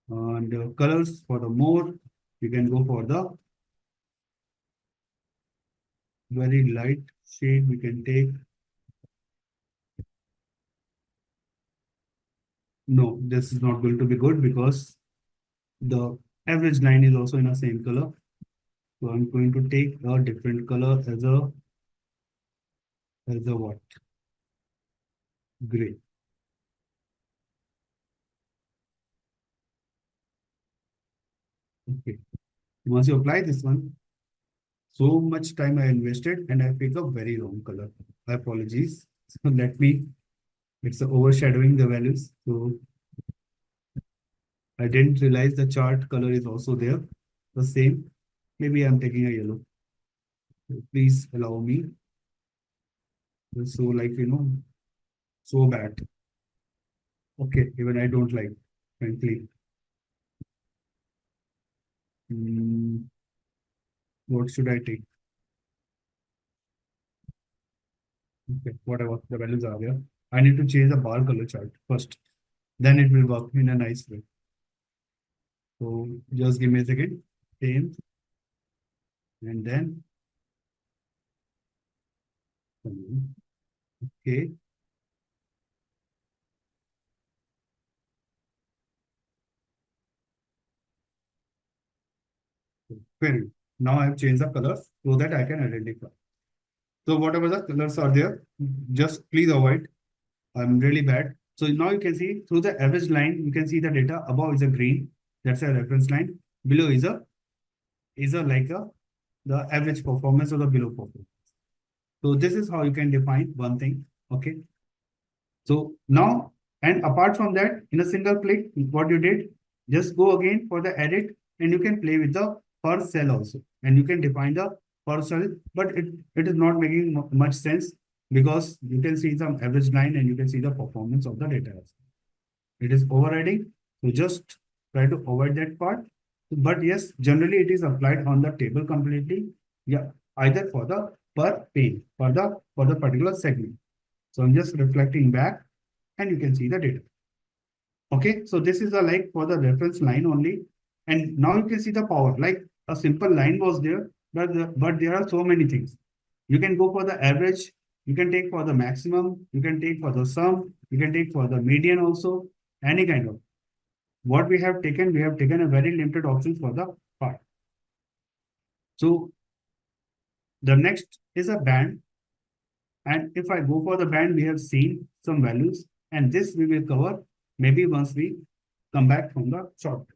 And colors for the more, you can go for the very light shade we can take. No, this is not going to be good because the average line is also in the same color. So I'm going to take a different color as a what? Gray. Okay. Once you apply this one, so much time I invested and I pick a very wrong color. Apologies. So let me, it's overshadowing the values. So I didn't realize the chart color is also there. The same. Maybe I'm taking a yellow. Please allow me. So like, so bad. Okay, even I don't like, frankly. What should I take? Okay, whatever the values are there. I need to change the bar color chart first. Then it will work in a nice way. So just give me a second. Same. And then, okay. Very good. Now I have changed the colors so that I can identify. So whatever the colors are there, just please avoid. I'm really bad. So now you can see through the average line, you can see the data above is a green. That's a reference line. Below is a like a the average performance or the below performance. So this is how you can define one thing. Okay. So now, and apart from that, in a single click, what you did, just go again for the edit and you can play with the per cell also. And you can define the per cell, but it is not making much sense because you can see some average line and you can see the performance of the data. It is overriding. So just try to avoid that part. But yes, generally it is applied on the table completely. Yeah, either for the per page, for the particular segment. So I'm just reflecting back and you can see the data. Okay, so this is a like for the reference line only. And now you can see the power, like a simple line was there, but there are so many things. You can go for the average, you can take for the maximum, you can take for the sum, you can take for the median also, any kind of. What we have taken a very limited options for the part. So the next is a band. And if I go for the band, we have seen some values, and this we will cover maybe once we come back from the short.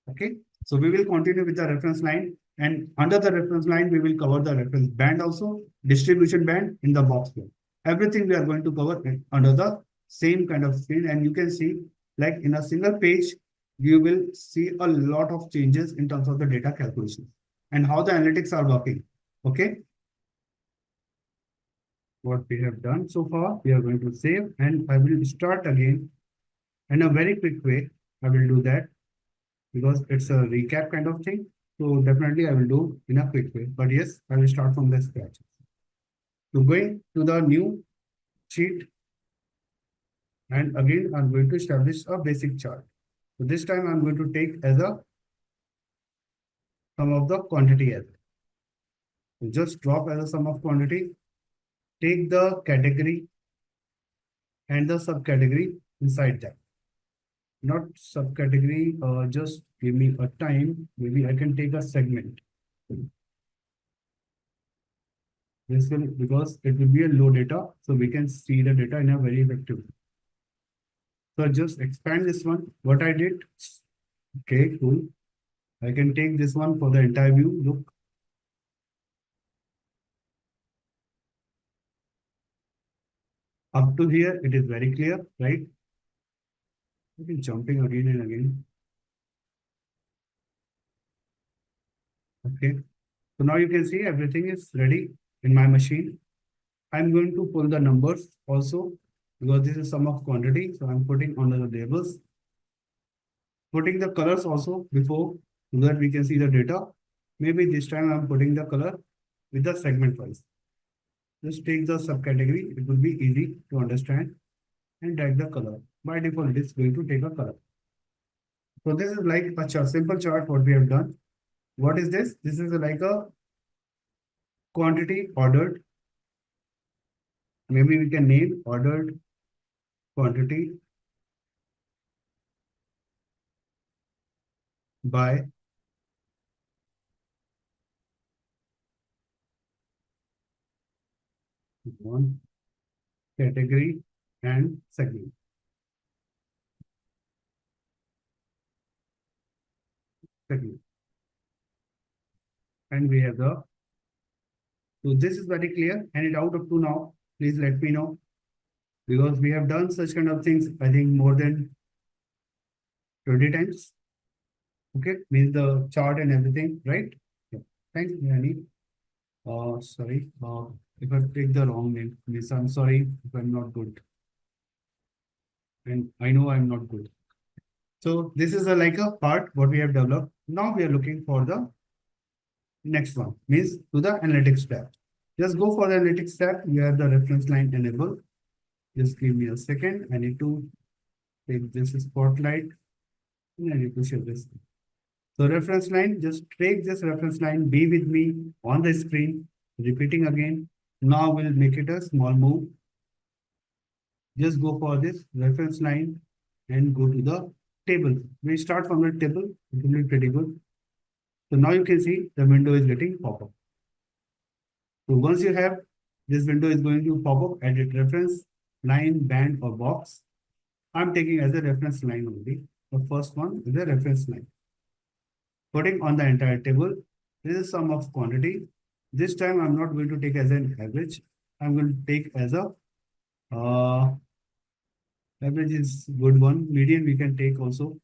Okay. So we will continue with the reference line, and under the reference line, we will cover the reference band also, distribution band in the box here. Everything we are going to cover under the same kind of screen, and you can see like in a single page, you will see a lot of changes in terms of the data calculation and how the analytics are working. Okay. What we have done so far, we are going to save, and I will start again in a very quick way. I will do that because it's a recap kind of thing. So definitely I will do in a quick way. But yes, I will start from the scratch. So going to the new sheet, and again I'm going to establish a basic chart. So this time I'm going to take as a sum of the quantity as. So just drop as a sum of quantity. Take the category and the subcategory inside that. Not subcategory, just give me a time. Maybe I can take a segment. This will, because it will be a low data, so we can see the data in a very effective. So just expand this one. What I did, okay, cool. I can take this one for the entire view. Look. Up to here, it is very clear, right? Okay, jumping again and again. Okay. So now you can see everything is ready in my machine. I'm going to pull the numbers also because this is sum of quantity. So I'm putting under the labels, putting the colors also before so that we can see the data. Maybe this time I'm putting the color with the segment wise. Just take the subcategory. It will be easy to understand and drag the color. By default, it is going to take a color. So this is like a chart, simple chart what we have done. What is this? This is like a quantity ordered. Maybe we can name ordered quantity by one category and segment. Segment. And we have the, so this is very clear. And it out up to now, please let me know because we have done such kind of things, I think more than 20 times. Okay, means the chart and everything, right? Yeah. Thanks, Nani. Sorry, if I take the wrong name, means I'm sorry if I'm not good. And I know I'm not good. So this is a, like a part what we have developed. Now we are looking for the next one, means to the analytics tab. Just go for the analytics tab. You have the reference line enabled. Just give me a second. I need to take this spotlight and I need to show this. So reference line, just take this reference line, be with me on the screen, repeating again. Now we'll make it a small move. Just go for this reference line and go to the table. We start from the table, it will be pretty good. So now you can see the window is getting pop up. So once you have this window is going to pop up, edit reference line, band or box. I'm taking as a reference line only. The first one is a reference line. Putting on the entire table, this is sum of quantity. This time I'm not going to take as an average. I'm going to take as a average is good one. Median we can take also.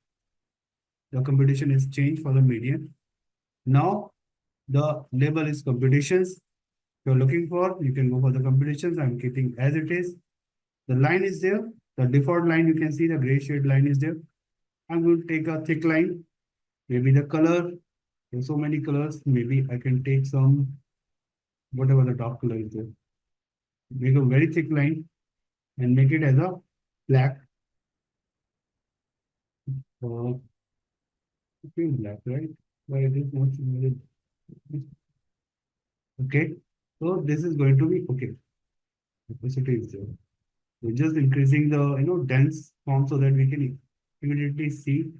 The computation is changed for the median. Now the label is computations. If you're looking for, you can go for the computations. I'm keeping as it is. The line is there. The default line, you can see the gray shade line is there. I'm going to take a thick line. Maybe the color. There's so many colors. Maybe I can take some, whatever the dark color is there. Make a very thick line and make it as a black. Black, right? Why it is not similar. Okay. So this is going to be okay. Opacity is there. We're just increasing the dense form so that we can immediately see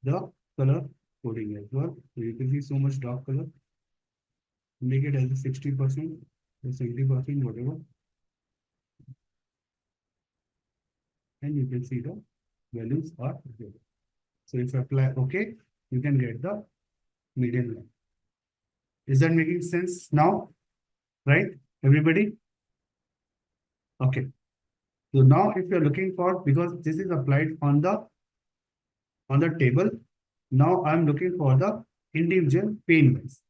the color coding as well. So you can see so much dark color. Make it as 60% or 70%, whatever. And you can see the values are there. So if I apply OK, you can get the median line. Is that making sense now? Right? Everybody? Okay. So now if you're looking for, because this is applied on the table, now I'm looking for the individual pane wise.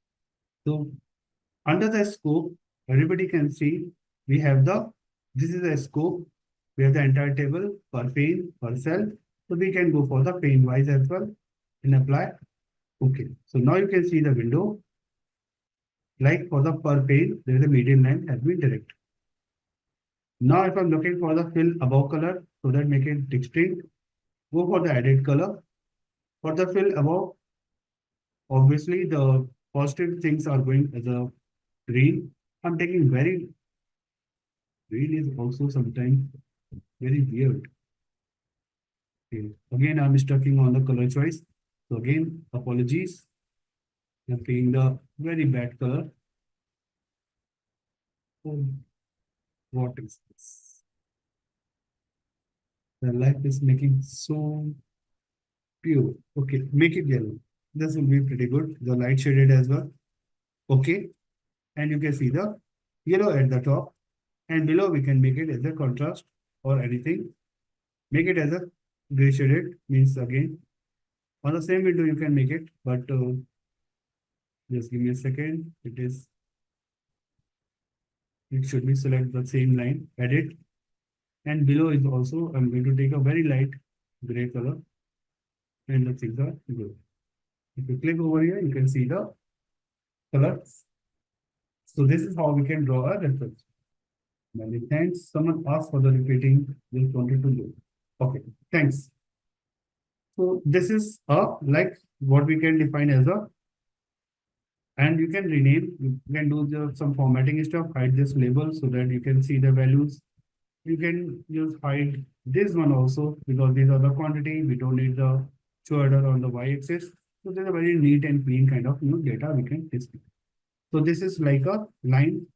So under the scope, everybody can see we have this is a scope. We have the entire table per pane, per cell. So we can go for the pane wise as well and apply. Okay. So now you can see the window. Like for the per pane, there is a median line has been direct. Now if I'm looking for the fill above color, so that make it distinct, go for the added color. For the fill above, obviously the positive things are going as a green. I'm taking very green is also sometimes very weird. Okay. Again, I'm stucking on the color choice. So again, apologies. I'm taking the very bad color. Oh, what is this? The light is making so pure. Okay, make it yellow. This will be pretty good. The light shaded as well. Okay. And you can see the yellow at the top. And below we can make it as a contrast or anything. Make it as a gray shaded, means again on the same window you can make it, but just give me a second. It should be select the same line, edit, and below is also I'm going to take a very light gray color and the things are good. If you click over here, you can see the colors. So this is how we can draw a reference. Many thanks. Someone asked for the repeating. Just wanted to do. Okay, thanks. So this is like what we can define as a, and you can rename, you can do some formatting stuff, hide this label so that you can see the values. You can just hide this one also because these are the quantity. We don't need the show header on the y-axis. So there's a very neat and clean kind of data we can display. So this is like a line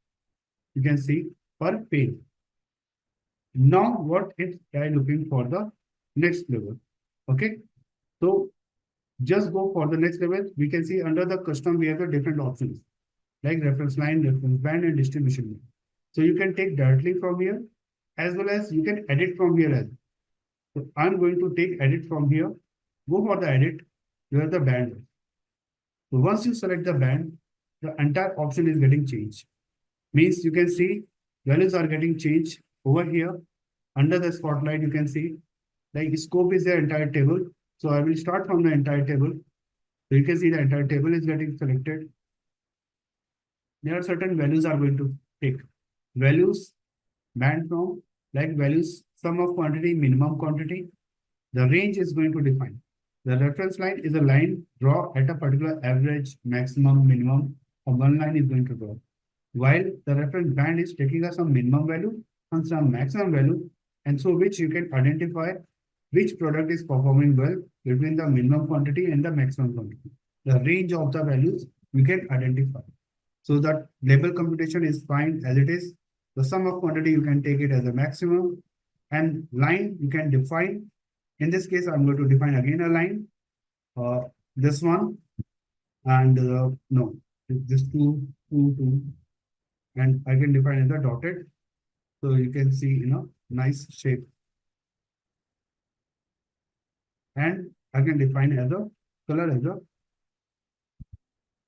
you can see per page. Now what is I looking for the next level? Okay, so just go for the next level. We can see under the custom we have the different options like reference line, reference band, and distribution line. So you can take directly from here as well as you can edit from here as well. So I'm going to take edit from here. Go for the edit. You have the band. So once you select the band, the entire option is getting changed. Means you can see values are getting changed over here. Under the spotlight, you can see like scope is the entire table. So I will start from the entire table. So you can see the entire table is getting selected. There are certain values are going to take values band from like values sum of quantity, minimum quantity. The range is going to define. The reference line is a line draw at a particular average, maximum, minimum, or one line is going to draw. While the reference band is taking us some minimum value and some maximum value, and so which you can identify which product is performing well between the minimum quantity and the maximum quantity. The range of the values you can identify. So that label computation is fine as it is. The sum of quantity, you can take it as a maximum. And line, you can define. In this case, I'm going to define again a line. This one. And no, this two. And I can define as a dotted. So you can see, nice shape. And I can define as a color as a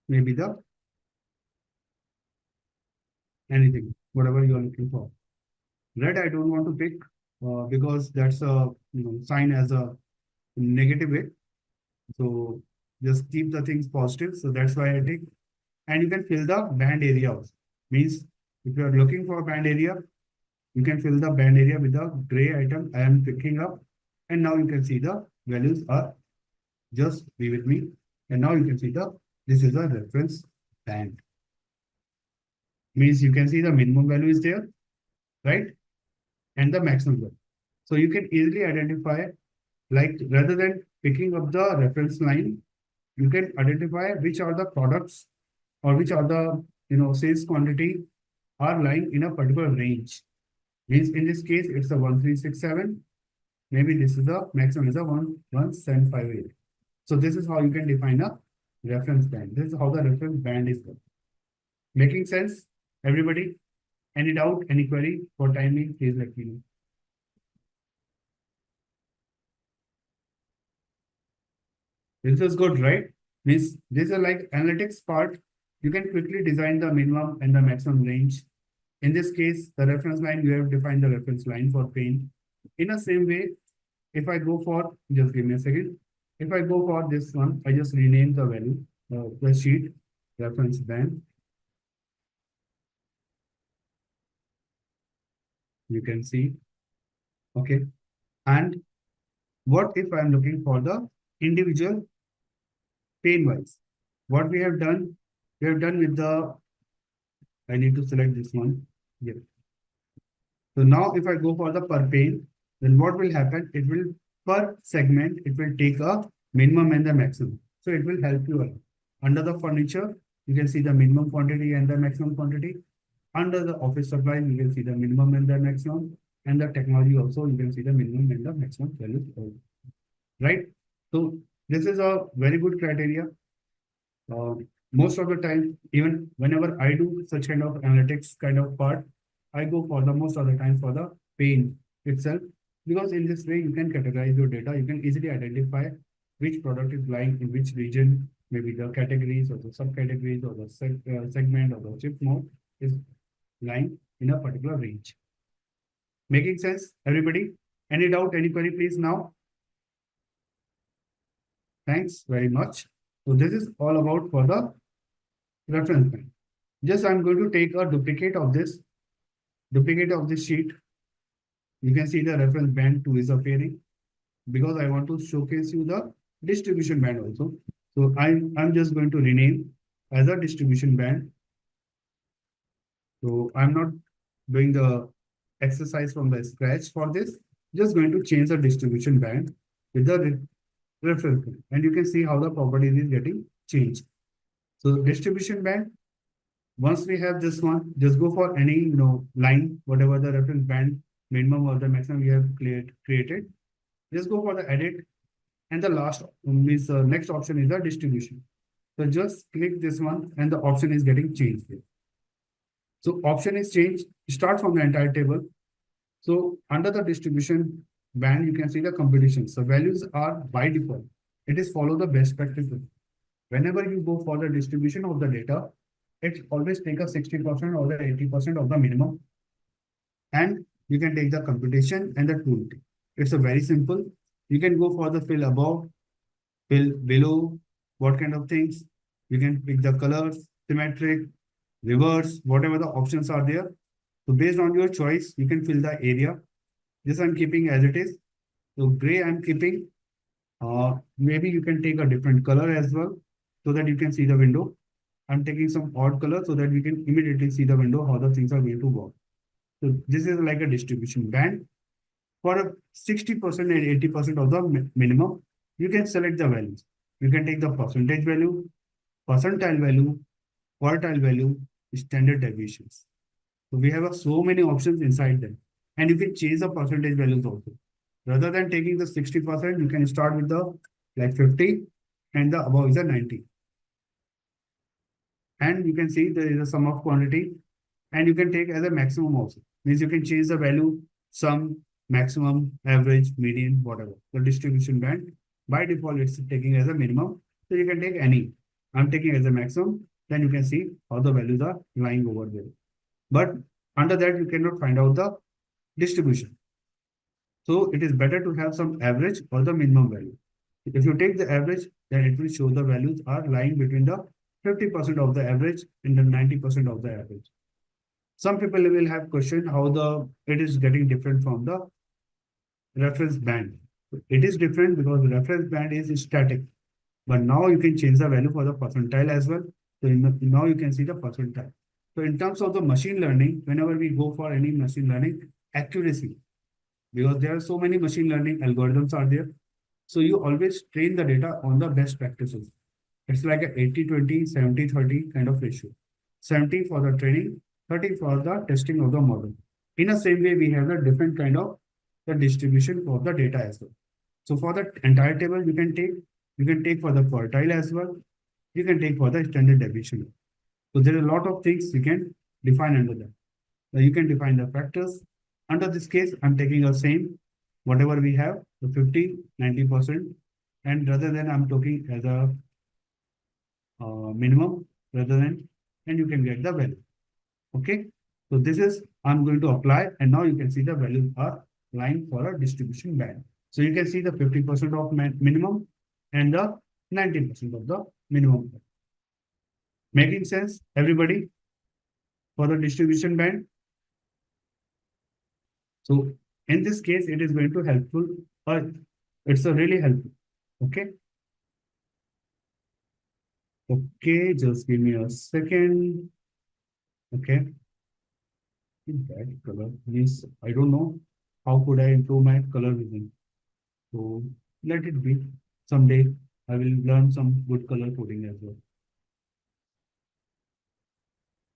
maybe the anything, whatever you are looking for. Red, I don't want to pick because that's a sign as a negative way. So just keep the things positive. So that's why I take. And you can fill the band area also. Means if you are looking for band area, you can fill the band area with the gray item I am picking up. And now you can see the values are just be with me. And now you can see this is a reference band. Means you can see the minimum value is there, right? And the maximum value. So you can easily identify, like rather than picking up the reference line, you can identify which are the products or which are the sales quantity are lying in a particular range. Means in this case, it's a 1367. Maybe this is the maximum is a 11758. So this is how you can define a reference band. This is how the reference band is done. Making sense, everybody? Any doubt, any query for timing, please let me know. This is good, right? Means this is like analytics part. You can quickly design the minimum and the maximum range. In this case, the reference line, you have defined the reference line for paint. In the same way, if I go for, just give me a second. If I go for this one, I just rename the value, the sheet, reference band. You can see, okay. And what if I'm looking for the individual pane wise? What we have done with the, I need to select this one. Yeah. So now if I go for the per pane, then what will happen? It will per segment, it will take a minimum and the maximum. So it will help you a lot. Under the furniture, you can see the minimum quantity and the maximum quantity. Under the office supplies, you can see the minimum and the maximum. And the technology also, you can see the minimum and the maximum values. Right? So this is a very good criteria. Most of the time, even whenever I do such kind of analytics kind of part, I go for the most of the time for the pane itself, because in this way you can categorize your data. You can easily identify which product is lying in which region, maybe the categories or the subcategories or the segment or the chip mode is lying in a particular range. Making sense, everybody? Any doubt, any query, please now? Thanks very much. So this is all about for the reference band. Just I'm going to take a duplicate of this sheet. You can see the reference band 2 is appearing because I want to showcase you the distribution band also. So I'm just going to rename as a distribution band. So I'm not doing the exercise from the scratch for this. Just going to change the distribution band with the reference band. And you can see how the properties is getting changed. So distribution band, once we have this one, just go for any line, whatever the reference band minimum or the maximum we have created. Just go for the edit, and the last means the next option is the distribution. So just click this one, and the option is getting changed here. So option is changed. Start from the entire table. So under the distribution band, you can see the computation. So values are by default. It is follow the best practices. Whenever you go for the distribution of the data, it always take a 60% or the 80% of the minimum. And you can take the computation and the tool. It's a very simple. You can go for the fill above, fill below, what kind of things. You can pick the colors, symmetric, reverse, whatever the options are there. So based on your choice, you can fill the area. This I'm keeping as it is. So gray I'm keeping. Maybe you can take a different color as well so that you can see the window. I'm taking some odd color so that we can immediately see the window how the things are going to work. So this is like a distribution band. For a 60% and 80% of the minimum, you can select the values. You can take the percentage value, percentile value, quartile value, standard deviations. So we have so many options inside them. And you can change the percentage values also. Rather than taking the 60%, you can start with the like 50 and the above is a 90. And you can see there is a sum of quantity and you can take as a maximum also. Means you can change the value, sum, maximum, average, median, whatever. The distribution band, by default, it's taking as a minimum. So you can take any. I'm taking as a maximum. Then you can see how the values are lying over there. But under that, you cannot find out the distribution. So it is better to have some average or the minimum value. If you take the average, then it will show the values are lying between the 50% of the average and the 90% of the average. Some people will have question how the it is getting different from the reference band. It is different because the reference band is static, but now you can change the value for the percentile as well. So now you can see the percentile. So in terms of the machine learning, whenever we go for any machine learning, accuracy, because there are so many machine learning algorithms are there. So you always train the data on the best practices. It's like a 80-20, 70-30 kind of ratio. 70 for the training, 30 for the testing of the model. In the same way, we have a different kind of the distribution of the data as well. So for the entire table, you can take for the quartile as well. You can take for the standard deviation. So there are a lot of things you can define under that. So you can define the factors. Under this case, I'm taking the same, whatever we have, the 50, 90%. And rather than I'm talking as a minimum, rather than, and you can get the value. Okay. So this is, I'm going to apply, and now you can see the values are lying for a distribution band. So you can see the 50% of minimum and the 90% of the minimum. Making sense, everybody, for the distribution band? So in this case, it is going to helpful, or it's a really helpful. Okay. Okay, just give me a second. Okay. That color means I don't know how could I improve my color vision. So let it be. Someday I will learn some good color coding as well.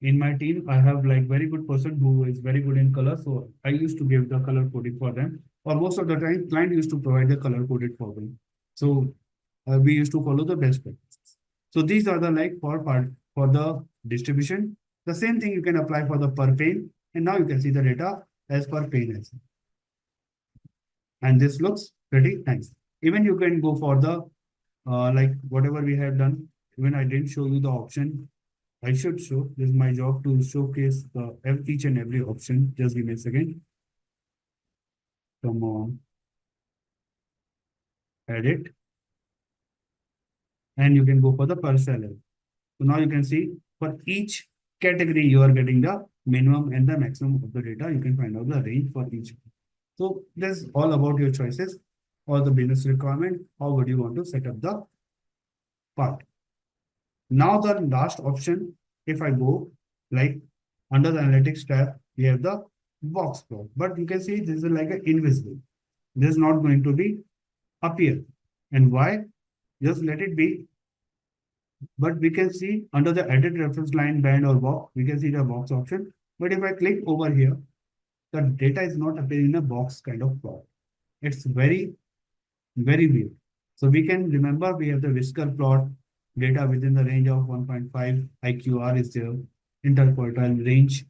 In my team, I have like very good person who is very good in color. So I used to give the color coding for them. Or most of the time, client used to provide the color coded for them. So we used to follow the best practices. So these are the like for part for the distribution. The same thing you can apply for the per pane. And now you can see the data as per pane as well. And this looks pretty nice. Even you can go for the like whatever we have done. Even I didn't show you the option. I should show. This is my job to showcase the each and every option. Just give me a second. Come on. Edit. And you can go for the per seller. So now you can see for each category, you are getting the minimum and the maximum of the data. You can find out the range for each. So this is all about your choices or the business requirement. How would you want to set up the part? Now the last option, if I go like under the analytics tab, we have the box plot. But you can see this is like an invisible. This is not going to be appear. And why? Just let it be. But we can see under the edit reference line band or box, we can see the box option. But if I click over here, the data is not appearing in a box kind of plot. It's very, very weird. So we can remember we have the whisker plot, data within the range of 1.5 IQR is there, interquartile range.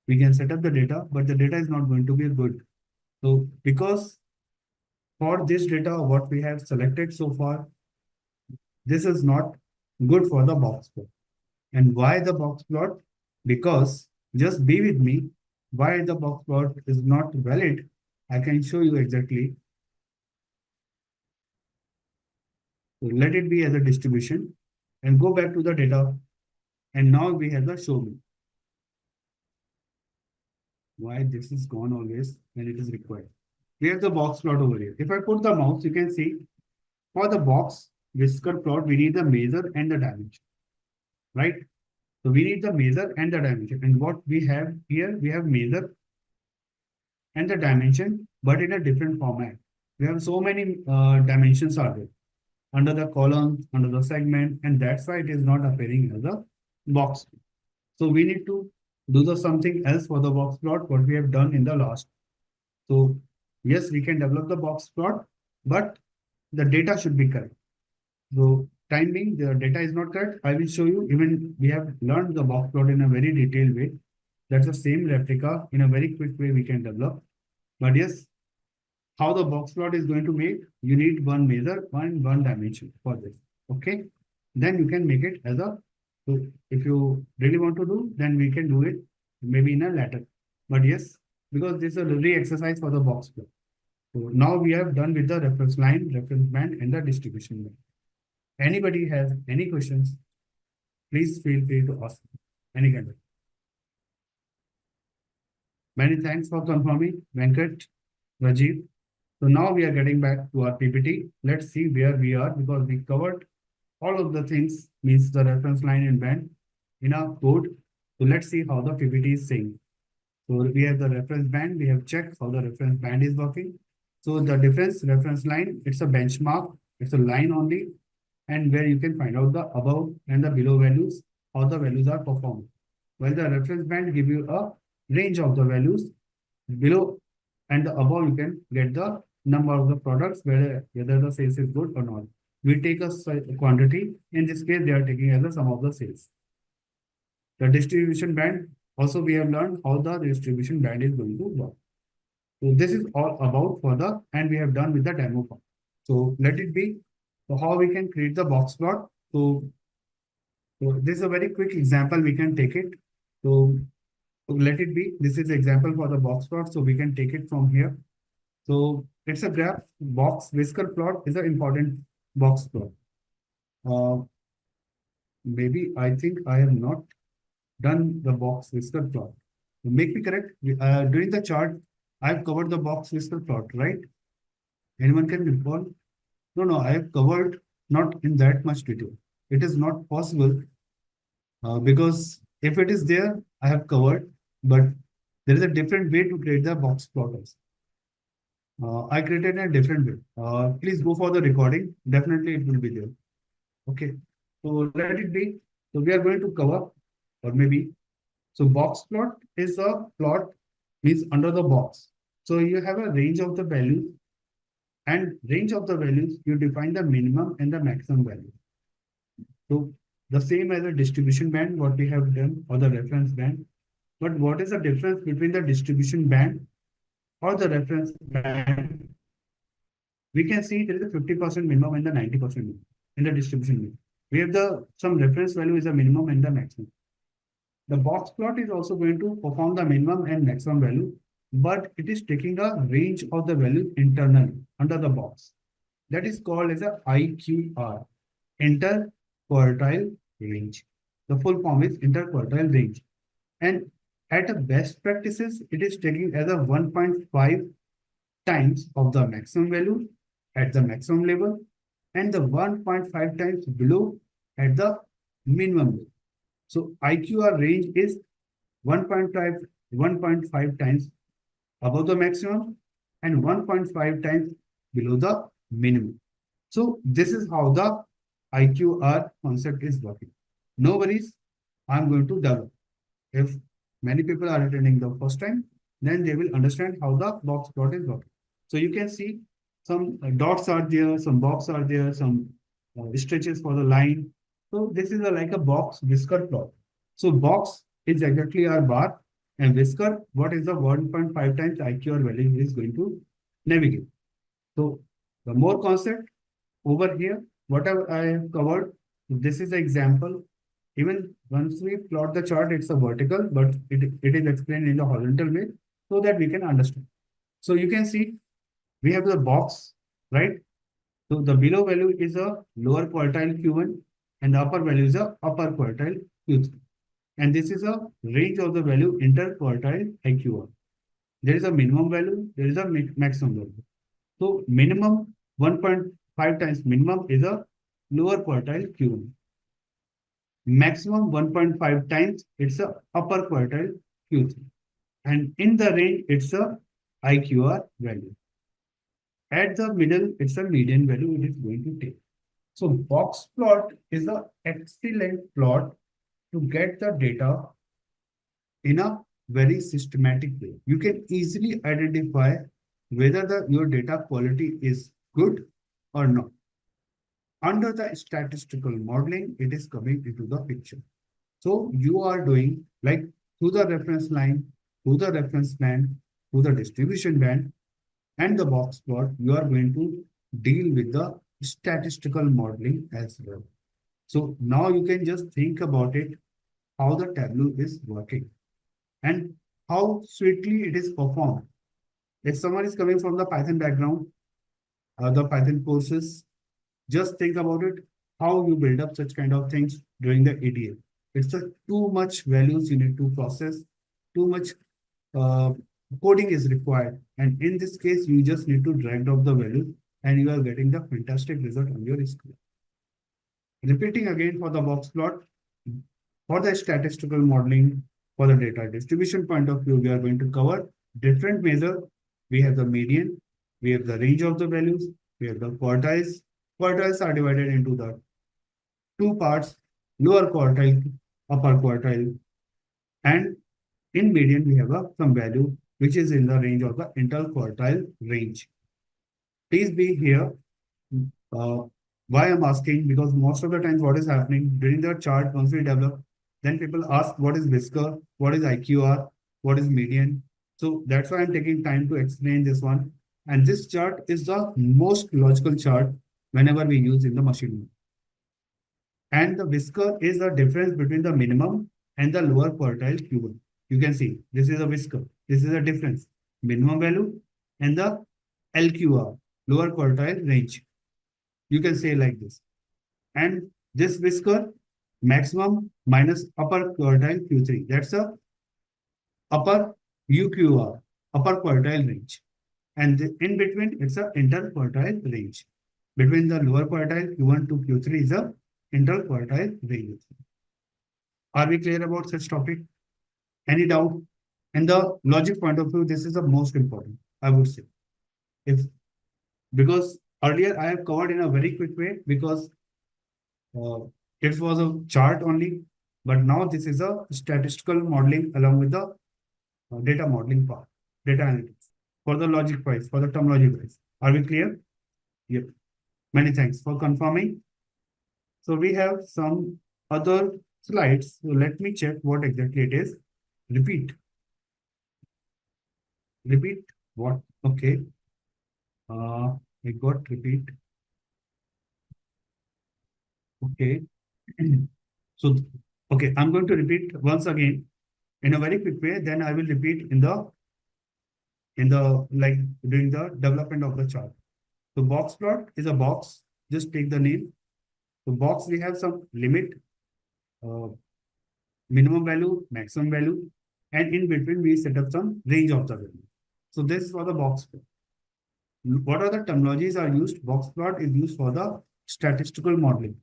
We can set up the data, but the data is not going to be good. So because for this data, what we have selected so far, this is not good for the box plot. And why the box plot? Because just be with me, why the box plot is not valid. I can show you exactly. So let it be as a distribution and go back to the data. And now we have the show me. why this is gone always when it is required. We have the box plot over here. If I put the mouse, you can see for the box whisker plot, we need the measure and the dimension, right? So we need the measure and the dimension. And what we have here, we have measure and the dimension, but in a different format. We have so many dimensions are there under the column, under the segment, and that's why it is not appearing as a box. So we need to do the something else for the box plot, what we have done in the last. So yes, we can develop the box plot, but the data should be correct. So time being, the data is not correct. I will show you. Even we have learned the box plot in a very detailed way. That's the same replica in a very quick way we can develop. But yes, how the box plot is going to make, you need one measure, one dimension for this. Okay. Then you can make it as a, so if you really want to do, then we can do it maybe in a latter. But yes, because this is a re exercise for the box plot. So now we have done with the reference line, reference band, and the distribution band. Anybody has any questions, please feel free to ask any kind of. Many thanks for confirming, Venkat, Rajiv. So now we are getting back to our PPT. Let's see where we are because we covered all of the things, means the reference line and band in our code. So let's see how the PPT is saying. So we have the reference band. We have checked how the reference band is working. So the difference reference line, it's a benchmark. It's a line only, and where you can find out the above and the below values, how the values are performed. While the reference band give you a range of the values, below and the above you can get the number of the products, whether the sales is good or not. We take a quantity. In this case, they are taking as the sum of the sales. The distribution band, also we have learned how the distribution band is going to work. So this is all about for the, and we have done with the demo part. So let it be. So how we can create the box plot. So this is a very quick example. We can take it. So let it be. This is example for the box plot. So we can take it from here. So it's a graph. Box whisker plot is an important box plot. Maybe I think I have not done the box whisker plot. Make me correct. During the chart, I've covered the box whisker plot, right? Anyone can recall? No, I have covered not in that much detail. It is not possible because if it is there, I have covered, but there is a different way to create the box plotters. I created a different way. Please go for the recording. Definitely it will be there. Okay. So let it be. So we are going to cover, or maybe, so box plot is a plot means under the box. So you have a range of the values, and range of the values, you define the minimum and the maximum value. So the same as a distribution band, what we have done, or the reference band. But what is the difference between the distribution band or the reference band? We can see there is a 50% minimum and the 90% minimum in the distribution band. We have the some reference value is the minimum and the maximum. The box plot is also going to perform the minimum and maximum value, but it is taking a range of the value internally under the box. That is called as a IQR, interquartile range. The full form is interquartile range. And at a best practices, it is taking as a 1.5 times of the maximum value at the maximum level and the 1.5 times below at the minimum level. So IQR range is 1.5 times above the maximum and 1.5 times below the minimum. So this is how the IQR concept is working. No worries, I'm going to develop. If many people are attending the first time, then they will understand how the box plot is working. So you can see some dots are there, some box are there, some stretches for the line. So this is like a box whisker plot. So box is exactly our bar, and whisker, what is the 1.5 times IQR value is going to navigate. So the more concept over here, whatever I have covered, this is the example. Even once we plot the chart, it's a vertical, but it is explained in the horizontal way so that we can understand. So you can see we have the box, right? So the below value is a lower quartile Q1 and the upper value is a upper quartile Q3. And this is a range of the value interquartile IQR. There is a minimum value, there is a maximum value. So minimum 1.5 times minimum is a lower quartile Q1. Maximum 1.5 times it's a upper quartile Q3. And in the range, it's a IQR value. At the middle, it's a median value it is going to take. So box plot is an excellent plot to get the data in a very systematic way. You can easily identify whether your data quality is good or not. Under the statistical modeling, it is coming into the picture. So you are doing like through the reference line, through the reference band, through the distribution band, and the box plot, you are going to deal with the statistical modeling as well. So now you can just think about it, how the Tableau is working and how sweetly it is performed. If someone is coming from the Python background, the Python courses, just think about it, how you build up such kind of things during the EDA. It's a too much values you need to process, too much uh, coding is required. And in this case, you just need to drag out the value and you are getting the fantastic result on your screen. Repeating again for the box plot, for the statistical modeling, for the data distribution point of view, we are going to cover different measure. We have the median, we have the range of the values, we have the quartiles. Quartiles are divided into the two parts, lower quartile, upper quartile, and in median, we have some value which is in the range of the interquartile range. Please be here. Uh, why I'm asking? Because most of the times what is happening during the chart, once we develop, then people ask what is whisker, what is IQR, what is median. So that's why I'm taking time to explain this one. And this chart is the most logical chart whenever we use in the machine learning. And the whisker is the difference between the minimum and the lower quartile Q1. You can see this is a whisker. This is a difference. Minimum value and the LQR, lower quartile range. You can say like this. And this whisker, maximum minus upper quartile Q3. That's a upper UQR, upper quartile range. And in between, it's a interquartile range. Between the lower quartile Q1 to Q3 is a interquartile range. Are we clear about such topic? Any doubt? And the logic point of view, this is the most important, I would say. If because earlier I have covered in a very quick way because uh, it was a chart only, but now this is a statistical modeling along with the data modeling part, data analytics for the logic wise, for the terminology wise. Are we clear? Yep. Many thanks for confirming. So we have some other slides. So let me check what exactly it is. Repeat. Repeat what? Okay. I got repeat. Okay. So, okay, I'm going to repeat once again in a very quick way. Then I will repeat in the like during the development of the chart. So box plot is a box. Just take the name. So box we have some limit, uh, minimum value, maximum value, and in between we set up some range of the value. So this for the box plot. What are the terminologies are used? Box plot is used for the statistical modeling,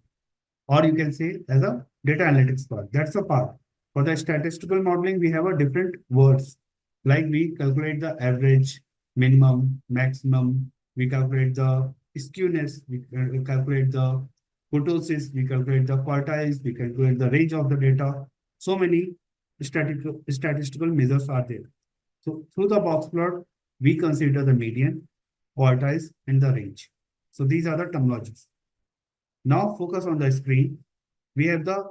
or you can say as a data analytics part. That's a part. For the statistical modeling, we have a different words. Like we calculate the average, minimum, maximum. We calculate the skewness. We calculate the kurtosis. We calculate the quartiles. We calculate the range of the data. So many statistical measures are there. So through the box plot, we consider the median, quartiles, and the range. So these are the terminologies. Now focus on the screen. We have the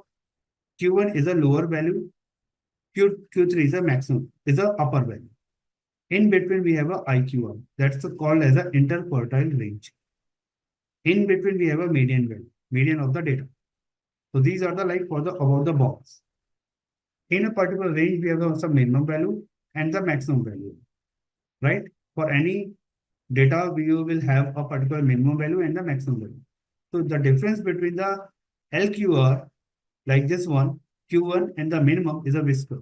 Q1 is a lower value, Q3 is a maximum, is a upper value. In between, we have a IQR. That's called as an interquartile range. In between, we have a median value, median of the data. So these are the like for the about the box. In a particular range, we have some minimum value and the maximum value, right? For any data, we will have a particular minimum value and the maximum value. So the difference between the LQR, like this one, Q1 and the minimum is a whisker.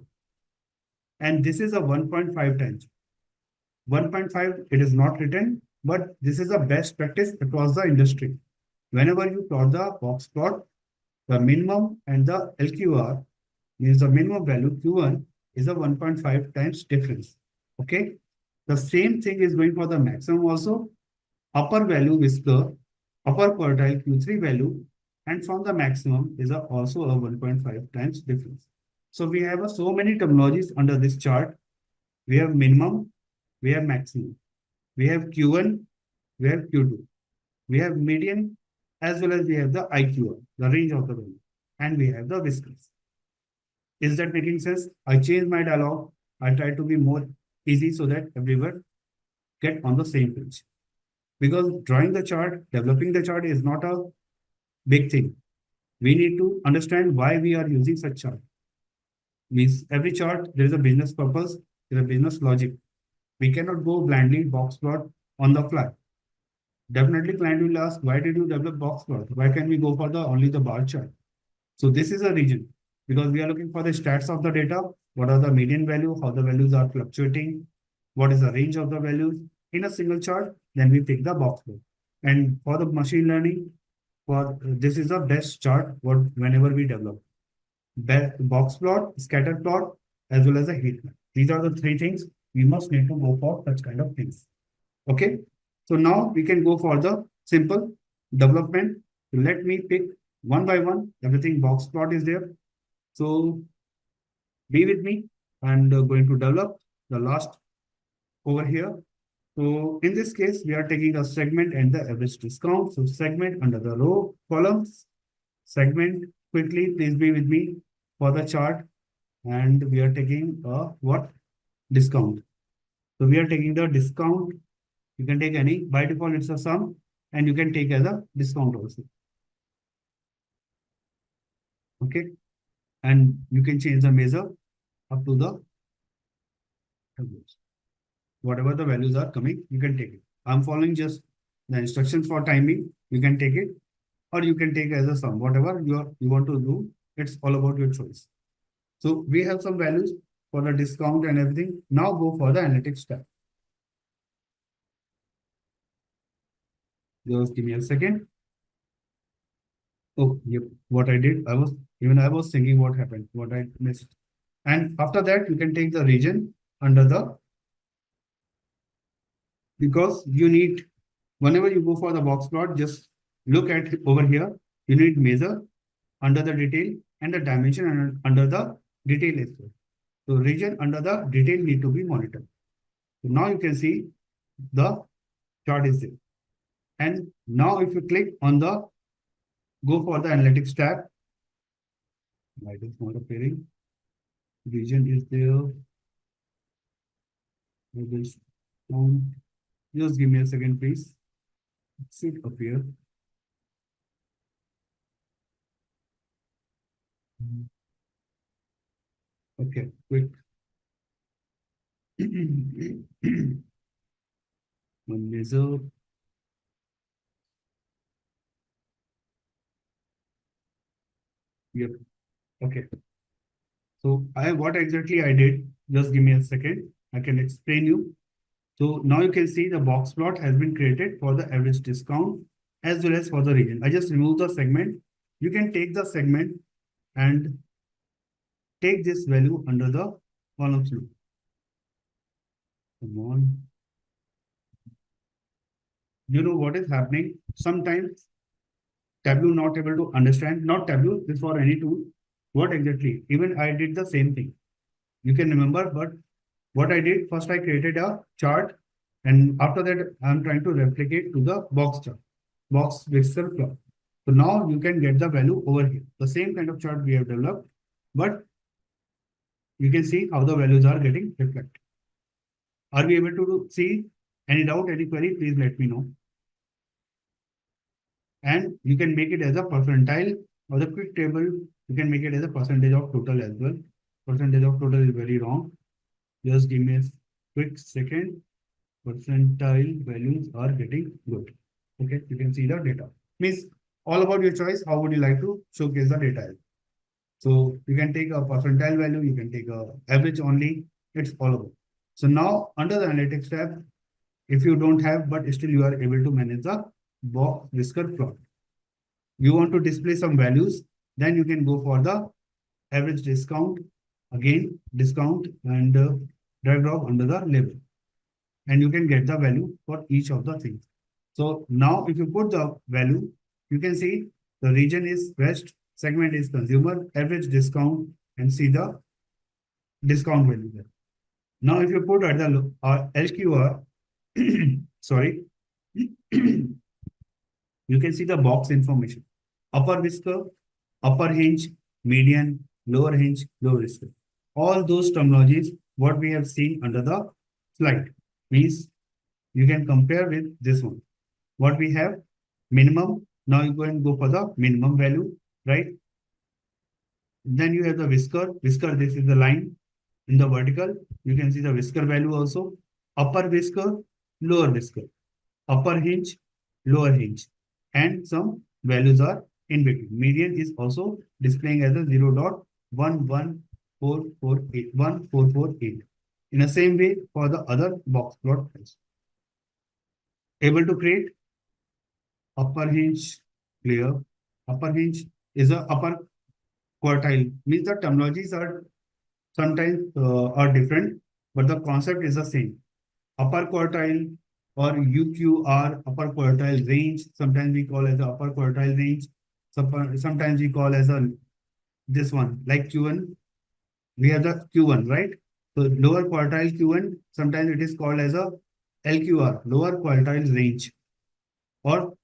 And this is a 1.5 times. 1.5, it is not written, but this is a best practice across the industry. Whenever you plot the box plot, the minimum and the LQR means the minimum value Q1 is a 1.5 times difference. Okay. The same thing is going for the maximum also. Upper value whisker, upper quartile Q3 value, and from the maximum is also a 1.5 times difference. So we have so many terminologies under this chart. We have minimum, we have maximum, we have Q1, we have Q2, we have median, as well as we have the IQR, the range of the value, and we have the whiskers. Is that making sense? I changed my dialog. I try to be more easy so that everyone get on the same page. Because drawing the chart, developing the chart is not a big thing. We need to understand why we are using such chart. Means every chart, there is a business purpose, there is a business logic. We cannot go blindly box plot on the fly. Definitely client will ask, why did you develop box plot? Why can we go for the only the bar chart? So this is a region because we are looking for the stats of the data. What are the median value? How the values are fluctuating? What is the range of the values in a single chart? Then we pick the box plot. And for the machine learning, for this is the best chart what whenever we develop. Box plot, scatter plot, as well as a heat map. These are the three things we must need to go for such kind of things. Okay. So now we can go for the simple development. Let me pick one by one. Everything box plot is there. So be with me and going to develop the last over here. So in this case, we are taking a segment and the average discount. So segment under the row columns, segment quickly, please be with me for the chart. And we are taking a what? Discount. So we are taking the discount. You can take any, by default, it's a sum, and you can take as a discount also. Okay. And you can change the measure up to the whatever the values are coming, you can take it. I'm following just the instructions for timing. You can take it, or you can take as a sum, whatever you want to do. It's all about your choice. So we have some values for the discount and everything. Now go for the analytics tab. Just give me a second. Oh, yep. What I did, I was thinking what happened, what I missed. And after that, you can take the region under the, because you need, whenever you go for the box plot, just look at over here. You need measure under the detail and the dimension under the detail as well. So region under the detail need to be monitored. So now you can see the chart is there. And now if you click on the, go for the analytics tab. Why it is not appearing? Region is there. Just give me a second, please. It should appear. Okay, quick. One measure. Yep. Okay. So what exactly I did, just give me a second. I can explain you. So now you can see the box plot has been created for the average discount as well as for the region. I just remove the segment. You can take the segment and take this value under the columns loop. Come on. You know what is happening? Sometimes Tableau not able to understand, not Tableau, this for any tool. What exactly? Even I did the same thing. You can remember, but what I did, first I created a chart, and after that, I'm trying to replicate to the box chart, box whisker plot. So now you can get the value over here. The same kind of chart we have developed, but you can see how the values are getting reflected. Are we able to see any doubt, any query? Please let me know. And you can make it as a percentile or the quick table. You can make it as a percentage of total as well. Percentage of total is very wrong. Just give me a quick second. Percentile values are getting good. Okay, you can see the data. Means all about your choice. How would you like to showcase the data? So you can take a percentile value. You can take a average only. It's all about. So now under the analytics tab, if you don't have, but still you are able to manage the box whisker plot. You want to display some values, then you can go for the average discount, again discount, and drag drop under the label. And you can get the value for each of the things. So now if you put the value, you can see the region is West, segment is consumer, average discount, and see the discount value there. Now if you put at the LQR, sorry, you can see the box information. Upper whisker, upper hinge, median, lower hinge, lower whisker. All those terminologies, what we have seen under the slide, means you can compare with this one. What we have, minimum, now you go and go for the minimum value, right? Then you have the whisker, this is the line in the vertical. You can see the whisker value also. Upper whisker, lower whisker, upper hinge, lower hinge, and some values are in between. Median is also displaying as a 0.11448. In the same way for the other box plot. Able to create upper hinge clear. Upper hinge is a upper quartile. Means the terminologies are sometimes are different, but the concept is the same. Upper quartile or UQR, upper quartile range. Sometimes we call as the upper quartile range. Sometimes we call as a this one like Q1. We have the Q1, right? So lower quartile Q1. Sometimes it is called as a LQR, lower quartile range, or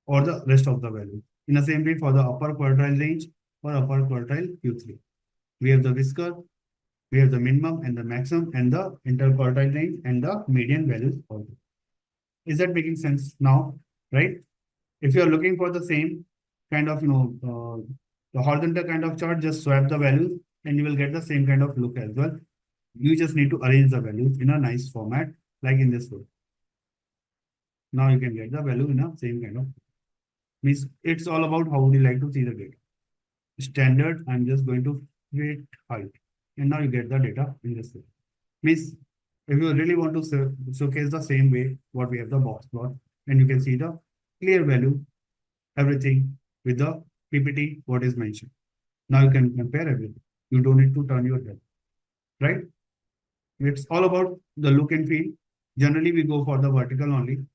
the rest of the value. In the same way for the upper quartile range or upper quartile Q3. We have the whisker, we have the minimum and the maximum and the interquartile range and the median values also. Is that making sense now, right? If you are looking for the same kind of, the horizontal kind of chart, just swap the values and you will get the same kind of look as well. You just need to arrange the values in a nice format, like in this way. Now you can get the value in a same kind of, means it's all about how would you like to see the data. Standard, I'm just going to create height. And now you get the data in this way. Means if you really want to showcase the same way what we have the box plot, and you can see the clear value, everything with the PPT, what is mentioned. Now you can compare everything. You don't need to turn your head, right? It's all about the look and feel. Generally, we go for the vertical only.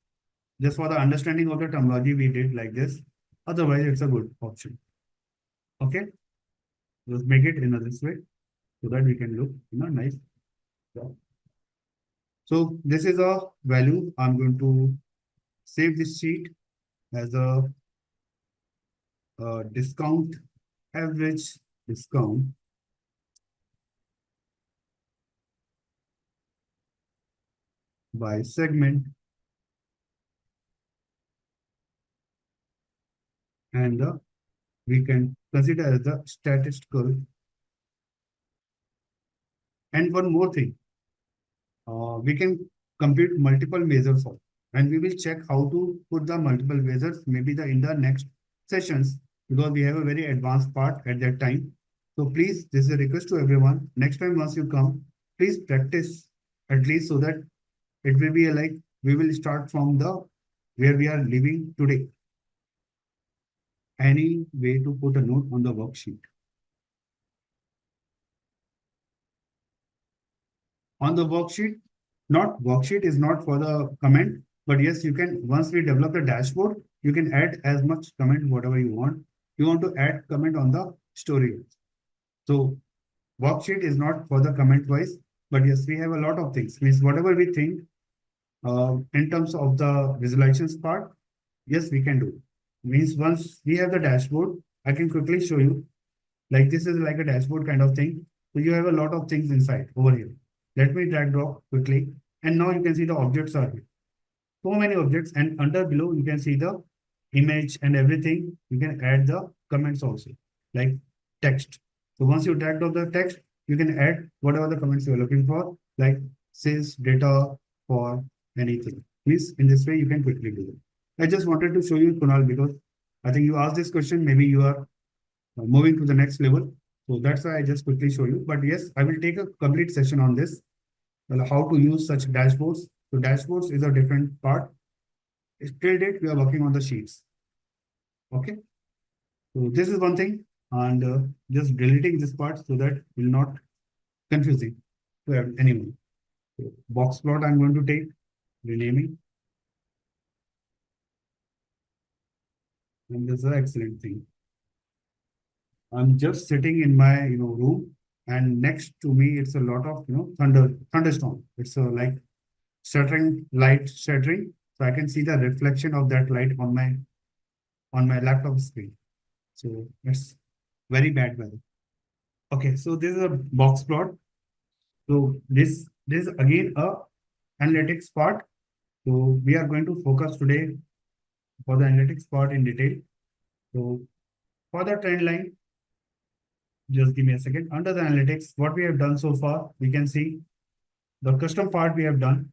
Just for the understanding of the terminology, we did like this. Otherwise, it's a good option. Okay? Just make it in this way so that we can look in a nice job. So this is a value. I'm going to save this sheet as a discount, average discount by segment, and we can consider as the statistical. And one more thing, we can compute multiple measures of, and we will check how to put the multiple measures maybe in the next sessions, because we have a very advanced part at that time. So please, this is a request to everyone. Next time once you come, please practice at least so that it will be like we will start from the where we are living today. Any way to put a note on the worksheet. On the worksheet, worksheet is not for the comment, but yes, you can, once we develop the dashboard, you can add as much comment, whatever you want. You want to add comment on the story. So worksheet is not for the comment wise, but yes, we have a lot of things. Means whatever we think in terms of the visualizations part, yes, we can do. Means once we have the dashboard, I can quickly show you. Like this is like a dashboard kind of thing. So you have a lot of things inside over here. Let me drag drop quickly. And now you can see the objects are here. So many objects, and under below you can see the image and everything. You can add the comments also, like text. So once you drag drop the text, you can add whatever the comments you're looking for, like sales data for anything. Means in this way you can quickly do it. I just wanted to show you, Kunal, because I think you asked this question, maybe you are moving to the next level. So that's why I just quickly show you. But yes, I will take a complete session on this. how to use such dashboards. So dashboards is a different part. Till date, we are working on the sheets. Okay. So this is one thing, and just deleting this part so that will not confusing to anyone. So box plot I'm going to take, renaming, and this is an excellent thing. I'm just sitting in my room, and next to me it's a lot of thunderstorm. It's like shattering light shattering, so I can see the reflection of that light on my laptop screen. So it's very bad weather. Okay, so this is a box plot. So this is again a analytics part. So we are going to focus today for the analytics part in detail. So for the trend line, just give me a second. Under the analytics, what we have done so far, we can see the custom part we have done.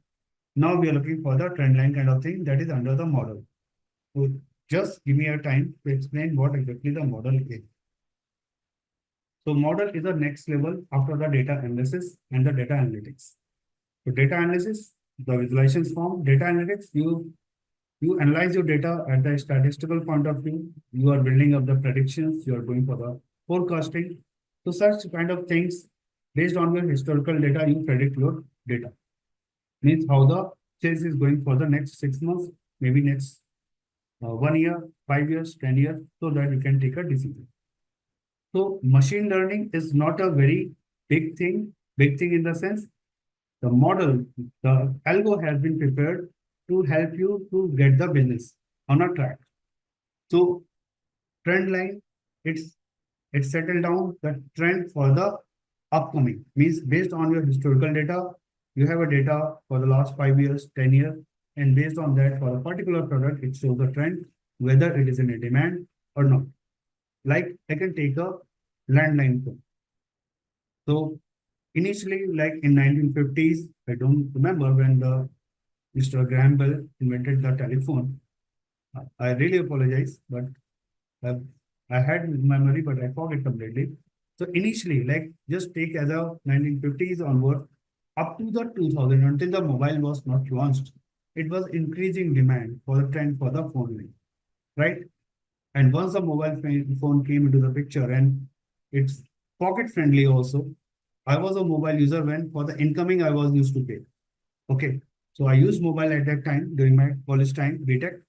Now we are looking for the trend line kind of thing that is under the model. So just give me a time to explain what exactly the model is. So model is the next level after the data analysis and the data analytics. So data analysis, the visualizations form, data analytics, you analyze your data at the statistical point of view. You are building up the predictions. You are going for the forecasting. So such kind of things based on your historical data, you predict your data. Means how the sales is going for the next 6 months, maybe next 1 year, 5 years, 10 years, so that you can take a decision. So machine learning is not a very big thing in the sense the model, the algo has been prepared to help you to get the business on a track. So trend line, it's settled down the trend for the upcoming. Means based on your historical data, you have a data for the last 5 years, 10 years, and based on that for a particular product, it shows the trend, whether it is in a demand or not. Like I can take a landline phone. So initially, like in 1950s, I don't remember when the Mr. Graham Bell invented the telephone. I really apologize, but I, I had memory, but I forgot completely. So initially, like just take as a 1950s onward, up to the 2000, until the mobile was not launched, it was increasing demand for the trend for the phone line, right? And once the mobile phone came into the picture and it's pocket friendly also, I was a mobile user when for the incoming I was used to pay. Okay. So I used mobile at that time during my college time, BTech.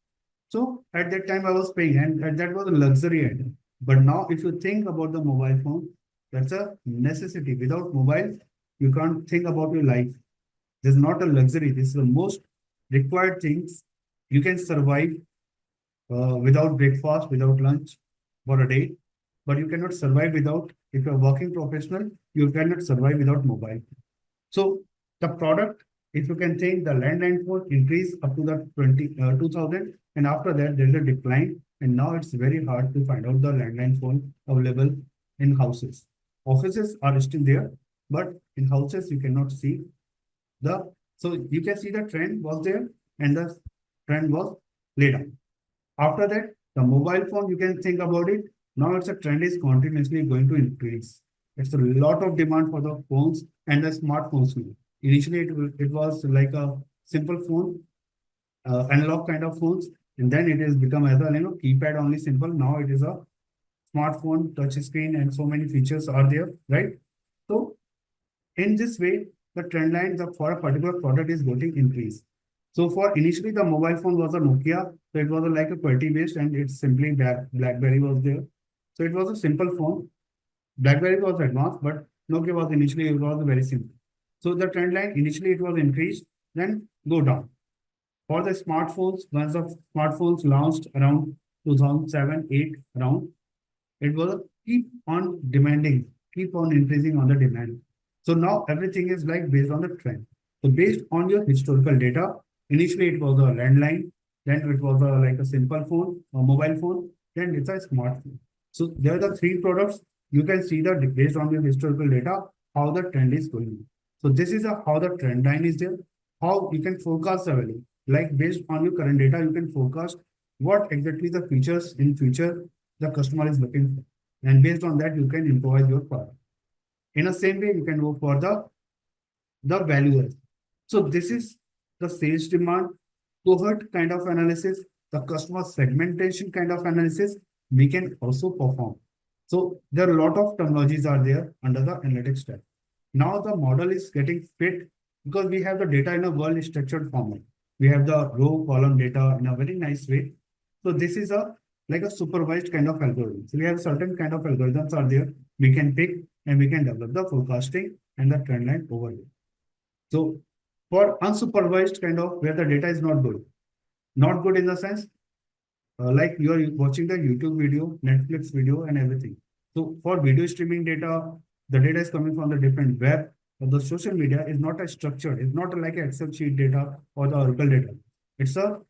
So at that time I was paying and that was a luxury item. But now if you think about the mobile phone, that's a necessity. Without mobile, you can't think about your life. This is not a luxury. This is the most required things. You can survive without breakfast, without lunch for a day, but you cannot survive without, if you're working professional, you cannot survive without mobile. So the product, if you can think the landline phone increase up to the 2000, and after that there is a decline, and now it's very hard to find out the landline phone available in houses. Offices are still there, but in houses you cannot see the, so you can see the trend was there and the trend was laid down. After that, the mobile phone, you can think about it. Now it's a trend is continuously going to increase. It's a lot of demand for the phones and the smartphones now. Initially, it was like a simple phone, analog kind of phones, and then it has become as a keypad only simple. Now it is a smartphone, touch screen, and so many features are there, right? So in this way, the trend line for a particular product is getting increased. So for initially the mobile phone was a Nokia, so it was like a QWERTY based and it's simply BlackBerry was there. So it was a simple phone. BlackBerry was advanced, but Nokia was initially it was very simple. So the trend line initially it was increased, then go down. For the smartphones, once the smartphones launched around 2007, 8 around, it was keep on demanding, keep on increasing on the demand. So now everything is like based on the trend. So based on your historical data, initially it was a landline, then it was like a simple phone, a mobile phone, then it's a smartphone. So there are the three products. You can see that based on your historical data, how the trend is going. So this is how the trend line is there, how you can forecast the value. Like based on your current data, you can forecast what exactly the features in future the customer is looking for. And based on that, you can improvise your product. In the same way, you can go for the the valuers. So this is the sales demand cohort kind of analysis, the customer segmentation kind of analysis we can also perform. So there are a lot of terminologies are there under the analytics tab. Now the model is getting fit because we have the data in a well structured format. We have the row column data in a very nice way. So this is a like a supervised kind of algorithm. So we have certain kind of algorithms are there. We can pick and we can develop the forecasting and the trend line overlay. So for unsupervised kind of where the data is not good in the sense like you are watching the YouTube video, Netflix video, and everything. So for video streaming data, the data is coming from the different web. Or the social media is not a structured, it's not like an Excel sheet data or the Oracle data. It's a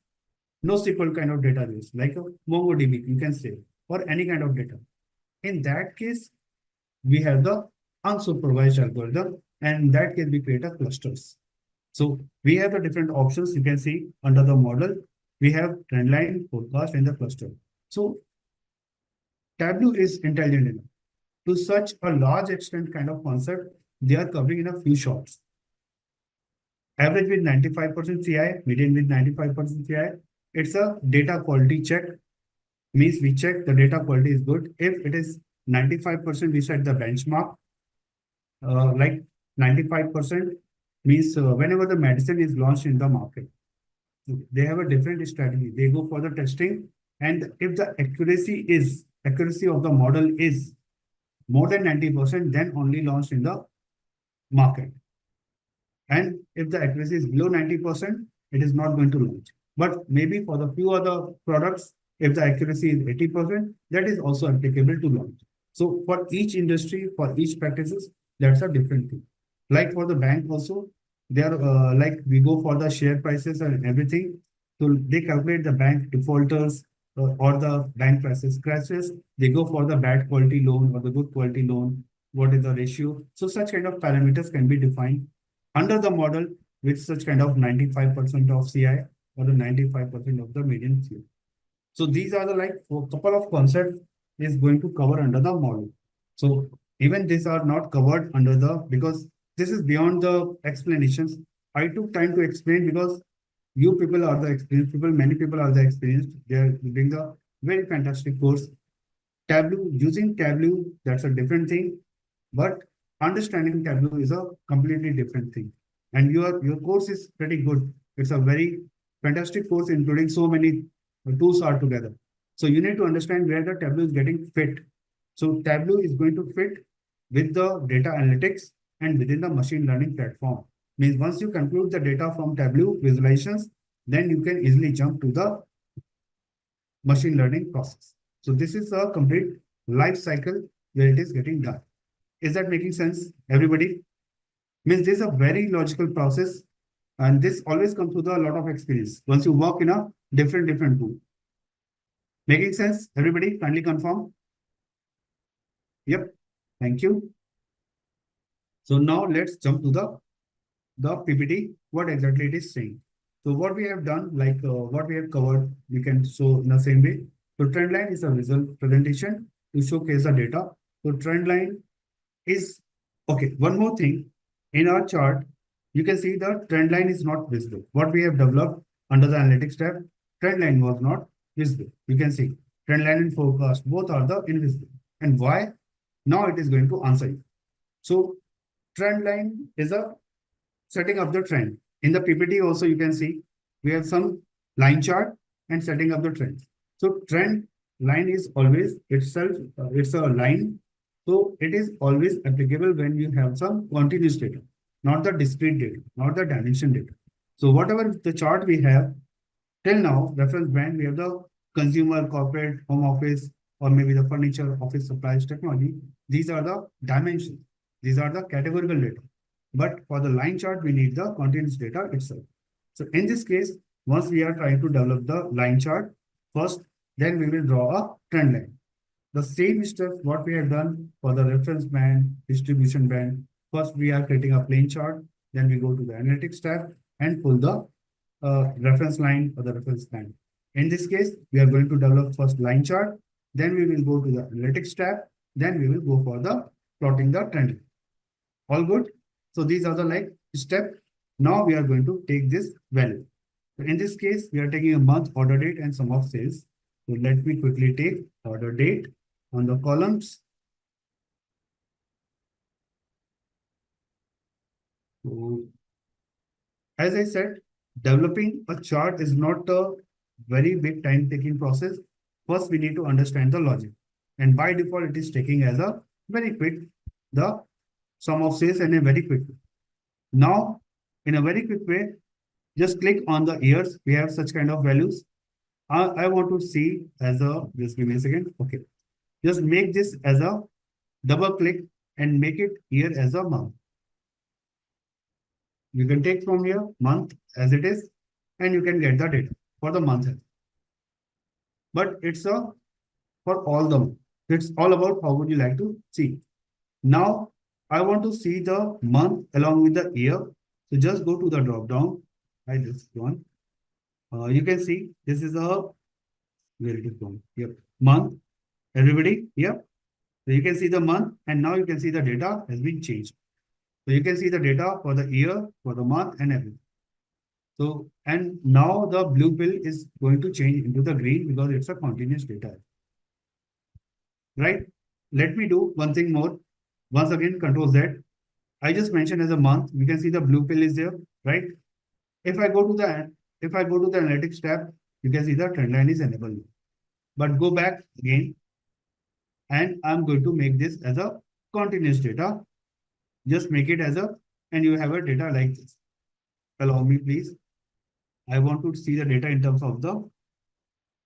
NoSQL kind of database, like a MongoDB, you can say, or any kind of data. In that case, we have the unsupervised algorithm, and in that case, we create a clusters. So we have the different options you can see under the model. We have trend line, forecast, and the cluster. So Tableau is intelligent enough to such a large extent kind of concept they are covering in a few shots. Average with 95% CI, median with 95% CI. It's a data quality check. Means we check the data quality is good. If it is 95%, we set the benchmark. Like 95% means whenever the medicine is launched in the market, they have a different strategy. They go for the testing, and if the accuracy of the model is more than 90%, then only launched in the market. And if the accuracy is below 90%, it is not going to launch. But maybe for the few other products, if the accuracy is 80%, that is also applicable to launch. So for each industry, for each practices, that's a different thing. Like for the bank also, they are like we go for the share prices and everything. So they calculate the bank defaulters or the bank prices crashes. They go for the bad quality loan or the good quality loan. What is the ratio? So such kind of parameters can be defined under the model with such kind of 95% of CI or the 95% of the median CI. So these are the like couple of concepts is going to cover under the model. So even these are not covered under the because this is beyond the explanations. I took time to explain because you people are the experienced people, many people are the experienced. They are doing the very fantastic course. Tableau, using Tableau, that's a different thing. But understanding Tableau is a completely different thing. And your course is pretty good. It's a very fantastic course, including so many tools are together. So you need to understand where the Tableau is getting fit. So Tableau is going to fit with the data analytics and within the machine learning platform. Means once you conclude the data from Tableau visualizations, then you can easily jump to the machine learning process. So this is a complete life cycle where it is getting done. Is that making sense, everybody? Means this is a very logical process, and this always comes with a lot of experience once you work in a different tool. Making sense, everybody? Kindly confirm. Yep, thank you. So now let's jump to the PPT, what exactly it is saying. So what we have done, like what we have covered, we can show in the same way. So trend line is a visual presentation to showcase the data. So trend line is, okay, one more thing. In our chart, you can see the trend line is not visible. What we have developed under the analytics tab, trend line was not visible. You can see trend line and forecast, both are the invisible. And why? Now it is going to answer you. So trend line is a setting up the trend. In the PPT also you can see we have some line chart and setting up the trend. So trend line is always itself, it's a line. So it is always applicable when you have some continuous data, not the discrete data, not the dimension data. So whatever the chart we have till now, reference brand, we have the consumer, corporate, home office, or maybe the furniture, office supplies, technology. These are the dimensions. These are the categorical data. But for the line chart, we need the continuous data itself. So in this case, once we are trying to develop the line chart, first, then we will draw a trend line. The same steps what we have done for the reference band, distribution band. First, we are creating a plane chart. Then we go to the analytics tab and pull the reference line or the reference band. In this case, we are going to develop first line chart. Then we will go to the analytics tab. Then we will go for the plotting the trend. All good. So these are the like step. Now we are going to take this value. So in this case, we are taking a month, order date, and sum of sales. So let me quickly take order date on the columns. So as I said, developing a chart is not a very big time-taking process. First, we need to understand the logic. And by default, it is taking as a very quick, the sum of sales and a very quick way. Now, in a very quick way, just click on the years. We have such kind of values. I want to see as a, just give me a second. Okay. Just make this as a double click and make it year as a month. You can take from here month as it is, and you can get the data for the month. But it's a for all the month. It's all about how would you like to see. Now I want to see the month along with the year. So just go to the drop down. I just one. You can see this is a where it is going. Yep. Month. Everybody. Yep. So you can see the month, and now you can see the data has been changed. So you can see the data for the year, for the month, and everything. So, and now the blue pill is going to change into the green because it's a continuous data. Right? Let me do one thing more. Once again, Control Z. I just mentioned as a month. We can see the blue pill is there, right? If I go to the analytics tab, you can see the trend line is enabled. But go back again, and I'm going to make this as a continuous data. Just make it as a, and you have a data like this. Allow me, please. I want to see the data in terms of the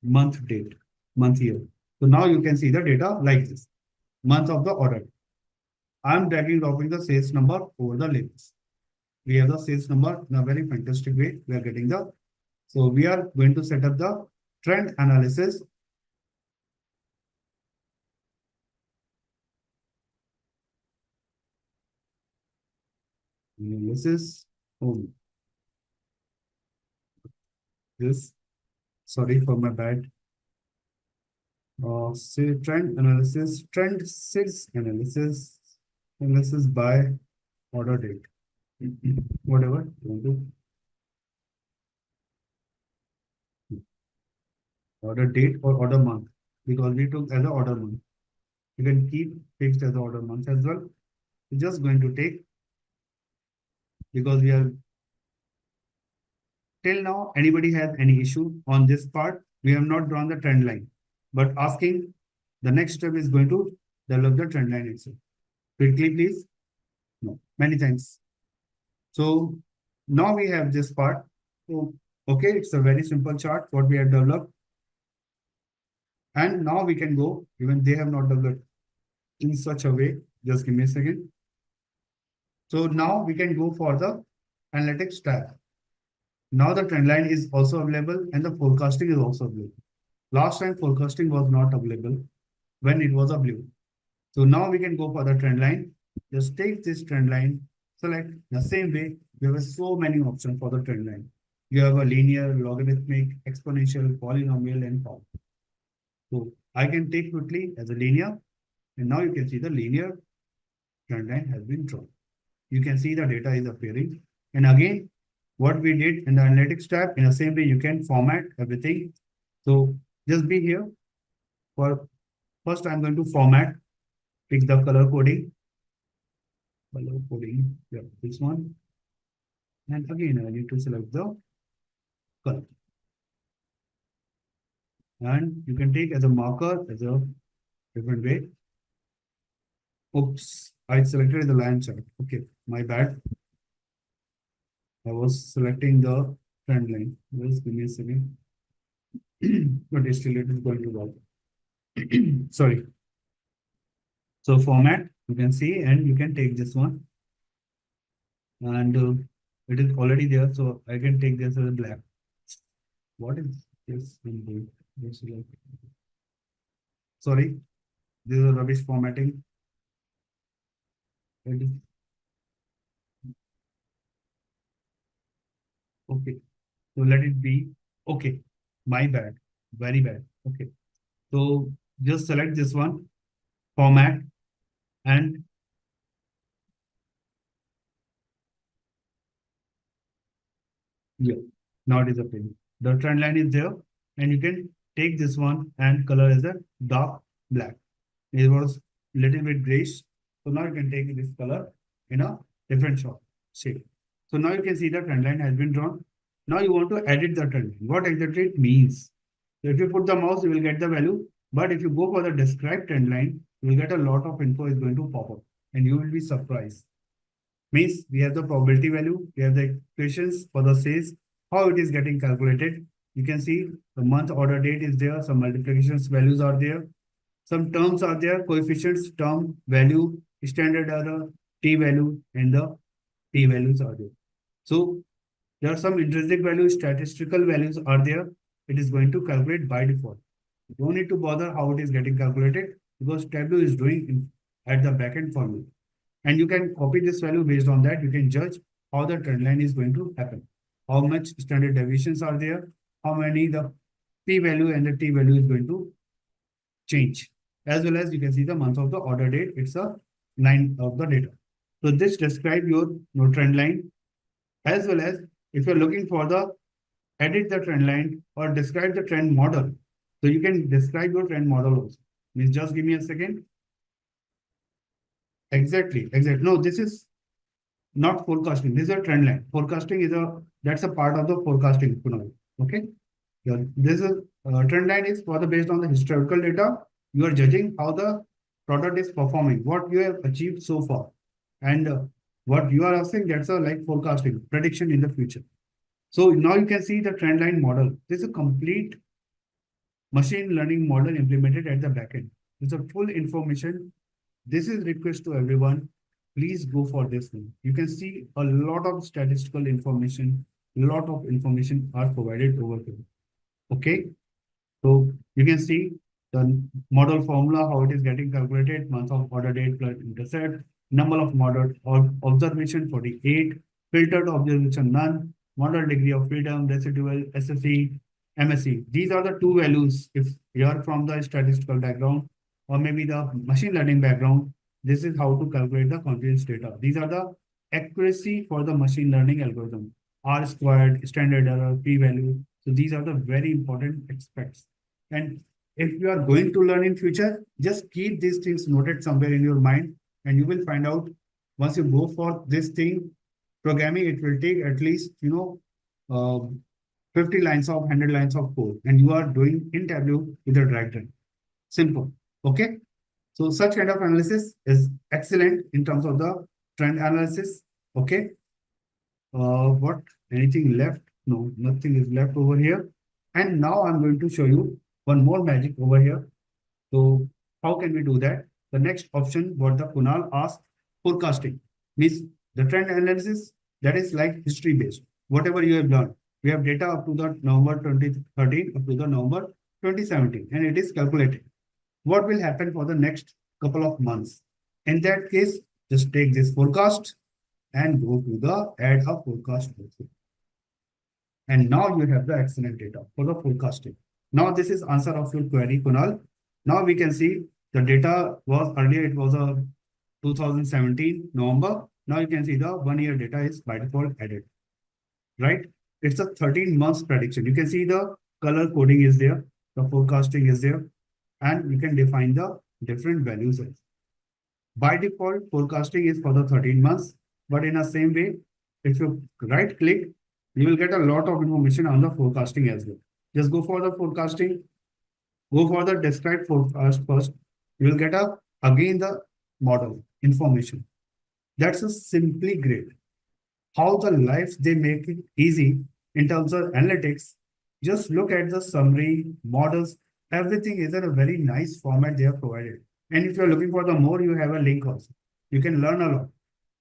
month date, month year. So now you can see the data like this, month of the order. I'm dragging dropping the sales number over the labels. We have the sales number in a very fantastic way. We are getting the, so we are going to set up the trend analysis. Analysis. Oh, this, sorry for my bad. Say trend analysis, trend sales analysis by order date. Whatever you want to. Order date or order month, because we took as a order month. You can keep fixed as order month as well. We're just going to take, because we are till now, anybody has any issue on this part, we have not drawn the trend line, but asking the next step is going to develop the trend line itself. Quickly, please. No, many thanks. So now we have this part. So, okay, it's a very simple chart, what we have developed. And now we can go, even they have not developed in such a way. Just give me a second. So now we can go for the analytics tab. Now the trend line is also available and the forecasting is also available. Last time forecasting was not available when it was a blue. So now we can go for the trend line. Just take this trend line, select the same way. We have so many options for the trend line. You have a linear, logarithmic, exponential, polynomial, and power. So I can take quickly as a linear, and now you can see the linear trend line has been drawn. You can see the data is appearing. And again, what we did in the analytics tab, in the same way, you can format everything. So just be here. For first, I'm going to format, pick the color coding. Color coding, yeah, this one. And again, I need to select the color. And you can take as a marker, as a different way. Oops, I selected the line chart. Okay, my bad. I was selecting the trend line. Just give me a second. But still it is going to work. Sorry. So format, you can see, and you can take this one. And it is already there, so I can take this as a black. What is this? Sorry, this is a rubbish formatting. Okay, so let it be. Okay, my bad, very bad. Okay, so just select this one, format, and Yeah, now it is appearing. The trend line is there, and you can take this one and color as a dark black. It was little bit grayish, so now you can take this color in a different shape. So now you can see the trend line has been drawn. Now you want to edit the trend line. What exactly it means? So if you put the mouse, you will get the value. But if you go for the describe trend line, you will get a lot of info is going to pop up, and you will be surprised. Means we have the probability value, we have the equations for the sales, how it is getting calculated. You can see the month order date is there, some multiplications values are there, some terms are there, coefficients, term, value, standard error, t value, and the p values are there. So there are some intrinsic values, statistical values are there. It is going to calculate by default. You don't need to bother how it is getting calculated because Tableau is doing at the backend for you. And you can copy this value. Based on that, you can judge how the trend line is going to happen. How much standard deviations are there, how many the p value and the t value is going to change. As well as you can see the month of the order date, it's a line of the data. So this describe your trend line, as well as if you're looking for the edit the trend line or describe the trend model. So you can describe your trend model also. Means just give me a second. Exactly. No, this is not forecasting. This is a trend line. Forecasting is that's a part of the forecasting, Kunal. Okay. Yeah, this is trend line is for the based on the historical data. You are judging how the product is performing, what you have achieved so far, and what you are asking. That's a like forecasting prediction in the future. So now you can see the trend line model. This is a complete machine learning model implemented at the backend. It's a full information. This is request to everyone. Please go for this one. You can see a lot of statistical information, lot of information are provided over here. Okay. So you can see the model formula, how it is getting calculated, month of order date plus intercept, number of model or observation 48, filtered observation none, model degree of freedom, residual, SSE, MSE. These are the two values. If you are from the statistical background or maybe the machine learning background, this is how to calculate the confidence data. These are the accuracy for the machine learning algorithm. R squared, standard error, p value. So these are the very important aspects. And if you are going to learn in future, just keep these things noted somewhere in your mind, and you will find out once you go for this thing, programming, it will take at least, 50 lines of 100 lines of code, and you are doing in Tableau with a drag run. Simple. Okay. So such kind of analysis is excellent in terms of the trend analysis. Okay. What? Anything left? No, nothing is left over here. And now I'm going to show you one more magic over here. So how can we do that? The next option, what the Kunal asked, forecasting, means the trend analysis that is like history based. Whatever you have learned, we have data up to the November 2013 up to the November 2017, and it is calculated. What will happen for the next couple of months? In that case, just take this forecast and go to the add a forecast also. And now you have the excellent data for the forecasting. Now this is answer of your query, Kunal. Now we can see the data was earlier, it was a 2017 November. Now you can see the 1 year data is by default added, right? It's a 13 months prediction. You can see the color coding is there, the forecasting is there, and you can define the different values. By default, forecasting is for the 13 months, but in the same way, if you right click, you will get a lot of information on the forecasting as well. Just go for the forecasting, go for the describe forecast first. You will get again the model information. That's a simply great. How the life they make it easy in terms of analytics. Just look at the summary, models, everything is in a very nice format they have provided. And if you're looking for the more, you have a link also. You can learn a lot.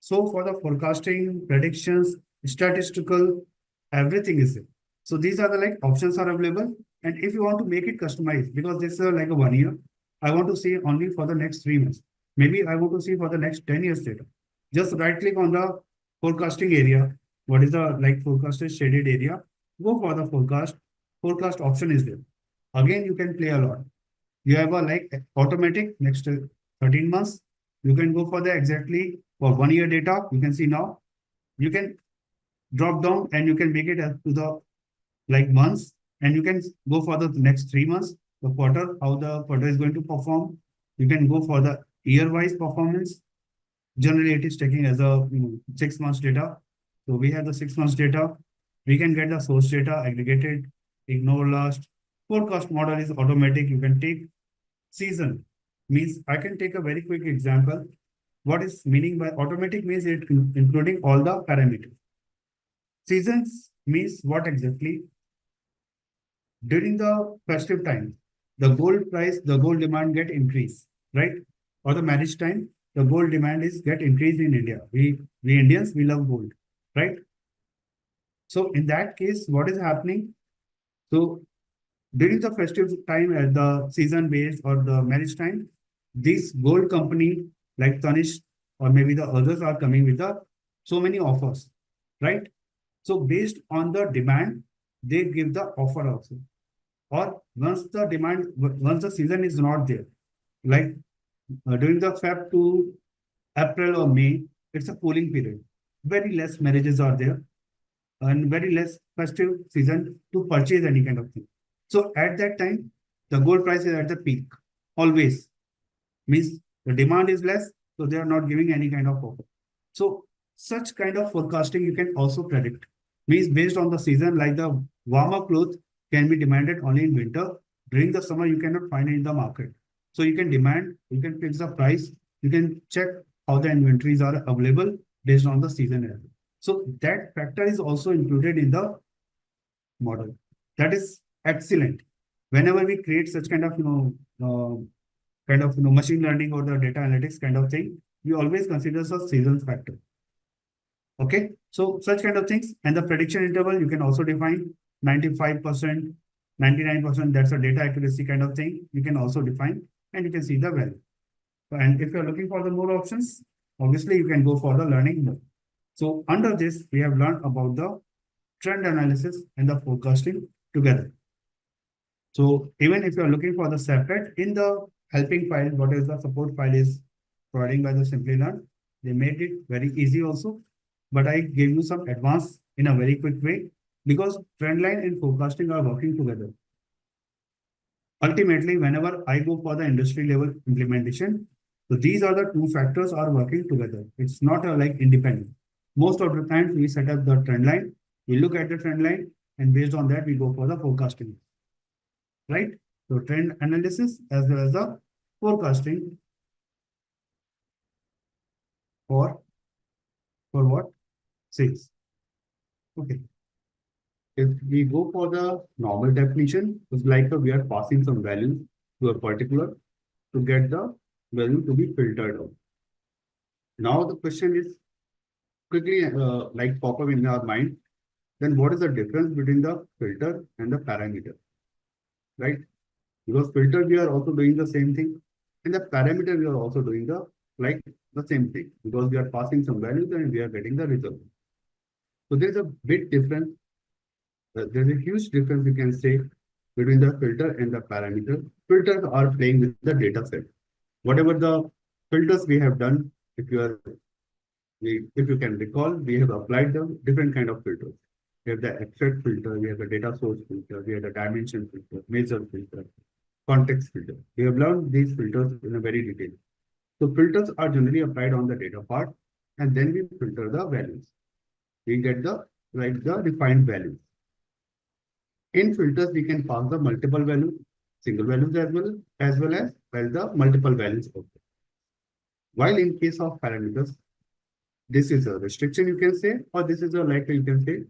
So for the forecasting, predictions, statistical, everything is there. So these are the like options are available. And if you want to make it customized, because this is like a 1 year, I want to see only for the next 3 months. Maybe I want to see for the next 10 years data. Just right click on the forecasting area. What is the like forecasted shaded area? Go for the forecast. Forecast option is there. Again, you can play a lot. You have a like automatic next 13 months. You can go for the exactly for 1 year data. You can see now. You can drop down and you can make it up to the like months, and you can go for the next 3 months, the quarter, how the quarter is going to perform. You can go for the year-wise performance. Generally, it is taking as a 6 months data. So we have the 6 months data. We can get the source data aggregated, ignore last. Forecast model is automatic. You can take season. Means I can take a very quick example. What is meaning by automatic means it including all the parameters. Seasons means what exactly? During the festive time, the gold price, the gold demand get increased, right? Or the marriage time, the gold demand is get increased in India. We Indians, we love gold, right? So in that case, what is happening? So during the festive time, at the season based or the marriage time, this gold company like Tanish or maybe the others are coming with the so many offers, right? So based on the demand, they give the offer also. Or once the season is not there, like during the Feb to April or May, it's a cooling period. Very less marriages are there and very less festive season to purchase any kind of thing. So at that time, the gold price is at the peak. Always means the demand is less, so they are not giving any kind of offer. So such kind of forecasting you can also predict. Means based on the season, like the warmer clothes can be demanded only in winter. During the summer, you cannot find it in the market. So you can demand, you can fix the price, you can check how the inventories are available based on the season as well. So that factor is also included in the model. That is excellent. Whenever we create such kind of machine learning or the data analytics kind of thing, we always consider the seasons factor. Okay, so such kind of things, and the prediction interval you can also define 95%, 99%. That's a data accuracy kind of thing. You can also define, and you can see the value. And if you're looking for the more options, obviously you can go for the learning mode. So under this, we have learned about the trend analysis and the forecasting together. So even if you're looking for the separate in the helping file, what is the support file is providing by the Simplilearn, they made it very easy also. But I gave you some advanced in a very quick way because trendline and forecasting are working together. Ultimately, whenever I go for the industry level implementation, so these are the two factors are working together. It's not like independent. Most of the times we set up the trend line, we look at the trend line, and based on that, we go for the forecasting. Right? So trend analysis as well as the forecasting for what? Sales. Okay. If we go for the normal definition, it's like we are passing some value to a particular to get the value to be filtered out. Now the question is quickly like pop up in our mind. Then what is the difference between the filter and the parameter? Right? Because filter we are also doing the same thing, and the parameter we are also doing the same thing because we are passing some values and we are getting the result. So there is a big difference. There's a huge difference you can say between the filter and the parameter. Filters are playing with the data set. Whatever the filters we have done, if you can recall, we have applied the different kind of filters. We have the abstract filter, we have the data source filter, we have the dimension filter, measure filter, context filter. We have learned these filters in a very detail. So filters are generally applied on the data part, and then we filter the values. We get the defined values. In filters, we can pass the multiple values, single values as well as the multiple values. While in case of parameters, this is a restriction you can say, or this is a you can say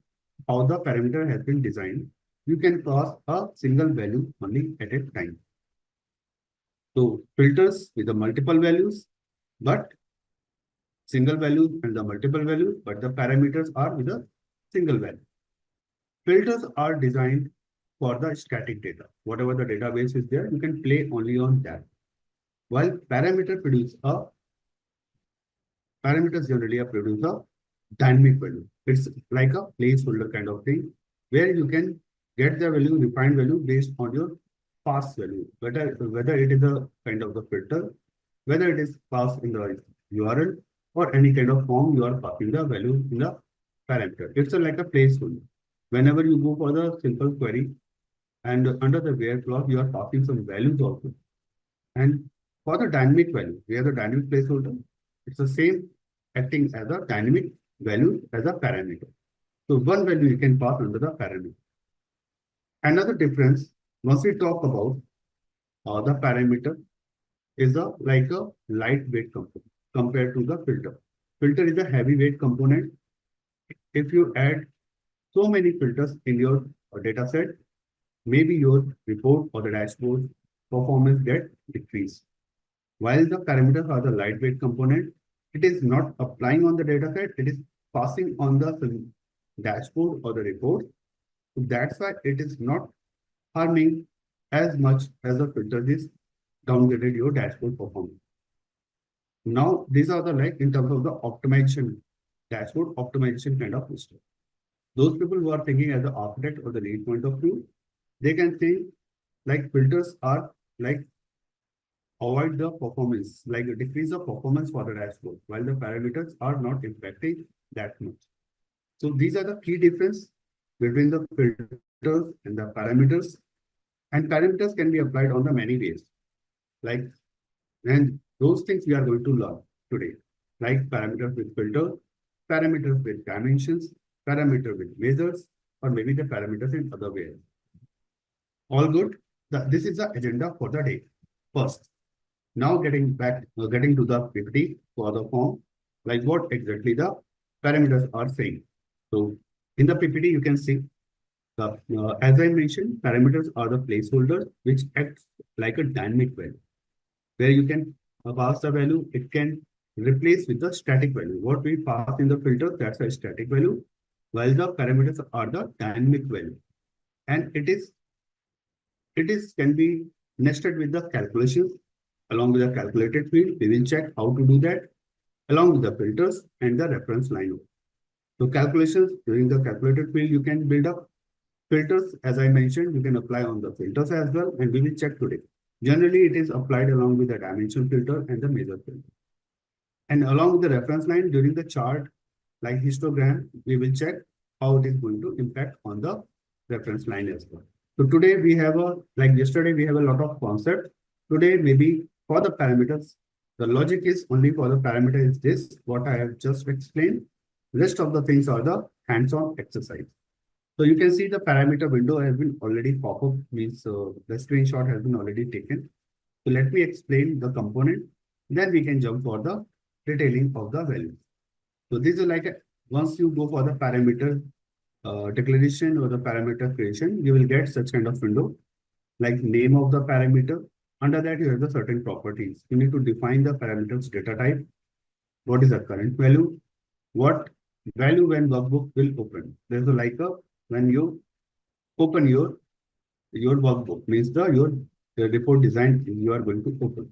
how the parameter has been designed. You can pass a single value only at a time. So filters with the multiple values, but single value and the multiple value, but the parameters are with a single value. Filters are designed for the static data. Whatever the database is there, you can play only on that. While parameters generally produce a dynamic value. It's like a placeholder kind of thing where you can get the value, defined value based on your past value, whether it is a kind of the filter, whether it is passed in the URL or any kind of form you are passing the value in the parameter. It's like a placeholder. Whenever you go for the simple query and under the where clause, you are passing some values also. And for the dynamic value, we have the dynamic placeholder. It's the same acting as a dynamic value as a parameter. So one value you can pass under the parameter. Another difference, once we talk about the parameter, is like a lightweight component compared to the filter. Filter is a heavyweight component. If you add so many filters in your data set, maybe your report or the dashboard performance get decreased. While the parameters are the lightweight component, it is not applying on the data set, it is passing on the dashboard or the report. So that's why it is not harming as much as the filter is downgraded your dashboard performance. Now, these are the like in terms of the optimization, dashboard optimization kind of system. Those people who are thinking as the architect or the lead point of view, they can think like filters are like avoid the performance, like decrease the performance for the dashboard, while the parameters are not impacting that much. So these are the key difference between the filters and the parameters. And parameters can be applied on the many ways. Like, and those things we are going to learn today, like parameters with filter, parameters with dimensions, parameter with measures, or maybe the parameters in other ways. All good. This is the agenda for the day. First, now getting to the PPT for the form, like what exactly the parameters are saying. So in the PPT, you can see as I mentioned, parameters are the placeholders which act like a dynamic value, where you can pass the value, it can replace with the static value. What we pass in the filter, that's a static value, while the parameters are the dynamic value. And it is can be nested with the calculations along with the calculated field. We will check how to do that along with the filters and the reference line. So calculations during the calculated field, you can build up filters. As I mentioned, you can apply on the filters as well, and we will check today. Generally, it is applied along with the dimension filter and the measure filter. And along with the reference line during the chart, like histogram, we will check how it is going to impact on the reference line as well. So today we have like yesterday, we have a lot of concepts. Today, maybe for the parameters, the logic is only for the parameter is this, what I have just explained. Rest of the things are the hands-on exercise. So you can see the parameter window has been already pop up, means the screenshot has been already taken. So let me explain the component, then we can jump for the detailing of the values. So this is like once you go for the parameter declaration or the parameter creation, you will get such kind of window, like name of the parameter. Under that, you have the certain properties. You need to define the parameters data type. What is the current value? What value when workbook will open? There's a like a when you open your workbook, means the report design you are going to open.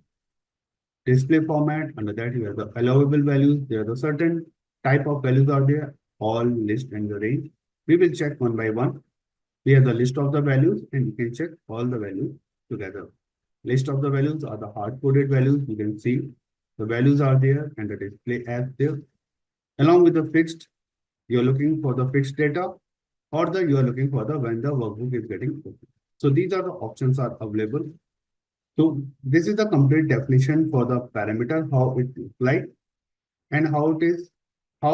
Display format, under that you have the allowable values. There are the certain type of values are there, all, list, and the range. We will check one by one. We have the list of the values, and you can check all the values together. List of the values are the hard-coded values. You can see the values are there and the display as there. Along with the fixed, you are looking for the fixed data, or you are looking for the when the workbook is getting open. So these are the options are available. So this is the complete definition for the parameter, how it looks like, and how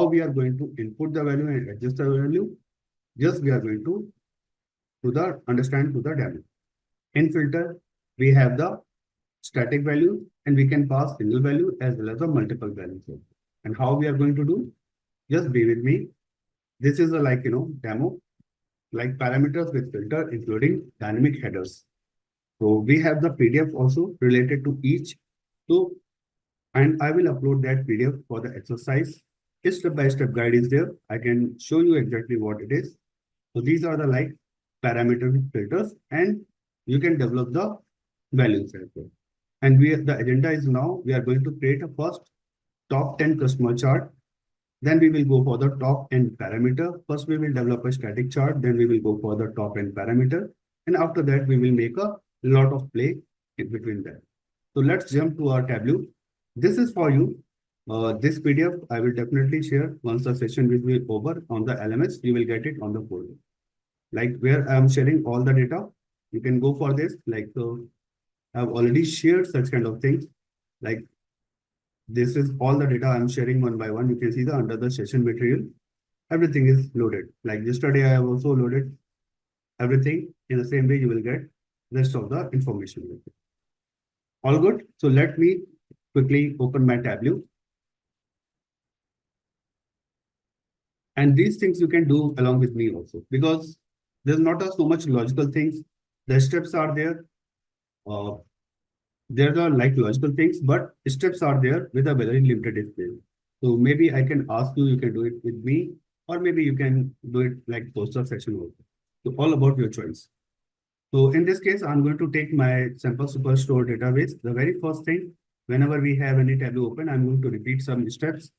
we are going to input the value and adjust the value. Just we are going to understand to the demo. In filter, we have the static value, and we can pass single value as well as the multiple values. And how we are going to do? Just be with me. This is a demo, like parameters with filter, including dynamic headers. So we have the PDF also related to each. So, and I will upload that PDF for the exercise. A step-by-step guide is there. I can show you exactly what it is. So these are the like parameter filters, and you can develop the values as well. And the agenda is now we are going to create a first top 10 customer chart. Then we will go for the top n parameter. First, we will develop a static chart. Then we will go for the top n parameter. And after that, we will make a lot of play in between that. So let's jump to our Tableau. This is for you. This PDF I will definitely share once the session will be over on the LMS. You will get it on the folder. Like where I am sharing all the data, you can go for this. Like I've already shared such kind of things. Like this is all the data I'm sharing one by one. You can see the under the session material, everything is loaded. Like yesterday, I have also loaded everything. In the same way, you will get rest of the information with it. All good. So let me quickly open my Tableau. And these things you can do along with me also, because there's not so much logical things. The steps are there. Uh, there are like logical things, but steps are there with a very limited display. So maybe I can ask you, you can do it with me, or maybe you can do it like poster session also. So all about your choice. So in this case, I'm going to take my sample superstore database. The very first thing, whenever we have any Tableau open, I'm going to repeat some steps.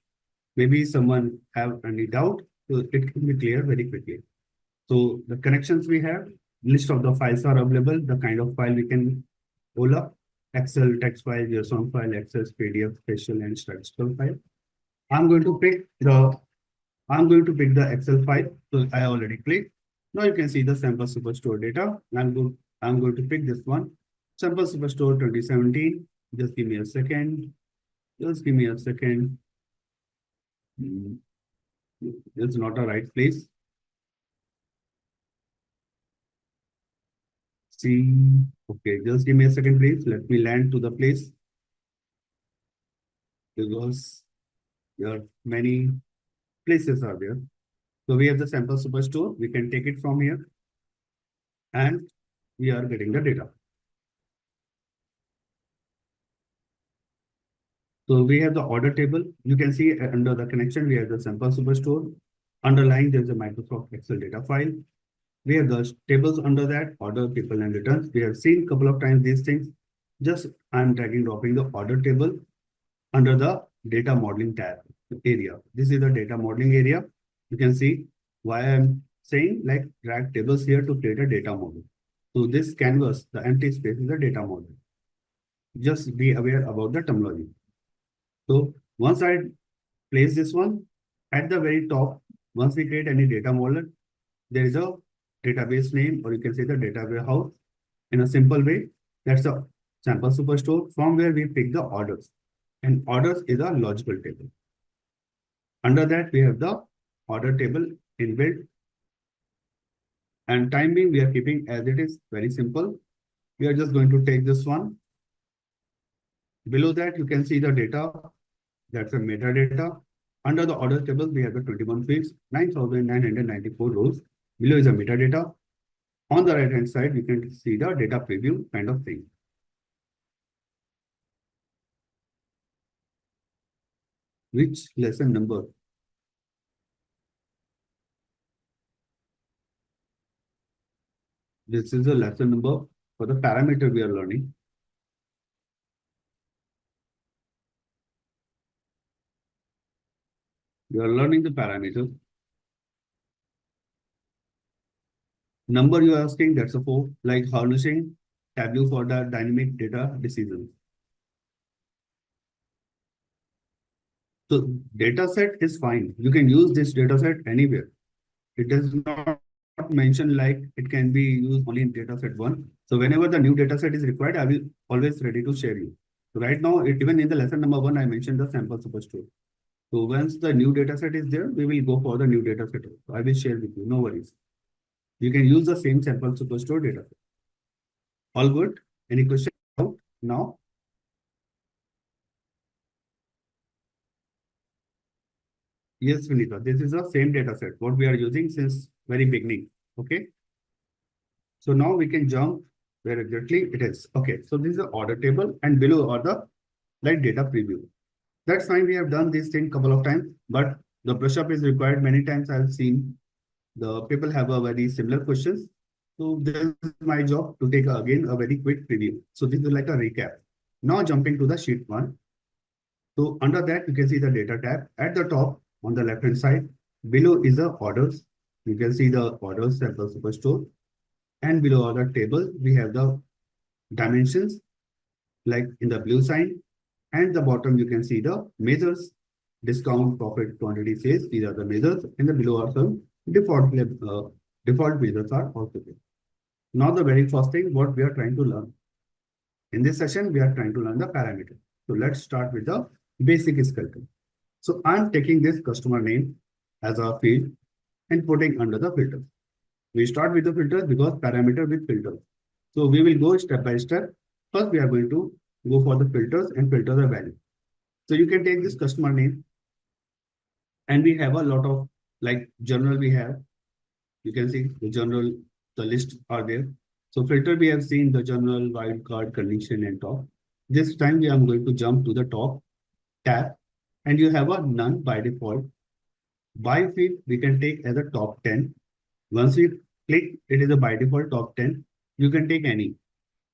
Maybe someone have any doubt, so it can be clear very quickly. So the connections we have, list of the files are available, the kind of file we can pull up, Excel, text file, JSON file, Access, PDF, spatial, and statistical file. I'm going to pick the I'm going to pick the Excel file. So I already clicked. Now you can see the sample superstore data. I'm going to pick this one. Sample superstore 2017. Just give me a second. Just give me a second. Hmm, It's not a right place. See, okay, just give me a second, please. Let me land to the place because there are many places are there. So we have the sample superstore. We can take it from here and we are getting the data. So we have the order table. You can see under the connection, we have the sample superstore. Underlying, there's a Microsoft Excel data file. We have the tables under that, order, people, and returns. We have seen a couple of times these things. Just I'm dragging, dropping the order table under the data modeling tab area. This is the data modeling area. You can see why I'm saying like drag tables here to create a data model. So this canvas, the empty space is a data model. Just be aware about the terminology. So once I place this one at the very top, once we create any data model, there is a database name, or you can say the data warehouse in a simple way. That's a sample superstore from where we pick the orders. And orders is a logical table. Under that, we have the order table inbuilt. And timing we are keeping as it is, very simple. We are just going to take this one. Below that, you can see the data. That's a metadata. Under the order table, we have the 21 fields, 9,994 rows. Below is a metadata. On the right-hand side, you can see the data preview kind of thing. Which lesson number? This is a lesson number for the parameter we are learning. We are learning the parameter. Number you are asking, that's a 4, like harnessing Tableau for the dynamic data decisions. So data set is fine. You can use this data set anywhere. It does not mention like it can be used only in data set 1. So whenever the new data set is required, I will always ready to share you. So right now, even in the lesson number 1, I mentioned the sample superstore. So once the new data set is there, we will go for the new data set. So I will share with you, no worries. You can use the same sample superstore data set. All good? Any question out now? Yes, Vinita, this is the same data set, what we are using since very beginning. Okay. So now we can jump where exactly it is. Okay. So this is the order table and below are the like data preview. That's fine. We have done this thing couple of times, but the brush up is required. Many times I've seen the people have a very similar questions. So this is my job to take again a very quick preview. So this is like a recap. Now jumping to the sheet 1. So under that, you can see the data tab at the top on the left hand side. Below is the orders. You can see the orders sample superstore. And below are the table, we have the dimensions like in the blue sign. And the bottom, you can see the measures, discount, profit, quantity, sales. These are the measures. And the below are some default measures are also there. Now, the very first thing, what we are trying to learn. In this session, we are trying to learn the parameter. So let's start with the basic skeleton. So I'm taking this customer name as a field and putting under the filters. We start with the filters because parameter with filters. So we will go step by step. First, we are going to go for the filters and filter the value. So you can take this customer name and we have a lot of like general we have. You can see the general, the list are there. So filter, we have seen the general, wildcard, condition and top. This time we are going to jump to the top tab and you have a none by default. By field, we can take as a top 10. Once we click, it is a by default top 10. You can take any.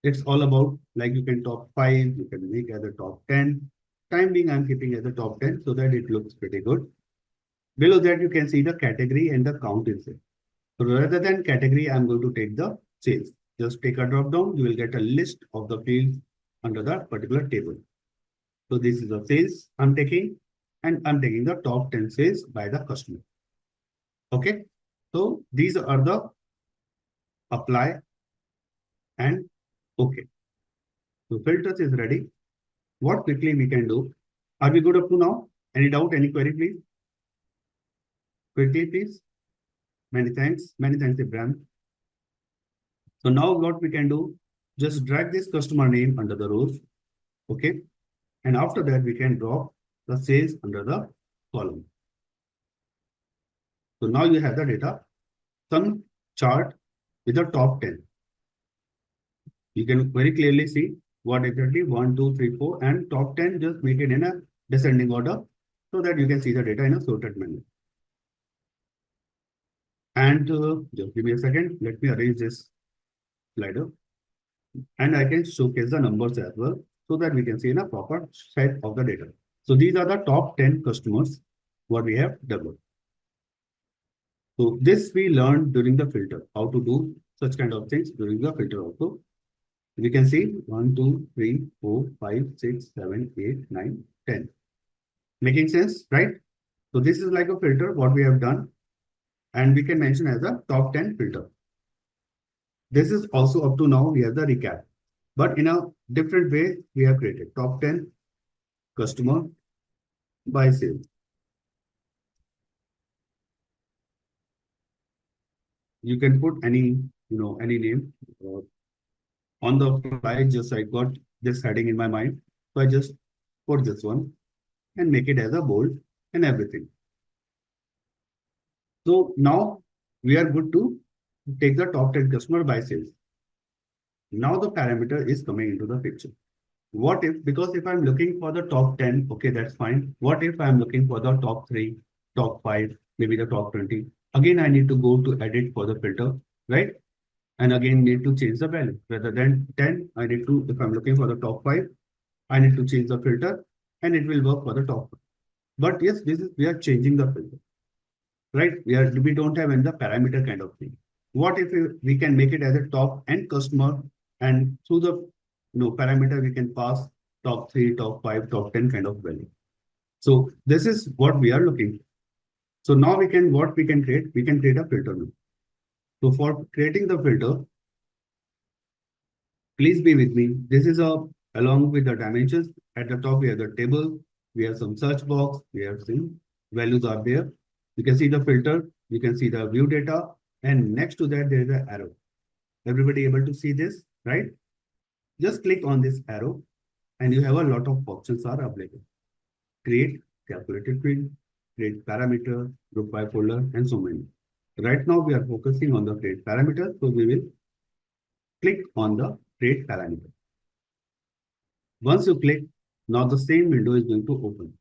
It's all about like you can top 5, you can make as a top 10. Time being, I'm keeping as a top 10 so that it looks pretty good. Below that, you can see the category and the count is there. So rather than category, I'm going to take the sales. Just take a drop down, you will get a list of the fields under that particular table. So this is the sales I'm taking, and I'm taking the top 10 sales by the customer. Okay. So these are the apply and okay. So filters is ready. What quickly we can do? Are we good up to now? Any doubt, any query, please? Quickly, please. Many thanks. Many thanks, Ibrahim. So now what we can do, just drag this customer name under the rows. Okay. And after that, we can drop the sales under the column. So now you have the data, some chart with the top 10. You can very clearly see what exactly 1, 2, 3, 4 and top 10, just make it in a descending order so that you can see the data in a sorted manner. And just give me a second. Let me arrange this slider. And I can showcase the numbers as well so that we can see in a proper set of the data. So these are the top 10 customers what we have developed. So this we learned during the filter, how to do such kind of things during the filter also. We can see 1, 2, 3, 4, 5, 6, 7, 8, 9, 10. Making sense, right? So this is like a filter, what we have done. And we can mention as a top 10 filter. This is also up to now, we have the recap. But in a different way, we have created top 10 customer by sales. You can put any, any name. On the fly, just I got this heading in my mind. So I just put this one and make it as a bold and everything. So now we are good to take the top 10 customer by sales. Now the parameter is coming into the picture. What if, because if I'm looking for the top 10, okay, that's fine. What if I'm looking for the top 3, top 5, maybe the top 20? Again, I need to go to edit for the filter, right? And again, need to change the value. Rather than 10, I need to, if I'm looking for the top 5, I need to change the filter and it will work for the top 5. But yes, we are changing the filter, right? We don't have any the parameter kind of thing. What if we can make it as a top end customer and through the parameter we can pass top 3, top 5, top 10 kind of value. So this is what we are looking for. So now we can create? We can create a filter now. So for creating the filter, please be with me. This is along with the dimensions. At the top, we have the table. We have some search box. We have some values are there. You can see the filter. You can see the view data. And next to that, there is an arrow. Everybody able to see this, right? Just click on this arrow and you have a lot of options are available. Create calculated field, create parameter, group by folder, and so many. Right now, we are focusing on the create parameter. So we will click on the create parameter. Once you click, now the same window is going to open.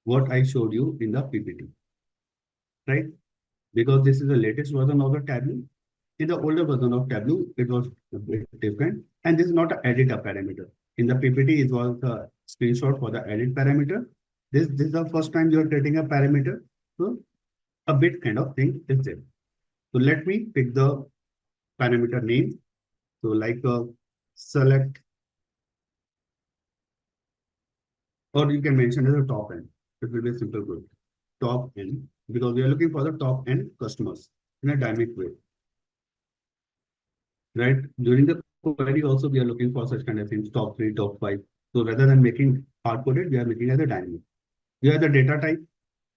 What I showed you in the PPT, right? Because this is the latest version of the Tableau. In the older version of Tableau, it was a bit different. And this is not an edit a parameter. In the PPT, it was a screenshot for the edit parameter. This is the first time you are creating a parameter. So a bit kind of thing is there. So let me pick the parameter name. So like select or you can mention as a top end. It will be a simple group. Top end, because we are looking for the top end customers in a dynamic way, right? During the query also, we are looking for such kind of things, top three, top five. So rather than making hard-coded, we are making as a dynamic. We are the data type.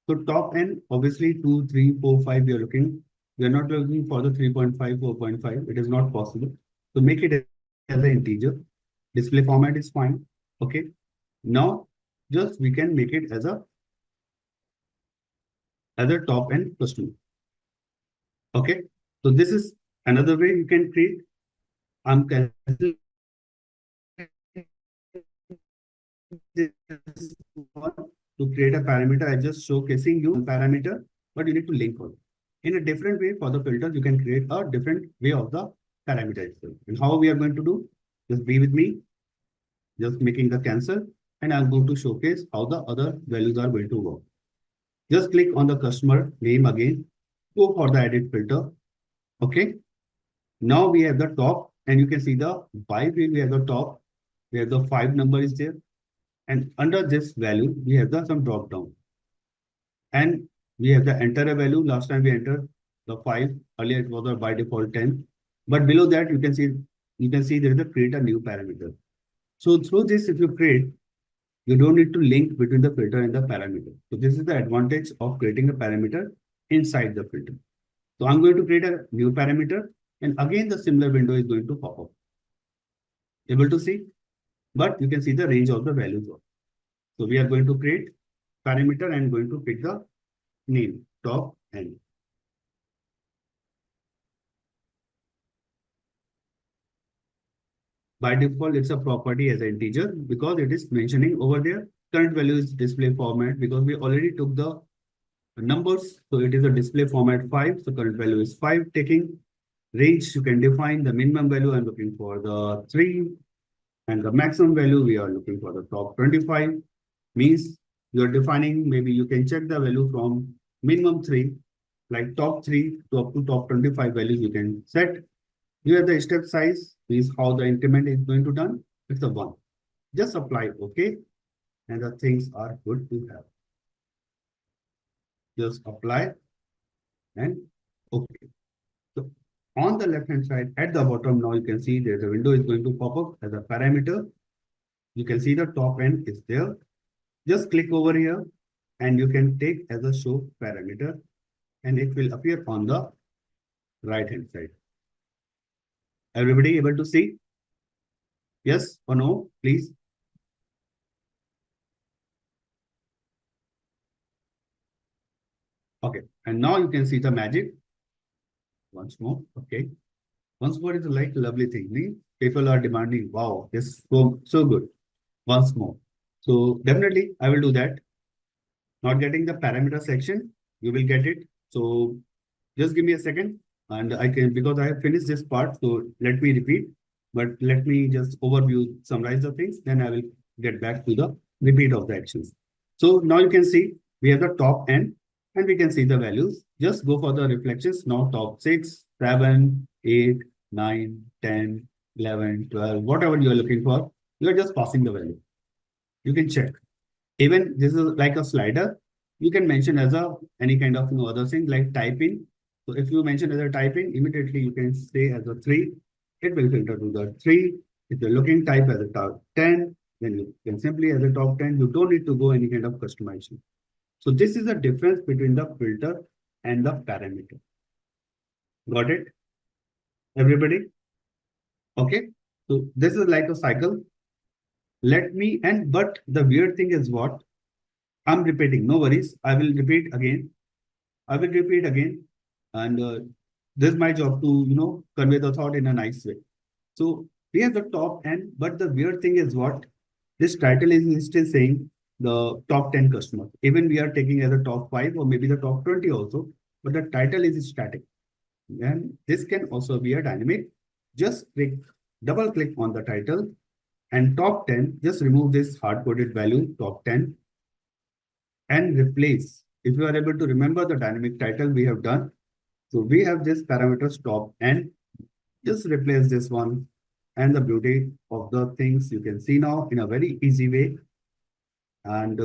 So top end, obviously 2, 3, 4, 5, we are looking. We are not looking for the 3.5, 4.5. It is not possible. So make it as an integer. Display format is fine. Okay. Now, just we can make it as a top end customer. Okay. So this is another way you can create. I'm canceling this one to create a parameter. I just showcasing you parameter, but you need to link on. In a different way for the filters, you can create a different way of the parameter itself. And how we are going to do? Just be with me, just making the cancel, and I'm going to showcase how the other values are going to work. Just click on the customer name again, go for the edit filter. Okay. Now we have the top, and you can see the by field, we have the top, we have the 5 number is there. And under this value, we have the some drop down. And we have the enter a value. Last time we entered the 5. Earlier it was a by default 10. But below that, you can see there is a create a new parameter. So through this, if you create, you don't need to link between the filter and the parameter. So this is the advantage of creating a parameter inside the filter. So I'm going to create a new parameter, and again the similar window is going to pop up. Able to see? But you can see the range of the values. So we are going to create parameter and going to pick the name top end. By default, it's a property as an integer because it is mentioning over there. Current value is display format because we already took the numbers. So it is a display format 5. So current value is 5 taking. Range, you can define the minimum value. I'm looking for the 3. And the maximum value, we are looking for the top 25. Means you're defining, maybe you can check the value from minimum 3, like top 3 to up to top 25 values you can set. Here the step size is how the increment is going to done. It's a 1. Just apply OK, and the things are good to have. Just apply and OK. So on the left hand side at the bottom, now you can see there's a window is going to pop up as a parameter. You can see the top end is there. Just click over here and you can take as a show parameter, and it will appear on the right hand side. Everybody able to see? Yes or no, please? Okay, and now you can see the magic. Once more, okay. Once more is like a lovely thing. People are demanding, wow, this is so good. Once more. So definitely I will do that. Not getting the parameter section, you will get it. So just give me a second and I can, because I have finished this part. So let me repeat, but let me just overview, summarize the things. Then I will get back to the repeat of the actions. So now you can see we have the top end and we can see the values. Just go for the reflections. Now top 6, 7, 8, 9, 10, 11, 12, whatever you are looking for. You are just passing the value. You can check. Even this is like a slider. You can mention as a any kind of other thing like type in. So if you mention as a type in, immediately you can say as a 3. It will filter to the 3. If you're looking type as a top 10, then you can simply as a top 10. You don't need to go any kind of customization. So this is the difference between the filter and the parameter. Got it? Everybody? Okay. So this is like a cycle. But the weird thing is what? I'm repeating, no worries. I will repeat again. And this is my job to, convey the thought in a nice way. So we have the top end, but the weird thing is what? This title is still saying the top 10 customers. Even we are taking as a top 5 or maybe the top 20 also, but the title is static. And this can also be a dynamic. Just double click on the title and top 10, just remove this hard-coded value, top 10, and replace. If you are able to remember the dynamic title we have done, so we have this parameter top and just replace this one. And the beauty of the things you can see now in a very easy way. And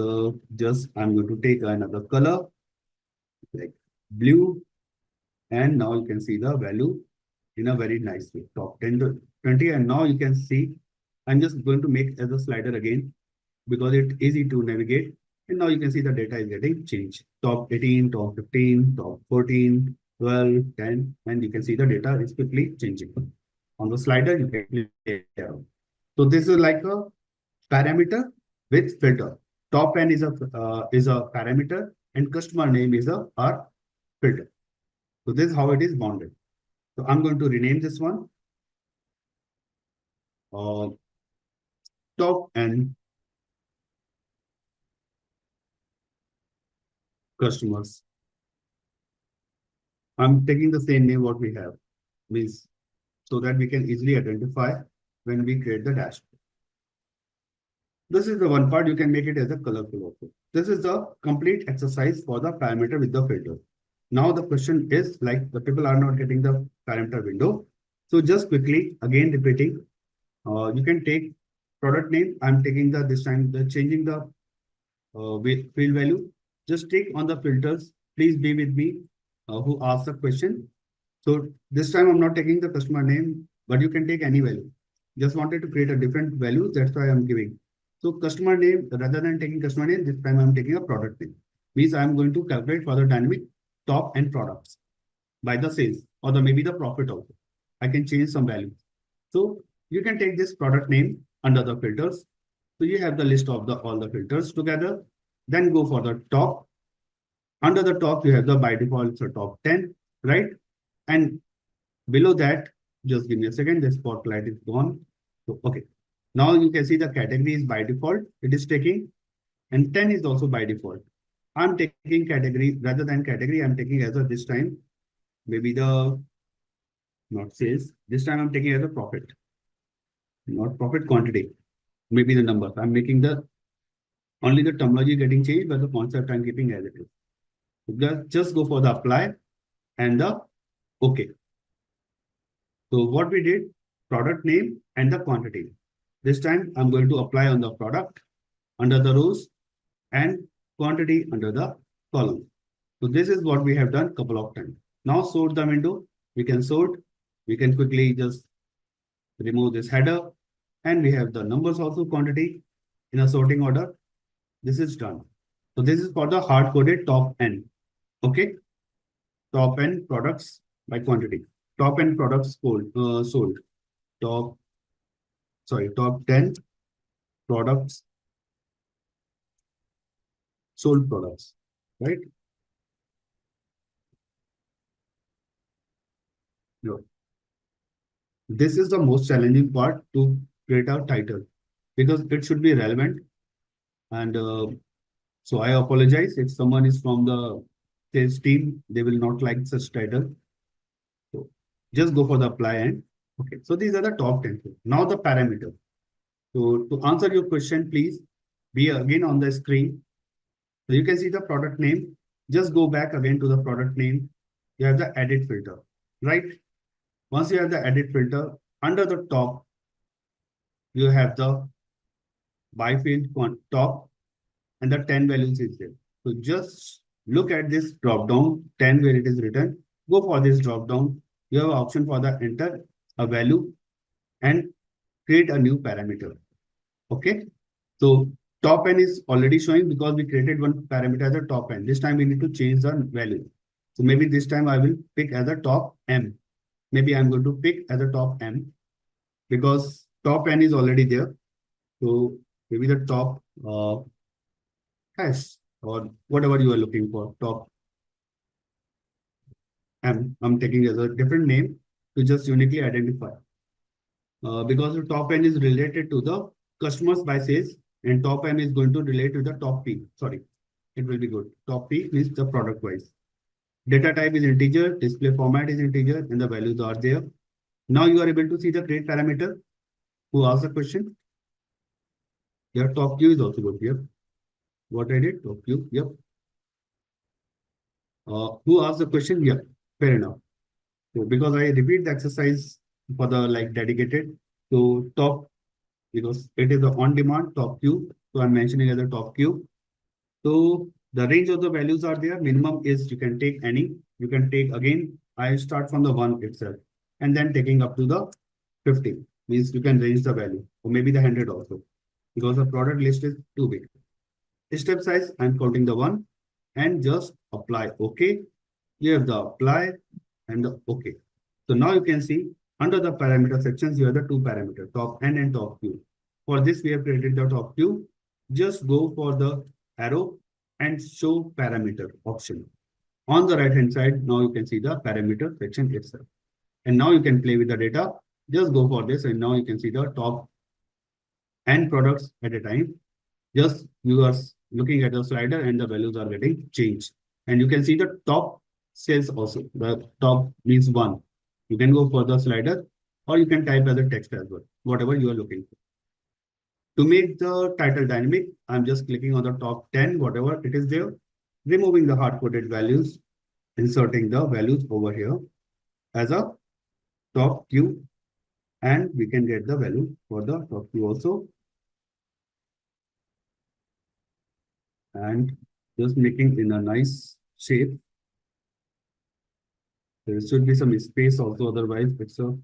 just I'm going to take another color like blue, and now you can see the value in a very nice way, top 10 to 20. And now you can see I'm just going to make as a slider again because it's easy to navigate. And now you can see the data is getting changed. Top 18, top 15, top 14, 12, 10, and you can see the data is quickly changing. On the slider, you can play around. So this is like a parameter with filter. Top n is a parameter, and customer name is a our filter. So this is how it is bounded. So I'm going to rename this one uh, top n customers. I'm taking the same name what we have, means so that we can easily identify when we create the dashboard. This is the one part, you can make it as a colorful also. This is the complete exercise for the parameter with the filter. Now the question is like the people are not getting the parameter window. So just quickly again repeating, you can take product name. I'm taking the this time the changing the field value. Just click on the filters. Please be with me who asked the question. So this time I'm not taking the customer name, but you can take any value. Just wanted to create a different value. That's why I'm giving. So customer name, rather than taking customer name, this time I'm taking a product name. Means I'm going to calculate for the dynamic top end products by the sales or the maybe the profit also. I can change some value. So you can take this product name under the filters. So you have the list of the all the filters together. Then go for the top. Under the top, you have the by default so top 10, right? And below that, just give me a second, the spotlight is gone. So, okay. Now you can see the category is by default. It is taking, and 10 is also by default. I'm taking category rather than category. I'm taking as a this time, maybe the not sales. This time I'm taking as a profit, not profit quantity. Maybe the numbers. I'm making the only the terminology getting changed, but the concept I'm keeping as it is. So just go for the apply and the okay. So what we did, product name and the quantity. This time I'm going to apply on the product under the rows and quantity under the column. So this is what we have done couple of times. Now sort the window. We can sort. We can quickly just remove this header, and we have the numbers also quantity in a sorting order. This is done. So this is for the hard coded top N. Okay. Top N products by quantity. Top N products sold. Top, sorry, top 10 products, sold products, right? No. This is the most challenging part to create a title because it should be relevant. And so I apologize if someone is from the sales team, they will not like such title. So just go for the apply and okay. So these are the top 10. Now the parameter. So to answer your question, please be again on the screen. So you can see the product name. Just go back again to the product name. You have the edit filter, right? Once you have the edit filter, under the top, you have the by field top and the 10 values is there. So just look at this drop down 10 where it is written. Go for this drop down. You have an option for the enter a value and create a new parameter. Okay. So top n is already showing because we created one parameter as a top n. This time we need to change the value. So maybe this time I will pick as a top m. Maybe I'm going to pick as a top m because top n is already there. So maybe the top hash or whatever you are looking for, top m. I'm taking as a different name to just uniquely identify. Because the top n is related to the customers by sales and top m is going to relate to the top p. Sorry, it will be good. Top p means the product wise. Data type is integer, display format is integer, and the values are there. Now you are able to see the create parameter. Who asked the question? Your top Q is also good here. What I did? Top Q. Yep. Who asked the question? Yeah, fair enough. So because I repeat the exercise for the like dedicated. So top because it is the on-demand top queue. So I'm mentioning as a top queue. So the range of the values are there. Minimum is you can take any. You can take again. I start from the 1 itself and then taking up to the 50 means you can range the value or maybe the 100 also because the product list is too big. Step size, I'm counting the 1 and just apply OK. You have the apply and the OK. So now you can see under the parameter sections, you have the two parameters, top N and top Q. For this, we have created the top Q. Just go for the arrow and show parameter option. On the right hand side, now you can see the parameter section itself. And now you can play with the data. Just go for this and now you can see the top N products at a time. Just you are looking at the slider and the values are getting changed. And you can see the top sales also. The top means 1. You can go for the slider or you can type as a text as well, whatever you are looking for. To make the title dynamic, I'm just clicking on the top 10, whatever it is there, removing the hard-coded values, inserting the values over here as a top Q, and we can get the value for the top Q also. And just making in a nice shape. There should be some space also, otherwise it's a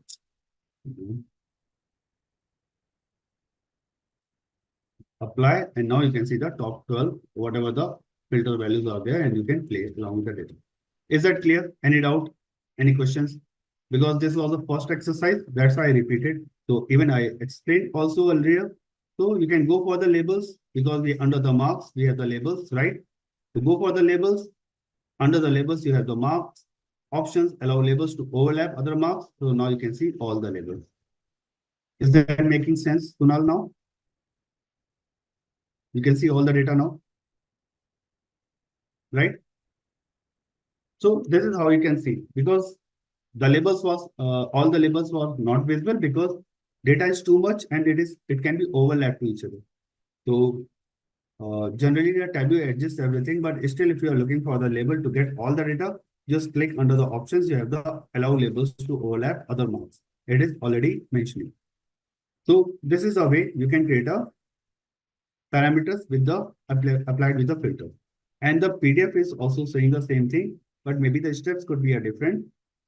apply, and now you can see the top 12, whatever the filter values are there, and you can play along with the data. Is that clear? Any doubt? Any questions? Because this was the first exercise, that's why I repeated. So even I explained also earlier. So you can go for the labels because we under the marks, we have the labels, right? To go for the labels, under the labels, you have the marks. Options allow labels to overlap other marks. So now you can see all the labels. Is that making sense, Kunal, now? You can see all the data now, right? So this is how you can see because the labels was all the labels were not visible because data is too much and it can be overlapped to each other. So generally the Tableau adjusts everything, but still if you are looking for the label to get all the data, just click under the options. You have the allow labels to overlap other marks. It is already mentioning. So this is a way you can create a parameters with the applied with the filter. And the PDF is also saying the same thing, but maybe the steps could be a different.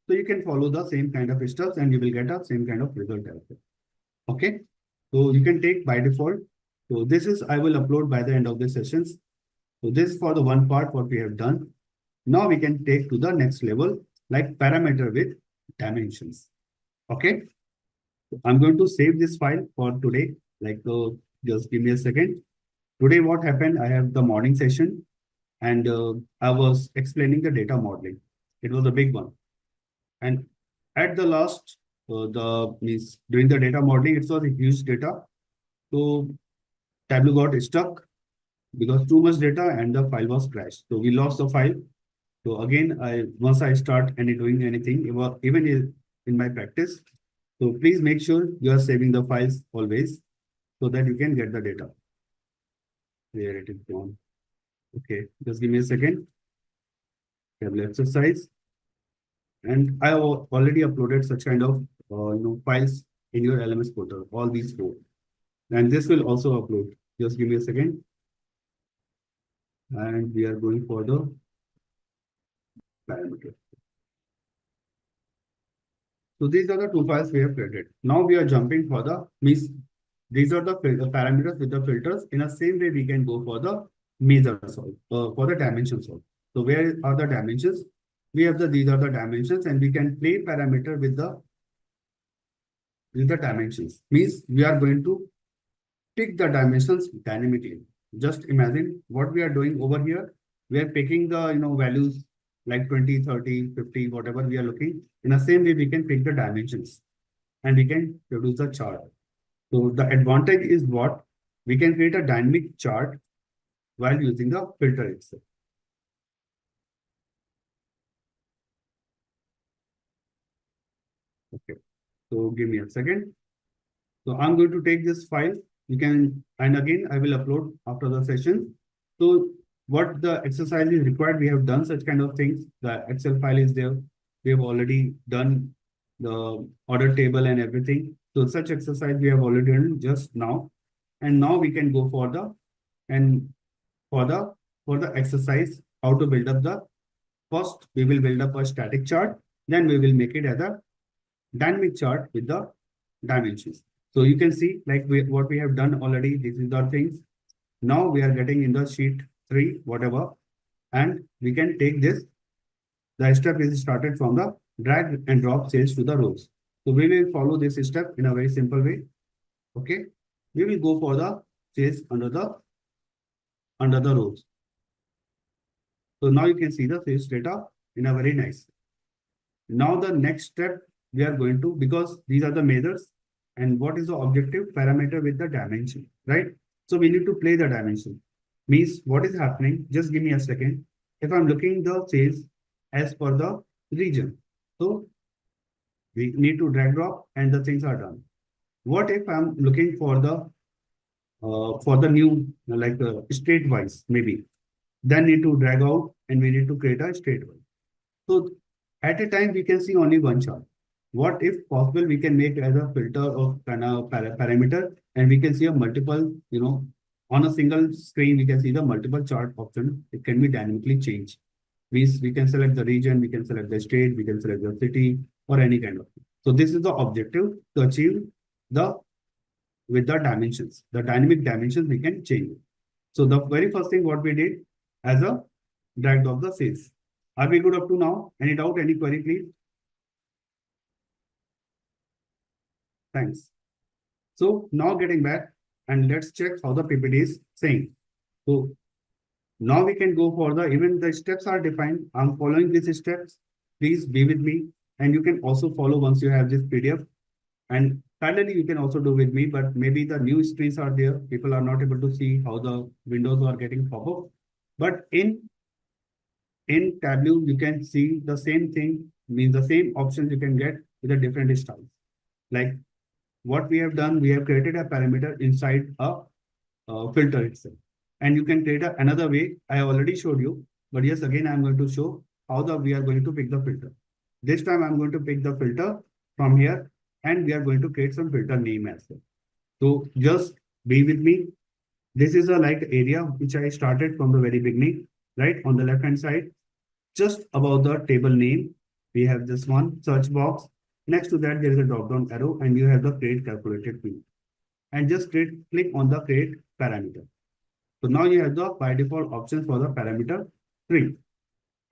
So you can follow the same kind of steps and you will get a same kind of result as well. Okay. So you can take by default. So this is, I will upload by the end of the sessions. So this is for the one part, what we have done. Now we can take to the next level, like parameter with dimensions. Okay. So I'm going to save this file for today. Like, just give me a second. Today, what happened? I have the morning session and I was explaining the data modeling. It was a big one. And at the last, during the data modeling, it was a huge data. So Tableau got stuck because too much data and the file was crashed. So we lost the file. So again, once I start doing anything, even in my practice, so please make sure you are saving the files always so that you can get the data. Where it is gone. Okay, just give me a second. Table exercise. And I have already uploaded such kind of files in your LMS portal, all these 4. And this will also upload. Just give me a second. And we are going for the parameter. So these are the 2 files we have created. Now we are jumping for the these are the parameters with the filters. In the same way, we can go for the measures for the dimensions also. So where are the dimensions? We have these are the dimensions and we can play parameter with the dimensions. Means we are going to pick the dimensions dynamically. Just imagine what we are doing over here. We are picking the values like 20, 30, 50, whatever we are looking. In the same way, we can pick the dimensions and we can produce the chart. So the advantage is what? We can create a dynamic chart while using the filter itself. Okay, so give me a second. So I'm going to take this file. You can, and again, I will upload after the session. So what the exercise is required, we have done such kind of things. The Excel file is there. We have already done the order table and everything. So such exercise we have already done just now. And now we can go for the and for the exercise how to build up the first we will build up a static chart, then we will make it as a dynamic chart with the dimensions. So you can see like what we have done already. This is the things. Now we are getting in the sheet 3 whatever, and we can take this. The step is started from the drag and drop cells to the rows. So we will follow this step in a very simple way. Okay, we will go for the cells under the rows. So now you can see the sales data in a very nice. Now the next step we are going to, because these are the measures, and what is the objective parameter with the dimension, right? So we need to play the dimension. Means what is happening? Just give me a second. If I'm looking the sales as per the region, so we need to drag drop and the things are done. What if I'm looking for the new like state wise maybe? Then need to drag out and we need to create a state wise. So at a time, we can see only one chart. What if possible, we can make as a filter of kind of parameter, and we can see a multiple, on a single screen, we can see the multiple chart option. It can be dynamically changed. We can select the region, we can select the state, we can select the city or any kind of thing. So this is the objective to achieve the with the dimensions, the dynamic dimensions we can change. So the very first thing what we did as a drag of the sales. Are we good up to now? Any doubt, any query, please? Thanks. So now getting back and let's check how the PPT is saying. So now we can go for the, even the steps are defined. I'm following these steps. Please be with me. And you can also follow once you have this PDF. And finally, you can also do with me, but maybe the new screens are there. People are not able to see how the windows are getting pop-up. But in Tableau, you can see the same thing, means the same options you can get with a different styles. Like what we have done, we have created a parameter inside a filter itself. And you can create another way. I have already showed you, but yes, again, I'm going to show how we are going to pick the filter. This time I'm going to pick the filter from here, and we are going to create some filter name as well. So just be with me. This is a like area which I started from the very beginning, right? On the left hand side, just above the table name, we have this one search box. Next to that, there is a drop down arrow and you have the create calculated field. And just click on the create parameter. So now you have the by default options for the parameter 3.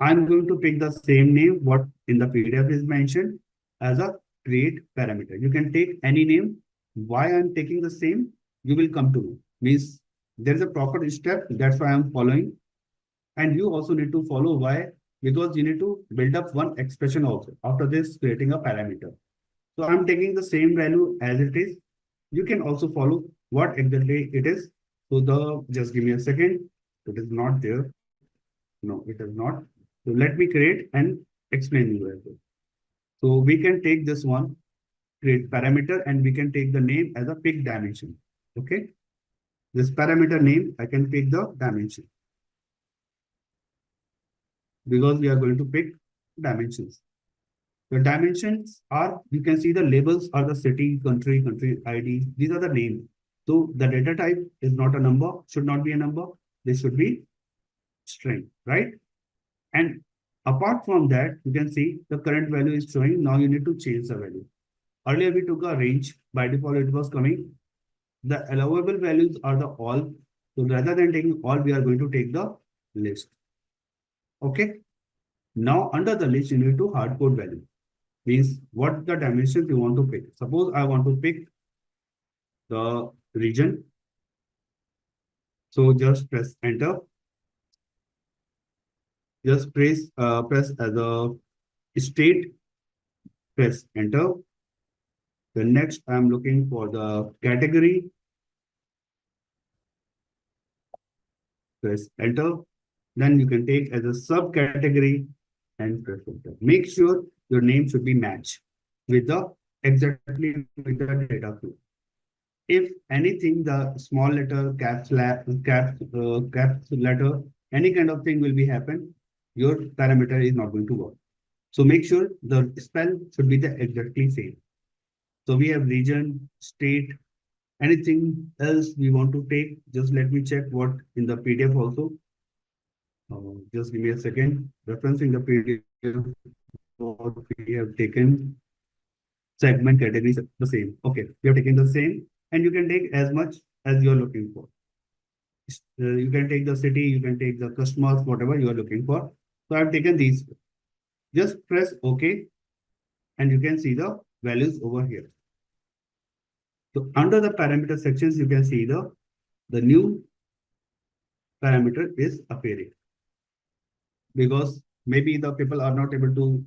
I'm going to pick the same name what in the PDF is mentioned as a create parameter. You can take any name. Why I'm taking the same, you will come to know. Means there is a proper step. That's why I'm following. And you also need to follow why, because you need to build up one expression also after this creating a parameter. So I'm taking the same value as it is. You can also follow what exactly it is. So just give me a second. It is not there. No, it is not. So let me create and explain you as well. So we can take this one, create parameter, and we can take the name as a pick dimension. Okay. This parameter name, I can pick the dimension, because we are going to pick dimensions. The dimensions are, you can see the labels are the city, country ID. These are the names. So the data type is not a number, should not be a number. This should be string, right? And apart from that, you can see the current value is showing. Now you need to change the value. Earlier we took a range. By default, it was coming. The allowable values are the all. So rather than taking all, we are going to take the list. Okay. Now under the list, you need to hard code value. Means what the dimensions you want to pick. Suppose I want to pick the region. So just press enter. Just press as a state, press enter. The next I'm looking for the category. Press enter. Then you can take as a subcategory and press enter. Make sure your name should be matched with the exactly with the data flow. If anything, the small letter, caps letter, any kind of thing will be happen, your parameter is not going to work. So make sure the spell should be the exactly same. So we have region, state, anything else we want to take. Just let me check what in the PDF also. Just give me a second. Referencing the PDF, what we have taken segment categories the same. Okay, we have taken the same, and you can take as much as you are looking for. You can take the city, you can take the customers, whatever you are looking for. So I've taken these. Just press OK, and you can see the values over here. So under the parameter sections, you can see the new parameter is appearing because maybe the people are not able to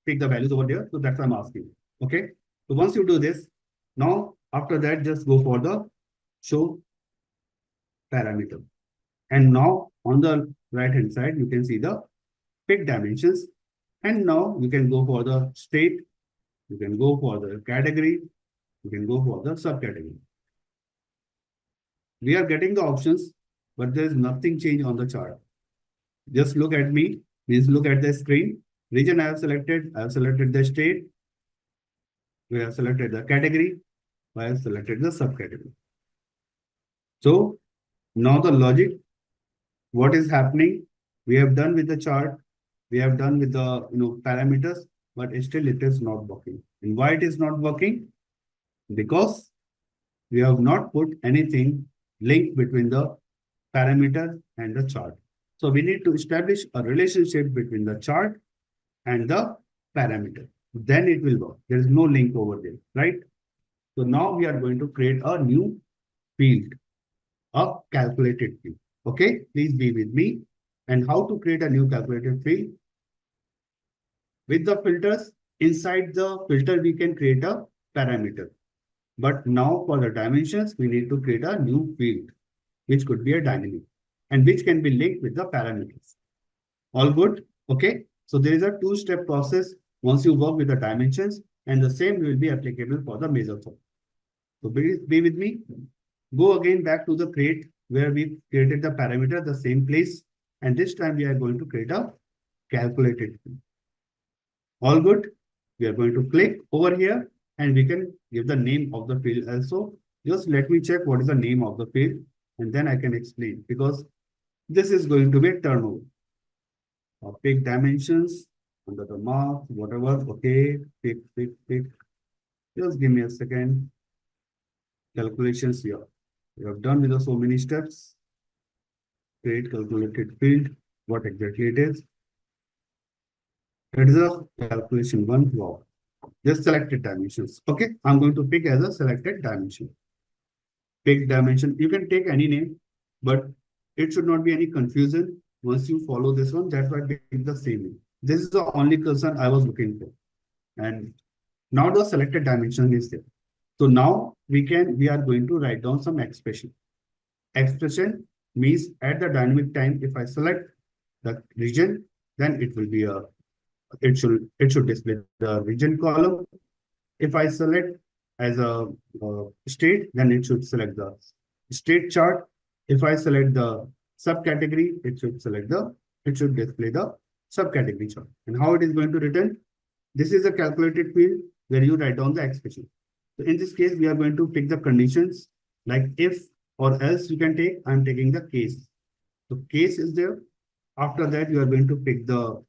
pick the values over there. So that's why I'm asking. Okay. So once you do this, now after that, just go for the show parameter. And now on the right hand side, you can see the pick dimensions. And now you can go for the state, you can go for the category, you can go for the subcategory. We are getting the options, but there is nothing changed on the chart. Just look at me, means look at the screen. Region I have selected the state, we have selected the category, I have selected the subcategory. So now the logic, what is happening? We have done with the chart, we have done with the parameters, but still it is not working. And why it is not working? Because we have not put anything link between the parameter and the chart. So we need to establish a relationship between the chart and the parameter. Then it will work. There is no link over there, right? So now we are going to create a new field, a calculated field. Okay, please be with me. And how to create a new calculated field? With the filters, inside the filter, we can create a parameter. But now for the dimensions, we need to create a new field, which could be a dynamic and which can be linked with the parameters. All good? Okay. So there is a two-step process once you work with the dimensions, and the same will be applicable for the measure form. So be with me. Go again back to the create where we created the parameter, the same place. And this time we are going to create a calculated field. All good. We are going to click over here and we can give the name of the field also. Just let me check what is the name of the field and then I can explain because this is going to be a turnover. Pick dimensions under the mark, whatever. Okay, pick. Just give me a second. Calculations here. We have done with the so many steps. Create calculated field. What exactly it is? It is a calculation one. Wow. Just selected dimensions. Okay, I'm going to pick as a selected dimension. Pick dimension. You can take any name, but it should not be any confusion. Once you follow this one, that's why I pick the same name. This is the only concern I was looking for. And now the selected dimension is there. So now we are going to write down some expression. Expression means at the dynamic time, if I select the region, then it will be it should display the region column. If I select as a state, then it should select the state chart. If I select the subcategory, it should display the subcategory chart. And how it is going to return? This is a calculated field where you write down the expression. So in this case, we are going to pick the conditions like if or else you can take. I'm taking the case. So case is there. After that, you are going to pick the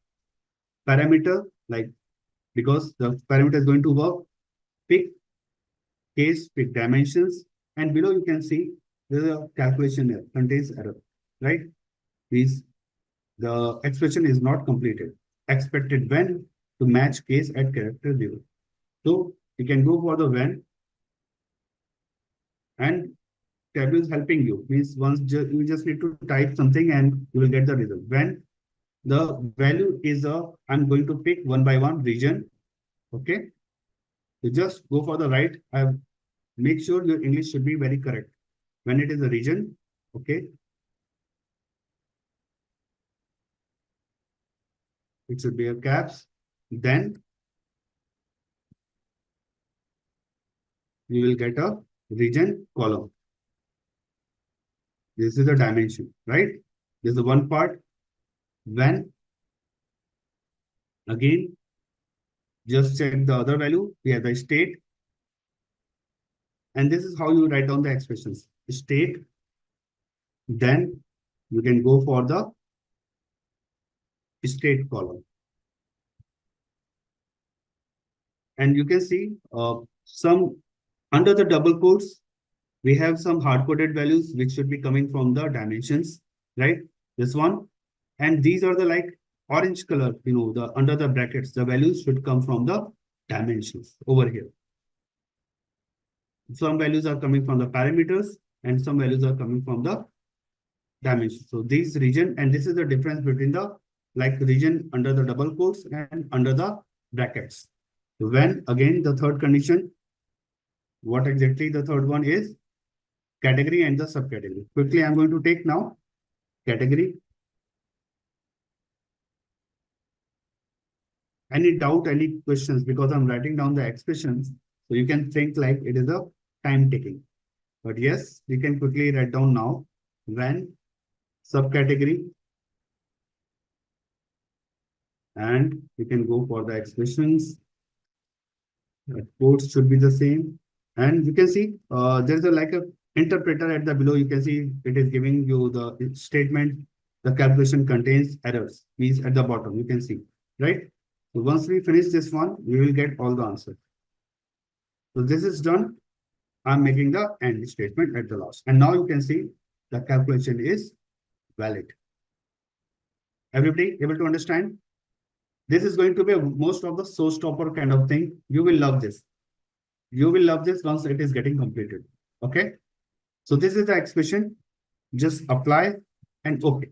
parameter, like because the parameter is going to work. Pick case, pick dimensions, and below you can see there's a calculation here, contains error, right? Means the expression is not completed. Expected when to match case at character 0. So you can go for the when, and Tableau is helping you. Means you just need to type something and you will get the result. When the value is I'm going to pick one by one region. Okay. You just go for the right. Make sure your English should be very correct. When it is a region, okay. It should be a caps. Then you will get a region column. This is a dimension, right? This is the one part. When again, just check the other value. We have the state. And this is how you write down the expressions. State, then you can go for the state column. And you can see some under the double quotes, we have some hard-coded values which should be coming from the dimensions, right? This one. And these are the like orange color, the under the brackets, the values should come from the dimensions over here. Some values are coming from the parameters and some values are coming from the dimensions. So these region, and this is the difference between the like region under the double quotes and under the brackets. When again the third condition, what exactly the third one is? Category and the subcategory. Quickly, I'm going to take now category. Any doubt, any questions? Because I'm writing down the expressions, so you can think like it is a time taking. But yes, you can quickly write down now when subcategory, and you can go for the expressions. The codes should be the same. And you can see there's a like a interpreter at the below. You can see it is giving you the statement. The calculation contains errors, means at the bottom, you can see, right? So once we finish this one, we will get all the answers. So this is done. I'm making the end statement at the last. And now you can see the calculation is valid. Everybody able to understand? This is going to be most of the showstopper kind of thing. You will love this. You will love this once it is getting completed. Okay. So this is the expression. Just apply and okay.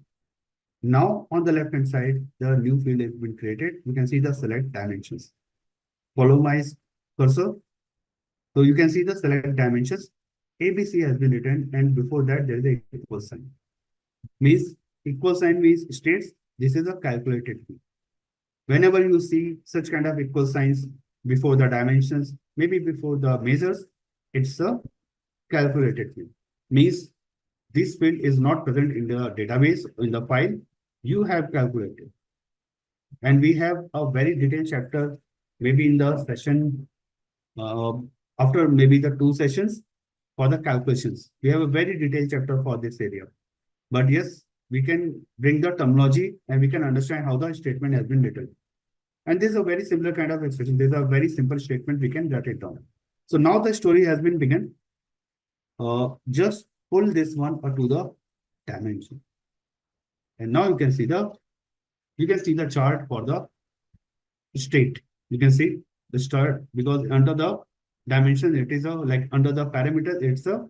Now on the left hand side, the new field has been created. You can see the select dimensions. Follow my cursor. So you can see the select dimensions. ABC has been written, and before that there is a equal sign. Means equal sign means states this is a calculated field. Whenever you see such kind of equal signs before the dimensions, maybe before the measures, it's a calculated field. Means this field is not present in the database, in the file you have calculated. And we have a very detailed chapter, maybe in the session, after maybe the 2 sessions for the calculations. We have a very detailed chapter for this area. But yes, we can bring the terminology and we can understand how the statement has been written. And this is a very similar kind of expression. This is a very simple statement. We can write it down. So now the story has been begun. Just pull this one to the dimension. And now you can see the chart for the state. You can see the chart because under the dimension, it is a like under the parameter, it's a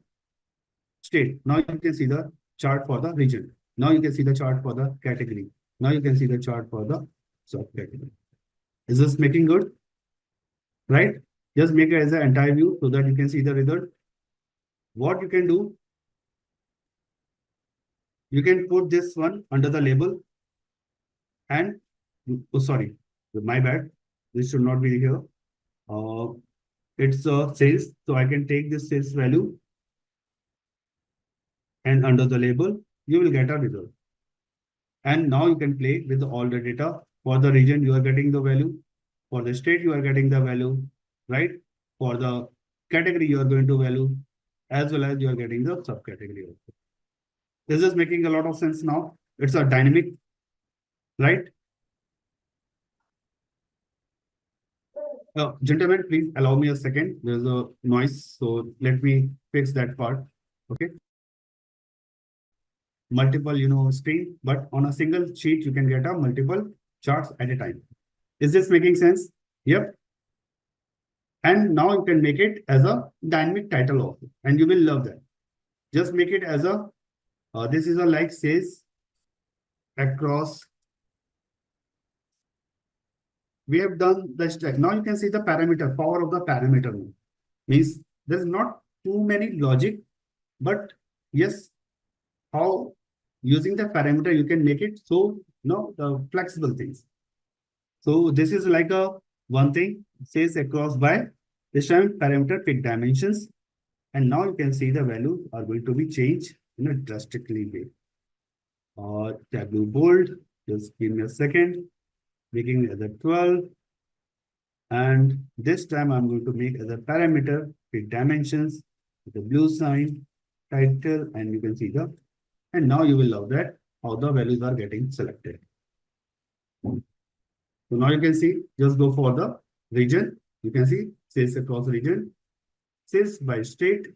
state. Now you can see the chart for the region. Now you can see the chart for the category. Now you can see the chart for the subcategory. Is this making good? Right? Just make it as an entire view so that you can see the result. What you can do, you can put this one under the label and, oh, sorry, my bad. This should not be here. It's a sales. So I can take this sales value and under the label, you will get a result. And now you can play with all the data. For the region, you are getting the value. For the state, you are getting the value, right? For the category, you are going to value, as well as you are getting the subcategory. This is making a lot of sense now. It's a dynamic, right? Gentlemen, please allow me a second. There's a noise, so let me fix that part. Okay. Multiple, screen, but on a single sheet, you can get a multiple charts at a time. Is this making sense? Yep. And now you can make it as a dynamic title also, and you will love that. Just make it as a, this is a like says across. We have done the step. Now you can see the parameter, power of the parameter. Means there's not too many logic, but yes, how using the parameter you can make it so the flexible things. So this is like a one thing says across by this time parameter pick dimensions, and now you can see the values are going to be changed in a drastically way. Tableau bold, just give me a second, making it as a 12. And this time I'm going to make as a parameter pick dimensions. the blue sign, title, and you can see the, and now you will love that how the values are getting selected. So now you can see, just go for the region. You can see sales across region, sales by state,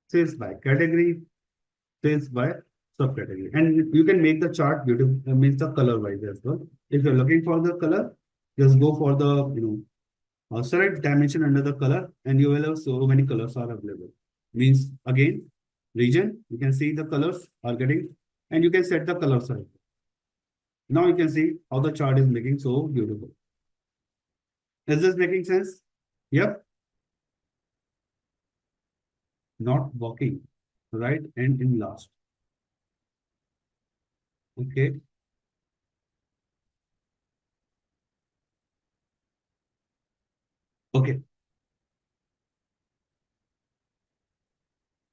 sales by category, sales by subcategory. And you can make the chart beautiful, means the color wise as well. If you're looking for the color, just go for the, select dimension under the color, and you will have so many colors are available. Means again, region, you can see the colors are getting, and you can set the color size. Now you can see how the chart is making so beautiful. Is this making sense? Yep. Not working. Right and in last. Okay. Okay.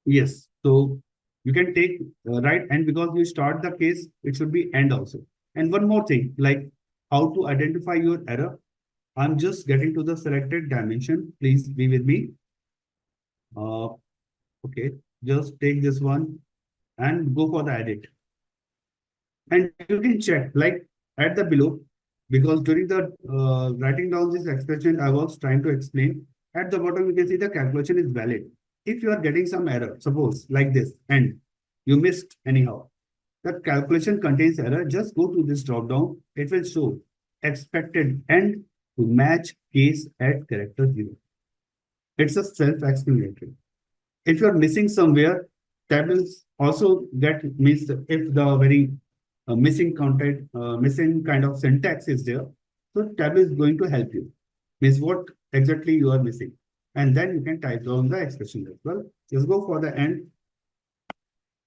Yes. So you can take right, and because you start the case, it should be end also. And one more thing, like how to identify your error. I'm just getting to the selected dimension. Please be with me. Okay, just take this one and go for the edit. And you can check like at the below, because during the writing down this expression, I was trying to explain. At the bottom, you can see the calculation is valid. If you are getting some error, suppose like this, and you missed anyhow, the calculation contains error, just go to this drop down. It will show expected end to match case at character 0. It's a self-explanatory. If you're missing somewhere, that will also get means if the very missing content, missing kind of syntax is there, so Tableau is going to help you. Means what exactly you are missing. And then you can type down the expression as well. Just go for the end.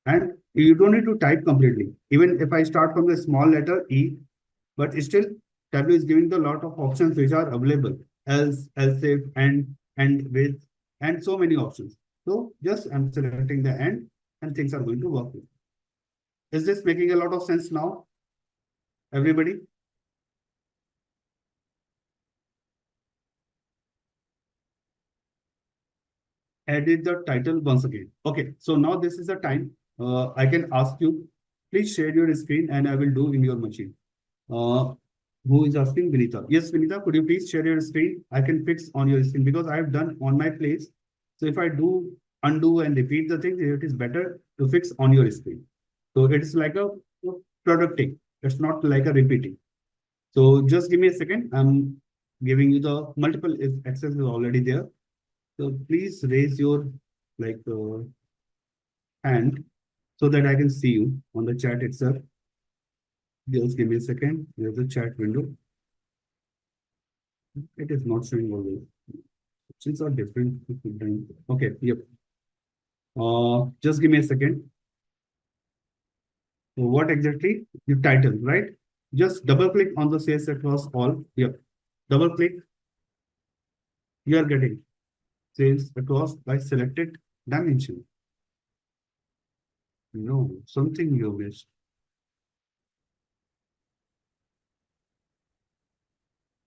And you don't need to type completely. Even if I start from the small letter E, but still Tableau is giving the lot of options which are available. Else, if, and with, and so many options. So just I'm selecting the end and things are going to work. Is this making a lot of sense now? Everybody? Edit the title once again. Okay, so now this is the time I can ask you, please share your screen and I will do in your machine. Who is asking? Vinita. Yes, Vinita, could you please share your screen? I can fix on your screen because I have done on my place. So if I do undo and repeat the thing, it is better to fix on your screen. So it's like a producting. It's not like a repeating. So just give me a second. I'm giving you the multiple access is already there. So please raise your like hand so that I can see you on the chat itself. Just give me a second. There's a chat window. It is not showing always. Options are different. Okay, yep. Just give me a second. So what exactly? You title, right? Just double click on the sales across all. Yep. Double click. You are getting sales across by selected dimension. No, something you missed.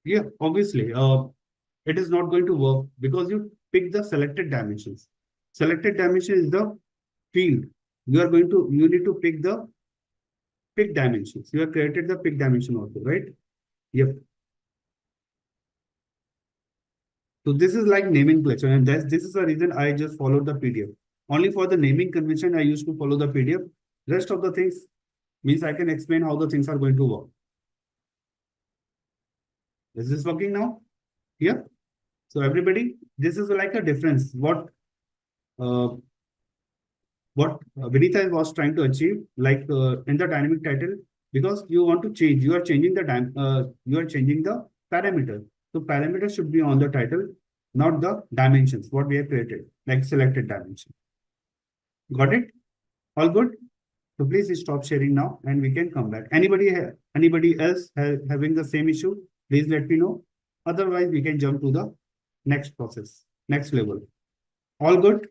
Yeah, obviously. It is not going to work because you pick the selected dimensions. Selected dimension is the field. You need to pick the pick dimensions. You have created the pick dimension also, right? Yep. So this is like naming collection, and this is the reason I just followed the PDF. Only for the naming convention, I used to follow the PDF. Rest of the things means I can explain how the things are going to work. Is this working now? Yeah. So everybody, this is like a difference. Uh, what Vinita was trying to achieve, like in the dynamic title, because you want to change, you are changing the parameter. So parameter should be on the title, not the dimensions, what we have created, like selected dimension. Got it? All good? So please stop sharing now and we can come back. Anybody else having the same issue? Please let me know. Otherwise, we can jump to the next process, next level. All good?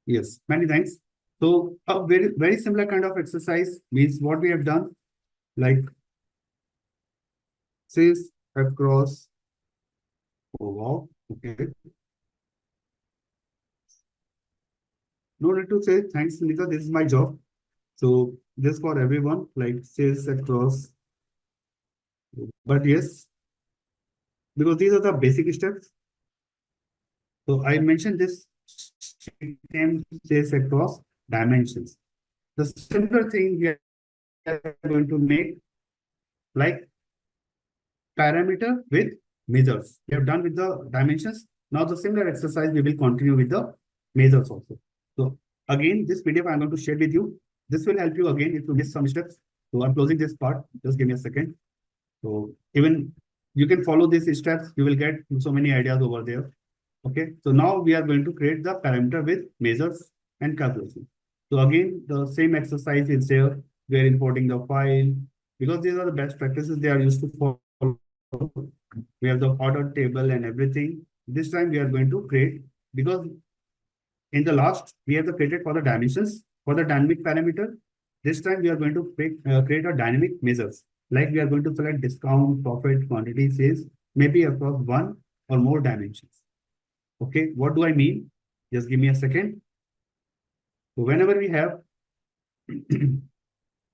Yes, many thanks. So a very similar kind of exercise means what we have done, like says across. Oh, wow. Okay. No need to say thanks, Nika. This is my job. So this for everyone, like sales across. But yes, because these are the basic steps. So I mentioned this name sales across dimensions. The similar thing we are going to make like parameter with measures. We have done with the dimensions. Now the similar exercise we will continue with the measures also. So again, this PDF I'm going to share with you. This will help you again if you miss some steps. So I'm closing this part. Just give me a second. So even you can follow these steps. You will get so many ideas over there. Okay. So now we are going to create the parameter with measures and calculation. So again, the same exercise is there. We are importing the file because these are the best practices they are used to follow. We have the order table and everything. This time we are going to create because in the last we have the created for the dimensions for the dynamic parameter. This time we are going to create a dynamic measures. Like we are going to select discount, profit, quantity, sales, maybe across one or more dimensions. Okay, what do I mean? Just give me a second. So whenever we have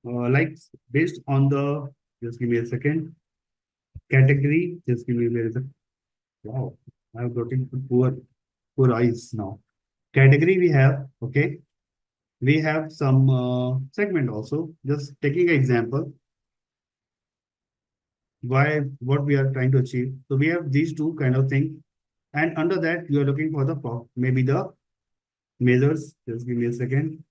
like based on the just give me a second category, just give me a second. Wow, I'm getting poor eyes now. Category we have, okay. We have some segment also. Just taking an example, why what we are trying to achieve. So we have these two kind of thing, and under that you are looking for the maybe the measures. Just give me a second.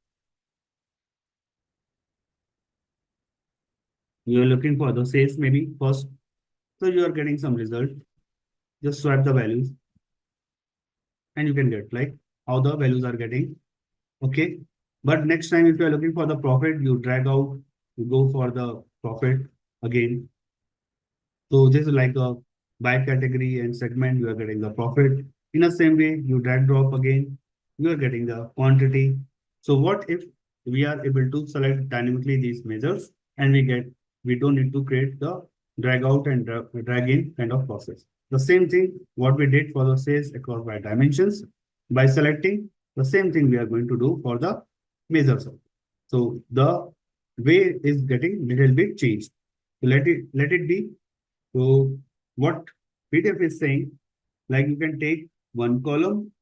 You are looking for the sales maybe first. So you are getting some result. Just swipe the values, and you can get like how the values are getting. Okay. But next time, if you are looking for the profit, you drag out, you go for the profit again. So this is like a by category and segment, you are getting the profit. In the same way, you drag drop again, you are getting the quantity. So what if we are able to select dynamically these measures and we don't need to create the drag out and drag in kind of process. The same thing, what we did for the sales across by dimensions, by selecting the same thing we are going to do for the measures. So the way is getting little bit changed. So let it be. So what PDF is saying, like you can take one column,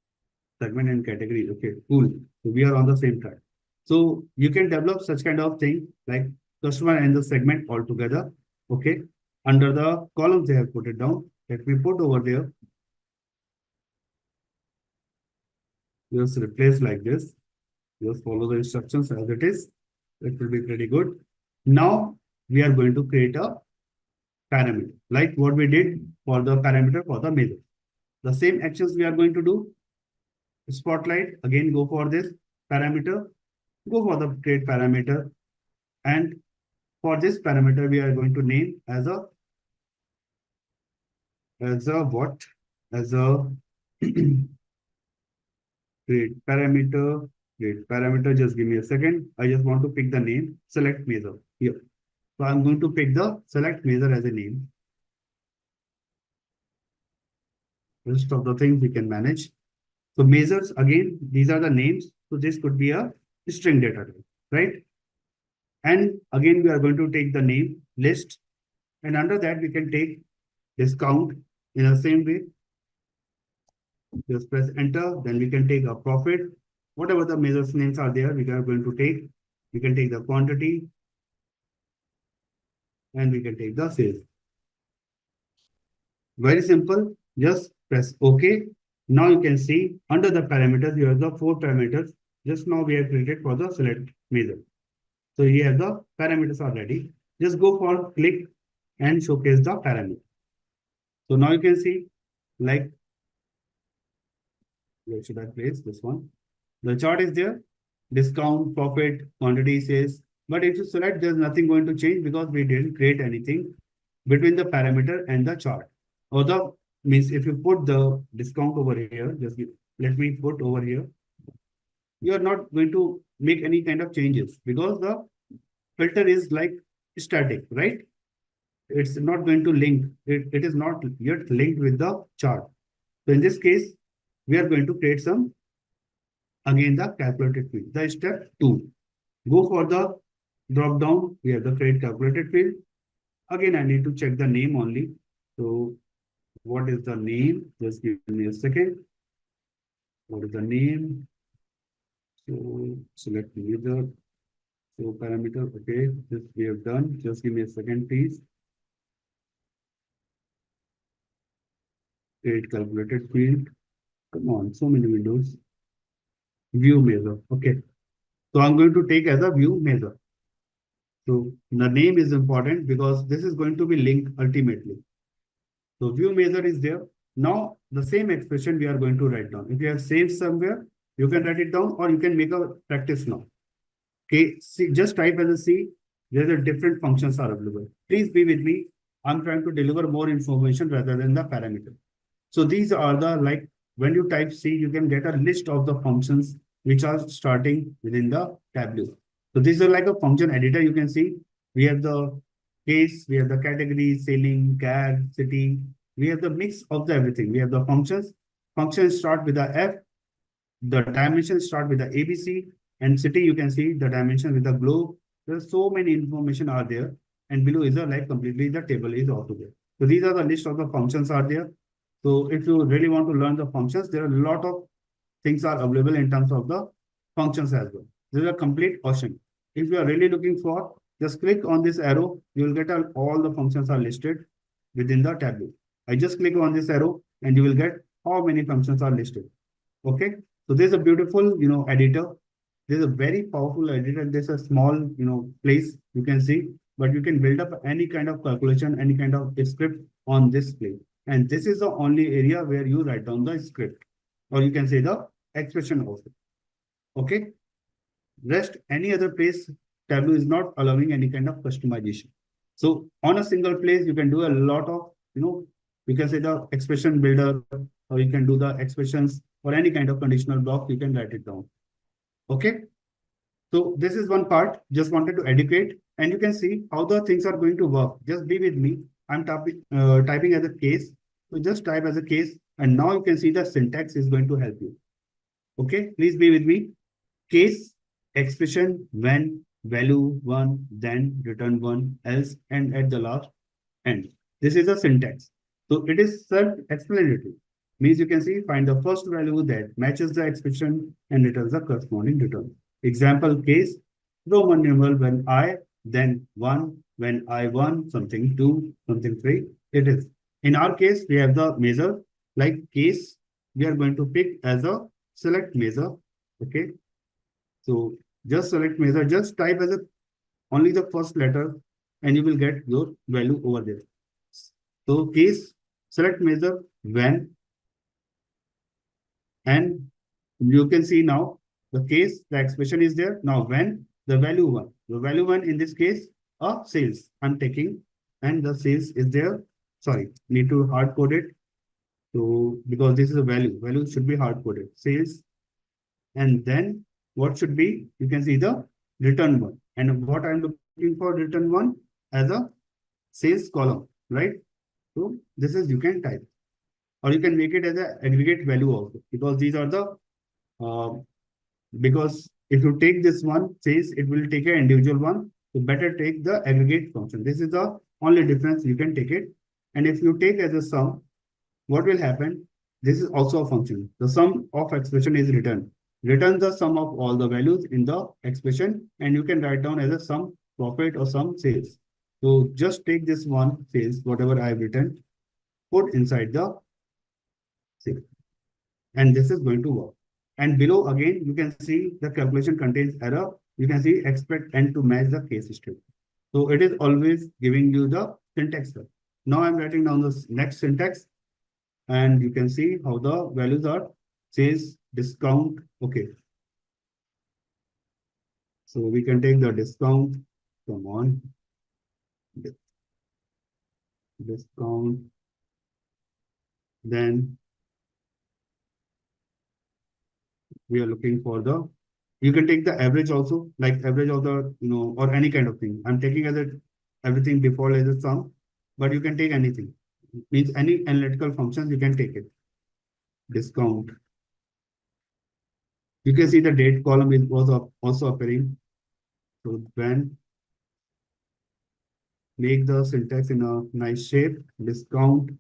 segment and category. Okay, cool. So we are on the same track. So you can develop such kind of thing like customer and the segment all together. Okay. Under the columns they have put it down. Let me put over there. Just replace like this. Just follow the instructions as it is. It will be pretty good. Now we are going to create a parameter like what we did for the parameter for the measure. The same actions we are going to do. Spotlight, again go for this parameter, go for the create parameter. And for this parameter, we are going to name as a what? As a create parameter, create parameter. Just give me a second. I just want to pick the name, select measure here. So I'm going to pick the select measure as a name. Rest of the things we can manage. So measures, again, these are the names. So this could be a string data type, right? And again, we are going to take the name list. And under that, we can take discount in the same way. Just press enter. Then we can take a profit. Whatever the measures names are there, we are going to take. We can take the quantity. And we can take the sales. Very simple. Just press OK. Now you can see under the parameters, you have the 4 parameters. Just now we have created for the select measure. So here the parameters are ready. Just go for click and showcase the parameter. So now you can see like where should I place this one? The chart is there, discount, profit, quantity, sales. But if you select, there's nothing going to change because we didn't create anything between the parameter and the chart. Or the means if you put the discount over here, let me put over here. You are not going to make any kind of changes because the filter is like static, right? it's not going to link. It is not yet linked with the chart. So in this case, we are going to create some, again, the calculated field. The step 2, go for the drop down. We have the create calculated field. Again, I need to check the name only. So what is the name? Just give me a second. What is the name? So select user. So parameter, okay, this we have done. Just give me a second, please. Create calculated field. Come on, so many windows. View measure. Okay. So I'm going to take as a view measure. So the name is important because this is going to be linked ultimately. So view measure is there. Now the same expression we are going to write down. If you have saved somewhere, you can write it down or you can make a practice now. Okay, see, just type as a C. There are different functions are available. Please be with me. I'm trying to deliver more information rather than the parameter. So these are the, like, when you type C, you can get a list of the functions which are starting within the Tableau. So this is like a function editor. You can see we have the case, we have the category, sailing, car, city. We have the mix of the everything. We have the functions. Functions start with the F. The dimensions start with the ABC, and city. You can see the dimension with the globe. There's so many information are there, and below is a like completely the table is also there. So these are the list of the functions are there. So if you really want to learn the functions, there are a lot of things are available in terms of the functions as well. This is a complete ocean. If you are really looking for, just click on this arrow. You will get all the functions are listed within the Tableau. I just click on this arrow and you will get how many functions are listed. Okay. So there's a beautiful, editor. There's a very powerful editor. There's a small, place you can see, but you can build up any kind of calculation, any kind of script on this place. And this is the only area where you write down the script, or you can say the expression also. Okay. Rest any other place, Tableau is not allowing any kind of customization. So on a single place, you can do a lot of, you can say the expression builder, or you can do the expressions or any kind of conditional block, you can write it down. Okay. So this is one part, just wanted to educate, and you can see how the things are going to work. Just be with me. I'm typing as a case. So just type as a case, and now you can see the syntax is going to help you. Okay, please be with me. Case, expression, when, value, one, then, return one, else, and at the last, end. This is a syntax. So it is self-explanatory. Means you can see, find the first value that matches the expression and returns the corresponding return. Example case, Roman numeral when I, then one, when I one, something two, something three, it is. In our case, we have the measure, like case, we are going to pick as a select measure. Okay. So just select measure, just type as a only the first letter and you will get your value over there. So case, select measure when, and you can see now the case, the expression is there. Now when, the value one. The value one in this case, sales I'm taking, and the sales is there. Sorry, need to hard code it. So because this is a value should be hard coded. Sales, and then what should be, you can see the return one. And what I'm looking for return one as a sales column, right? So this is, you can type, or you can make it as an aggregate value also, because these are the, because if you take this one, says it will take an individual one, so better take the aggregate function. This is the only difference, you can take it. And if you take as a sum, what will happen? This is also a function. The sum of expression is returned. Return the sum of all the values in the expression, and you can write down as a sum profit or sum sales. So just take this one sales, whatever I have written, put inside the sale, and this is going to work. And below again, you can see the calculation contains error. You can see expect n to match the case history. So it is always giving you the syntax. Now I'm writing down the next syntax, and you can see how the values are. Says discount. Okay. So we can take the discount. Come on. Discount. Then we are looking for the, you can take the average also, like average of the, or any kind of thing. I'm taking as a everything default as a sum. but you can take anything. Means any analytical functions, you can take it. Discount. You can see the date column is also appearing. So when make the syntax in a nice shape, discount,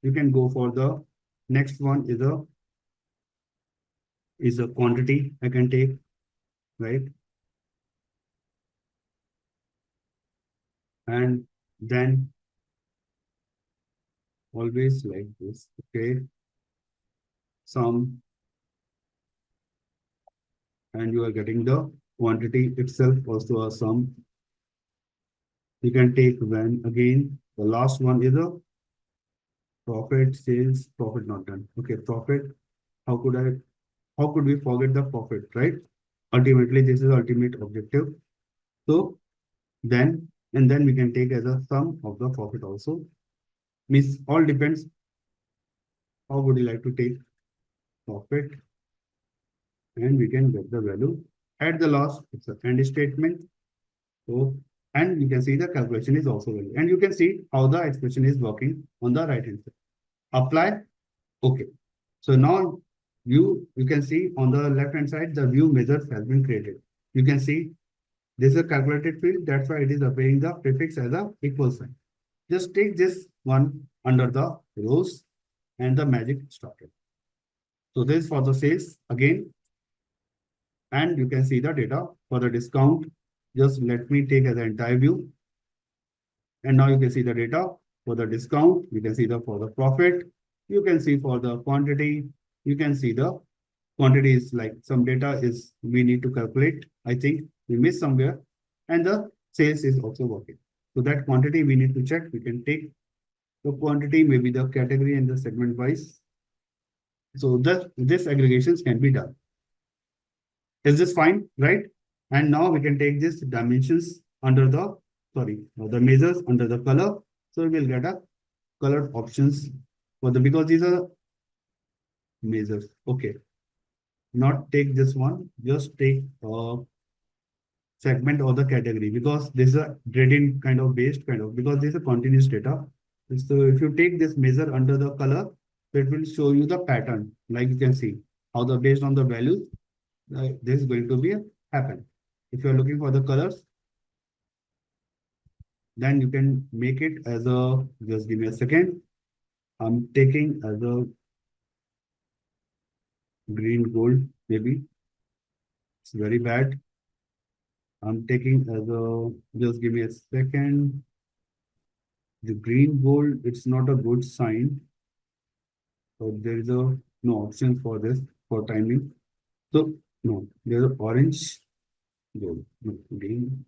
you can go for the next one is a quantity I can take, right? And then always like this, okay? Sum, and you are getting the quantity itself also a sum. You can take when again. The last one is a profit, sales, profit not done. Okay, profit. How could I? How could we forget the profit, right? Ultimately, this is ultimate objective. So then, and then we can take as a sum of the profit also. Means all depends. How would you like to take profit? And we can get the value at the last. It's a end statement. So, and you can see the calculation is also value. And you can see how the expression is working on the right hand side. Apply. Okay. So now you can see on the left hand side, the view measures has been created. You can see this is a calculated field. That's why it is appearing the prefix as a equal sign. Just take this one under the rows and the magic started. So this is for the sales again. And you can see the data for the discount. Just let me take as an entire view. And now you can see the data for the discount. You can see the for the profit. You can see for the quantity. You can see the quantity is like some data is we need to calculate. I think we missed somewhere. And the sales is also working. So that quantity we need to check. We can take the quantity, maybe the category and the segment wise. So this aggregations can be done. Is this fine, right? And now we can take this dimensions under the, sorry, the measures under the color. So we will get a colored options for the, because these are measures. Okay. Not take this one, just take segment or the category, because this is a gradient kind of based kind of, because this is a continuous data. So if you take this measure under the color, it will show you the pattern. Like you can see how the based on the values, this is going to be happen. If you are looking for the colors, then you can make it as a, just give me a second. I'm taking as a green gold, maybe. It's very bad. I'm taking as a, just give me a second. The green gold, it's not a good sign. So there is a no option for this for timing. So no, there's a orange gold, no, green.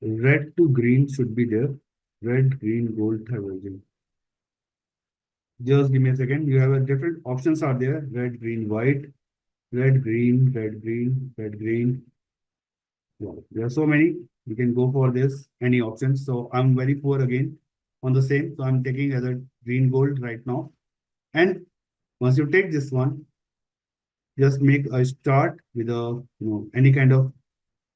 Red to green should be there. Red, green, gold, diverging. Just give me a second. You have a different options are there. Red, green, white, red, green, red, green, red, green. Wow. There are so many. You can go for this, any options. So I'm very poor again on the same. So I'm taking as a green gold right now. And once you take this one, just make a start with a any kind of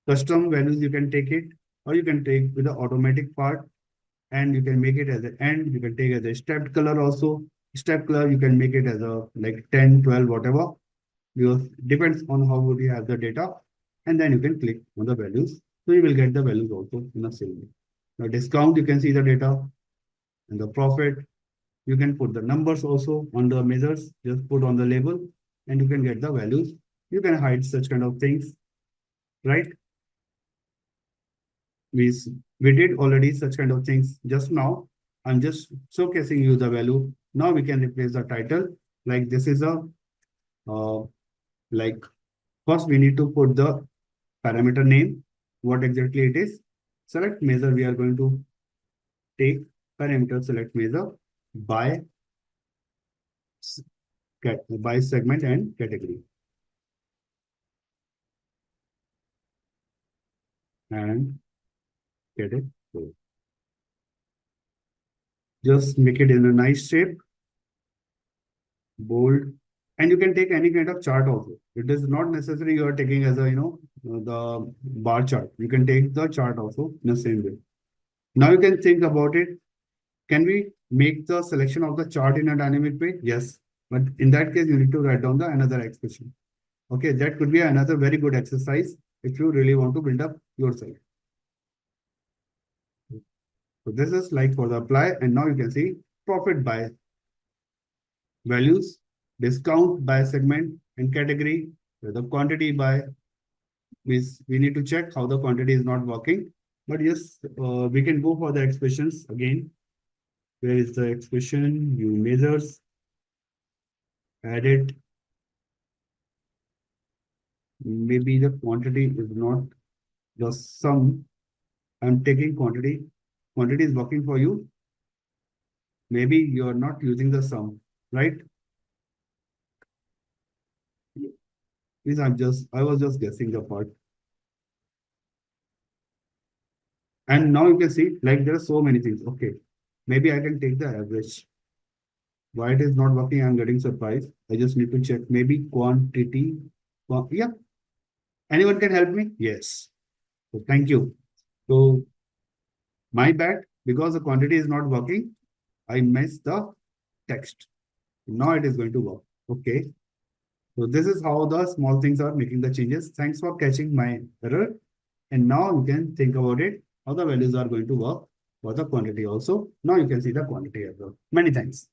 custom values. You can take it, or you can take with the automatic part, and you can make it as an end. You can take as a stepped color also. Step color you can make it as a like 10, 12, whatever. Because depends on how would you have the data, and then you can click on the values. So you will get the values also in the same way. The discount, you can see the data, and the profit. You can put the numbers also on the measures, just put on the label, and you can get the values. You can hide such kind of things, right? We, we did already such kind of things just now. I'm just showcasing you the value. Now we can replace the title. Like this is a, like first we need to put the parameter name, what exactly it is. Select measure, we are going to take parameter select measure by by segment and category. And get it. So just make it in a nice shape, bold, and you can take any kind of chart also. It is not necessary you are taking as a, the bar chart. You can take the chart also in the same way. Now you can think about it. Can we make the selection of the chart in a dynamic way? Yes. But in that case, you need to write down the another expression. Okay, that could be another very good exercise if you really want to build up yourself. So this is like for the apply, and now you can see profit by values, discount by segment and category, where the quantity by means we need to check how the quantity is not working. But yes, we can go for the expressions again. Where is the expression? You measures, add it. Maybe the quantity is not the sum. I'm taking quantity. Quantity is working for you. Maybe you're not using the sum, right? Please, I was just guessing the part. And now you can see, like, there are so many things. Okay, maybe I can take the average. Why it is not working, I'm getting surprised. I just need to check. Maybe quantity. Yeah. Anyone can help me? Yes. So thank you. So my bad, because the quantity is not working, I missed the text. Now it is going to work. Okay. So this is how the small things are making the changes. Thanks for catching my error. And now you can think about it, how the values are going to work for the quantity also. Now you can see the quantity as well. Many thanks.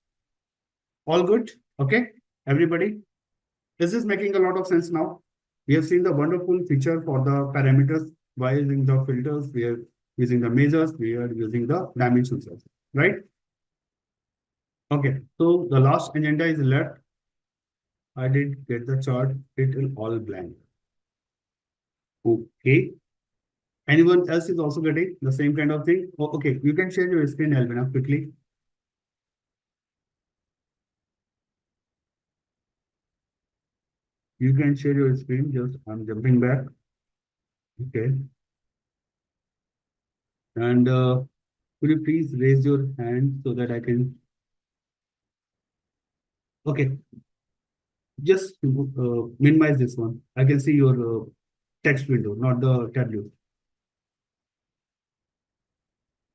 All good? Okay, everybody? This is making a lot of sense now. We have seen the wonderful feature for the parameters by using the filters. We are using the measures. We are using the dimensions also, right? Okay, so the last agenda is left. I did get the chart. It will all blank. Okay. Anyone else is also getting the same kind of thing? Oh, okay, you can share your screen, Alvina, quickly. You can share your screen. Just I'm jumping back. Okay. And could you please raise your hand so that I can? Okay. Just minimize this one. I can see your text window, not the tableau.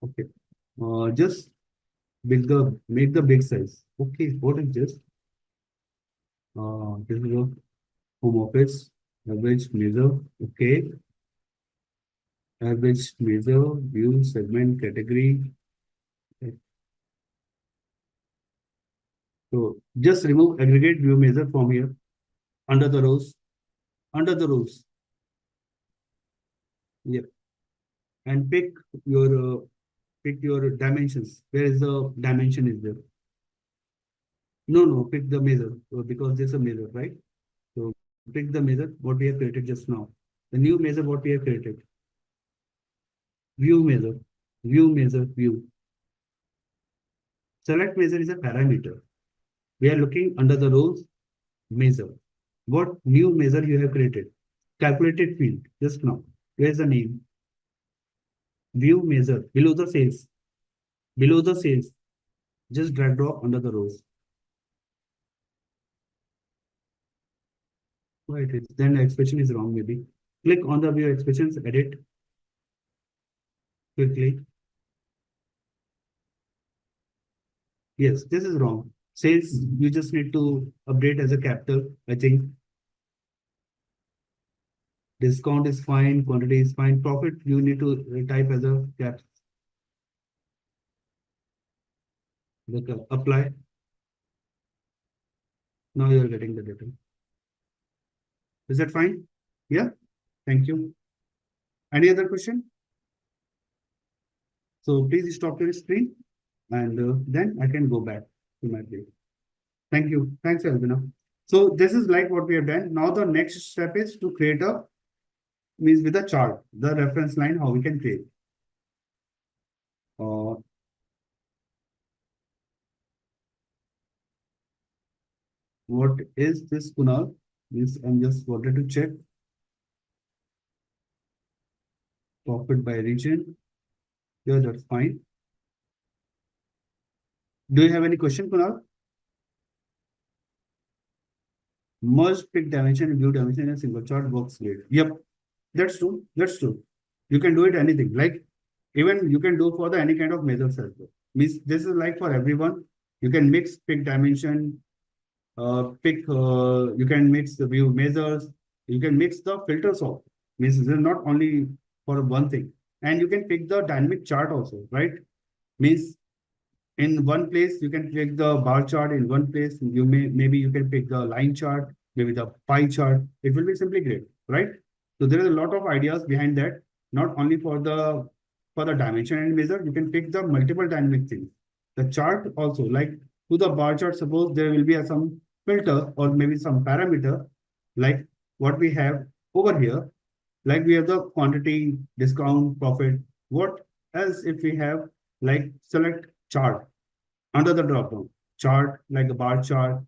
Okay. Just make the big size. Okay. What is this? This is a home office average measure. Okay. Average measure, view, segment, category. Okay. So just remove aggregate view measure from here under the rows. Under the rows. Yeah. And pick your dimensions. Where is the dimension is there? No, no, pick the measure because there's a measure, right? So pick the measure what we have created just now. The new measure what we have created. View measure, view. Select measure is a parameter. We are looking under the rows measure. What new measure you have created? Calculated field just now. Where is the name? View measure below the sales. Below the sales. Just drag drop under the rows. Why it is? Then the expression is wrong maybe. Click on the view expressions, edit quickly. Yes, this is wrong. Sales, you just need to update as a capital, I think. Discount is fine, quantity is fine. Profit, you need to type as a cap. Apply. Now you are getting the data. Is that fine? Yeah. Thank you. Any other question? So please stop your screen and then I can go back to my page. Thank you. Thanks, Albina. So this is like what we have done. Now the next step is to create a means with a chart, the reference line, how we can create. Uh, what is this, Kunal? Means I'm just wanted to check profit by region. Yeah, that's fine. Do you have any question, Kunal? Merge pick dimension and view dimension in a single chart works great. Yep, that's true. That's true. You can do it anything. Like Even you can do for the any kind of measures as well. Means this is like for everyone. You can mix, pick dimension, you can mix the view measures, you can mix the filters also. Means this is not only for one thing. And you can pick the dynamic chart also, right? Means in one place you can pick the bar chart, in one place maybe you can pick the line chart, maybe the pie chart. It will be simply great, right? So there is a lot of ideas behind that. Not only for the dimension and measure, you can pick the multiple dynamic things. The chart also, like to the bar chart, suppose there will be some filter or maybe some parameter, like what we have over here. Like we have the quantity, discount, profit. What else if we have like select chart under the drop down? Chart like a bar chart,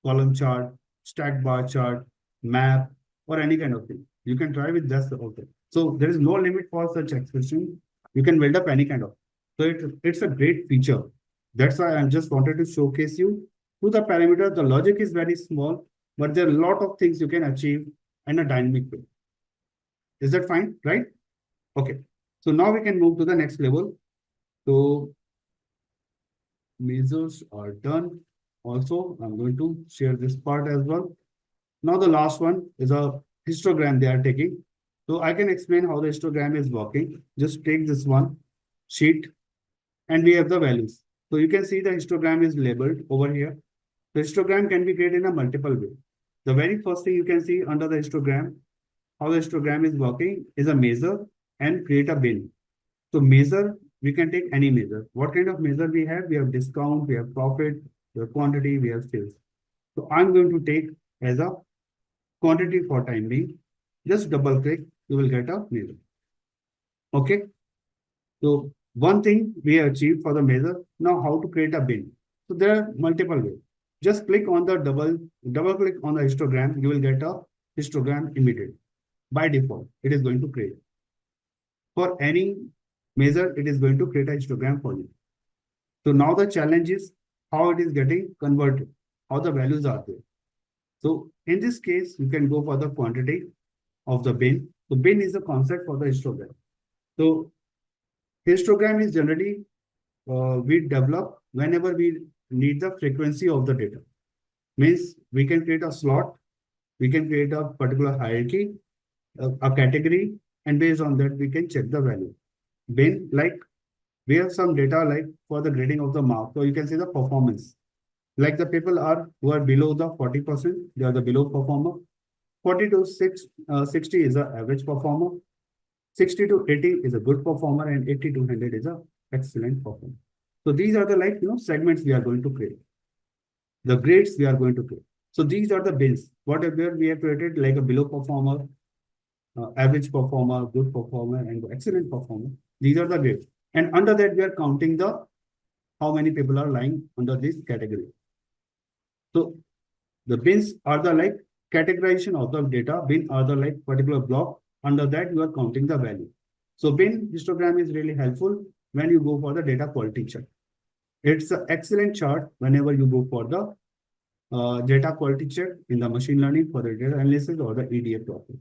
column chart, stack bar chart, map, or any kind of thing. You can try with just also. So there is no limit for such expression. You can build up any kind of. So it's a great feature. That's why I just wanted to showcase you to the parameter. The logic is very small, but there are a lot of things you can achieve in a dynamic way. Is that fine, right? Okay. So now we can move to the next level. So measures are done. Also, I'm going to share this part as well. Now the last one is a histogram they are taking. So I can explain how the histogram is working. Just take this one sheet and we have the values. So you can see the histogram is labeled over here. The histogram can be created in a multiple way. The very first thing you can see under the histogram, how the histogram is working is a measure and create a bin. So measure, we can take any measure. What kind of measure we have? We have discount, we have profit, we have quantity, we have sales. So I'm going to take as a quantity for time being. Just double click, you will get a measure. Okay. So one thing we achieved for the measure. Now how to create a bin. So there are multiple ways. Just click on the double click on the histogram, you will get a histogram immediately. By default, it is going to create. For any measure, it is going to create a histogram for you. So now the challenge is how it is getting converted, how the values are there. So in this case, you can go for the quantity of the bin. So bin is a concept for the histogram. So histogram is generally we develop whenever we need the frequency of the data. Means we can create a slot, we can create a particular hierarchy, a category, and based on that, we can check the value. Bin, like we have some data like for the grading of the mark. So you can see the performance. Like the people who are below the 40%, they are the below performer. 40 to 60 is the average performer. 60 to 80 is a good performer, and 80 to 100 is a excellent performer. So these are the segments we are going to create. The grades we are going to create. So these are the bins. Whatever we have created, like a below performer, average performer, good performer, and excellent performer. These are the grades. And under that, we are counting the how many people are lying under this category. So the bins are the like categorization of the data. Bin are the like particular block. Under that, you are counting the value. So bin histogram is really helpful when you go for the data quality check. It's an excellent chart whenever you go for the data quality check in the machine learning for the data analysis or the EDA process.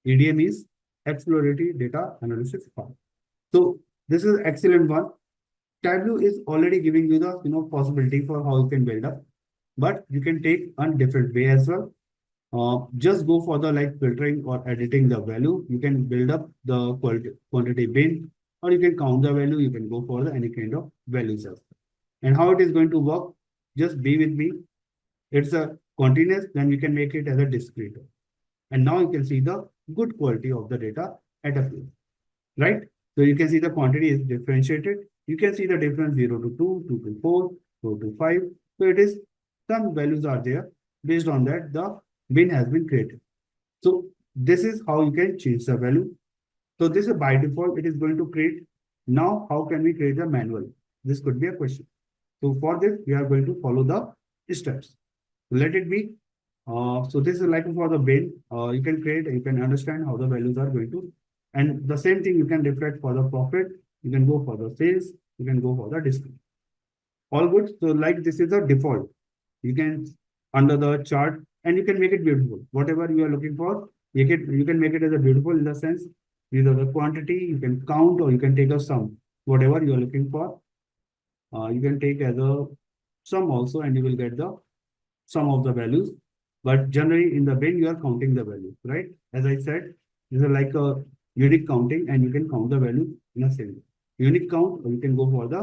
EDA means exploratory data analysis part. So this is excellent one. Tableau is already giving you the possibility for how you can build up, but you can take a different way as well. Just go for the like filtering or editing the value. You can build up the quantity bin, or you can count the value. You can go for the any kind of values as well. And how it is going to work? Just be with me. It's a continuous, then we can make it as a discrete. And now you can see the good quality of the data at a place, right? So you can see the quantity is differentiated. You can see the difference 0 to 2, 2 to 4, 4 to 5. So it is some values are there. Based on that, the bin has been created. So this is how you can change the value. So this is by default, it is going to create. Now, how can we create a manual? This could be a question. So for this, we are going to follow the steps. Let it be. So this is like for the bin. You can create, you can understand how the values are going to. And the same thing you can reflect for the profit. You can go for the sales. You can go for the discount. All good. So like this is a default. You can under the chart and you can make it beautiful. Whatever you are looking for, you can make it as a beautiful in the sense These are the quantity. You can count or you can take a sum, whatever you are looking for. You can take as a sum also, and you will get the sum of the values. But generally in the bin, you are counting the value, right? As I said, this is like a unique counting, and you can count the value in a single unique count, or you can go for the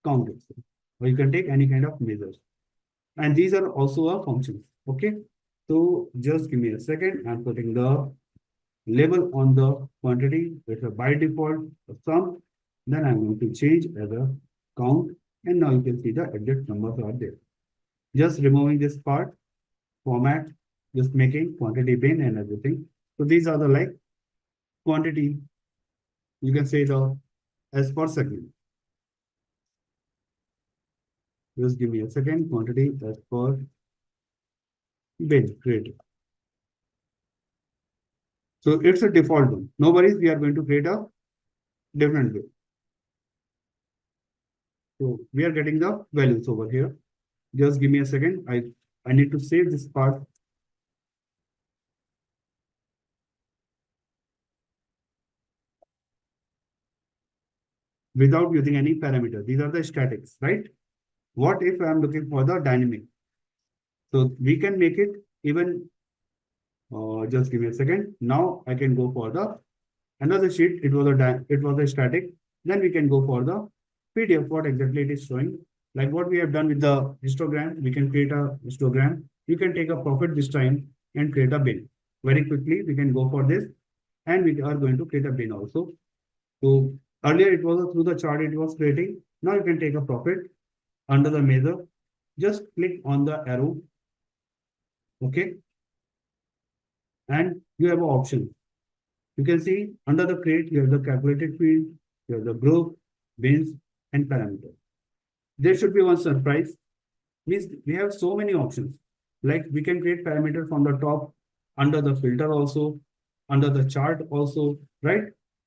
count itself, or you can take any kind of measures. And these are also a function. Okay. So just give me a second. I'm putting the label on the quantity. It's a by default a sum. Then I'm going to change as a count. And now you can see the exact numbers are there. Just removing this part, format, just making quantity bin and everything. So these are the like quantity. You can say the as per segment. Just give me a second. Quantity as per bin created. So it's a default one. No worries, we are going to create a different way. So we are getting the values over here. Just give me a second. I need to save this part. Without using any parameter. These are the statics, right? What if I'm looking for the dynamic? So we can make it even, just give me a second. Now I can go for the another sheet. It was a static. Then we can go for the PDF, what exactly it is showing. Like what we have done with the histogram, we can create a histogram. You can take a profit this time and create a bin. Very quickly, we can go for this, and we are going to create a bin also. So earlier it was through the chart it was creating. Now you can take a profit under the measure. Just click on the arrow. Okay. And you have an option. You can see under the create, you have the calculated field, you have the group, bins, and parameter. There should be one surprise. Means we have so many options. Like we can create parameter from the top, under the filter also, under the chart also, right?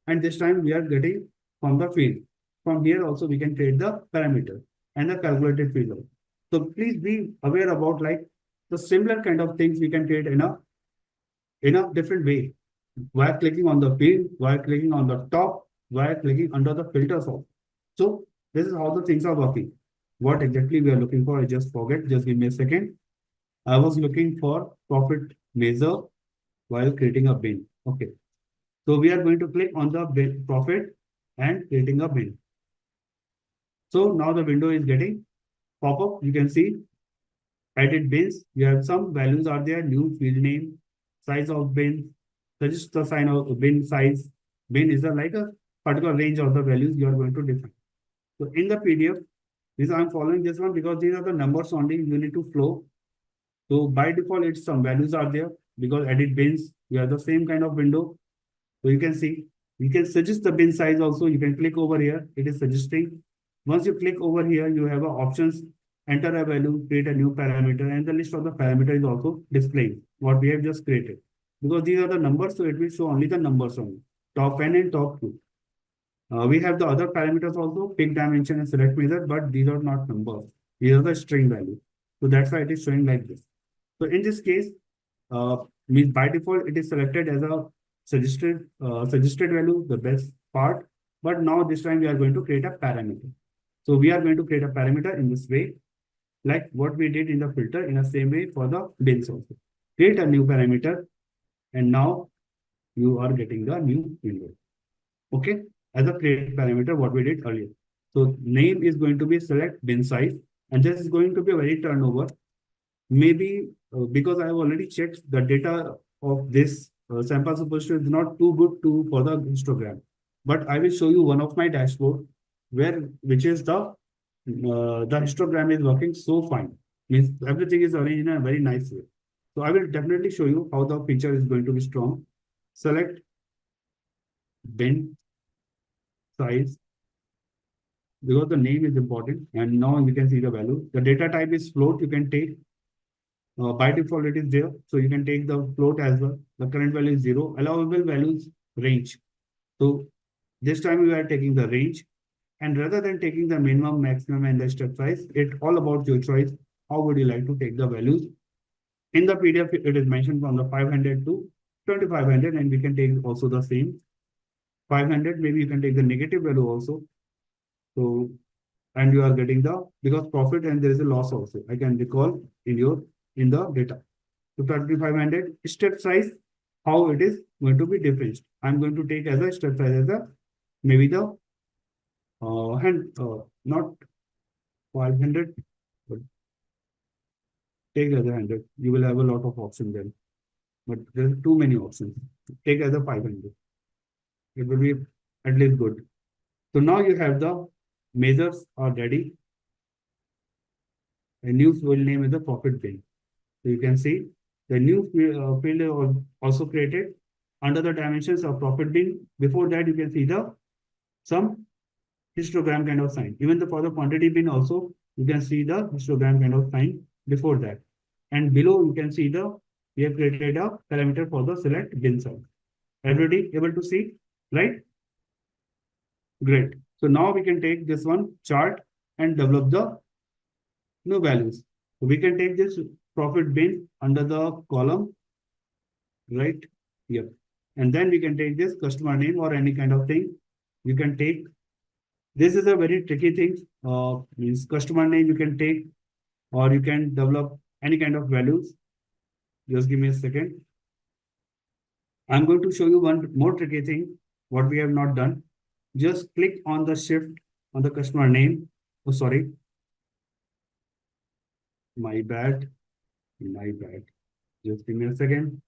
And this time we are getting from the field. From here also we can create the parameter and the calculated field. So please be aware about like the similar kind of things we can create in a different way. While clicking on the field, while clicking on the top, while clicking under the filters also. So this is how the things are working. What exactly we are looking for, I just forget. Just give me a second. I was looking for profit measure while creating a bin. Okay. So we are going to click on the bin profit and creating a bin. So now the window is getting pop up. You can see edit bins. You have some values are there, new field name, size of bin, suggest the sign of bin size. Bin is like a particular range of the values you are going to define. So in the PDF, this I'm following this one because these are the numbers only you need to flow. So by default, it's some values are there because edit bins, you have the same kind of window. So you can see, you can suggest the bin size also. You can click over here. It is suggesting. Once you click over here, you have options, enter a value, create a new parameter, and the list of the parameter is also displaying what we have just created. Because these are the numbers, so it will show only the numbers only. Top n and top 2. We have the other parameters also, pick dimension and select measure, but these are not numbers. These are the string value. So that's why it is showing like this. So in this case, means by default, it is selected as a suggested value, the best part. But now this time we are going to create a parameter. So we are going to create a parameter in this way, like what we did in the filter in the same way for the bins also. Create a new parameter, and now you are getting the new window. Okay, as a create parameter, what we did earlier. So name is going to be select bin size, and this is going to be a very turnover. Maybe because I have already checked the data of this sample superstore is not too good to for the histogram. But I will show you one of my dashboard which is the histogram is working so fine. Means everything is arranged in a very nice way. So I will definitely show you how the feature is going to be strong. Select bin size because the name is important, and now you can see the value. The data type is float. You can take by default it is there, so you can take the float as well. The current value is 0. Allowable values range. So this time we are taking the range, and rather than taking the minimum, maximum, and the step size, it all about your choice. How would you like to take the values? In the PDF, it is mentioned from the 500 to 2500, and we can take also the same 500. Maybe you can take the negative value also. So, and you are getting the, because profit and there is a loss also. I can recall in the data. So 3500 step size, how it is going to be different. I'm going to take as a step size as a maybe the not 500, but take as a 100. You will have a lot of options then, but there are too many options. Take as a 500. It will be at least good. So now you have the measures are ready. A new field name is the profit bin. So you can see the new field is also created under the dimensions of profit bin. Before that, you can see the some histogram kind of sign. Even for the quantity bin also, you can see the histogram kind of sign before that. And below, you can see we have created a parameter for the select bin size. Everybody able to see, right? Great. So now we can take this one chart and develop the new values. So we can take this profit bin under the column, right? Yep. And then we can take this customer name or any kind of thing. You can take, this is a very tricky thing. Means customer name you can take, or you can develop any kind of values. Just give me a second. I'm going to show you one more tricky thing, what we have not done. Just click on the shift on the customer name. Oh, sorry. My bad. My bad. Just give me a second.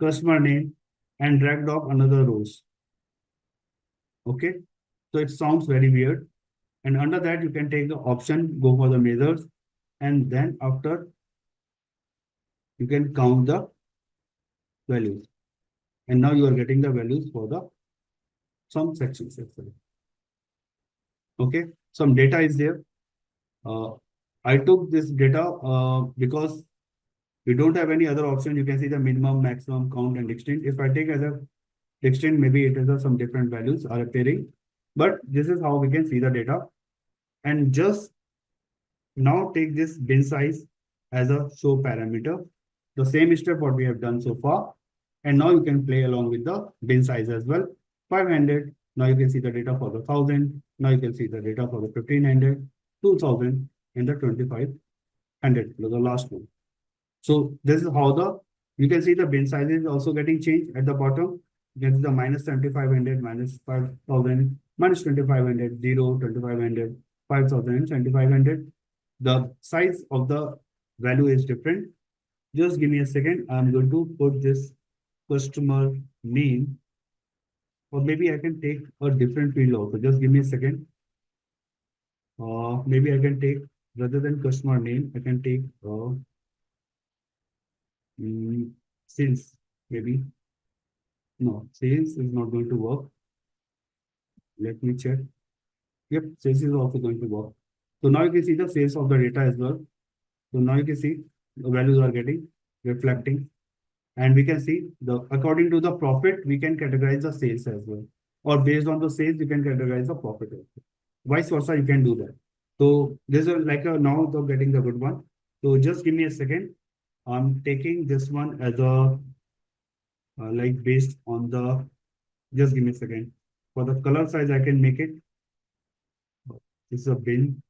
Customer name and drag off another rows. Okay. So it sounds very weird. And under that, you can take the option, go for the measures. And then after, you can count the values. And now you are getting the values for the some sections actually. Okay. Some data is there. I took this data because we don't have any other option. You can see the minimum, maximum, count, and extent. If I take as a extent, maybe it is some different values are appearing. But this is how we can see the data. And just now take this bin size as a show parameter. The same step what we have done so far. And now you can play along with the bin size as well. 500. Now you can see the data for the 1000. Now you can see the data for the 1500, 2000, and the 2500, the last one. So this is how you can see the bin size is also getting changed at the bottom. You can see the minus 7500, minus 5000, minus 2500, 0, 2500, 5000, and 2500. The size of the value is different. Just give me a second. I'm going to put this customer name, or maybe I can take a different field also. Just give me a second. Maybe I can take, rather than customer name, I can take sales, maybe. No, sales is not going to work. Let me check. Yep, sales is also going to work. So now you can see the sales of the data as well. So now you can see the values are getting reflecting. And we can see according to the profit, we can categorize the sales as well. Or based on the sales, you can categorize the profit as well. Vice versa, you can do that. So this is like now they're getting the good one. So just give me a second. I'm taking this one as a like based on the, just give me a second. For the color size, I can make it. This is a bin,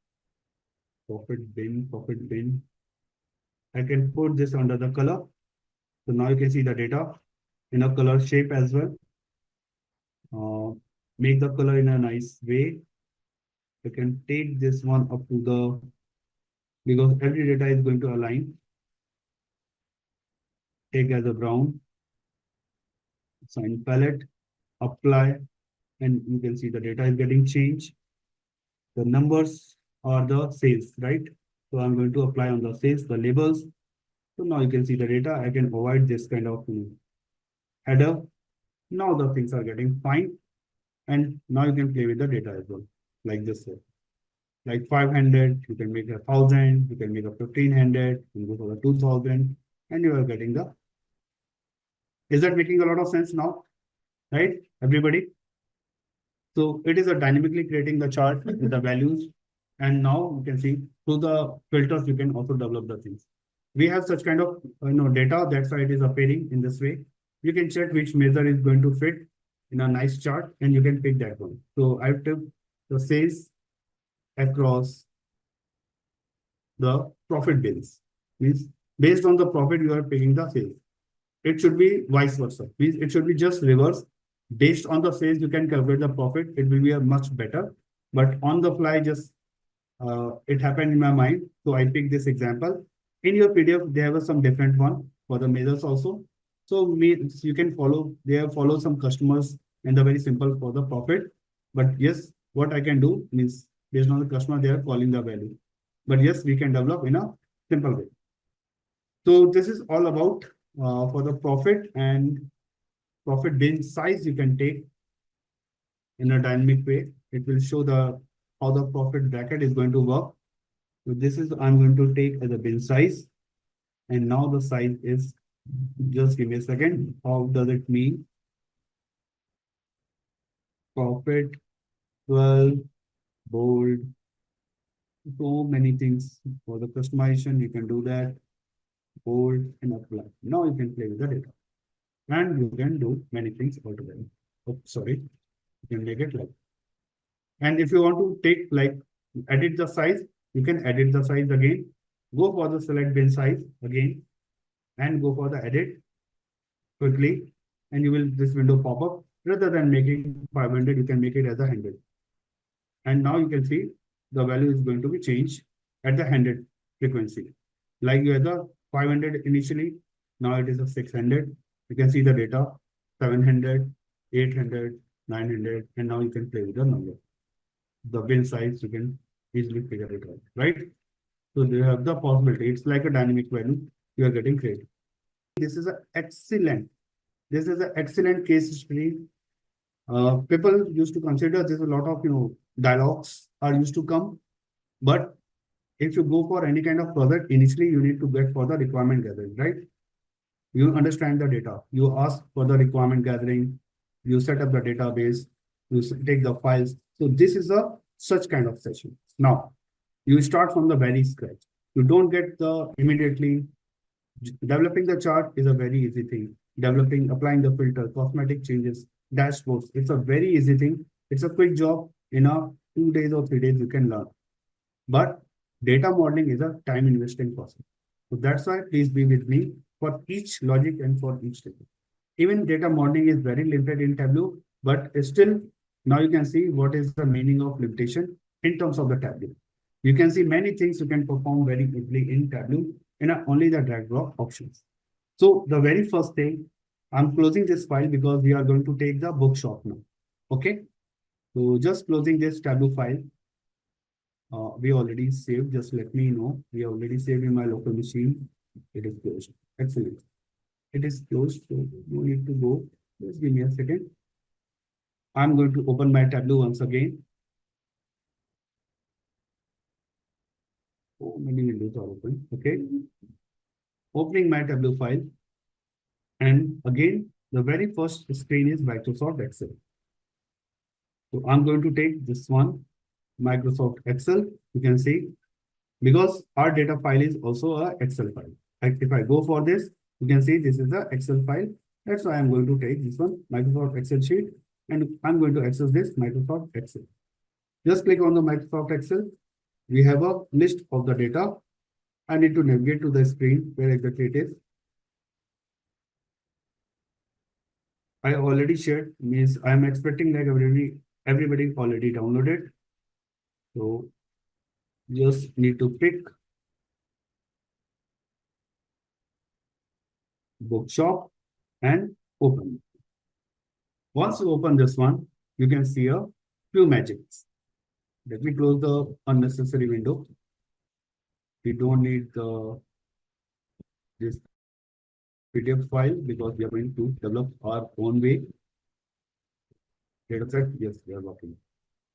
profit bin, profit bin. I can put this under the color. So now you can see the data in a color shape as well. Make the color in a nice way. You can take this one up to the, because every data is going to align. Take as a brown, sign palette, apply, and you can see the data is getting changed. The numbers are the sales, right? So I'm going to apply on the sales, the labels. So now you can see the data. I can avoid this kind of header. Now the things are getting fine. And now you can play with the data as well, like this way. Like 500, you can make 1000, you can make 1500, you can go for the 2000, and you are getting the. Is that making a lot of sense now? Right, everybody? So it is a dynamically creating the chart with the values. And now you can see through the filters, you can also develop the things. We have such kind of data, that's why it is appearing in this way. You can check which measure is going to fit in a nice chart and you can pick that one. So I've took the sales across the profit base. Means based on the profit, you are paying the sales. It should be vice versa. Means it should be just reverse. Based on the sales, you can calculate the profit. It will be a much better. But on the fly, just it happened in my mind. So I picked this example. In your PDF, they have some different one for the measures also. So you can follow, they have followed some customers and the very simple for the profit. But yes, what I can do means based on the customer, they are calling the value. But yes, we can develop in a simple way. So this is all about for the profit and profit bin size you can take in a dynamic way. It will show the how the profit bracket is going to work. So this is I'm going to take as a bin size. And now the size is, just give me a second. How does it mean? Profit, 12, bold. So many things for the customization. You can do that. Bold and apply. Now you can play with the data. And you can do many things altogether. Oh, sorry. You can make it like. And if you want to take like edit the size, you can edit the size again. Go for the select bin size again and go for the edit quickly. And you will this window pop up. Rather than making 500, you can make it as a 100. And now you can see the value is going to be changed at the 100 frequency. Like you had the 500 initially, now it is a 600. You can see the data 700, 800, 900, and now you can play with the number. The bin size, you can easily figure it out, right? So you have the possibility. It's like a dynamic value you are getting created. This is an excellent. This is an excellent case study. People used to consider there's a lot of dialogues are used to come, but if you go for any kind of project, initially you need to get for the requirement gathering, right? You understand the data. You ask for the requirement gathering. You set up the database. You take the files. So this is a such kind of session. Now you start from the very scratch. You don't get the immediately. Developing the chart is a very easy thing. Developing, applying the filter, cosmetic changes, dashboards. It's a very easy thing. It's a quick job. In a 2 days or 3 days, you can learn. But data modeling is a time investing process. So that's why please be with me for each logic and for each step. Even data modeling is very limited in Tableau, but still now you can see what is the meaning of limitation in terms of the Tableau. You can see many things you can perform very easily in Tableau in only the drag drop options. So the very first thing, I'm closing this file because we are going to take the bookshop now. Okay. So just closing this Tableau file. We already saved. Just let me know. We already saved in my local machine. It is closed. Excellent. It is closed. So no need to go. Just give me a second. I'm going to open my Tableau once again. Oh, many windows are open. Okay. Opening my Tableau file. And again, the very first screen is Microsoft Excel. So I'm going to take this one, Microsoft Excel. You can see, because our data file is also a Excel file. Like if I go for this, you can see this is the Excel file. That's why I'm going to take this one, Microsoft Excel sheet, and I'm going to access this Microsoft Excel. Just click on the Microsoft Excel. We have a list of the data. I need to navigate to the screen where exactly it is. I already shared, means I'm expecting like everybody already downloaded. So just need to pick bookshop and open. Once you open this one, you can see a few magics. Let me close the unnecessary window. We don't need this PDF file because we are going to develop our own way. Data set, yes, we are working.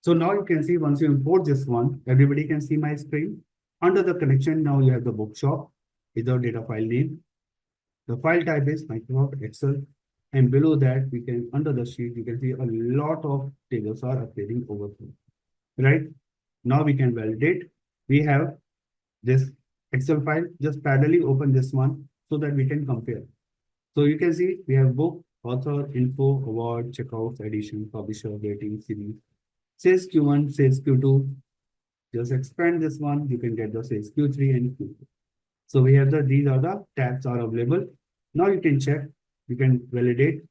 So now you can see once you import this one, everybody can see my screen. Under the connection, now you have the bookshop is our data file name. The file type is Microsoft Excel. And below that, we can, under the sheet, you can see a lot of tables are appearing over here. Right? Now we can validate. We have this Excel file. Just parallelly open this one so that we can compare. So you can see we have book, author, info, award, checkouts, edition, publisher, rating, series, sales Q1, sales Q2. Just expand this one, you can get the sales Q3 and Q4. So we have these are the tabs are available. Now you can check, you can validate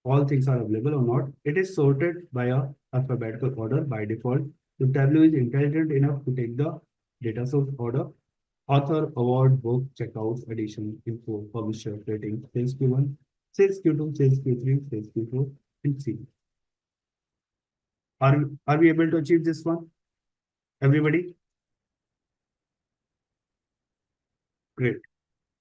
all things are available or not. It is sorted by a alphabetical order by default. So Tableau is intelligent enough to take the data source order, author, award, book, checkouts, edition, info, publisher, rating, sales Q1, sales Q2, sales Q3, sales Q4, and C. Are we able to achieve this one? Everybody? Great.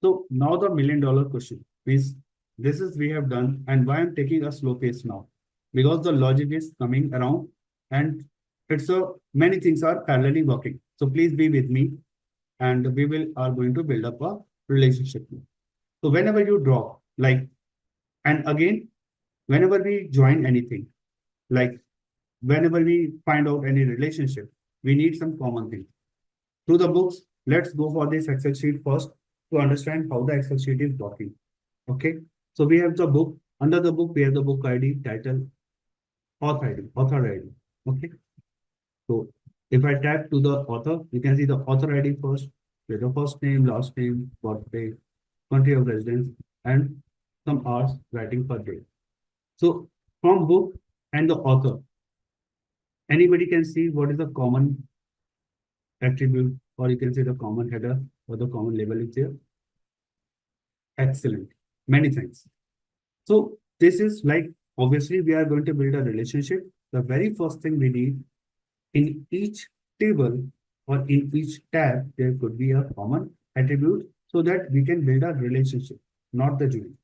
So now the $1,000,000 question is, this is we have done, and why I'm taking a slow pace now? Because the logic is coming around and it's a many things are parallelly working. So please be with me and we will are going to build up a relationship. So whenever you draw, like, and again, whenever we join anything, like whenever we find out any relationship, we need some common thing. Through the books, let's go for this Excel sheet first to understand how the Excel sheet is working. Okay. So we have the book. Under the book, we have the book ID, title, author ID. Okay. So if I tap to the author, you can see the author ID first, with the first name, last name, birthday, country of residence, and some hours writing per day. So from book and the author, anybody can see what is the common attribute, or you can say the common header or the common label is there. Excellent. Many thanks. So this is like, obviously we are going to build a relationship. The very first thing we need in each table or in each tab, there could be a common attribute so that we can build a relationship, not the join.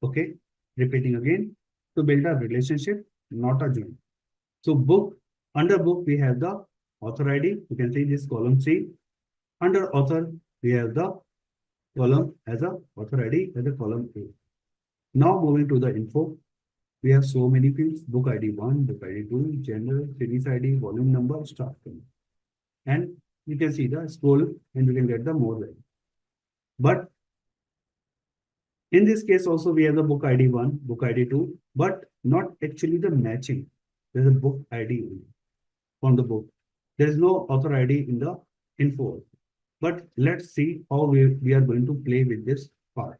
Okay. Repeating again, to build a relationship, not a join. So book, under book, we have the author ID. You can see this column C. Under author, we have the column as a author ID as a column A. Now moving to the info, we have so many fields: book ID 1, book ID 2, genre, series ID, volume number, start time. And you can see the scroll and you can get the more value. But in this case also we have the book ID 1, book ID 2, but not actually the matching. There's a book ID on the book. There is no author ID in the info. But let's see how we are going to play with this part.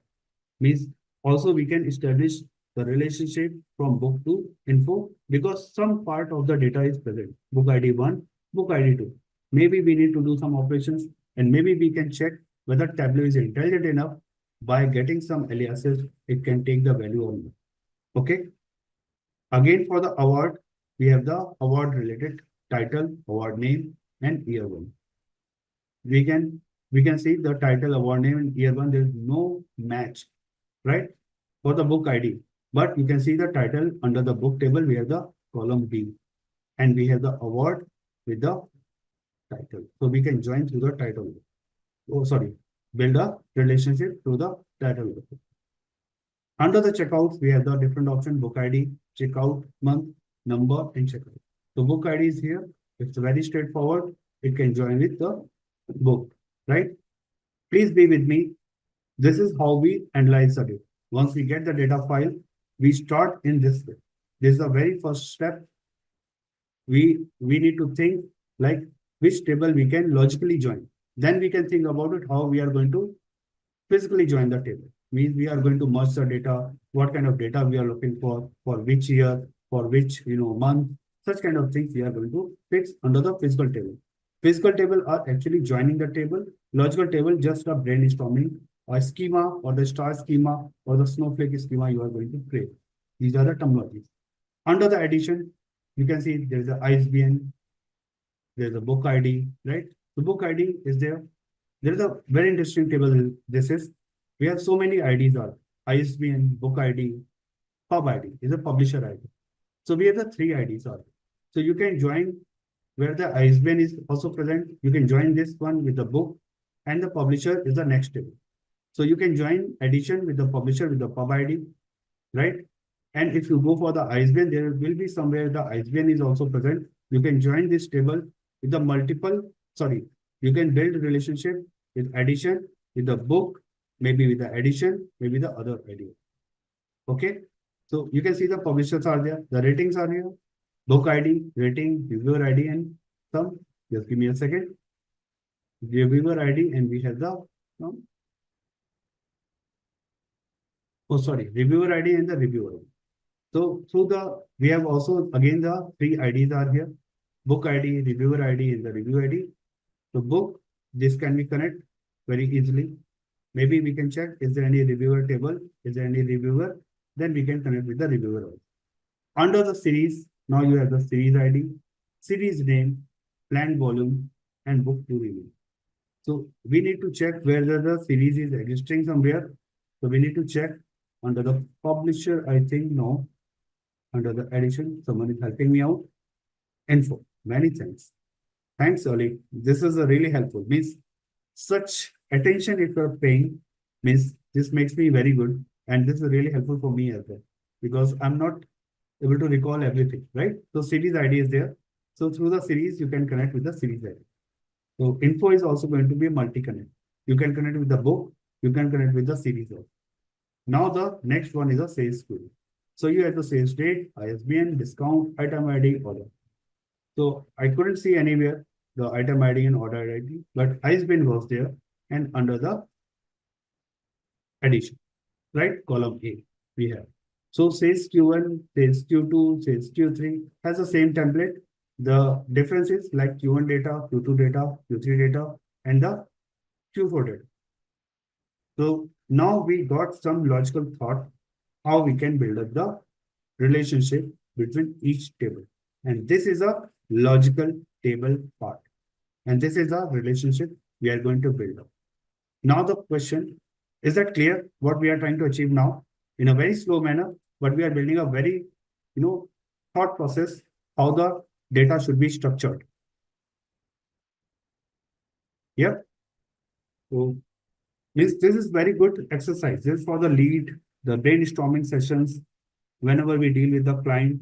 Means also we can establish the relationship from book to info because some part of the data is present. Book ID 1, book ID 2. Maybe we need to do some operations and maybe we can check whether Tableau is intelligent enough by getting some aliases, it can take the value or not. Okay. Again, for the award, we have the award related title, award name, and year one. We can see the title, award name, and year one. There is no match, right? For the book ID, but you can see the title under the book table. We have the column B, and we have the award with the title. So we can join through the title. Oh, sorry, build a relationship through the title. Under the checkouts, we have the different option: book ID, checkout month, number, and checkout. So book ID is here. It's very straightforward. It can join with the book, right? Please be with me. This is how we analyze the data. Once we get the data file, we start in this way. This is the very first step. We need to think like which table we can logically join. Then we can think about it, how we are going to physically join the table. Means we are going to merge the data, what kind of data we are looking for which year, for which month, such kind of things we are going to fix under the physical table. Physical table are actually joining the table. Logical table just a brainstorming a schema or the star schema or the snowflake schema you are going to create. These are the terminologies. Under the addition, you can see there's a ISBN, there's a book ID, right? The book ID is there. There is a very interesting table. This is, we have so many IDs are ISBN, book ID, pub ID is a publisher ID. So we have the 3 IDs are. So you can join where the ISBN is also present. You can join this one with the book and the publisher is the next table. So you can join addition with the publisher with the pub ID, right? And if you go for the ISBN, there will be somewhere the ISBN is also present. You can join this table with the multiple, you can build relationship with addition, with the book, maybe with the addition, maybe the other ID. Okay. So you can see the publishers are there, the ratings are here, book ID, rating, reviewer ID, and some. Just give me a second. Reviewer ID, and we have the um, oh sorry, reviewer ID and the reviewer ID. So through the we have also again the three IDs are here, book ID, reviewer ID, and the review ID. So book, this can be connect very easily. Maybe we can check, is there any reviewer table? Is there any reviewer? Then we can connect with the reviewer. Under the series, now you have the series ID, series name, planned volume, and book to review. So we need to check whether the series is existing somewhere. So we need to check under the publisher, I think no. Under the edition, someone is helping me out. Info. Many thanks. Thanks, Oli. This is a really helpful. Means such attention if you're paying means this makes me very good. And this is really helpful for me as well. Because I'm not able to recall everything, right? So series ID is there. So through the series, you can connect with the series ID. So info is also going to be a multi-connect. You can connect with the book, you can connect with the series also. Now the next one is a sales query. So you have the sales date, ISBN, discount, item ID, order. So I couldn't see anywhere the item ID and order ID, but ISBN was there and under the addition, right? Column A we have. So sales Q1, sales Q2, sales Q3 has the same template. The difference is like Q1 data, Q2 data, Q3 data, and the Q4 data. So now we got some logical thought how we can build up the relationship between each table. And this is a logical table part. And this is a relationship we are going to build up. Now the question, is that clear what we are trying to achieve now? In a very slow manner, but we are building a very, thought process, how the data should be structured. Yeah. So this is very good exercise. This is for the lead, the brainstorming sessions. Whenever we deal with the client,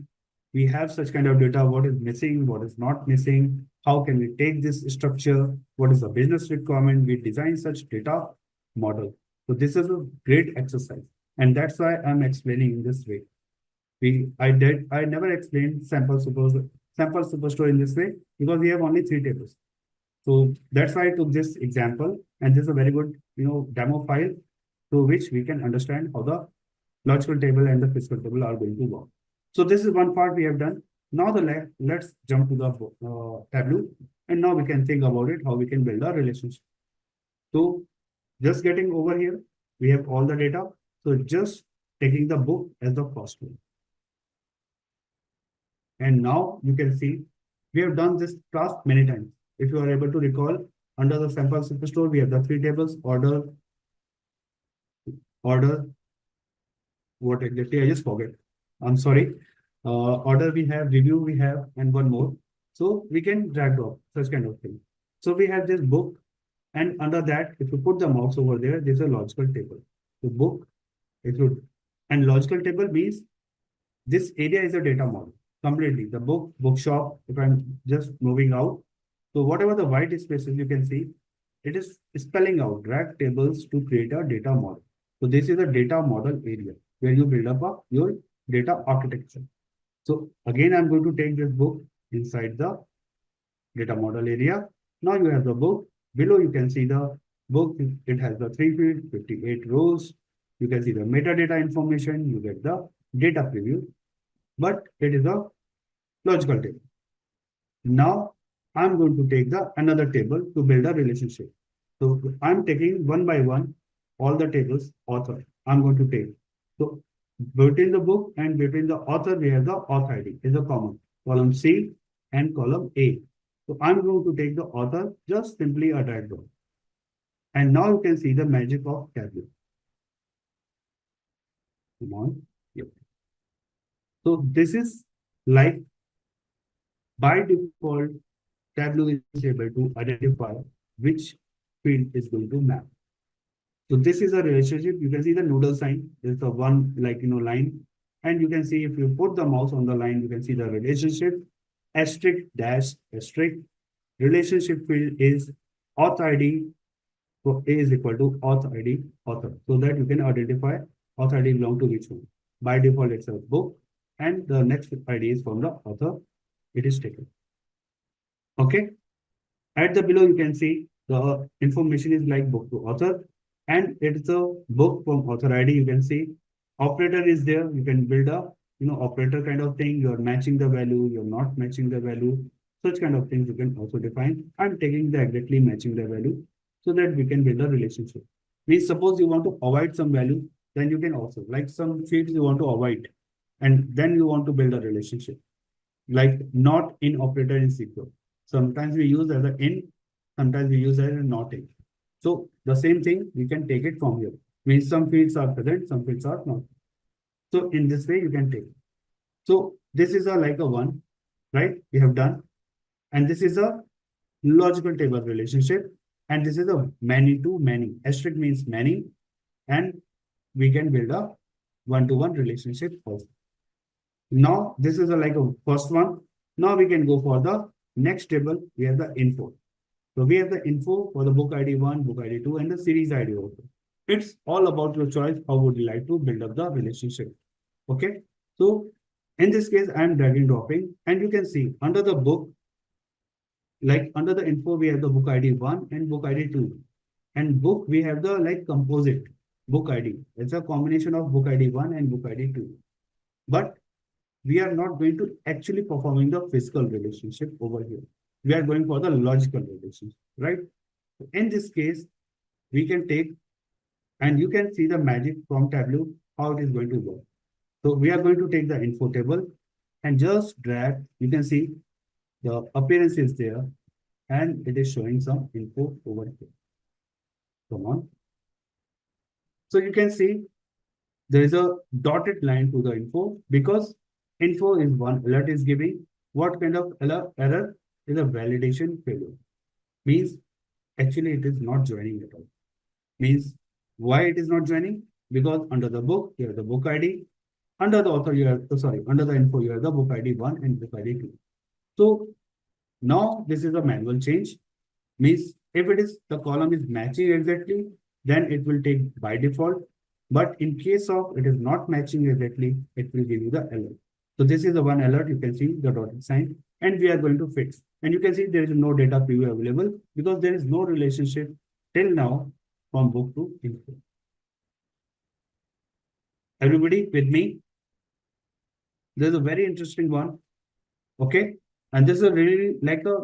we have such kind of data, what is missing, what is not missing, how can we take this structure, what is the business requirement, we design such data model. So this is a great exercise. And that's why I'm explaining in this way. I never explained sample superstore in this way because we have only three tables. So that's why I took this example, and this is a very good, demo file through which we can understand how the logical table and the physical table are going to work. So this is one part we have done. Now let's jump to the Tableau, and now we can think about it, how we can build a relationship. So just getting over here, we have all the data. So just taking the book as the first one. And now you can see we have done this task many times. If you are able to recall, under the sample superstore, we have the three tables, order, what exactly? I just forget. I'm sorry. Order we have, review we have, and one more. So we can drag drop such kind of thing. So we have this book, and under that, if you put the mouse over there, there's a logical table. The book, and logical table means this area is a data model completely. The book, bookshop, if I'm just moving out. So whatever the white spaces you can see, it is spelling out drag tables to create a data model. So this is a data model area where you build up your data architecture. So again, I'm going to take this book inside the data model area. Now you have the book. Below you can see the book. It has the 3 fields, 58 rows. You can see the metadata information. You get the data preview, but it is a logical table. Now I'm going to take the another table to build a relationship. So I'm taking one by one all the tables author. I'm going to take. So between the book and between the author, we have the author ID is a common column C and column A. So I'm going to take the author, just simply a drag down. And now you can see the magic of Tableau. Come on. Yep. So this is like by default, Tableau is able to identify which field is going to map. So this is a relationship. You can see the noodle sign. There's a one line. And you can see if you put the mouse on the line, you can see the relationship asterisk dash asterisk. Relationship field is author ID. So A is equal to author ID author. So that you can identify author ID belong to which one. By default, it's a book, and the next ID is from the author. It is taken. Okay. At the below, you can see the information is like book to author, and it's a book from author ID. You can see operator is there. You can build a operator kind of thing. You're matching the value. You're not matching the value. Such kind of things you can also define. I'm taking the exactly matching the value so that we can build a relationship. Means suppose you want to avoid some value, then you can also like some fields you want to avoid, and then you want to build a relationship like not in operator in SQL. Sometimes we use as a in, sometimes we use as a not in. So the same thing, we can take it from here. Means some fields are present, some fields are not. So in this way, you can take. So this is a like a one, right? We have done. And this is a logical table relationship. And this is a many to many. Asterisk means many. And we can build a one-to-one relationship also. Now, this is a like a first one. Now we can go for the next table. We have the info. So we have the info for the book ID 1, book ID 2, and the series ID also. It's all about your choice. How would you like to build up the relationship? Okay. So in this case, I'm dragging dropping, and you can see under the book, like under the info, we have the book ID 1 and book ID 2. And book, we have the like composite book ID. It's a combination of book ID 1 and book ID 2. But we are not going to actually performing the physical relationship over here. We are going for the logical relationship, right? In this case, we can take, and you can see the magic from Tableau, how it is going to work. So we are going to take the info table and just drag. You can see the appearance is there, and it is showing some info over here. Come on. So you can see there is a dotted line to the info because info is one alert is giving. What kind of error is a validation failure? Means actually it is not joining at all. Means why it is not joining? Because under the book, you have the book ID. Under the author, you have, under the info, you have the book ID 1 and book ID 2. So now this is a manual change. Means if it is the column is matching exactly, then it will take by default. But in case of it is not matching exactly, it will give you the alert. So this is the one alert. You can see the dotted sign, and we are going to fix. And you can see there is no data preview available because there is no relationship till now from book to info. Everybody with me? There's a very interesting one. Okay. And this is a really like a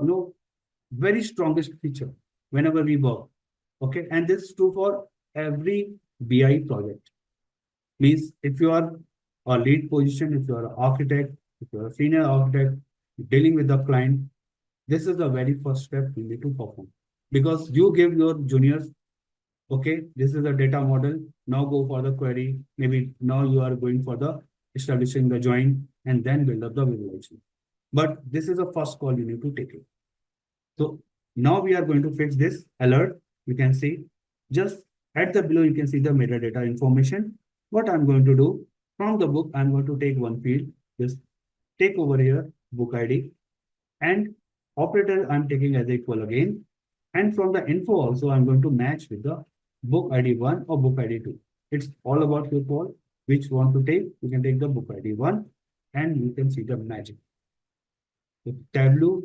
very strongest feature whenever we work. Okay. And this is true for every BI project. Means if you are a lead position, if you are an architect, if you are a senior architect, dealing with the client, this is the very first step you need to perform. Because you give your juniors, okay, this is the data model. Now go for the query. Maybe now you are going for the establishing the join and then build up the visualization. But this is the first call you need to take it. So now we are going to fix this alert. You can see just at the below, you can see the metadata information. What I'm going to do from the book, I'm going to take one field, just take over here book ID and operator I'm taking as equal again. And from the info also, I'm going to match with the book ID 1 or book ID 2. It's all about your call. Which want to take, you can take the book ID 1 and you can see the magic. The Tableau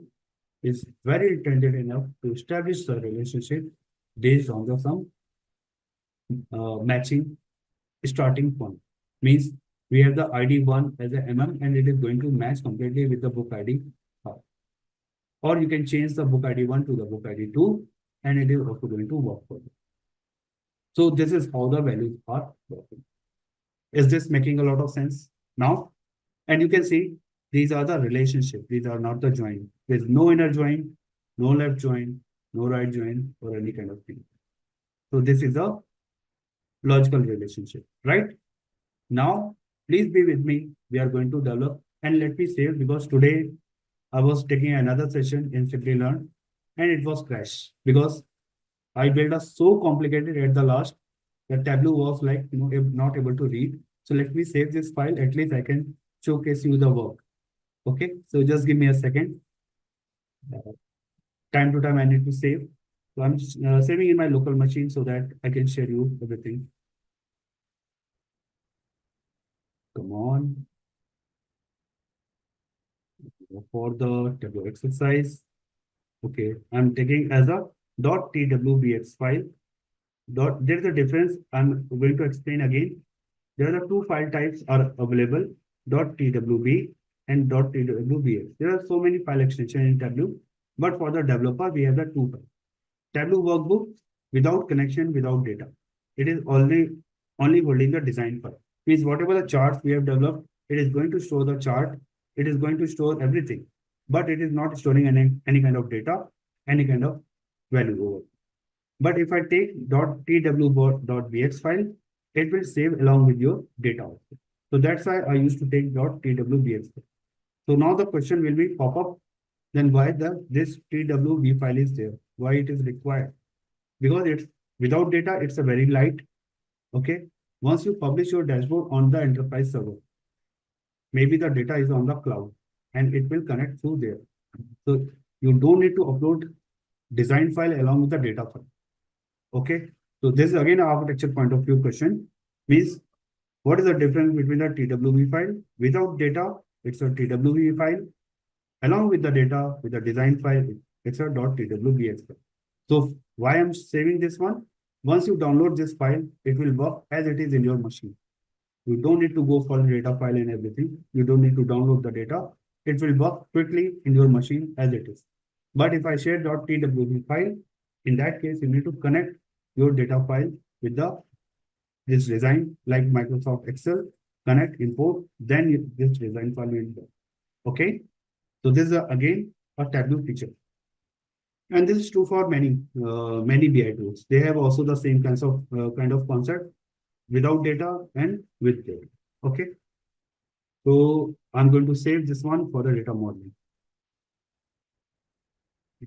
is very intelligent enough to establish the relationship based on the some matching starting point. Means we have the ID 1 as a and it is going to match completely with the book ID. Or you can change the book ID 1 to the book ID 2 and it is also going to work for you. So this is how the values are working. Is this making a lot of sense now? And you can see these are the relationship. These are not the join. There's no inner join, no left join, no right join, or any kind of thing. So this is a logical relationship, right? Now, please be with me. We are going to develop and let me save because today I was taking another session in Simplilearn and it was crash because I built a so complicated at the last that Tableau was like, not able to read. So let me save this file. At least I can showcase you the work. Okay. So just give me a second. Time to time I need to save. So I'm saving in my local machine so that I can share you everything. Come Come on. For the Tableau exercise. Okay, I'm taking as a .twbx file. There's a difference. I'm going to explain again. There are two file types are available, .twb and .twbx. There are so many file extensions in Tableau, but for the developer, we have the two files. Tableau workbook without connection, without data. It is only holding the design file. Means whatever the charts we have developed, it is going to store the chart. It is going to store everything, but it is not storing any kind of data, any kind of value over. But if I take .twbx file, it will save along with your data also. So that's why I used to take .twbx file. So now the question will be pop up, then why this twb file is there? Why it is required? Because it's without data, it's a very light. Okay. Once you publish your dashboard on the enterprise server, maybe the data is on the cloud and it will connect through there. So you don't need to upload design file along with the data file. Okay. So this is again an architecture point of view question. Means what is the difference between the TWB file? Without data, it's a TWB file. Along with the data, with the design file, it's a .twbx file. So why I'm saving this one? Once you download this file, it will work as it is in your machine. You don't need to go for the data file and everything. You don't need to download the data. It will work quickly in your machine as it is. But if I share .twb file, in that case, you need to connect your data file with this design like Microsoft Excel, connect, import, then this design file will go. Okay. So this is again a Tableau feature. And this is true for many BI tools. They have also the same kinds of kind of concept without data and with data. Okay. So I'm going to save this one for the data modeling.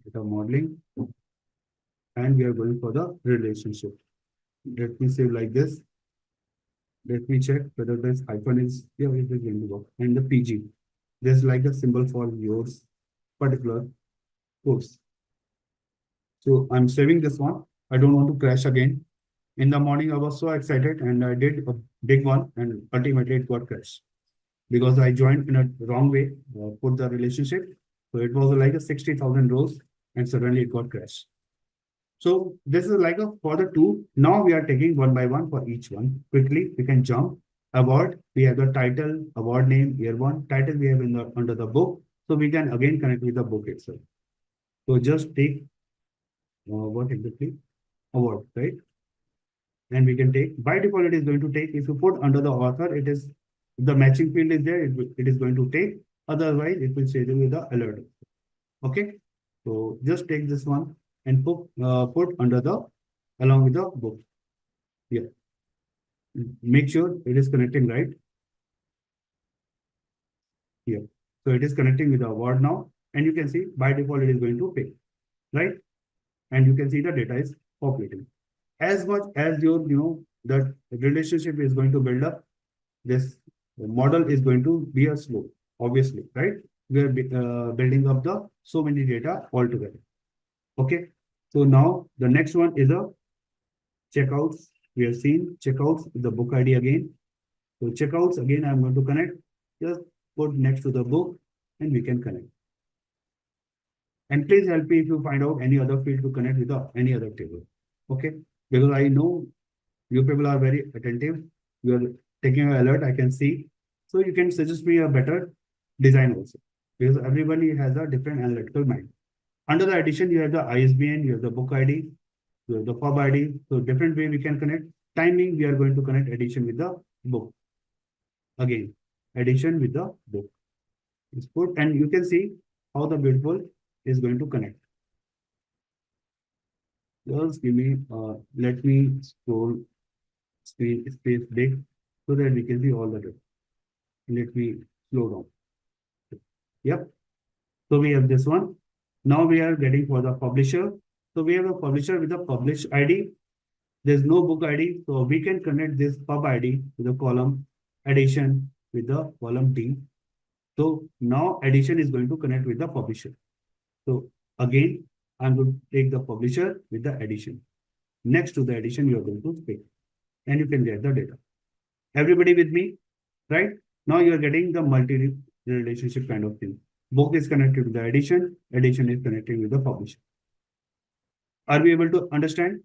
Data modeling. And we are going for the relationship. Let me save like this. Let me check whether this hyphen is here. It is going to work. And the PG. There's like a symbol for yours particular course. So I'm saving this one. I don't want to crash again. In the morning, I was so excited and I did a big one and ultimately it got crashed because I joined in a wrong way, put the relationship. So it was like a 60,000 rows and suddenly it got crashed. So this is like a for the two. Now we are taking one by one for each one. Quickly, we can jump. Award, we have the title, award name, year one. Title we have in the under the book. So we can again connect with the book itself. So just take what exactly? Award, right? And we can take, by default, it is going to take, if you put under the author, it is, the matching field is there, it is going to take, otherwise it will say with the alert. Okay. So just take this one and put under the, along with the book. Yeah. Make sure it is connecting right. Here. So it is connecting with the award now, and you can see by default it is going to pay, right? And you can see the data is populating. As much as your, the relationship is going to build up, this model is going to be a slow, obviously, right? We are building up the so many data altogether. Okay. So now the next one is a checkouts. We have seen checkouts with the book ID again. So checkouts again, I'm going to connect. Just put next to the book and we can connect. And please help me if you find out any other field to connect with any other table. Okay. Because I know you people are very attentive. You are taking an alert, I can see. So you can suggest me a better design also. Because everybody has a different analytical mind. Under the addition, you have the ISBN, you have the book ID, you have the pub ID. So different way we can connect. Timing, we are going to connect addition with the book. Again, addition with the book. It's put, and you can see how the beautiful is going to connect. Just give me, let me scroll screen space big so that we can see all the data. Let me slow down. Yep. So we have this one. Now we are getting for the publisher. So we have a publisher with a publish ID. There's no book ID. So we can connect this pub ID with the column addition with the column D. So now addition is going to connect with the publisher. So again, I'm going to take the publisher with the addition. Next to the addition, you are going to pick and you can get the data. Everybody with me, right? Now you are getting the multi-relationship kind of thing. Book is connected with the edition, edition is connected with the publisher. Are we able to understand?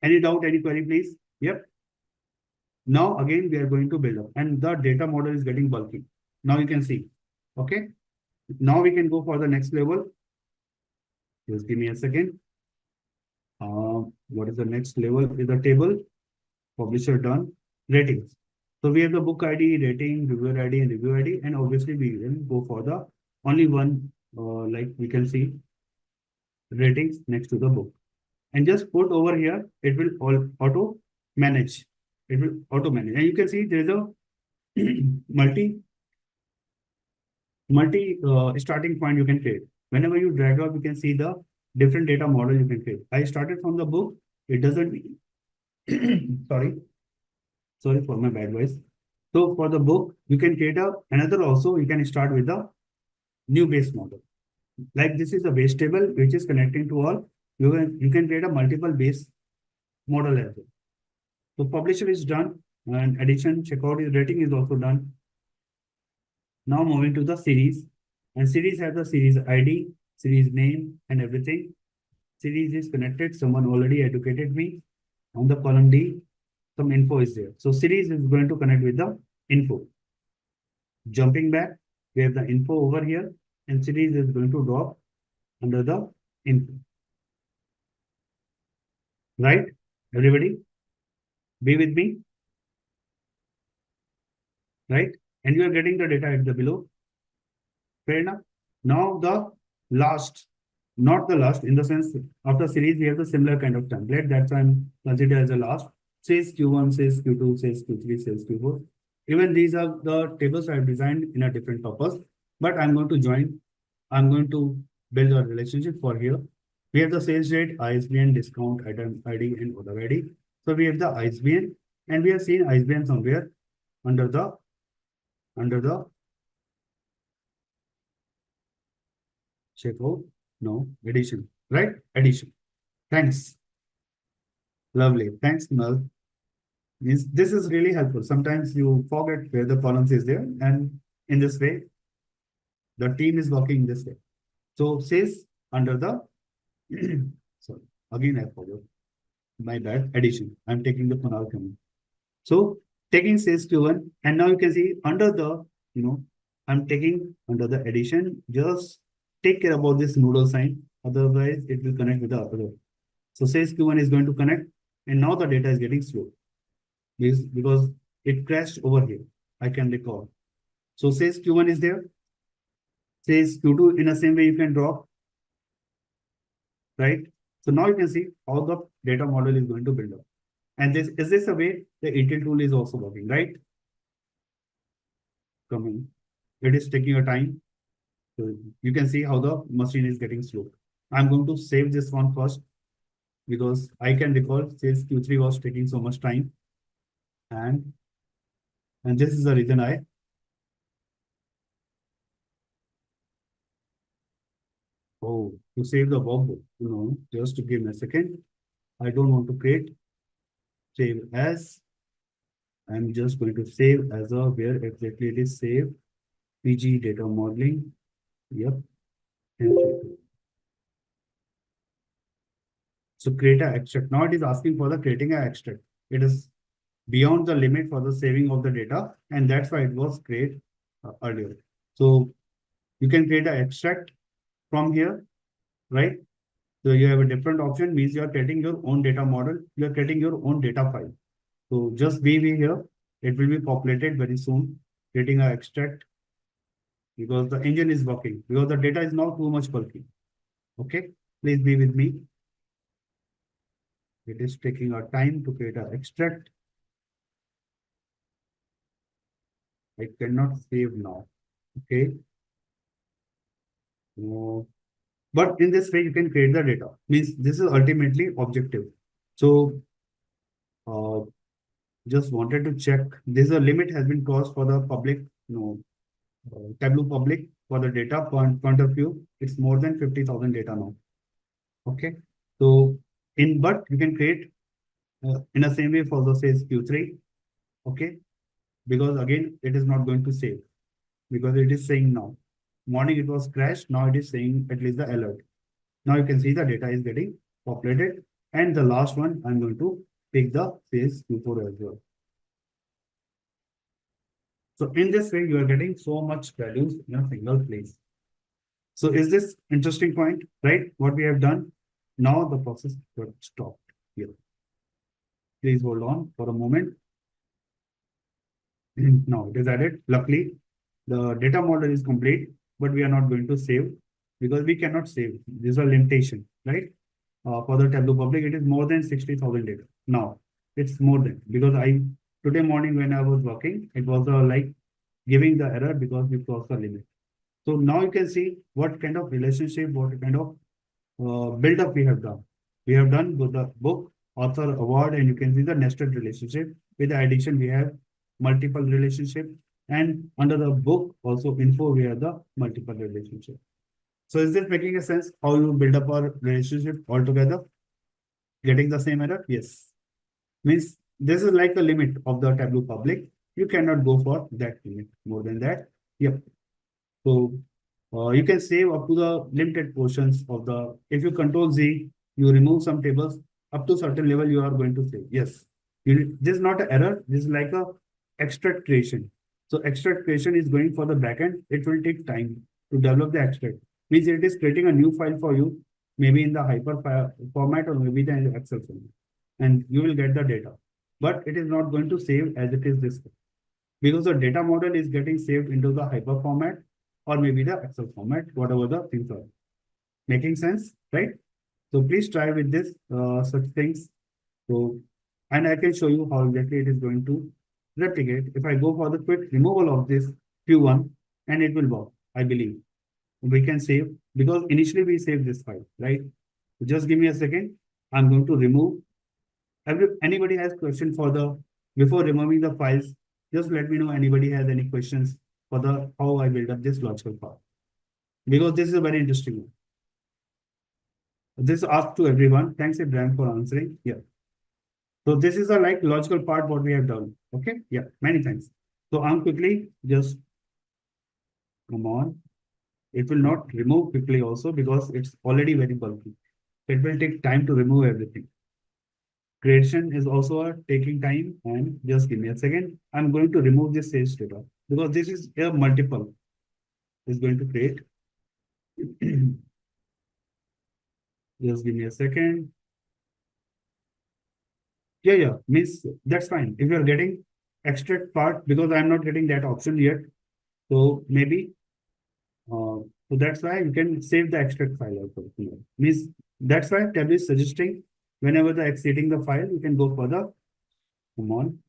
Any doubt, any query, please? Yep. Now again, we are going to build up and the data model is getting bulky. Now you can see, okay? Now we can go for the next level. Just give me a second. What is the next level? Is the table, publisher done, ratings. So we have the book ID, rating, reviewer ID, and review ID, and obviously we will go for the only one, like we can see ratings next to the book. And just put over here, it will all auto manage. It will auto manage. And you can see there is a multi starting point you can create. Whenever you drag up, you can see the different data model you can create. I started from the book. It doesn't mean, sorry for my bad voice. So for the book, you can create another also. You can start with the new base model. Like this is a base table which is connecting to all. You can create a multiple base model as well. So publisher is done and edition checkout is rating is also done. Now moving to the series, and series has the series ID, series name, and everything. Series is connected. Someone already educated me on the column D. Some info is there. So series is going to connect with the info. Jumping back, we have the info over here, and series is going to drop under the info. Right? Everybody, be with me. Right? And you are getting the data at the below. Fair enough. Now the last, not the last in the sense after series we have the similar kind of template that's I'm considered as a last. Says Q1, says Q2, says Q3, says Q4. Even these are the tables I've designed in a different purpose, but I'm going to build a relationship for here. We have the sales rate, ISBN, discount, item ID, and order ID. So we have the ISBN, and we have seen ISBN somewhere under the checkout. No, edition, right? Edition. Thanks. Lovely. Thanks, Mel. Means this is really helpful. Sometimes you forget where the columns is there, and in this way, the team is working this way. So says under the sorry, again I forgot. My bad. Addition. I'm taking the Kunal command. So taking says Q1, and now you can see under the, I'm taking under the addition, just take care about this noodle sign. Otherwise, it will connect with the other. So says Q1 is going to connect, and now the data is getting slow. Because it crashed over here. I can recall. So says Q1 is there. Says Q2 in the same way you can drop. Right? So now you can see how the data model is going to build up. And this is this a way the ETL tool is also working, right? Coming. It is taking a time. So you can see how the machine is getting slow. I'm going to save this one first because I can recall since Q3 was taking so much time. And this is the reason to save the workbook, just to give me a second. I don't want to create save as. I'm just going to save as a where exactly it is saved. PG data modeling. Yep. So create an extract. Now it is asking for the creating an extract. It is beyond the limit for the saving of the data, and that's why it was created earlier. So you can create an extract from here, right? So you have a different option, means you are creating your own data model, you are creating your own data file. So just be here. It will be populated very soon, creating an extract because the engine is working, because the data is now too much bulky. Okay, please be with me. It is taking our time to create an extract. I cannot save now. Okay. But in this way, you can create the data. Means this is ultimately objective. So just wanted to check. This a limit has been crossed for the public, Tableau public for the data point of view. It's more than 50,000 data now. Okay. So but you can create in the same way for the says Q3. Okay. because again, it is not going to save because it is saying now. Morning it was crashed. Now it is saying at least the alert. Now you can see the data is getting populated. And the last one, I'm going to pick the sales Q4 as well. So in this way, you are getting so much values in a single place. So is this interesting point, right? What we have done? Now the process got stopped here. Please hold on for a moment. Now it is added. Luckily, the data model is complete, but we are not going to save because we cannot save. These are limitation, right? For the Tableau public, it is more than 60,000 data. Now it's more than because today morning when I was working, it was like giving the error because we crossed the limit. So now you can see what kind of relationship, what kind of build up we have done. We have done with the book, author, award, and you can see the nested relationship. With the addition, we have multiple relationship, and under the book also info we have the multiple relationship. So is this making a sense how you build up our relationship altogether? Getting the same error? Yes. Means this is like the limit of the Tableau public. You cannot go for that limit. More than that, yep. So you can save up to the limited portions of the, if you control Z, you remove some tables up to certain level, you are going to save. Yes. This is not an error. This is like a extract creation. So extract creation is going for the backend. It will take time to develop the extract. Means it is creating a new file for you, maybe in the hyper file format or maybe the Excel format, and you will get the data. But it is not going to save as it is this way because the data model is getting saved into the hyper format or maybe the Excel format, whatever the things are. Making sense, right? So please try with this such things. So, and I can show you how exactly it is going to replicate. If I go for the quick removal of this Q1, and it will work, I believe. We can save because initially we saved this file, right? So just give me a second. I'm going to remove. Anybody has question for the before removing the files? Just let me know. Anybody has any questions for the how I build up this logical part, because this is a very interesting one. This asked to everyone. Thanks, Ibrahim, for answering. Yeah. So this is a like logical part what we have done. Okay. Yeah. Many thanks. So I'm quickly just come on. It will not remove quickly also because it's already very bulky. It will take time to remove everything. Creation is also taking time, and just give me a second. I'm going to remove this sales data because this is a multiple is going to create. Just give me a second. Yeah, means that's fine. If you're getting extract part, because I'm not getting that option yet. So maybe, so that's why you can save the extract file also. Means that's why Tab is suggesting whenever the exiting the file, you can go for the, come on,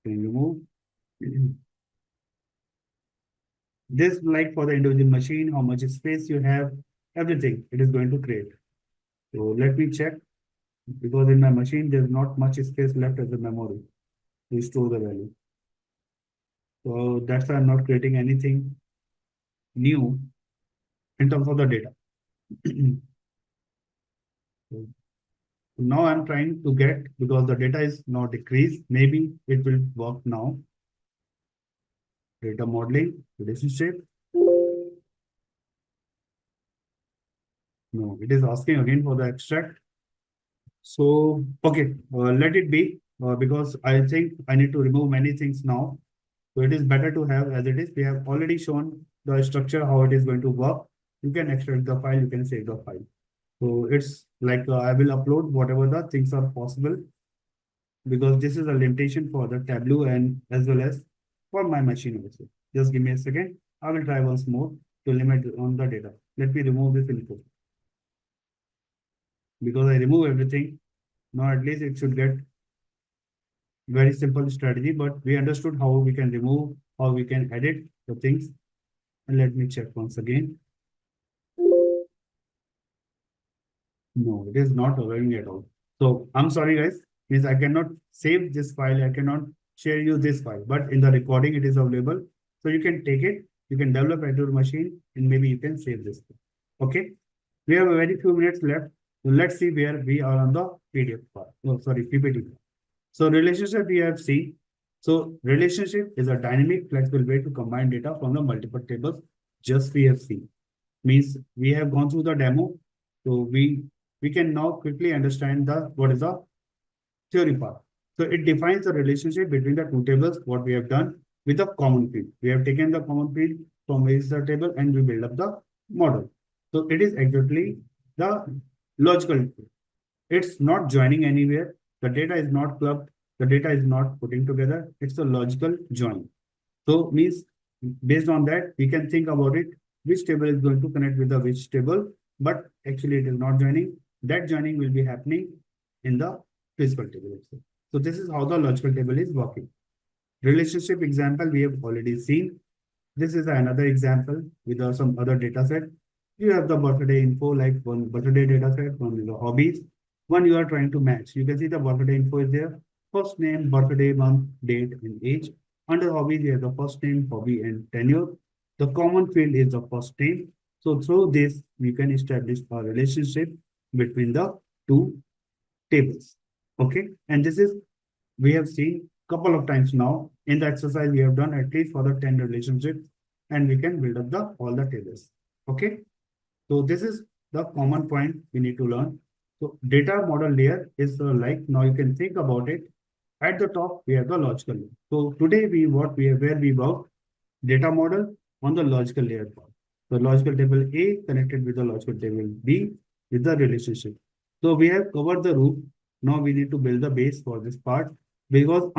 can remove. This like for the individual machine, how much space you have, everything it is going to create. So let me check, because in my machine, there's not much space left as a memory to store the value. So that's why I'm not creating anything new in terms of the data. So now I'm trying to get, because the data is now decreased, maybe it will work now. Data modeling, relationship. No, it is asking again for the extract. So, okay, let it be, because I think I need to remove many things now. So it is better to have as it is. We have already shown the structure, how it is going to work. You can extract the file, you can save the file. So it's like I will upload whatever the things are possible, because this is a limitation for the Tableau and as well as for my machine also. Just give me a second. I will try once more to limit on the data. Let me remove this info. Because I remove everything, now at least it should get very simple strategy, but we understood how we can remove, how we can edit the things. And let me check once again. No, it is not allowing at all. So I'm sorry, guys. Means I cannot save this file. I cannot share you this file, but in the recording, it is available. So you can take it, you can develop at your machine, and maybe you can save this. Okay. We have a very few minutes left. So let's see where we are on the PDF part. Oh, sorry, PPT. So relationship we have seen. So relationship is a dynamic, flexible way to combine data from the multiple tables just we have seen. Means we have gone through the demo, so we can now quickly understand the what is the theory part. So it defines the relationship between the two tables, what we have done with the common field. We have taken the common field from register table and we build up the model. So it is exactly the logical. It's not joining anywhere. The data is not clubbed. The data is not putting together. It's a logical join. So means based on that, we can think about it, which table is going to connect with the which table, but actually it is not joining. That joining will be happening in the physical table itself. So this is how the logical table is working. Relationship example we have already seen. This is another example with some other data set. You have the birthday info, like one birthday data set, one is the hobbies, one you are trying to match. You can see the birthday info is there. First name, birthday, month, date, and age. Under hobbies, you have the first name, hobby, and tenure. The common field is the first name. So through this, we can establish a relationship between the two tables. Okay, and this is we have seen couple of times now in the exercise we have done at least for the 10 relationships and we can build up the all the tables. Okay, so this is the common point we need to learn. So data model layer is like now you can think about it. At the top we have the logical layer. So today we what we have where we work data model on the logical layer part. The logical table A connected with the logical table B with the relationship. So we have covered the roof. Now we need to build the base for this part because